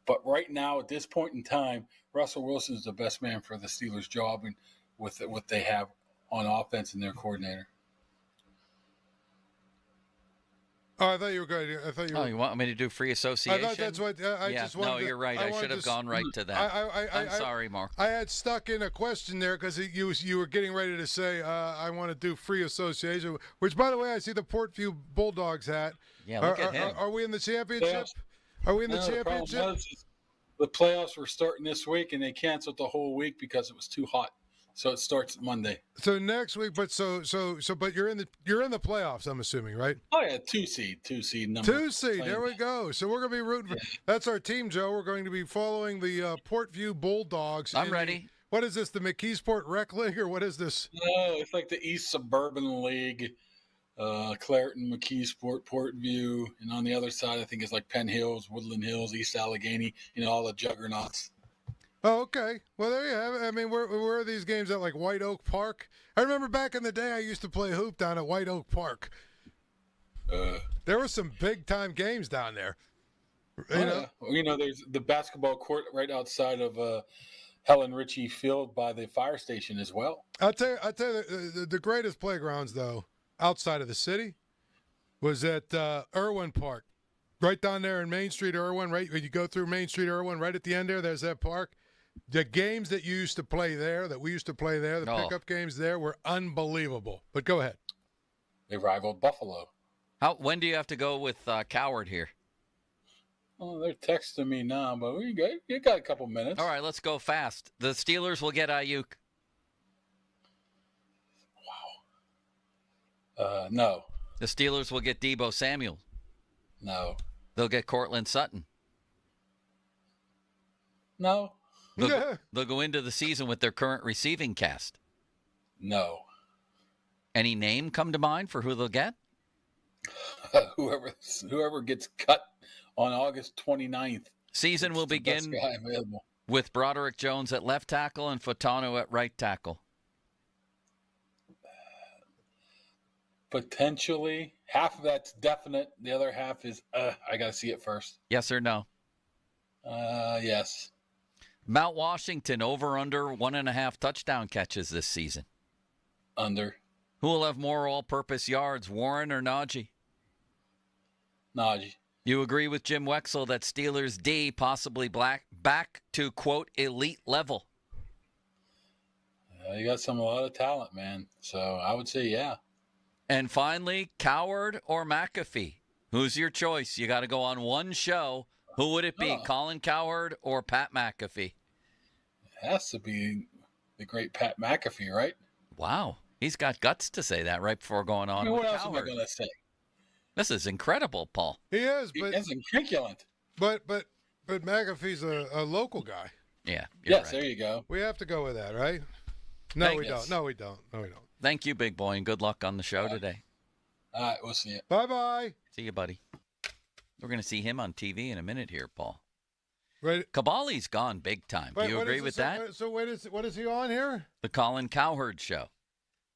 But right now, at this point in time, Russell Wilson is the best man for the Steelers' job and with what they have on offense and their coordinator.
Oh, I thought you were going.
Oh, you want me to do free association?
I thought that's what I just wanted.
No, you're right. I should have gone right to that. I'm sorry, Mark.
I had stuck in a question there because you were getting ready to say I want to do free association. Which, by the way, I see the Portview Bulldogs hat.
Yeah, look at him.
Are we in the championship? Are we in the championship?
The playoffs were starting this week, and they canceled the whole week because it was too hot. So it starts Monday.
So next week, but but you're in the playoffs, I'm assuming, right?
Oh yeah, two seed number.
2 seed. There we go. So we're going to be rooting for. That's our team, Joe. We're going to be following the Portview Bulldogs.
I'm ready.
What is this? The McKeesport Rec League, or what is this?
No, it's like the East Suburban League. Clareton, McKeesport, Portview, and on the other side, I think it's like Penn Hills, Woodland Hills, East Allegheny. All the juggernauts.
Oh, okay. Well, there you have it. I mean, where are these games at, like White Oak Park? I remember back in the day I used to play hoop down at White Oak Park. There were some big-time games down there.
There's the basketball court right outside of Helen Ritchie Field by the fire station as well.
I'll tell you the greatest playgrounds, though, outside of the city was at Irwin Park. Right down there in Main Street, Irwin, right? When you go through Main Street, Irwin, right at the end there's that park. The games that we used to play there, the pickup games there were unbelievable. But go ahead.
They rivaled Buffalo.
When do you have to go with Coward here?
Oh, they're texting me now, but you got a couple minutes.
All right, let's go fast. The Steelers will get Ayuk.
Wow. No.
The Steelers will get Deebo Samuel.
No.
They'll get Cortland Sutton.
No.
They'll go into the season with their current receiving cast.
No.
Any name come to mind for who they'll get?
Whoever gets cut on August 29th.
Season will begin with Broderick Jones at left tackle and Fotano at right tackle.
Potentially. Half of that's definite. The other half is, I got to see it first.
Yes or no?
Yes.
Mount Washington over under 1.5 touchdown catches this season.
Under.
Who will have more all-purpose yards, Warren or Najee?
Najee.
You agree with Jim Wexell that Steelers D possibly back to, quote, elite level?
You got a lot of talent, man. So I would say, yeah.
And finally, Coward or McAfee? Who's your choice? You got to go on one show. Who would it be, Colin Cowherd or Pat McAfee?
It has to be the great Pat McAfee, right?
Wow. He's got guts to say that right before going on.
What else am I going to say?
This is incredible, Paul.
He is, but
he is incredulent.
But McAfee's a local guy.
Yeah.
Yes,
right.
There you go.
We have to go with that, right? No, we don't. No, we don't.
Thank you, big boy, and good luck on the show today.
All right, we'll see you.
Bye-bye.
See you, buddy. We're going to see him on TV in a minute here, Paul.
Right.
Kabali's gone big time. Do you agree with that?
So what is he on here?
The Colin Cowherd Show.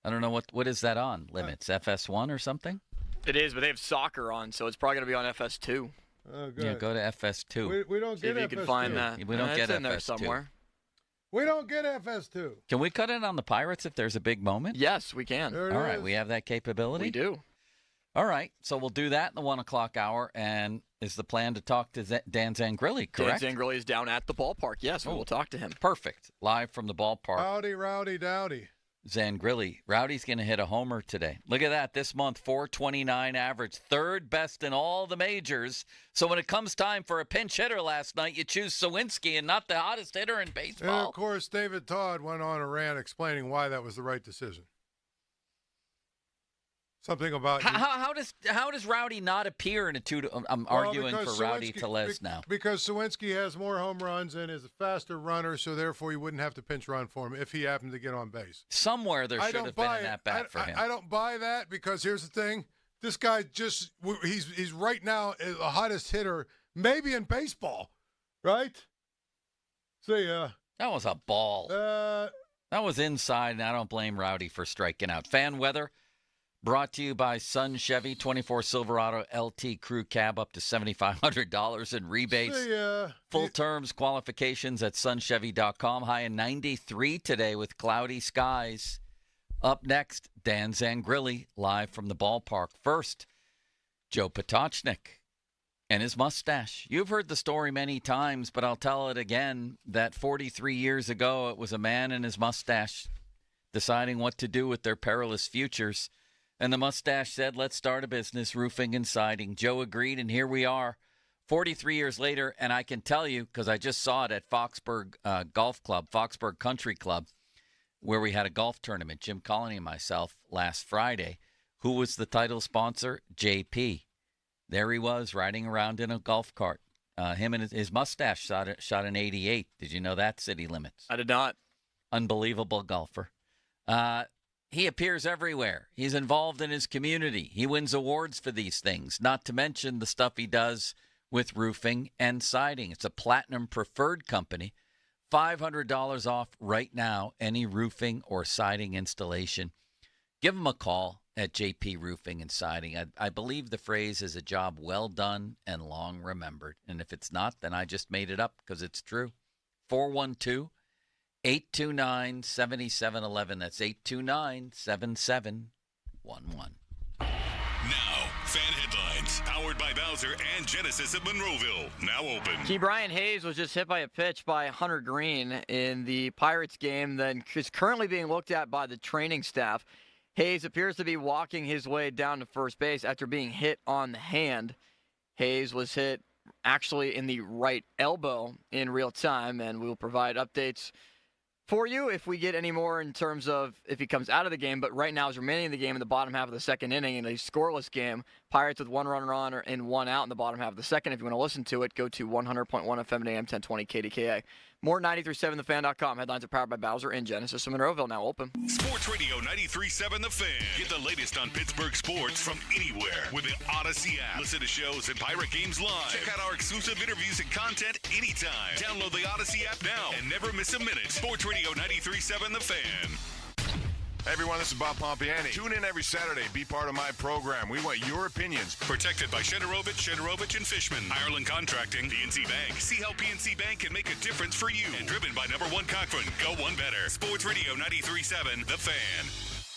I don't know what is that on? Limits FS1 or something?
It is, but they have soccer on, so it's probably going to be on FS2.
Oh, good.
Yeah, go to FS2.
We don't get FS2.
See if you can find that.
We don't get
in
FS2.
There somewhere.
We don't get FS2.
Can we cut in on the Pirates if there's a big moment?
Yes, we can.
There it
All right,
is.
we have that capability?
We do.
All right, so we'll do that in the 1 o'clock hour, and is the plan to talk to Dan Zangrilli, correct?
Dan Zangrilli is down at the ballpark. Yes, we will talk to him.
Perfect. Live from the ballpark.
Howdy, rowdy, dowdy.
Zangrilli. Rowdy's going to hit a homer today. Look at that. This month, 429 average. Third best in all the majors. So when it comes time for a pinch hitter last night, you choose Sawinski and not the hottest hitter in baseball.
And, of course, David Todd went on a rant explaining why that was the right decision. Something about
how does Rowdy not appear in a two? I'm arguing for Rowdy Tellez now
because Sawinski has more home runs and is a faster runner, so therefore you wouldn't have to pinch run for him if he happened to get on base.
Somewhere there should have been an at-bat for him.
I don't buy that because here's the thing: this guy he's right now the hottest hitter maybe in baseball, right? See,
that was a ball. That was inside, and I don't blame Rowdy for striking out. Fan weather. Brought to you by Sun Chevy, 24 Silverado LT Crew Cab, up to $7,500 in rebates. Full terms, qualifications at sunchevy.com. High in 93 today with cloudy skies. Up next, Dan Zangrilli, live from the ballpark. First, Joe Potocznik and his mustache. You've heard the story many times, but I'll tell it again, that 43 years ago, it was a man and his mustache deciding what to do with their perilous futures. And the mustache said, let's start a business, roofing and siding. Joe agreed, and here we are, 43 years later. And I can tell you, because I just saw it at Foxburg Golf Club, Foxburg Country Club, where we had a golf tournament, Jim Colony and myself, last Friday. Who was the title sponsor? JP. There he was riding around in a golf cart. Him and his mustache shot an 88. Did you know that, City Limits?
I did not.
Unbelievable golfer. He appears everywhere. He's involved in his community. He wins awards for these things, not to mention the stuff he does with roofing and siding. It's a platinum preferred company. $500 off right now, any roofing or siding installation. Give him a call at JP Roofing and Siding. I believe the phrase is a job well done and long remembered. And if it's not, then I just made it up because it's true. 412-829-7711. That's 829-7711.
Now, fan headlines, powered by Bowser and Genesis of Monroeville. Now open.
Ke'Bryan Hayes was just hit by a pitch by Hunter Green in the Pirates game that is currently being looked at by the training staff. Hayes appears to be walking his way down to first base after being hit on the hand. Hayes was hit actually in the right elbow in real time, and we will provide updates for you if we get any more in terms of if he comes out of the game. But right now, is remaining in the game in the bottom half of the second inning in a scoreless game. Pirates with one runner on and one out in the bottom half of the second. If you want to listen to it, go to 100.1 FM and AM 1020 KDKA. More 93.7thefan.com. Headlines are powered by Bowser and Genesis of Monroeville. Now open.
Sports Radio 93.7 The Fan. Get the latest on Pittsburgh sports from anywhere with the Odyssey app. Listen to shows and Pirate games live. Check out our exclusive interviews and content anytime. Download the Odyssey app now and never miss a minute. Sports Radio 93.7 The Fan.
Hey everyone, this is Bob Pompiani. Tune in every Saturday. Be part of my program. We want your opinions.
Protected by Shederovich and Fishman. Ireland Contracting. PNC Bank. See how PNC Bank can make a difference for you. And driven by number one Cochran. Go one better. Sports Radio 93.7 The Fan.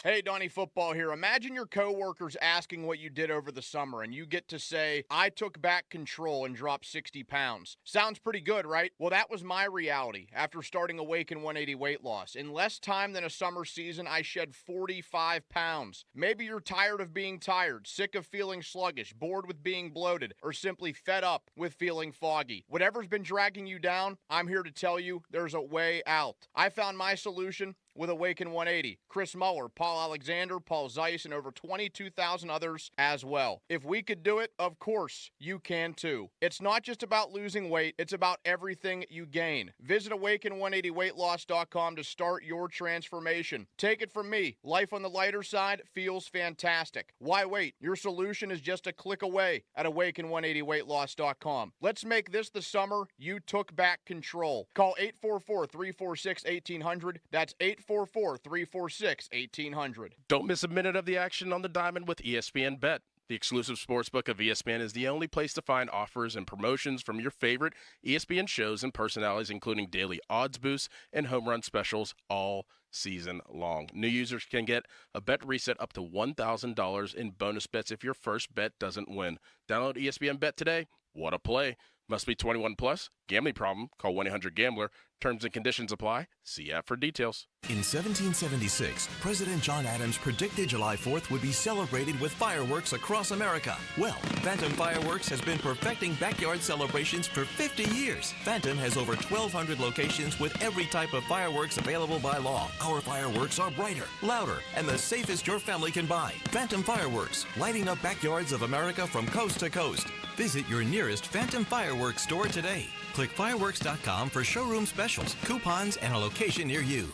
Hey, Donnie Football here. Imagine your coworkers asking what you did over the summer, and you get to say, I took back control and dropped 60 pounds. Sounds pretty good, right? Well, that was my reality after starting Awaken 180 weight loss. In less time than a summer season, I shed 45 pounds. Maybe you're tired of being tired, sick of feeling sluggish, bored with being bloated, or simply fed up with feeling foggy. Whatever's been dragging you down, I'm here to tell you there's a way out. I found my solution with Awaken 180. Chris Muller, Paul Alexander, Paul Zeiss, and over 22,000 others as well. If we could do it, of course, you can too. It's not just about losing weight, it's about everything you gain. Visit Awaken180weightloss.com to start your transformation. Take it from me, life on the lighter side feels fantastic. Why wait? Your solution is just a click away at Awaken180weightloss.com. Let's make this the summer you took back control. Call 844-346-1800. That's 844-346-1800.
Don't miss a minute of the action on the diamond with ESPN Bet. The exclusive sportsbook of ESPN is the only place to find offers and promotions from your favorite ESPN shows and personalities, including daily odds boosts and home run specials all season long. New users can get a bet reset up to $1,000 in bonus bets if your first bet doesn't win. Download ESPN Bet today. What a play. Must be 21 plus. Gambling problem? Call 1-800-GAMBLER. Terms and conditions apply. See app for details.
In 1776, President John Adams predicted July 4th would be celebrated with fireworks across America. Well, Phantom Fireworks has been perfecting backyard celebrations for 50 years. Phantom has over 1,200 locations with every type of fireworks available by law. Our fireworks are brighter, louder, and the safest your family can buy. Phantom Fireworks, lighting up backyards of America from coast to coast. Visit your nearest Phantom Fireworks store today. Click fireworks.com for showroom specials, coupons, and a location near you.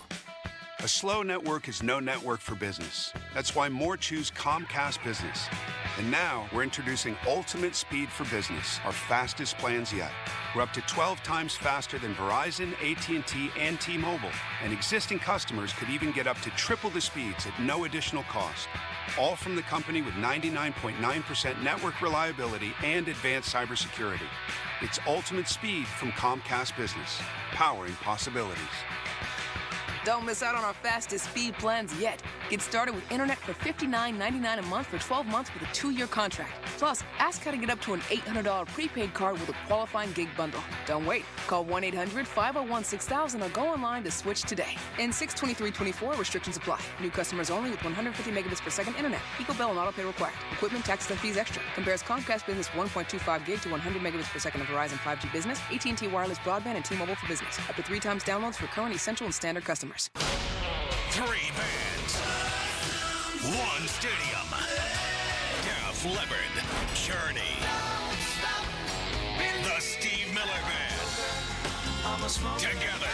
A slow network is no network for business. That's why more choose Comcast Business. And now we're introducing Ultimate Speed for Business, our fastest plans yet. We're up to 12 times faster than Verizon, AT&T, and T-Mobile. And existing customers could even get up to triple the speeds at no additional cost. All from the company with 99.9% network reliability and advanced cybersecurity. It's Ultimate Speed from Comcast Business, powering possibilities.
Don't miss out on our fastest speed plans yet. Get started with internet for $59.99 a month for 12 months with a 2-year contract. Plus, ask how to get up to an $800 prepaid card with a qualifying gig bundle. Don't wait. Call 1-800-501-6000 or go online to switch today. In 62324, restrictions apply. New customers only with 150 megabits per second internet. Equal bill and auto pay required. Equipment, taxes, and fees extra. Compares Comcast Business 1.25 gig to 100 megabits per second of Verizon 5G Business, AT&T Wireless Broadband, and T-Mobile for Business. Up to 3 times downloads for current, essential, and standard customers.
3 bands, 1 stadium. Def Leppard, Journey, the Steve Miller Band, together.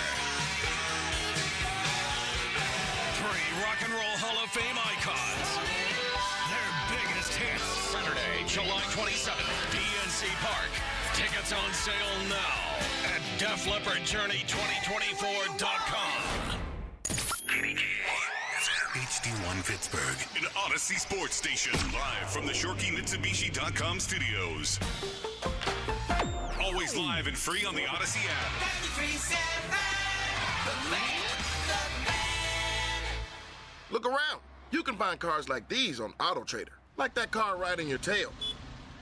3 Rock and Roll Hall of Fame icons. Their biggest hits. Saturday, July 27th, PNC Park. Tickets on sale now at DefLeppardJourney2024.com.
HD1 Pittsburgh, an Odyssey Sports Station, live from the ShorkeyMitsubishi.com studios. Always live and free on the Odyssey app.
Look around. You can find cars like these on AutoTrader, like that car riding your tail.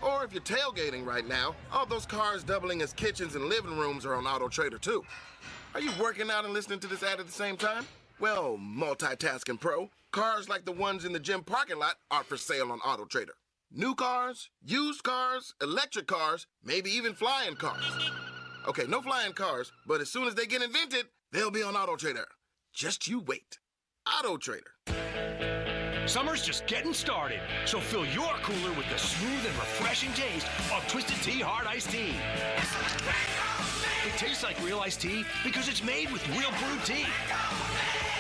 Or if you're tailgating right now, all those cars doubling as kitchens and living rooms are on AutoTrader too. Are you working out and listening to this ad at the same time? Well, multitasking pro, cars like the ones in the gym parking lot are for sale on AutoTrader. New cars, used cars, electric cars, maybe even flying cars. Okay, no flying cars, but as soon as they get invented, they'll be on AutoTrader. Just you wait. AutoTrader.
Summer's just getting started, so fill your cooler with the smooth and refreshing taste of Twisted Tea Hard Iced Tea. It tastes like real iced tea because it's made with real brewed tea.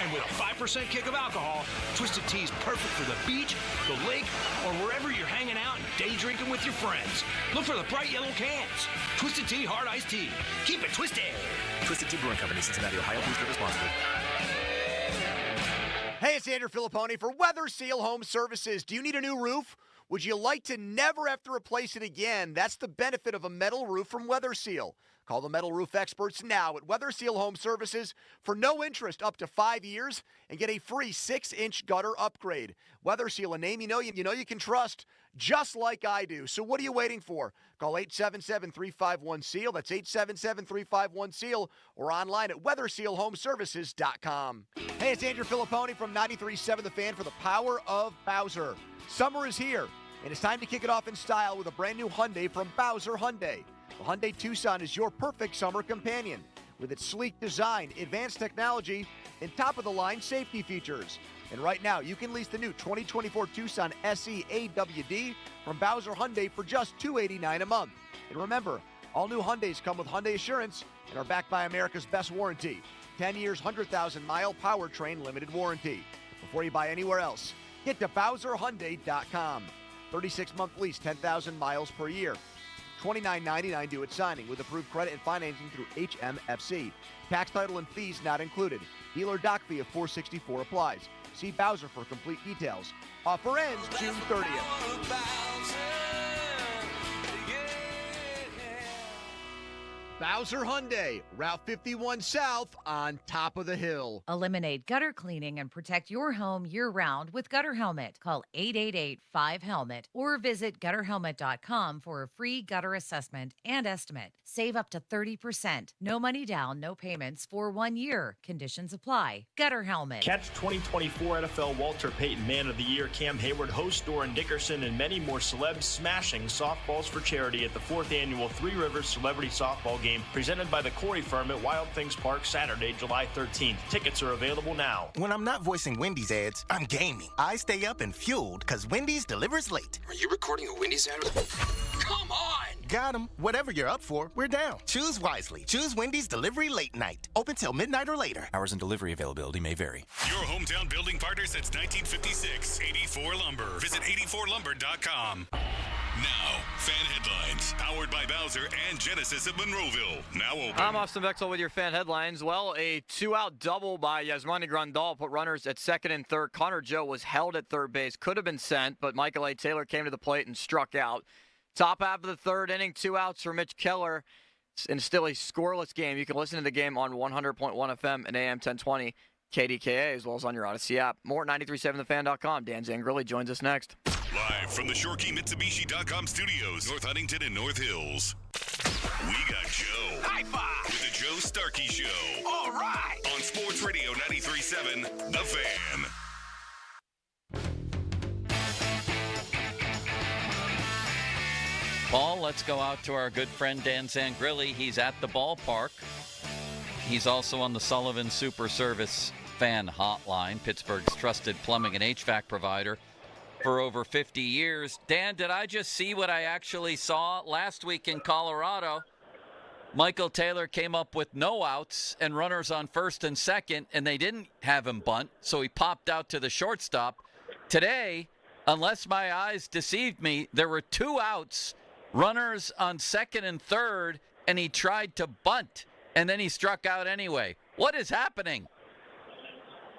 And with a 5% kick of alcohol, Twisted Tea is perfect for the beach, the lake, or wherever you're hanging out and day drinking with your friends. Look for the bright yellow cans. Twisted Tea Hard Iced Tea. Keep it twisted.
Twisted Tea Brewing Company, Cincinnati, Ohio. Please drink responsibly.
Hey, it's Andrew Filipponi for Weather Seal Home Services. Do you need a new roof? Would you like to never have to replace it again? That's the benefit of a metal roof from Weather Seal. Call the metal roof experts now at Weather Seal Home Services for no interest up to 5 years and get a free 6-inch gutter upgrade. Weather Seal, a name you know you can trust, just like I do. So what are you waiting for? Call 877-351-SEAL. That's 877-351-SEAL or online at weathersealhomeservices.com. Hey, it's Andrew Filipponi from 93.7 The Fan for the power of Bowser. Summer is here, and it's time to kick it off in style with a brand new Hyundai from Bowser Hyundai. The Hyundai Tucson is your perfect summer companion with its sleek design, advanced technology, and top-of-the-line safety features. And right now, you can lease the new 2024 Tucson SE AWD from Bowser Hyundai for just $289 a month. And remember, all new Hyundais come with Hyundai Assurance and are backed by America's best warranty. 10 years, 100,000-mile powertrain limited warranty. Before you buy anywhere else, get to BowserHyundai.com. 36-month lease, 10,000 miles per year. $29.99 due at signing with approved credit and financing through HMFC. Tax, title, and fees not included. Dealer doc fee of $464 applies. See Bowser for complete details. Offer ends June 30th. Bowser Hyundai, Route 51 South on top of the hill.
Eliminate gutter cleaning and protect your home year-round with Gutter Helmet. Call 888-5HELMET or visit gutterhelmet.com for a free gutter assessment and estimate. Save up to 30%. No money down, no payments for 1 year. Conditions apply. Gutter Helmet.
Catch 2024 NFL Walter Payton Man of the Year, Cam Hayward, host Doran Dickerson, and many more celebs smashing softballs for charity at the 4th annual Three Rivers Celebrity Softball Game presented by the Corey Firm at Wild Things Park Saturday, July 13th. Tickets are available now.
When I'm not voicing Wendy's ads, I'm gaming. I stay up and fueled because Wendy's delivers late.
Are you recording a Wendy's ad? Come on!
Got 'em. Whatever you're up for, we're down. Choose wisely. Choose Wendy's Delivery Late Night. Open till midnight or later.
Hours and delivery availability may vary.
Your hometown building partner since 1956, 84 Lumber. Visit 84lumber.com. Now, fan headlines, powered by Bowser and Genesis of Monroeville. Now open.
I'm Austin Bexel with your fan headlines. Well, a two-out double by Yasmani Grandal put runners at second and third. Connor Joe was held at third base, could have been sent, but Michael A. Taylor came to the plate and struck out. Top half of the third inning, 2 outs for Mitch Keller, and still a scoreless game. You can listen to the game on 100.1 FM and AM 1020 KDKA, as well as on your Odyssey app. More at 937thefan.com. Dan Zangrilli joins us next.
Live from the ShorkeyMitsubishi.com studios, North Huntington and North Hills. We got Joe.
High five!
With the Joe Starkey Show.
All right!
On Sports Radio 93.7, The Fan.
Paul, let's go out to our good friend Dan Zangrilli. He's at the ballpark. He's also on the Sullivan Super Service Fan Hotline, Pittsburgh's trusted plumbing and HVAC provider for over 50 years. Dan, did I just see what I actually saw last week in Colorado? Michael Taylor came up with no outs and runners on first and second, and they didn't have him bunt, so he popped out to the shortstop. Today, unless my eyes deceived me, there were 2 outs, runners on second and third, and he tried to bunt, and then he struck out anyway. What is happening?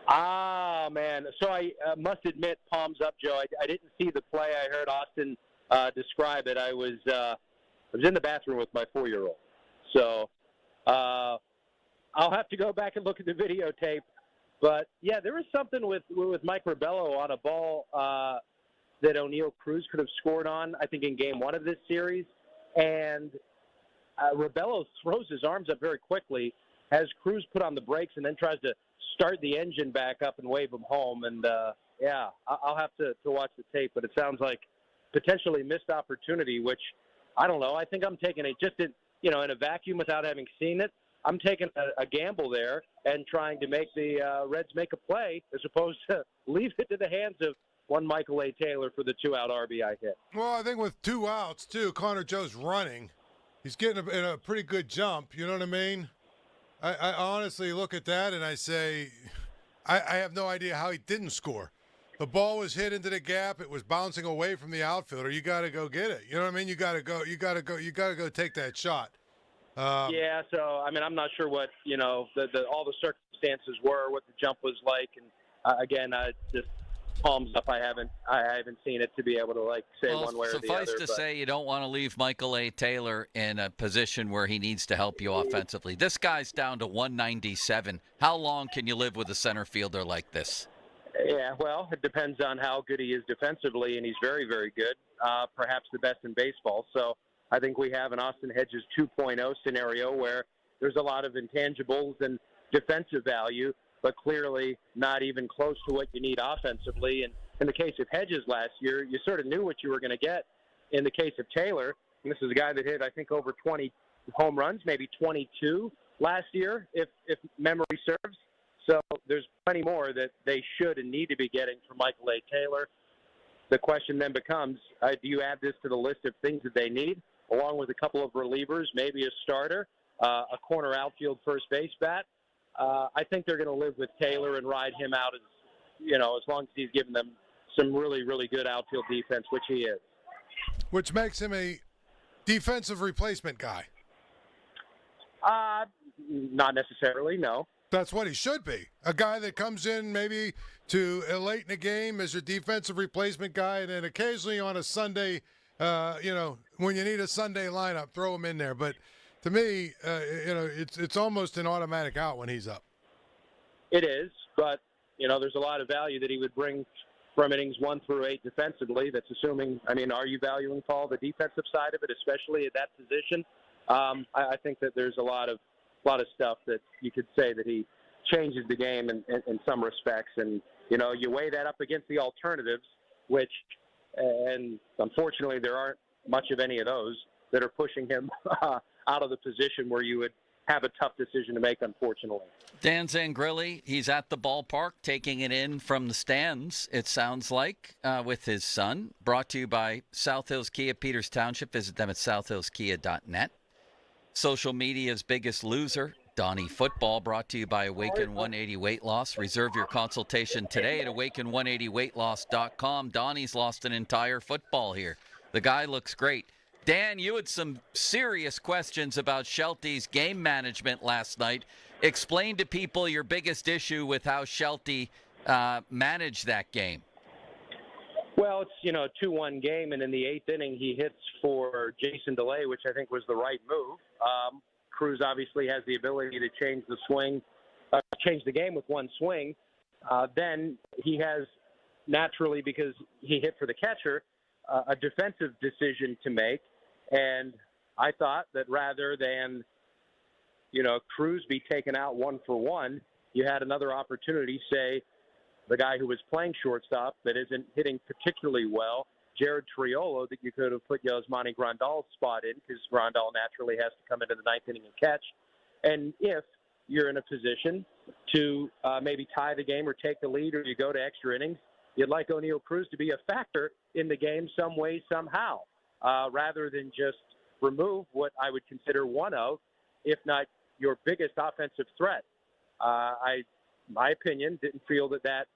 Ah, man. So I must admit, palms up, Joe. I didn't see the play. I heard Austin describe it. I was in the bathroom with my 4-year-old. So I'll have to go back and look at the videotape. But, yeah, there was something with Mike Rebello on a ball that O'Neal Cruz could have scored on, I think, in game 1 of this series. And Rebello throws his arms up very quickly, has Cruz put on the brakes, and then tries to start the engine back up and wave him home. And, yeah, I'll have to watch the tape. But it sounds like potentially missed opportunity, which, I don't know. I think I'm taking it just in a vacuum without having seen it. I'm taking a gamble there and trying to make the Reds make a play as opposed to leave it to the hands of one Michael A. Taylor for the 2-out RBI hit.
Well, I think with 2 outs, too, Connor Joe's running. He's getting in a pretty good jump. You know what I mean? I honestly look at that and I say, I have no idea how he didn't score. The ball was hit into the gap. It was bouncing away from the outfielder. You got to go get it. You know what I mean? You got to go take that shot.
Yeah. So, I mean, I'm not sure what, all the circumstances were, what the jump was like. And again, just palms up. I haven't seen it to be able to say one way or the other.
Suffice to say, you don't want to leave Michael A. Taylor in a position where he needs to help you offensively. This guy's down to 197. How long can you live with a center fielder like this?
Yeah, well, it depends on how good he is defensively, and he's very, very good, perhaps the best in baseball. So I think we have an Austin Hedges 2.0 scenario where there's a lot of intangibles and defensive value, but clearly not even close to what you need offensively. And in the case of Hedges last year, you sort of knew what you were going to get. In the case of Taylor, and this is a guy that hit, I think, over 20 home runs, maybe 22 last year, if memory serves. So there's plenty more that they should and need to be getting from Michael A. Taylor. The question then becomes, do you add this to the list of things that they need, along with a couple of relievers, maybe a starter, a corner outfield first base bat? I think they're going to live with Taylor and ride him out as long as he's giving them some really, really good outfield defense, which he is.
Which makes him a defensive replacement guy.
Not necessarily, no.
That's what he should be. A guy that comes in maybe to late in the game as your defensive replacement guy, and then occasionally on a Sunday, when you need a Sunday lineup, throw him in there. But to me, it's almost an automatic out when he's up.
It is, but, there's a lot of value that he would bring from innings 1 through 8 defensively. That's assuming, are you valuing, Paul, the defensive side of it, especially at that position? I think that there's a lot of stuff that you could say that he changes the game in some respects. And, you weigh that up against the alternatives, and unfortunately there aren't much of any of those that are pushing him out of the position where you would have a tough decision to make, unfortunately.
Dan Zangrilli, he's at the ballpark taking it in from the stands, it sounds like, with his son. Brought to you by South Hills Kia, Peters Township. Visit them at southhillskia.net. Social media's biggest loser, Donnie Football, brought to you by Awaken 180 Weight Loss. Reserve your consultation today at awaken180weightloss.com. Donnie's lost an entire football here. The guy looks great. Dan, you had some serious questions about Shelty's game management last night. Explain to people your biggest issue with how Shelty managed that game.
Well, it's, a 2-1 game, and in the 8th inning, he hits for Jason DeLay, which I think was the right move. Cruz obviously has the ability to change the game with one swing. Then he has, naturally, because he hit for the catcher, a defensive decision to make. And I thought that rather than, Cruz be taken out 1 for 1, you had another opportunity, say, the guy who was playing shortstop that isn't hitting particularly well, Jared Triolo, that you could have put Yasmani Grandal's spot in, because Grandal naturally has to come into the 9th inning and catch. And if you're in a position to maybe tie the game or take the lead, or you go to extra innings, you'd like O'Neal Cruz to be a factor in the game some way, somehow, rather than just remove what I would consider one of, if not your biggest offensive threat. My opinion, didn't feel that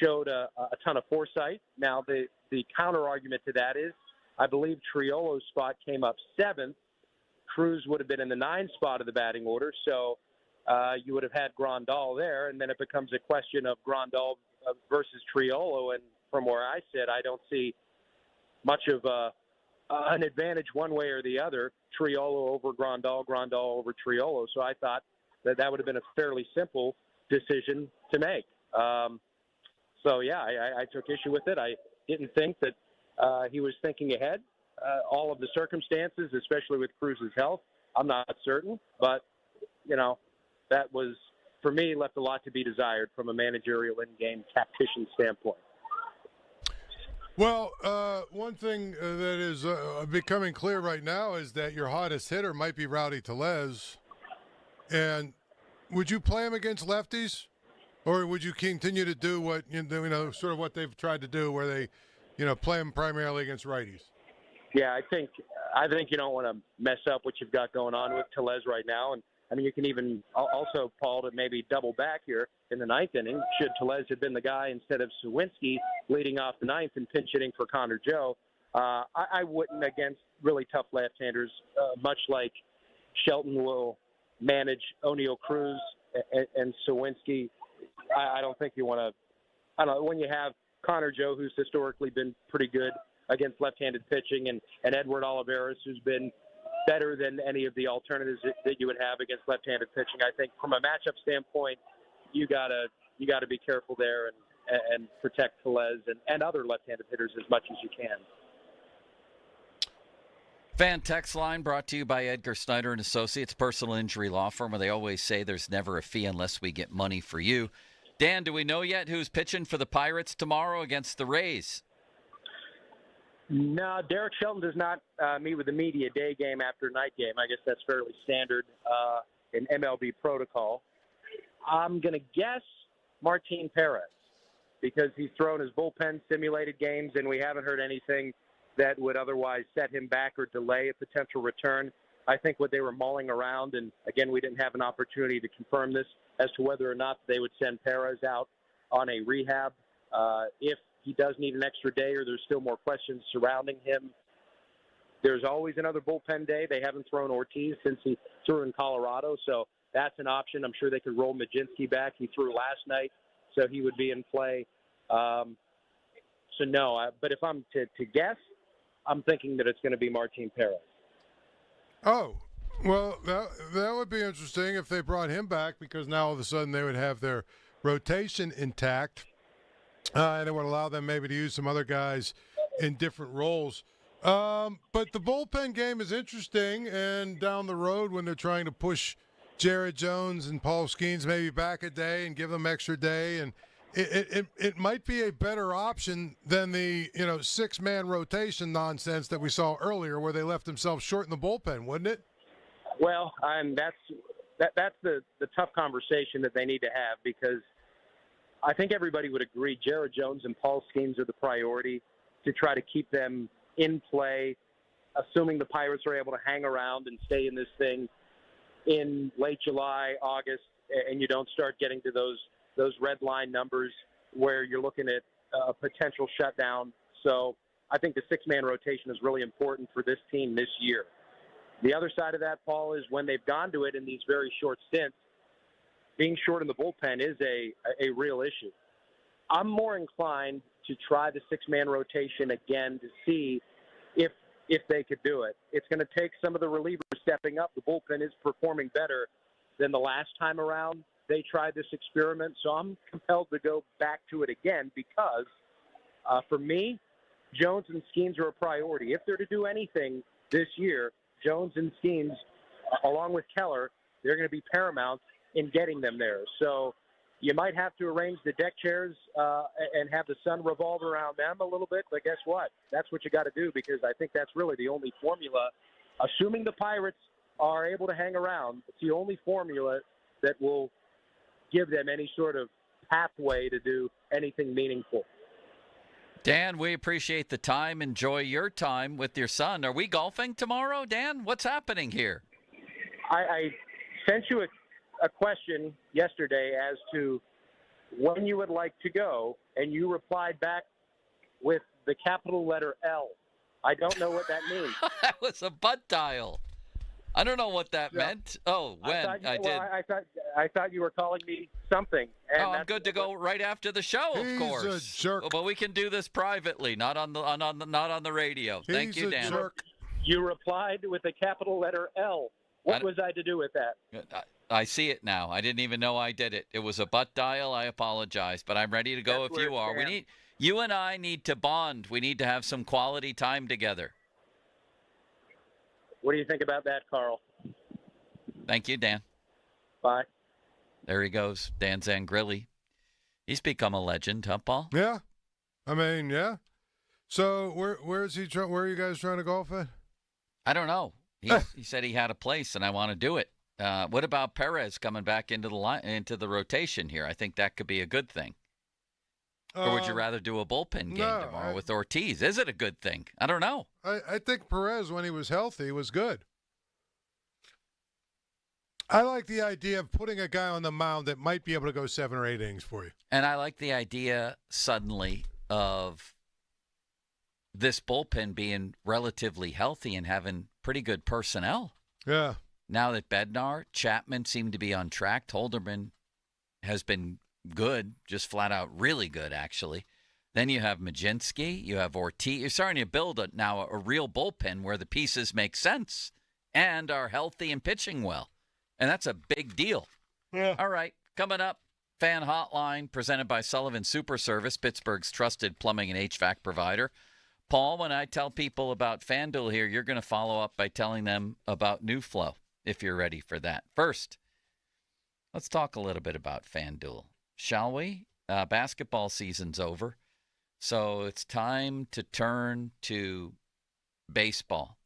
showed a ton of foresight. Now, the counter argument to that is, I believe Triolo's spot came up 7th. Cruz would have been in the 9 spot of the batting order, so you would have had Grandal there, and then it becomes a question of Grandal versus Triolo, and from where I sit, I don't see much of an advantage one way or the other, Triolo over Grandal, Grandal over Triolo, so I thought that would have been a fairly simple decision to make. So, yeah, I took issue with it. I didn't think that he was thinking ahead. All of the circumstances, especially with Cruz's health, I'm not certain. But, that was, for me, left a lot to be desired from a managerial in-game tactician standpoint.
Well, one thing that is becoming clear right now is that your hottest hitter might be Rowdy Tellez. And would you play him against lefties? Or would you continue to do what, sort of what they've tried to do where they, play him primarily against righties? Yeah,
I think you don't want to mess up what you've got going on with Tellez right now. And, you can even also, Paul, to maybe double back here in the 9th inning, should Tellez have been the guy instead of Sawinski leading off the 9th and pinch hitting for Connor Joe, I wouldn't against really tough left-handers, much like Shelton will manage O'Neal Cruz and Sawinski. I don't think you want to – when you have Connor Joe, who's historically been pretty good against left-handed pitching, and Edward Olivares, who's been better than any of the alternatives that you would have against left-handed pitching. I think from a matchup standpoint, you gotta be careful there and protect Tellez and other left-handed hitters as much as you can.
Fan text line brought to you by Edgar Snyder and Associates, personal injury law firm, where they always say there's never a fee unless we get money for you. Dan, do we know yet who's pitching for the Pirates tomorrow against the Rays?
No, Derek Shelton does not meet with the media day game after night game. I guess that's fairly standard in MLB protocol. I'm going to guess Martin Perez because he's thrown his bullpen simulated games, and we haven't heard anything that would otherwise set him back or delay a potential return. I think what they were mulling around, and again, we didn't have an opportunity to confirm this, as to whether or not they would send Perez out on a rehab. If he does need an extra day or there's still more questions surrounding him, there's always another bullpen day. They haven't thrown Ortiz since he threw in Colorado, so that's an option. I'm sure they could roll Majinski back. He threw last night, so he would be in play. So no, but if I'm to guess, I'm thinking that it's going to be Martin Perez.
Oh, well, that would be interesting if they brought him back, because now all of a sudden they would have their rotation intact, and it would allow them maybe to use some other guys in different roles. But the bullpen game is interesting, and down the road when they're trying to push Jared Jones and Paul Skeens maybe back a day and give them extra day, and it might be a better option than the 6-man rotation nonsense that we saw earlier, where they left themselves short in the bullpen, wouldn't it?
Well, that's the tough conversation that they need to have, because I think everybody would agree Jared Jones and Paul Skeens are the priority to try to keep them in play, assuming the Pirates are able to hang around and stay in this thing in late July, August, and you don't start getting to those red line numbers where you're looking at a potential shutdown. So I think the 6-man rotation is really important for this team this year. The other side of that, Paul, is when they've gone to it in these very short stints, being short in the bullpen is a real issue. I'm more inclined to try the 6-man rotation again to see if they could do it. It's going to take some of the relievers stepping up. The bullpen is performing better than the last time around they tried this experiment, so I'm compelled to go back to it again because, for me, Jones and Skeens are a priority. If they're to do anything this year, Jones and Skeens, along with Keller, they're going to be paramount in getting them there. So you might have to arrange the deck chairs and have the sun revolve around them a little bit, but guess what? That's what you got to do, because I think that's really the only formula. Assuming the Pirates are able to hang around, it's the only formula that will give them any sort of pathway to do anything meaningful.
Dan, we appreciate the time. Enjoy your time with your son. Are we golfing tomorrow, Dan? What's happening here?
I sent you a question yesterday as to when you would like to go, and you replied back with the capital letter L. I don't know what that means.
That was a butt dial. I don't know what that meant. Oh, when I did.
I thought you were calling me something. And
I'm good to go right after the show, of course.
He's a jerk.
But we can do this privately, not on the radio. Thank you, Dan.
He's a jerk.
You replied with a capital letter L. What was I to do with that?
I see it now. I didn't even know I did it. It was a butt dial. I apologize, but I'm ready to go if you are. You and I need to bond. We need to have some quality time together.
What do you think about that, Carl?
Thank you, Dan.
Bye.
There he goes, Dan Zangrilli. He's become a legend, huh, Paul?
Yeah. I mean, yeah. So where is he? Where are you guys trying to golf at?
I don't know. He said he had a place, and I want to do it. What about Perez coming back into the rotation here? I think that could be a good thing. Or would you rather do a bullpen game tomorrow with Ortiz? Is it a good thing? I don't know.
I think Perez, when he was healthy, was good. I like the idea of putting a guy on the mound that might be able to go 7 or 8 innings for you.
And I like the idea suddenly of this bullpen being relatively healthy and having pretty good personnel.
Yeah.
Now that Bednar, Chapman seem to be on track, Holderman has been good, just flat out really good, actually. Then you have Majinski, you have Ortiz. You're starting to build now a real bullpen where the pieces make sense and are healthy and pitching well. And that's a big deal.
Yeah.
All right, coming up, Fan Hotline presented by Sullivan Super Service, Pittsburgh's trusted plumbing and HVAC provider. Paul, when I tell people about FanDuel here, you're going to follow up by telling them about New Flow, if you're ready for that. First, let's talk a little bit about FanDuel, shall we? Basketball season's over, so it's time to turn to baseball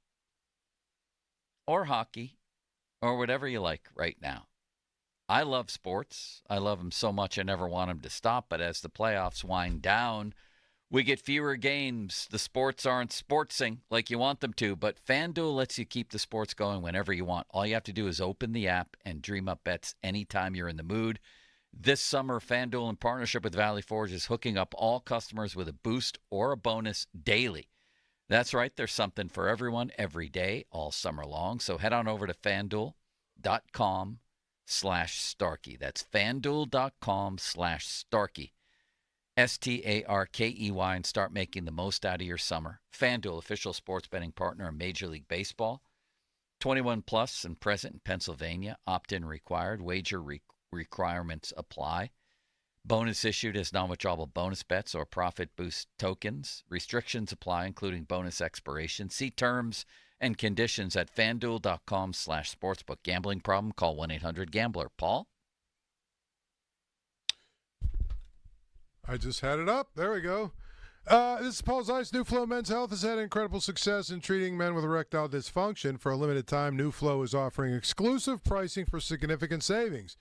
or hockey or whatever you like right now. I love sports. I love them so much I never want them to stop, but as the playoffs wind down, we get fewer games. The sports aren't sportsing like you want them to, but FanDuel lets you keep the sports going whenever you want. All you have to do is open the app and dream up bets anytime you're in the mood. This summer, FanDuel, in partnership with Valley Forge, is hooking up all customers with a boost or a bonus daily. That's right. There's something for everyone every day, all summer long. So head on over to FanDuel.com/Starkey. That's FanDuel.com/Starkey. STARKEY, and start making the most out of your summer. FanDuel, official sports betting partner of Major League Baseball. 21 plus and present in Pennsylvania. Opt-in required. Wager requirements apply. Bonus issued as non-withdrawable bonus bets or profit boost tokens. Restrictions apply, including bonus expiration. See terms and conditions at FanDuel.com/sportsbook. Gambling problem? Call 1-800-GAMBLER. Paul?
I just had it up. There we go. This is Paul Zeiss. New Flow Men's Health has had incredible success in treating men with erectile dysfunction. For a limited time, New Flow is offering exclusive pricing for significant savings.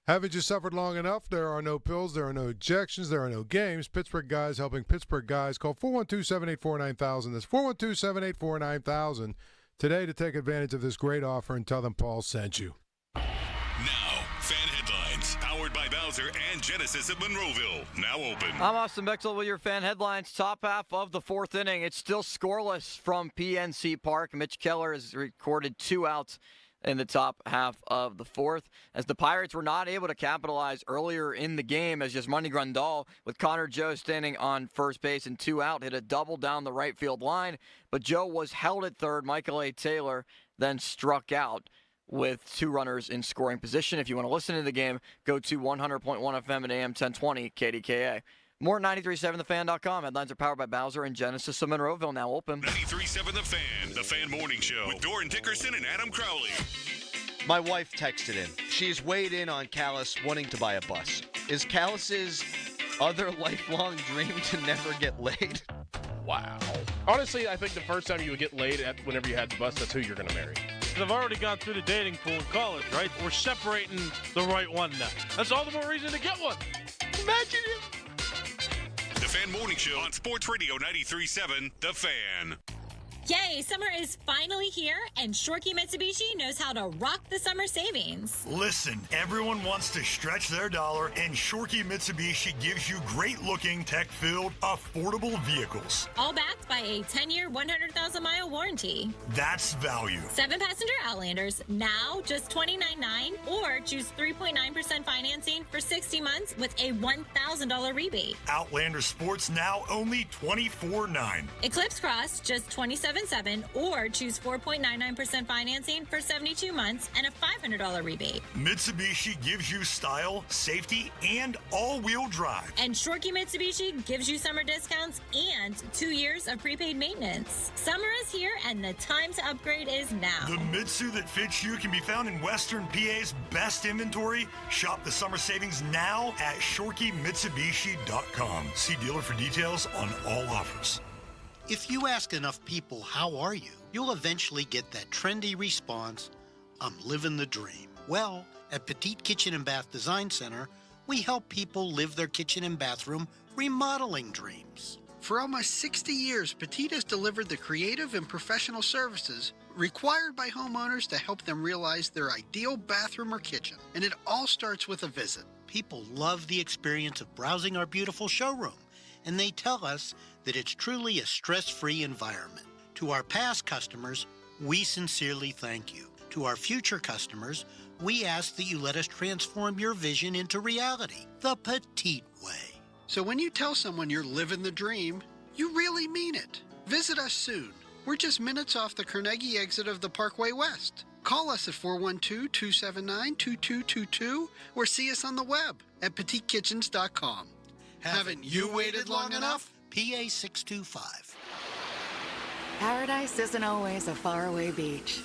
Haven't you suffered long enough? There are no pills, there are no injections, there are no games. Pittsburgh guys helping Pittsburgh guys. Call 412-784-9000. That's 412-784-9000 today to take advantage of this great offer and tell them Paul sent you.
Now, Fan Headlines, powered by Bowser and Genesis of Monroeville. Now open.
I'm Austin Bexel with your Fan Headlines. Top half of the fourth inning. It's still scoreless from PNC Park. Mitch Keller has recorded 2 outs in the top half of the fourth, as the Pirates were not able to capitalize earlier in the game, as Yasmani Grandal, with Connor Joe standing on first base and 2 out, hit a double down the right field line, but Joe was held at third. Michael A. Taylor then struck out with 2 runners in scoring position. If you want to listen to the game, go to 100.1 FM and AM 1020 KDKA. More at 937thefan.com. Headlines are powered by Bowser and Genesis of Monroeville, now open.
93.7 The Fan Morning Show with Doran Dickerson and Adam Crowley.
My wife texted in. She's weighed in on Callis wanting to buy a bus. Is Callis's other lifelong dream to never get laid?
Wow. Honestly, I think the first time you would get laid at whenever you had the bus, that's who you're going to marry.
Listen, I've already gone through the dating pool in college, right? We're separating the right one now. That's all the more reason to get one. Imagine it.
The Fan Morning Show on Sports Radio 93.7 The Fan.
Yay, summer is finally here, and Shorkey Mitsubishi knows how to rock the summer savings.
Listen, everyone wants to stretch their dollar, and Shorkey Mitsubishi gives you great-looking, tech-filled, affordable vehicles.
All backed by a 10-year, 100,000-mile warranty.
That's value.
7-passenger Outlanders, now just $29.9, or choose 3.9% financing for 60 months with a $1,000 rebate.
Outlander Sports, now only $24.9.
Eclipse Cross, just $27.7, or choose 4.99% financing for 72 months and a $500 rebate.
Mitsubishi gives you style, safety, and all-wheel drive.
And Shorkey Mitsubishi gives you summer discounts and 2 years of prepaid maintenance. Summer is here, and the time to upgrade is now.
The Mitsu that fits you can be found in Western PA's best inventory. Shop the summer savings now at ShorkeyMitsubishi.com. See dealer for details on all offers.
If you ask enough people, how are you, you'll eventually get that trendy response, I'm living the dream. Well, at Petite Kitchen and Bath Design Center, we help people live their kitchen and bathroom remodeling dreams. For almost 60 years, Petite has delivered the creative and professional services required by homeowners to help them realize their ideal bathroom or kitchen. And it all starts with a visit. People love the experience of browsing our beautiful showroom, and they tell us that it's truly a stress-free environment. To our past customers, we sincerely thank you. To our future customers, we ask that you let us transform your vision into reality, the Petite way. So when you tell someone you're living the dream, you really mean it. Visit us soon. We're just minutes off the Carnegie exit of the Parkway West. Call us at 412-279-2222 or see us on the web at PetiteKitchens.com. Haven't you waited long enough? PA 625.
Paradise isn't always a faraway beach.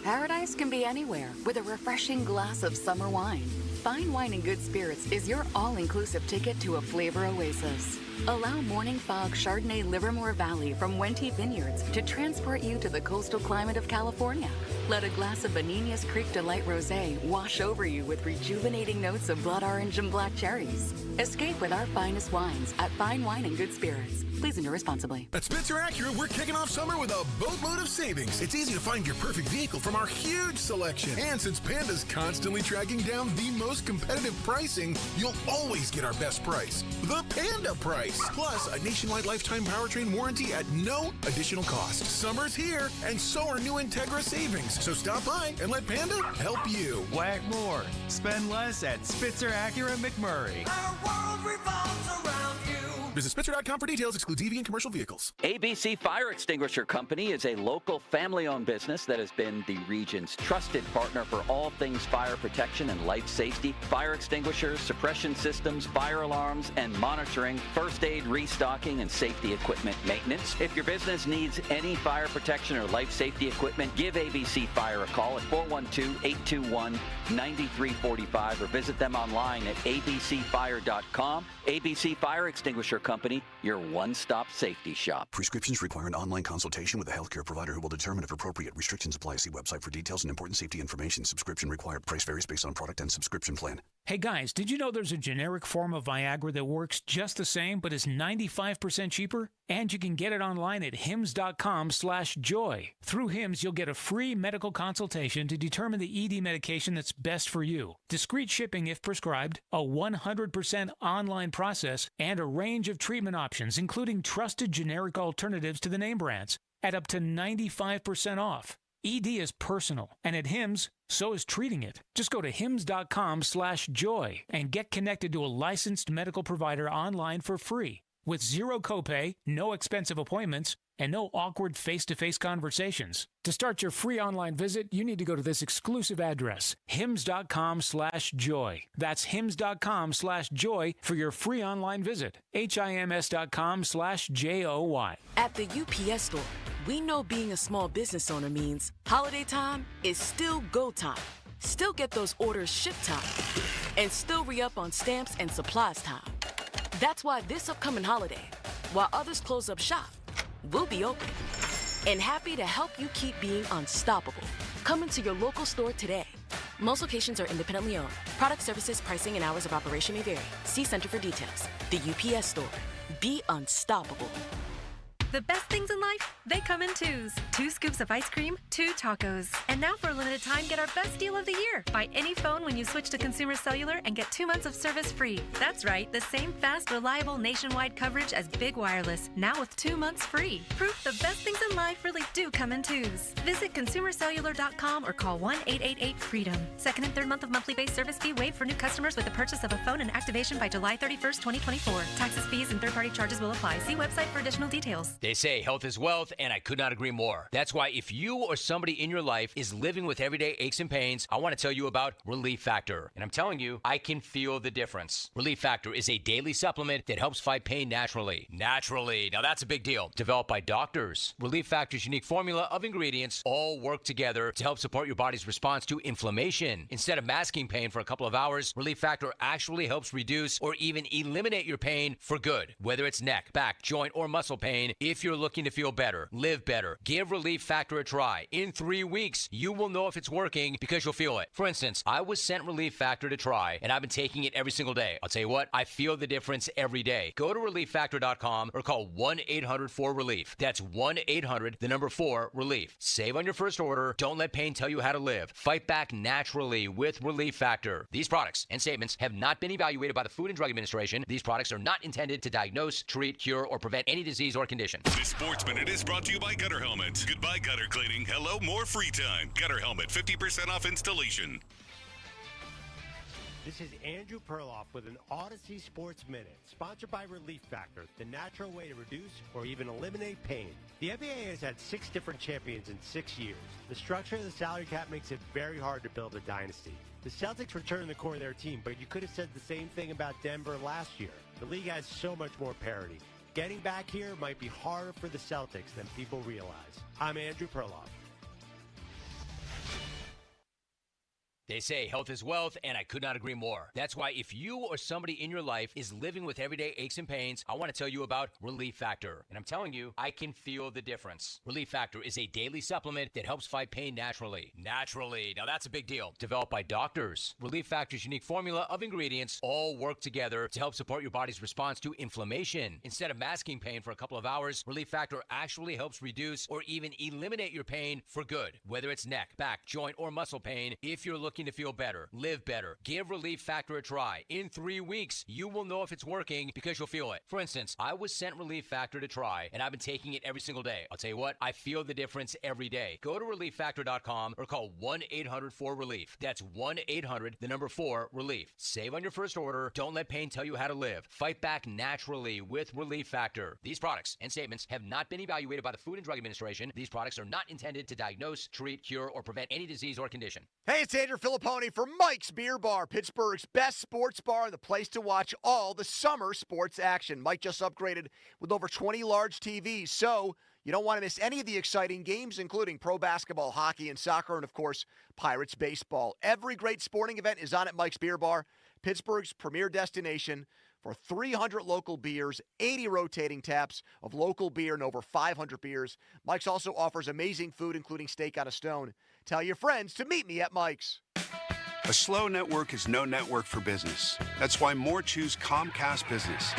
Paradise can be anywhere with a refreshing glass of summer wine. Fine Wine and Good Spirits is your all-inclusive ticket to a flavor oasis. Allow Morning Fog Chardonnay Livermore Valley from Wente Vineyards to transport you to the coastal climate of California. Let a glass of Benigna's Creek Delight Rosé wash over you with rejuvenating notes of blood orange and black cherries. Escape with our finest wines at Fine Wine and Good Spirits. Please enter responsibly.
At Spitzer Acura, we're kicking off summer with a boatload of savings. It's easy to find your perfect vehicle from our huge selection. And since Panda's constantly tracking down the most competitive pricing, you'll always get our best price. The Panda price. Plus, a nationwide lifetime powertrain warranty at no additional cost. Summer's here, and so are new Integra savings. So stop by and let Panda help you.
Whack more. Spend less at Spitzer Acura McMurray.
Our world revolves around you.
Visit Spitzer.com for details. Excludes EV and commercial vehicles.
ABC Fire Extinguisher Company is a local family-owned business that has been the region's trusted partner for all things fire protection and life safety, fire extinguishers, suppression systems, fire alarms, and monitoring, first aid, restocking, and safety equipment maintenance. If your business needs any fire protection or life safety equipment, give ABC Fire a call at 412-821-9345 or visit them online at abcfire.com. ABC Fire Extinguisher Company, your one-stop safety shop.
Prescriptions require an online consultation with a healthcare provider who will determine if appropriate. Restrictions apply. See website for details and important safety information. Subscription required. Price varies based on product and subscription plan.
Hey guys, did you know there's a generic form of Viagra that works just the same but is 95% cheaper? And you can get it online at hims.com/joy. Through Hims, you'll get a free medical consultation to determine the ED medication that's best for you. Discreet shipping if prescribed, a 100% online process, and a range of treatment options, including trusted generic alternatives to the name brands, at up to 95% off. ED is personal, and at Hims, so is treating it. Just go to hims.com/joy and get connected to a licensed medical provider online for free, with zero copay, no expensive appointments, and no awkward face-to-face conversations. To start your free online visit, you need to go to this exclusive address, hims.com/joy. That's hims.com/joy for your free online visit. hims.com/joy.
At the UPS store, we know being a small business owner means holiday time is still go time. Still get those orders shipped time. And still re-up on stamps and supplies time. That's why this upcoming holiday, while others close up shop, we'll be open and happy to help you keep being unstoppable. Come into your local store today. Most locations are independently owned. Product services, pricing, and hours of operation may vary. See Center for details. The UPS Store. Be unstoppable.
The best things in life, they come in twos. 2 scoops of ice cream, 2 tacos. And now for a limited time, get our best deal of the year. Buy any phone when you switch to Consumer Cellular and get 2 months of service free. That's right, the same fast, reliable nationwide coverage as Big Wireless, now with 2 months free. Proof the best things in life really do come in twos. Visit consumercellular.com or call 1-888-FREEDOM. Second and third month of monthly base service fee waived for new customers with the purchase of a phone and activation by July 31st, 2024. Taxes, fees, and third-party charges will apply. See website for additional details.
They say health is wealth, and I could not agree more. That's why if you or somebody in your life is living with everyday aches and pains, I want to tell you about Relief Factor. And I'm telling you, I can feel the difference. Relief Factor is a daily supplement that helps fight pain naturally. Naturally. Now that's a big deal. Developed by doctors. Relief Factor's unique formula of ingredients all work together to help support your body's response to inflammation. Instead of masking pain for a couple of hours, Relief Factor actually helps reduce or even eliminate your pain for good. Whether it's neck, back, joint, or muscle pain, if you're looking to feel better, live better, give Relief Factor a try. In 3 weeks, you will know if it's working because you'll feel it. For instance, I was sent Relief Factor to try, and I've been taking it every single day. I'll tell you what, I feel the difference every day. Go to ReliefFactor.com or call 1-800-4RELIEF. That's 1-800-4-RELIEF. Save on your first order. Don't let pain tell you how to live. Fight back naturally with Relief Factor. These products and statements have not been evaluated by the Food and Drug Administration. These products are not intended to diagnose, treat, cure, or prevent any disease or condition.
This Sports Minute is brought to you by Gutter Helmet. Goodbye, gutter cleaning. Hello, more free time. Gutter Helmet, 50% off installation.
This is Andrew Perloff with an Odyssey Sports Minute, sponsored by Relief Factor, the natural way to reduce or even eliminate pain. The NBA has had 6 different champions in 6 years. The structure of the salary cap makes it very hard to build a dynasty. The Celtics return the core of their team, but you could have said the same thing about Denver last year. The league has so much more parity. Getting back here might be harder for the Celtics than people realize. I'm Andrew Perloff.
They say health is wealth, and I could not agree more. That's why if you or somebody in your life is living with everyday aches and pains, I want to tell you about Relief Factor. And I'm telling you, I can feel the difference. Relief Factor is a daily supplement that helps fight pain naturally. Naturally. Now that's a big deal. Developed by doctors. Relief Factor's unique formula of ingredients all work together to help support your body's response to inflammation. Instead of masking pain for a couple of hours, Relief Factor actually helps reduce or even eliminate your pain for good. Whether it's neck, back, joint, or muscle pain, if you're looking to feel better, live better, give Relief Factor a try. In 3 weeks, you will know if it's working because you'll feel it. For instance, I was sent Relief Factor to try, and I've been taking it every single day. I'll tell you what, I feel the difference every day. Go to ReliefFactor.com or call 1-800-4RELIEF. That's 1-800-4-RELIEF. Save on your first order. Don't let pain tell you how to live. Fight back naturally with Relief Factor. These products and statements have not been evaluated by the Food and Drug Administration. These products are not intended to diagnose, treat, cure, or prevent any disease or condition.
Hey, it's Andrew Filipponi for Mike's Beer Bar, Pittsburgh's best sports bar and the place to watch all the summer sports action. Mike just upgraded with over 20 large TVs, so you don't want to miss any of the exciting games, including pro basketball, hockey, and soccer, and, of course, Pirates baseball. Every great sporting event is on at Mike's Beer Bar, Pittsburgh's premier destination for 300 local beers, 80 rotating taps of local beer, and over 500 beers. Mike's also offers amazing food, including steak on a stone. Tell your friends to meet me at Mike's.
A slow network is no network for business. That's why more choose Comcast Business.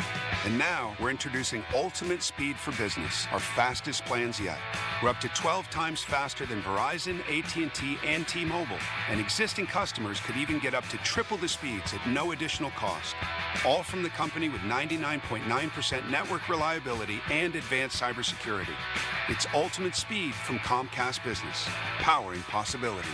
And now we're introducing Ultimate Speed for Business, our fastest plans yet. We're up to 12 times faster than Verizon, AT&T, and T-Mobile. And existing customers could even get up to triple the speeds at no additional cost. All from the company with 99.9% network reliability and advanced cybersecurity. It's Ultimate Speed from Comcast Business, powering possibilities.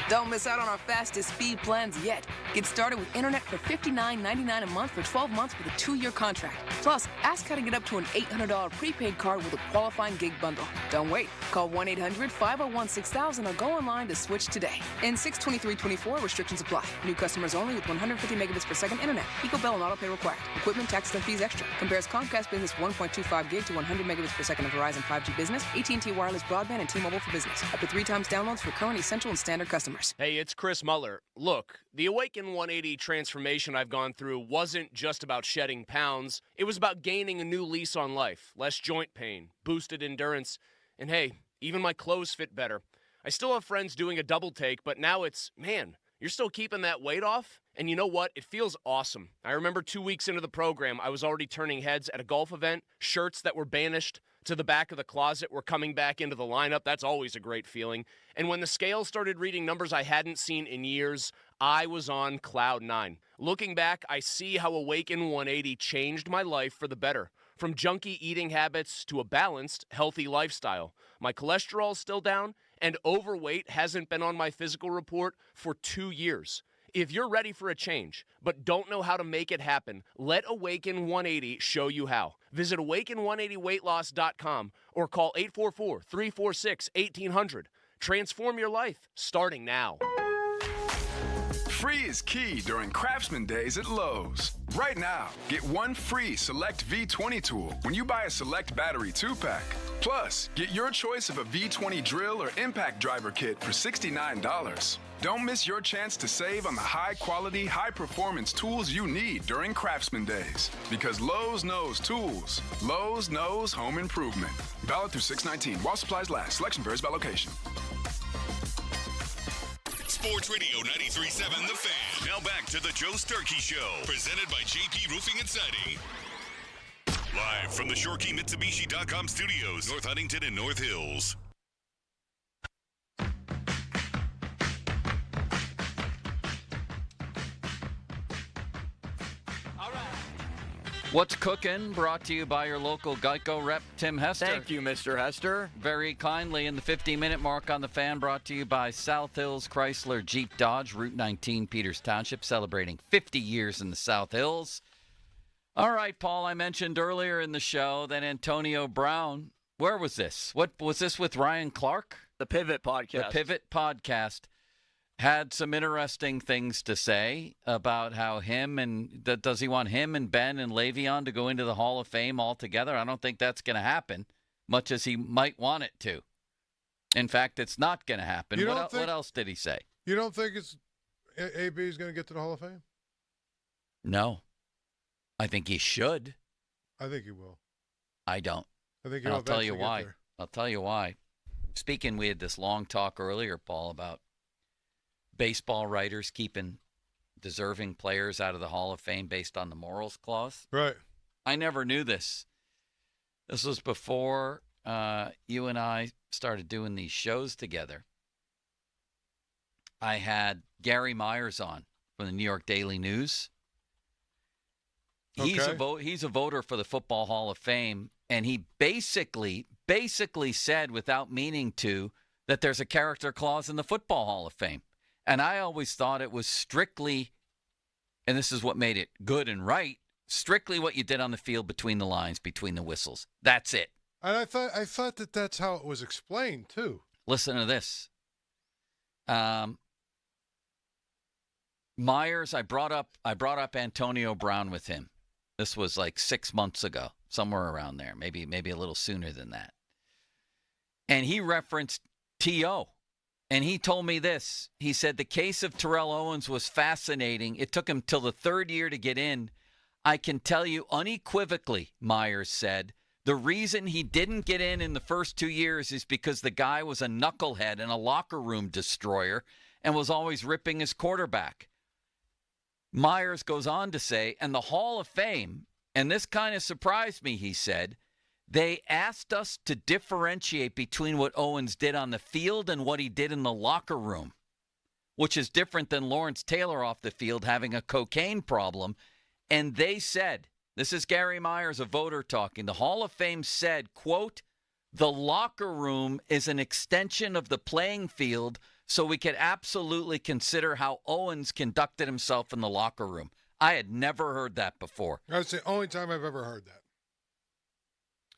Don't miss out on our fastest speed plans yet. Get started with internet for $59.99 a month for 12 months with a 2-year contract. Plus, ask how to get up to an $800 prepaid card with a qualifying gig bundle. Don't wait. Call 1-800-501-6000 or go online to switch today. In 6/23/24, restrictions apply. New customers only with 150 megabits per second internet. Equal bill and auto pay required. Equipment, taxes, and fees extra. Compares Comcast Business 1.25 gig to 100 megabits per second of Verizon 5G Business, AT&T Wireless Broadband, and T-Mobile for Business. Up to 3 times downloads for current, essential, and standard customers.
Hey, it's Chris Muller. Look, the Awaken 180 transformation I've gone through wasn't just about shedding pounds. It was about gaining a new lease on life, less joint pain, boosted endurance, and hey, even my clothes fit better. I still have friends doing a double take, but now it's, man, you're still keeping that weight off? And you know what? It feels awesome. I remember 2 weeks into the program, I was already turning heads at a golf event. Shirts that were banished to the back of the closet were coming back into the lineup. That's always a great feeling. And when the scale started reading numbers I hadn't seen in years, I was on cloud 9. Looking back, I see how Awaken 180 changed my life for the better. From junky eating habits to a balanced, healthy lifestyle. My cholesterol's still down, and overweight hasn't been on my physical report for 2 years. If you're ready for a change, but don't know how to make it happen, let Awaken 180 show you how. Visit awaken180weightloss.com or call 844-346-1800. Transform your life, starting now.
Free is key during Craftsman Days at Lowe's. Right now, get one free Select V20 tool when you buy a Select Battery 2-pack. Plus, get your choice of a V20 drill or impact driver kit for $69. Don't miss your chance to save on the high-quality, high-performance tools you need during Craftsman Days. Because Lowe's knows tools. Lowe's knows home improvement. Valid through 6/19 while supplies last. Selection varies by location.
Sports Radio 93.7 The Fan. Now back to the Joe Sturkey Show, presented by JP Roofing and Siding. Live from the ShoreKeyMitsubishi.com studios, North Huntington and North Hills.
What's Cooking? Brought to you by your local Geico rep, Tim Hester.
Thank you, Mr. Hester.
Very kindly in the 50-minute mark on the Fan, brought to you by South Hills Chrysler Jeep Dodge, Route 19, Peters Township, celebrating 50 years in the South Hills. All right, Paul, I mentioned earlier in the show that Antonio Brown, where was this? What was this with Ryan Clark?
The Pivot Podcast.
The Pivot Podcast. Had some interesting things to say about how does he want him and Ben and Le'Veon to go into the Hall of Fame altogether? I don't think that's going to happen, much as he might want it to. In fact, it's not going to happen. What else did he say?
You don't think AB is going to get to the Hall of Fame?
No. I think he should.
I think he will.
I don't.
I think
and I'll tell you why. I'll tell you why. Speaking, we had this long talk earlier, Paul, about baseball writers keeping deserving players out of the Hall of Fame based on the morals clause.
Right.
I never knew this. This was before you and I started doing these shows together. I had Gary Myers on from the New York Daily News. He's a voter for the Football Hall of Fame, and he basically said, without meaning to, that there's a character clause in the Football Hall of Fame. And I always thought it was strictly, and this is what made it good and right, strictly what you did on the field between the lines, between the whistles. That's it.
And I thought that that's how it was explained too.
Listen to this. Myers, I brought up Antonio Brown with him. This was like 6 months ago, somewhere around there, maybe a little sooner than that. And he referenced T.O., and he told me this. He said the case of Terrell Owens was fascinating. It took him till the third year to get in. I can tell you unequivocally, Myers said, the reason he didn't get in the first 2 years is because the guy was a knucklehead and a locker room destroyer and was always ripping his quarterback. Myers goes on to say, and the Hall of Fame, and this kind of surprised me, he said, they asked us to differentiate between what Owens did on the field and what he did in the locker room, which is different than Lawrence Taylor off the field having a cocaine problem. And they said, this is Gary Myers, a voter talking, the Hall of Fame said, quote, the locker room is an extension of the playing field, so we could absolutely consider how Owens conducted himself in the locker room. I had never heard that before.
That's the only time I've ever heard that.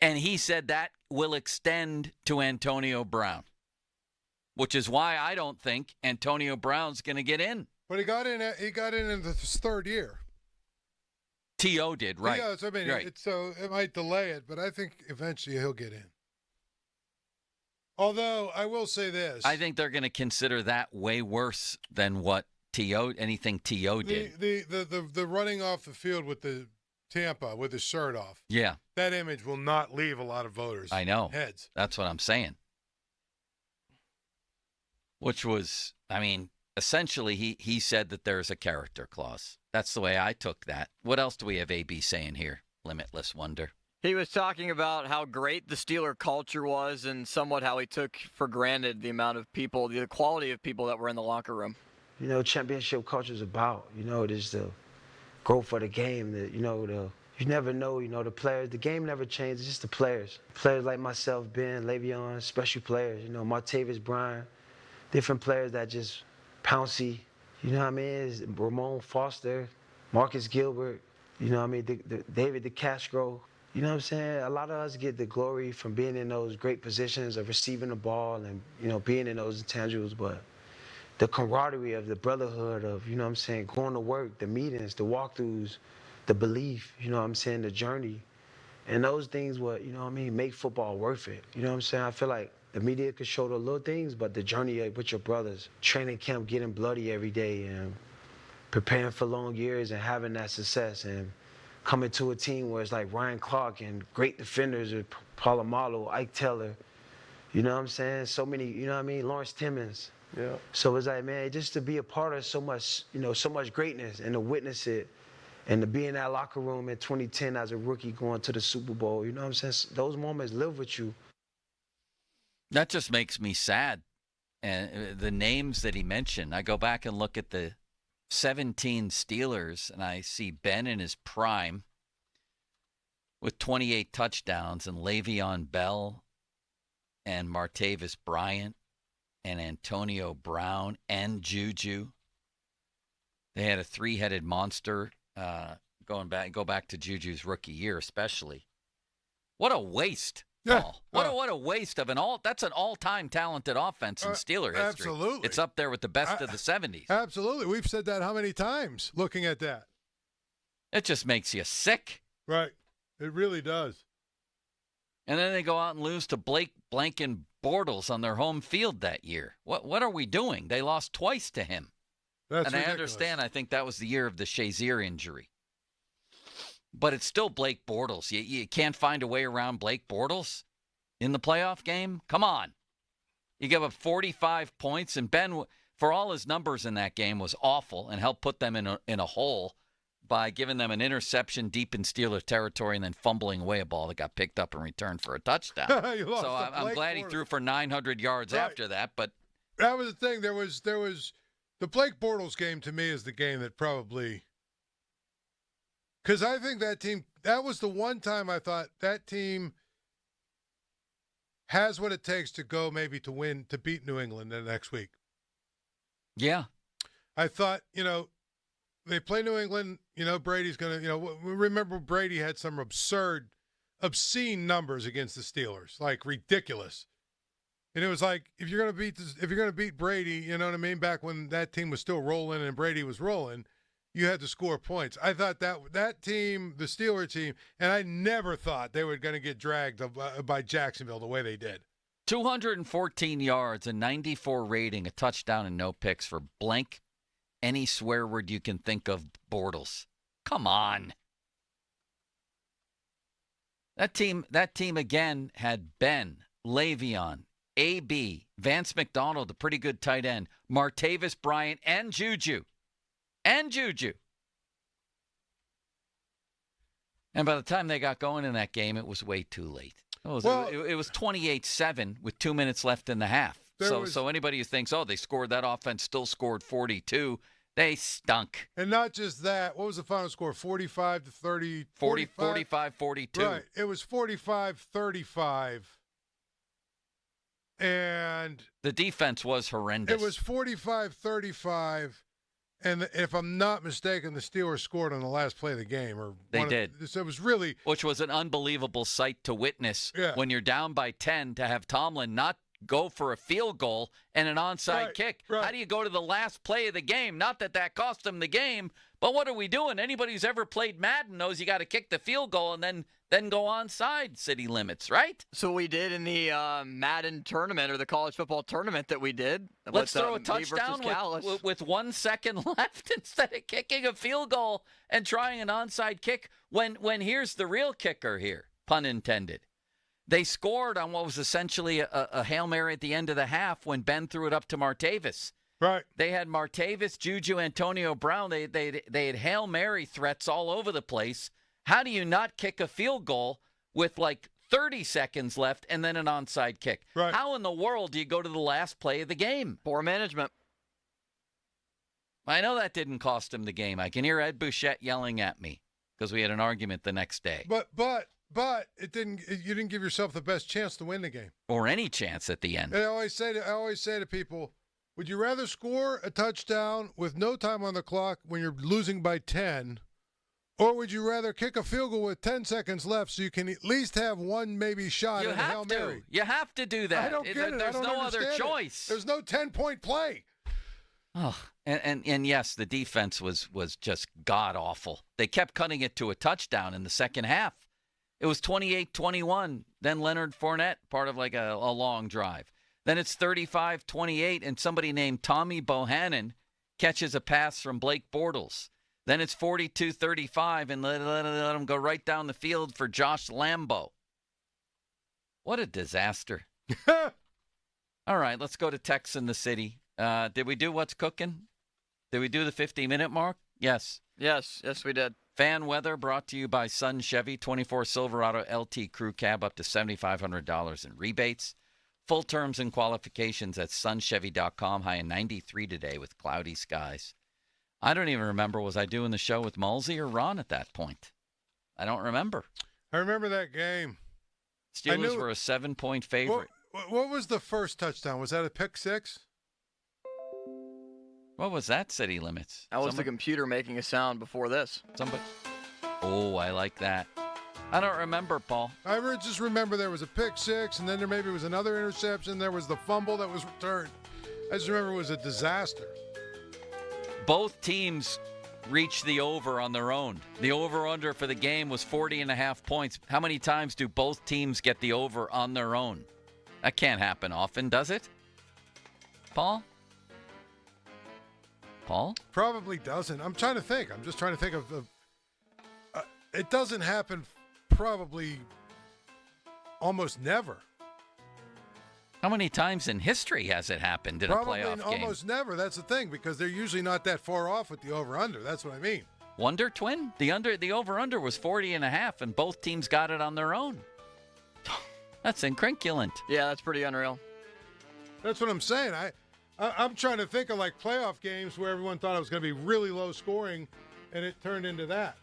And he said that will extend to Antonio Brown, which is why I don't think Antonio Brown's going to get in.
But he got in the third year.
T.O. did, right.
Yeah, so, I mean,
right.
So it might delay it, but I think eventually he'll get in. Although, I will say this.
I think they're going to consider that way worse than what anything T.O. did.
The running off the field with the Tampa with his shirt off.
Yeah.
That image will not leave a lot of voters'
I know.
heads.
That's what I'm saying. Which was, I mean, essentially he said that there's a character clause. That's the way I took that. What else do we have AB saying here? Limitless Wonder.
He was talking about how great the Steeler culture was and somewhat how he took for granted the amount of people, the quality of people that were in the locker room.
You know, championship culture is about, it is the growth of the game. You never know, the players. The game never changes, it's just the players. Players like myself, Ben, Le'Veon, special players, Martavis Bryant, different players that just pouncy, you know what I mean? Ramon Foster, Marcus Gilbert, David DeCastro. You know what I'm saying? A lot of us get the glory from being in those great positions of receiving the ball and, being in those intangibles, but the camaraderie of the brotherhood of, going to work, the meetings, the walkthroughs, the belief, the journey. And those things make football worth it. You know what I'm saying? I feel like the media could show the little things, but the journey with your brothers, training camp, getting bloody every day and preparing for long years and having that success and coming to a team where it's like Ryan Clark and great defenders with Palomalo, Ike Taylor, you know what I'm saying? So many, Lawrence Timmons.
Yeah.
So it's like, man, just to be a part of so much, so much greatness and to witness it and to be in that locker room in 2010 as a rookie going to the Super Bowl, you know what I'm saying? Those moments live with you.
That just makes me sad. And the names that he mentioned, I go back and look at the 17 Steelers, and I see Ben in his prime with 28 touchdowns, and Le'Veon Bell and Martavis Bryant and Antonio Brown and Juju. They had a three-headed monster go back to Juju's rookie year especially. What a waste.
Yeah.
What a waste of that's an all-time talented offense in Steeler history.
Absolutely.
It's up there with the best of the 70s.
Absolutely. We've said that how many times looking at that?
It just makes you sick.
Right. It really does.
And then they go out and lose to Blake Blanken Bortles on their home field that year. What are we doing? They lost twice to him.
That's
and
ridiculous.
I understand, I think that was the year of the Shazier injury. But it's still Blake Bortles. You can't find a way around Blake Bortles in the playoff game? Come on. You give up 45 points, and Ben, for all his numbers in that game, was awful and helped put them in a hole by giving them an interception deep in Steeler territory and then fumbling away a ball that got picked up and returned for a touchdown. So I'm glad he threw for 900 yards after that. But
that was the thing. There was the Blake Bortles game to me is the game that probably. Because I think that was the one time I thought that team has what it takes to go maybe to win, to beat New England the next week.
Yeah.
I thought, they play New England, Brady's going to, remember Brady had some obscene numbers against the Steelers, like ridiculous. And it was like, if you're going to beat Brady, you know what I mean? Back when that team was still rolling and Brady was rolling, you had to score points. I thought that team, the Steeler team, and I never thought they were going to get dragged by Jacksonville the way they did.
214 yards, a 94 rating, a touchdown, and no picks for blank any swear word you can think of Bortles. Come on. That team again had Ben, Le'Veon, AB, Vance McDonald, a pretty good tight end, Martavis Bryant, and Juju. And by the time they got going in that game, it was way too late. It was 28-7 with 2 minutes left in the half. So anybody who thinks, they scored, that offense still scored 42, they stunk.
And not just that. What was the final score? 45-30?
45-42.
Right. It was 45-35. And
the defense was horrendous.
It was 45-35. And if I'm not mistaken, the Steelers scored on the last play of the game.
They did.
So it was really.
Which was an unbelievable sight to witness when you're down by 10 to have Tomlin not go for a field goal and an onside kick. Right. How do you go to the last play of the game? Not that cost them the game, but what are we doing? Anybody who's ever played Madden knows you got to kick the field goal and then go onside city limits, right?
So we did in the Madden tournament or the college football tournament that we did.
Let's throw a touchdown with 1 second left instead of kicking a field goal and trying an onside kick when here's the real kicker here, pun intended. They scored on what was essentially a Hail Mary at the end of the half when Ben threw it up to Martavis.
Right.
They had Martavis, Juju, Antonio Brown. They had Hail Mary threats all over the place. How do you not kick a field goal with like 30 seconds left and then an onside kick?
Right.
How in the world do you go to the last play of the game?
Poor management.
I know that didn't cost him the game. I can hear Ed Bouchette yelling at me because we had an argument the next day.
But it didn't. You didn't give yourself the best chance to win the game,
or any chance at the end.
And I always say to people, would you rather score a touchdown with no time on the clock when you're losing by 10, or would you rather kick a field goal with 10 seconds left so you can at least have one maybe shot at a Hail Mary?
You have to do that.
I don't get it.
There's no other
understand
choice.
There's no 10-point play.
Oh, and yes, the defense was just god awful. They kept cutting it to a touchdown in the second half. It was 28-21. Then Leonard Fournette, part of like a long drive. Then it's 35-28, and somebody named Tommy Bohannon catches a pass from Blake Bortles. Then it's 42-35, and let him go right down the field for Josh Lambo. What a disaster. All right, let's go to Tex in the City. Did we do What's Cooking? Did we do the 50-minute mark? Yes.
Yes, we did.
Fan weather brought to you by Sun Chevy, 24 Silverado LT Crew Cab, up to $7,500 in rebates. Full terms and qualifications at sunchevy.com. High in 93 today with cloudy skies. I don't even remember, was I doing the show with Mulsey or Ron at that point? I don't remember.
I remember that game.
Steelers were a 7-point favorite.
What was the first touchdown? Was that a pick six?
What was that, City Limits?
That was the computer making a sound before this.
Somebody. Oh, I like that. I don't remember, Paul.
I just remember there was a pick six, and then there maybe was another interception. There was the fumble that was returned. I just remember it was a disaster.
Both teams reached the over on their own. The over-under for the game was 40.5 points. How many times do both teams get the over on their own? That can't happen often, does it? Paul?
Probably doesn't. I'm trying to think. I'm just trying to think of it doesn't happen probably almost never.
How many times in history has it happened in a playoff game?
Almost never. That's the thing, because they're usually not that far off with the over-under. That's what I mean.
Wonder Twin? The over-under was 40.5, and both teams got it on their own. That's incrinculant.
Yeah, that's pretty unreal.
That's what I'm saying. I'm trying to think of like playoff games where everyone thought it was going to be really low scoring, and it turned into that.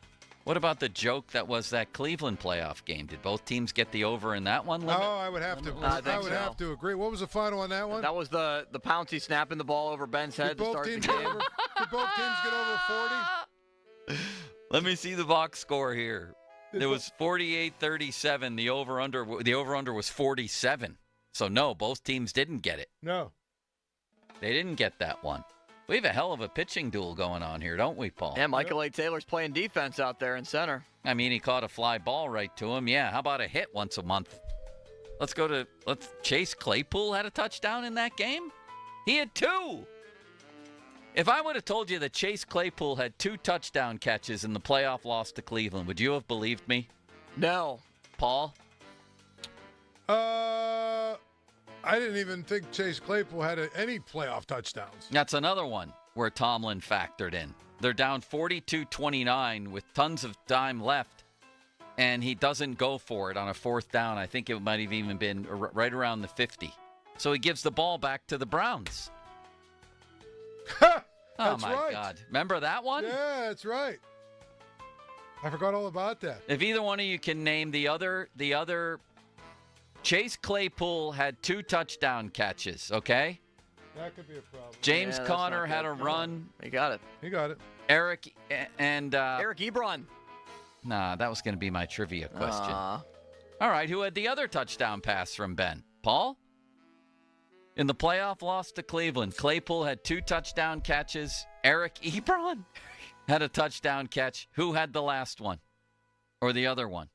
What about the joke that was that Cleveland playoff game? Did both teams get the over in that one?
I would have to. I would have to agree. What was the final on that one?
That was the Pouncey snapping the ball over Ben's head to start the game.
Did both teams get over 40?
Let me see the box score here. It was 48-37. The over-under was 47. So no, both teams didn't get it.
No.
They didn't get that one. We have a hell of a pitching duel going on here, don't we, Paul?
Yeah, Michael A. Taylor's playing defense out there in center.
I mean, he caught a fly ball right to him. Yeah, how about a hit once a month? Chase Claypool had a touchdown in that game? He had 2. If I would have told you that Chase Claypool had 2 touchdown catches in the playoff loss to Cleveland, would you have believed me?
No.
Paul?
I didn't even think Chase Claypool had any playoff touchdowns.
That's another one where Tomlin factored in. They're down 42-29 with tons of time left, and he doesn't go for it on a 4th down. I think it might have even been right around the 50. So he gives the ball back to the Browns. Oh, my God. Remember that one?
Yeah, that's right. I forgot all about that.
If either one of you can name the other Chase Claypool had 2 touchdown catches, okay?
That could be a problem.
James Conner had a run.
He got it.
Eric and
Eric Ebron.
Nah, that was going to be my trivia question. All right, who had the other touchdown pass from Ben? Paul? In the playoff loss to Cleveland, Claypool had 2 touchdown catches. Eric Ebron had a touchdown catch. Who had the last one? Or the other one?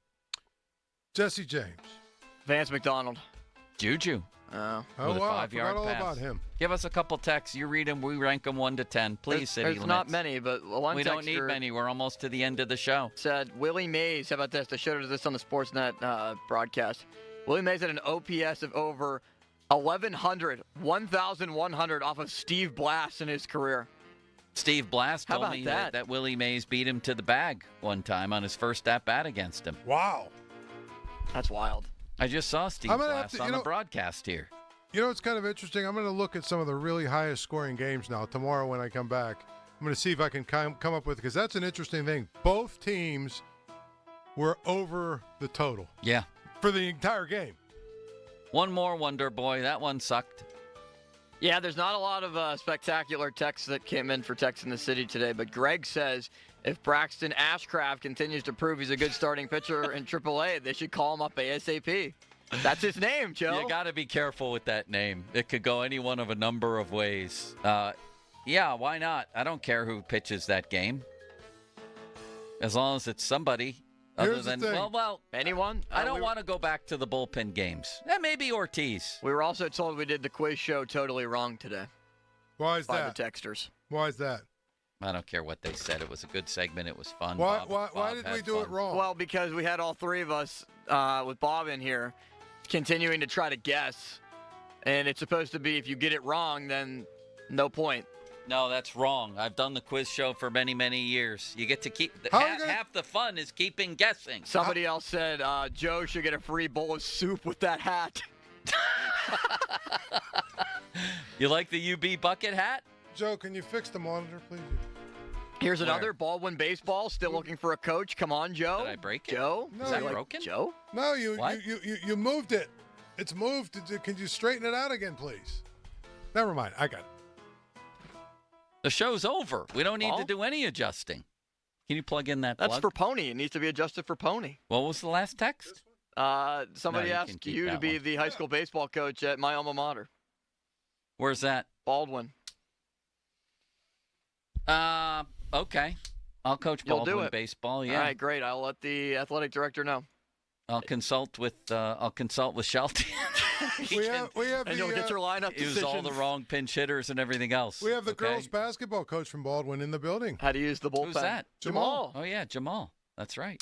Jesse James.
Vance McDonald.
Juju.
Oh,
wow.
With a 5-yard
I forgot all
pass.
about him.
Give us a couple texts. You read them. We rank them 1 to 10. Please, City
There's
Limits.
not many, but one
We don't need many. We're almost to the end of the show.
Said, Willie Mays, how about this? I showed this on the Sportsnet broadcast. Willie Mays had an OPS of over 1,100 off of Steve Blass in his career.
Steve Blass told me that Willie Mays beat him to the bag one time on his first at-bat against him.
Wow.
That's wild.
I just saw Steve Blass on the broadcast here.
You know, it's kind of interesting. I'm going to look at some of the really highest scoring games now tomorrow when I come back. I'm going to see if I can come up with, because that's an interesting thing. Both teams were over the total.
Yeah.
For the entire game.
One more Wonder Boy. That one sucked.
Yeah, there's not a lot of spectacular texts that came in for Text in the City today, but Greg says if Braxton Ashcraft continues to prove he's a good starting pitcher in AAA, they should call him up ASAP. That's his name, Joe.
You got to be careful with that name. It could go any one of a number of ways. Yeah, why not? I don't care who pitches that game. As long as it's somebody other than, well,
anyone.
I don't want to go back to the bullpen games. Maybe Ortiz.
We were also told we did the quiz show totally wrong today.
Why is that?
By the texters.
Why is that?
I don't care what they said. It was a good segment. It was fun.
Why did we do it wrong?
Well, because we had all three of us with Bob in here continuing to try to guess. And it's supposed to be if you get it wrong, then no point.
No, that's wrong. I've done the quiz show for many, many years. You get to keep half the fun is keeping guessing.
Somebody else said Joe should get a free bowl of soup with that hat.
You like the UB bucket hat?
Joe, can you fix the monitor, please?
Here's another Baldwin baseball. Still looking for a coach. Come on, Joe.
Did I break it?
Joe?
No, is that broken?
Joe?
No, you moved it. It's moved. Can you straighten it out again, please? Never mind. I got it.
The show's over. We don't need to do any adjusting. Can you plug in that
That's
plug?
for Pony. It needs to be adjusted for Pony.
What was the last text?
Somebody asked you to be the high school baseball coach at my alma mater.
Where's that?
Baldwin.
Okay. I'll coach Baldwin baseball. Yeah.
All right, great. I'll let the athletic director know.
I'll consult with Shelty.
and you'll get your lineup decisions.
Use all the wrong pinch hitters and everything else.
We have the girls basketball coach from Baldwin in the building.
How to use the bullpen.
Who's that?
Jamal.
Oh yeah, Jamal. That's right.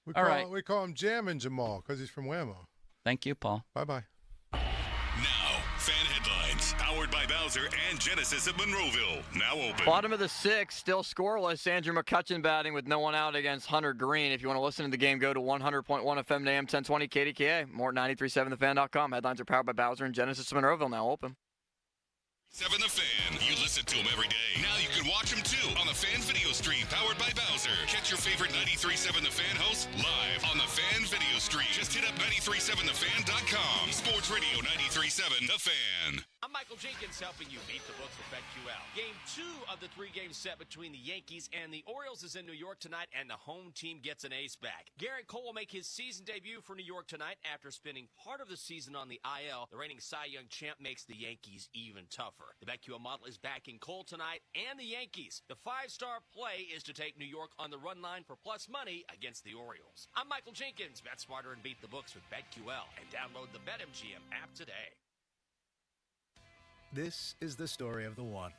We call him Jammin' Jamal because he's from Whammo.
Thank you, Paul.
Bye-bye.
Now, fan headlines, powered by Bowser and Genesis of Monroeville. Now open.
Bottom of the sixth, still scoreless. Andrew McCutcheon batting with no one out against Hunter Green. If you want to listen to the game, go to 100.1 FM to AM 1020 KDKA. More at 93.7thefan.com. Headlines are powered by Bowser and Genesis of Monroeville. Now open.
7 The Fan. You listen to him every day. Now you can watch him too on the Fan Video Stream powered by Bowser. Catch your favorite 93.7 The Fan hosts live on the Fan Video Stream. Just hit up 93.7thefan.com. Sports Radio 93.7 The Fan.
I'm Michael Jenkins helping you beat the books with BetQL. Game 2 of the 3-game set between the Yankees and the Orioles is in New York tonight, and the home team gets an ace back. Garrett Cole will make his season debut for New York tonight after spending part of the season on the IL. The reigning Cy Young champ makes the Yankees even tougher. The BetQL model is backing Cole tonight and the Yankees. The 5-star play is to take New York on the run line for plus money against the Orioles. I'm Michael Jenkins. Bet smarter and beat the books with BetQL, and download the BetMGM app today.
This is the story of the one.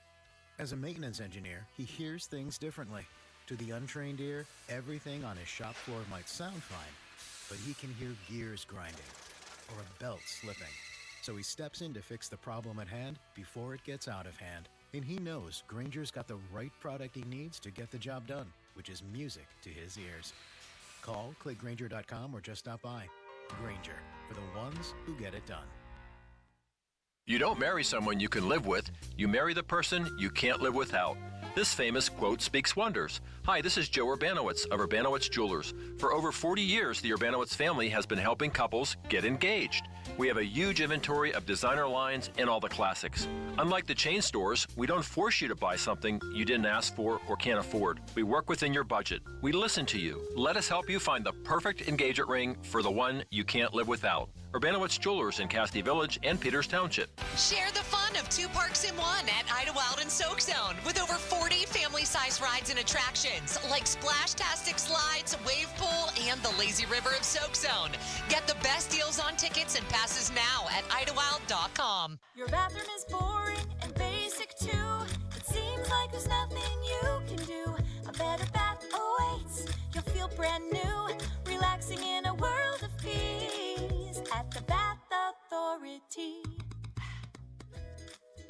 As a maintenance engineer, he hears things differently. To the untrained ear, everything on his shop floor might sound fine, but he can hear gears grinding or a belt slipping. So he steps in to fix the problem at hand before it gets out of hand. And he knows Grainger's got the right product he needs to get the job done, which is music to his ears. Call, click Grainger.com, or just stop by. Grainger, for the ones who get it done.
You don't marry someone you can live with. You marry the person you can't live without. This famous quote speaks wonders. Hi, this is Joe Urbanowitz of Urbanowitz Jewelers. For over 40 years, the Urbanowitz family has been helping couples get engaged. We have a huge inventory of designer lines and all the classics. Unlike the chain stores, we don't force you to buy something you didn't ask for or can't afford. We work within your budget. We listen to you. Let us help you find the perfect engagement ring for the one you can't live without. Urbanowitz Jewelers in Castee Village and Peters Township.
Share the fun of 2 parks in 1 at Idlewild and Soak Zone with over 40 family-size rides and attractions like Splash-tastic slides, wave pool, and the lazy river of Soak Zone. Get the best deals on tickets and passes now at Idlewild.com.
Your bathroom is boring and basic too. It seems like there's nothing you can do. A better bath awaits. You'll feel brand new, relaxing in a world of peace. at the Bath Authority.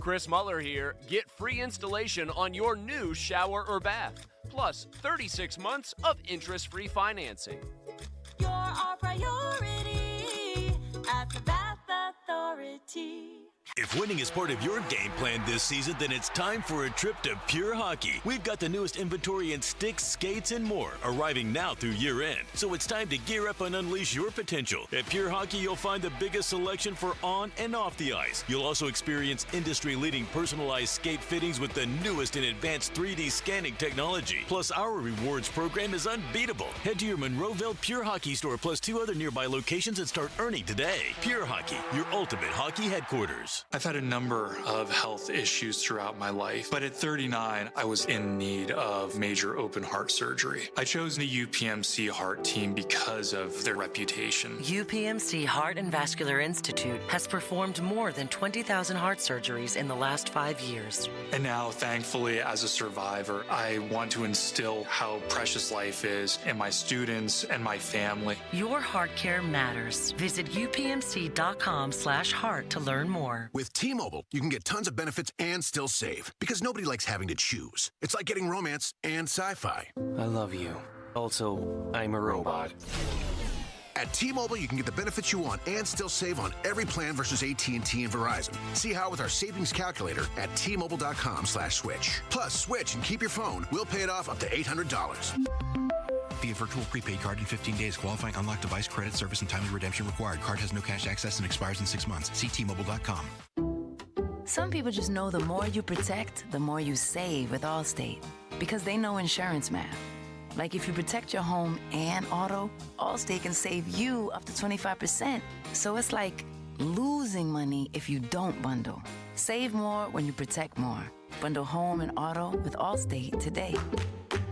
Chris Muller here. Get free installation on your new shower or bath, plus 36 months of interest-free financing.
You're our priority at the Bath Authority.
If winning is part of your game plan this season, then it's time for a trip to Pure Hockey. We've got the newest inventory in sticks, skates, and more, arriving now through year-end. So it's time to gear up and unleash your potential. At Pure Hockey, you'll find the biggest selection for on and off the ice. You'll also experience industry-leading personalized skate fittings with the newest in advanced 3D scanning technology. Plus, our rewards program is unbeatable. Head to your Monroeville Pure Hockey store, plus 2 other nearby locations, and start earning today. Pure Hockey, your ultimate hockey headquarters.
I've had a number of health issues throughout my life, but at 39, I was in need of major open heart surgery. I chose the UPMC Heart Team because of their reputation.
UPMC Heart and Vascular Institute has performed more than 20,000 heart surgeries in the last 5 years.
And now, thankfully, as a survivor, I want to instill how precious life is in my students and my family.
Your heart care matters. Visit upmc.com/heart to learn more.
With T-Mobile, you can get tons of benefits and still save, because nobody likes having to choose. It's like getting romance and sci-fi.
I love you. Also, I'm a robot.
At T-Mobile, you can get the benefits you want and still save on every plan versus AT&T and Verizon. See how with our savings calculator at T-Mobile.com/switch. Plus, switch and keep your phone. We'll pay it off up to $800.
Via virtual prepaid card in 15 days. Qualifying unlocked device credit service and timely redemption required. Card has no cash access and expires in 6 months. See T-Mobile.com.
Some people just know the more you protect, the more you save with Allstate. Because they know insurance math. Like if you protect your home and auto, Allstate can save you up to 25%. So it's like losing money if you don't bundle. Save more when you protect more. Bundle home and auto with Allstate today.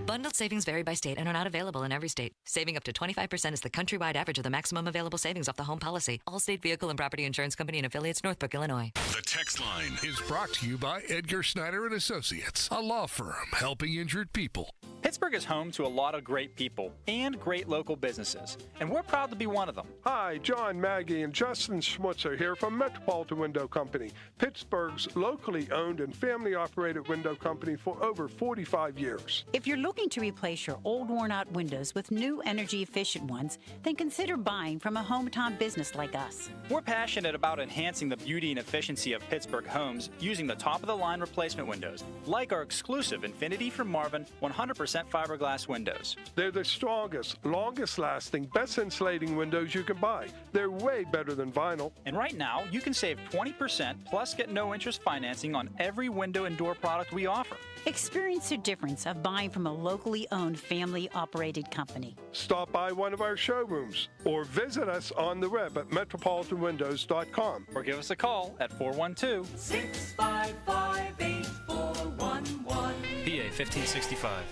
Bundled savings vary by state and are not available in every state. Saving up to 25% is the countrywide average of the maximum available savings off the home policy. Allstate Vehicle and Property Insurance Company and affiliates, Northbrook, Illinois.
The text line
is brought to you by Edgar Snyder & Associates, a law firm helping injured people.
Pittsburgh is home to a lot of great people and great local businesses, and we're proud to be one of them.
Hi, John, Maggie, and Justin Schmutzer here from Metropolitan Window Company, Pittsburgh's locally owned and family-operated window company for over 45 years.
If you're looking to replace your old worn-out windows with new energy-efficient ones, then consider buying from a hometown business like us.
We're passionate about enhancing the beauty and efficiency of Pittsburgh homes using the top-of-the-line replacement windows, like our exclusive Infinity from Marvin 100% fiberglass windows.
They're the strongest, longest-lasting, best insulating windows you can buy. They're way better than vinyl.
And right now, you can save 20% plus get no-interest financing on every window and door product we offer.
Experience the difference of buying from a locally owned, family-operated company.
Stop by one of our showrooms or visit us on the web at metropolitanwindows.com.
Or give us a call at 412-655-8411. PA 1565.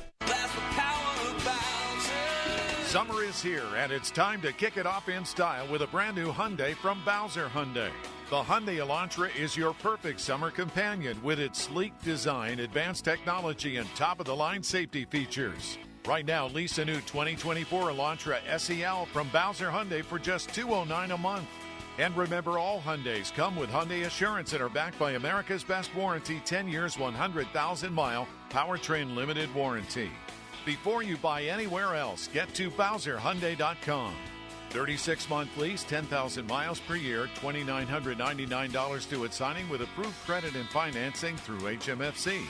Summer is here, and it's time to kick it off in style with a brand new Hyundai from Bowser Hyundai. The Hyundai Elantra is your perfect summer companion with its sleek design, advanced technology, and top-of-the-line safety features. Right now, lease a new 2024 Elantra SEL from Bowser Hyundai for just $209 a month. And remember, all Hyundais come with Hyundai Assurance and are backed by America's Best Warranty, 10 years, 100,000-mile powertrain limited warranty. Before you buy anywhere else, get to BowserHyundai.com. 36-month lease, 10,000 miles per year, $2,999 due at signing with approved credit and financing through HMFC.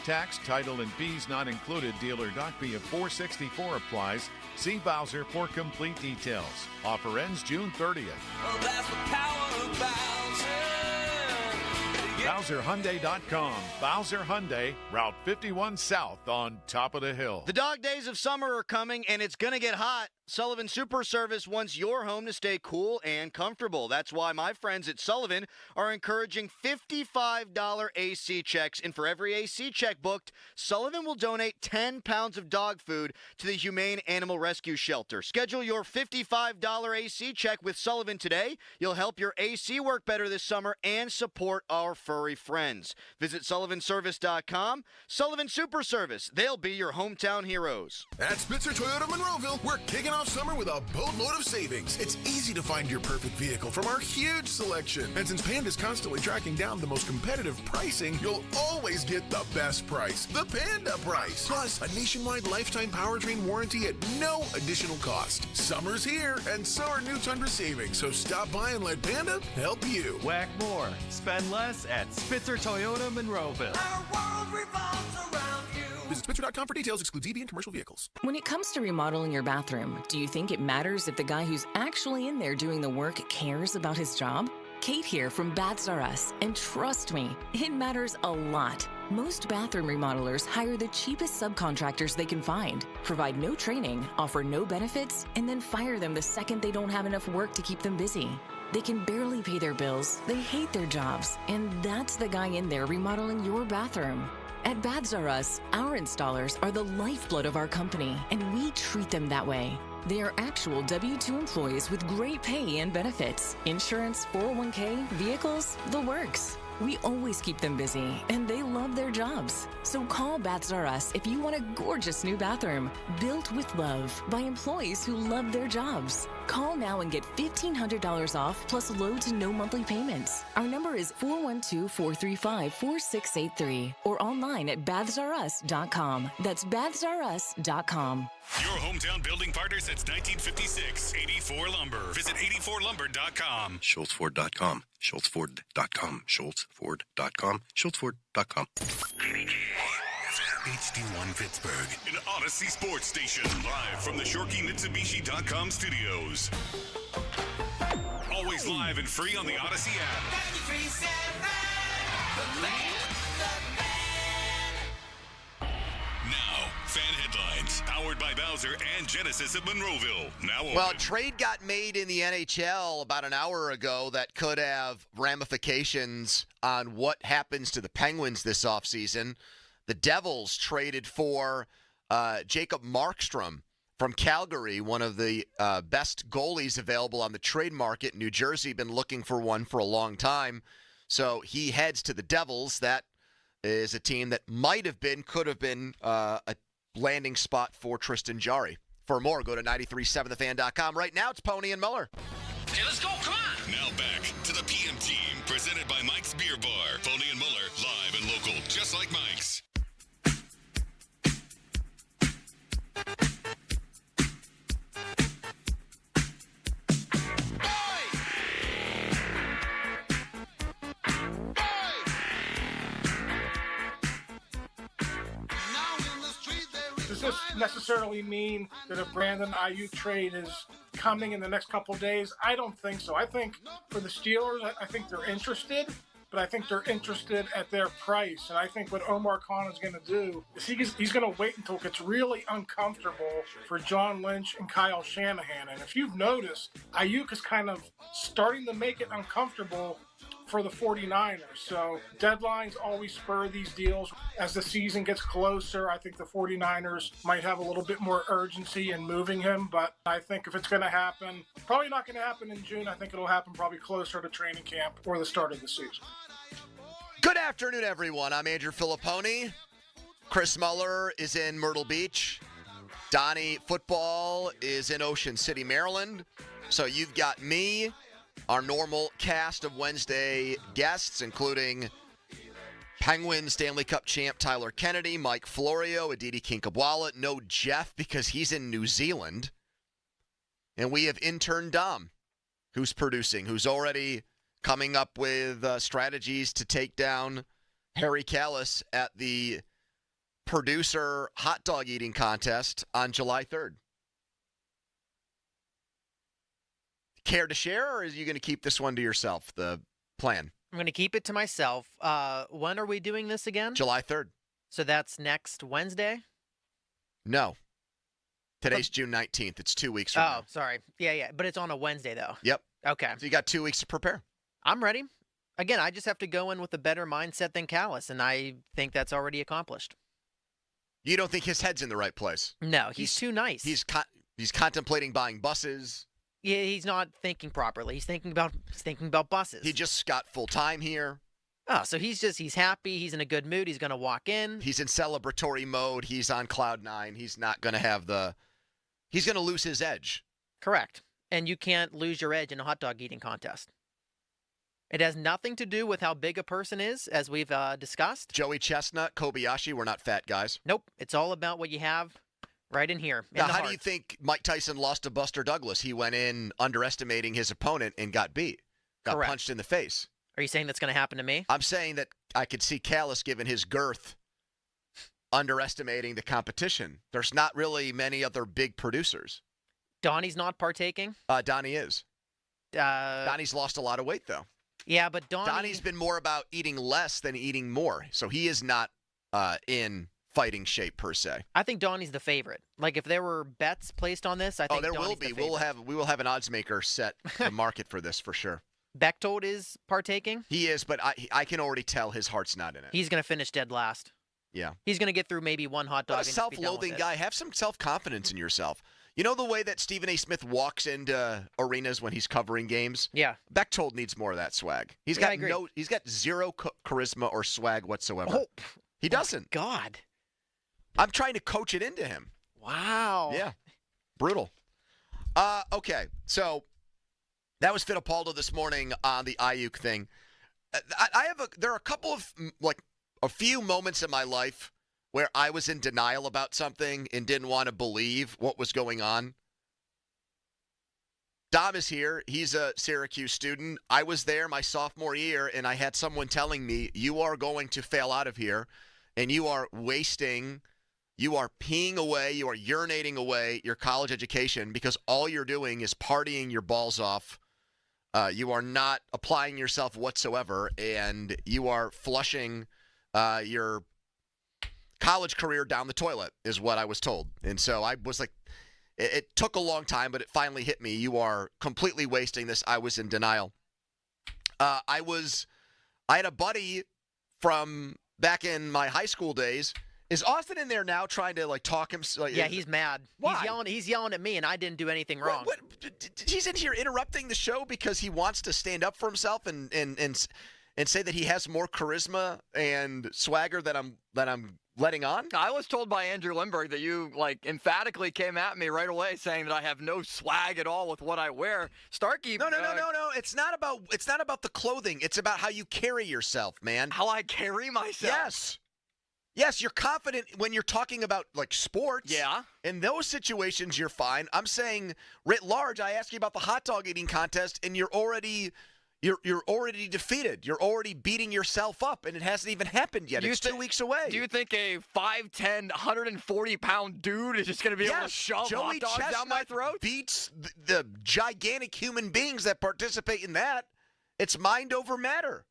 Tax, title, and fees not included. Dealer doc fee of $464 applies. See Bowser for complete details. Offer ends June 30th.
Oh, that's the power of Bowser.
BowserHyundai.com. Bowser Hyundai, Route 51 South on top of the hill.
The dog days of summer are coming, and it's going to get hot. Sullivan Super Service wants your home to stay cool and comfortable. That's why my friends at Sullivan are encouraging $55 AC checks. And for every AC check booked, Sullivan will donate 10 pounds of dog food to the Humane Animal Rescue Shelter. Schedule your $55 AC check with Sullivan today. You'll help your AC work better this summer and support our furry friends. Visit SullivanService.com. Sullivan Super Service. They'll be your hometown heroes.
At Spitzer Toyota Monroeville, we're kicking
off summer with a boatload of savings. It's easy to find your perfect vehicle from our huge selection. And since Panda's constantly tracking down the most competitive pricing, you'll always get the best price. The Panda price. Plus, a nationwide lifetime powertrain warranty at no additional cost. Summer's here, and so are new Tundra savings. So stop by and let Panda help you.
Whack more. Spend less at Spitzer Toyota Monroeville.
Our world revolves around you.
Visit Spitzer.com for details. Excludes EV and commercial vehicles.
When it comes to remodeling your bathroom, do you think it matters if the guy who's actually in there doing the work cares about his job? Kate here from Baths R Us, and trust me, it matters a lot. Most bathroom remodelers hire the cheapest subcontractors they can find, provide no training, offer no benefits, and then fire them the second they don't have enough work to keep them busy. They can barely pay their bills, they hate their jobs, and that's the guy in there remodeling your bathroom. At Baths R Us, our installers are the lifeblood of our company, and we treat them that way. They are actual W-2 employees with great pay and benefits, insurance, 401k, vehicles, the works. We always keep them busy, and they love their jobs. So call Baths R Us if you want a gorgeous new bathroom built with love by employees who love their jobs. Call now and get $1,500 off plus low to no monthly payments. Our number is 412-435-4683 or online at bathsrus.com. That's bathsrus.com.
Your hometown building partner since 1956. 84 Lumber. Visit 84lumber.com.
SchultzFord.com. SchultzFord.com. SchultzFord.com. SchultzFord.com.
HD1 Pittsburgh. An Odyssey Sports Station. Live from the ShorkeyMitsubishi.com studios. Always live and free on the Odyssey app.
93.7, the
Now, fan headlines. Powered by Bowser and Genesis of Monroeville. Now open.
Well, a trade got made in the NHL about an hour ago that could have ramifications on what happens to the Penguins this offseason. The Devils traded for Jacob Markstrom from Calgary, one of the best goalies available on the trade market. New Jersey been looking for one for a long time. So he heads to the Devils. That is a team that could have been a landing spot for Tristan Jarry. For more, go to 937thefan.com. Right now, it's Pony and Muller.
Okay, let's go. Come on. Now back to the PM team, presented by Mike's Beer Bar. Pony and Muller, live and local, just like Mike's.
Does this necessarily mean that a Brandon Ayuk trade is coming in the next couple of days? I don't think so. I think for the Steelers, I think they're interested, but I think they're interested at their price. And I think what Omar Khan is going to do is he's going to wait until it gets really uncomfortable for John Lynch and Kyle Shanahan. And if you've noticed, Ayuk is kind of starting to make it uncomfortable for the 49ers. So deadlines always spur these deals. As the season gets closer, I think the 49ers might have a little bit more urgency in moving him. But I think if it's going to happen, probably not going to happen in June. I think it'll happen probably closer to training camp or the start of the season.
Good afternoon, everyone. I'm Andrew Filipponi. Chris Muller is in Myrtle Beach. Donnie Football is in Ocean City, Maryland. So you've got me, our normal cast of Wednesday guests, including Penguin Stanley Cup champ Tyler Kennedy, Mike Florio, Aditi Kinkabwala. No Jeff because he's in New Zealand. And we have intern Dom, who's producing, who's already coming up with strategies to take down Harry Callis at the producer hot dog eating contest on July 3rd. Care to share, or are you going to keep this one to yourself, the plan?
I'm going to keep it to myself. When are we doing this again?
July 3rd.
So that's next Wednesday?
No. Today's June 19th. It's 2 weeks from now.
Oh, sorry. Yeah. But it's on a Wednesday, though.
Yep.
Okay.
So you got 2 weeks to prepare.
I'm ready. Again, I just have to go in with a better mindset than Callis, and I think that's already accomplished.
You don't think his head's in the right place?
No, he's too nice.
He's contemplating buying buses.
Yeah, he's not thinking properly. He's thinking about buses.
He just got full time here.
Oh, so he's happy. He's in a good mood. He's going to walk in.
He's in celebratory mode. He's on cloud nine. He's not going to have the He's going to lose his edge.
Correct. And you can't lose your edge in a hot dog eating contest. It has nothing to do with how big a person is, as we've discussed.
Joey Chestnut, Kobayashi, we're not fat guys.
Nope. It's all about what you have right in here.
Now, how do you think Mike Tyson lost to Buster Douglas? He went in underestimating his opponent and got beat. Got punched in the face.
Are you saying that's going to happen to me?
I'm saying that I could see Callis, given his girth, underestimating the competition. There's not really many other big producers.
Donnie's not partaking?
Donnie is. Donnie's lost a lot of weight, though.
Yeah, but
Donnie's been more about eating less than eating more. So he is not in fighting shape, per se.
I think Donnie's the favorite. Like, if there were bets placed on this, I think
there
Donnie's
will be.
The favorite.
We will have an odds maker set the market for this for sure.
Bechtold is partaking?
He is, but I can already tell his heart's not in it.
He's going to finish dead last.
Yeah.
He's going to get through maybe one hot dog.
A self-loathing guy. Have some self-confidence in yourself. You know the way that Stephen A. Smith walks into arenas when he's covering games?
Yeah.
Bechtold needs more of that swag. He's got zero charisma or swag whatsoever.
Oh,
he doesn't.
God.
I'm trying to coach it into him.
Wow.
Yeah. Brutal. Okay. So that was Fittipaldo this morning on the Ayuk thing. There are a couple of a few moments in my life where I was in denial about something and didn't want to believe what was going on. Dom is here. He's a Syracuse student. I was there my sophomore year, and I had someone telling me, you are going to fail out of here, and you are wasting, you are peeing away, you are urinating away your college education because all you're doing is partying your balls off. You are not applying yourself whatsoever, and you are flushing your college career down the toilet is what I was told. And so I was like, it took a long time, but it finally hit me. You are completely wasting this. I was in denial. I had a buddy from back in my high school days. Is Austin in there now trying to talk him?
Yeah, he's mad.
Why?
He's yelling at me, and I didn't do anything wrong.
What? He's in here interrupting the show because he wants to stand up for himself and say that he has more charisma and swagger than I'm letting on?
I was told by Andrew Lindbergh that you emphatically came at me right away saying that I have no swag at all with what I wear. Starkey.
No. It's not about the clothing. It's about how you carry yourself, man.
How I carry myself.
Yes, you're confident when you're talking about sports.
Yeah.
In those situations, you're fine. I'm saying writ large. I ask you about the hot dog eating contest, and you're already defeated. You're already beating yourself up, and it hasn't even happened yet. It's 2 weeks away.
Do you think a 5'10", 140-pound dude is just going to be able to shove hot dogs down my throat?
Beats the gigantic human beings that participate in that. It's mind over matter.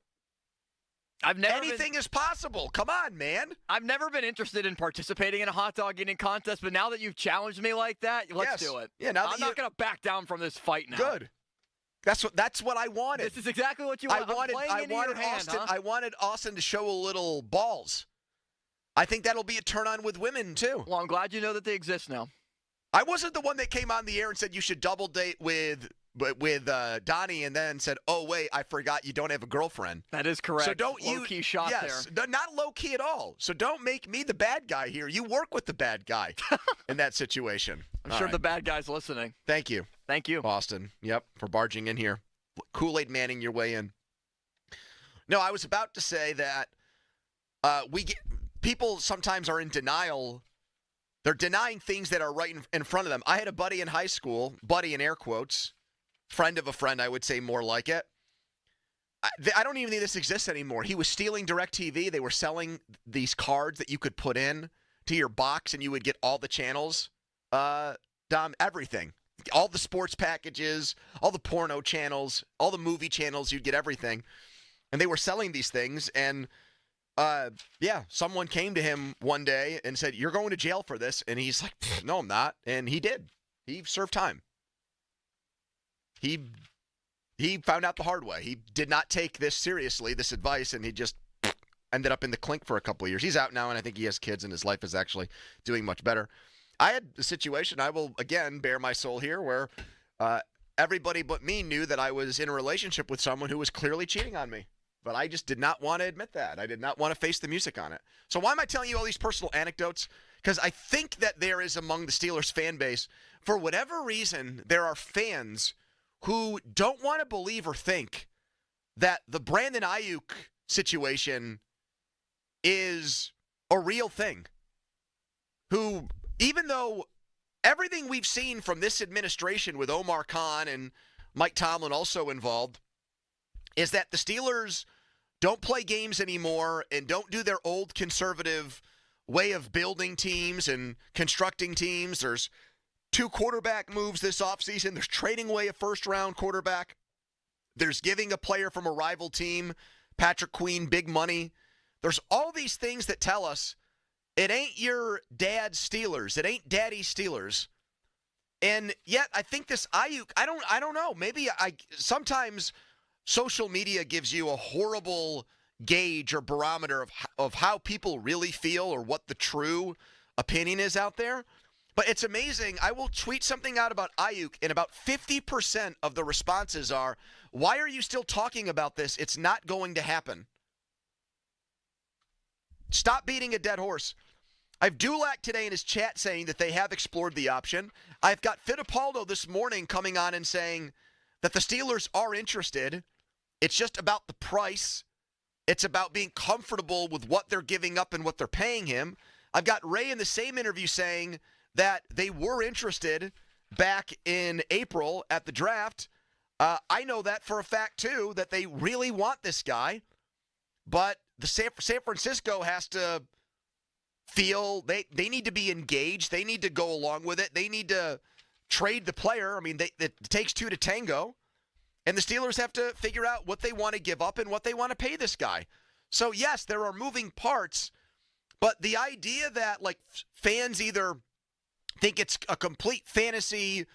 Anything is possible. Come on, man.
I've never been interested in participating in a hot dog eating contest, but now that you've challenged me like that, let's do it.
Yeah,
I'm not going to back down from this fight now.
Good. That's what I wanted.
This is exactly what you want.
I wanted Austin to show a little balls. I think that'll be a turn on with women too.
Well, I'm glad you know that they exist now.
I wasn't the one that came on the air and said you should double date with Donnie, and then said, "Oh wait, I forgot you don't have a girlfriend."
That is correct.
So don't
low-key shot
there. Not low key at all. So don't make me the bad guy here. You work with the bad guy in that situation.
I'm sure the bad guy's listening.
Thank you.
Thank you,
Austin. Yep, for barging in here, Kool-Aid Manning your way in. No, I was about to say that people sometimes are in denial. They're denying things that are right in front of them. I had a buddy in high school, buddy in air quotes, friend of a friend, I would say more like it. I don't even think this exists anymore. He was stealing DirecTV. They were selling these cards that you could put in to your box, and you would get all the channels, Dom, everything. All the sports packages, all the porno channels, all the movie channels, you'd get everything. And they were selling these things, and someone came to him one day and said, "You're going to jail for this." And he's like, "No, I'm not." And he did. He served time. He found out the hard way. He did not take this seriously, this advice, and he just ended up in the clink for a couple of years. He's out now, and I think he has kids, and his life is actually doing much better. I had a situation, I will, again, bare my soul here, where everybody but me knew that I was in a relationship with someone who was clearly cheating on me. but I just did not want to admit that. I did not want to face the music on it. So why am I telling you all these personal anecdotes? Because I think that there is among the Steelers fan base, for whatever reason, there are fans who don't want to believe or think that the Brandon Ayuk situation is a real thing. Who, even though everything we've seen from this administration with Omar Khan and Mike Tomlin also involved, is that the Steelers don't play games anymore and don't do their old conservative way of building teams and constructing teams. There's 2 quarterback moves this offseason. There's trading away a first-round quarterback. There's giving a player from a rival team, Patrick Queen, big money. There's all these things that tell us it ain't your dad's Steelers. It ain't daddy's Steelers. And yet I think this Ayuk, I don't know. Maybe sometimes social media gives you a horrible gauge or barometer of how people really feel or what the true opinion is out there. But it's amazing. I will tweet something out about Ayuk, and about 50% of the responses are, why are you still talking about this? It's not going to happen. Stop beating a dead horse. I've Dulac today in his chat saying that they have explored the option. I've got Fittipaldo this morning coming on and saying that the Steelers are interested. It's just about the price. It's about being comfortable with what they're giving up and what they're paying him. I've got Ray in the same interview saying that they were interested back in April at the draft. I know that for a fact, too, that they really want this guy. But the San Francisco has to feel they need to be engaged. They need to go along with it. They need to trade the player. I mean, it takes 2 to tango. And the Steelers have to figure out what they want to give up and what they want to pay this guy. So, yes, there are moving parts. But the idea that, like, fans either think it's a complete fantasy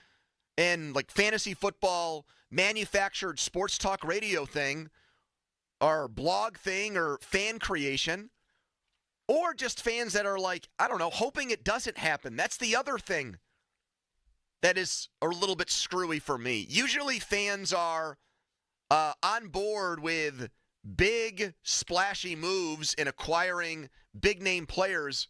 and, like, fantasy football manufactured sports talk radio thing or blog thing or fan creation, or just fans that are like, I don't know, hoping it doesn't happen. That's the other thing that is a little bit screwy for me. Usually fans are on board with big, splashy moves in acquiring big-name players,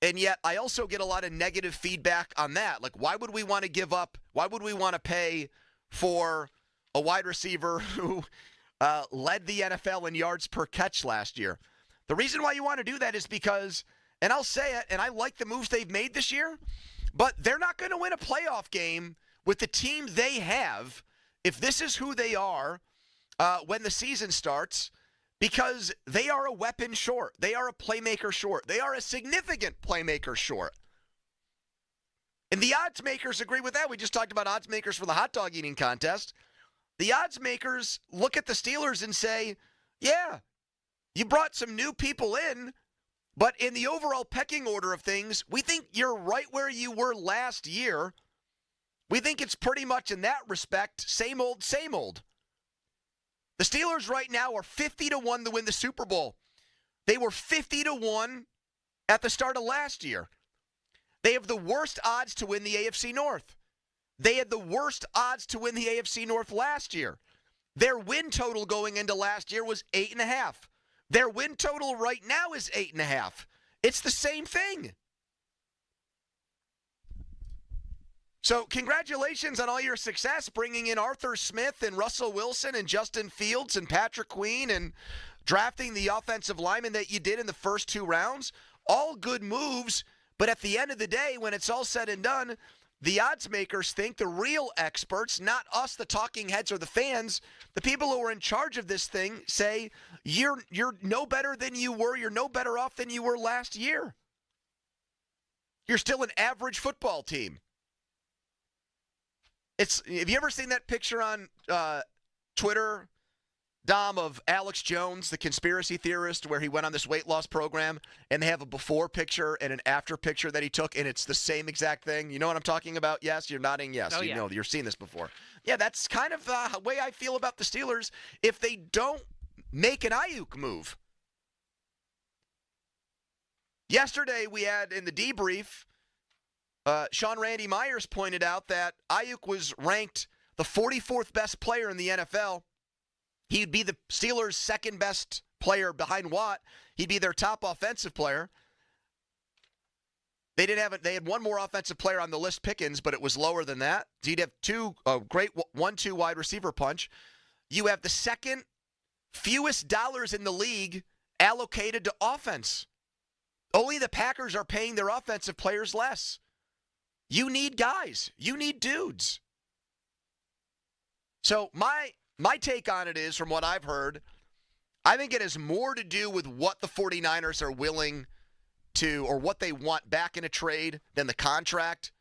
and yet I also get a lot of negative feedback on that. Like, why would we want to give up? Why would we want to pay for a wide receiver who led the NFL in yards per catch last year? The reason why you want to do that is because, and I'll say it, and I like the moves they've made this year, but they're not going to win a playoff game with the team they have if this is who they are when the season starts, because they are a weapon short. They are a playmaker short. They are a significant playmaker short. And the odds makers agree with that. We just talked about odds makers for the hot dog eating contest. The odds makers look at the Steelers and say, yeah, you brought some new people in, but in the overall pecking order of things, we think you're right where you were last year. We think it's pretty much in that respect, same old, same old. The Steelers right now are 50-1 to win the Super Bowl. They were 50-1 at the start of last year. They have the worst odds to win the AFC North. They had the worst odds to win the AFC North last year. Their win total going into last year was 8.5. Their win total right now is 8.5. It's the same thing. So congratulations on all your success, bringing in Arthur Smith and Russell Wilson and Justin Fields and Patrick Queen and drafting the offensive lineman that you did in the first 2 rounds. All good moves, but at the end of the day, when it's all said and done, the odds makers think, the real experts, not us, the talking heads or the fans, the people who are in charge of this thing say, you're no better than you were, you're no better off than you were last year. You're still an average football team. Have you ever seen that picture on Twitter, Dom, of Alex Jones, the conspiracy theorist, where he went on this weight loss program, and they have a before picture and an after picture that he took, and it's the same exact thing? You know what I'm talking about? Yes? You're nodding yes.
Oh,
you
yeah.
know, you've seen this before. Yeah, that's kind of the way I feel about the Steelers if they don't make an Ayuk move. Yesterday we had in the debrief, Sean Randy Myers pointed out that Ayuk was ranked the 44th best player in the NFL He'd be the Steelers' second best player behind Watt. He'd be their top offensive player. They had one more offensive player on the list, Pickens, but it was lower than that. So you'd have two great 1-2 wide receiver punch. You have the second fewest dollars in the league allocated to offense. Only the Packers are paying their offensive players less. You need guys. You need dudes. So my take on it is, from what I've heard, I think it has more to do with what the 49ers are willing to, or what they want back in a trade, than the contract.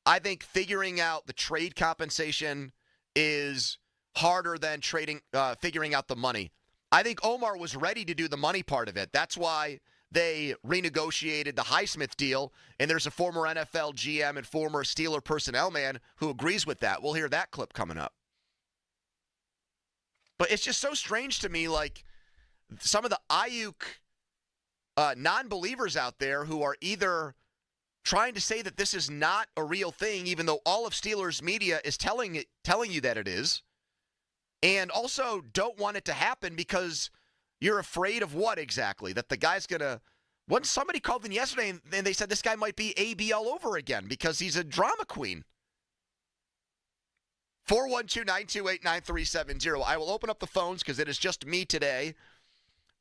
I think figuring out the trade compensation is harder than figuring out the money. I think Omar was ready to do the money part of it. That's why they renegotiated the Highsmith deal, and there's a former NFL GM and former Steeler personnel man who agrees with that. We'll hear that clip coming up. But it's just so strange to me, like some of the Ayuk non-believers out there who are either trying to say that this is not a real thing, even though all of Steelers media is telling you that it is, and also don't want it to happen because you're afraid of what exactly? That the guy's going to... When somebody called in yesterday and they said this guy might be AB all over again because he's a drama queen. 412-928-9370. I will open up the phones because it is just me today.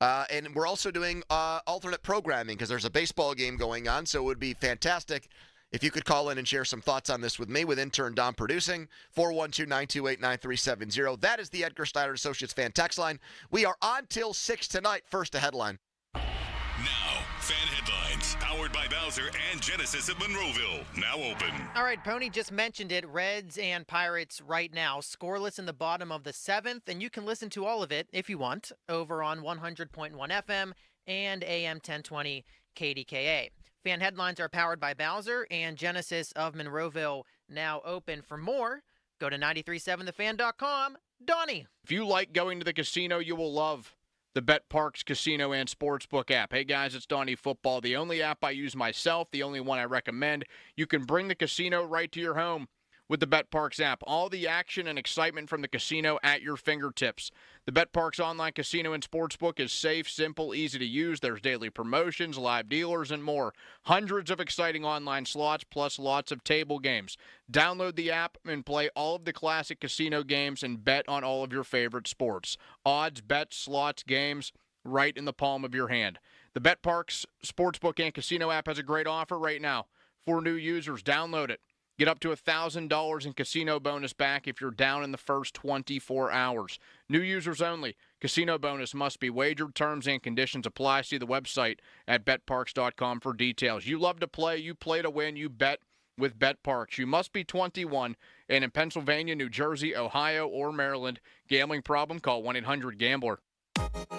And we're also doing alternate programming because there's a baseball game going on, so it would be fantastic if you could call in and share some thoughts on this with me, with intern Dom producing. 412-928-9370. That is the Edgar Steiner Associates fan text line. We are on till 6 tonight. First, a headline.
Now, fan headlines, powered by Bowser and Genesis of Monroeville. Now open.
All right, Pony just mentioned it. Reds and Pirates right now, scoreless in the bottom of the 7th, and you can listen to all of it, if you want, over on 100.1 FM and AM 1020 KDKA. Fan headlines are powered by Bowser and Genesis of Monroeville. Now open. For more, go to 937thefan.com. Donnie.
If you like going to the casino, you will love the BetParks Casino and Sportsbook app. Hey guys, it's Donnie Football, the only app I use myself, the only one I recommend. You can bring the casino right to your home with the BetParks app. All the action and excitement from the casino at your fingertips. The BetParks online casino and sportsbook is safe, simple, easy to use. There's daily promotions, live dealers, and more. Hundreds of exciting online slots, plus lots of table games. Download the app and play all of the classic casino games and bet on all of your favorite sports. Odds, bets, slots, games, right in the palm of your hand. The BetParks Sportsbook and Casino app has a great offer right now. For new users, download it. Get up to $1,000 in casino bonus back if you're down in the first 24 hours. New users only. Casino bonus must be wagered. Terms and conditions apply. See the website at betparks.com for details. You love to play. You play to win. You bet with BetParks. You must be 21 and in Pennsylvania, New Jersey, Ohio, or Maryland. Gambling problem? Call 1-800-GAMBLER.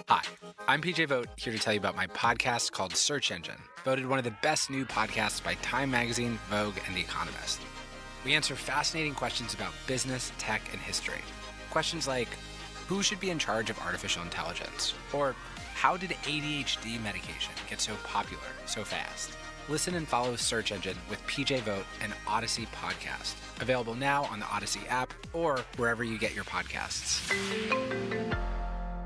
Hi, I'm PJ Vogt, here to tell you about my podcast called Search Engine, voted one of the best new podcasts by Time Magazine, Vogue, and The Economist. We answer fascinating questions about business, tech, and history. Questions like, who should be in charge of artificial intelligence? Or, how did ADHD medication get so popular so fast? Listen and follow Search Engine with PJ Vogt and Odyssey Podcast. Available now on the Odyssey app or wherever you get your podcasts.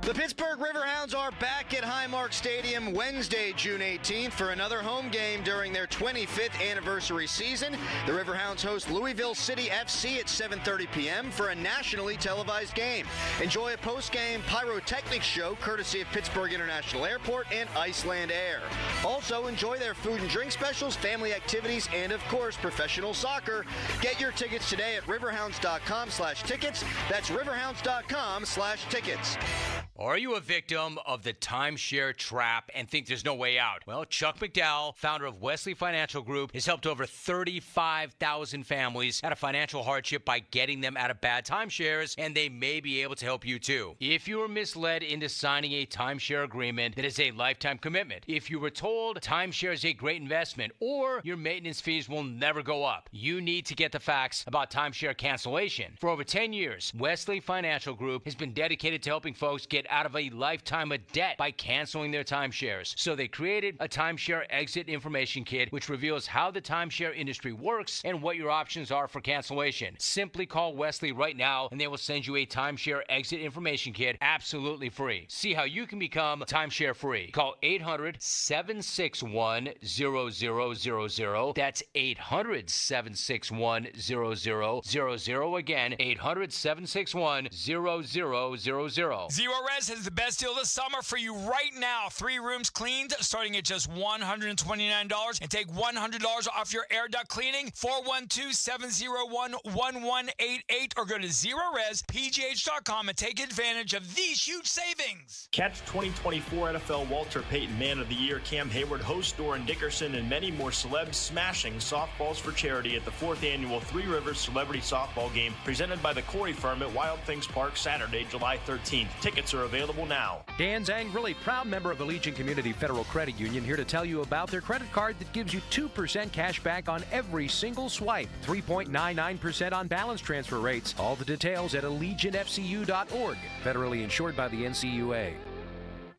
The Pittsburgh Riverhounds are back at Highmark Stadium Wednesday, June 18th for another home game during their 25th anniversary season. The Riverhounds host Louisville City FC at 7:30 p.m. for a nationally televised game. Enjoy a post-game pyrotechnics show courtesy of Pittsburgh International Airport and Iceland Air. Also, enjoy their food and drink specials, family activities, and, of course, professional soccer. Get your tickets today at riverhounds.com/tickets. That's riverhounds.com/tickets.
Are you a victim of the timeshare trap and think there's no way out? Well, Chuck McDowell, founder of Wesley Financial Group, has helped over 35,000 families out of financial hardship by getting them out of bad timeshares, and they may be able to help you too. If you were misled into signing a timeshare agreement that is a lifetime commitment, if you were told timeshare is a great investment or your maintenance fees will never go up, you need to get the facts about timeshare cancellation. For over 10 years, Wesley Financial Group has been dedicated to helping folks get out of a lifetime of debt by canceling their timeshares. So they created a timeshare exit information kit, which reveals how the timeshare industry works and what your options are for cancellation. Simply call Wesley right now, and they will send you a timeshare exit information kit absolutely free. See how you can become timeshare free. Call 800-761-0000. That's 800-761-0000. Again, 800-761-0000.
Zero Res has the best deal this summer for you right now. 3 rooms cleaned starting at just $129, and take $100 off your air duct cleaning. 412-701-1188 or go to ZeroResPGH.com and take advantage of these huge savings.
Catch 2024 NFL Walter Payton Man of the Year Cam Hayward, host Doran Dickerson, and many more celebs smashing softballs for charity at the 4th annual Three Rivers Celebrity Softball Game presented by the Corey Firm at Wild Things Park Saturday, July 13th. Tickets are available now.
Dan Zangrilli, proud member of the Legion Community Federal Credit Union, here to tell you about their credit card that gives you 2% cash back on every single swipe, 3.99% on balance transfer rates. All the details at allegionfcu.org. Federally insured by the NCUA.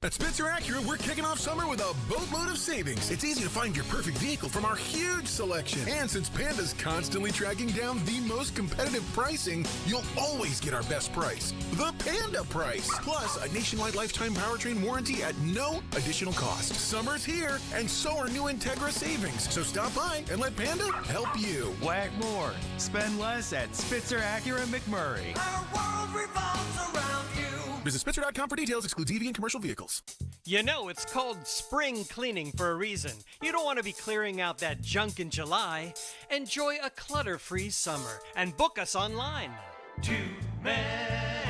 At Spitzer Acura, we're kicking off summer with a boatload of savings. It's easy to find your perfect vehicle from our huge selection. And since Panda's constantly tracking down the most competitive pricing, you'll always get our best price, the Panda price. Plus, a nationwide lifetime powertrain warranty at no additional cost. Summer's here, and so are new Integra savings. So stop by and let Panda help you.
Whack more. Spend less at Spitzer Acura McMurray.
Our world revolves around you.
Visit Spitzer.com for details. Excludes EV and commercial vehicles.
You know, it's called spring cleaning for a reason. You don't want to be clearing out that junk in July. Enjoy a clutter-free summer and book us online. 2 men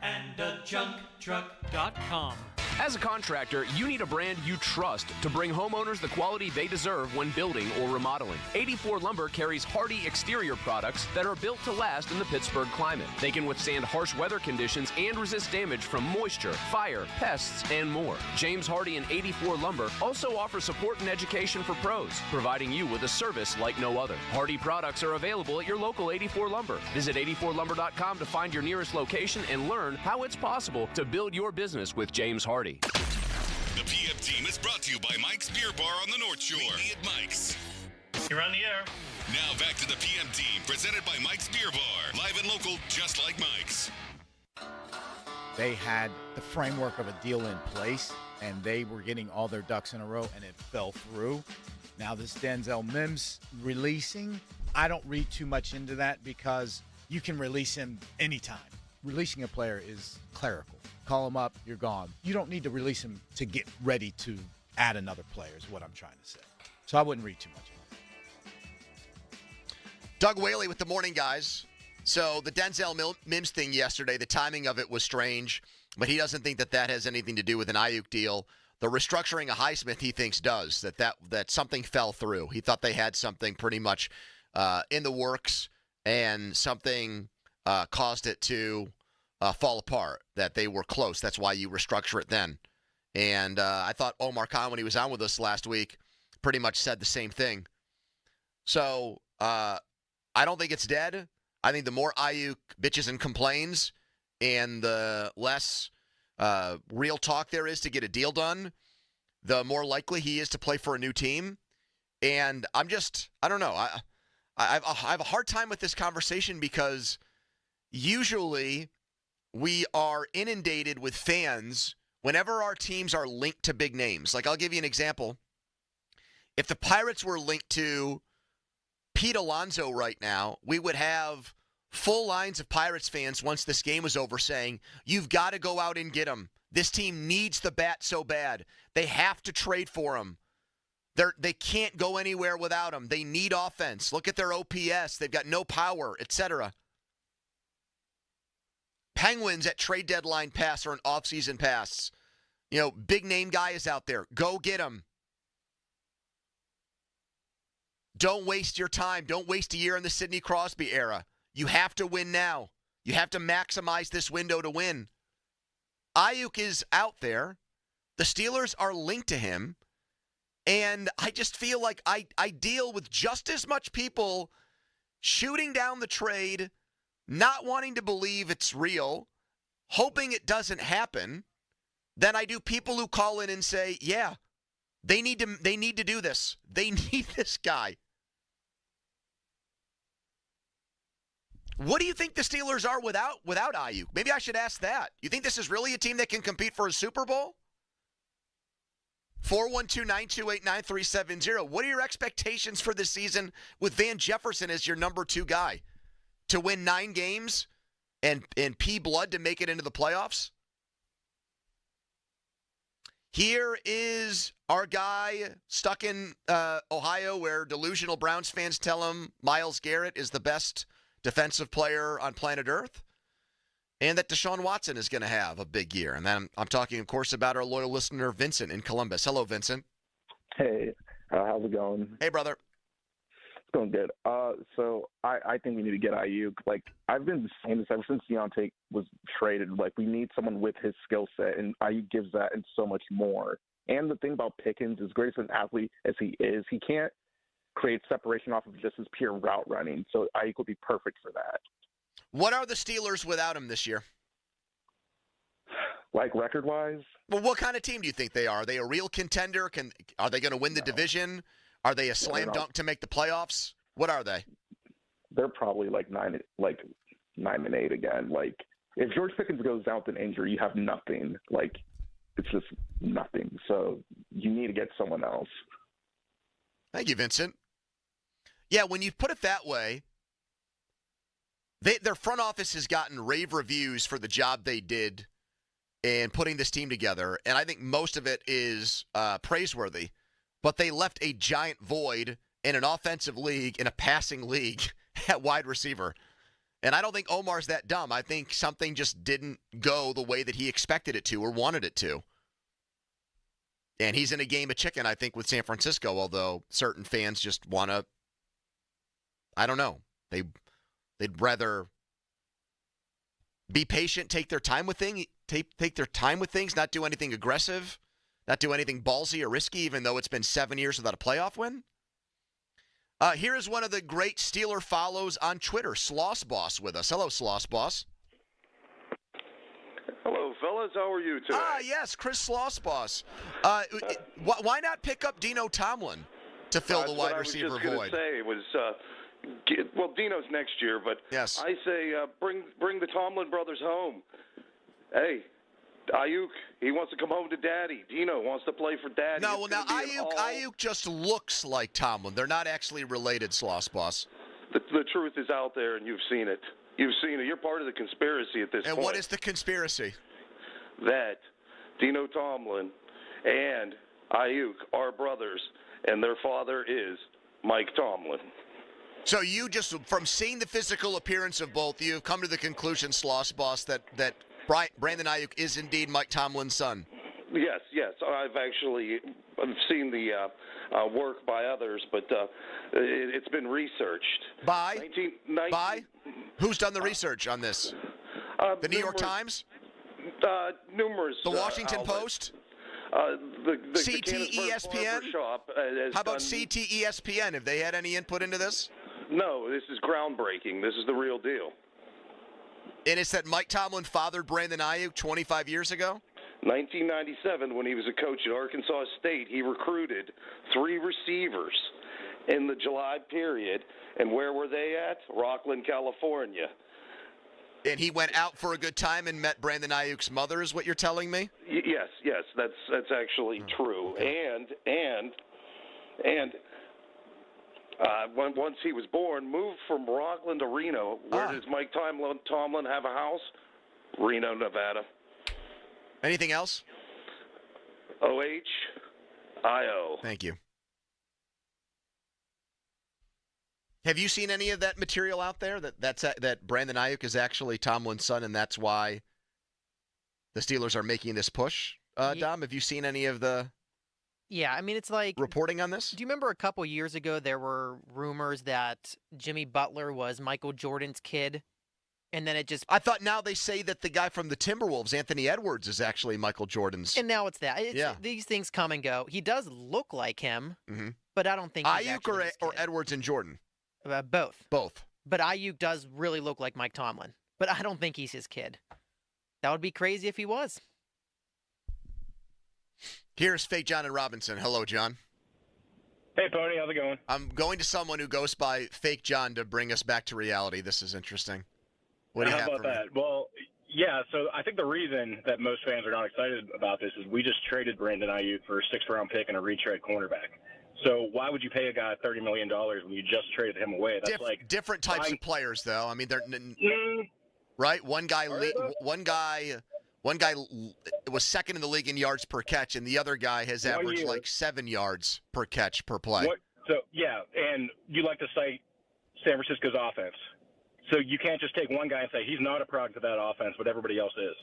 and a junk truck.com.
As a contractor, you need a brand you trust to bring homeowners the quality they deserve when building or remodeling. 84 Lumber carries hardy exterior products that are built to last in the Pittsburgh climate. They can withstand harsh weather conditions and resist damage from moisture, fire, pests, and more. James Hardy and 84 Lumber also offer support and education for pros, providing you with a service like no other. Hardy products are available at your local 84 Lumber. Visit 84lumber.com to find your nearest location and learn how it's possible to build your business with James Hardy.
The PM team is brought to you by Mike's Beer Bar on the North Shore. Meet me at Mike's.
You're on the air.
Now back to the PM team, presented by Mike's Beer Bar. Live and local, just like Mike's.
They had the framework of a deal in place, and they were getting all their ducks in a row, and it fell through. Now this Denzel Mims releasing, I don't read too much into that because you can release him anytime. Releasing a player is clerical. Call him up, you're gone. You don't need to release him to get ready to add another player is what I'm trying to say. So I wouldn't read too much into it.
Doug Whaley with the morning guys. So the Denzel Mims thing yesterday, the timing of it was strange, but he doesn't think that has anything to do with an Ayuk deal. The restructuring of Highsmith, he thinks, does. That something fell through. He thought they had something pretty much in the works, and something caused it to fall apart, that they were close. That's why you restructure it then. And I thought Omar Khan, when he was on with us last week, pretty much said the same thing. So I don't think it's dead. I think the more Ayuk bitches and complains and the less real talk there is to get a deal done, the more likely he is to play for a new team. And I don't know. I have a hard time with this conversation because usually we are inundated with fans whenever our teams are linked to big names. Like, I'll give you an example. If the Pirates were linked to Pete Alonso right now, we would have full lines of Pirates fans once this game was over saying, you've got to go out and get him. This team needs the bat so bad. They have to trade for him. They can't go anywhere without him. They need offense. Look at their OPS. They've got no power, etc. Penguins at trade deadline pass or an offseason pass. You know, big name guy is out there. Go get him. Don't waste your time. Don't waste a year in the Sidney Crosby era. You have to win now. You have to maximize this window to win. Ayuk is out there. The Steelers are linked to him. And I just feel like I deal with just as much people shooting down the trade, not wanting to believe it's real, hoping it doesn't happen than I do people who call in and say, yeah, they need to do this. They need this guy. What do you think the Steelers are without Ayuk? Maybe I should ask that. You think this is really a team that can compete for a Super Bowl? 412-928-9370. What are your expectations for this season with Van Jefferson as your number 2 guy? To win 9 games and pee blood to make it into the playoffs? Here is our guy stuck in Ohio where delusional Browns fans tell him Myles Garrett is the best defensive player on planet Earth, and that Deshaun Watson is going to have a big year. And then I'm talking, of course, about our loyal listener, Vincent in Columbus. Hello, Vincent.
Hey, how's it going?
Hey, brother.
It's going good. So I think we need to get Ayuk. Like, I've been saying this ever since Deontay was traded. Like, we need someone with his skill set, and Ayuk gives that and so much more. And the thing about Pickens, as great as an athlete as he is, he can't create separation off of just his pure route running. So Ayuk would be perfect for that.
What are the Steelers without him this year?
Like record-wise?
Well, what kind of team do you think they are? Are they a real contender? Are they going to win the division? Are they a slam dunk to make the playoffs? What are they?
They're probably like 9-8 again. Like, if George Pickens goes down with an injury, you have nothing. Like, it's just nothing. So you need to get someone else.
Thank you, Vincent. Yeah, when you put it that way, their front office has gotten rave reviews for the job they did in putting this team together, and I think most of it is praiseworthy. But they left a giant void in an offensive league, in a passing league, at wide receiver. And I don't think Omar's that dumb. I think something just didn't go the way that he expected it to or wanted it to. And he's in a game of chicken, I think, with San Francisco, although certain fans just want to, I don't know, they'd rather be patient, take their time with things, not do anything aggressive, not do anything ballsy or risky, even though it's been 7 years without a playoff win. Here is one of the great Steeler follows on Twitter, Sloss Boss, with us. Hello, Sloss Boss.
Hello, fellas. How are you today?
Yes, Chris Sloss Boss. Why not pick up Dino Tomlin to fill the wide receiver void?
I was just going to say was, well, Dino's next year, but
yes.
I say bring the Tomlin brothers home. Hey, Ayuk, he wants to come home to Daddy. Dino wants to play for Daddy.
No, well, now Ayuk just looks like Tomlin. They're not actually related, Sloss Boss.
The truth is out there, and you've seen it. You've seen it. You're part of the conspiracy at this point.
And what is the conspiracy?
That Dino Tomlin and Ayuk are brothers, and their father is Mike Tomlin.
So you just, from seeing the physical appearance of both, you've come to the conclusion, Sloss Boss, that Brandon Ayuk is indeed Mike Tomlin's son.
Yes. I've actually seen the work by others, but it's been researched.
By? Who's done the research on this? The New York Times?
Numerous.
The Washington
outlets.
Post?
The
CT-ESPN? How about CT-ESPN? Have they had any input into this?
No, this is groundbreaking. This is the real deal.
And it's that Mike Tomlin fathered Brandon Ayuk 25 years ago?
1997, when he was a coach at Arkansas State, he recruited 3 receivers in the July period. And where were they at? Rockland, California.
And he went out for a good time and met Brandon Ayuk's mother, is what you're telling me?
Yes, that's actually true. And once he was born, moved from Rockland to Reno. Where does Mike Tomlin have a house? Reno, Nevada.
Anything else?
OHIO.
Thank you. Have you seen any of that material out there that Brandon Ayuk is actually Tomlin's son, and that's why the Steelers are making this push? Dom, have you seen any of the?
Yeah, I mean, it's like
reporting on this.
Do you remember a couple years ago there were rumors that Jimmy Butler was Michael Jordan's kid, and then it just.
I thought now they say that the guy from the Timberwolves, Anthony Edwards, is actually Michael Jordan's.
And now it's that. These things come and go. He does look like him, but I don't think he's
Ayuk or Edwards and Jordan.
Both.
Both.
But Ayuk does really look like Mike Tomlin, but I don't think he's his kid. that would be crazy if he was.
Here's Fake John and Robinson. Hello, John.
Hey, Pony. How's it going?
I'm going to someone who goes by Fake John to bring us back to reality. This is interesting. What do you have
How about
for me?
that? Well, yeah, so I think the reason that most fans are not excited about this is we just traded Brandon Ayuk for a 6th-round pick and a retread cornerback. So why would you pay a guy $30 million when you just traded him away? That's like
different types of players, though. I mean, they're right. One guy was second in the league in yards per catch, and the other guy has averaged like 7 yards per catch per play.
And you like to cite San Francisco's offense. So you can't just take one guy and say he's not a product of that offense, but everybody else is.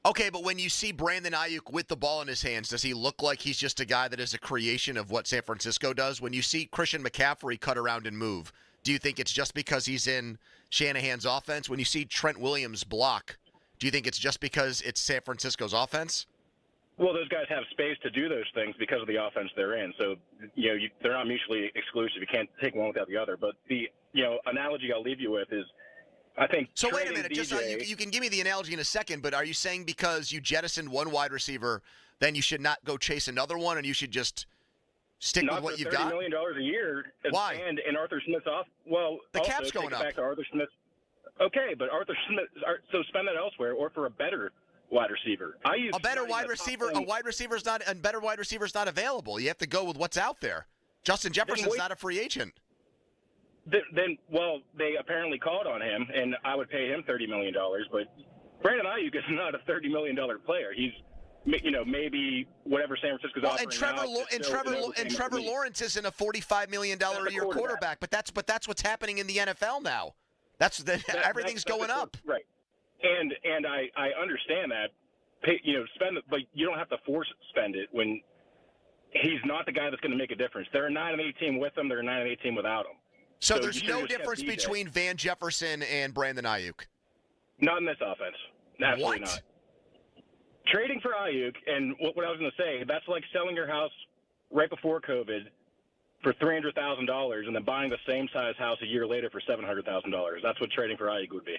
Okay, but when you see Brandon Ayuk with the ball in his hands, does he look like he's just a guy that is a creation of what San Francisco does? When you see Christian McCaffrey cut around and move, do you think it's just because he's in Shanahan's offense? When you see Trent Williams block, do you think it's just because it's San Francisco's offense?
Well, those guys have space to do those things because of the offense they're in. So, they're not mutually exclusive. You can't take one without the other. But the, analogy I'll leave you with is, I think.
So wait a minute. Just you can give me the analogy in a second, but are you saying because you jettisoned one wide receiver, then you should not go chase another one, and you should just stick with what you've got?
$30 million a year.
Why?
And Arthur Smith's off. Well,
the cap's going up.
Back to Arthur Smith. Okay, but Arthur Smith. So spend that elsewhere, or for a better wide receiver.
A better wide receiver. A wide receiver's not. A better wide receiver's not available. You have to go with what's out there. Justin Jefferson's not a free agent.
Well, they apparently called on him, and I would pay him $30 million. But Brandon Ayuk is not a $30 million player. He's, maybe whatever San Francisco's offering.
And Trevor Lawrence isn't a $45 million a year quarterback. But that's what's happening in the NFL now. Everything's going up.
Right. And I understand that. Spend it, but you don't have to force spend it when he's not the guy that's going to make a difference. They're a 9-8 team with him. They're a 9-8 team without him.
So there's no difference between Van Jefferson and Brandon Ayuk?
Not in this offense. Absolutely not. Trading for Ayuk, and what I was going to say, that's like selling your house right before COVID for $300,000 and then buying the same size house a year later for $700,000. That's what trading for Ayuk would be.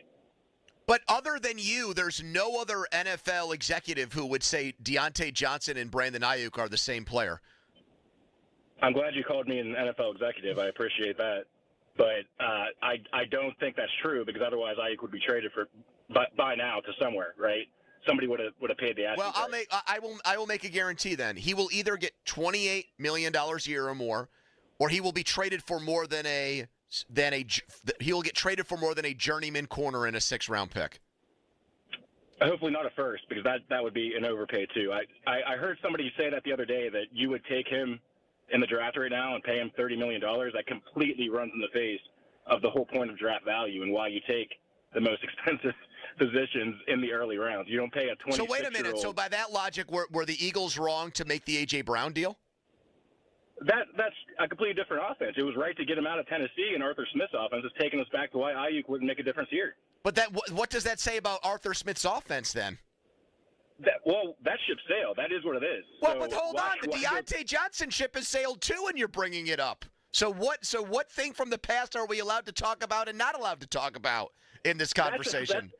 But other than you, there's no other NFL executive who would say Deontay Johnson and Brandon Ayuk are the same player.
I'm glad you called me an NFL executive. I appreciate that. But I don't think that's true because otherwise Ayuk would be traded by now to somewhere, right? Somebody would have paid the asking price.
I will make a guarantee then. He will either get $28 million a year or more, or he will be traded for more than he will get traded for more than a journeyman corner in a 6th-round pick.
Hopefully not a first, because that would be an overpay too. I heard somebody say that the other day that you would take him in the draft right now and pay him $30 million. That completely runs in the face of the whole point of draft value and why you take the most expensive positions in the early rounds. You don't pay a 26-year-old.
So wait a minute. So by that logic, were the Eagles wrong to make the A.J. Brown deal?
That's a completely different offense. It was right to get him out of Tennessee, and Arthur Smith's offense is taking us back to why Ayuk wouldn't make a difference here.
But what does that say about Arthur Smith's offense then?
That ship sailed. That is what it is.
Well, but hold on. The Deontay Johnson ship has sailed too, and you're bringing it up. So what thing from the past are we allowed to talk about and not allowed to talk about in this conversation?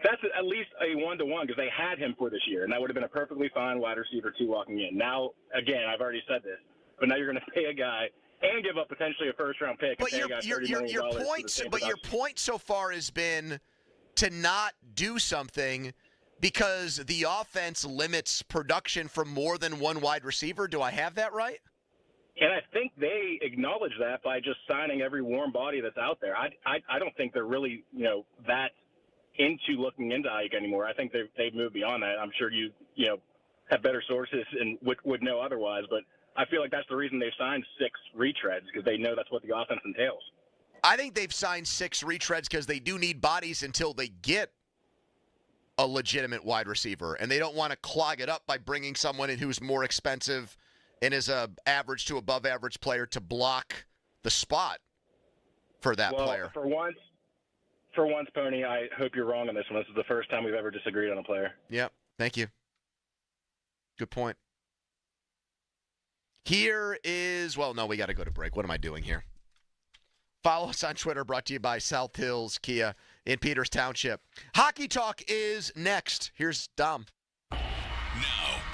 That's at least a 1-to-1 because they had him for this year, and that would have been a perfectly fine wide receiver 2 walking in. Now, again, I've already said this, but now you're going to pay a guy and give up potentially a first-round pick.
But your point so far has been to not do something because the offense limits production from more than one wide receiver. Do I have that right?
And I think they acknowledge that by just signing every warm body that's out there. I don't think they're really, that into looking into Ayuk anymore. I think they've moved beyond that. I'm sure you have better sources and would know otherwise, but I feel like that's the reason they've signed 6 retreads because they know that's what the offense entails.
I think they've signed 6 retreads because they do need bodies until they get a legitimate wide receiver, and they don't want to clog it up by bringing someone in who's more expensive and is a average to above average player to block the spot for that player.
For once, Pony, I hope you're wrong on this one. This is the first time we've ever disagreed on a player.
Yep. Thank you. Good point. Here is, we got to go to break. What am I doing here? Follow us on Twitter, brought to you by South Hills Kia. in Peters Township. Hockey Talk is next. Here's Dom.
Now,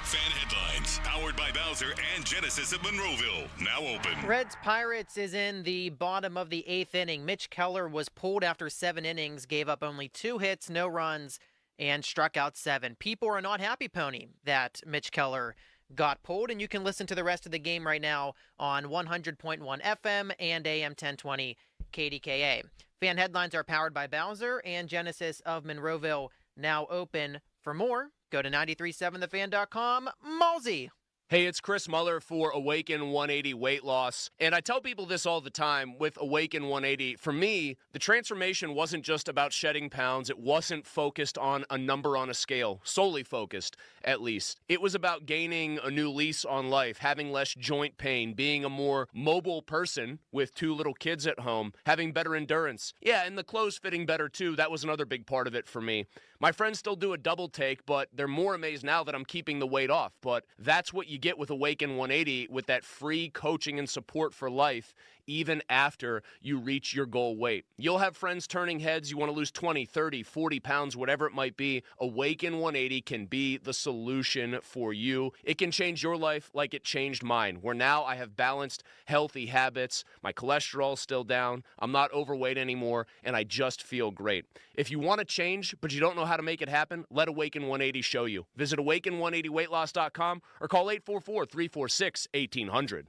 fan headlines, powered by Bowser and Genesis of Monroeville. Now open.
Reds Pirates is in the bottom of the 8th inning. Mitch Keller was pulled after 7 innings, gave up only 2 hits, no runs, and struck out 7. People are not happy, Pony, that Mitch Keller got pulled, and you can listen to the rest of the game right now on 100.1 FM and AM 1020 KDKA. Fan headlines are powered by Bowser and Genesis of Monroeville. Now open. For more, go to 937thefan.com. Malsey.
Hey, it's Chris Muller for Awaken 180 Weight Loss. And I tell people this all the time with Awaken 180. For me, the transformation wasn't just about shedding pounds. It wasn't focused on a number on a scale, solely focused, at least. It was about gaining a new lease on life, having less joint pain, being a more mobile person with 2 little kids at home, having better endurance. Yeah, and the clothes fitting better too. That was another big part of it for me. My friends still do a double take, but they're more amazed now that I'm keeping the weight off. But that's what you get with Awaken 180, with that free coaching and support for life, even after you reach your goal weight. You'll have friends turning heads. You want to lose 20, 30, 40 pounds, whatever it might be. Awaken 180 can be the solution for you. It can change your life like it changed mine, where now I have balanced, healthy habits. My cholesterol's still down. I'm not overweight anymore, and I just feel great. If you want to change, but you don't know how to make it happen, let Awaken 180 show you. Visit awaken180weightloss.com or call 844-346-1800.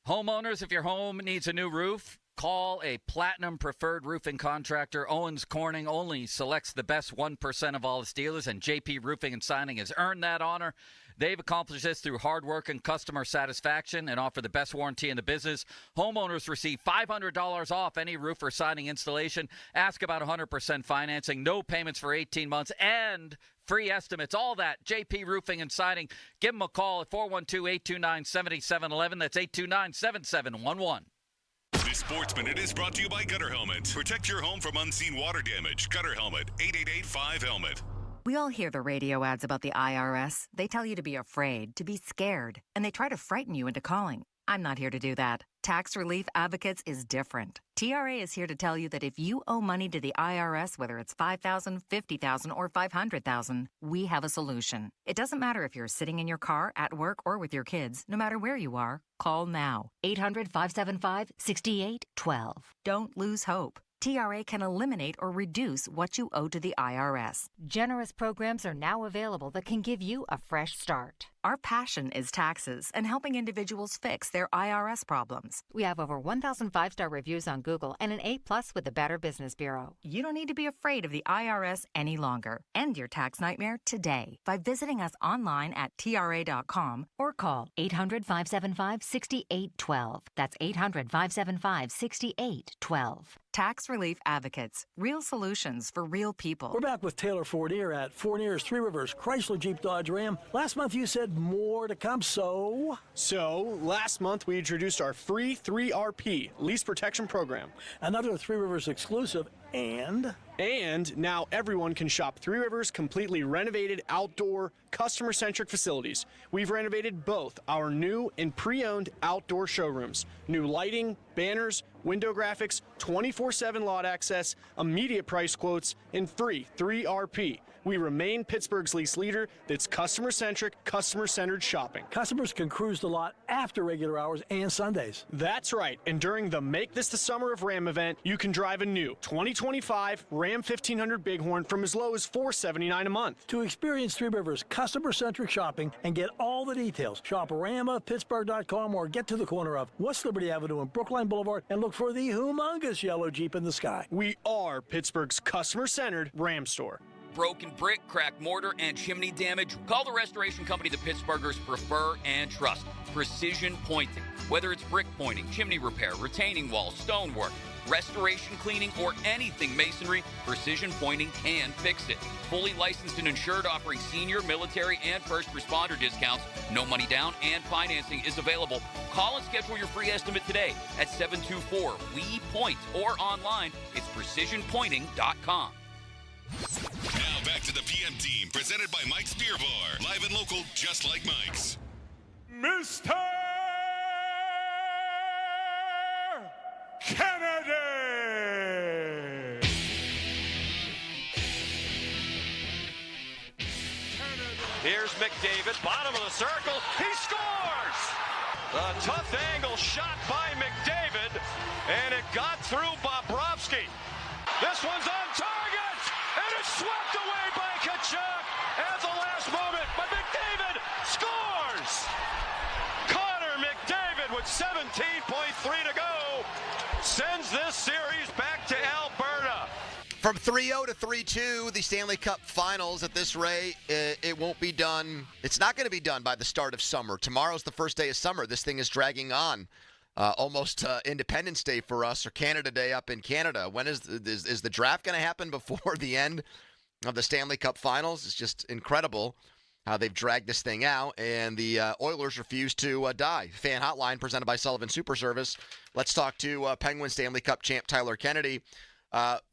Homeowners, if your home needs a new roof, call a Platinum Preferred Roofing Contractor. Owens Corning only selects the best 1% of all its dealers, and JP Roofing and Signing has earned that honor. They've accomplished this through hard work and customer satisfaction and offer the best warranty in the business. Homeowners receive $500 off any roof or siding installation. Ask about 100% financing, no payments for 18 months, and free estimates. All that, JP Roofing and Siding. Give them a call at 412-829-7711. That's 829-7711.
This Sports Minute is brought to you by Gutter Helmet. Protect your home from unseen water damage. Gutter Helmet, 888-5-HELMET.
We all hear the radio ads about the IRS. They tell you to be afraid, to be scared, and they try to frighten you into calling. I'm not here to do that. Tax Relief Advocates is different. TRA is here to tell you that if you owe money to the IRS, whether it's $5,000, $50,000, or $500,000, we have a solution. It doesn't matter if you're sitting in your car, at work, or with your kids. No matter where you are, call now. 800-575-6812. Don't lose hope. TRA can eliminate or reduce what you owe to the IRS.
Generous programs are now available that can give you a fresh start.
Our passion is taxes and helping individuals fix their IRS problems.
We have over 1,000 5-star reviews on Google and an A+ with the Better Business Bureau.
You don't need to be afraid of the IRS any longer. End your tax nightmare today by visiting us online at TRA.com or call 800-575-6812. That's 800-575-6812. Tax Relief Advocates. Real solutions for real people.
We're back with Taylor Fournier at Fournier's Three Rivers Chrysler Jeep Dodge Ram. Last month you said more to come, so
last month we introduced our free 3RP lease protection program.
Another Three Rivers exclusive, and
now everyone can shop Three Rivers' completely renovated outdoor customer-centric facilities. We've renovated both our new and pre-owned outdoor showrooms. New lighting, banners, window graphics, 24/7 lot access, immediate price quotes, and free 3RP. We remain Pittsburgh's lease leader that's customer-centric, customer-centered shopping.
Customers can cruise the lot after regular hours and Sundays.
That's right, and during the Make This the Summer of Ram event, you can drive a new 2025 Ram 1500 Bighorn from as low as $479 a month.
To experience Three Rivers customer-centric shopping and get all the details, shop RamofPittsburgh.com or get to the corner of West Liberty Avenue and Brookline Boulevard and look for the humongous yellow Jeep in the sky.
We are Pittsburgh's customer-centered Ram store.
Broken brick, cracked mortar, and chimney damage? Call the restoration company the Pittsburghers prefer and trust. Precision Pointing. Whether it's brick pointing, chimney repair, retaining walls, stonework, restoration cleaning, or anything masonry, Precision Pointing can fix it. Fully licensed and insured, offering senior, military, and first responder discounts. No money down and financing is available. Call and schedule your free estimate today at 724-WE-POINT or online. It's precisionpointing.com.
Now back to the PM team, presented by Mike's Beer Bar. Live and local, just like Mike's.
Mr. Kennedy!
Here's McDavid, bottom of the circle. He scores! A tough angle shot by McDavid, and it got through Bobrovsky. This one's on target, and it's swept away by Tkachuk at the last moment, but McDavid scores! Connor McDavid with 17.3 to go sends this series back to Alberta.
From 3-0 to 3-2, the Stanley Cup Finals at this rate, it won't be done. It's not going to be done by the start of summer. Tomorrow's the first day of summer. This thing is dragging on. Almost Independence Day for us, or Canada Day up in Canada. When is the draft going to happen before the end of the Stanley Cup Finals? It's just incredible how they've dragged this thing out, and the Oilers refuse to die. Fan Hotline presented by Sullivan Super Service. Let's talk to Penguin Stanley Cup champ Tyler Kennedy.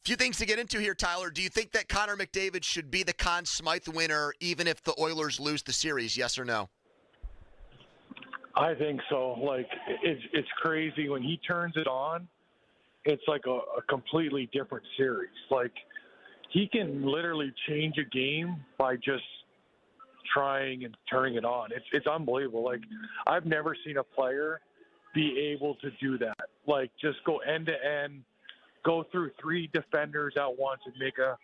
Few things to get into here, Tyler. Do you think that Connor McDavid should be the Conn Smythe winner even if the Oilers lose the series, yes or no?
I think so. Like, it's crazy. When he turns it on, it's like a completely different series. Like, he can literally change a game by just trying and turning it on. It's unbelievable. Like, I've never seen a player be able to do that. Like, just go end to end, go through three defenders at once and make a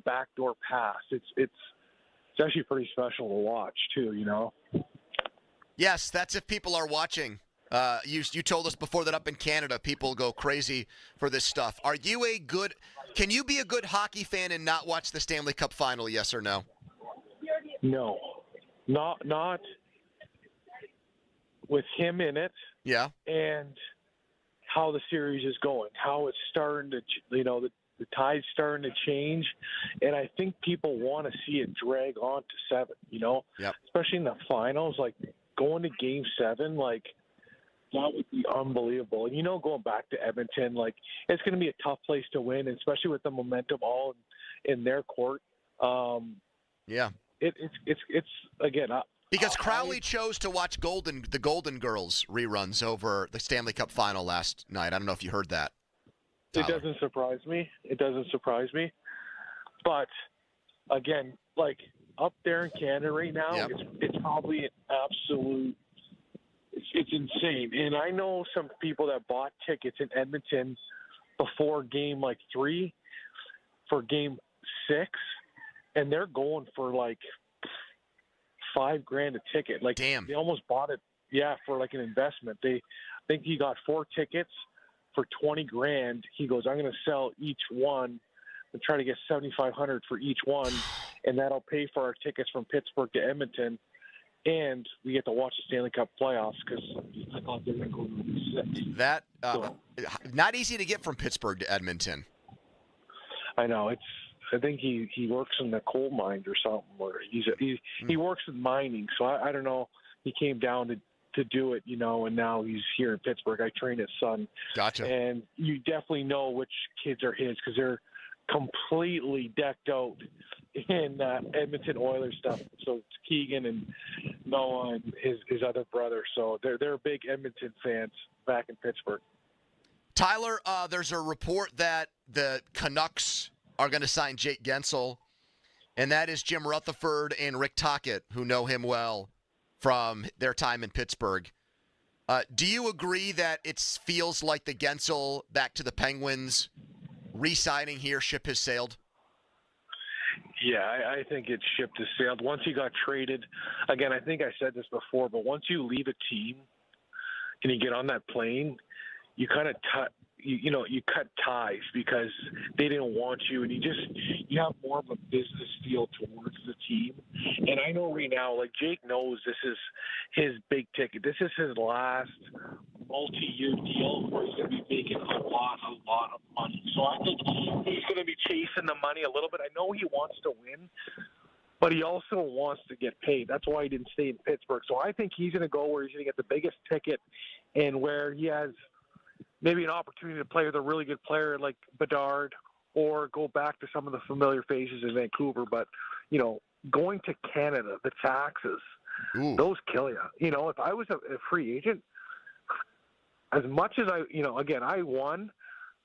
backdoor pass. It's actually pretty special to watch too,
Yes, that's if people are watching. You told us before that up in Canada, people go crazy for this stuff. Can you be a good hockey fan and not watch the Stanley Cup Final, yes or no?
No. Not with him in it.
Yeah.
And how the series is going, how it's starting to, the tide's starting to change. And I think people want to see it drag on to 7,
Yep.
Especially in the finals, like going to game 7, like that would be unbelievable. And, going back to Edmonton, like it's going to be a tough place to win, especially with the momentum all in their court.
Yeah.
It's again,
because Crowley chose to watch the Golden Girls reruns over the Stanley Cup Final last night. I don't know if you heard that, Tyler.
It doesn't surprise me. But, again, like, up there in Canada right now,
Yep.
it's probably an absolute – it's insane. And I know some people that bought tickets in Edmonton before game, 3 for game 6, and they're going for, $5,000 a ticket. Like,
damn.
They almost bought it, for an investment. I think he got 4 tickets for $20,000. He goes, I'm going to sell each one and try to get $7,500 for each one, and that'll pay for our tickets from Pittsburgh to Edmonton, and we get to watch the Stanley Cup playoffs because I thought they were going to go to 6.
That not easy to get from Pittsburgh to Edmonton.
I know I think he works in the coal mines or something, or he works in mining. So I don't know. He came down to do it, and now he's here in Pittsburgh. I train his son.
Gotcha.
And you definitely know which kids are his because they're completely decked out in Edmonton Oilers stuff. So it's Keegan and Noah and his other brother. So they're big Edmonton fans back in Pittsburgh.
Tyler, there's a report that the Canucks are going to sign Jake Gensel, and that is Jim Rutherford and Rick Tocchet, who know him well from their time in Pittsburgh. Do you agree that it feels like the Gensel back to the Penguins re-signing here, ship has sailed?
Yeah, I think its ship has sailed. Once he got traded, again, I think I said this before, but once you leave a team and you get on that plane, you kind of you cut ties because they didn't want you, and you have more of a business feel towards the team. And I know right now, like Jake knows this is his big ticket. This is his last multi-year deal where he's going to be making a lot of money. So I think he's going to be chasing the money a little bit. I know he wants to win, but he also wants to get paid. That's why he didn't stay in Pittsburgh. So I think he's going to go where he's going to get the biggest ticket and where he has maybe an opportunity to play with a really good player like Bedard or go back to some of the familiar faces in Vancouver. But, going to Canada, the taxes, those kill you. If I was a free agent, as much as again, I won,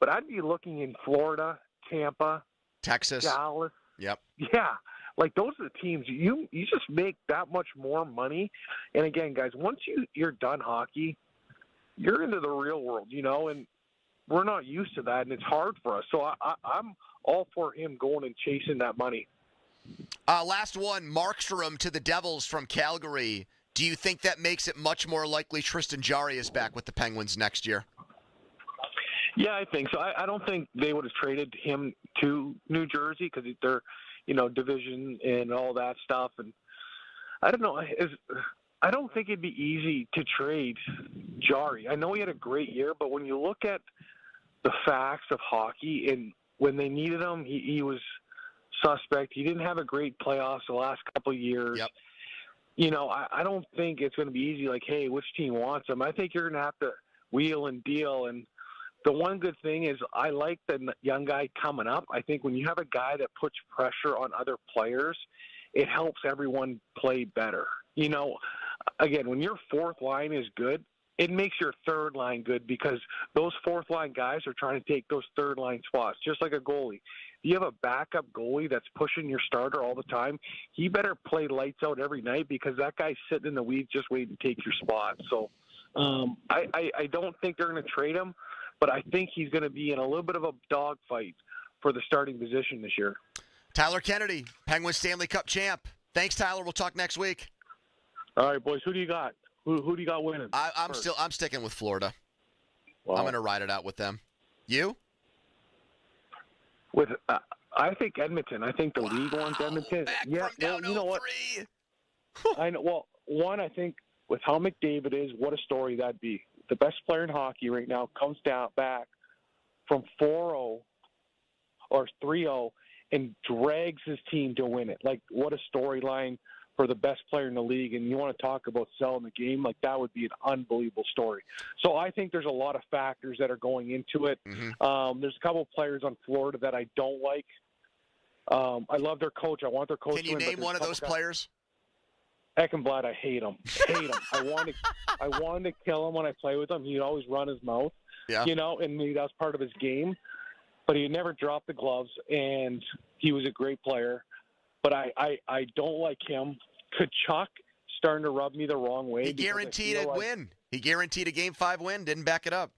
but I'd be looking in Florida, Tampa,
Texas,
Dallas.
Yep.
Yeah. Like, those are the teams you just make that much more money. And again, guys, once you're done hockey, you're into the real world, and we're not used to that, and it's hard for us. So I'm all for him going and chasing that money.
Last one, Markstrom to the Devils from Calgary. Do you think that makes it much more likely Tristan Jarry is back with the Penguins next year?
Yeah, I think so. I don't think they would have traded him to New Jersey because they're, division and all that stuff. And I don't know. I don't think it'd be easy to trade Jarry. I know he had a great year, but when you look at the facts of hockey, and when they needed him, he was suspect. He didn't have a great playoffs the last couple of years.
Yep.
I don't think it's going to be easy, like, hey, which team wants him? I think you're going to have to wheel and deal. And the one good thing is I like the young guy coming up. I think when you have a guy that puts pressure on other players, it helps everyone play better. Again, when your fourth line is good, it makes your third line good because those fourth line guys are trying to take those third line spots, just like a goalie. You have a backup goalie that's pushing your starter all the time. He better play lights out every night because that guy's sitting in the weeds just waiting to take your spot. So I don't think they're going to trade him, but I think he's going to be in a little bit of a dogfight for the starting position this year.
Tyler Kennedy, Penguins Stanley Cup champ. Thanks, Tyler. We'll talk next week.
All right, boys. Who do you got? Who do you got winning?
I'm sticking with Florida.
Wow.
I'm going to ride it out with them. You?
I think Edmonton. I think the league wants Edmonton. Yeah, well, you know what? I know. Well, one, I think with how McDavid is, what a story that'd be. The best player in hockey right now comes back from 4-0 or 3-0 and drags his team to win it. Like, what a storyline for the best player in the league. And you want to talk about selling the game, like that would be an unbelievable story. So I think there's a lot of factors that are going into it.
Mm-hmm.
There's a couple of players on Florida that I don't like. I love their coach. I want their coach.
Can you name one of those players?
Eckenblad, I hate him. I wanted to kill him when I play with him. He'd always run his mouth, and that was part of his game. But he never dropped the gloves, and he was a great player. But I don't like him. Kachuk starting to rub me the wrong way.
He guaranteed a win. He guaranteed a Game 5 win, didn't back it up.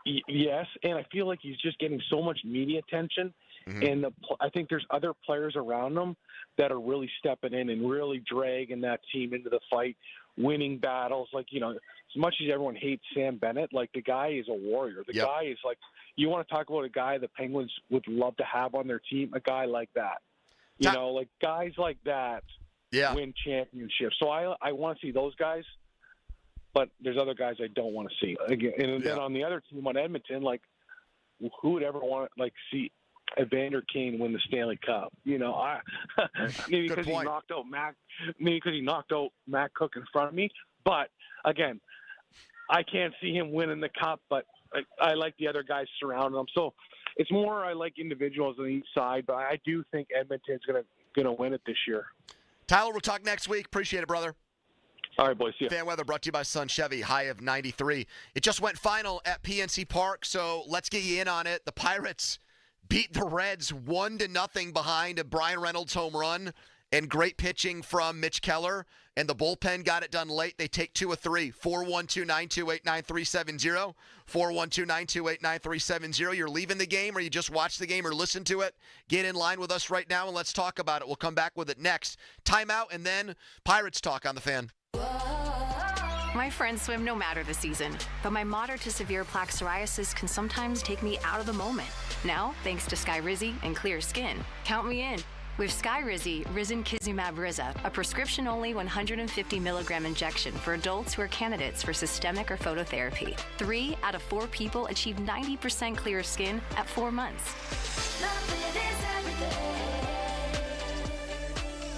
Yes, and I feel like he's just getting so much media attention. Mm-hmm. And I think there's other players around him that are really stepping in and really dragging that team into the fight, winning battles. Like, as much as everyone hates Sam Bennett, like, the guy is a warrior. The guy is like, you want to talk about a guy the Penguins would love to have on their team, a guy like that. Like guys like that win championships. So I want to see those guys, but there's other guys I don't want to see. Again, and then on the other team, on Edmonton, like, who would ever want to see Evander Kane win the Stanley Cup? Maybe because he knocked out Matt Cook in front of me. But again, I can't see him winning the cup. But I like the other guys surrounding him. So it's more I like individuals on each side. But I do think Edmonton's gonna win it this year.
Tyler, we'll talk next week. Appreciate it, brother.
All right, boys. See ya.
Fan weather brought to you by Sun Chevy. High of 93. It just went final at PNC Park, so let's get you in on it. The Pirates beat the Reds 1-0 behind a Brian Reynolds home run and great pitching from Mitch Keller. And the bullpen got it done late. They take 2 of 3. 412-928-9370. 412-928-9370. You're leaving the game or you just watch the game or listen to it. Get in line with us right now and let's talk about it. We'll come back with it next. Timeout and then Pirates Talk on the Fan.
My friends swim no matter the season, but my moderate to severe plaque psoriasis can sometimes take me out of the moment. Now, thanks to Skyrizi and Clear Skin, count me in. With Skyrizi, Risankizumab Riza, a prescription-only 150 milligram injection for adults who are candidates for systemic or phototherapy. 3 out of 4 people achieve 90% clear skin at 4 months.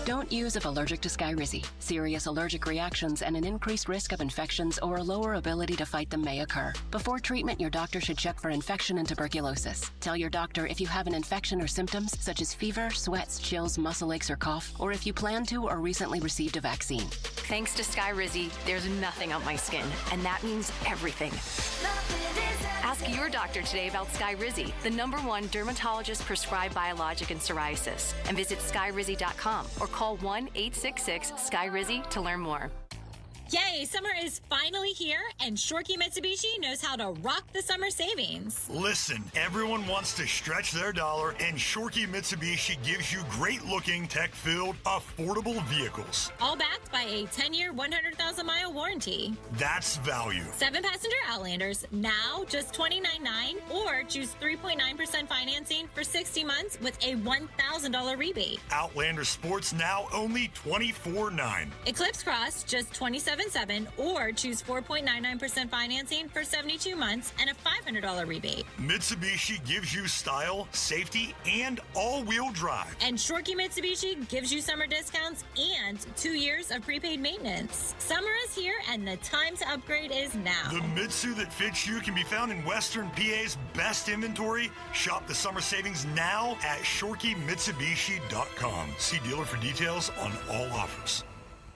Don't use if allergic to Skyrizi. Serious allergic reactions and an increased risk of infections or a lower ability to fight them may occur. Before treatment, your doctor should check for infection and tuberculosis. Tell your doctor if you have an infection or symptoms such as fever, sweats, chills, muscle aches, or cough, or if you plan to or recently received a vaccine.
Thanks to Sky Rizzy, there's nothing on my skin, and that means everything. Ask your doctor today about Sky Rizzy, the #1 dermatologist-prescribed biologic in psoriasis, and visit skyrizzy.com or call 1-866-SKY-RIZZY to learn more.
Yay, summer is finally here, and Shorkey Mitsubishi knows how to rock the summer savings.
Listen, everyone wants to stretch their dollar, and Shorkey Mitsubishi gives you great-looking, tech-filled, affordable vehicles.
All backed by a 10-year, 100,000-mile warranty.
That's value.
7-passenger Outlanders, now just $29,900, or choose 3.9% financing for 60 months with a $1,000 rebate.
Outlander Sports, now only $24,900.
Eclipse Cross, just $27,700, or choose 4.99% financing for 72 months and a $500 rebate.
Mitsubishi gives you style, safety, and all-wheel drive.
And Shorkey Mitsubishi gives you summer discounts and 2 years of prepaid maintenance. Summer is here, and the time to upgrade is now.
The Mitsu that fits you can be found in Western PA's best inventory. Shop the summer savings now at ShorkeyMitsubishi.com. See dealer for details on all offers.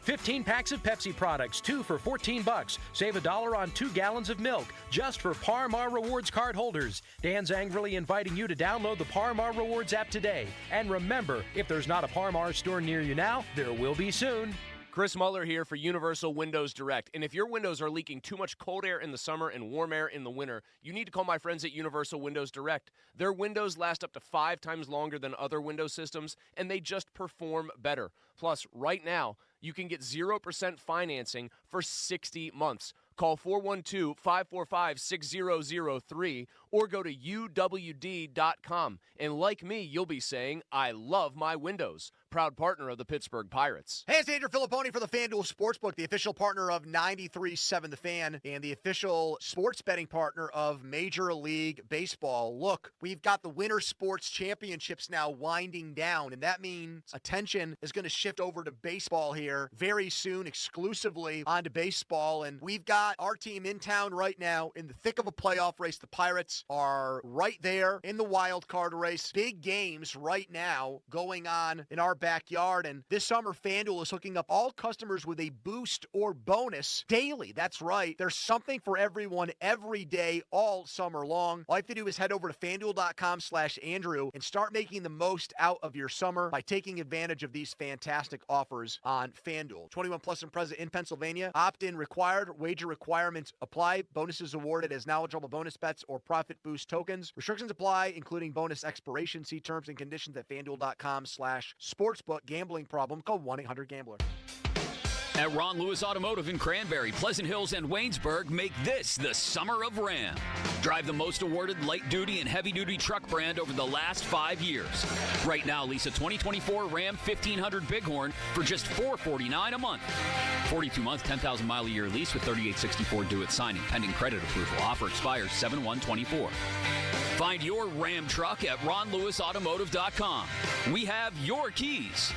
15 packs of Pepsi products, 2 for $14. Save $1 on 2 gallons of milk, just for Par Mar Rewards card holders. Dan's angrily inviting you to download the Par Mar Rewards app today. And remember, if there's not a Par Mar store near you now, there will be soon.
Chris Muller here for Universal Windows Direct. And if your windows are leaking too much cold air in the summer and warm air in the winter, you need to call my friends at Universal Windows Direct. Their windows last up to 5 times longer than other window systems, and they just perform better. Plus, right now, you can get 0% financing for 60 months. Call 412-545-6003 or go to uwd.com. And like me, you'll be saying, I love my windows. Proud partner of the Pittsburgh Pirates.
Hey, it's Andrew Filipponi for the FanDuel Sportsbook, the official partner of 93.7 The Fan and the official sports betting partner of Major League Baseball. Look, we've got the Winter Sports Championships now winding down, and that means attention is going to shift over to baseball here very soon, exclusively onto baseball. And we've got our team in town right now in the thick of a playoff race. The Pirates are right there in the wild card race. Big games right now going on in our backyard. And this summer, FanDuel is hooking up all customers with a boost or bonus daily. That's right. There's something for everyone every day, all summer long. All you have to do is head over to FanDuel.com/Andrew and start making the most out of your summer by taking advantage of these fantastic offers on FanDuel. 21 plus and present in Pennsylvania. Opt-in required. Wager requirements apply. Bonuses awarded as knowledgeable bonus bets or profit boost tokens. Restrictions apply, including bonus expiration. See terms and conditions at FanDuel.com/sportsbook. Gambling problem? Call 1-800-GAMBLER.
At Ron Lewis Automotive in Cranberry, Pleasant Hills, and Waynesburg, make this the summer of Ram. Drive the most awarded light-duty and heavy-duty truck brand over the last 5 years. Right now, lease a 2024 Ram 1500 Bighorn for just $449 a month. 42-month, 10,000-mile-a-year lease with $38.64 due at signing, pending credit approval. Offer expires 7/1/24. Find your Ram truck at ronlewisautomotive.com. We have your keys.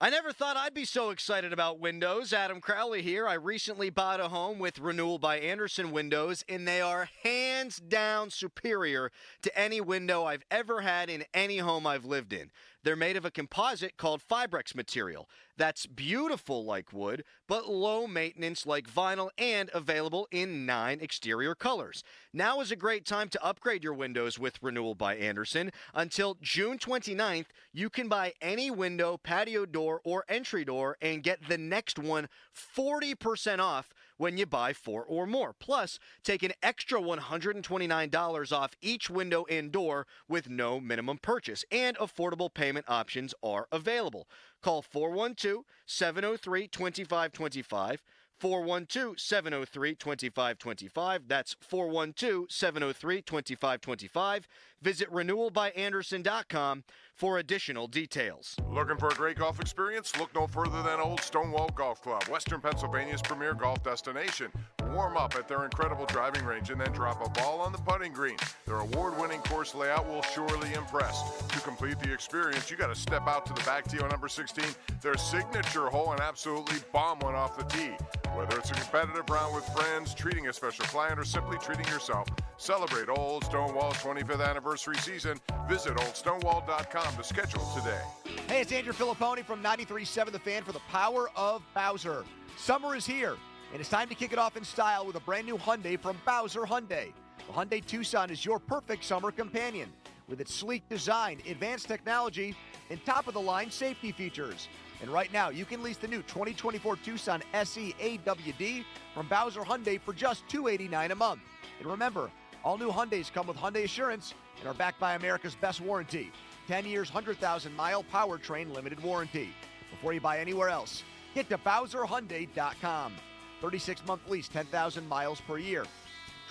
I never thought I'd be so excited about windows. Adam Crowley here. I recently bought a home with Renewal by Andersen windows, and they are hands down superior to any window I've ever had in any home I've lived in. They're made of a composite called Fibrex material that's beautiful like wood, but low maintenance like vinyl, and available in 9 exterior colors. Now is a great time to upgrade your windows with Renewal by Andersen. Until June 29th, you can buy any window, patio door, or entry door and get the next one 40% off when you buy 4 or more. Plus, take an extra $129 off each window and door with no minimum purchase, and affordable payment options are available. Call 412-703-2525. 412-703-2525. That's 412-703-2525. Visit renewalbyandersen.com for additional details.
Looking for a great golf experience? Look no further than Old Stonewall Golf Club, Western Pennsylvania's premier golf destination. Warm up at their incredible driving range and then drop a ball on the putting green. Their award-winning course layout will surely impress. To complete the experience, you got to step out to the back tee on number 16, their signature hole, and absolutely bomb one off the tee. Whether it's a competitive round with friends, treating a special client, or simply treating yourself, celebrate Old Stonewall's 25th anniversary season. Visit oldstonewall.com to schedule today.
Hey, it's Andrew Filipponi from 93.7 The Fan for the power of Bowser. Summer is here, and it's time to kick it off in style with a brand new Hyundai from Bowser Hyundai. The Hyundai Tucson is your perfect summer companion with its sleek design, advanced technology, and top-of-the-line safety features. And right now, you can lease the new 2024 Tucson SE AWD from Bowser Hyundai for just $289 a month. And remember, all new Hyundais come with Hyundai Assurance and are backed by America's best warranty. 10 years, 100,000-mile powertrain limited warranty. Before you buy anywhere else, get to BowserHyundai.com. 36-month lease, 10,000 miles per year.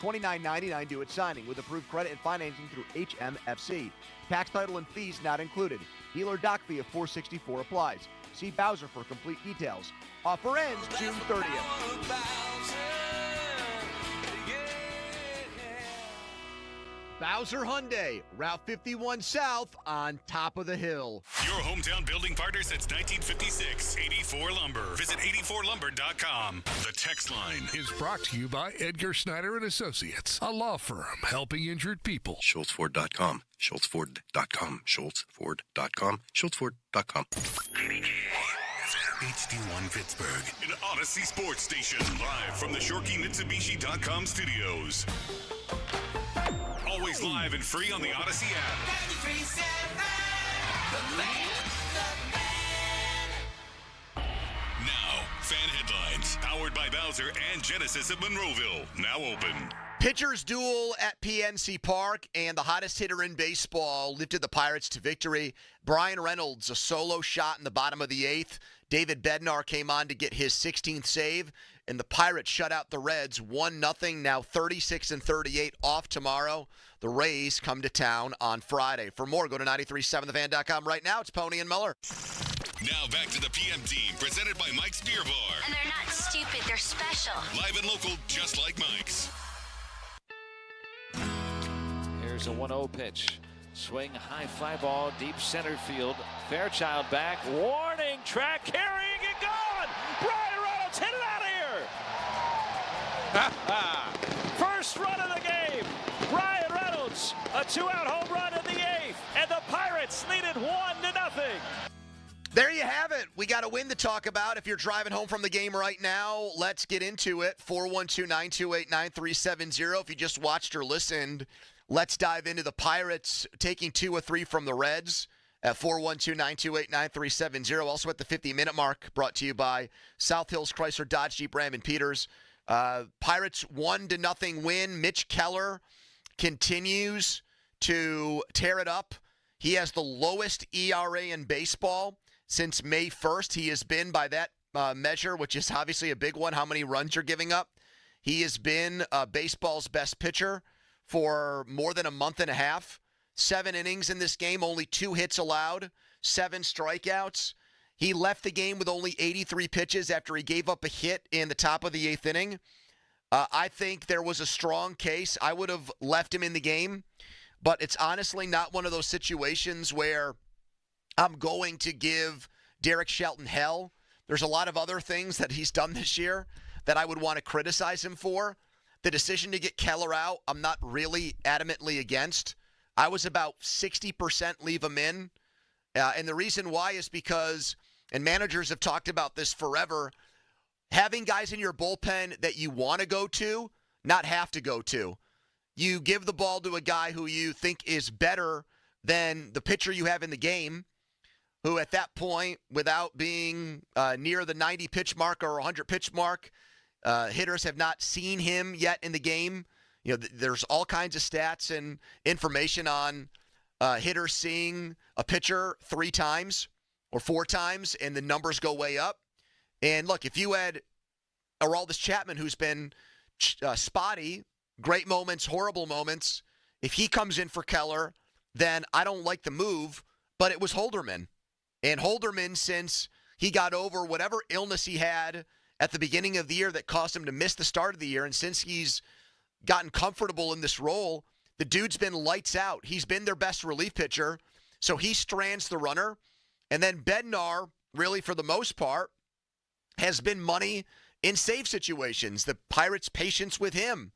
$29.99 due at signing with approved credit and financing through HMFC. Tax, title, and fees not included. Dealer doc fee of $464 applies. See Bowser for complete details. Offer ends June 30th. Bowser Hyundai, Route 51 South on top of the hill.
Your hometown building partner since 1956, 84 Lumber. Visit 84lumber.com. The text line
is brought to you by Edgar Snyder and Associates, a law firm helping injured people.
SchultzFord.com. SchultzFord.com. SchultzFord.com. SchultzFord.com.
HD1 Pittsburgh, an Odyssey sports station, live from the ShorkeyMitsubishi.com studios. Always live and free on the Odyssey app. 93.7, the fan. Now, fan headlines, powered by Bowser and Genesis of Monroeville, now open.
Pitchers duel at PNC Park, and the hottest hitter in baseball lifted the Pirates to victory. Brian Reynolds, a solo shot in the bottom of the 8th. David Bednar came on to get his 16th save, and the Pirates shut out the Reds 1-0, now 36-38 off tomorrow. The Rays come to town on Friday. For more, go to 937thefan.com right now. It's Pony and Miller.
Now back to the PM team, presented by Mike's Beer Bar.
And they're not stupid, they're special.
Live and local, just like Mike's.
Here's a 1-0 pitch. Swing, high fly ball, deep center field. Fairchild back. Warning, track carrying it, gone! Brian Reynolds hit it out of here! First run of the game. Brian Reynolds, a 2-out home run in the 8th, and the Pirates lead it 1-0.
There you have it. We got a win to talk about. If you're driving home from the game right now, let's get into it. 412-928-9370. If you just watched or listened, let's dive into the Pirates taking 2 of 3 from the Reds at 412-928-9370. Also at the 50-minute mark, brought to you by South Hills Chrysler Dodge Jeep Ram and Peters. Pirates 1-0 win. Mitch Keller continues to tear it up. He has the lowest ERA in baseball since May 1st. He has been, by that measure, which is obviously a big one, how many runs you're giving up. He has been baseball's best pitcher for more than a month and a half. 7 innings in this game, only 2 hits allowed, 7 strikeouts. He left the game with only 83 pitches after he gave up a hit in the top of the 8th inning. I think there was a strong case. I would have left him in the game, but it's honestly not one of those situations where I'm going to give Derek Shelton hell. There's a lot of other things that he's done this year that I would want to criticize him for. The decision to get Keller out, I'm not really adamantly against. I was about 60% leave him in. And the reason why is because, and managers have talked about this forever, having guys in your bullpen that you want to go to, not have to go to. You give the ball to a guy who you think is better than the pitcher you have in the game, who at that point, without being near the 90-pitch mark or 100-pitch mark, hitters have not seen him yet in the game. You know, there's all kinds of stats and information on hitters seeing a pitcher 3 times or 4 times, and the numbers go way up. And look, if you had Aroldis Chapman, who's been spotty, great moments, horrible moments, if he comes in for Keller, then I don't like the move, but it was Holderman. And Holderman, since he got over whatever illness he had at the beginning of the year that caused him to miss the start of the year, and since he's gotten comfortable in this role, the dude's been lights out. He's been their best relief pitcher, so he strands the runner. And then Bednar, really for the most part, has been money in save situations. The Pirates' patience with him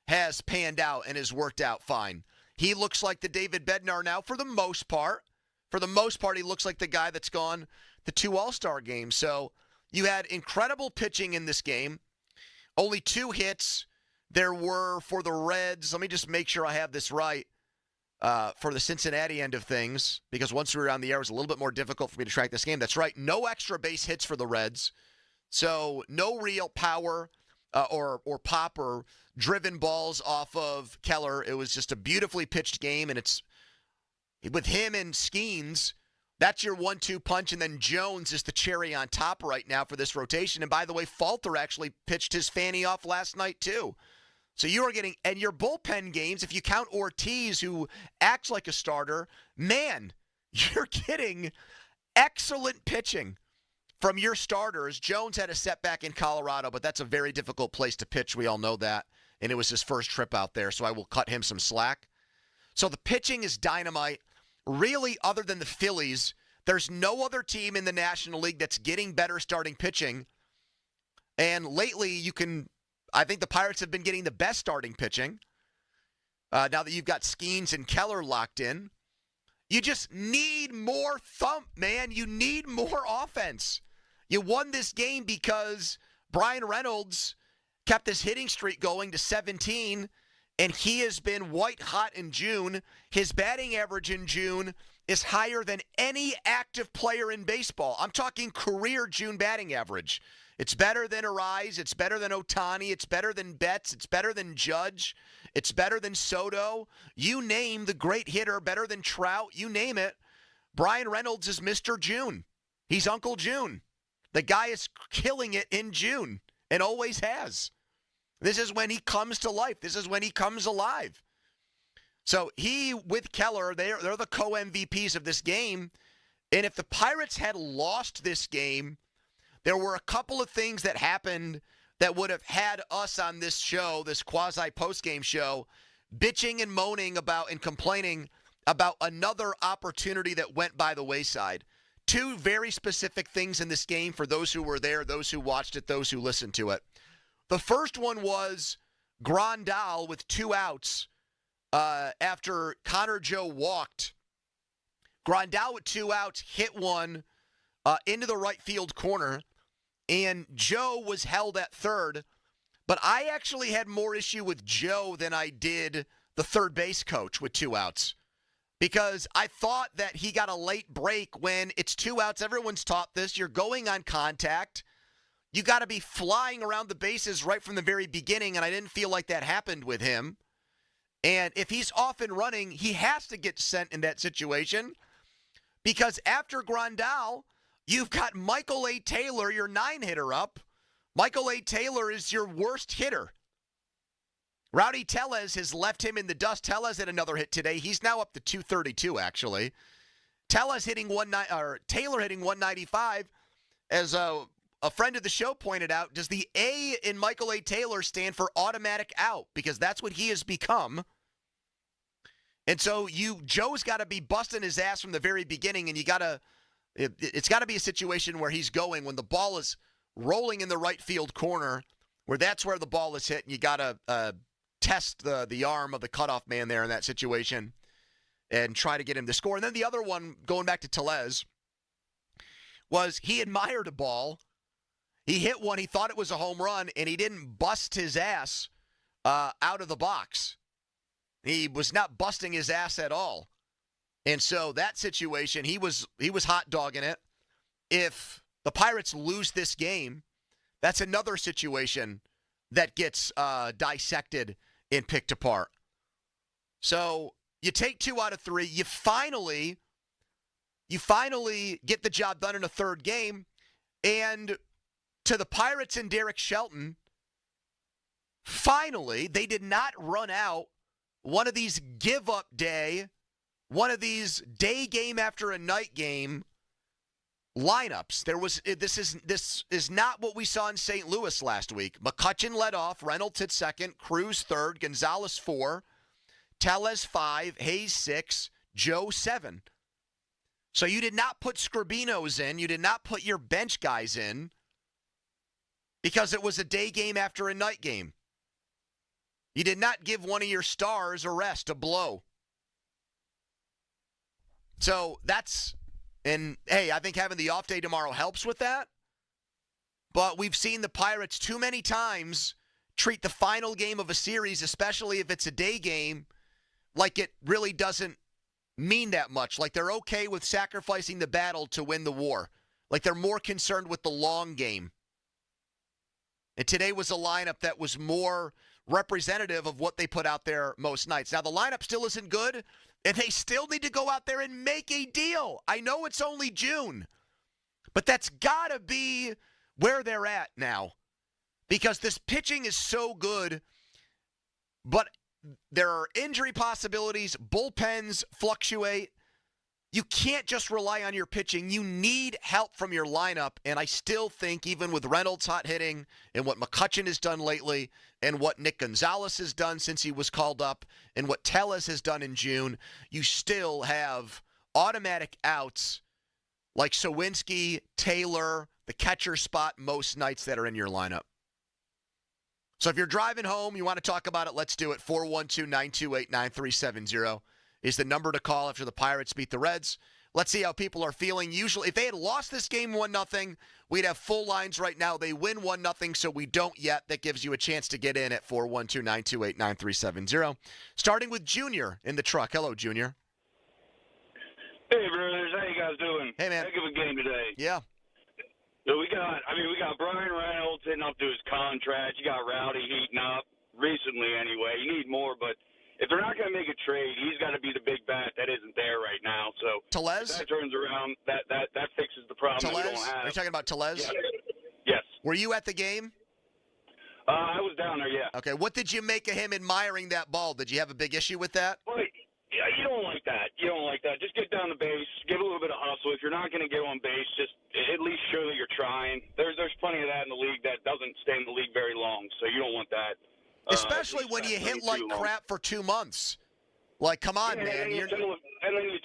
has panned out and has worked out fine. He looks like the David Bednar now for the most part. For the most part, he looks like the guy that's gone the 2 All-Star games. So you had incredible pitching in this game. Only 2 hits there were for the Reds. Let me just make sure I have this right for the Cincinnati end of things, because once we were on the air, it was a little bit more difficult for me to track this game. That's right. No extra base hits for the Reds. So no real power or pop or driven balls off of Keller. It was just a beautifully pitched game, and it's with him and Skeens, that's your 1-2 punch, and then Jones is the cherry on top right now for this rotation. And by the way, Falter actually pitched his fanny off last night too. So you are getting, and your bullpen games, if you count Ortiz, who acts like a starter, man, you're getting excellent pitching from your starters. Jones had a setback in Colorado, but that's a very difficult place to pitch. We all know that. And it was his first trip out there, so I will cut him some slack. So the pitching is dynamite. Really, other than the Phillies, there's no other team in the National League that's getting better starting pitching. And lately, I think the Pirates have been getting the best starting pitching. Now that you've got Skeens and Keller locked in. You just need more thump, man. You need more offense. You won this game because Brian Reynolds kept this hitting streak going to 17, and he has been white hot in June. His batting average in June is higher than any active player in baseball. I'm talking career June batting average. It's better than Arise. It's better than Ohtani. It's better than Betts. It's better than Judge. It's better than Soto. You name the great hitter, better than Trout. You name it. Brian Reynolds is Mr. June. He's Uncle June. The guy is killing it in June and always has. This is when he comes to life. This is when he comes alive. So he, with Keller, they're the co-MVPs of this game. And if the Pirates had lost this game, there were a couple of things that happened that would have had us on this show, this quasi-postgame show, bitching and moaning about and complaining about another opportunity that went by the wayside. 2 very specific things in this game for those who were there, those who watched it, those who listened to it. The first one was Grandal with 2 outs after Connor Joe walked. Grandal with 2 outs hit one into the right field corner, and Joe was held at third. But I actually had more issue with Joe than I did the third base coach with 2 outs, because I thought that he got a late break when it's 2 outs. Everyone's taught this. You're going on contact. You got to be flying around the bases right from the very beginning, and I didn't feel like that happened with him. And if he's off and running, he has to get sent in that situation, because after Grandal, you've got Michael A. Taylor, your 9-hitter up. Michael A. Taylor is your worst hitter. Rowdy Tellez has left him in the dust. Tellez had another hit today. He's now up to 232, actually. Taylor hitting 195. As a friend of the show pointed out, does the A in Michael A. Taylor stand for automatic out? Because that's what he has become. And so Joe's got to be busting his ass from the very beginning, and it's got to be a situation where he's going when the ball is rolling in the right field corner, where that's where the ball is hit, and you got to test the arm of the cutoff man there in that situation and try to get him to score. And then the other one, going back to Tellez, was he admired a ball. He hit one. He thought it was a home run, and he didn't bust his ass out of the box. He was not busting his ass at all. And so that situation, he was hot dogging it. If the Pirates lose this game, that's another situation that gets dissected and picked apart. So you take 2 out of 3. You finally get the job done in a third game. And to the Pirates and Derek Shelton, finally, they did not run out one of these give-up day, one of these day game after a night game lineups. This is not what we saw in St. Louis last week. McCutchen led off, Reynolds hit second, Cruz third, Gonzalez 4, Tellez 5, Hayes 6, Joe 7. So you did not put Scribinos in. You did not put your bench guys in because it was a day game after a night game. You did not give one of your stars a rest, a blow. So that's – and, hey, I think having the off day tomorrow helps with that. But we've seen the Pirates too many times treat the final game of a series, especially if it's a day game, like it really doesn't mean that much. Like they're okay with sacrificing the battle to win the war. Like they're more concerned with the long game. And today was a lineup that was more representative of what they put out there most nights. Now, the lineup still isn't good, and they still need to go out there and make a deal. I know it's only June, but that's got to be where they're at now because this pitching is so good, but there are injury possibilities. Bullpens fluctuate. You can't just rely on your pitching. You need help from your lineup. And I still think even with Reynolds hot hitting and what McCutchen has done lately and what Nick Gonzalez has done since he was called up and what Tellez has done in June, you still have automatic outs like Sawinski, Taylor, the catcher spot most nights that are in your lineup. So if you're driving home, you want to talk about it, let's do it. 412-928-9370 is the number to call after the Pirates beat the Reds. Let's see how people are feeling. Usually, if they had lost this game 1-0, we'd have full lines right now. They win 1-0, so we don't yet. That gives you a chance to get in at 412-928-9370. Starting with Junior in the truck. Hello, Junior.
Hey, brothers. How you guys doing?
Hey, man.
Heck of a game today.
Yeah.
So we got Brian Reynolds hitting up to his contract. You got Rowdy heating up recently anyway. You need more, but if they're not going to make a trade, he's got to be the big bat that isn't there right now. So
Tellez?
If that turns around, that fixes the problem that we don't have.
Are you talking about Tellez?
Yeah. Yes.
Were you at the game?
I was down there, yeah.
Okay. What did you make of him admiring that ball? Did you have a big issue with that?
Well, yeah, you don't like that. You don't like that. Just get down the base, give a little bit of hustle. If you're not going to get on base, just at least show that you're trying. There's plenty of that in the league that doesn't stay in the league very long, so you don't want that.
Especially when you hit like crap for 2 months. Like, come on, man.
And then you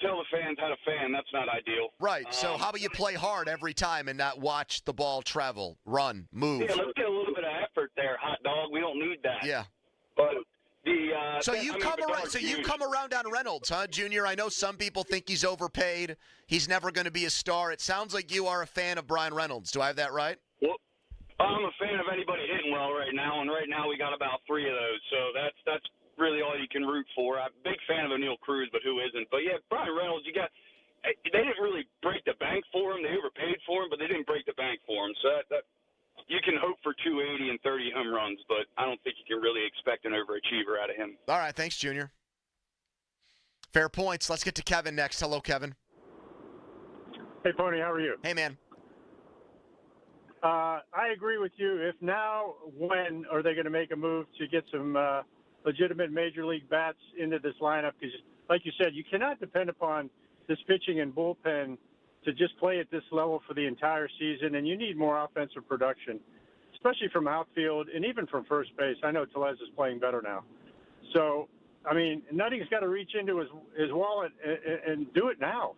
tell the fans how to fan. That's not ideal.
Right. So how about you play hard every time and not watch the ball travel, run, move?
Yeah, let's get a little bit of effort there, hot dog. We don't need that.
Yeah.
But
so you come around on Reynolds, huh, Junior? I know some people think he's overpaid. He's never going to be a star. It sounds like you are a fan of Brian Reynolds. Do I have that right?
Well, I'm a fan of anybody hitting well right now, and right now we got about 3 of those. So that's really all you can root for. I'm a big fan of O'Neal Cruz, but who isn't? But yeah, Brian Reynolds, they didn't really break the bank for him. They overpaid for him, but they didn't break the bank for him. So that you can hope for 280 and 30 home runs, but I don't think you can really expect an overachiever out of him.
All right, thanks, Junior. Fair points. Let's get to Kevin next. Hello, Kevin.
Hey, Pony, how are you?
Hey, man.
I agree with you. If now, when are they going to make a move to get some legitimate major league bats into this lineup? Because, like you said, you cannot depend upon this pitching and bullpen to just play at this level for the entire season, and you need more offensive production, especially from outfield and even from first base. I know Tellez is playing better now. So, I mean, Nutting's got to reach into his wallet and do it now.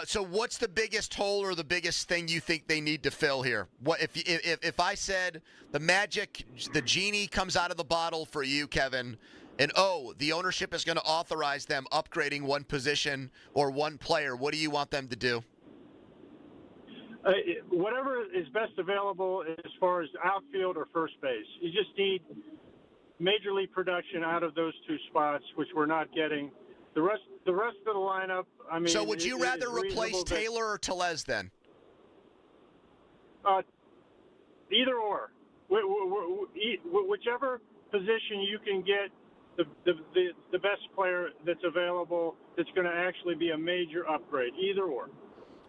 So what's the biggest hole or the biggest thing you think they need to fill here? What if I said the genie comes out of the bottle for you, Kevin, and the ownership is going to authorize them upgrading one position or one player, what do you want them to do?
Whatever is best available as far as outfield or first base. You just need major league production out of those 2 spots, which we're not getting. The rest of the lineup, I mean.
So would you rather replace Taylor or Tellez then?
Either or. Whichever position you can get the best player that's available that's going to actually be a major upgrade. Either or.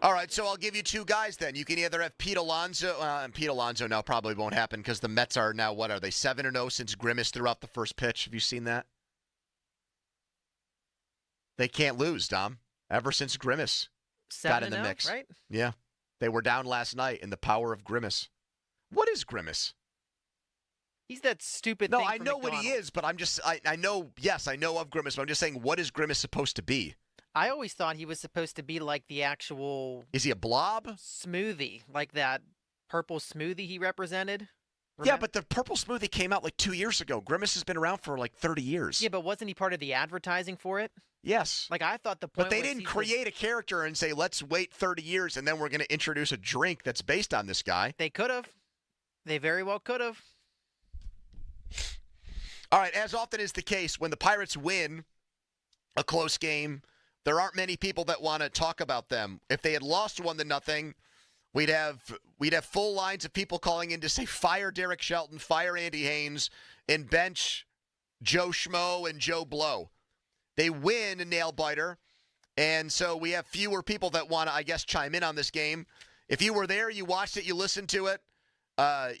All right, so I'll give you 2 guys then. You can either have Pete Alonso. Pete Alonso now probably won't happen because the Mets are now, what are they, 7-0 since Grimace threw out the first pitch? Have you seen that? They can't lose, Dom, ever since Grimace got in the mix.
Right?
Yeah. They were down last night in the power of Grimace. What is Grimace?
He's that stupid
thing.
No,
I know what he is, but I'm just, I know of Grimace, but I'm just saying, what is Grimace supposed to be?
I always thought he was supposed to be like the actual...
Is he a blob?
Smoothie, like that purple smoothie he represented.
Yeah, but the purple smoothie came out like 2 years ago. Grimace has been around for like 30 years.
Yeah, but wasn't he part of the advertising for it?
Yes.
Like, I thought the point
But they
was
didn't
he's
create a character and say, let's wait 30 years and then we're going to introduce a drink that's based on this guy.
They could have. They very well could have.
All right, as often is the case, when the Pirates win a close game, there aren't many people that want to talk about them. If they had lost 1-0, we'd have full lines of people calling in to say, fire Derek Shelton, fire Andy Haynes, and bench Joe Schmo and Joe Blow. They win a nail-biter, and so we have fewer people that want to, I guess, chime in on this game. If you were there, you watched it, you listened to it,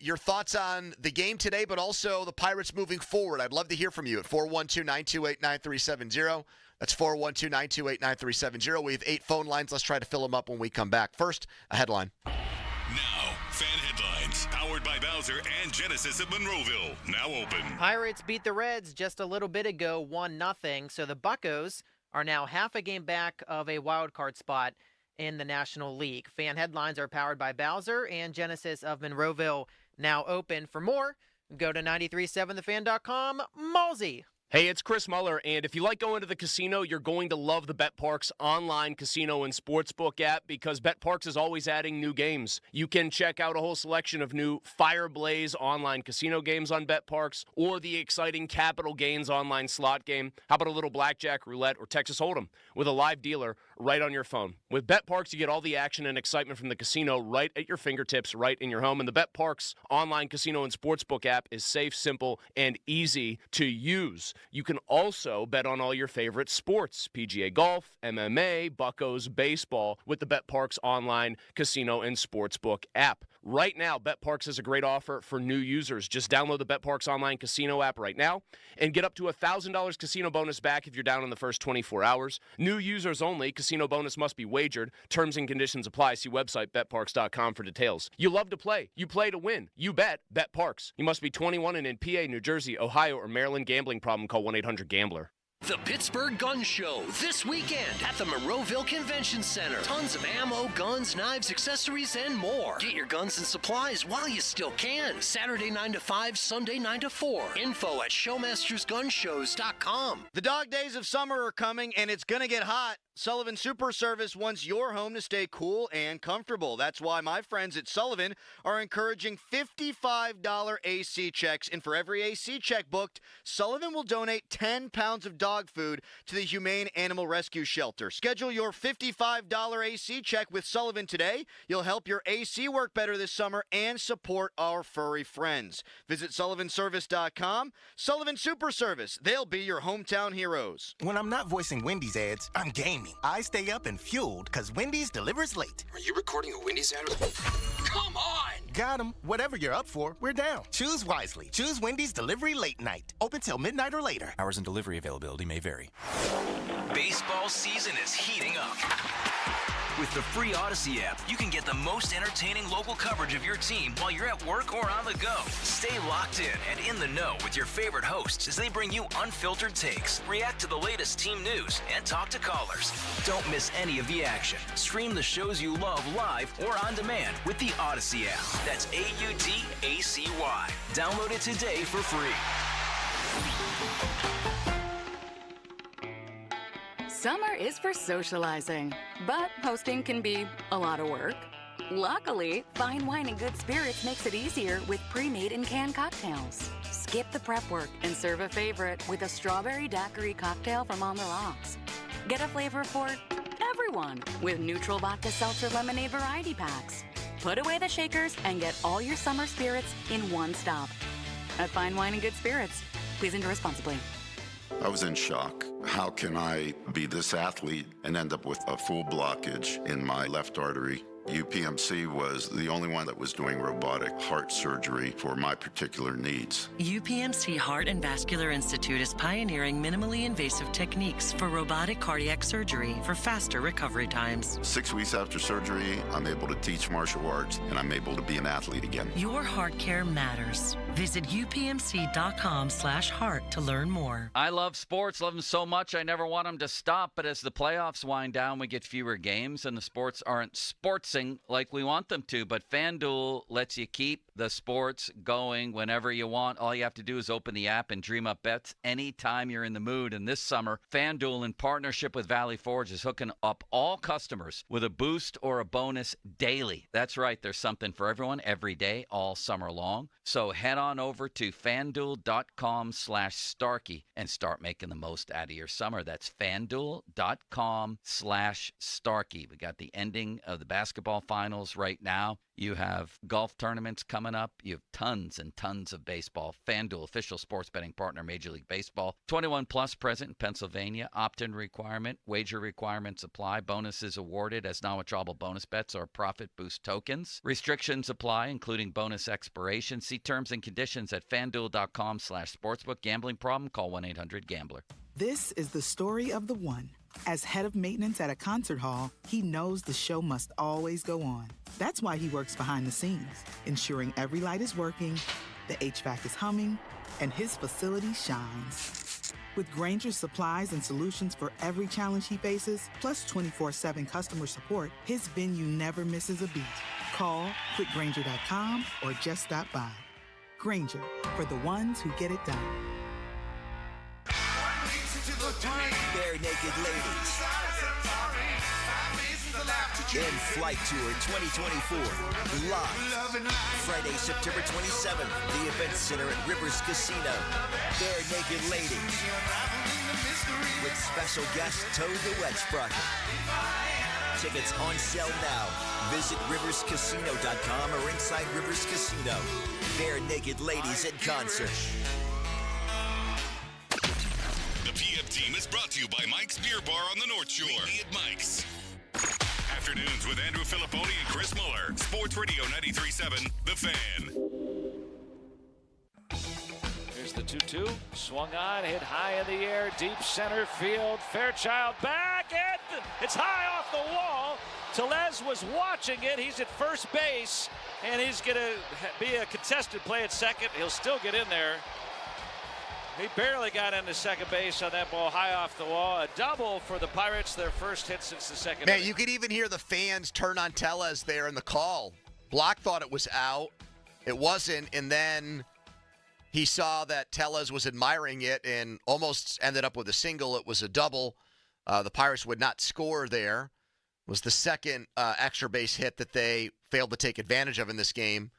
your thoughts on the game today, but also the Pirates moving forward. I'd love to hear from you at 412-928-9370. That's 412-928-9370. We have 8 phone lines. Let's try to fill them up when we come back. First, a headline.
Now, fan headlines, powered by Bowser and Genesis of Monroeville, now open.
Pirates beat the Reds just a little bit ago, 1-0. So the Buccos are now half a game back of a wild card spot in the National League. Fan headlines are powered by Bowser and Genesis of Monroeville, now open. For more, go to 937thefan.com. Malsey.
Hey, it's Chris Muller, and if you like going to the casino, you're going to love the BetParx online casino and sportsbook app because BetParx is always adding new games. You can check out a whole selection of new Fire Blaze online casino games on BetParx or the exciting Capital Gains online slot game. How about a little blackjack, roulette, or Texas Hold'em with a live dealer right on your phone? With BetParx, you get all the action and excitement from the casino right at your fingertips, right in your home. And the BetParx online casino and sportsbook app is safe, simple, and easy to use. You can also bet on all your favorite sports, PGA Golf, MMA, Buccos, baseball, with the BetParx online casino and sportsbook app. Right now, BetParx has a great offer for new users. Just download the BetParx online casino app right now and get up to $1,000 casino bonus back if you're down in the first 24 hours. New users only. Casino bonus must be wagered. Terms and conditions apply. See website betparx.com for details. You love to play. You play to win. You bet. BetParx. You must be 21 and in PA, New Jersey, Ohio, or Maryland. Gambling problem? Call 1-800-GAMBLER.
The Pittsburgh Gun Show this weekend at the Monroeville Convention Center. Tons of ammo, guns, knives, accessories, and more. Get your guns and supplies while you still can. Saturday 9 to 5, Sunday 9 to 4. Info at showmastersgunshows.com.
The dog days of summer are coming, and it's going to get hot. Sullivan Super Service wants your home to stay cool and comfortable. That's why my friends at Sullivan are encouraging $55 AC checks. And for every AC check booked, Sullivan will donate 10 pounds of dog food to the Humane Animal Rescue Shelter. Schedule your $55 AC check with Sullivan today. You'll help your AC work better this summer and support our furry friends. Visit sullivanservice.com. Sullivan Super Service. They'll be your hometown heroes.
When I'm not voicing Wendy's ads, I'm gaming. I stay up and fueled because Wendy's delivers late.
Are you recording a Wendy's ad? Come on!
Got 'em. Whatever you're up for, we're down. Choose wisely. Choose Wendy's Delivery Late Night. Open till midnight or later.
Hours and delivery availability may vary.
Baseball season is heating up. With the free Odyssey app, you can get the most entertaining local coverage of your team while you're at work or on the go. Stay locked in and in the know with your favorite hosts as they bring you unfiltered takes, react to the latest team news, and talk to callers. Don't miss any of the action. Stream the shows you love live or on demand with the Odyssey app. That's AUDACY. Download it today for free.
Summer is for socializing, but hosting can be a lot of work. Luckily, Fine Wine and Good Spirits makes it easier with pre-made and canned cocktails. Skip the prep work and serve a favorite with a strawberry daiquiri cocktail from On the Rocks. Get a flavor for everyone with neutral vodka seltzer lemonade variety packs. Put away the shakers and get all your summer spirits in one stop. At Fine Wine and Good Spirits, please enjoy responsibly.
I was in shock. How can I be this athlete and end up with a full blockage in my left artery? UPMC was the only one that was doing robotic heart surgery for my particular needs.
UPMC Heart and Vascular Institute is pioneering minimally invasive techniques for robotic cardiac surgery for faster recovery times.
6 weeks after surgery, I'm able to teach martial arts and I'm able to be an athlete again.
Your heart care matters. Visit upmc.com/heart to learn more.
I love sports, love them so much, I never want them to stop. But as the playoffs wind down, we get fewer games, and the sports aren't sportsing like we want them to. But FanDuel lets you keep the sports going whenever you want. All you have to do is open the app and dream up bets anytime you're in the mood. And this summer, FanDuel, in partnership with Valley Forge, is hooking up all customers with a boost or a bonus daily. That's right. There's something for everyone every day, all summer long. So head on over to FanDuel.com/Starkey and start making the most out of your summer. That's FanDuel.com/Starkey. We got the ending of the basketball finals right now. You have golf tournaments coming up. You have tons and tons of baseball. FanDuel, official sports betting partner, Major League Baseball. 21 plus, present in Pennsylvania. Opt-in requirement. Wager requirements apply. Bonuses awarded as non-withdrawable bonus bets or profit boost tokens. Restrictions apply, including bonus expiration. See terms and conditions at FanDuel.com/sportsbook. Gambling problem? Call 1-800-GAMBLER.
This is the story of the one. As head of maintenance at a concert hall, he knows the show must always go on. That's why he works behind the scenes, ensuring every light is working, the HVAC is humming, and his facility shines. With Grainger's supplies and solutions for every challenge he faces, plus 24/7 customer support, his venue never misses a beat. Call quickgrainger.com or just stop by. Grainger, for the ones who get it done.
Bare Naked Ladies In Flight Tour 2024 live Friday, September 27th, the Event Center at Rivers Casino. Bare Naked Ladies with special guest Toad the Wet Sprocket. Tickets on sale now. Visit riverscasino.com or inside Rivers Casino. Bare Naked Ladies in concert.
The PM team is brought to you by Mike's Beer Bar on the North Shore. Meet me at Mike's. Afternoons with Andrew Filipponi and Chris Muller. Sports Radio 93.7, The Fan.
Here's the 2-2. Swung on, hit high in the air, deep center field. Fairchild back, and it's high off the wall. Tellez was watching it. He's at first base, and he's going to be a contested play at second. He'll still get in there. He barely got into second base on that ball high off the wall. A double for the Pirates, their first hit since the second
Man,
inning.
you could even hear the fans turn on Tellez there in the call. Block thought it was out. It wasn't, and then he saw that Tellez was admiring it and almost ended up with a single. It was a double. The Pirates would not score there. It was the second extra base hit that they failed to take advantage of in this game.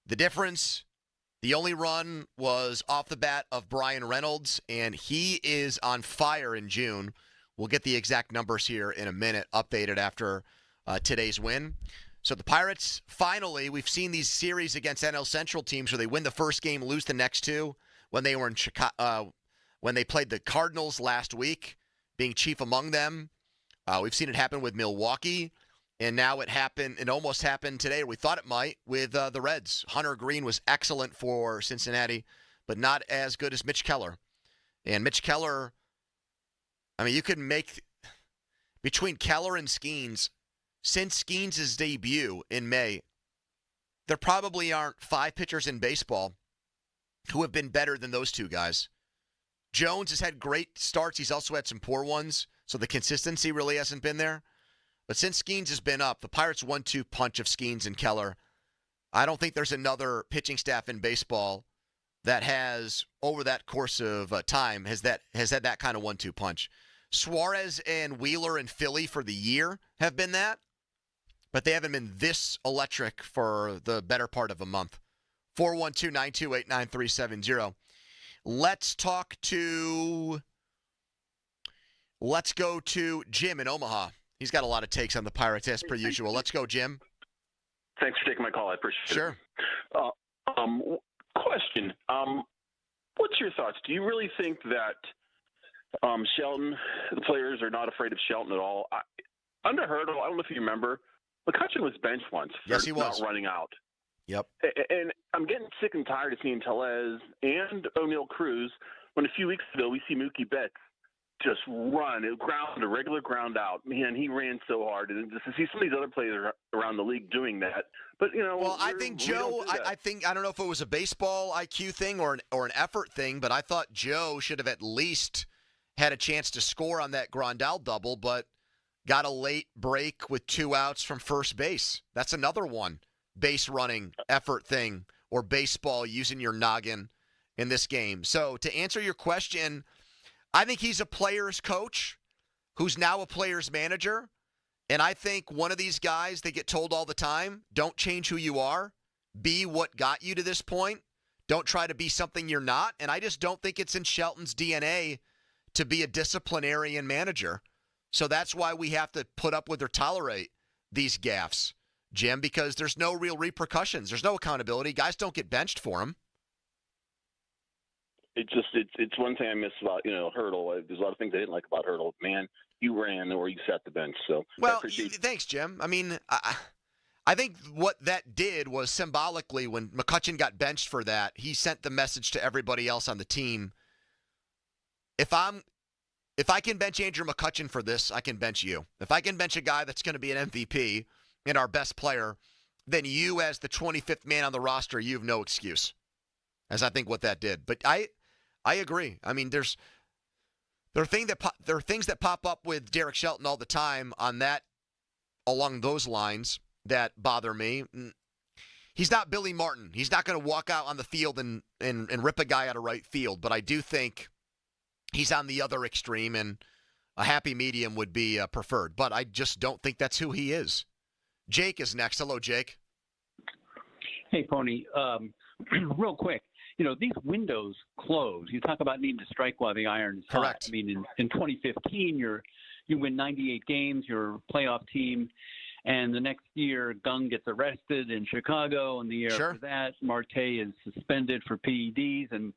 The difference, the only run was off the bat of Brian Reynolds, and he is on fire in June. We'll get the exact numbers here in a minute, updated after today's win. So the Pirates, finally, we've seen these series against NL Central teams where they win the first game, lose the next two. When they were in Chicago, when they played the Cardinals last week, being chief among them. We've seen it happen with Milwaukee. And now it almost happened today, or we thought it might, with the Reds. Hunter Green was excellent for Cincinnati, but not as good as Mitch Keller. And Mitch Keller, I mean, you could make, between Keller and Skeens, since Skeens' debut in May, there probably aren't 5 pitchers in baseball who have been better than those two guys. Jones has had great starts. He's also had some poor ones, so the consistency really hasn't been there. But since Skeens has been up, the Pirates 1-2 punch of Skeens and Keller. I don't think there's another pitching staff in baseball that has, over that course of time, has had that kind of 1-2 punch. Suarez and Wheeler and Philly for the year have been that, but they haven't been this electric for the better part of a month. 412-928-9370. Let's go to Jim in Omaha. He's got a lot of takes on the Pirates, as per usual. Let's go, Jim.
Thanks for taking my call. I appreciate it.
Sure.
Question. What's your thoughts? Do you really think that Shelton, the players are not afraid of Shelton at all? Under Hurdle, I don't know if you remember, McCutchen was benched once.
Yes, he was.
Not running out.
Yep.
And I'm getting sick and tired of seeing Tellez and O'Neal Cruz when a few weeks ago we see Mookie Betts just run, a regular ground out. Man, he ran so hard. And just to see some of these other players around the league doing that. But,
well, I think Joe, I don't know if it was a baseball IQ thing or an effort thing, but I thought Joe should have at least had a chance to score on that Grandal double, but got a late break with 2 outs from first base. That's another one. Base running effort thing or baseball using your noggin in this game. So to answer your question, I think he's a player's coach who's now a player's manager. And I think one of these guys, they get told all the time, don't change who you are. Be what got you to this point. Don't try to be something you're not. And I just don't think it's in Shelton's DNA to be a disciplinarian manager. So that's why we have to put up with or tolerate these gaffes, Jim, because there's no real repercussions. There's no accountability. Guys don't get benched for them.
It's one thing I miss about, Hurdle. There's a lot of things I didn't like about Hurdle. Man, you ran or you sat the bench. So
thanks, Jim. I mean, I think what that did was symbolically when McCutchen got benched for that, he sent the message to everybody else on the team. If I can bench Andrew McCutchen for this, I can bench you. If I can bench a guy that's going to be an MVP and our best player, then you as the 25th man on the roster, you have no excuse. As I think what that did. But I agree. I mean, there are things that pop up with Derek Shelton all the time on that, along those lines that bother me. He's not Billy Martin. He's not going to walk out on the field and rip a guy out of right field. But I do think he's on the other extreme, and a happy medium would be preferred. But I just don't think that's who he is. Jake is next. Hello, Jake.
Hey, Pony. Real quick. These windows close. You talk about needing to strike while the iron is hot.
Correct.
I mean, in 2015, you win 98 games, you're a playoff team, and the next year, Gung gets arrested in Chicago, and the year after that, Marte is suspended for PEDs, and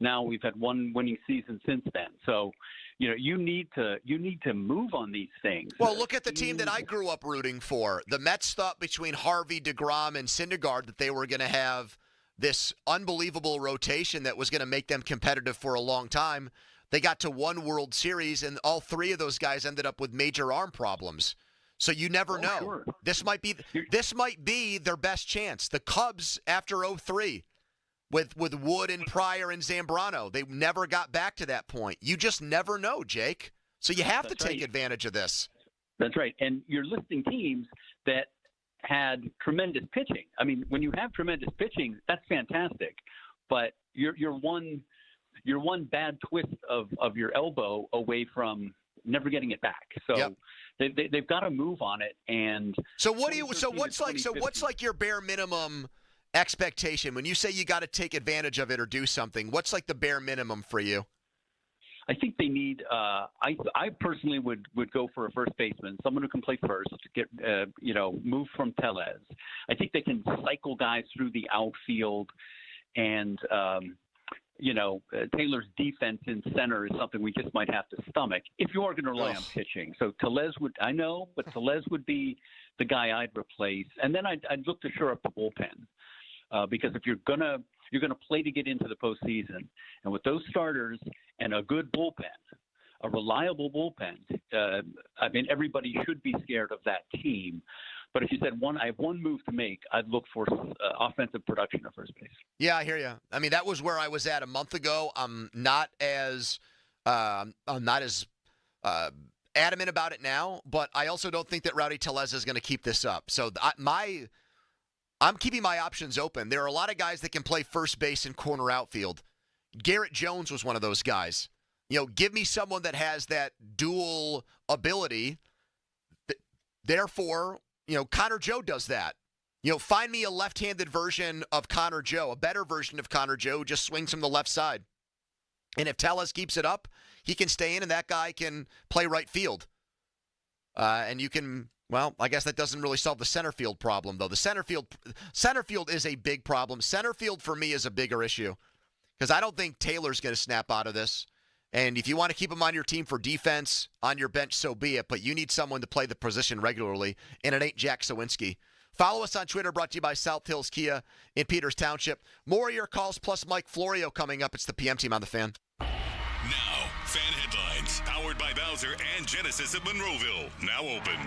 now we've had one winning season since then. So, you need to move on these things.
Well, look at the team that I grew up rooting for. The Mets thought between Harvey, DeGrom, and Syndergaard that they were going to have this unbelievable rotation that was going to make them competitive for a long time. They got to one World Series, and all 3 of those guys ended up with major arm problems. So you never know. Sure. This might be their best chance. The Cubs after 2003 with Wood and Pryor and Zambrano, they never got back to that point. You just never know, Jake. So you have to take advantage of this.
That's right. And you're listing teams that had tremendous pitching. I mean, when you have tremendous pitching, that's fantastic. But you're one bad twist of your elbow away from never getting it back. So they've got to move on it. And what's like your bare minimum expectation when you say you got to take advantage of it or do something? What's like the bare minimum for you? I think they need. I personally would go for a first baseman, someone who can play first. Get move from Tellez. I think they can cycle guys through the outfield, and Taylor's defense in center is something we just might have to stomach if you are going to rely on pitching. So Tellez Tellez would be the guy I'd replace, and then I'd look to shore up the bullpen because if you're gonna play to get into the postseason, and with those starters and a good bullpen, a reliable bullpen, I mean, everybody should be scared of that team. But if you said I have one move to make, I'd look for offensive production at first base.
Yeah, I hear you. I mean, that was where I was at a month ago. I'm not as adamant about it now, but I also don't think that Rowdy Tellez is going to keep this up. So I'm keeping my options open. There are a lot of guys that can play first base and corner outfield. Garrett Jones was one of those guys. Give me someone that has that dual ability. Therefore, Connor Joe does that. Find me a left-handed version of Connor Joe, a better version of Connor Joe who just swings from the left side. And if Tellez keeps it up, he can stay in and that guy can play right field. And you can, well, I guess that doesn't really solve the center field problem, though. The center field is a big problem. Center field for me is a bigger issue because I don't think Taylor's going to snap out of this. And if you want to keep him on your team for defense, on your bench, so be it. But you need someone to play the position regularly, and it ain't Jack Sawinski. Follow us on Twitter, brought to you by South Hills Kia in Peters Township. More of your calls, plus Mike Florio coming up. It's the PM Team on the Fan.
Now, Fan Headlines, powered Powered by Bowser and Genesis of Monroeville. Now open.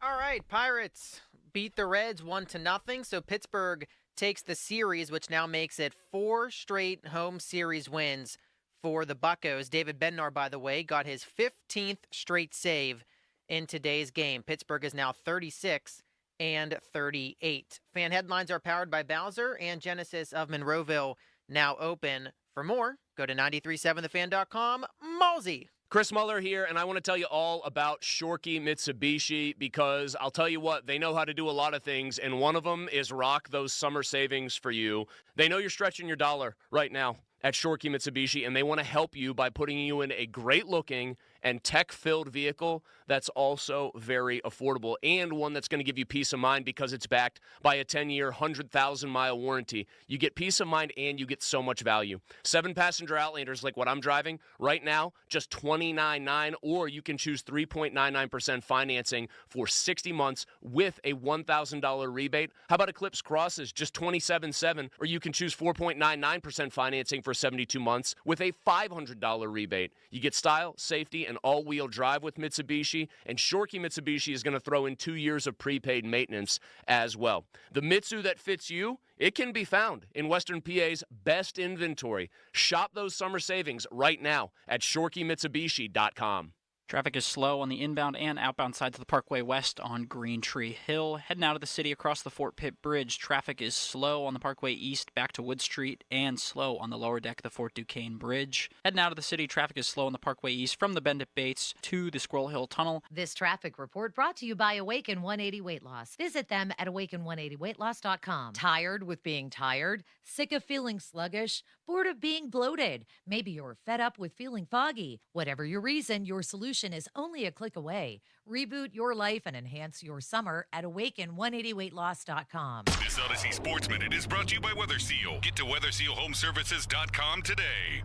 All right, Pirates beat the Reds 1-0. So Pittsburgh takes the series, which now makes it 4 straight home series wins for the Buccos. David Bednar, by the way, got his 15th straight save in today's game. Pittsburgh is now 36 and 38. Fan headlines are powered by Bowser and Genesis of Monroeville, now open. For more, go to 937thefan.com. Malsey.
Chris Muller here, and I want to tell you all about Shorkey Mitsubishi because I'll tell you what, they know how to do a lot of things, and one of them is rock those summer savings for you. They know you're stretching your dollar right now at Shorkey Mitsubishi, and they want to help you by putting you in a great-looking and tech-filled vehicle that's also very affordable and one that's going to give you peace of mind because it's backed by a 10-year, 100,000-mile warranty. You get peace of mind and you get so much value. 7-passenger Outlanders like what I'm driving right now, just $29,900, or you can choose 3.99% financing for 60 months with a $1,000 rebate. How about Eclipse Crosses, just $27,700, or you can choose 4.99% financing for 72 months with a $500 rebate. You get style, safety, and all-wheel drive with Mitsubishi, and Shorkey Mitsubishi is going to throw in 2 years of prepaid maintenance as well. The Mitsu that fits you, it can be found in Western PA's best inventory. Shop those summer savings right now at ShorkeyMitsubishi.com.
Traffic is slow on the inbound and outbound sides of the Parkway West on Green Tree Hill. Heading out of the city across the Fort Pitt Bridge, traffic is slow on the Parkway East back to Wood Street and slow on the lower deck of the Fort Duquesne Bridge. Heading out of the city, traffic is slow on the Parkway East from the Bend at Bates to the Squirrel Hill Tunnel.
This traffic report brought to you by Awaken 180 Weight Loss. Visit them at awaken180weightloss.com. Tired with being tired? Sick of feeling sluggish? Bored of being bloated? Maybe you're fed up with feeling foggy. Whatever your reason, your solution is only a click away. Reboot your life and enhance your summer at awaken180weightloss.com.
This Odyssey Sports Minute is brought to you by Weather Seal. Get to weathersealhomeservices.com today.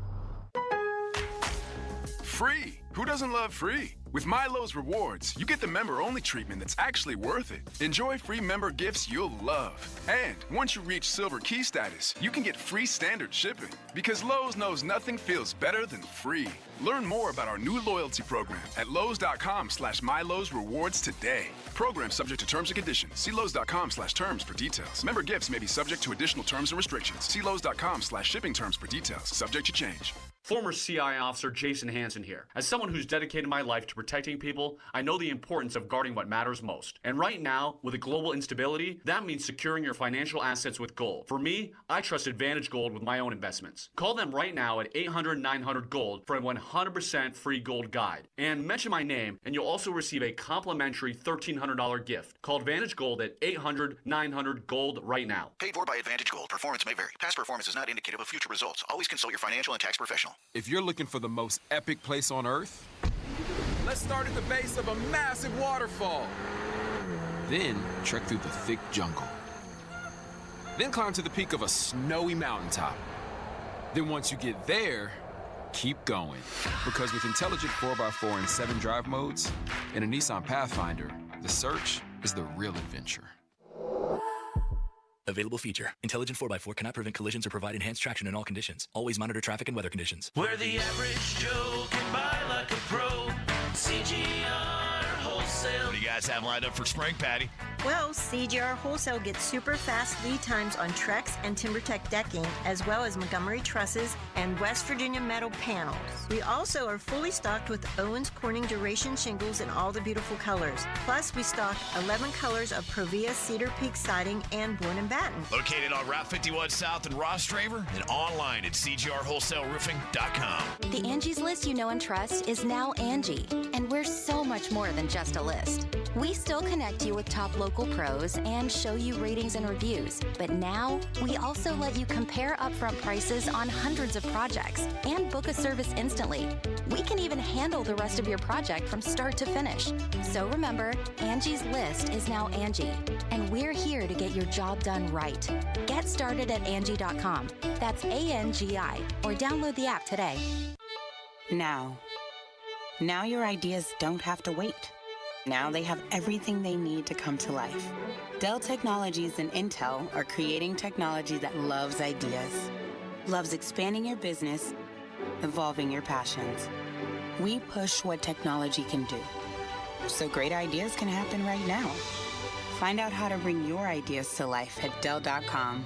Free. Who doesn't love free? With Milo's Rewards, you get the member-only treatment that's actually worth it. Enjoy free member gifts you'll love. And once you reach Silver Key status, you can get free standard shipping. Because Lowe's knows nothing feels better than free. Learn more about our new loyalty program at Lowe's.com/MyLowe's Rewards today. Program subject to terms and conditions. See Lowe's.com/terms for details. Member gifts may be subject to additional terms and restrictions. See Lowe's.com/shipping terms for details. Subject to change.
Former CI officer Jason Hansen here. As someone who's dedicated my life to protecting people, I know the importance of guarding what matters most. And right now, with a global instability, that means securing your financial assets with gold. For me, I trust Advantage Gold with my own investments. Call them right now at 800-900-GOLD for a 100% free gold guide. And mention my name, and you'll also receive a complimentary $1,300 gift. Call Advantage Gold at 800-900-GOLD right now.
Paid for by Advantage Gold. Performance may vary. Past performance is not indicative of future results. Always consult your financial and tax professional.
If you're looking for the most epic place on earth, let's start at the base of a massive waterfall. Then trek through the thick jungle. Then climb to the peak of a snowy mountaintop. Then once you get there, keep going. Because with intelligent 4x4 and 7 drive modes and a Nissan Pathfinder, the search is the real adventure.
Available feature. Intelligent 4x4 cannot prevent collisions or provide enhanced traction in all conditions. Always monitor traffic and weather conditions.
Where the average Joe can buy like a pro. CGR Wholesale.
What do you guys have lined up for spring, Patty?
Well, CGR Wholesale gets super fast lead times on Trex and TimberTech decking, as well as Montgomery trusses and West Virginia metal panels. We also are fully stocked with Owens Corning Duration shingles in all the beautiful colors. Plus, we stock 11 colors of Provia Cedar Peak siding and Bourne and Batten.
Located on Route 51 South in Ross Draver and online at CGRWholesaleRoofing.com.
The Angie's List you know and trust is now Angie, and we're so much more than just a list. We still connect you with top local pros and show you ratings and reviews, but now we also let you compare upfront prices on hundreds of projects and book a service instantly. We can even handle the rest of your project from start to finish. So remember, Angie's List is now Angie, and we're here to get your job done right. Get started at Angie.com. That's ANGI, or download the app today.
Now your ideas don't have to wait. Now they have everything they need to come to life. Dell Technologies and Intel are creating technology that loves ideas, loves expanding your business, evolving your passions. We push what technology can do, so great ideas can happen right now. Find out how to bring your ideas to life at Dell.com.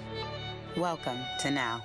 Welcome to Now.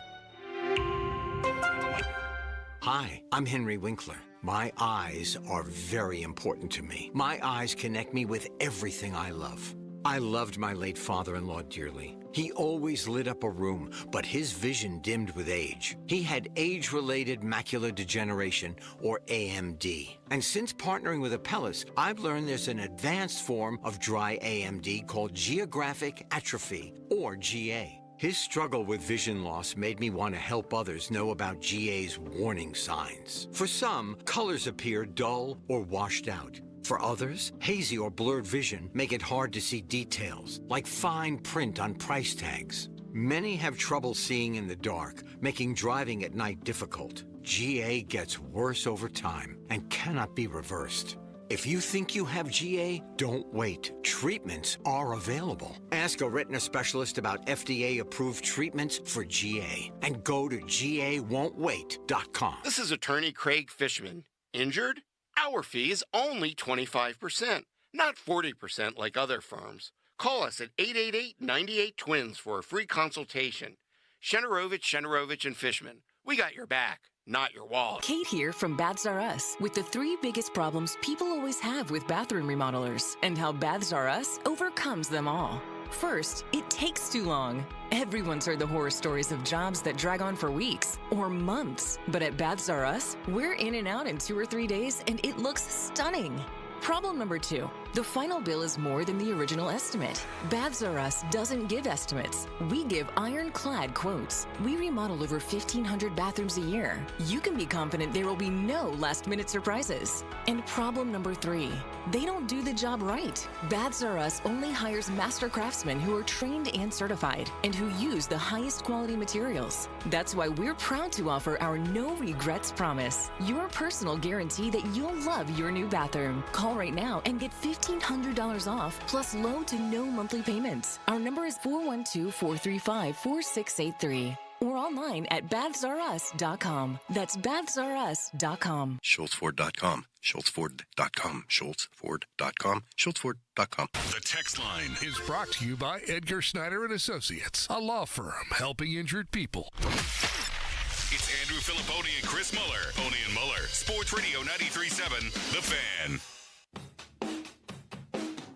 Hi, I'm Henry Winkler. My eyes are very important to me. My eyes connect me with everything I love. I loved my late father-in-law dearly. He always lit up a room, but his vision dimmed with age. He had age-related macular degeneration, or AMD. And since partnering with Apellis, I've learned there's an advanced form of dry AMD called geographic atrophy, or GA. His struggle with vision loss made me want to help others know about GA's warning signs. For some, colors appear dull or washed out. For others, hazy or blurred vision make it hard to see details, like fine print on price tags. Many have trouble seeing in the dark, making driving at night difficult. GA gets worse over time and cannot be reversed. If you think you have GA, don't wait. Treatments are available. Ask a retina specialist about FDA-approved treatments for GA and go to GAWon'tWait.com.
This is attorney Craig Fishman. Injured? Our fee is only 25%, not 40% like other firms. Call us at 888-98-TWINS for a free consultation. Shenarovich, and Fishman. We got your back, not your wallet.
Kate here from Baths R Us with the 3 biggest problems people always have with bathroom remodelers and how Baths R Us overcomes them all. First, it takes too long. Everyone's heard the horror stories of jobs that drag on for weeks or months. But at Baths R Us, we're in and out in 2 or 3 days, and it looks stunning. Problem number 2, the final bill is more than the original estimate. Baths R Us doesn't give estimates. We give ironclad quotes. We remodel over 1,500 bathrooms a year. You can be confident there will be no last-minute surprises. And problem number 3, they don't do the job right. Baths R Us only hires master craftsmen who are trained and certified and who use the highest quality materials. That's why we're proud to offer our no regrets promise, your personal guarantee that you'll love your new bathroom. Call right now and get $1,500 off plus low to no monthly payments. Our number is 412-435-4683 or online at bathsrus.com. That's bathsrus.com.
SchultzFord.com. SchultzFord.com. SchultzFord.com. SchultzFord.com.
The text line
is brought to you by Edgar Snyder and Associates, a law firm helping injured people.
It's Andrew Filipponi and Chris Muller. Pony and Muller. Sports Radio 93.7. The Fan.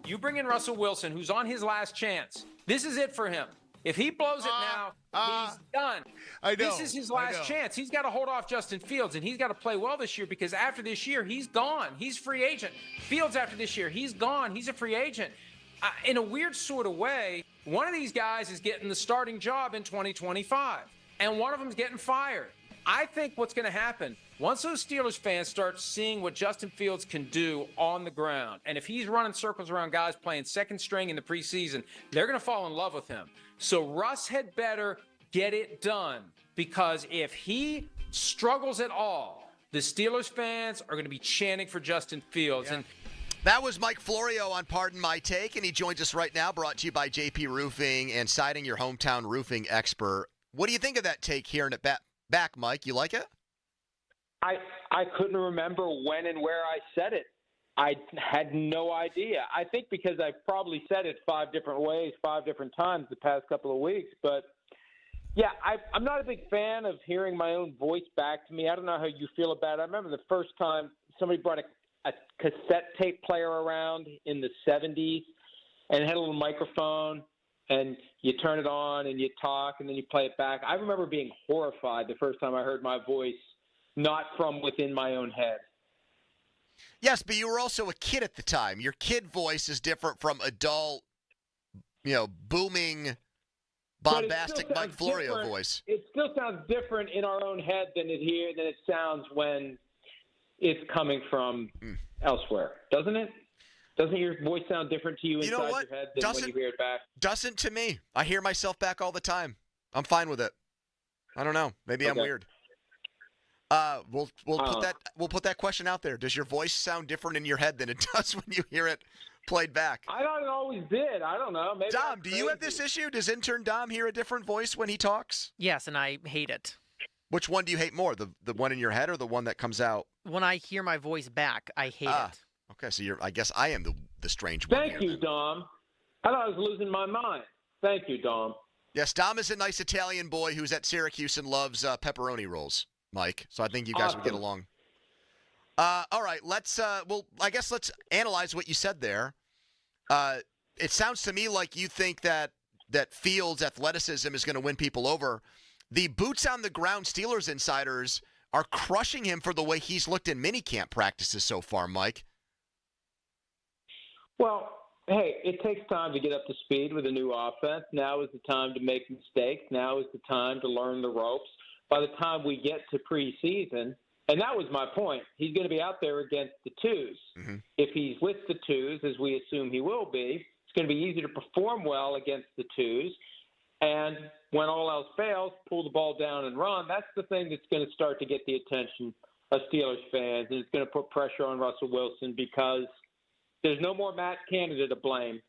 You bring in Russell Wilson, who's on his last chance. This is it for him. If he blows it now, he's done.
I know.
This is his last chance. He's got to hold off Justin Fields, and he's got to play well this year because after this year, he's gone. He's free agent. Fields after this year, he's gone. He's a free agent. In a weird sort of way, one of these guys is getting the starting job in 2025, and one of them is getting fired. I think what's going to happen, once those Steelers fans start seeing what Justin Fields can do on the ground, and if he's running circles around guys playing second string in the preseason, they're going to fall in love with him. So Russ had better get it done, because if he struggles at all, the Steelers fans are going to be chanting for Justin Fields.
Yeah.
And
that was Mike Florio on Pardon My Take, and he joins us right now, brought to you by JP Roofing and Siding, your hometown roofing expert. What do you think of that take here in it back, Mike? You like it?
I couldn't remember when and where I said it. I had no idea. I think because I've probably said it 5 different ways, 5 different times the past couple of weeks. But, yeah, I'm not a big fan of hearing my own voice back to me. I don't know how you feel about it. I remember the first time somebody brought a cassette tape player around in the 70s and it had a little microphone, and you turn it on and you talk and then you play it back. I remember being horrified the first time I heard my voice, not from within my own head.
Yes, but you were also a kid at the time. Your kid voice is different from adult, booming, bombastic Mike Florio voice.
It still sounds different in our own head than it sounds when it's coming from elsewhere, doesn't it? Doesn't your voice sound different to you inside your head than when you hear it back?
Doesn't to me. I hear myself back all the time. I'm fine with it. I don't know. Maybe I'm weird. We'll put that question out there. Does your voice sound different in your head than it does when you hear it played back?
I thought it always did. I don't know. Maybe
Dom, do you have this issue? Does intern Dom hear a different voice when he talks?
Yes, and I hate it.
Which one do you hate more, the one in your head or the one that comes out?
When I hear my voice back, I hate it.
Okay, so I guess I am the strange one.
Thank you, Dom. I thought I was losing my mind. Thank you, Dom.
Yes, Dom is a nice Italian boy who's at Syracuse and loves pepperoni rolls, Mike. So I think you guys would get along. All right, I guess let's analyze what you said there. It sounds to me like you think that Fields' athleticism is going to win people over. The boots-on-the-ground Steelers insiders are crushing him for the way he's looked in minicamp practices so far, Mike.
Well, hey, it takes time to get up to speed with a new offense. Now is the time to make mistakes. Now is the time to learn the ropes. By the time we get to preseason, and that was my point, he's going to be out there against the twos.
Mm-hmm.
If he's with the twos, as we assume he will be, it's going to be easy to perform well against the twos. And when all else fails, pull the ball down and run. That's the thing that's going to start to get the attention of Steelers fans, and it's going to put pressure on Russell Wilson because there's no more Matt Canada to blame.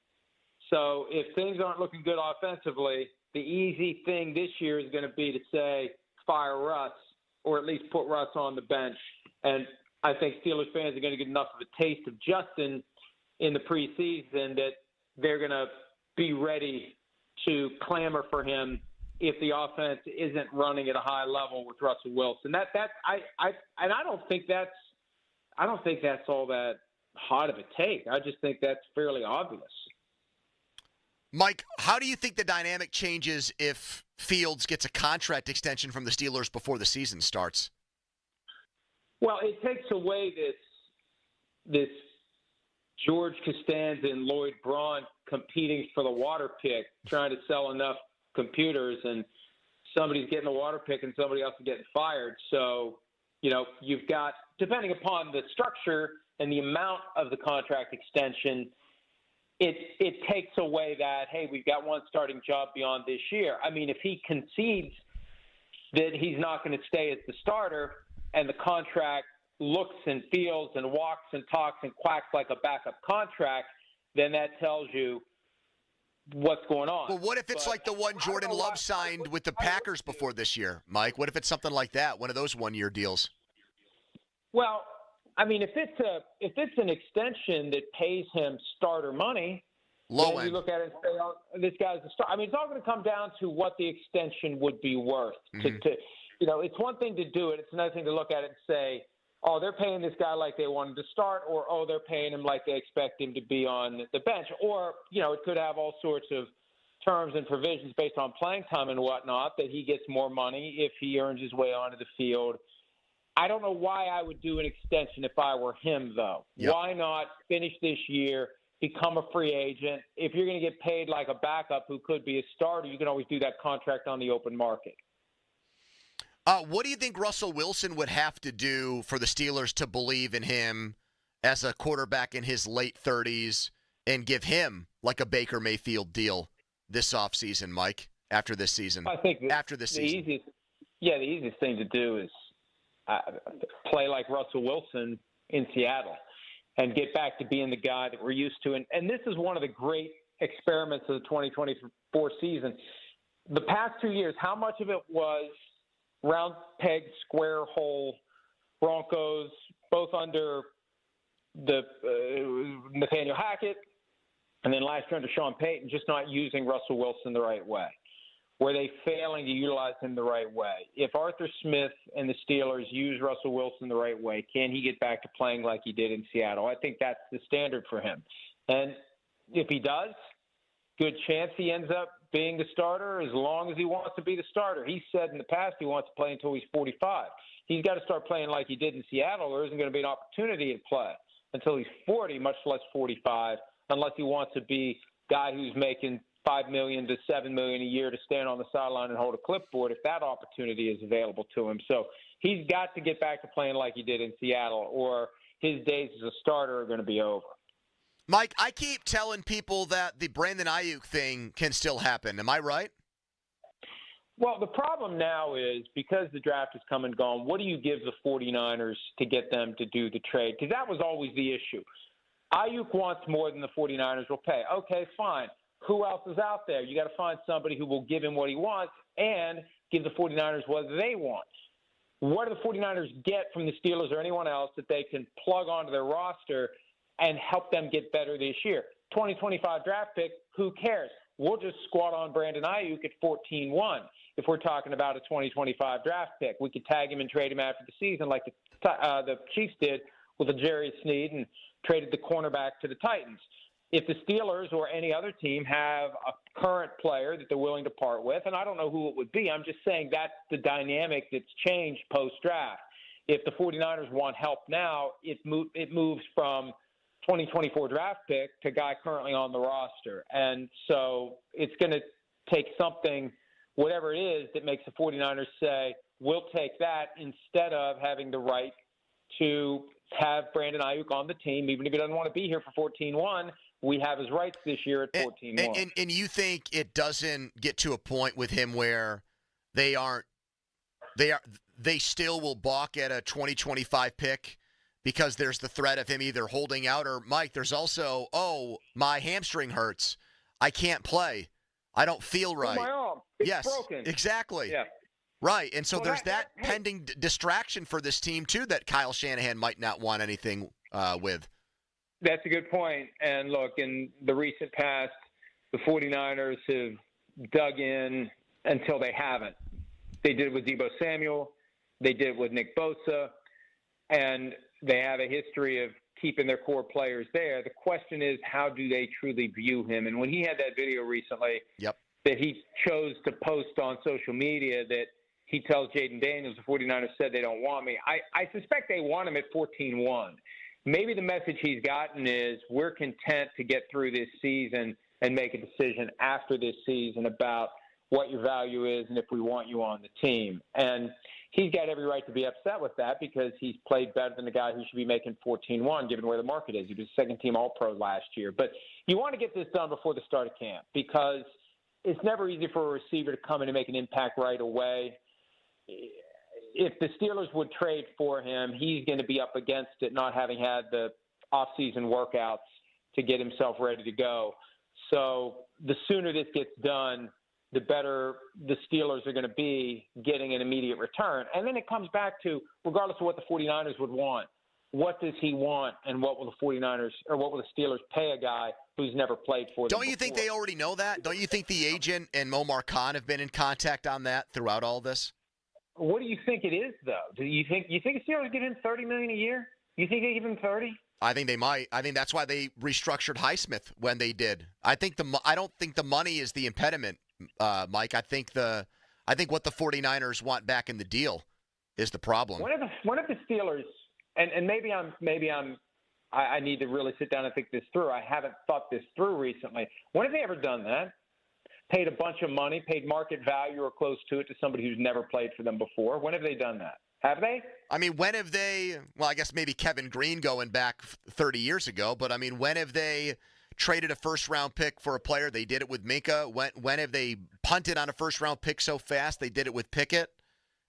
So if things aren't looking good offensively, the easy thing this year is going to be to say, fire Russ, or at least put Russ on the bench. And I think Steelers fans are going to get enough of a taste of Justin in the preseason that they're going to be ready to clamor for him if the offense isn't running at a high level with Russell Wilson. I don't think that's all that hot of a take. I just think that's fairly obvious.
Mike, how do you think the dynamic changes if Fields gets a contract extension from the Steelers before the season starts?
Well, it takes away this George Costanza and Lloyd Braun competing for the water pick, trying to sell enough computers, and somebody's getting the water pick and somebody else is getting fired. So, you've got, depending upon the structure and the amount of the contract extension, it takes away that, hey, we've got one starting job beyond this year. I mean, if he concedes that he's not going to stay as the starter and the contract looks and feels and walks and talks and quacks like a backup contract, then that tells you what's going on.
Well, what if it's like the one Jordan Love signed with the Packers before this year, Mike? What if it's something like that, one of those one-year deals?
Well, I mean, if it's an extension that pays him starter money, then you look at it and say, oh, this guy's a star. I mean, it's all going to come down to what the extension would be worth.
Mm-hmm.
It's one thing to do it. It's another thing to look at it and say, oh, they're paying this guy like they want him to start, or, oh, they're paying him like they expect him to be on the bench. Or, it could have all sorts of terms and provisions based on playing time and whatnot, that he gets more money if he earns his way onto the field. I don't know why I would do an extension if I were him, though.
Yep.
Why not finish this year, become a free agent? If you're going to get paid like a backup who could be a starter, you can always do that contract on the open market.
What do you think Russell Wilson would have to do for the Steelers to believe in him as a quarterback in his late 30s and give him like a Baker Mayfield deal this offseason, Mike, after this season?
I think
after this season.
The easiest thing to do is play like Russell Wilson in Seattle and get back to being the guy that we're used to. And this is one of the great experiments of the 2024 season. The past 2 years, how much of it was round peg, square hole Broncos, both under the Nathaniel Hackett, and then last year under Sean Payton, just not using Russell Wilson the right way? Were they failing to utilize him the right way? If Arthur Smith and the Steelers use Russell Wilson the right way, can he get back to playing like he did in Seattle? I think that's the standard for him. And if he does, good chance he ends up being the starter as long as he wants to be the starter. He said in the past he wants to play until he's 45. He's got to start playing like he did in Seattle. There isn't going to be an opportunity to play until he's 40, much less 45, unless he wants to be a guy who's making $5 million to $7 million a year to stand on the sideline and hold a clipboard if that opportunity is available to him. So he's got to get back to playing like he did in Seattle, or his days as a starter are going to be over.
Mike, I keep telling people that the Brandon Ayuk thing can still happen. Am I right?
Well, the problem now is because the draft has come and gone, what do you give the 49ers to get them to do the trade? Because that was always the issue. Ayuk wants more than the 49ers will pay. Okay, fine. Who else is out there? You got to find somebody who will give him what he wants and give the 49ers what they want. what do the 49ers get from the Steelers or anyone else that they can plug onto their roster and help them get better this year? 2025 draft pick, who cares? We'll just squat on Brandon Ayuk at 14-1 if we're talking about a 2025 draft pick. We could tag him and trade him after the season like the Chiefs did with L'Jarius Sneed and traded the cornerback to the Titans. If the Steelers or any other team have a current player that they're willing to part with, and I don't know who it would be, I'm just saying that's the dynamic that's changed post-draft. If the 49ers want help now, it moves from 2024 draft pick to guy currently on the roster. And so it's going to take something, whatever it is, that makes the 49ers say, we'll take that instead of having the right to have Brandon Ayuk on the team, even if he doesn't want to be here for 14-1. We have his rights this year at 14-1.
And you think it doesn't get to a point with him where they still will balk at a 2025 pick because there's the threat of him either holding out or, Mike, there's also, my hamstring hurts. I can't play. I don't feel right.
My arm. It's
yes,
broken.
Exactly.
Yeah.
Right, and so there's that
hey.
pending distraction for this team, too, that Kyle Shanahan might not want anything with.
That's a good point. And look, in the recent past, the 49ers have dug in until they haven't. They did it with Deebo Samuel. They did it with Nick Bosa. And they have a history of keeping their core players there. The question is, how do they truly view him? And when he had that video recently that he chose to post on social media that he tells Jaden Daniels, the 49ers said they don't want me, I suspect they want him at 14-1. Maybe the message he's gotten is we're content to get through this season and make a decision after this season about what your value is and if we want you on the team. And he's got every right to be upset with that because he's played better than the guy who should be making 14-1 given where the market is. He was second-team All-Pro last year. But you want to get this done before the start of camp because it's never easy for a receiver to come in and make an impact right away. If the Steelers would trade for him, he's going to be up against it, not having had the off-season workouts to get himself ready to go. So the sooner this gets done, the better the Steelers are going to be getting an immediate return. And then it comes back to, regardless of what the 49ers would want, what does he want and what will the 49ers or what will the Steelers pay a guy who's never played for them?
Don't you think they already know that? Don't you think the agent and Momar Khan have been in contact on that throughout all this?
What do you think it is, though? Do you think the Steelers give him $30 million a year? You think they give him 30?
I think they might. I think that's why they restructured Highsmith when they did. I don't think the money is the impediment, Mike. I think what the 49ers want back in the deal is the problem.
One of the Steelers, and maybe I need to really sit down and think this through. I haven't thought this through recently. When have they ever done that? Paid a bunch of money, paid market value or close to it to somebody who's never played for them before. When have they done that? Have they?
I mean, when have they – well, I guess maybe Kevin Green going back 30 years ago. But, I mean, when have they traded a first-round pick for a player? They did it with Minka. When have they punted on a first-round pick so fast? They did it with Pickett.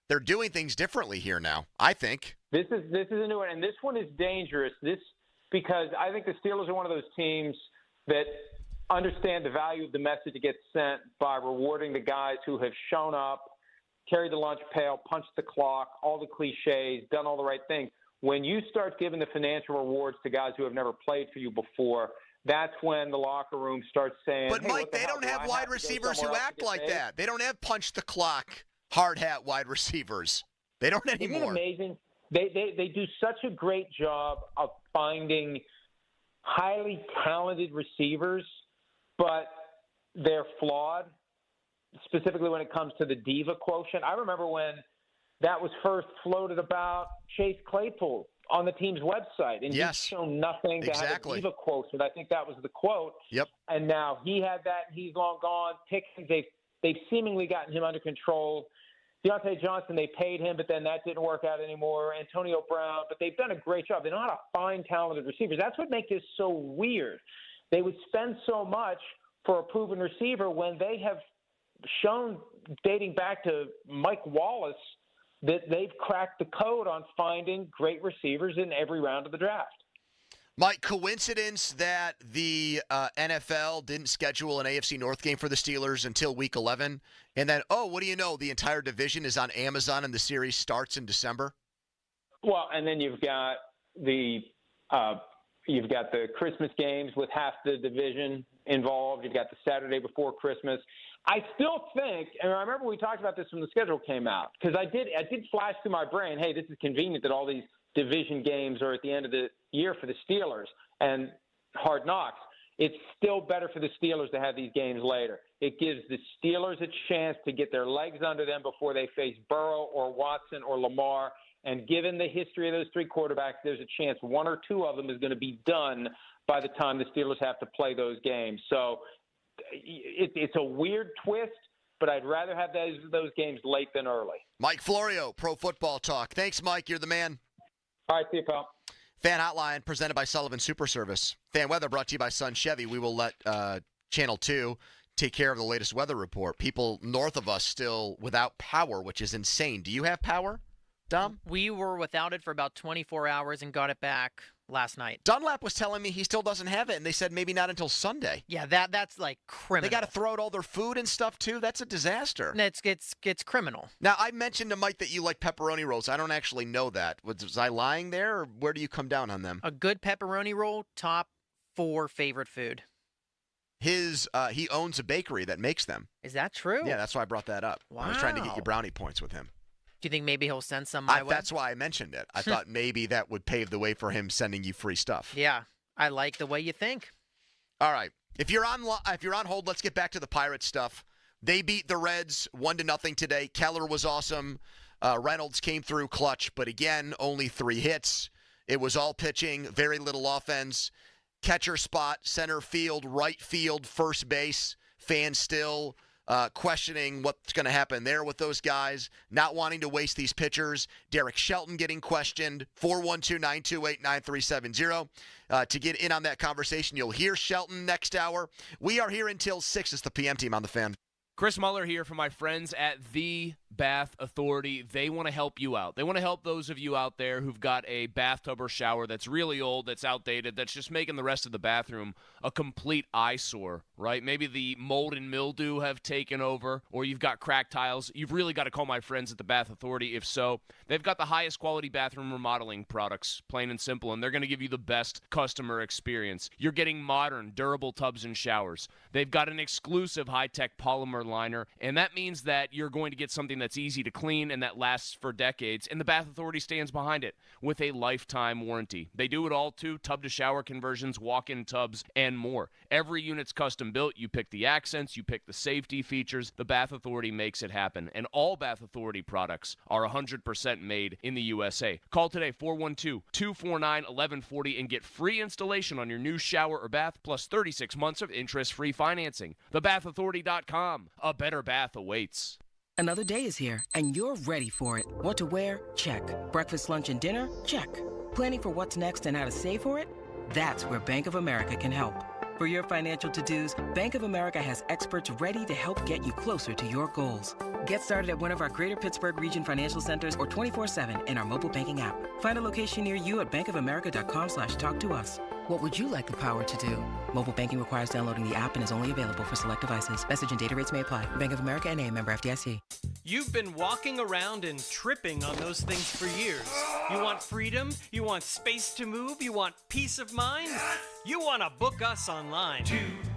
They're doing things differently here now, I think.
This is a new one, and this one is dangerous. Because I think the Steelers are one of those teams that – understand the value of the message that gets sent by rewarding the guys who have shown up, carried the lunch pail, punched the clock, all the cliches, done all the right things. When you start giving the financial rewards to guys who have never played for you before, that's when the locker room starts saying,
but, Mike, they don't have wide receivers who act like that. They don't have punch the clock, hard hat wide receivers. They don't anymore.
Isn't it amazing? They do such a great job of finding highly talented receivers, but they're flawed, specifically when it comes to the diva quotient. I remember when that was first floated about Chase Claypool on the team's website, and he's shown nothing to have a diva quotient. I think that was the quote.
Yep.
And now he had that, and he's long gone. Pickens, they've seemingly gotten him under control. Deontay Johnson, they paid him, but then that didn't work out anymore. Antonio Brown, but they've done a great job. They know how to find talented receivers. That's what makes this so weird. They would spend so much for a proven receiver when they have shown, dating back to Mike Wallace, that they've cracked the code on finding great receivers in every round of the draft.
Mike, coincidence that the NFL didn't schedule an AFC North game for the Steelers until Week 11, and then, what do you know, the entire division is on Amazon and the series starts in December?
Well, and then you've got the Christmas games with half the division involved. You've got the Saturday before Christmas. I still think, and I remember we talked about this when the schedule came out, because I did flash through my brain, hey, this is convenient that all these division games are at the end of the year for the Steelers and Hard Knocks. It's still better for the Steelers to have these games later. It gives the Steelers a chance to get their legs under them before they face Burrow or Watson or Lamar. And given the history of those three quarterbacks, there's a chance one or two of them is going to be done by the time the Steelers have to play those games. So it's a weird twist, but I'd rather have those games late than early.
Mike Florio, Pro Football Talk. Thanks, Mike. You're the man.
All right, see you, pal.
Fan Hotline presented by Sullivan Super Service. Fan Weather brought to you by Sun Chevy. We will let Channel 2 take care of the latest weather report. People north of us still without power, which is insane. Do you have power, Dom?
We were without it for about 24 hours and got it back last night.
Dunlap was telling me he still doesn't have it, and they said maybe not until Sunday.
Yeah, that's like criminal.
They got to throw out all their food and stuff, too? That's a disaster.
It's criminal.
Now, I mentioned to Mike that you like pepperoni rolls. I don't actually know that. Was I lying there, or where do you come down on them?
A good pepperoni roll, top 4 favorite food.
He owns a bakery that makes them.
Is that true?
Yeah, that's why I brought that up.
Wow.
I was trying to get you brownie points with him.
Do you think maybe he'll send some my way?
That's why I mentioned it. I thought maybe that would pave the way for him sending you free stuff.
Yeah, I like the way you think.
All right. If you're on hold, let's get back to the Pirates stuff. They beat the Reds 1-0 today. Keller was awesome. Reynolds came through clutch, but again, only 3 hits. It was all pitching, very little offense. Catcher spot, center field, right field, first base. Fans still questioning what's going to happen there with those guys, not wanting to waste these pitchers. Derek Shelton getting questioned, 412-928-9370. To get in on that conversation, you'll hear Shelton next hour. We are here until 6. It's the PM team on the Fan.
Chris Muller here for my friends at The Bath Authority. They want to help you out. They want to help those of you out there who've got a bathtub or shower that's really old, that's outdated, that's just making the rest of the bathroom a complete eyesore, right? Maybe the mold and mildew have taken over, or you've got cracked tiles. You've really got to call my friends at the Bath Authority. If so, they've got the highest quality bathroom remodeling products, plain and simple, and they're going to give you the best customer experience. You're getting modern, durable tubs and showers. They've got an exclusive high-tech polymer liner, and that means that you're going to get something that's easy to clean and that lasts for decades, and the Bath Authority stands behind it with a lifetime warranty. They do it all, too, tub-to-shower conversions, walk-in tubs, and more. Every unit's custom built. You pick the accents, you pick the safety features. The Bath Authority makes it happen, and all Bath Authority products are 100% made in the USA. Call today, 412-249-1140, and get free installation on your new shower or bath, plus 36 months of interest-free financing. TheBathAuthority.com. A better bath awaits.
Another day is here, and you're ready for it. What to wear? Check. Breakfast, lunch, and dinner? Check. Planning for what's next and how to save for it? That's where Bank of America can help. For your financial to-dos, Bank of America has experts ready to help get you closer to your goals. Get started at one of our Greater Pittsburgh Region financial centers or 24/7 in our mobile banking app. Find a location near you at bankofamerica.com/talktous. What would you like the power to do? Mobile banking requires downloading the app and is only available for select devices. Message and data rates may apply. Bank of America N.A., member FDIC.
You've been walking around and tripping on those things for years. You want freedom? You want space to move? You want peace of mind? You want to book us online.
2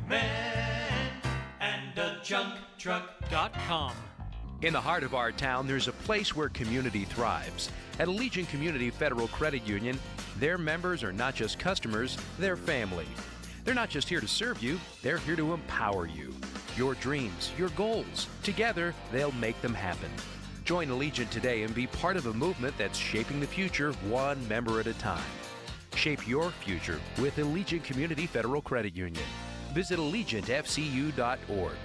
men and a junk truck.com.
In the heart of our town, there's a place where community thrives. At Allegiant Community Federal Credit Union, their members are not just customers, they're family. They're not just here to serve you, they're here to empower you. Your dreams, your goals, together, they'll make them happen. Join Allegiant today and be part of a movement that's shaping the future one member at a time. Shape your future with Allegiant Community Federal Credit Union. Visit AllegiantFCU.org.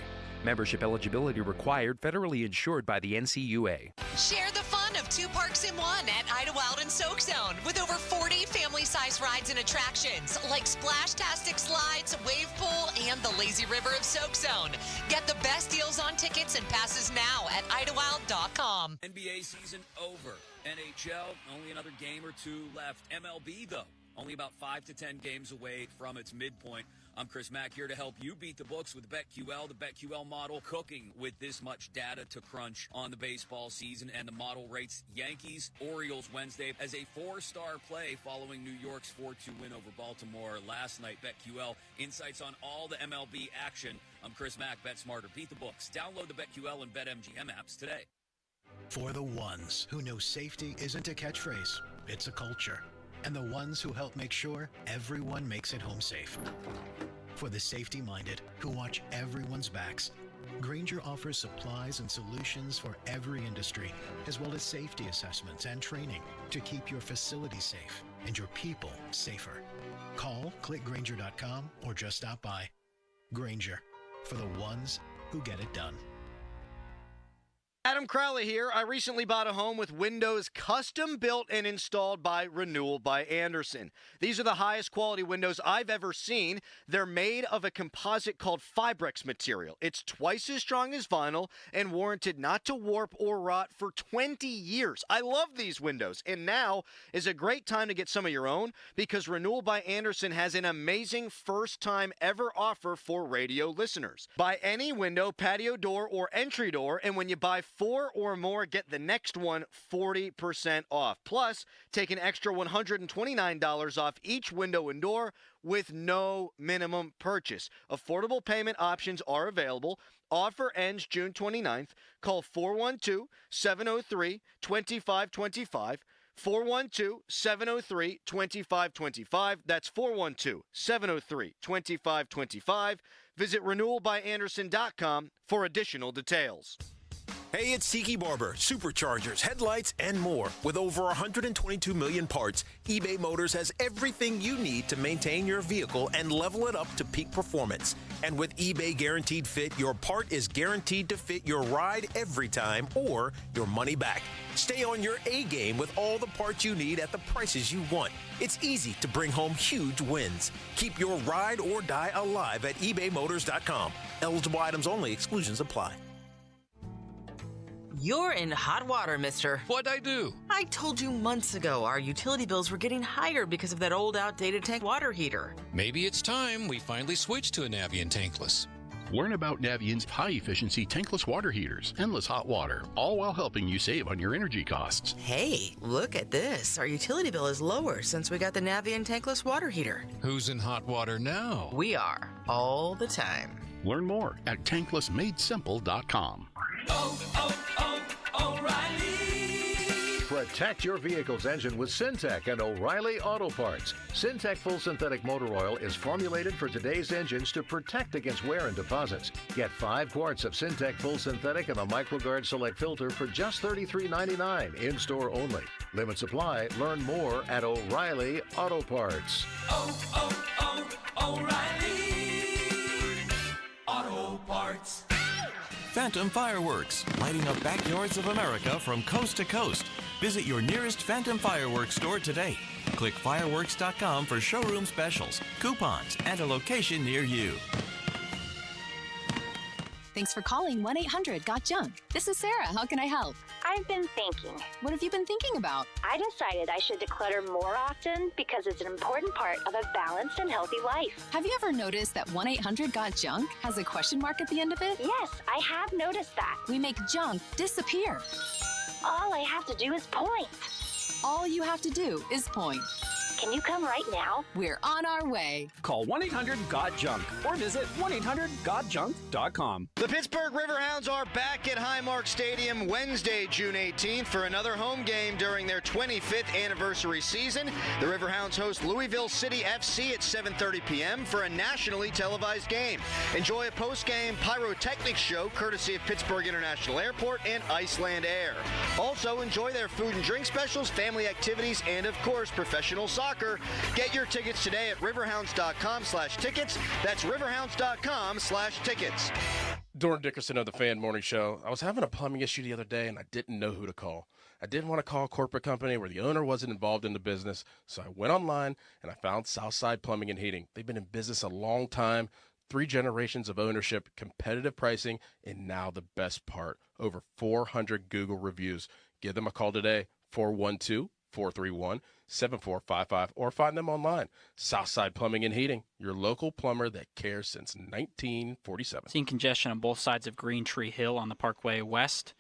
Membership eligibility required, federally insured by the NCUA.
Share the fun of 2 parks in 1 at Idlewild and Soak Zone with over 40 family-size rides and attractions like Splashtastic Slides, Wave Pool, and the Lazy River of Soak Zone. Get the best deals on tickets and passes now at Idlewild.com.
NBA season over. NHL, only another game or 2 left. MLB, though,
only about 5 to 10 games away from its midpoint. I'm Chris Mack here to help you beat the books with BetQL, the BetQL model, cooking with this much data to crunch on the baseball season, and the model rates Yankees, Orioles Wednesday as a 4-star play following New York's 4-2 win over Baltimore last night. BetQL, insights on all the MLB action. I'm Chris Mack, bet smarter, beat the books. Download the BetQL and BetMGM apps today.
For the ones who know safety isn't a catchphrase, it's a culture. And the ones who help make sure everyone makes it home safe. For the safety-minded who watch everyone's backs, Grainger offers supplies and solutions for every industry, as well as safety assessments and training to keep your facility safe and your people safer. Call, click Grainger.com, or just stop by. Grainger, for the ones who get it done.
Adam Crowley here. I recently bought a home with windows custom built and installed by Renewal by Andersen. These are the highest quality windows I've ever seen. They're made of a composite called Fibrex material. It's twice as strong as vinyl and warranted not to warp or rot for 20 years. I love these windows, and now is a great time to get some of your own because Renewal by Andersen has an amazing first time ever offer for radio listeners. Buy any window, patio door, or entry door, and when you buy 4 or more, get the next one 40% off. Plus, take an extra $129 off each window and door with no minimum purchase. Affordable payment options are available. Offer ends June 29th. Call 412-703-2525. 412-703-2525. That's 412-703-2525. Visit renewalbyandersen.com for additional details.
Hey, it's Tiki Barber. Superchargers, headlights, and more. With over 122 million parts, eBay Motors has everything you need to maintain your vehicle and level it up to peak performance. And with eBay Guaranteed Fit, your part is guaranteed to fit your ride every time or your money back. Stay on your A game with all the parts you need at the prices you want. It's easy to bring home huge wins. Keep your ride or die alive at ebaymotors.com. Eligible items only. Exclusions apply.
You're in hot water, mister.
What'd I do?
I told you months ago our utility bills were getting higher because of that old outdated tank water heater.
Maybe it's time we finally switch to a Navien tankless.
Learn about Navient's high-efficiency tankless water heaters, endless hot water, all while helping you save on your energy costs.
Hey, look at this. Our utility bill is lower since we got the Navien tankless water heater.
Who's in hot water now?
We are, all the time.
Learn more at tanklessmadesimple.com.
O'Reilly. Protect your vehicle's engine with Syntec and O'Reilly Auto Parts. Syntec Full Synthetic Motor Oil is formulated for today's engines to protect against wear and deposits. Get 5 quarts of Syntec Full Synthetic and a MicroGuard Select filter for just $33.99 in-store only. Limit supply. Learn more at O'Reilly Auto Parts.
O'Reilly Auto Parts.
Phantom Fireworks, lighting up backyards of America from coast to coast. Visit your nearest Phantom Fireworks store today. Click fireworks.com for showroom specials, coupons, and a location near you.
Thanks for calling 1-800-GOT-JUNK. This is Sarah. How can I help?
I've been thinking.
What have you been thinking about?
I decided I should declutter more often because it's an important part of a balanced and healthy life.
Have you ever noticed that 1-800-GOT-JUNK has a question mark at the end of it?
Yes, I have noticed that.
We make junk disappear.
All I have to do is point.
All you have to do is point.
Can you come right now?
We're on our way.
Call 1-800-GOT-JUNK or visit 1-800-GOT-JUNK.com.
The Pittsburgh Riverhounds are back at Highmark Stadium Wednesday, June 18th for another home game during their 25th anniversary season. The Riverhounds host Louisville City FC at 7:30 p.m. for a nationally televised game. Enjoy a post-game pyrotechnics show courtesy of Pittsburgh International Airport and Iceland Air. Also, enjoy their food and drink specials, family activities, and, of course, professional soccer. Get your tickets today at riverhounds.com/tickets. That's riverhounds.com/tickets.
Dorn Dickerson of the Fan Morning Show. I was having a plumbing issue the other day, and I didn't know who to call. I didn't want to call a corporate company where the owner wasn't involved in the business, so I went online, and I found Southside Plumbing and Heating. They've been in business a long time, 3 generations of ownership, competitive pricing, and now the best part, over 400 Google reviews. Give them a call today, 412 431-7455, or find them online. Southside Plumbing and Heating, your local plumber that cares since 1947.
Seeing congestion on both sides of Green Tree Hill on the Parkway West.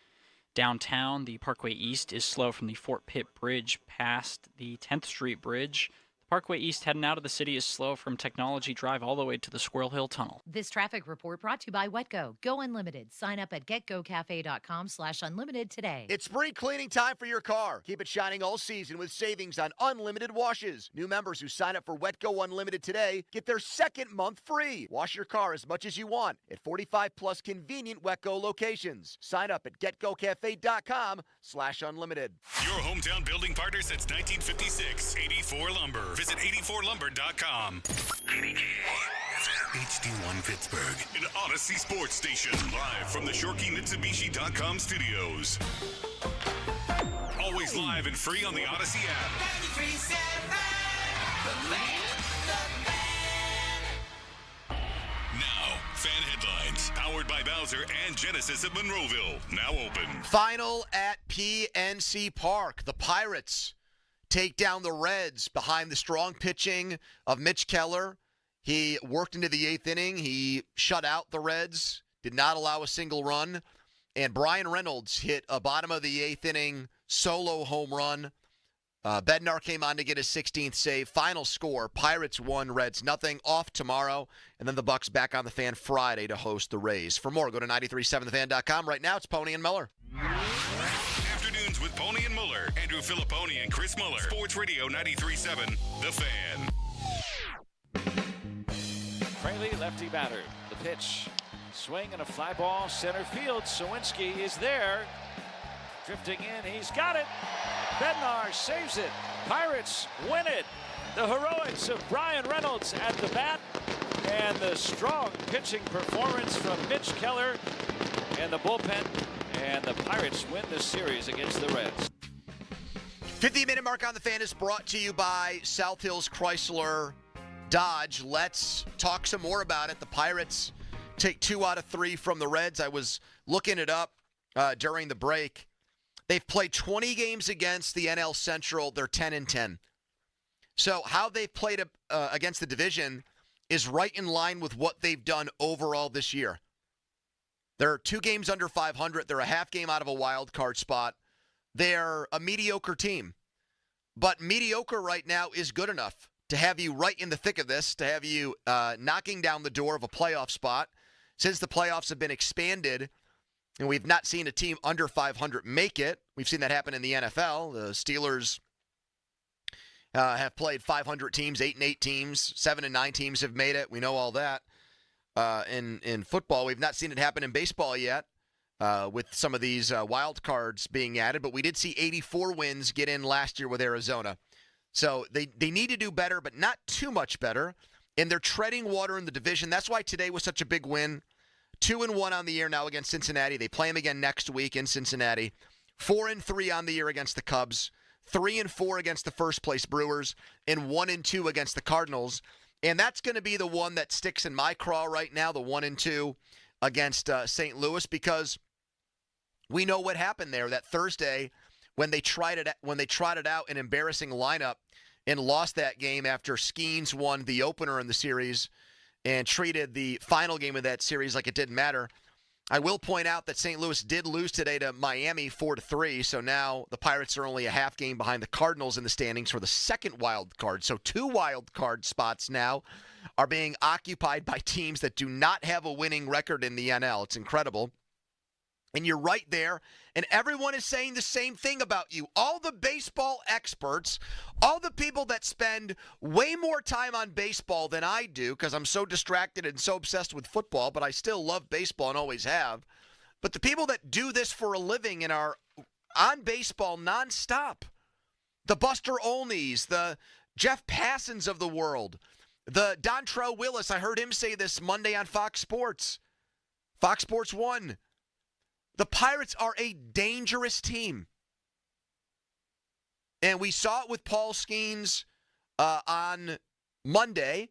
Downtown, the Parkway East is slow from the Fort Pitt Bridge past the 10th Street Bridge. Parkway East heading out of the city is slow from Technology Drive all the way to the Squirrel Hill Tunnel.
This traffic report brought to you by Wetco. Go Unlimited. Sign up at getgocafe.com/unlimited today.
It's spring cleaning time for your car. Keep it shining all season with savings on unlimited washes. New members who sign up for Wetco Unlimited today get their second month free. Wash your car as much as you want at 45+ convenient Wetco locations. Sign up at getgocafe.com/unlimited.
Your hometown building partner since 1956, 84 Lumber. Visit 84lumber.com. HD1 Pittsburgh, an Odyssey sports station, live from the ShorkeyMitsubishi.com studios. Always live and free on the Odyssey app. 93.7, the Now, fan headlines, powered by Bowser and Genesis of Monroeville, now open.
Final at PNC Park. The Pirates take down the Reds behind the strong pitching of Mitch Keller. He worked into the 8th inning. He shut out the Reds, did not allow a single run. And Brian Reynolds hit a bottom of the 8th inning solo home run. Bednar came on to get his 16th save. Final score, Pirates 1, Reds nothing. Off tomorrow. And then the Bucks back on the Fan Friday to host the Rays. For more, go to 937thefan.com. Right now, it's Pony and Miller.
Afternoons with Pony and Muller. Andrew Filipponi and Chris Muller. Sports Radio 93.7, The Fan. Fraley, lefty batter. The pitch. Swing and a fly ball. Center field. Sawinski is there. Drifting in. He's got it. Bednar saves it. Pirates win it. The heroics of Brian Reynolds at the bat. And the strong pitching performance from Mitch Keller and the bullpen. And the Pirates win this series against the Reds.
50-minute mark on the Fan is brought to you by South Hills Chrysler Dodge. Let's talk some more about it. The Pirates take 2 out of 3 from the Reds. I was looking it up during the break. They've played 20 games against the NL Central. They're 10-10. So how they've played against the division is right in line with what they've done overall this year. They're 2 games under 500. They're a half game out of a wild card spot. They're a mediocre team. But mediocre right now is good enough to have you right in the thick of this, to have you knocking down the door of a playoff spot. Since the playoffs have been expanded, and we've not seen a team under 500 make it. We've seen that happen in the NFL. The Steelers have played 500 teams, 8-8 teams, 7-9 teams have made it. We know all that. In football, we've not seen it happen in baseball yet with some of these wild cards being added, but we did see 84 wins get in last year with Arizona. So they need to do better, but not too much better. And they're treading water in the division. That's why today was such a big win. 2-1 on the year now against Cincinnati. They play them again next week in Cincinnati. 4-3 on the year against the Cubs. 3-4 against the first-place Brewers. And 1-2 against the Cardinals. And that's going to be the one that sticks in my craw right now, the 1-2 against St. Louis, because we know what happened there that Thursday when they trotted out an embarrassing lineup and lost that game after Skeens won the opener in the series and treated the final game of that series like it didn't matter. I will point out that St. Louis did lose today to Miami 4-3, so now the Pirates are only a half game behind the Cardinals in the standings for the second wild card. So 2 wild card spots now are being occupied by teams that do not have a winning record in the NL. It's incredible. And you're right there, and everyone is saying the same thing about you. All the baseball experts, all the people that spend way more time on baseball than I do, because I'm so distracted and so obsessed with football, but I still love baseball and always have. But the people that do this for a living and are on baseball nonstop, the Buster Olneys, the Jeff Passons of the world, the Dontrell Willis, I heard him say this Monday on Fox Sports 1. The Pirates are a dangerous team. And we saw it with Paul Skeens on Monday,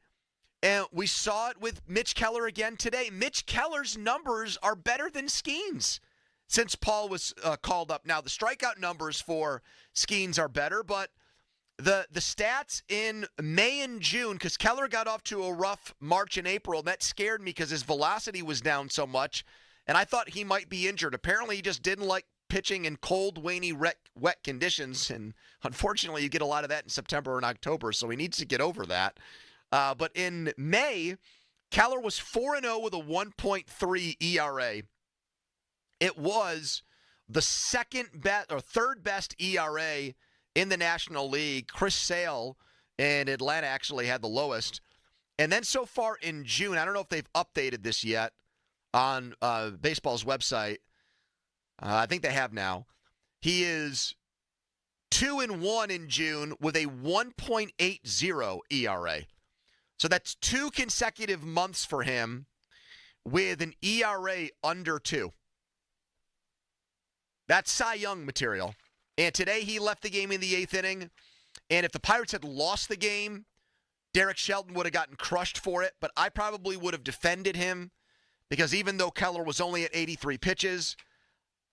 and we saw it with Mitch Keller again today. Mitch Keller's numbers are better than Skeens. since Paul was called up. Now, the strikeout numbers for Skeens are better, but the stats in May and June, because Keller got off to a rough March and April, and that scared me because his velocity was down so much, and I thought he might be injured. Apparently, he just didn't like pitching in cold, rainy, wet conditions, and unfortunately, you get a lot of that in September and October, so he needs to get over that. But in May, Keller was 4-0 with a 1.3 ERA. It was the third best ERA in the National League. Chris Sale in Atlanta actually had the lowest. And then so far in June, I don't know if they've updated this yet on baseball's website. I think they have now. He is 2-1 in June with a 1.80 ERA. So that's 2 consecutive months for him with an ERA under 2. That's Cy Young material. And today he left the game in the 8th inning. And if the Pirates had lost the game, Derek Shelton would have gotten crushed for it. But I probably would have defended him because even though Keller was only at 83 pitches,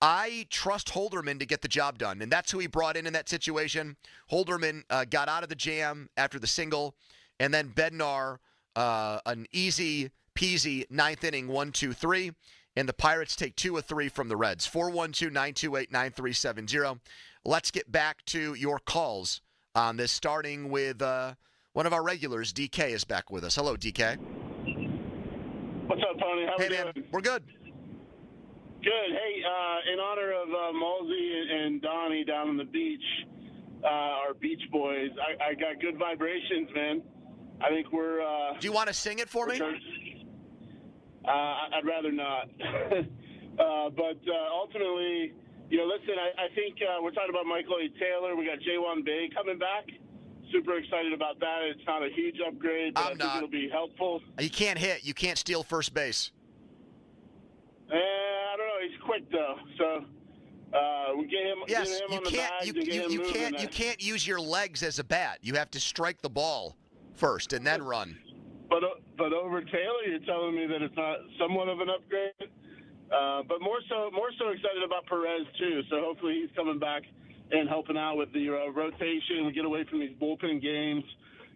I trust Holderman to get the job done. And that's who he brought in that situation. Holderman got out of the jam after the single. And then Bednar, an easy peasy 9th inning, 1-2-3. And the Pirates take 2 of 3 from the Reds. 412-928-9370. Let's get back to your calls on this, starting with one of our regulars. DK is back with us. Hello, DK.
What's up, Tony? How we
man,
doing?
We're good.
Good. Hey, in honor of Mulsey and Donnie down on the beach, our beach boys, I got good vibrations, man. I think we're...
Do you want to sing it for me?
I'd rather not. But ultimately, listen, I think we're talking about Michael A. Taylor. We got J1 Bay coming back. Super excited about that. It's not a huge upgrade, but I think it'll be helpful.
You can't hit. You can't steal first base.
I don't know. He's quick, though. So we get him,
yes,
get him
you
on the
can't.
bags
You can't use your legs as a bat. You have to strike the ball first and then run.
But over Taylor, you're telling me that it's not somewhat of an upgrade. But more so excited about Perez too. So hopefully he's coming back and helping out with the rotation. We get away from these bullpen games.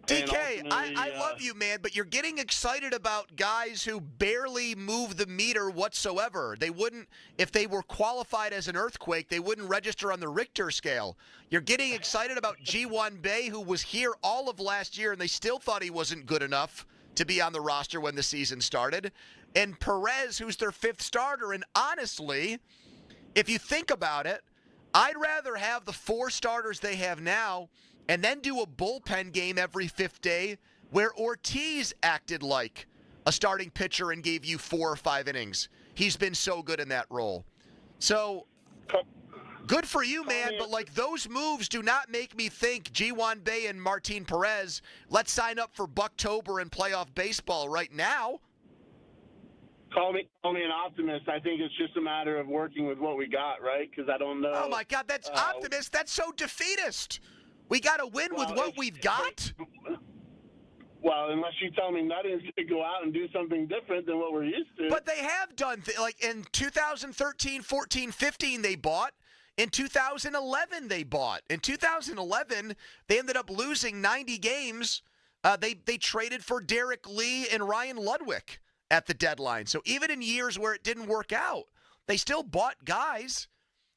DK, I love you, man, but you're getting excited about guys who barely move the meter whatsoever. They wouldn't, if they were qualified as an earthquake, they wouldn't register on the Richter scale. You're getting excited about G1 Bay, who was here all of last year, and they still thought he wasn't good enough to be on the roster when the season started. And Perez, who's their 5th starter. And honestly, if you think about it, I'd rather have the 4 starters they have now and then do a bullpen game every 5th day where Ortiz acted like a starting pitcher and gave you 4 or 5 innings. He's been so good in that role. So good for you, man, but like those moves do not make me think G1 Bay and Martin Perez, let's sign up for Bucktober and playoff baseball right now.
Call me an optimist. I think it's just a matter of working with what we got, right? Because I don't know.
Oh, my God, that's optimist. That's so defeatist. We got to win with what we've got?
Well, unless you tell me nothing's going to go out and do something different than what we're used to.
But they have done, like in 2013, 14, 15, they bought. In 2011, they bought. In 2011, they ended up losing 90 games. They traded for Derek Lee and Ryan Ludwig at the deadline. So even in years where it didn't work out, they still bought guys.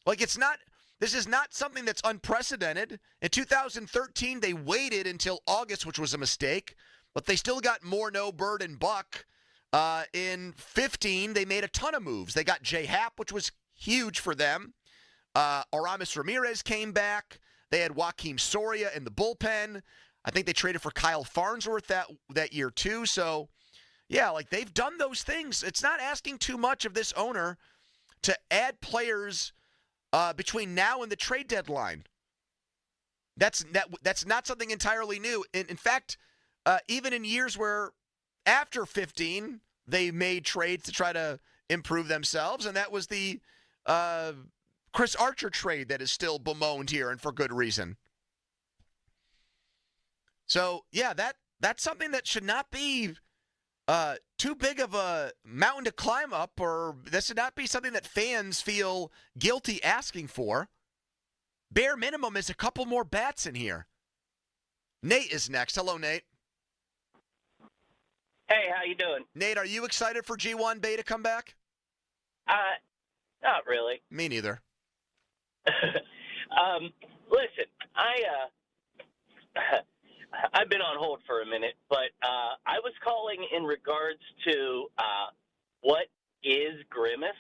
Like this is not something that's unprecedented. In 2013, they waited until August, which was a mistake, but they still got Morneau, Bird, and Buck. In 15, they made a ton of moves. They got Jay Happ, which was huge for them. Aramis Ramirez came back. They had Joaquim Soria in the bullpen. I think they traded for Kyle Farnsworth that year too. So, yeah, like they've done those things. It's not asking too much of this owner to add players between now and the trade deadline. That's not something entirely new. In fact, even in years where after 15 they made trades to try to improve themselves, and that was the Chris Archer trade that is still bemoaned here, and for good reason. So, yeah, that's something that should not be Too big of a mountain to climb up, or this would not be something that fans feel guilty asking for. Bare minimum is a couple more bats in here. Nate is next. Hello, Nate.
Hey, how you doing?
Nate, are you excited for G1 Bay to come back?
Not really.
Me neither.
Listen, I've been on hold for a minute, but I was calling in regards to what is Grimace?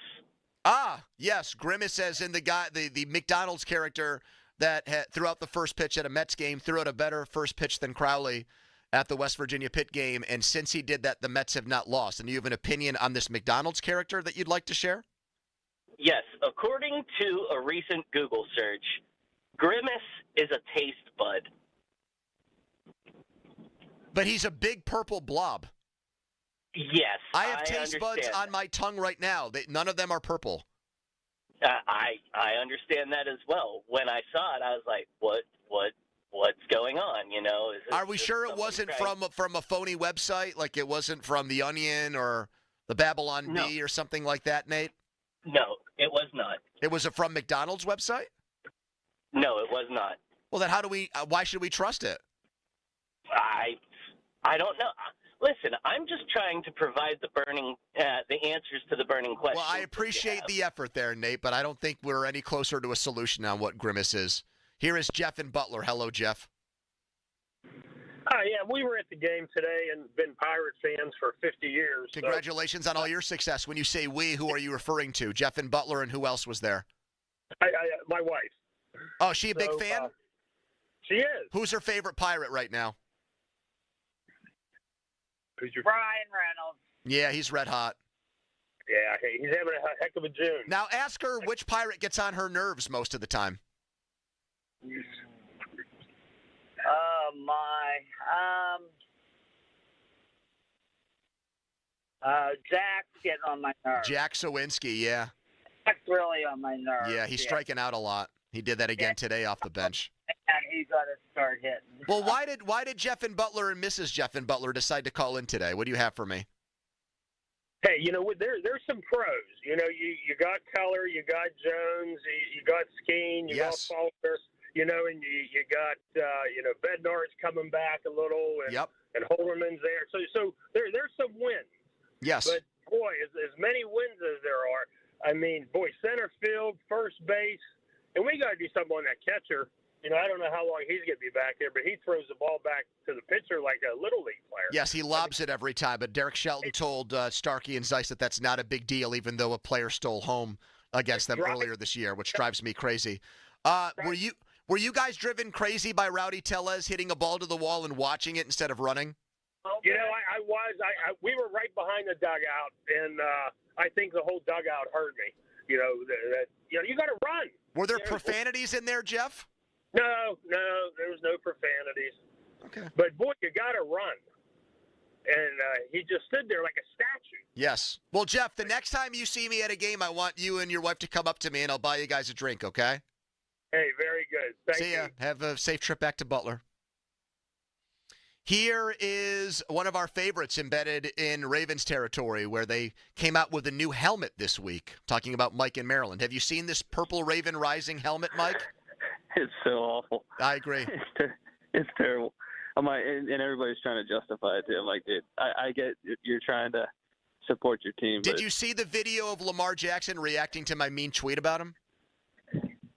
Ah, yes, Grimace as in the McDonald's character that threw out the first pitch at a Mets game, threw out a better first pitch than Crowley at the West Virginia Pitt game, and since he did that, the Mets have not lost. And you have an opinion on this McDonald's character that you'd like to share?
Yes, according to a recent Google search, Grimace is a taste bud.
But he's a big purple blob.
Yes,
I have taste buds on my tongue right now. None of them are purple.
I understand that as well. When I saw it, I was like, what's going on? You know?
Are we sure it wasn't from a phony website? Like it wasn't from The Onion or the Babylon Bee or something like that, Nate?
No, it was not.
It was from McDonald's website?
No, it was not.
Well, then why should we trust it?
I don't know. Listen, I'm just trying to provide the answers to the burning questions.
Well, I appreciate the effort there, Nate, but I don't think we're any closer to a solution on what Grimace is. Here is Jeff in Butler. Hello, Jeff.
Hi, yeah, we were at the game today and been Pirate fans for 50 years.
Congratulations on all your success. When you say we, who are you referring to? Jeff in Butler, and who else was there?
My wife.
Oh, is she a big fan?
She is.
Who's her favorite Pirate right now?
Brian Reynolds.
Yeah, he's red hot.
Yeah, he's having a heck of a June.
Now ask her which Pirate gets on her nerves most of the time.
Oh, my. Jack's getting on my nerves.
Jack Sowinski, yeah.
Jack's really on my nerves.
Yeah, he's striking out a lot. He did that again today off the bench.
And he's got to start hitting.
Well, why did Jeff and Butler and Mrs. Jeff and Butler decide to call in today? What do you have for me?
Hey, you know, there's some pros. You know, you got Keller, you got Jones, you got Skeen, you got Falker, you know, and you got, Bednar's coming back a little, and Holderman's there. So there's some wins.
Yes.
But, boy, as many wins as there are, I mean, boy, center field, first base, and we got to do something on that catcher. You know, I don't know how long he's going to be back there, but he throws the ball back to the pitcher like a Little League player.
Yes, he lobs it every time. But Derek Shelton told Starkey and Zeiss that that's not a big deal, even though a player stole home against them earlier this year, which drives me crazy. Were you guys driven crazy by Rowdy Tellez hitting a ball to the wall and watching it instead of running?
You know, I was. We were right behind the dugout, and I think the whole dugout heard me. You know, you got to run.
Were there profanities in there, Jeff?
No, there was no profanities.
Okay.
But, boy, you got to run. And he just stood there like a statue.
Yes. Well, Jeff, the next time you see me at a game, I want you and your wife to come up to me, and I'll buy you guys a drink, okay?
Hey, very good. Thank you.
See ya. Have a safe trip back to Butler. Here is one of our favorites embedded in Ravens territory, where they came out with a new helmet this week, talking about Mike in Maryland. Have you seen this purple Raven Rising helmet, Mike?
It's so awful.
I agree.
It's terrible. I'm like, and everybody's trying to justify it too. I'm like, dude, I get you're trying to support your team.
Did you see the video of Lamar Jackson reacting to my mean tweet about him?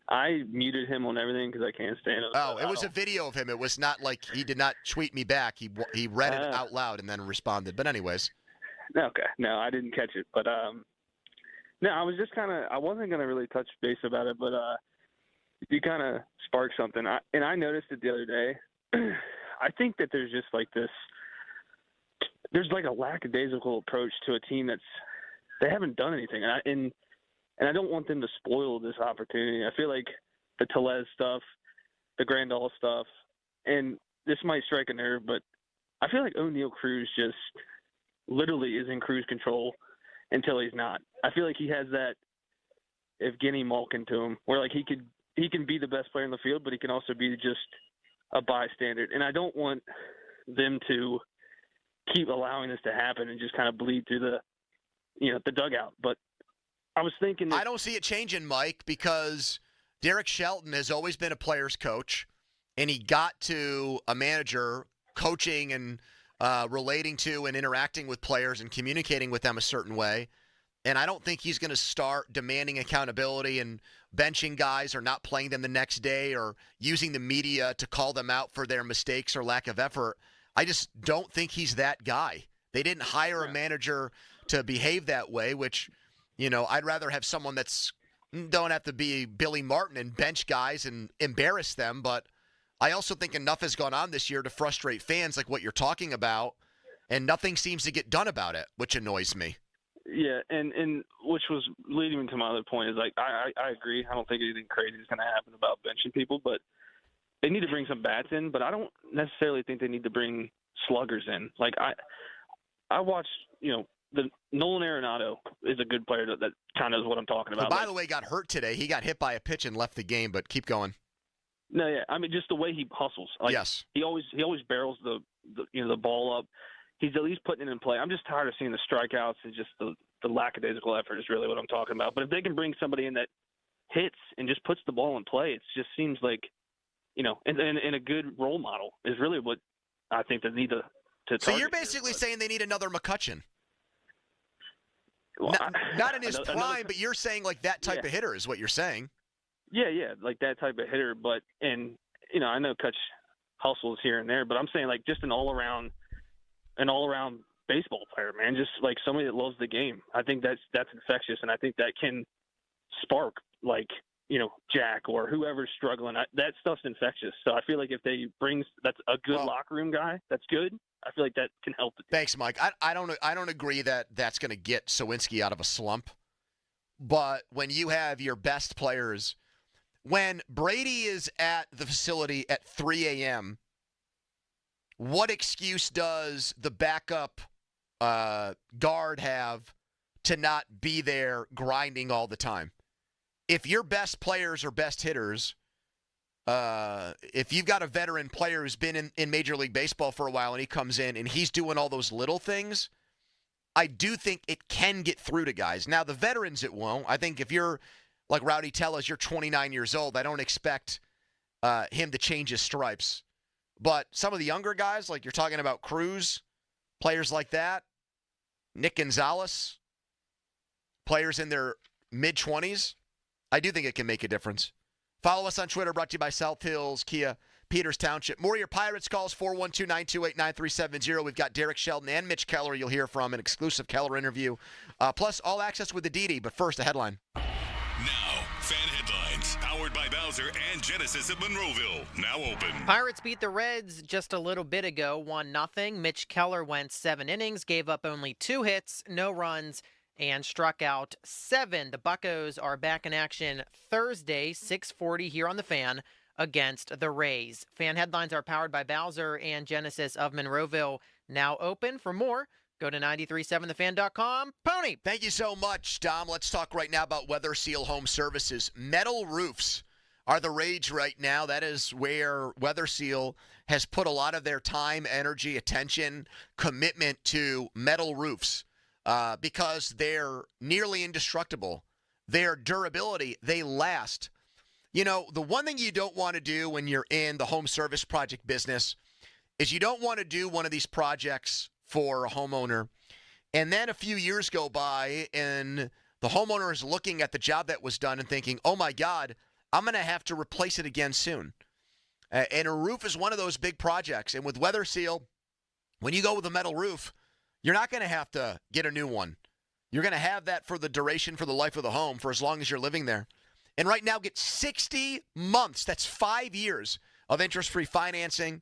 I muted him on everything because I can't stand him.
Oh, it was a video of him. It was not like he did not tweet me back. He read it out loud and then responded. But anyways.
Okay. No, I didn't catch it. But no, I was just I wasn't going to really touch base about it, but you kind of sparked something. I noticed it the other day. I think that there's just like there's like a lackadaisical approach to a team they haven't done anything. And I don't want them to spoil this opportunity. I feel like the Tellez stuff, the Grandal stuff, and this might strike a nerve, but I feel like O'Neal Cruz just literally is in cruise control until he's not. I feel like he has that Evgeny Malkin to him, where like he can be the best player in the field, but he can also be just a bystander. And I don't want them to keep allowing this to happen and just kind of bleed through the dugout. But I was thinking
I don't see it changing, Mike, because Derek Shelton has always been a player's coach, and he got to a manager coaching and relating to and interacting with players and communicating with them a certain way. And I don't think he's going to start demanding accountability and benching guys or not playing them the next day or using the media to call them out for their mistakes or lack of effort. I just don't think he's that guy. They didn't hire a manager to behave that way, which, I'd rather have someone that's don't have to be Billy Martin and bench guys and embarrass them. But I also think enough has gone on this year to frustrate fans like what you're talking about, and nothing seems to get done about it, which annoys me.
Yeah, and which was leading me to my other point is, like, I agree. I don't think anything crazy is going to happen about benching people, but they need to bring some bats in, but I don't necessarily think they need to bring sluggers in. Like, I watched, the Nolan Arenado is a good player that kind of is what I'm talking about.
Who, by the way, got hurt today. He got hit by a pitch and left the game, but keep going.
No, yeah. I mean, just the way he hustles. Like,
yes.
He always barrels the ball up. He's at least putting it in play. I'm just tired of seeing the strikeouts and just the lackadaisical effort is really what I'm talking about. But if they can bring somebody in that hits and just puts the ball in play, it just seems like, and a good role model is really what I think they need to
So you're basically saying they need another McCutchen.
Well,
not in his prime, but you're saying like that type of hitter is what you're saying.
Yeah, like that type of hitter. But, I know Kutch hustles here and there, but I'm saying like just an all-around baseball player, man, just like somebody that loves the game. I think that's infectious, and I think that can spark like, Jack or whoever's struggling. That stuff's infectious. So I feel like if they bring that's a good locker room guy, that's good. I feel like that can help.
Thanks, Mike. I don't agree that that's going to get Sawinski out of a slump. But when you have your best players, when Brady is at the facility at 3 a.m., what excuse does the backup guard have to not be there grinding all the time? If your best players are best hitters, if you've got a veteran player who's been in Major League Baseball for a while and he comes in and he's doing all those little things, I do think it can get through to guys. Now, the veterans, it won't. I think if you're like Rowdy Tellez, you're 29 years old, I don't expect him to change his stripes. But some of the younger guys, like you're talking about Cruz, players like that, Nick Gonzalez, players in their mid-20s, I do think it can make a difference. Follow us on Twitter, brought to you by South Hills Kia, Peters Township. More of your Pirates calls, 412-928-9370. We've got Derek Shelton and Mitch Keller you'll hear from, an exclusive Keller interview. Plus, all access with the Didi. But first, a headline.
Now, fan headlines, powered by Bowser and Genesis of Monroeville. Now open.
Pirates beat the Reds just a little bit ago, 1-0. Mitch Keller went 7 innings, gave up only 2 hits, no runs, and struck out 7. The Buccos are back in action Thursday, 6:40 here on the Fan against the Rays. Fan headlines are powered by Bowser and Genesis of Monroeville. Now open. For more, go to 937thefan.com. Pony!
Thank you so much, Dom. Let's talk right now about Weather Seal Home Services. Metal roofs are the rage right now. That is where Weather Seal has put a lot of their time, energy, attention, commitment to metal roofs. Because they're nearly indestructible. Their durability, they last. The one thing you don't want to do when you're in the home service project business is you don't want to do one of these projects for a homeowner, and then a few years go by, and the homeowner is looking at the job that was done and thinking, oh, my God, I'm going to have to replace it again soon. And a roof is one of those big projects. And with Weather Seal, when you go with a metal roof, you're not going to have to get a new one. You're going to have that for the duration, for the life of the home, for as long as you're living there. And right now, get 60 months. That's 5 years of interest-free financing.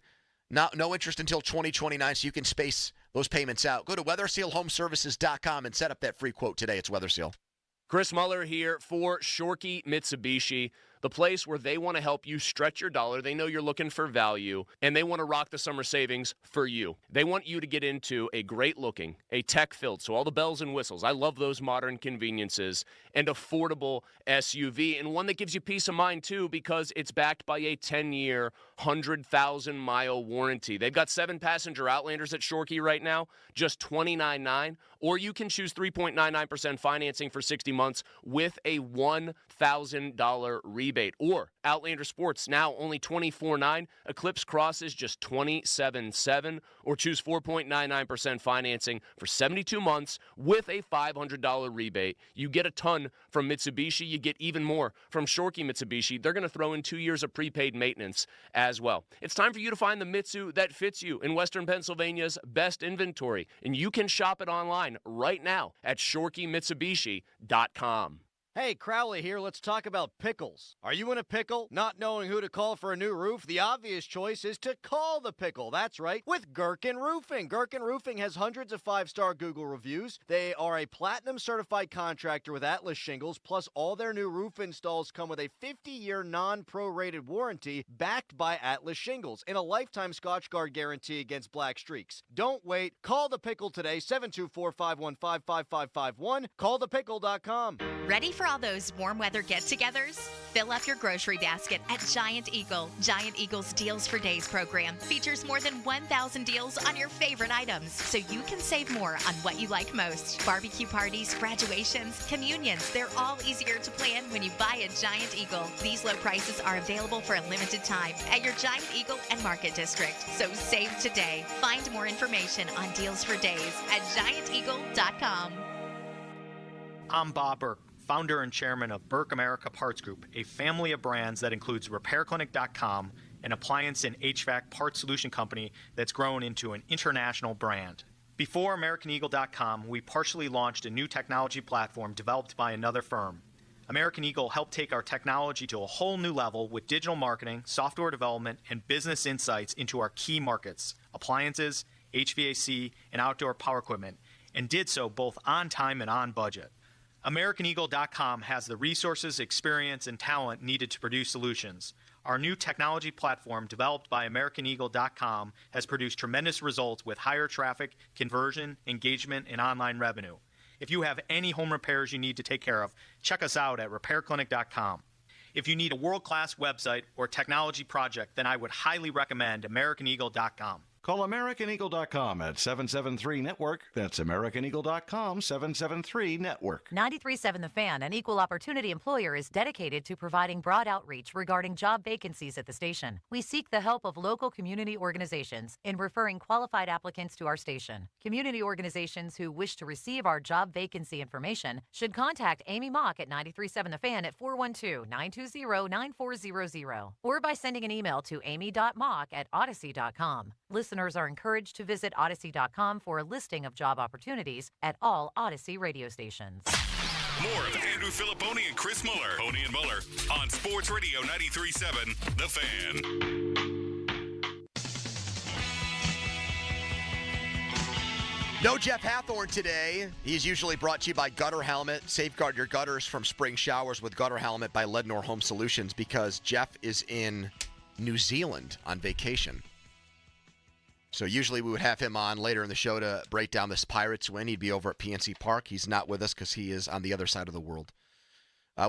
No interest until 2029, so you can space those payments out. Go to WeatherSealHomeservices.com and set up that free quote today. It's WeatherSeal.
Chris Muller here for Shorkey Mitsubishi. the place where they want to help you stretch your dollar. They know you're looking for value, and they want to rock the summer savings for you. They want you to get into a great-looking, a tech-filled, so all the bells and whistles. I love those modern conveniences, and affordable SUV, and one that gives you peace of mind, too, because it's backed by a 10-year, 100,000-mile warranty. They've got 7-passenger Outlanders at Shorkey right now, just $29,900, or you can choose 3.99% financing for 60 months with a $1,000 rebate. Or Outlander Sports, now only $24,900. Eclipse Cross is just $27,700, or choose 4.99% financing for 72 months with a $500 rebate. You get a ton from Mitsubishi. You get even more from Shorkey Mitsubishi. They're going to throw in 2 years of prepaid maintenance as well. It's time for you to find the Mitsu that fits you in Western Pennsylvania's best inventory, and you can shop it online right now at ShorkeyMitsubishi.com.
Hey, Crowley here. Let's talk about pickles. Are you in a pickle? Not knowing who to call for a new roof? The obvious choice is to call the pickle. That's right, with Gherkin Roofing. Gherkin Roofing has hundreds of 5-star Google reviews. They are a platinum certified contractor with Atlas shingles, plus all their new roof installs come with a 50-year non-prorated warranty backed by Atlas shingles and a lifetime Scotchguard guarantee against black streaks. Don't wait. Call the pickle today, 724-515-5551. Callthepickle.com.
Ready for all those warm weather get-togethers? Fill up your grocery basket at Giant Eagle. Giant Eagle's Deals for Days program features more than 1,000 deals on your favorite items, so you can save more on what you like most. Barbecue parties, graduations, communions, they're all easier to plan when you buy a Giant Eagle. These low prices are available for a limited time at your Giant Eagle and Market District, so save today. Find more information on Deals for Days at GiantEagle.com.
I'm Bob Burke, founder and chairman of Burke America Parts Group, a family of brands that includes RepairClinic.com, an appliance and HVAC parts solution company that's grown into an international brand. Before AmericanEagle.com, we partially launched a new technology platform developed by another firm. American Eagle helped take our technology to a whole new level with digital marketing, software development, and business insights into our key markets, appliances, HVAC, and outdoor power equipment, and did so both on time and on budget. AmericanEagle.com has the resources, experience, and talent needed to produce solutions. Our new technology platform, developed by AmericanEagle.com, has produced tremendous results with higher traffic, conversion, engagement, and online revenue. If you have any home repairs you need to take care of, check us out at RepairClinic.com. If you need a world-class website or technology project, then I would highly recommend AmericanEagle.com.
Call AmericanEagle.com at 773-NETWORK. That's AmericanEagle.com, 773-NETWORK.
93.7 The Fan, an equal opportunity employer, is dedicated to providing broad outreach regarding job vacancies at the station. We seek the help of local community organizations in referring qualified applicants to our station. Community organizations who wish to receive our job vacancy information should contact Amy Mock at 93.7 The Fan at 412-920-9400 or by sending an email to amy.mock@odyssey.com. Listeners are encouraged to visit Odyssey.com for a listing of job opportunities at all Odyssey radio stations.
More of Andrew Filipponi and Chris Muller. Pony and Muller on Sports Radio 93.7 The Fan.
No Jeff Hathorn today. He's usually brought to you by Gutter Helmet. Safeguard your gutters from spring showers with Gutter Helmet by Lednor Home Solutions, because Jeff is in New Zealand on vacation. So usually we would have him on later in the show to break down this Pirates win. He'd be over at PNC Park. He's not with us because he is on the other side of the world.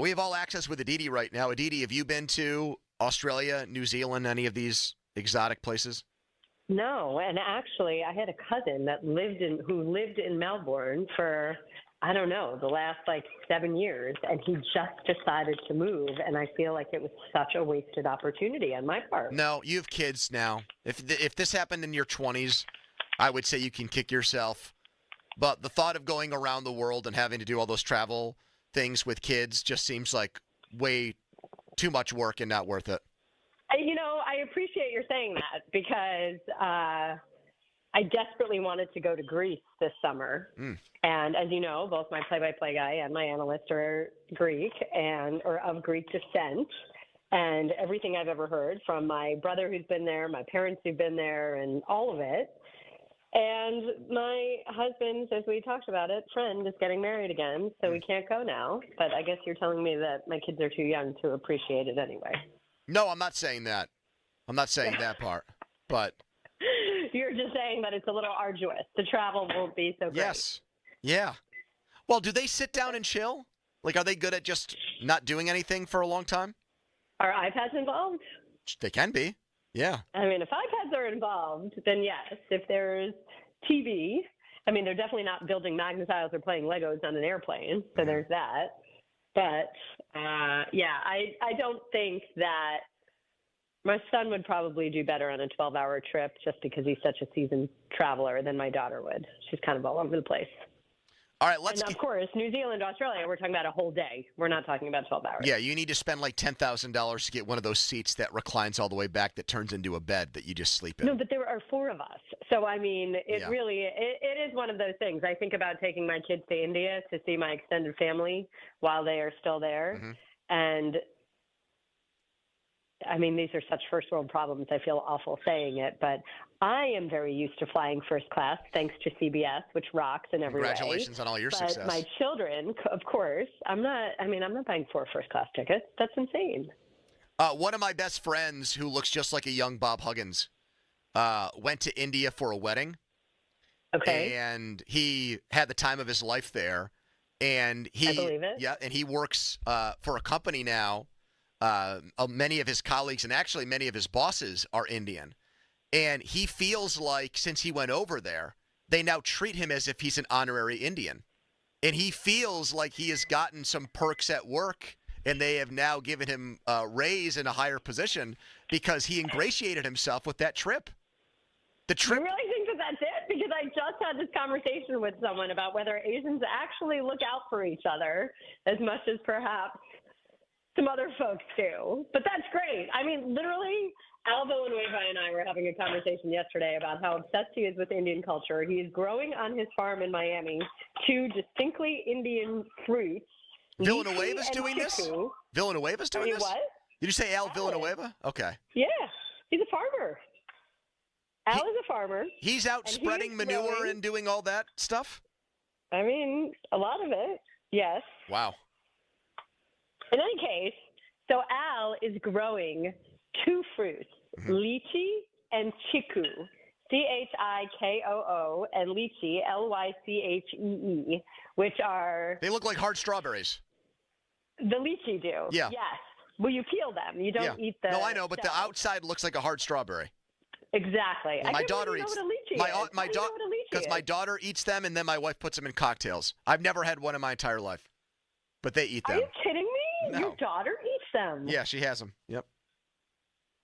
We have all access with Aditi right now. Aditi, have you been to Australia, New Zealand, any of these exotic places?
No, and actually I had a cousin who lived in Melbourne for, I don't know, the last 7 years, and he just decided to move, and I feel like it was such a wasted opportunity on my part.
No, you have kids now. If this happened in your 20s, I would say you can kick yourself. But the thought of going around the world and having to do all those travel things with kids just seems like way too much work and not worth it.
I appreciate your saying that, because I desperately wanted to go to Greece this summer. And as you know, both my play-by-play guy and my analyst are Greek or of Greek descent. And everything I've ever heard from my brother who's been there, my parents who've been there, and all of it And my husband, as we talked about it, friend is getting married again, so we can't go now. But I guess you're telling me that my kids are too young to appreciate it anyway.
No, I'm not saying that. I'm not saying that part. But
you're just saying that it's a little arduous. The travel won't be so great.
Yes. Yeah. Well, do they sit down and chill? Like, are they good at just not doing anything for a long time?
Are iPads involved?
They can be. Yeah.
I mean, if iPads are involved, then yes. If there's TV, I mean, they're definitely not building magna-tiles or playing Legos on an airplane, so there's that. But, yeah, I don't think that my son would probably do better on a 12-hour trip just because he's such a seasoned traveler than my daughter would. She's kind of all over the place.
All right, let's.
And of course, New Zealand, Australia, we're talking about a whole day. We're not talking about 12 hours.
Yeah, you need to spend like $10,000 to get one of those seats that reclines all the way back that turns into a bed that you just sleep in.
No, but there are 4 of us. So, I mean, it is one of those things. I think about taking my kids to India to see my extended family while they are still there.
Mm-hmm.
And, I mean, these are such first world problems. I feel awful saying it, but I am very used to flying first class thanks to CBS, which rocks in every way.
Congratulations on all your success.
But my children, of course, I'm not buying 4 first class tickets. That's insane.
One of my best friends who looks just like a young Bob Huggins went to India for a wedding.
Okay.
And he had the time of his life there. And
I believe it.
Yeah, and he works for a company now. Many of his colleagues and actually many of his bosses are Indian. And he feels like since he went over there, they now treat him as if he's an honorary Indian. And he feels like he has gotten some perks at work, and they have now given him a raise in a higher position because he ingratiated himself with that trip. The trip.
You really think that that's it? Because I just had this conversation with someone about whether Asians actually look out for each other as much as perhaps some other folks do. But that's great. I mean, literally, Al Villanueva and I were having a conversation yesterday about how obsessed he is with Indian culture. He is growing on his farm in Miami 2 distinctly Indian fruits.
Villanueva's doing this? Villanueva's doing this?
What?
Did you say Al Villanueva? Okay.
Yeah, he's a farmer. Al is a farmer.
He's out spreading manure and doing all that stuff?
I mean, a lot of it, yes.
Wow.
In any case, so Al is growing 2 fruits, lychee and chiku, Chikoo, and lychee, Lychee, which are...
They look like hard strawberries.
The lychee do.
Yeah.
Yes. Well, you peel them. You don't eat the...
No, I know, but the outside looks like a hard strawberry.
Exactly.
Well, my daughter
eats...
Because my daughter eats them, and then my wife puts them in cocktails. I've never had one in my entire life, but they eat them.
Are you kidding me?
No.
Your daughter eats them.
Yeah, she has them. Yep.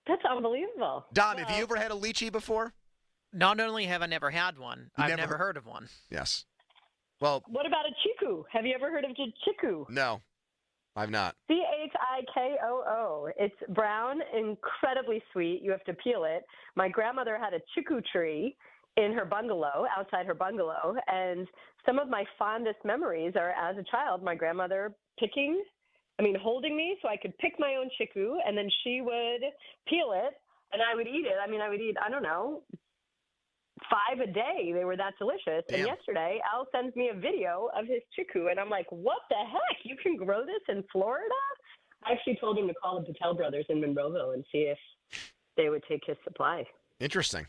That's unbelievable.
Dom, have you ever had a lychee before?
Not only have I never had one, I've never heard of one.
Yes. Well.
What about a chiku? Have you ever heard of a chiku?
No, I've not.
Chikoo. It's brown, incredibly sweet. You have to peel it. My grandmother had a chiku tree in her bungalow, outside her bungalow, and some of my fondest memories are as a child, my grandmother holding me so I could pick my own chiku, and then she would peel it, and I would eat it. I would eat, 5 a day. They were that delicious.
Damn.
And yesterday, Al sends me a video of his chiku, and I'm like, what the heck? You can grow this in Florida? I actually told him to call the Patel brothers in Monroeville and see if they would take his supply.
Interesting.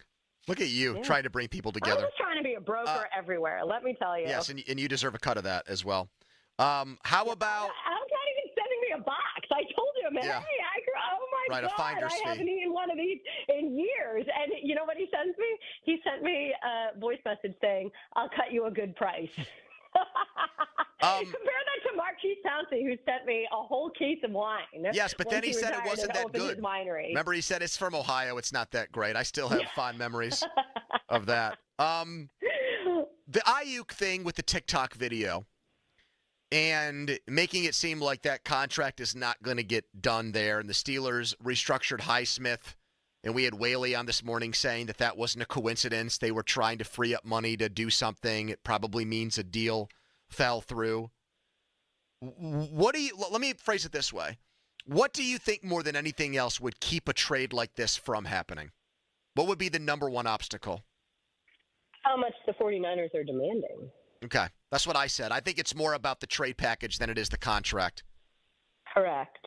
Look at you trying to bring people together.
I'm just trying to be a broker everywhere, let me tell you.
Yes, and you deserve a cut of that as well. How about...
Al's not even sending me a box. I told him, hey, oh my God, I haven't eaten one of these in years. And you know what he sends me? He sent me a voice message saying, I'll cut you a good price. Compare that to Marquise Pouncey, who sent me a whole case of wine.
Yes, but then he said it wasn't that good. Remember, he said it's from Ohio. It's not that great. I still have fond memories of that. The Ayuk thing with the TikTok video and making it seem like that contract is not going to get done there, and the Steelers restructured Highsmith, and we had Whaley on this morning saying that that wasn't a coincidence. They were trying to free up money to do something. It probably means a deal fell through. Let me phrase it this way. What do you think more than anything else would keep a trade like this from happening? What would be the number one obstacle?
how much the 49ers are demanding.
Okay. That's what I said. I think it's more about the trade package than it is the contract.
Correct.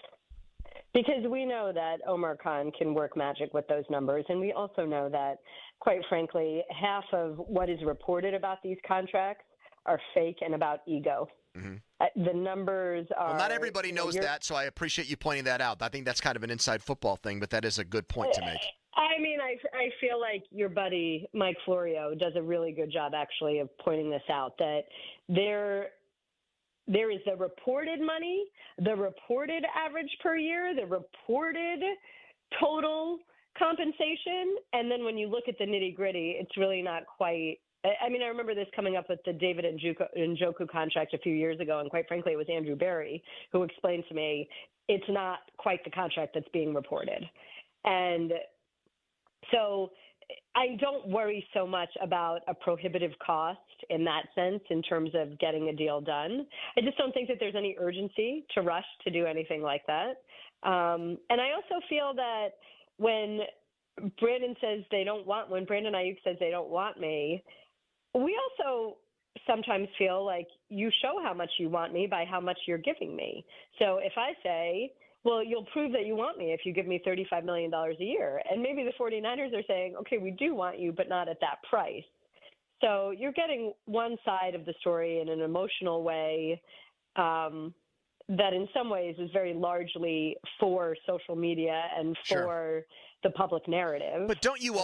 Because we know that Omar Khan can work magic with those numbers, and we also know that, quite frankly, half of what is reported about these contracts are fake and about ego.
Mm-hmm.
The numbers are...
Well, not everybody knows that, so I appreciate you pointing that out. I think that's kind of an inside football thing, but that is a good point to make.
I mean, I feel like your buddy Mike Florio does a really good job, actually, of pointing this out, that there is the reported money, the reported average per year, the reported total compensation, and then when you look at the nitty-gritty, it's really not quite. I mean, I remember this coming up with the David Njoku contract a few years ago, and quite frankly, it was Andrew Berry who explained to me it's not quite the contract that's being reported. And so I don't worry so much about a prohibitive cost in that sense in terms of getting a deal done. I just don't think that there's any urgency to rush to do anything like that. And I also feel that when Brandon Ayuk says they don't want me, we also sometimes feel like you show how much you want me by how much you're giving me. So if I say, well, you'll prove that you want me if you give me $35 million a year. And maybe the 49ers are saying, okay, we do want you, but not at that price. So you're getting one side of the story in an emotional way that in some ways is very largely for social media and for the public narrative.
But don't you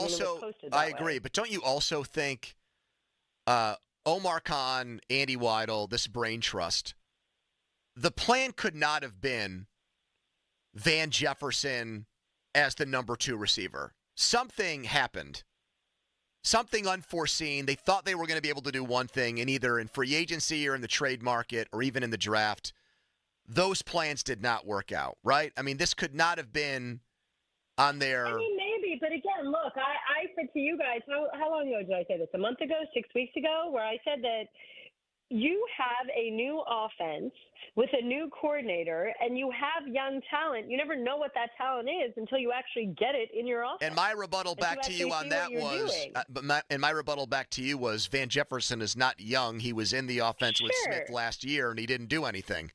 I agree, but don't you also think Omar Khan, Andy Weidel, this brain trust, the plan could not have been Van Jefferson as the number 2 receiver. Something happened. Something unforeseen. They thought they were going to be able to do one thing, and either in free agency or in the trade market or even in the draft, those plans did not work out, right? I mean, this could not have been on their...
I mean, maybe, but again, look, I said to you guys, how long ago did I say this? A month ago, 6 weeks ago, where I said that you have a new offense with a new coordinator, and you have young talent. You never know what that talent is until you actually get it in your offense.
And my rebuttal back to you on that was, Van Jefferson is not young. He was in the offense with Smith last year, and he didn't do anything.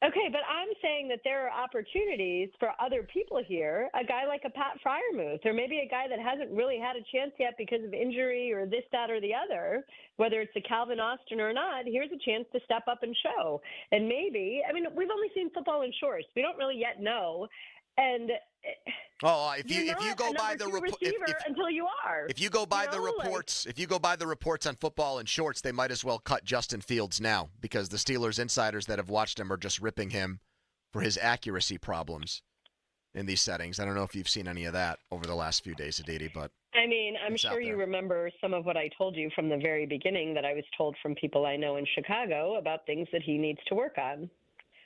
Okay, but I'm saying that there are opportunities for other people here, a guy like a Pat Freiermuth, or maybe a guy that hasn't really had a chance yet because of injury or this, that, or the other, whether it's a Calvin Austin or not, here's a chance to step up and show. And maybe, I mean, we've only seen football in shorts. We don't really yet know. And
if you go by the
until you are.
If you go by the reports, if you go by the reports on football and shorts, they might as well cut Justin Fields now, because the Steelers insiders that have watched him are just ripping him for his accuracy problems in these settings. I don't know if you've seen any of that over the last few days, Aditi, but
I mean, I'm sure you remember some of what I told you from the very beginning that I was told from people I know in Chicago about things that he needs to work on.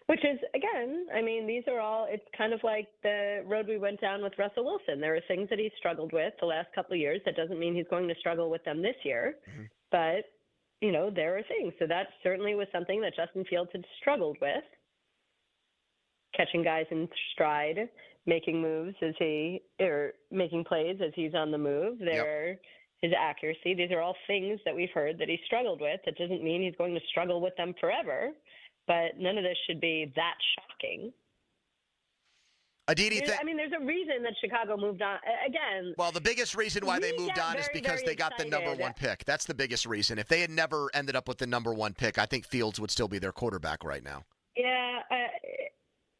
Which is, again, I mean, these are all, it's kind of like the road we went down with Russell Wilson. There are things that he's struggled with the last couple of years. That doesn't mean he's going to struggle with them this year. Mm-hmm. But, you know, there are things. So that certainly was something that Justin Fields had struggled with. Catching guys in stride, making moves making plays as he's on the move. His accuracy. These are all things that we've heard that he struggled with. That doesn't mean he's going to struggle with them forever. But none of this should be that shocking.
Aditi,
there's a reason that Chicago moved on. Again,
well, the biggest reason why they moved on is because they got the number 1 pick. That's the biggest reason. If they had never ended up with the number 1 pick, I think Fields would still be their quarterback right now.
Yeah,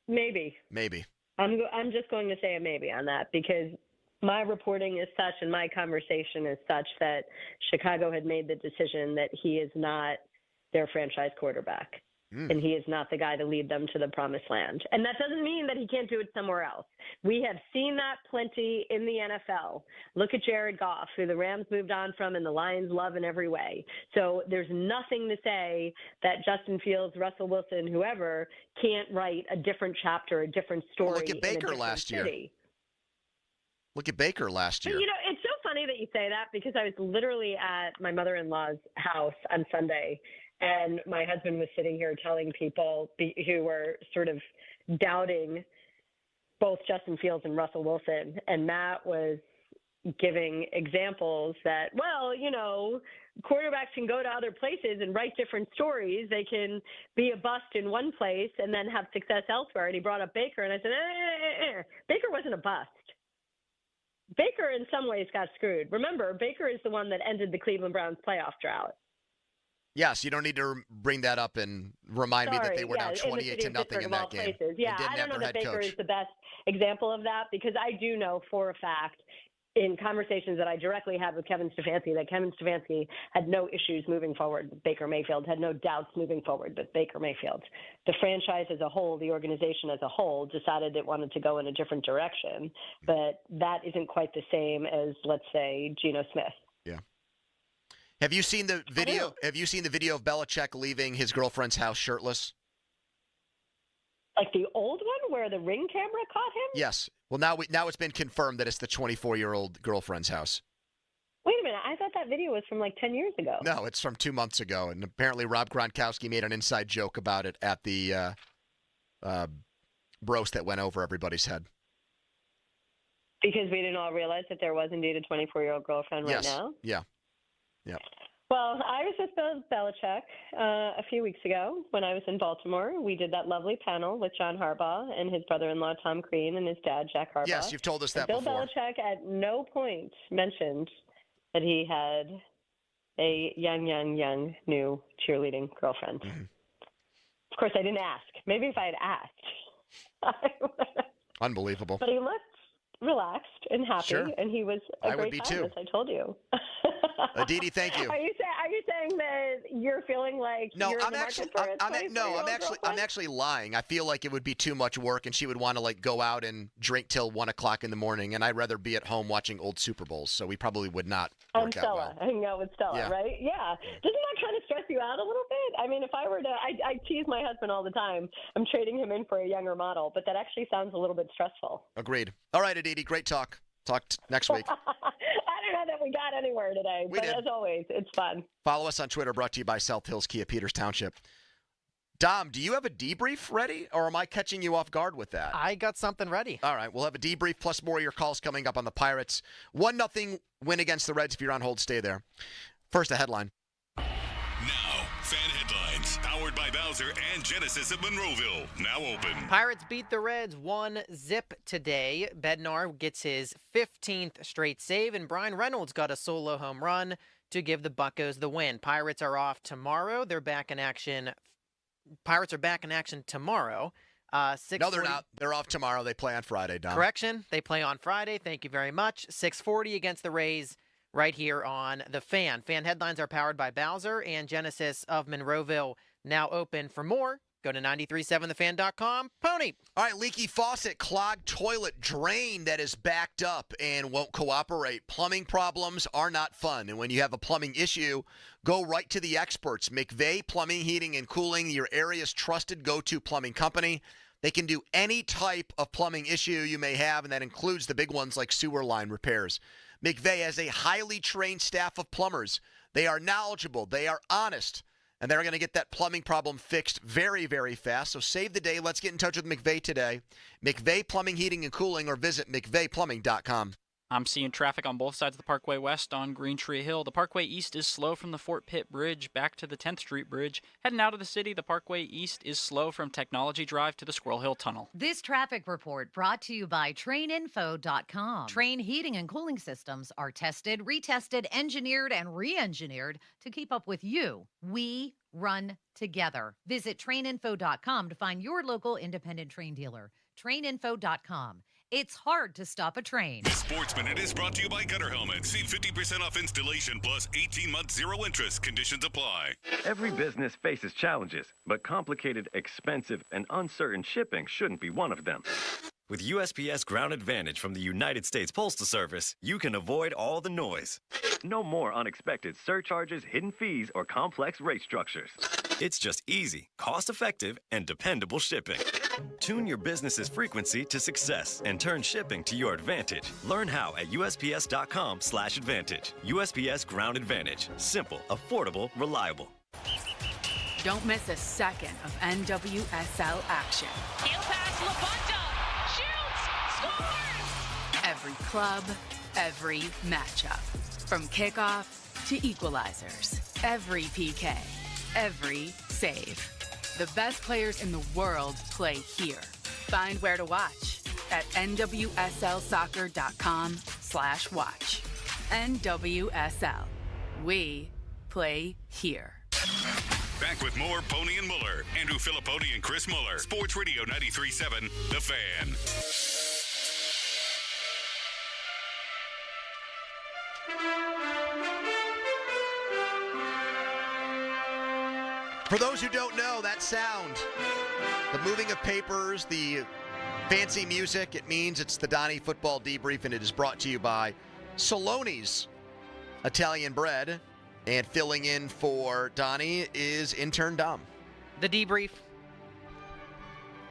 maybe.
Maybe.
I'm just going to say a maybe on that, because my reporting is such and my conversation is such that Chicago had made the decision that he is not their franchise quarterback. And he is not the guy to lead them to the promised land. And that doesn't mean that he can't do it somewhere else. We have seen that plenty in the NFL. Look at Jared Goff, who the Rams moved on from and the Lions love in every way. So there's nothing to say that Justin Fields, Russell Wilson, whoever, can't write a different chapter, a different story.
Well, look at Baker last year. Look at Baker last year.
You know, it's so funny that you say that, because I was literally at my mother-in-law's house on Sunday, and my husband was sitting here telling people who were sort of doubting both Justin Fields and Russell Wilson. And Matt was giving examples that, well, quarterbacks can go to other places and write different stories. They can be a bust in one place and then have success elsewhere. And he brought up Baker, and I said, Baker wasn't a bust. Baker, in some ways, got screwed. Remember, Baker is the one that ended the Cleveland Browns playoff drought.
Yes, you don't need to bring that up and remind me that they were down 28-0 in that game.
Yeah, I don't know that Baker is the best example of that, because I do know for a fact in conversations that I directly had with Kevin Stefanski that Kevin Stefanski had no issues moving forward with Baker Mayfield, had no doubts moving forward with Baker Mayfield. The franchise as a whole, the organization as a whole, decided it wanted to go in a different direction, but that isn't quite the same as, let's say, Geno Smith.
Yeah. Have you seen the video? Have you seen the video of Belichick leaving his girlfriend's house shirtless?
Like the old one where the Ring camera caught him?
Yes. Well, now it's been confirmed that it's the 24-year-old girlfriend's house.
Wait a minute. I thought that video was from like 10 years ago.
No, it's from 2 months ago. And apparently Rob Gronkowski made an inside joke about it at the roast that went over everybody's head.
Because we didn't all realize that there was indeed a 24-year-old girlfriend right now?
Yeah. Yeah.
Well, I was with Bill Belichick a few weeks ago when I was in Baltimore. We did that lovely panel with John Harbaugh and his brother-in-law Tom Crean and his dad Jack Harbaugh.
Yes, you've told us that
Bill
before.
Belichick at no point mentioned that he had a young new cheerleading girlfriend.
Mm-hmm.
Of course, I didn't ask. Maybe if I had asked.
Unbelievable.
But he looked relaxed and happy,
Sure.
and he was a great time, as I told you.
Aditi, thank you.
Are you saying that you're feeling like you're in the market for a 24-year-old girlfriend?
I'm actually lying. I feel like it would be too much work, and she would want to go out and drink till 1 o'clock in the morning, and I'd rather be at home watching old Super Bowls. So we probably would not work out well.
Hanging out with Stella,
Yeah.
right? Yeah. Doesn't that kind of stress you out a little bit? I mean, if I were to, I tease my husband all the time. I'm trading him in for a younger model, but that actually sounds a little bit stressful.
Agreed. All right, Aditi, great talk. Talk next week.
I don't know that we got anywhere today, but as always, it's fun.
Follow us on Twitter, brought to you by South Hills Kia Peters Township. Dom, do you have a debrief ready, or am I catching you off guard with that?
I got something ready.
All right, we'll have a debrief plus more of your calls coming up on the Pirates. 1-0 win against the Reds. If you're on hold, stay there. First, a headline.
Now, fan headlines, powered by Bowser and Genesis of Monroeville. Now open.
Pirates beat the Reds 1-0 today. Bednar gets his 15th straight save, and Brian Reynolds got a solo home run to give the Buccos the win. Pirates are off tomorrow. They're back in action. Pirates are back in action tomorrow.
No, they're not. They're off tomorrow. They play on Friday, Dom.
Correction. They play on Friday. Thank you very much. 6:40 against the Rays right here on The Fan. Fan headlines are powered by Bowser and Genesis of Monroeville. Now open. For more, go to 937thefan.com. Pony.
All right, leaky faucet, clogged toilet, drain that is backed up and won't cooperate. Plumbing problems are not fun. And when you have a plumbing issue, go right to the experts. McVeigh Plumbing, Heating, and Cooling, your area's trusted go-to plumbing company. They can do any type of plumbing issue you may have, and that includes the big ones like sewer line repairs. McVeigh has a highly trained staff of plumbers. They are knowledgeable. They are honest. And they're going to get that plumbing problem fixed very, very fast. So save the day. Let's get in touch with McVeigh today. McVeigh Plumbing, Heating, and Cooling, or visit McVeighPlumbing.com.
I'm seeing traffic on both sides of the Parkway West on Green Tree Hill. The Parkway East is slow from the Fort Pitt Bridge back to the 10th Street Bridge. Heading out of the city, the Parkway East is slow from Technology Drive to the Squirrel Hill Tunnel.
This traffic report brought to you by TrainInfo.com. Train heating and cooling systems are tested, retested, engineered, and re-engineered to keep up with you. We run together. Visit TrainInfo.com to find your local independent train dealer. TrainInfo.com. It's hard to stop a train.
The Sports Minute is brought to you by Gutter Helmets. See 50% off installation plus 18-month zero interest. Conditions apply.
Every business faces challenges, but complicated, expensive, and uncertain shipping shouldn't be one of them.
With USPS Ground Advantage from the United States Postal Service, you can avoid all the noise.
No more unexpected surcharges, hidden fees, or complex rate structures.
It's just easy, cost-effective, and dependable shipping. Tune your business's frequency to success and turn shipping to your advantage. Learn how at USPS.com/advantage. USPS Ground Advantage. Simple, affordable, reliable.
Don't miss a second of NWSL action.
Heel pass, LaBonta shoots, scores!
Every club, every matchup. From kickoff to equalizers, every PK, every save. The best players in the world play here. Find where to watch at nwslsoccer.com/watch. NWSL. We play here.
Back with more Pony and Muller. Andrew Filipponi and Chris Muller. Sports Radio 93.7, The Fan.
For those who don't know, that sound, the moving of papers, the fancy music, it means it's the Donnie Football Debrief, and it is brought to you by Saloni's Italian Bread. And filling in for Donnie is intern Dom.
The Debrief.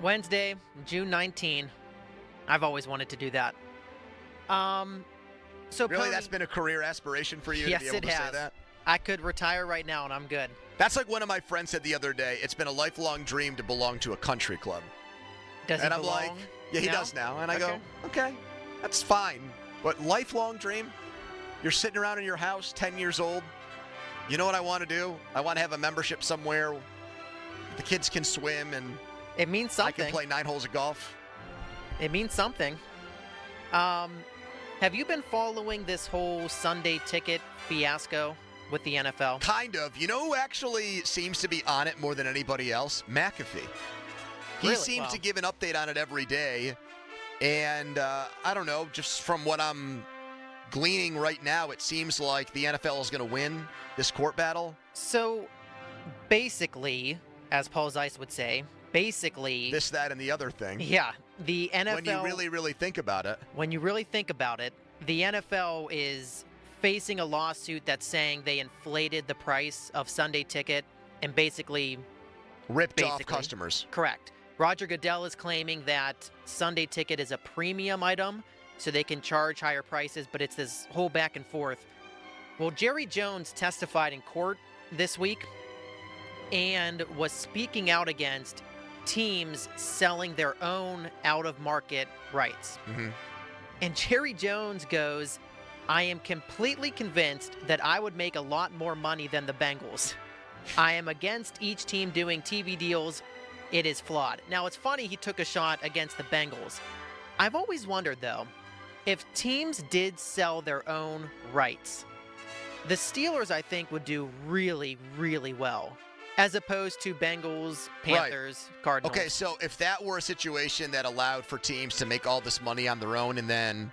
Wednesday, June 19. I've always wanted to do that. So
really, that's been a career aspiration for you to be able to say that?
I could retire right now and I'm good.
That's like one of my friends said the other day. It's been a lifelong dream to belong to a country club.
Does
and
he
I'm
belong
like, yeah, he
now?
does now. And I go, okay, that's fine. But lifelong dream? You're sitting around in your house, 10 years old. You know what I want to do? I want to have a membership somewhere. The kids can swim and
it means something.
I can play 9 holes of golf.
It means something. Have you been following this whole Sunday ticket fiasco with the NFL?
Kind of. You know who actually seems to be on it more than anybody else? McAfee. He seems to give an update on it every day. And I don't know, just from what I'm gleaning right now, it seems like the NFL is going to win this court battle.
So basically, as Paul Zeiss would say,
this, that, and the other thing.
Yeah. The NFL.
When you really, really think about it.
When you really think about it, the NFL is facing a lawsuit that's saying they inflated the price of Sunday ticket and basically
ripped off customers.
Correct. Roger Goodell is claiming that Sunday ticket is a premium item, so they can charge higher prices, but it's this whole back and forth. Well, Jerry Jones testified in court this week and was speaking out against teams selling their own out-of-market rights.
Mm-hmm.
And Jerry Jones goes, I am completely convinced that I would make a lot more money than the Bengals. I am against each team doing TV deals. It is flawed. Now, it's funny he took a shot against the Bengals. I've always wondered, though, if teams did sell their own rights, the Steelers, I think, would do really, really well, as opposed to Bengals, Panthers, Cardinals.
Okay, so if that were a situation that allowed for teams to make all this money on their own and then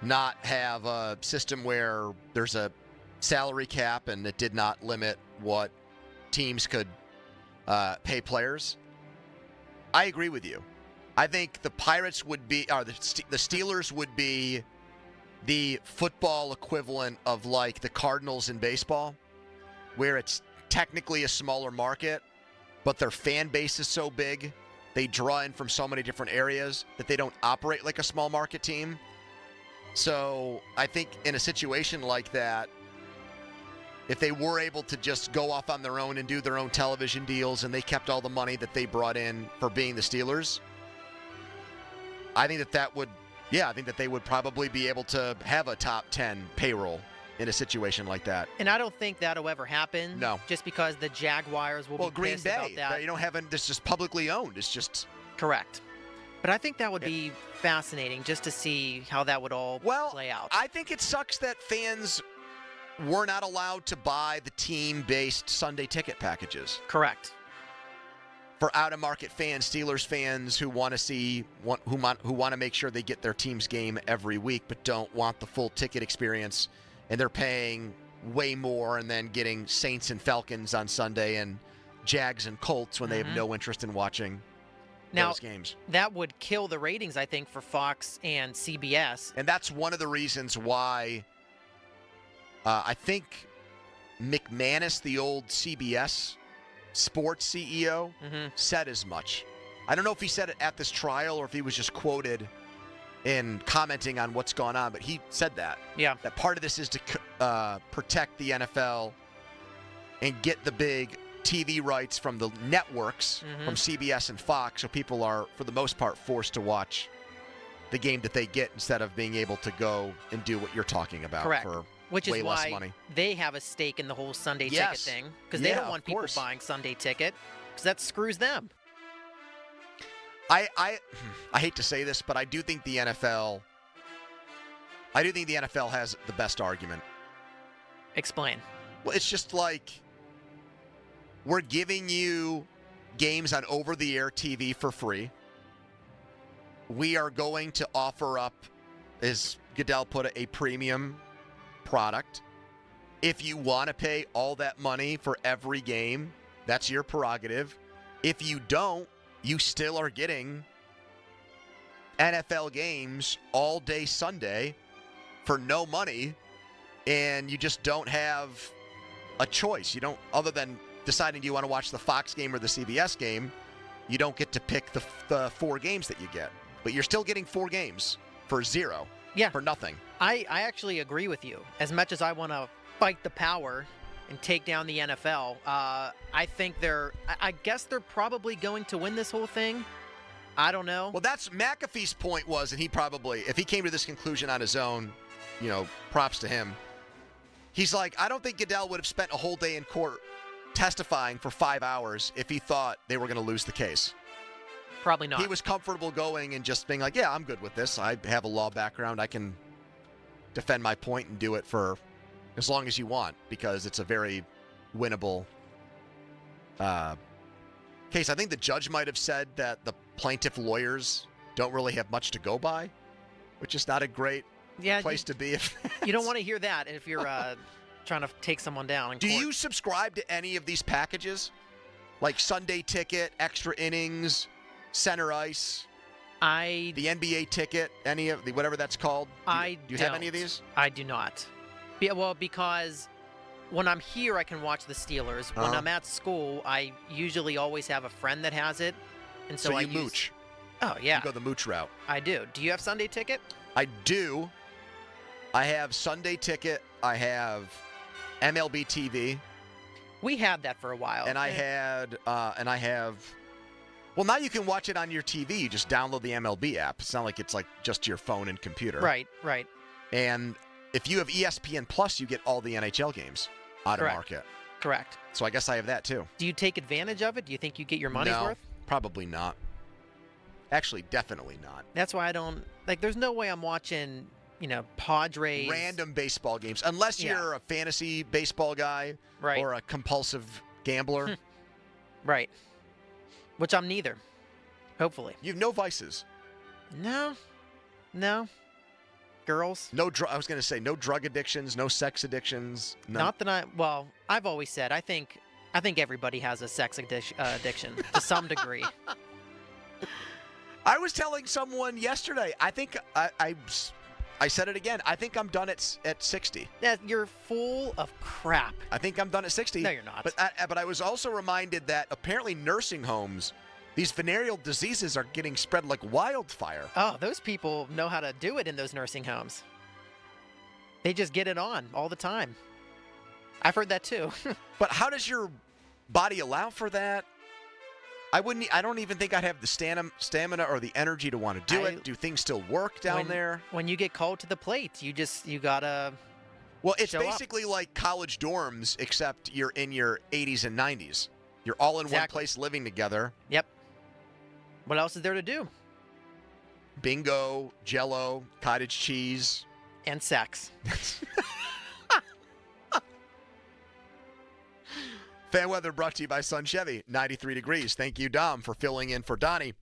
not have a system where there's a salary cap and it did not limit what teams could pay players, I agree with you. I think the Pirates would be, or the Steelers would be the football equivalent of like the Cardinals in baseball, where it's technically a smaller market, but their fan base is so big, they draw in from so many different areas that they don't operate like a small market team. So I think in a situation like that, if they were able to just go off on their own and do their own television deals and they kept all the money that they brought in for being the Steelers, I think that would, I think that they would probably be able to have a top 10 payroll in a situation like that.
And I don't think that'll ever happen.
No.
Just because the Jaguars will be
Green
pissed
Bay,
about that.
You don't have this just publicly owned. It's just
correct. But I think that would be fascinating just to see how that would all play out.
I think it sucks that fans were not allowed to buy the team-based Sunday ticket packages.
Correct.
For out-of-market fans, Steelers fans who want to see, who want to make sure they get their team's game every week, but don't want the full ticket experience, and they're paying way more and then getting Saints and Falcons on Sunday and Jags and Colts when they have no interest in watching those games.
That would kill the ratings, I think, for Fox and CBS.
And that's one of the reasons why I think McManus, the old CBS sports CEO, said as much. I don't know if he said it at this trial or if he was just quoted in commenting on what's gone on, but he said that.
Yeah.
That part of this is to protect the NFL and get the big TV rights from the networks, from CBS and Fox, so people are, for the most part, forced to watch the game that they get instead of being able to go and do what you're talking about
Correct.
for
Which
way
is
less
why
money.
they have a stake in the whole Sunday ticket
Yes.
thing, because they
Yeah,
don't want
of
people
course.
buying Sunday ticket, because that screws them.
I hate to say this, but I do think the NFL has the best argument.
Explain.
Well, it's just like we're giving you games on over-the-air TV for free. We are going to offer up, as Goodell put it, a premium product. If you want to pay all that money for every game, that's your prerogative. If you don't, you still are getting NFL games all day Sunday for no money, and you just don't have a choice. You don't, other than deciding do you want to watch the Fox game or the CBS game, you don't get to pick the 4 games that you get. But you're still getting 4 games for zero.
Yeah.
For nothing.
I actually agree with you. As much as I want to fight the power and take down the NFL, I think I guess they're probably going to win this whole thing. I don't know.
Well, that's McAfee's point was, and he probably, if he came to this conclusion on his own, props to him. He's like, I don't think Goodell would have spent a whole day in court testifying for 5 hours if he thought they were going to lose the case.
Probably not.
He was comfortable going and just being like, yeah, I'm good with this. I have a law background. I can defend my point and do it for as long as you want, because it's a very winnable case. I think the judge might have said that the plaintiff lawyers don't really have much to go by, which is not a great place to be.
You don't want to hear that if you're trying to take someone down in
Do
court.
you subscribe to any of these packages? Like Sunday ticket, extra innings, center ice, the NBA ticket, any of the whatever that's called? Do you have any of these?
I do not. Well, because when I'm here, I can watch the Steelers. When I'm at school, I usually always have a friend that has it, and so I
mooch.
Oh yeah,
You go the mooch route.
I do. Do you have Sunday ticket?
I do. I have Sunday ticket. I have MLB TV.
We had that for a while.
And I have. Well, now you can watch it on your TV. You just download the MLB app. It's not like it's like just your phone and computer.
Right, right.
And if you have ESPN Plus, you get all the NHL games out of market.
Correct.
So I guess I have that too.
Do you take advantage of it? Do you think you get your money's
No,
worth?
probably not. Actually, definitely not.
That's why I don't there's no way I'm watching, Padres.
Random baseball games, unless you're a fantasy baseball guy or a compulsive gambler.
Right. Which I'm neither. Hopefully.
You have no vices.
No. Girls.
I was going to say no drug addictions, no sex addictions. No.
Not that I've always said I think everybody has a sex addiction to some degree.
I was telling someone yesterday, I think I said it again. I think I'm done at 60.
Yeah, you're full of crap.
I think I'm done at 60.
No, you're not.
But I was also reminded that apparently nursing homes, these venereal diseases are getting spread like wildfire.
Oh, those people know how to do it in those nursing homes. They just get it on all the time. I've heard that too.
But how does your body allow for that? I don't even think I'd have the stamina or the energy to want to do it. Do things still work down there?
When you get called to the plate, you gotta.
Well, it's basically like college dorms, except you're in your 80s and 90s. You're all in one place living together.
Yep. What else is there to do?
Bingo, Jell-O, cottage cheese.
And sex.
Fan weather brought to you by Sun Chevy, 93 degrees. Thank you, Dom, for filling in for Donnie.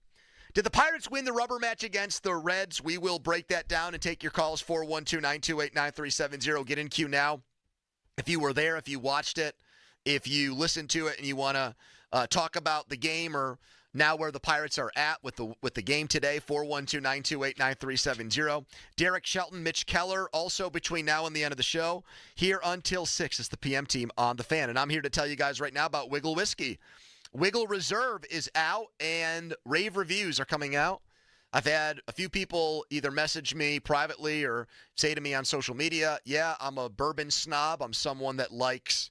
Did the Pirates win the rubber match against the Reds? We will break that down and take your calls, 412-928-9370. Get in queue now. If you were there, if you watched it, if you listened to it and you want to talk about the game or now where the Pirates are at with the game today, 412-928-9370. Derek Shelton, Mitch Keller, also between now and the end of the show. Here until 6 is the PM team on The Fan. And I'm here to tell you guys right now about Wiggle Whiskey. Wiggle Reserve is out and rave reviews are coming out. I've had a few people either message me privately or say to me on social media, yeah, I'm a bourbon snob. I'm someone that likes,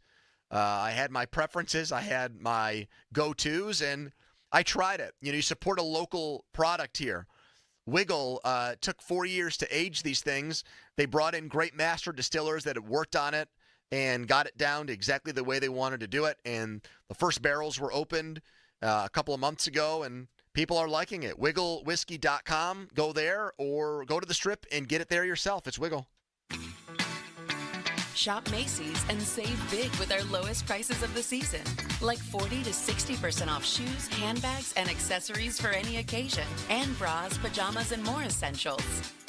I had my preferences. I had my go-tos, and I tried it. You support a local product here. Wiggle took 4 years to age these things. They brought in great master distillers that had worked on it and got it down to exactly the way they wanted to do it. And the first barrels were opened a couple of months ago, and people are liking it. WiggleWhiskey.com. Go there or go to the Strip and get it there yourself. It's Wiggle.
Shop Macy's and save big with our lowest prices of the season. Like 40 to 60% off shoes, handbags, and accessories for any occasion. And bras, pajamas, and more essentials.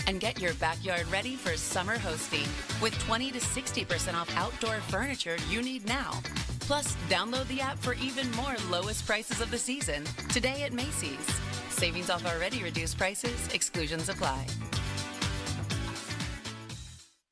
And get your backyard ready for summer hosting with 20 to 60% off outdoor furniture you need now. Plus, download the app for even more lowest prices of the season today at Macy's. Savings off already reduced prices. Exclusions apply.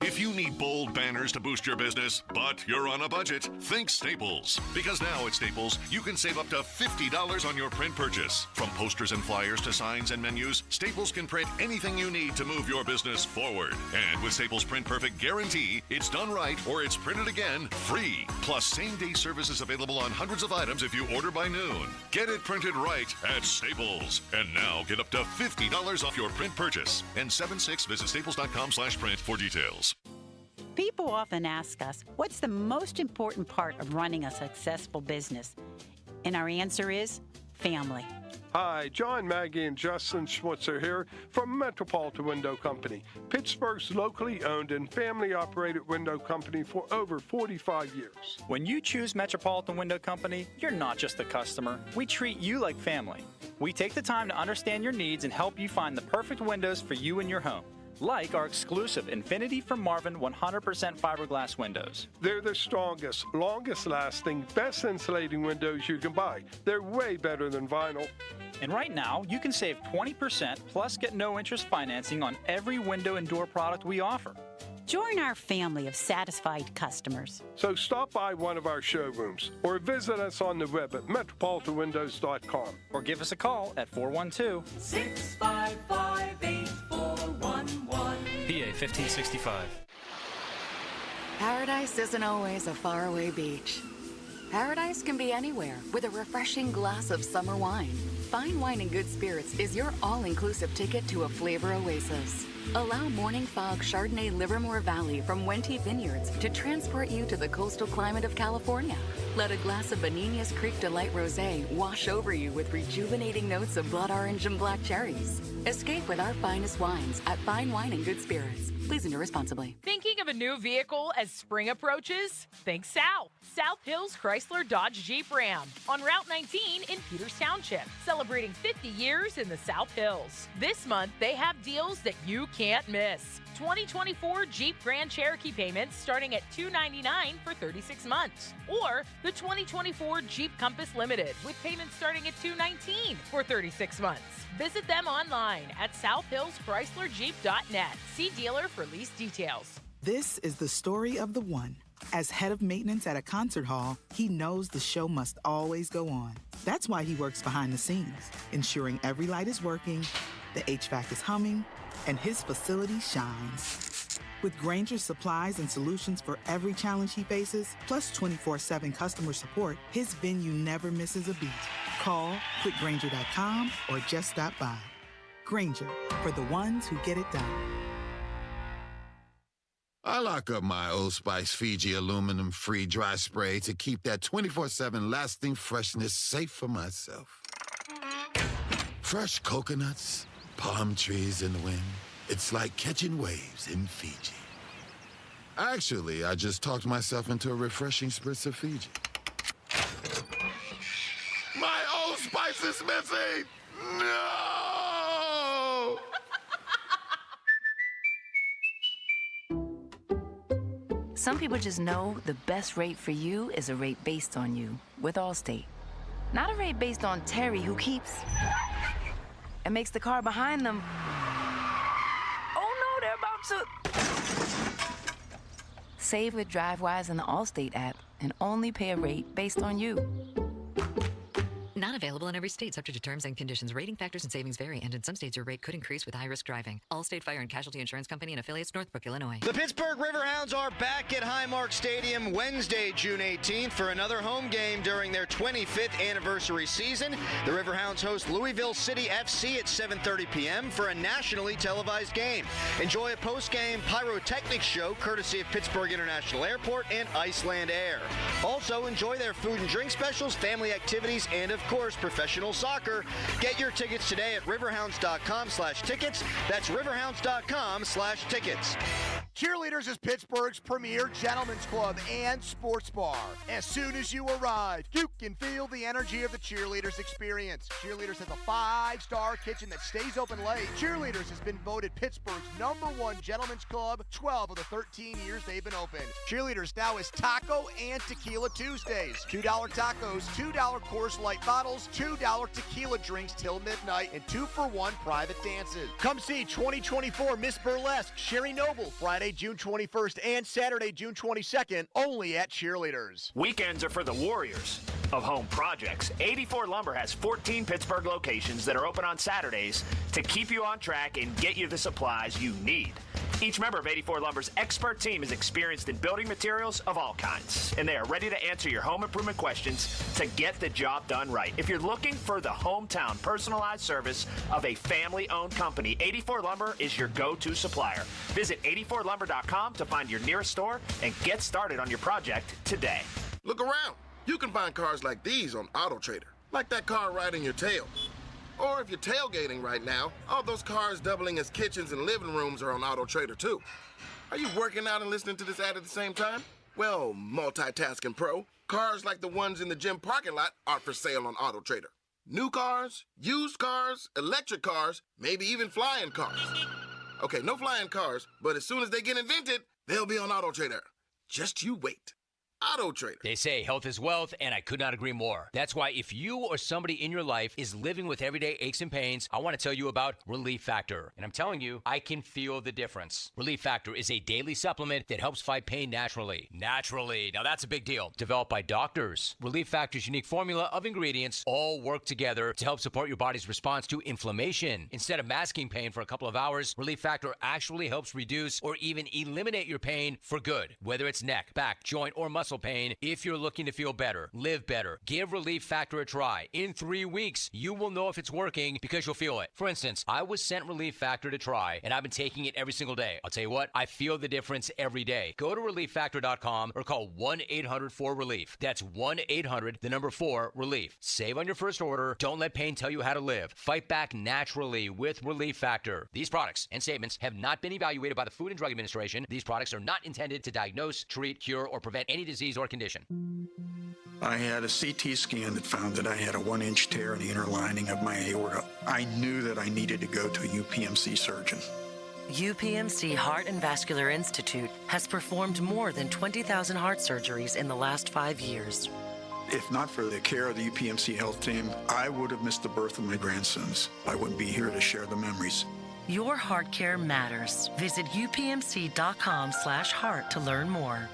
If you need bold banners to boost your business, but you're on a budget, think Staples. Because now at Staples, you can save up to $50 on your print purchase. From posters and flyers to signs and menus, Staples can print anything you need to move your business forward. And with Staples Print Perfect Guarantee, it's done right or it's printed again free. Plus, same-day service is available on hundreds of items if you order by noon. Get it printed right at Staples. And now get up to $50 off your print purchase. N76, visit staples.com/print for details.
People often ask us, what's the most important part of running a successful business? And our answer is family.
Hi, John, Maggie, and Justin Schmutzer here from Metropolitan Window Company, Pittsburgh's locally owned and family-operated window company for over 45 years.
When you choose Metropolitan Window Company, you're not just a customer. We treat you like family. We take the time to understand your needs and help you find the perfect windows for you and your home. Like our exclusive Infinity from Marvin 100% fiberglass windows.
They're the strongest, longest-lasting, best insulating windows you can buy. They're way better than vinyl.
And right now, you can save 20% plus get no interest financing on every window and door product we offer.
Join our family of satisfied customers.
So stop by one of our showrooms or visit us on the web at metropolitanwindows.com.
Or give us a call at 412-655-8411. PA 1565.
Paradise isn't always a faraway beach. Paradise can be anywhere with a refreshing glass of summer wine. Fine Wine and Good Spirits is your all-inclusive ticket to a flavor oasis. Allow Morning Fog Chardonnay Livermore Valley from Wente Vineyards to transport you to the coastal climate of California. Let a glass of Benigna's Creek Delight Rosé wash over you with rejuvenating notes of blood orange and black cherries. Escape with our finest wines at Fine Wine and Good Spirits. Please enter responsibly.
Thinking of a new vehicle as spring approaches? Think South. South Hills Chrysler Dodge Jeep Ram on Route 19 in Peters Township, celebrating 50 years in the South Hills. This month, they have deals that you can't miss. 2024 Jeep Grand Cherokee payments starting at $299 for 36 months. Or the 2024 Jeep Compass Limited with payments starting at $219 for 36 months. Visit them online at southhillschryslerjeep.net. See dealer for lease details.
This is the story of the one. As head of maintenance at a concert hall, he knows the show must always go on. That's why he works behind the scenes, ensuring every light is working, the HVAC is humming, and his facility shines. With Grainger's supplies and solutions for every challenge he faces, plus 24/7 customer support, his venue never misses a beat. Call quickgrainger.com or just stop by. Grainger, for the ones who get it done.
I lock up my Old Spice Fiji aluminum-free dry spray to keep that 24/7 lasting freshness safe for myself. Fresh coconuts, palm trees in the wind. It's like catching waves in Fiji. Actually, I just talked myself into a refreshing spritz of Fiji. My Old Spice is missing! No!
Some people just know the best rate for you is a rate based on you with Allstate. Not a rate based on Terry, who keeps and makes the car behind them. Oh no, they're about to. Save with DriveWise in the Allstate app and only pay a rate based on you.
Not available in every state, subject to terms and conditions. Rating factors and savings vary, and in some states your rate could increase with high-risk driving. Allstate Fire and Casualty Insurance Company and affiliates, Northbrook, Illinois.
The Pittsburgh Riverhounds are back at Highmark Stadium Wednesday, June 18th for another home game during their 25th anniversary season. The Riverhounds host Louisville City FC at 7:30 p.m. for a nationally televised game. Enjoy a post-game pyrotechnics show courtesy of Pittsburgh International Airport and Iceland Air. Also, enjoy their food and drink specials, family activities, and of course, professional soccer. Get your tickets today at riverhounds.com/tickets. That's riverhounds.com/tickets.
Cheerleaders is Pittsburgh's premier gentlemen's club and sports bar. As soon as you arrive, you can feel the energy of the Cheerleaders experience. Cheerleaders has a 5-star kitchen that stays open late. Cheerleaders has been voted Pittsburgh's #1 gentlemen's club 12 of the 13 years they've been open. Cheerleaders now is Taco and Tequila Tuesdays. $2 tacos, $2 Coors Light bottles, $2 tequila drinks till midnight, and 2-for-1 private dances. Come see 2024 Miss Burlesque Sherry Noble Friday, June 21st and Saturday, June 22nd, only at Cheerleaders.
Weekends are for the warriors of home projects. 84 Lumber has 14 Pittsburgh locations that are open on Saturdays to keep you on track and get you the supplies you need. Each member of 84 Lumber's expert team is experienced in building materials of all kinds, and they are ready to answer your home improvement questions to get the job done right. If you're looking for the hometown personalized service of a family-owned company, 84 Lumber is your go-to supplier. Visit 84lumber.com to find your nearest store and get started on your project today.
Look around. You can find cars like these on AutoTrader, like that car riding your tail. Or if you're tailgating right now, all those cars doubling as kitchens and living rooms are on AutoTrader too. Are you working out and listening to this ad at the same time? Well, multitasking pro, cars like the ones in the gym parking lot are for sale on AutoTrader. New cars, used cars, electric cars, maybe even flying cars. Okay, no flying cars, but as soon as they get invented, they'll be on AutoTrader. Just you wait. AutoTrader.
They say health is wealth, and I could not agree more. That's why if you or somebody in your life is living with everyday aches and pains, I want to tell you about Relief Factor. And I'm telling you, I can feel the difference. Relief Factor is a daily supplement that helps fight pain naturally. Naturally. Now that's a big deal. Developed by doctors. Relief Factor's unique formula of ingredients all work together to help support your body's response to inflammation. Instead of masking pain for a couple of hours, Relief Factor actually helps reduce or even eliminate your pain for good. Whether it's neck, back, joint, or muscle pain, if you're looking to feel better, live better, give Relief Factor a try. In 3 weeks, you will know if it's working because you'll feel it. For instance, I was sent Relief Factor to try, and I've been taking it every single day. I'll tell you what, I feel the difference every day. Go to ReliefFactor.com or call 1-800-4RELIEF. That's 1-800-4-RELIEF. Save on your first order. Don't let pain tell you how to live. Fight back naturally with Relief Factor. These products and statements have not been evaluated by the Food and Drug Administration. These products are not intended to diagnose, treat, cure, or prevent any disease or condition.
I had a CT scan that found that I had a 1-inch tear in the inner lining of my aorta. I knew that I needed to go to a UPMC surgeon.
UPMC Heart and Vascular Institute has performed more than 20,000 heart surgeries in the last 5 years.
If not for the care of the UPMC health team, I would have missed the birth of my grandsons. I wouldn't be here to share the memories.
Your heart care matters. Visit upmc.com/heart to learn more.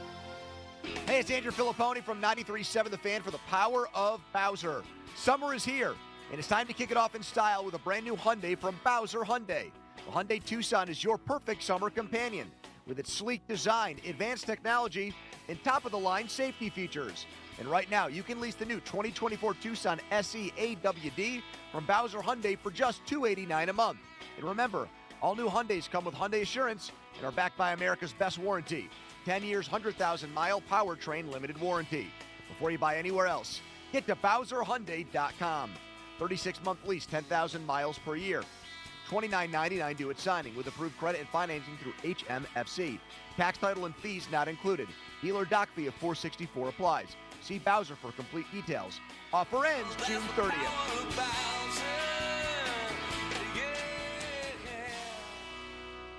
Hey, it's Andrew Filipponi from 93.7 The Fan for the power of Bowser. Summer is here, and it's time to kick it off in style with a brand new Hyundai from Bowser Hyundai. The Hyundai Tucson is your perfect summer companion with its sleek design, advanced technology, and top-of-the-line safety features. And right now, you can lease the new 2024 Tucson SE AWD from Bowser Hyundai for just $289 a month. And remember, all new Hyundais come with Hyundai Assurance and are backed by America's best warranty. 10 years, 100,000-mile powertrain limited warranty. Before you buy anywhere else, get to BowserHyundai.com. 36-month lease, 10,000 miles per year. $29.99 due at signing with approved credit and financing through HMFC. Tax, title, and fees not included. Dealer dock fee of $464 applies. See Bowser for complete details. Offer ends June 30th.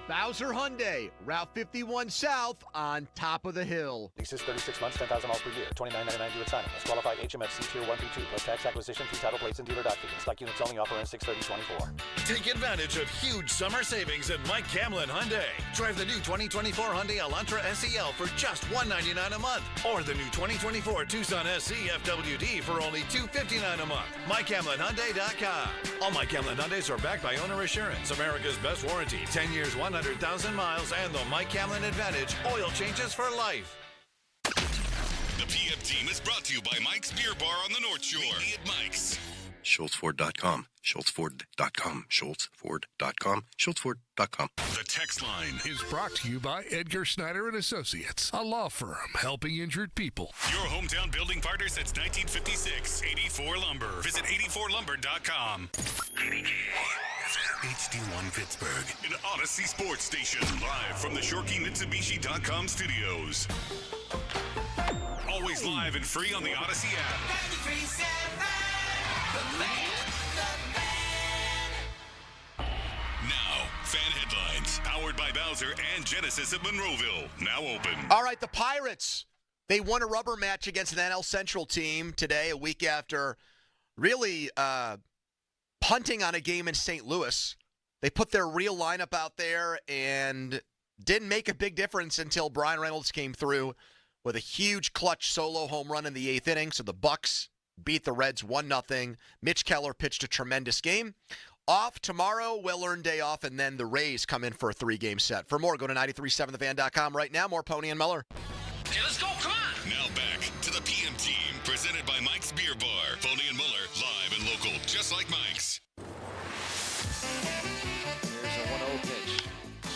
Bowser Hyundai, Route 51 South on top of the hill.
Leases 36 months, 10,000 miles per year. $29.99 due at signing. As qualified HMFC Tier 1 P2 plus tax acquisition through title plates and dealer doc fees. Stock units only, offer ends 6/30/24.
Take advantage of huge summer savings at Mike Camlin Hyundai. Drive the new 2024 Hyundai Elantra SEL for just $199 a month. Or the new 2024 Tucson SC FWD for only $259 a month. MikeCamlinHyundai.com. All Mike Camlin Hyundais are backed by Owner Assurance, America's best warranty. 10 years, 100,000 miles, and the Mike Camlin Advantage. Oil changes for life.
The PM team is brought to you by Mike's Beer Bar on the North Shore. Meet me at Mike's.
SchultzFord.com. SchultzFord.com. SchultzFord.com. SchultzFord.com.
The text line
is brought to you by Edgar Snyder and Associates, a law firm helping injured people.
Your hometown building partner since 1956. 84 Lumber. Visit 84lumber.com. HD1 Pittsburgh, an Odyssey Sports Station, live from the ShoreKeyMitsubishi.com studios. Always live and free on the Odyssey app. Now, fan headlines, powered by Bowser and Genesis of Monroeville, now open.
All right, the Pirates, they won a rubber match against an NL Central team today, a week after really punting on a game in St. Louis. They put their real lineup out there and didn't make a big difference until Brian Reynolds came through with a huge clutch solo home run in the 8th inning. So the Bucks beat the Reds 1-0. Mitch Keller pitched a tremendous game. Off tomorrow, well-earned day off, and then the Rays come in for a 3-game set. For more, go to 937thefan.com right now. More Pony and Miller.
Okay, let's go, come on! Now back to the PM team, presented by Mike's Beer Bar. Pony and Muller, live and local, just like Mike's.
Here's a 1-0 pitch.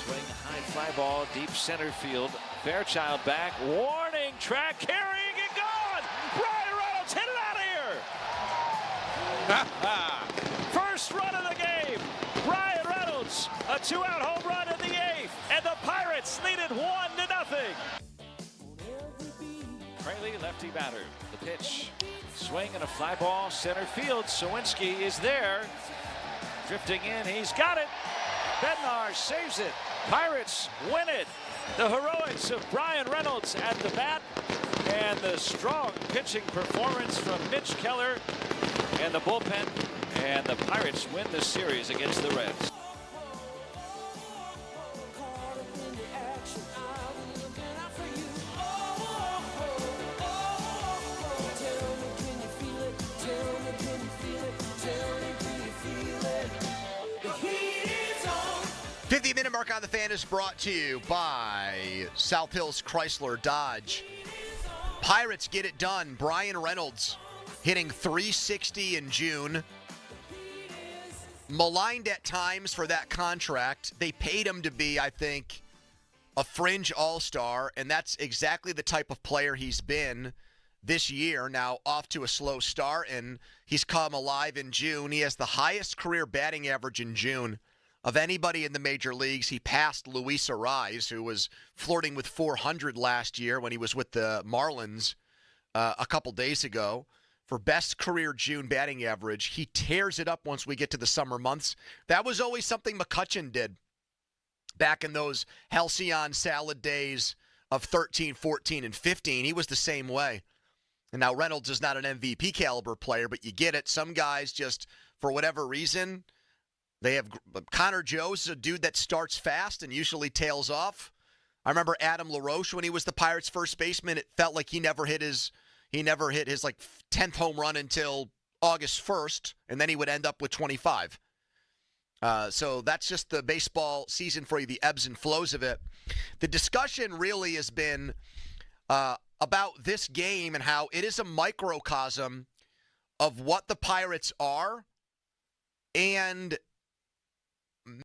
Swing, high fly ball, deep center field. Fairchild back, warning, track carrying it, gone! Brian Reynolds hit it out of here! First run of the game, Brian Reynolds, a 2-out home run in the 8th, and the Pirates lead it 1-0. Fraley, lefty batter, the pitch, swing and a fly ball, center field. Sawinski is there, drifting in, he's got it. Bednar saves it. Pirates win it. The heroics of Brian Reynolds at the bat and the strong pitching performance from Mitch Keller and the bullpen, and the Pirates win the series against the Reds.
The 50-minute mark on the fan is brought to you by South Hills Chrysler Dodge. Pirates get it done. Brian Reynolds hitting .360 in June. Maligned at times for that contract. They paid him to be, I think, a fringe all-star, and that's exactly the type of player he's been this year. Now off to a slow start, and he's come alive in June. He has the highest career batting average in June of anybody in the major leagues. He passed Luis Arraez, who was flirting with 400 last year when he was with the Marlins a couple days ago. For best career June batting average, he tears it up once we get to the summer months. That was always something McCutchen did back in those halcyon salad days of 13, 14, and 15. He was the same way. And now Reynolds is not an MVP caliber player, but you get it. Some guys just, for whatever reason, they have Connor Joe's a dude that starts fast and usually tails off. I remember Adam LaRoche when he was the Pirates' first baseman. It felt like he never hit his like 10th home run until August 1st, and then he would end up with 25. So that's just the baseball season for you, the ebbs and flows of it. The discussion really has been about this game and how it is a microcosm of what the Pirates are and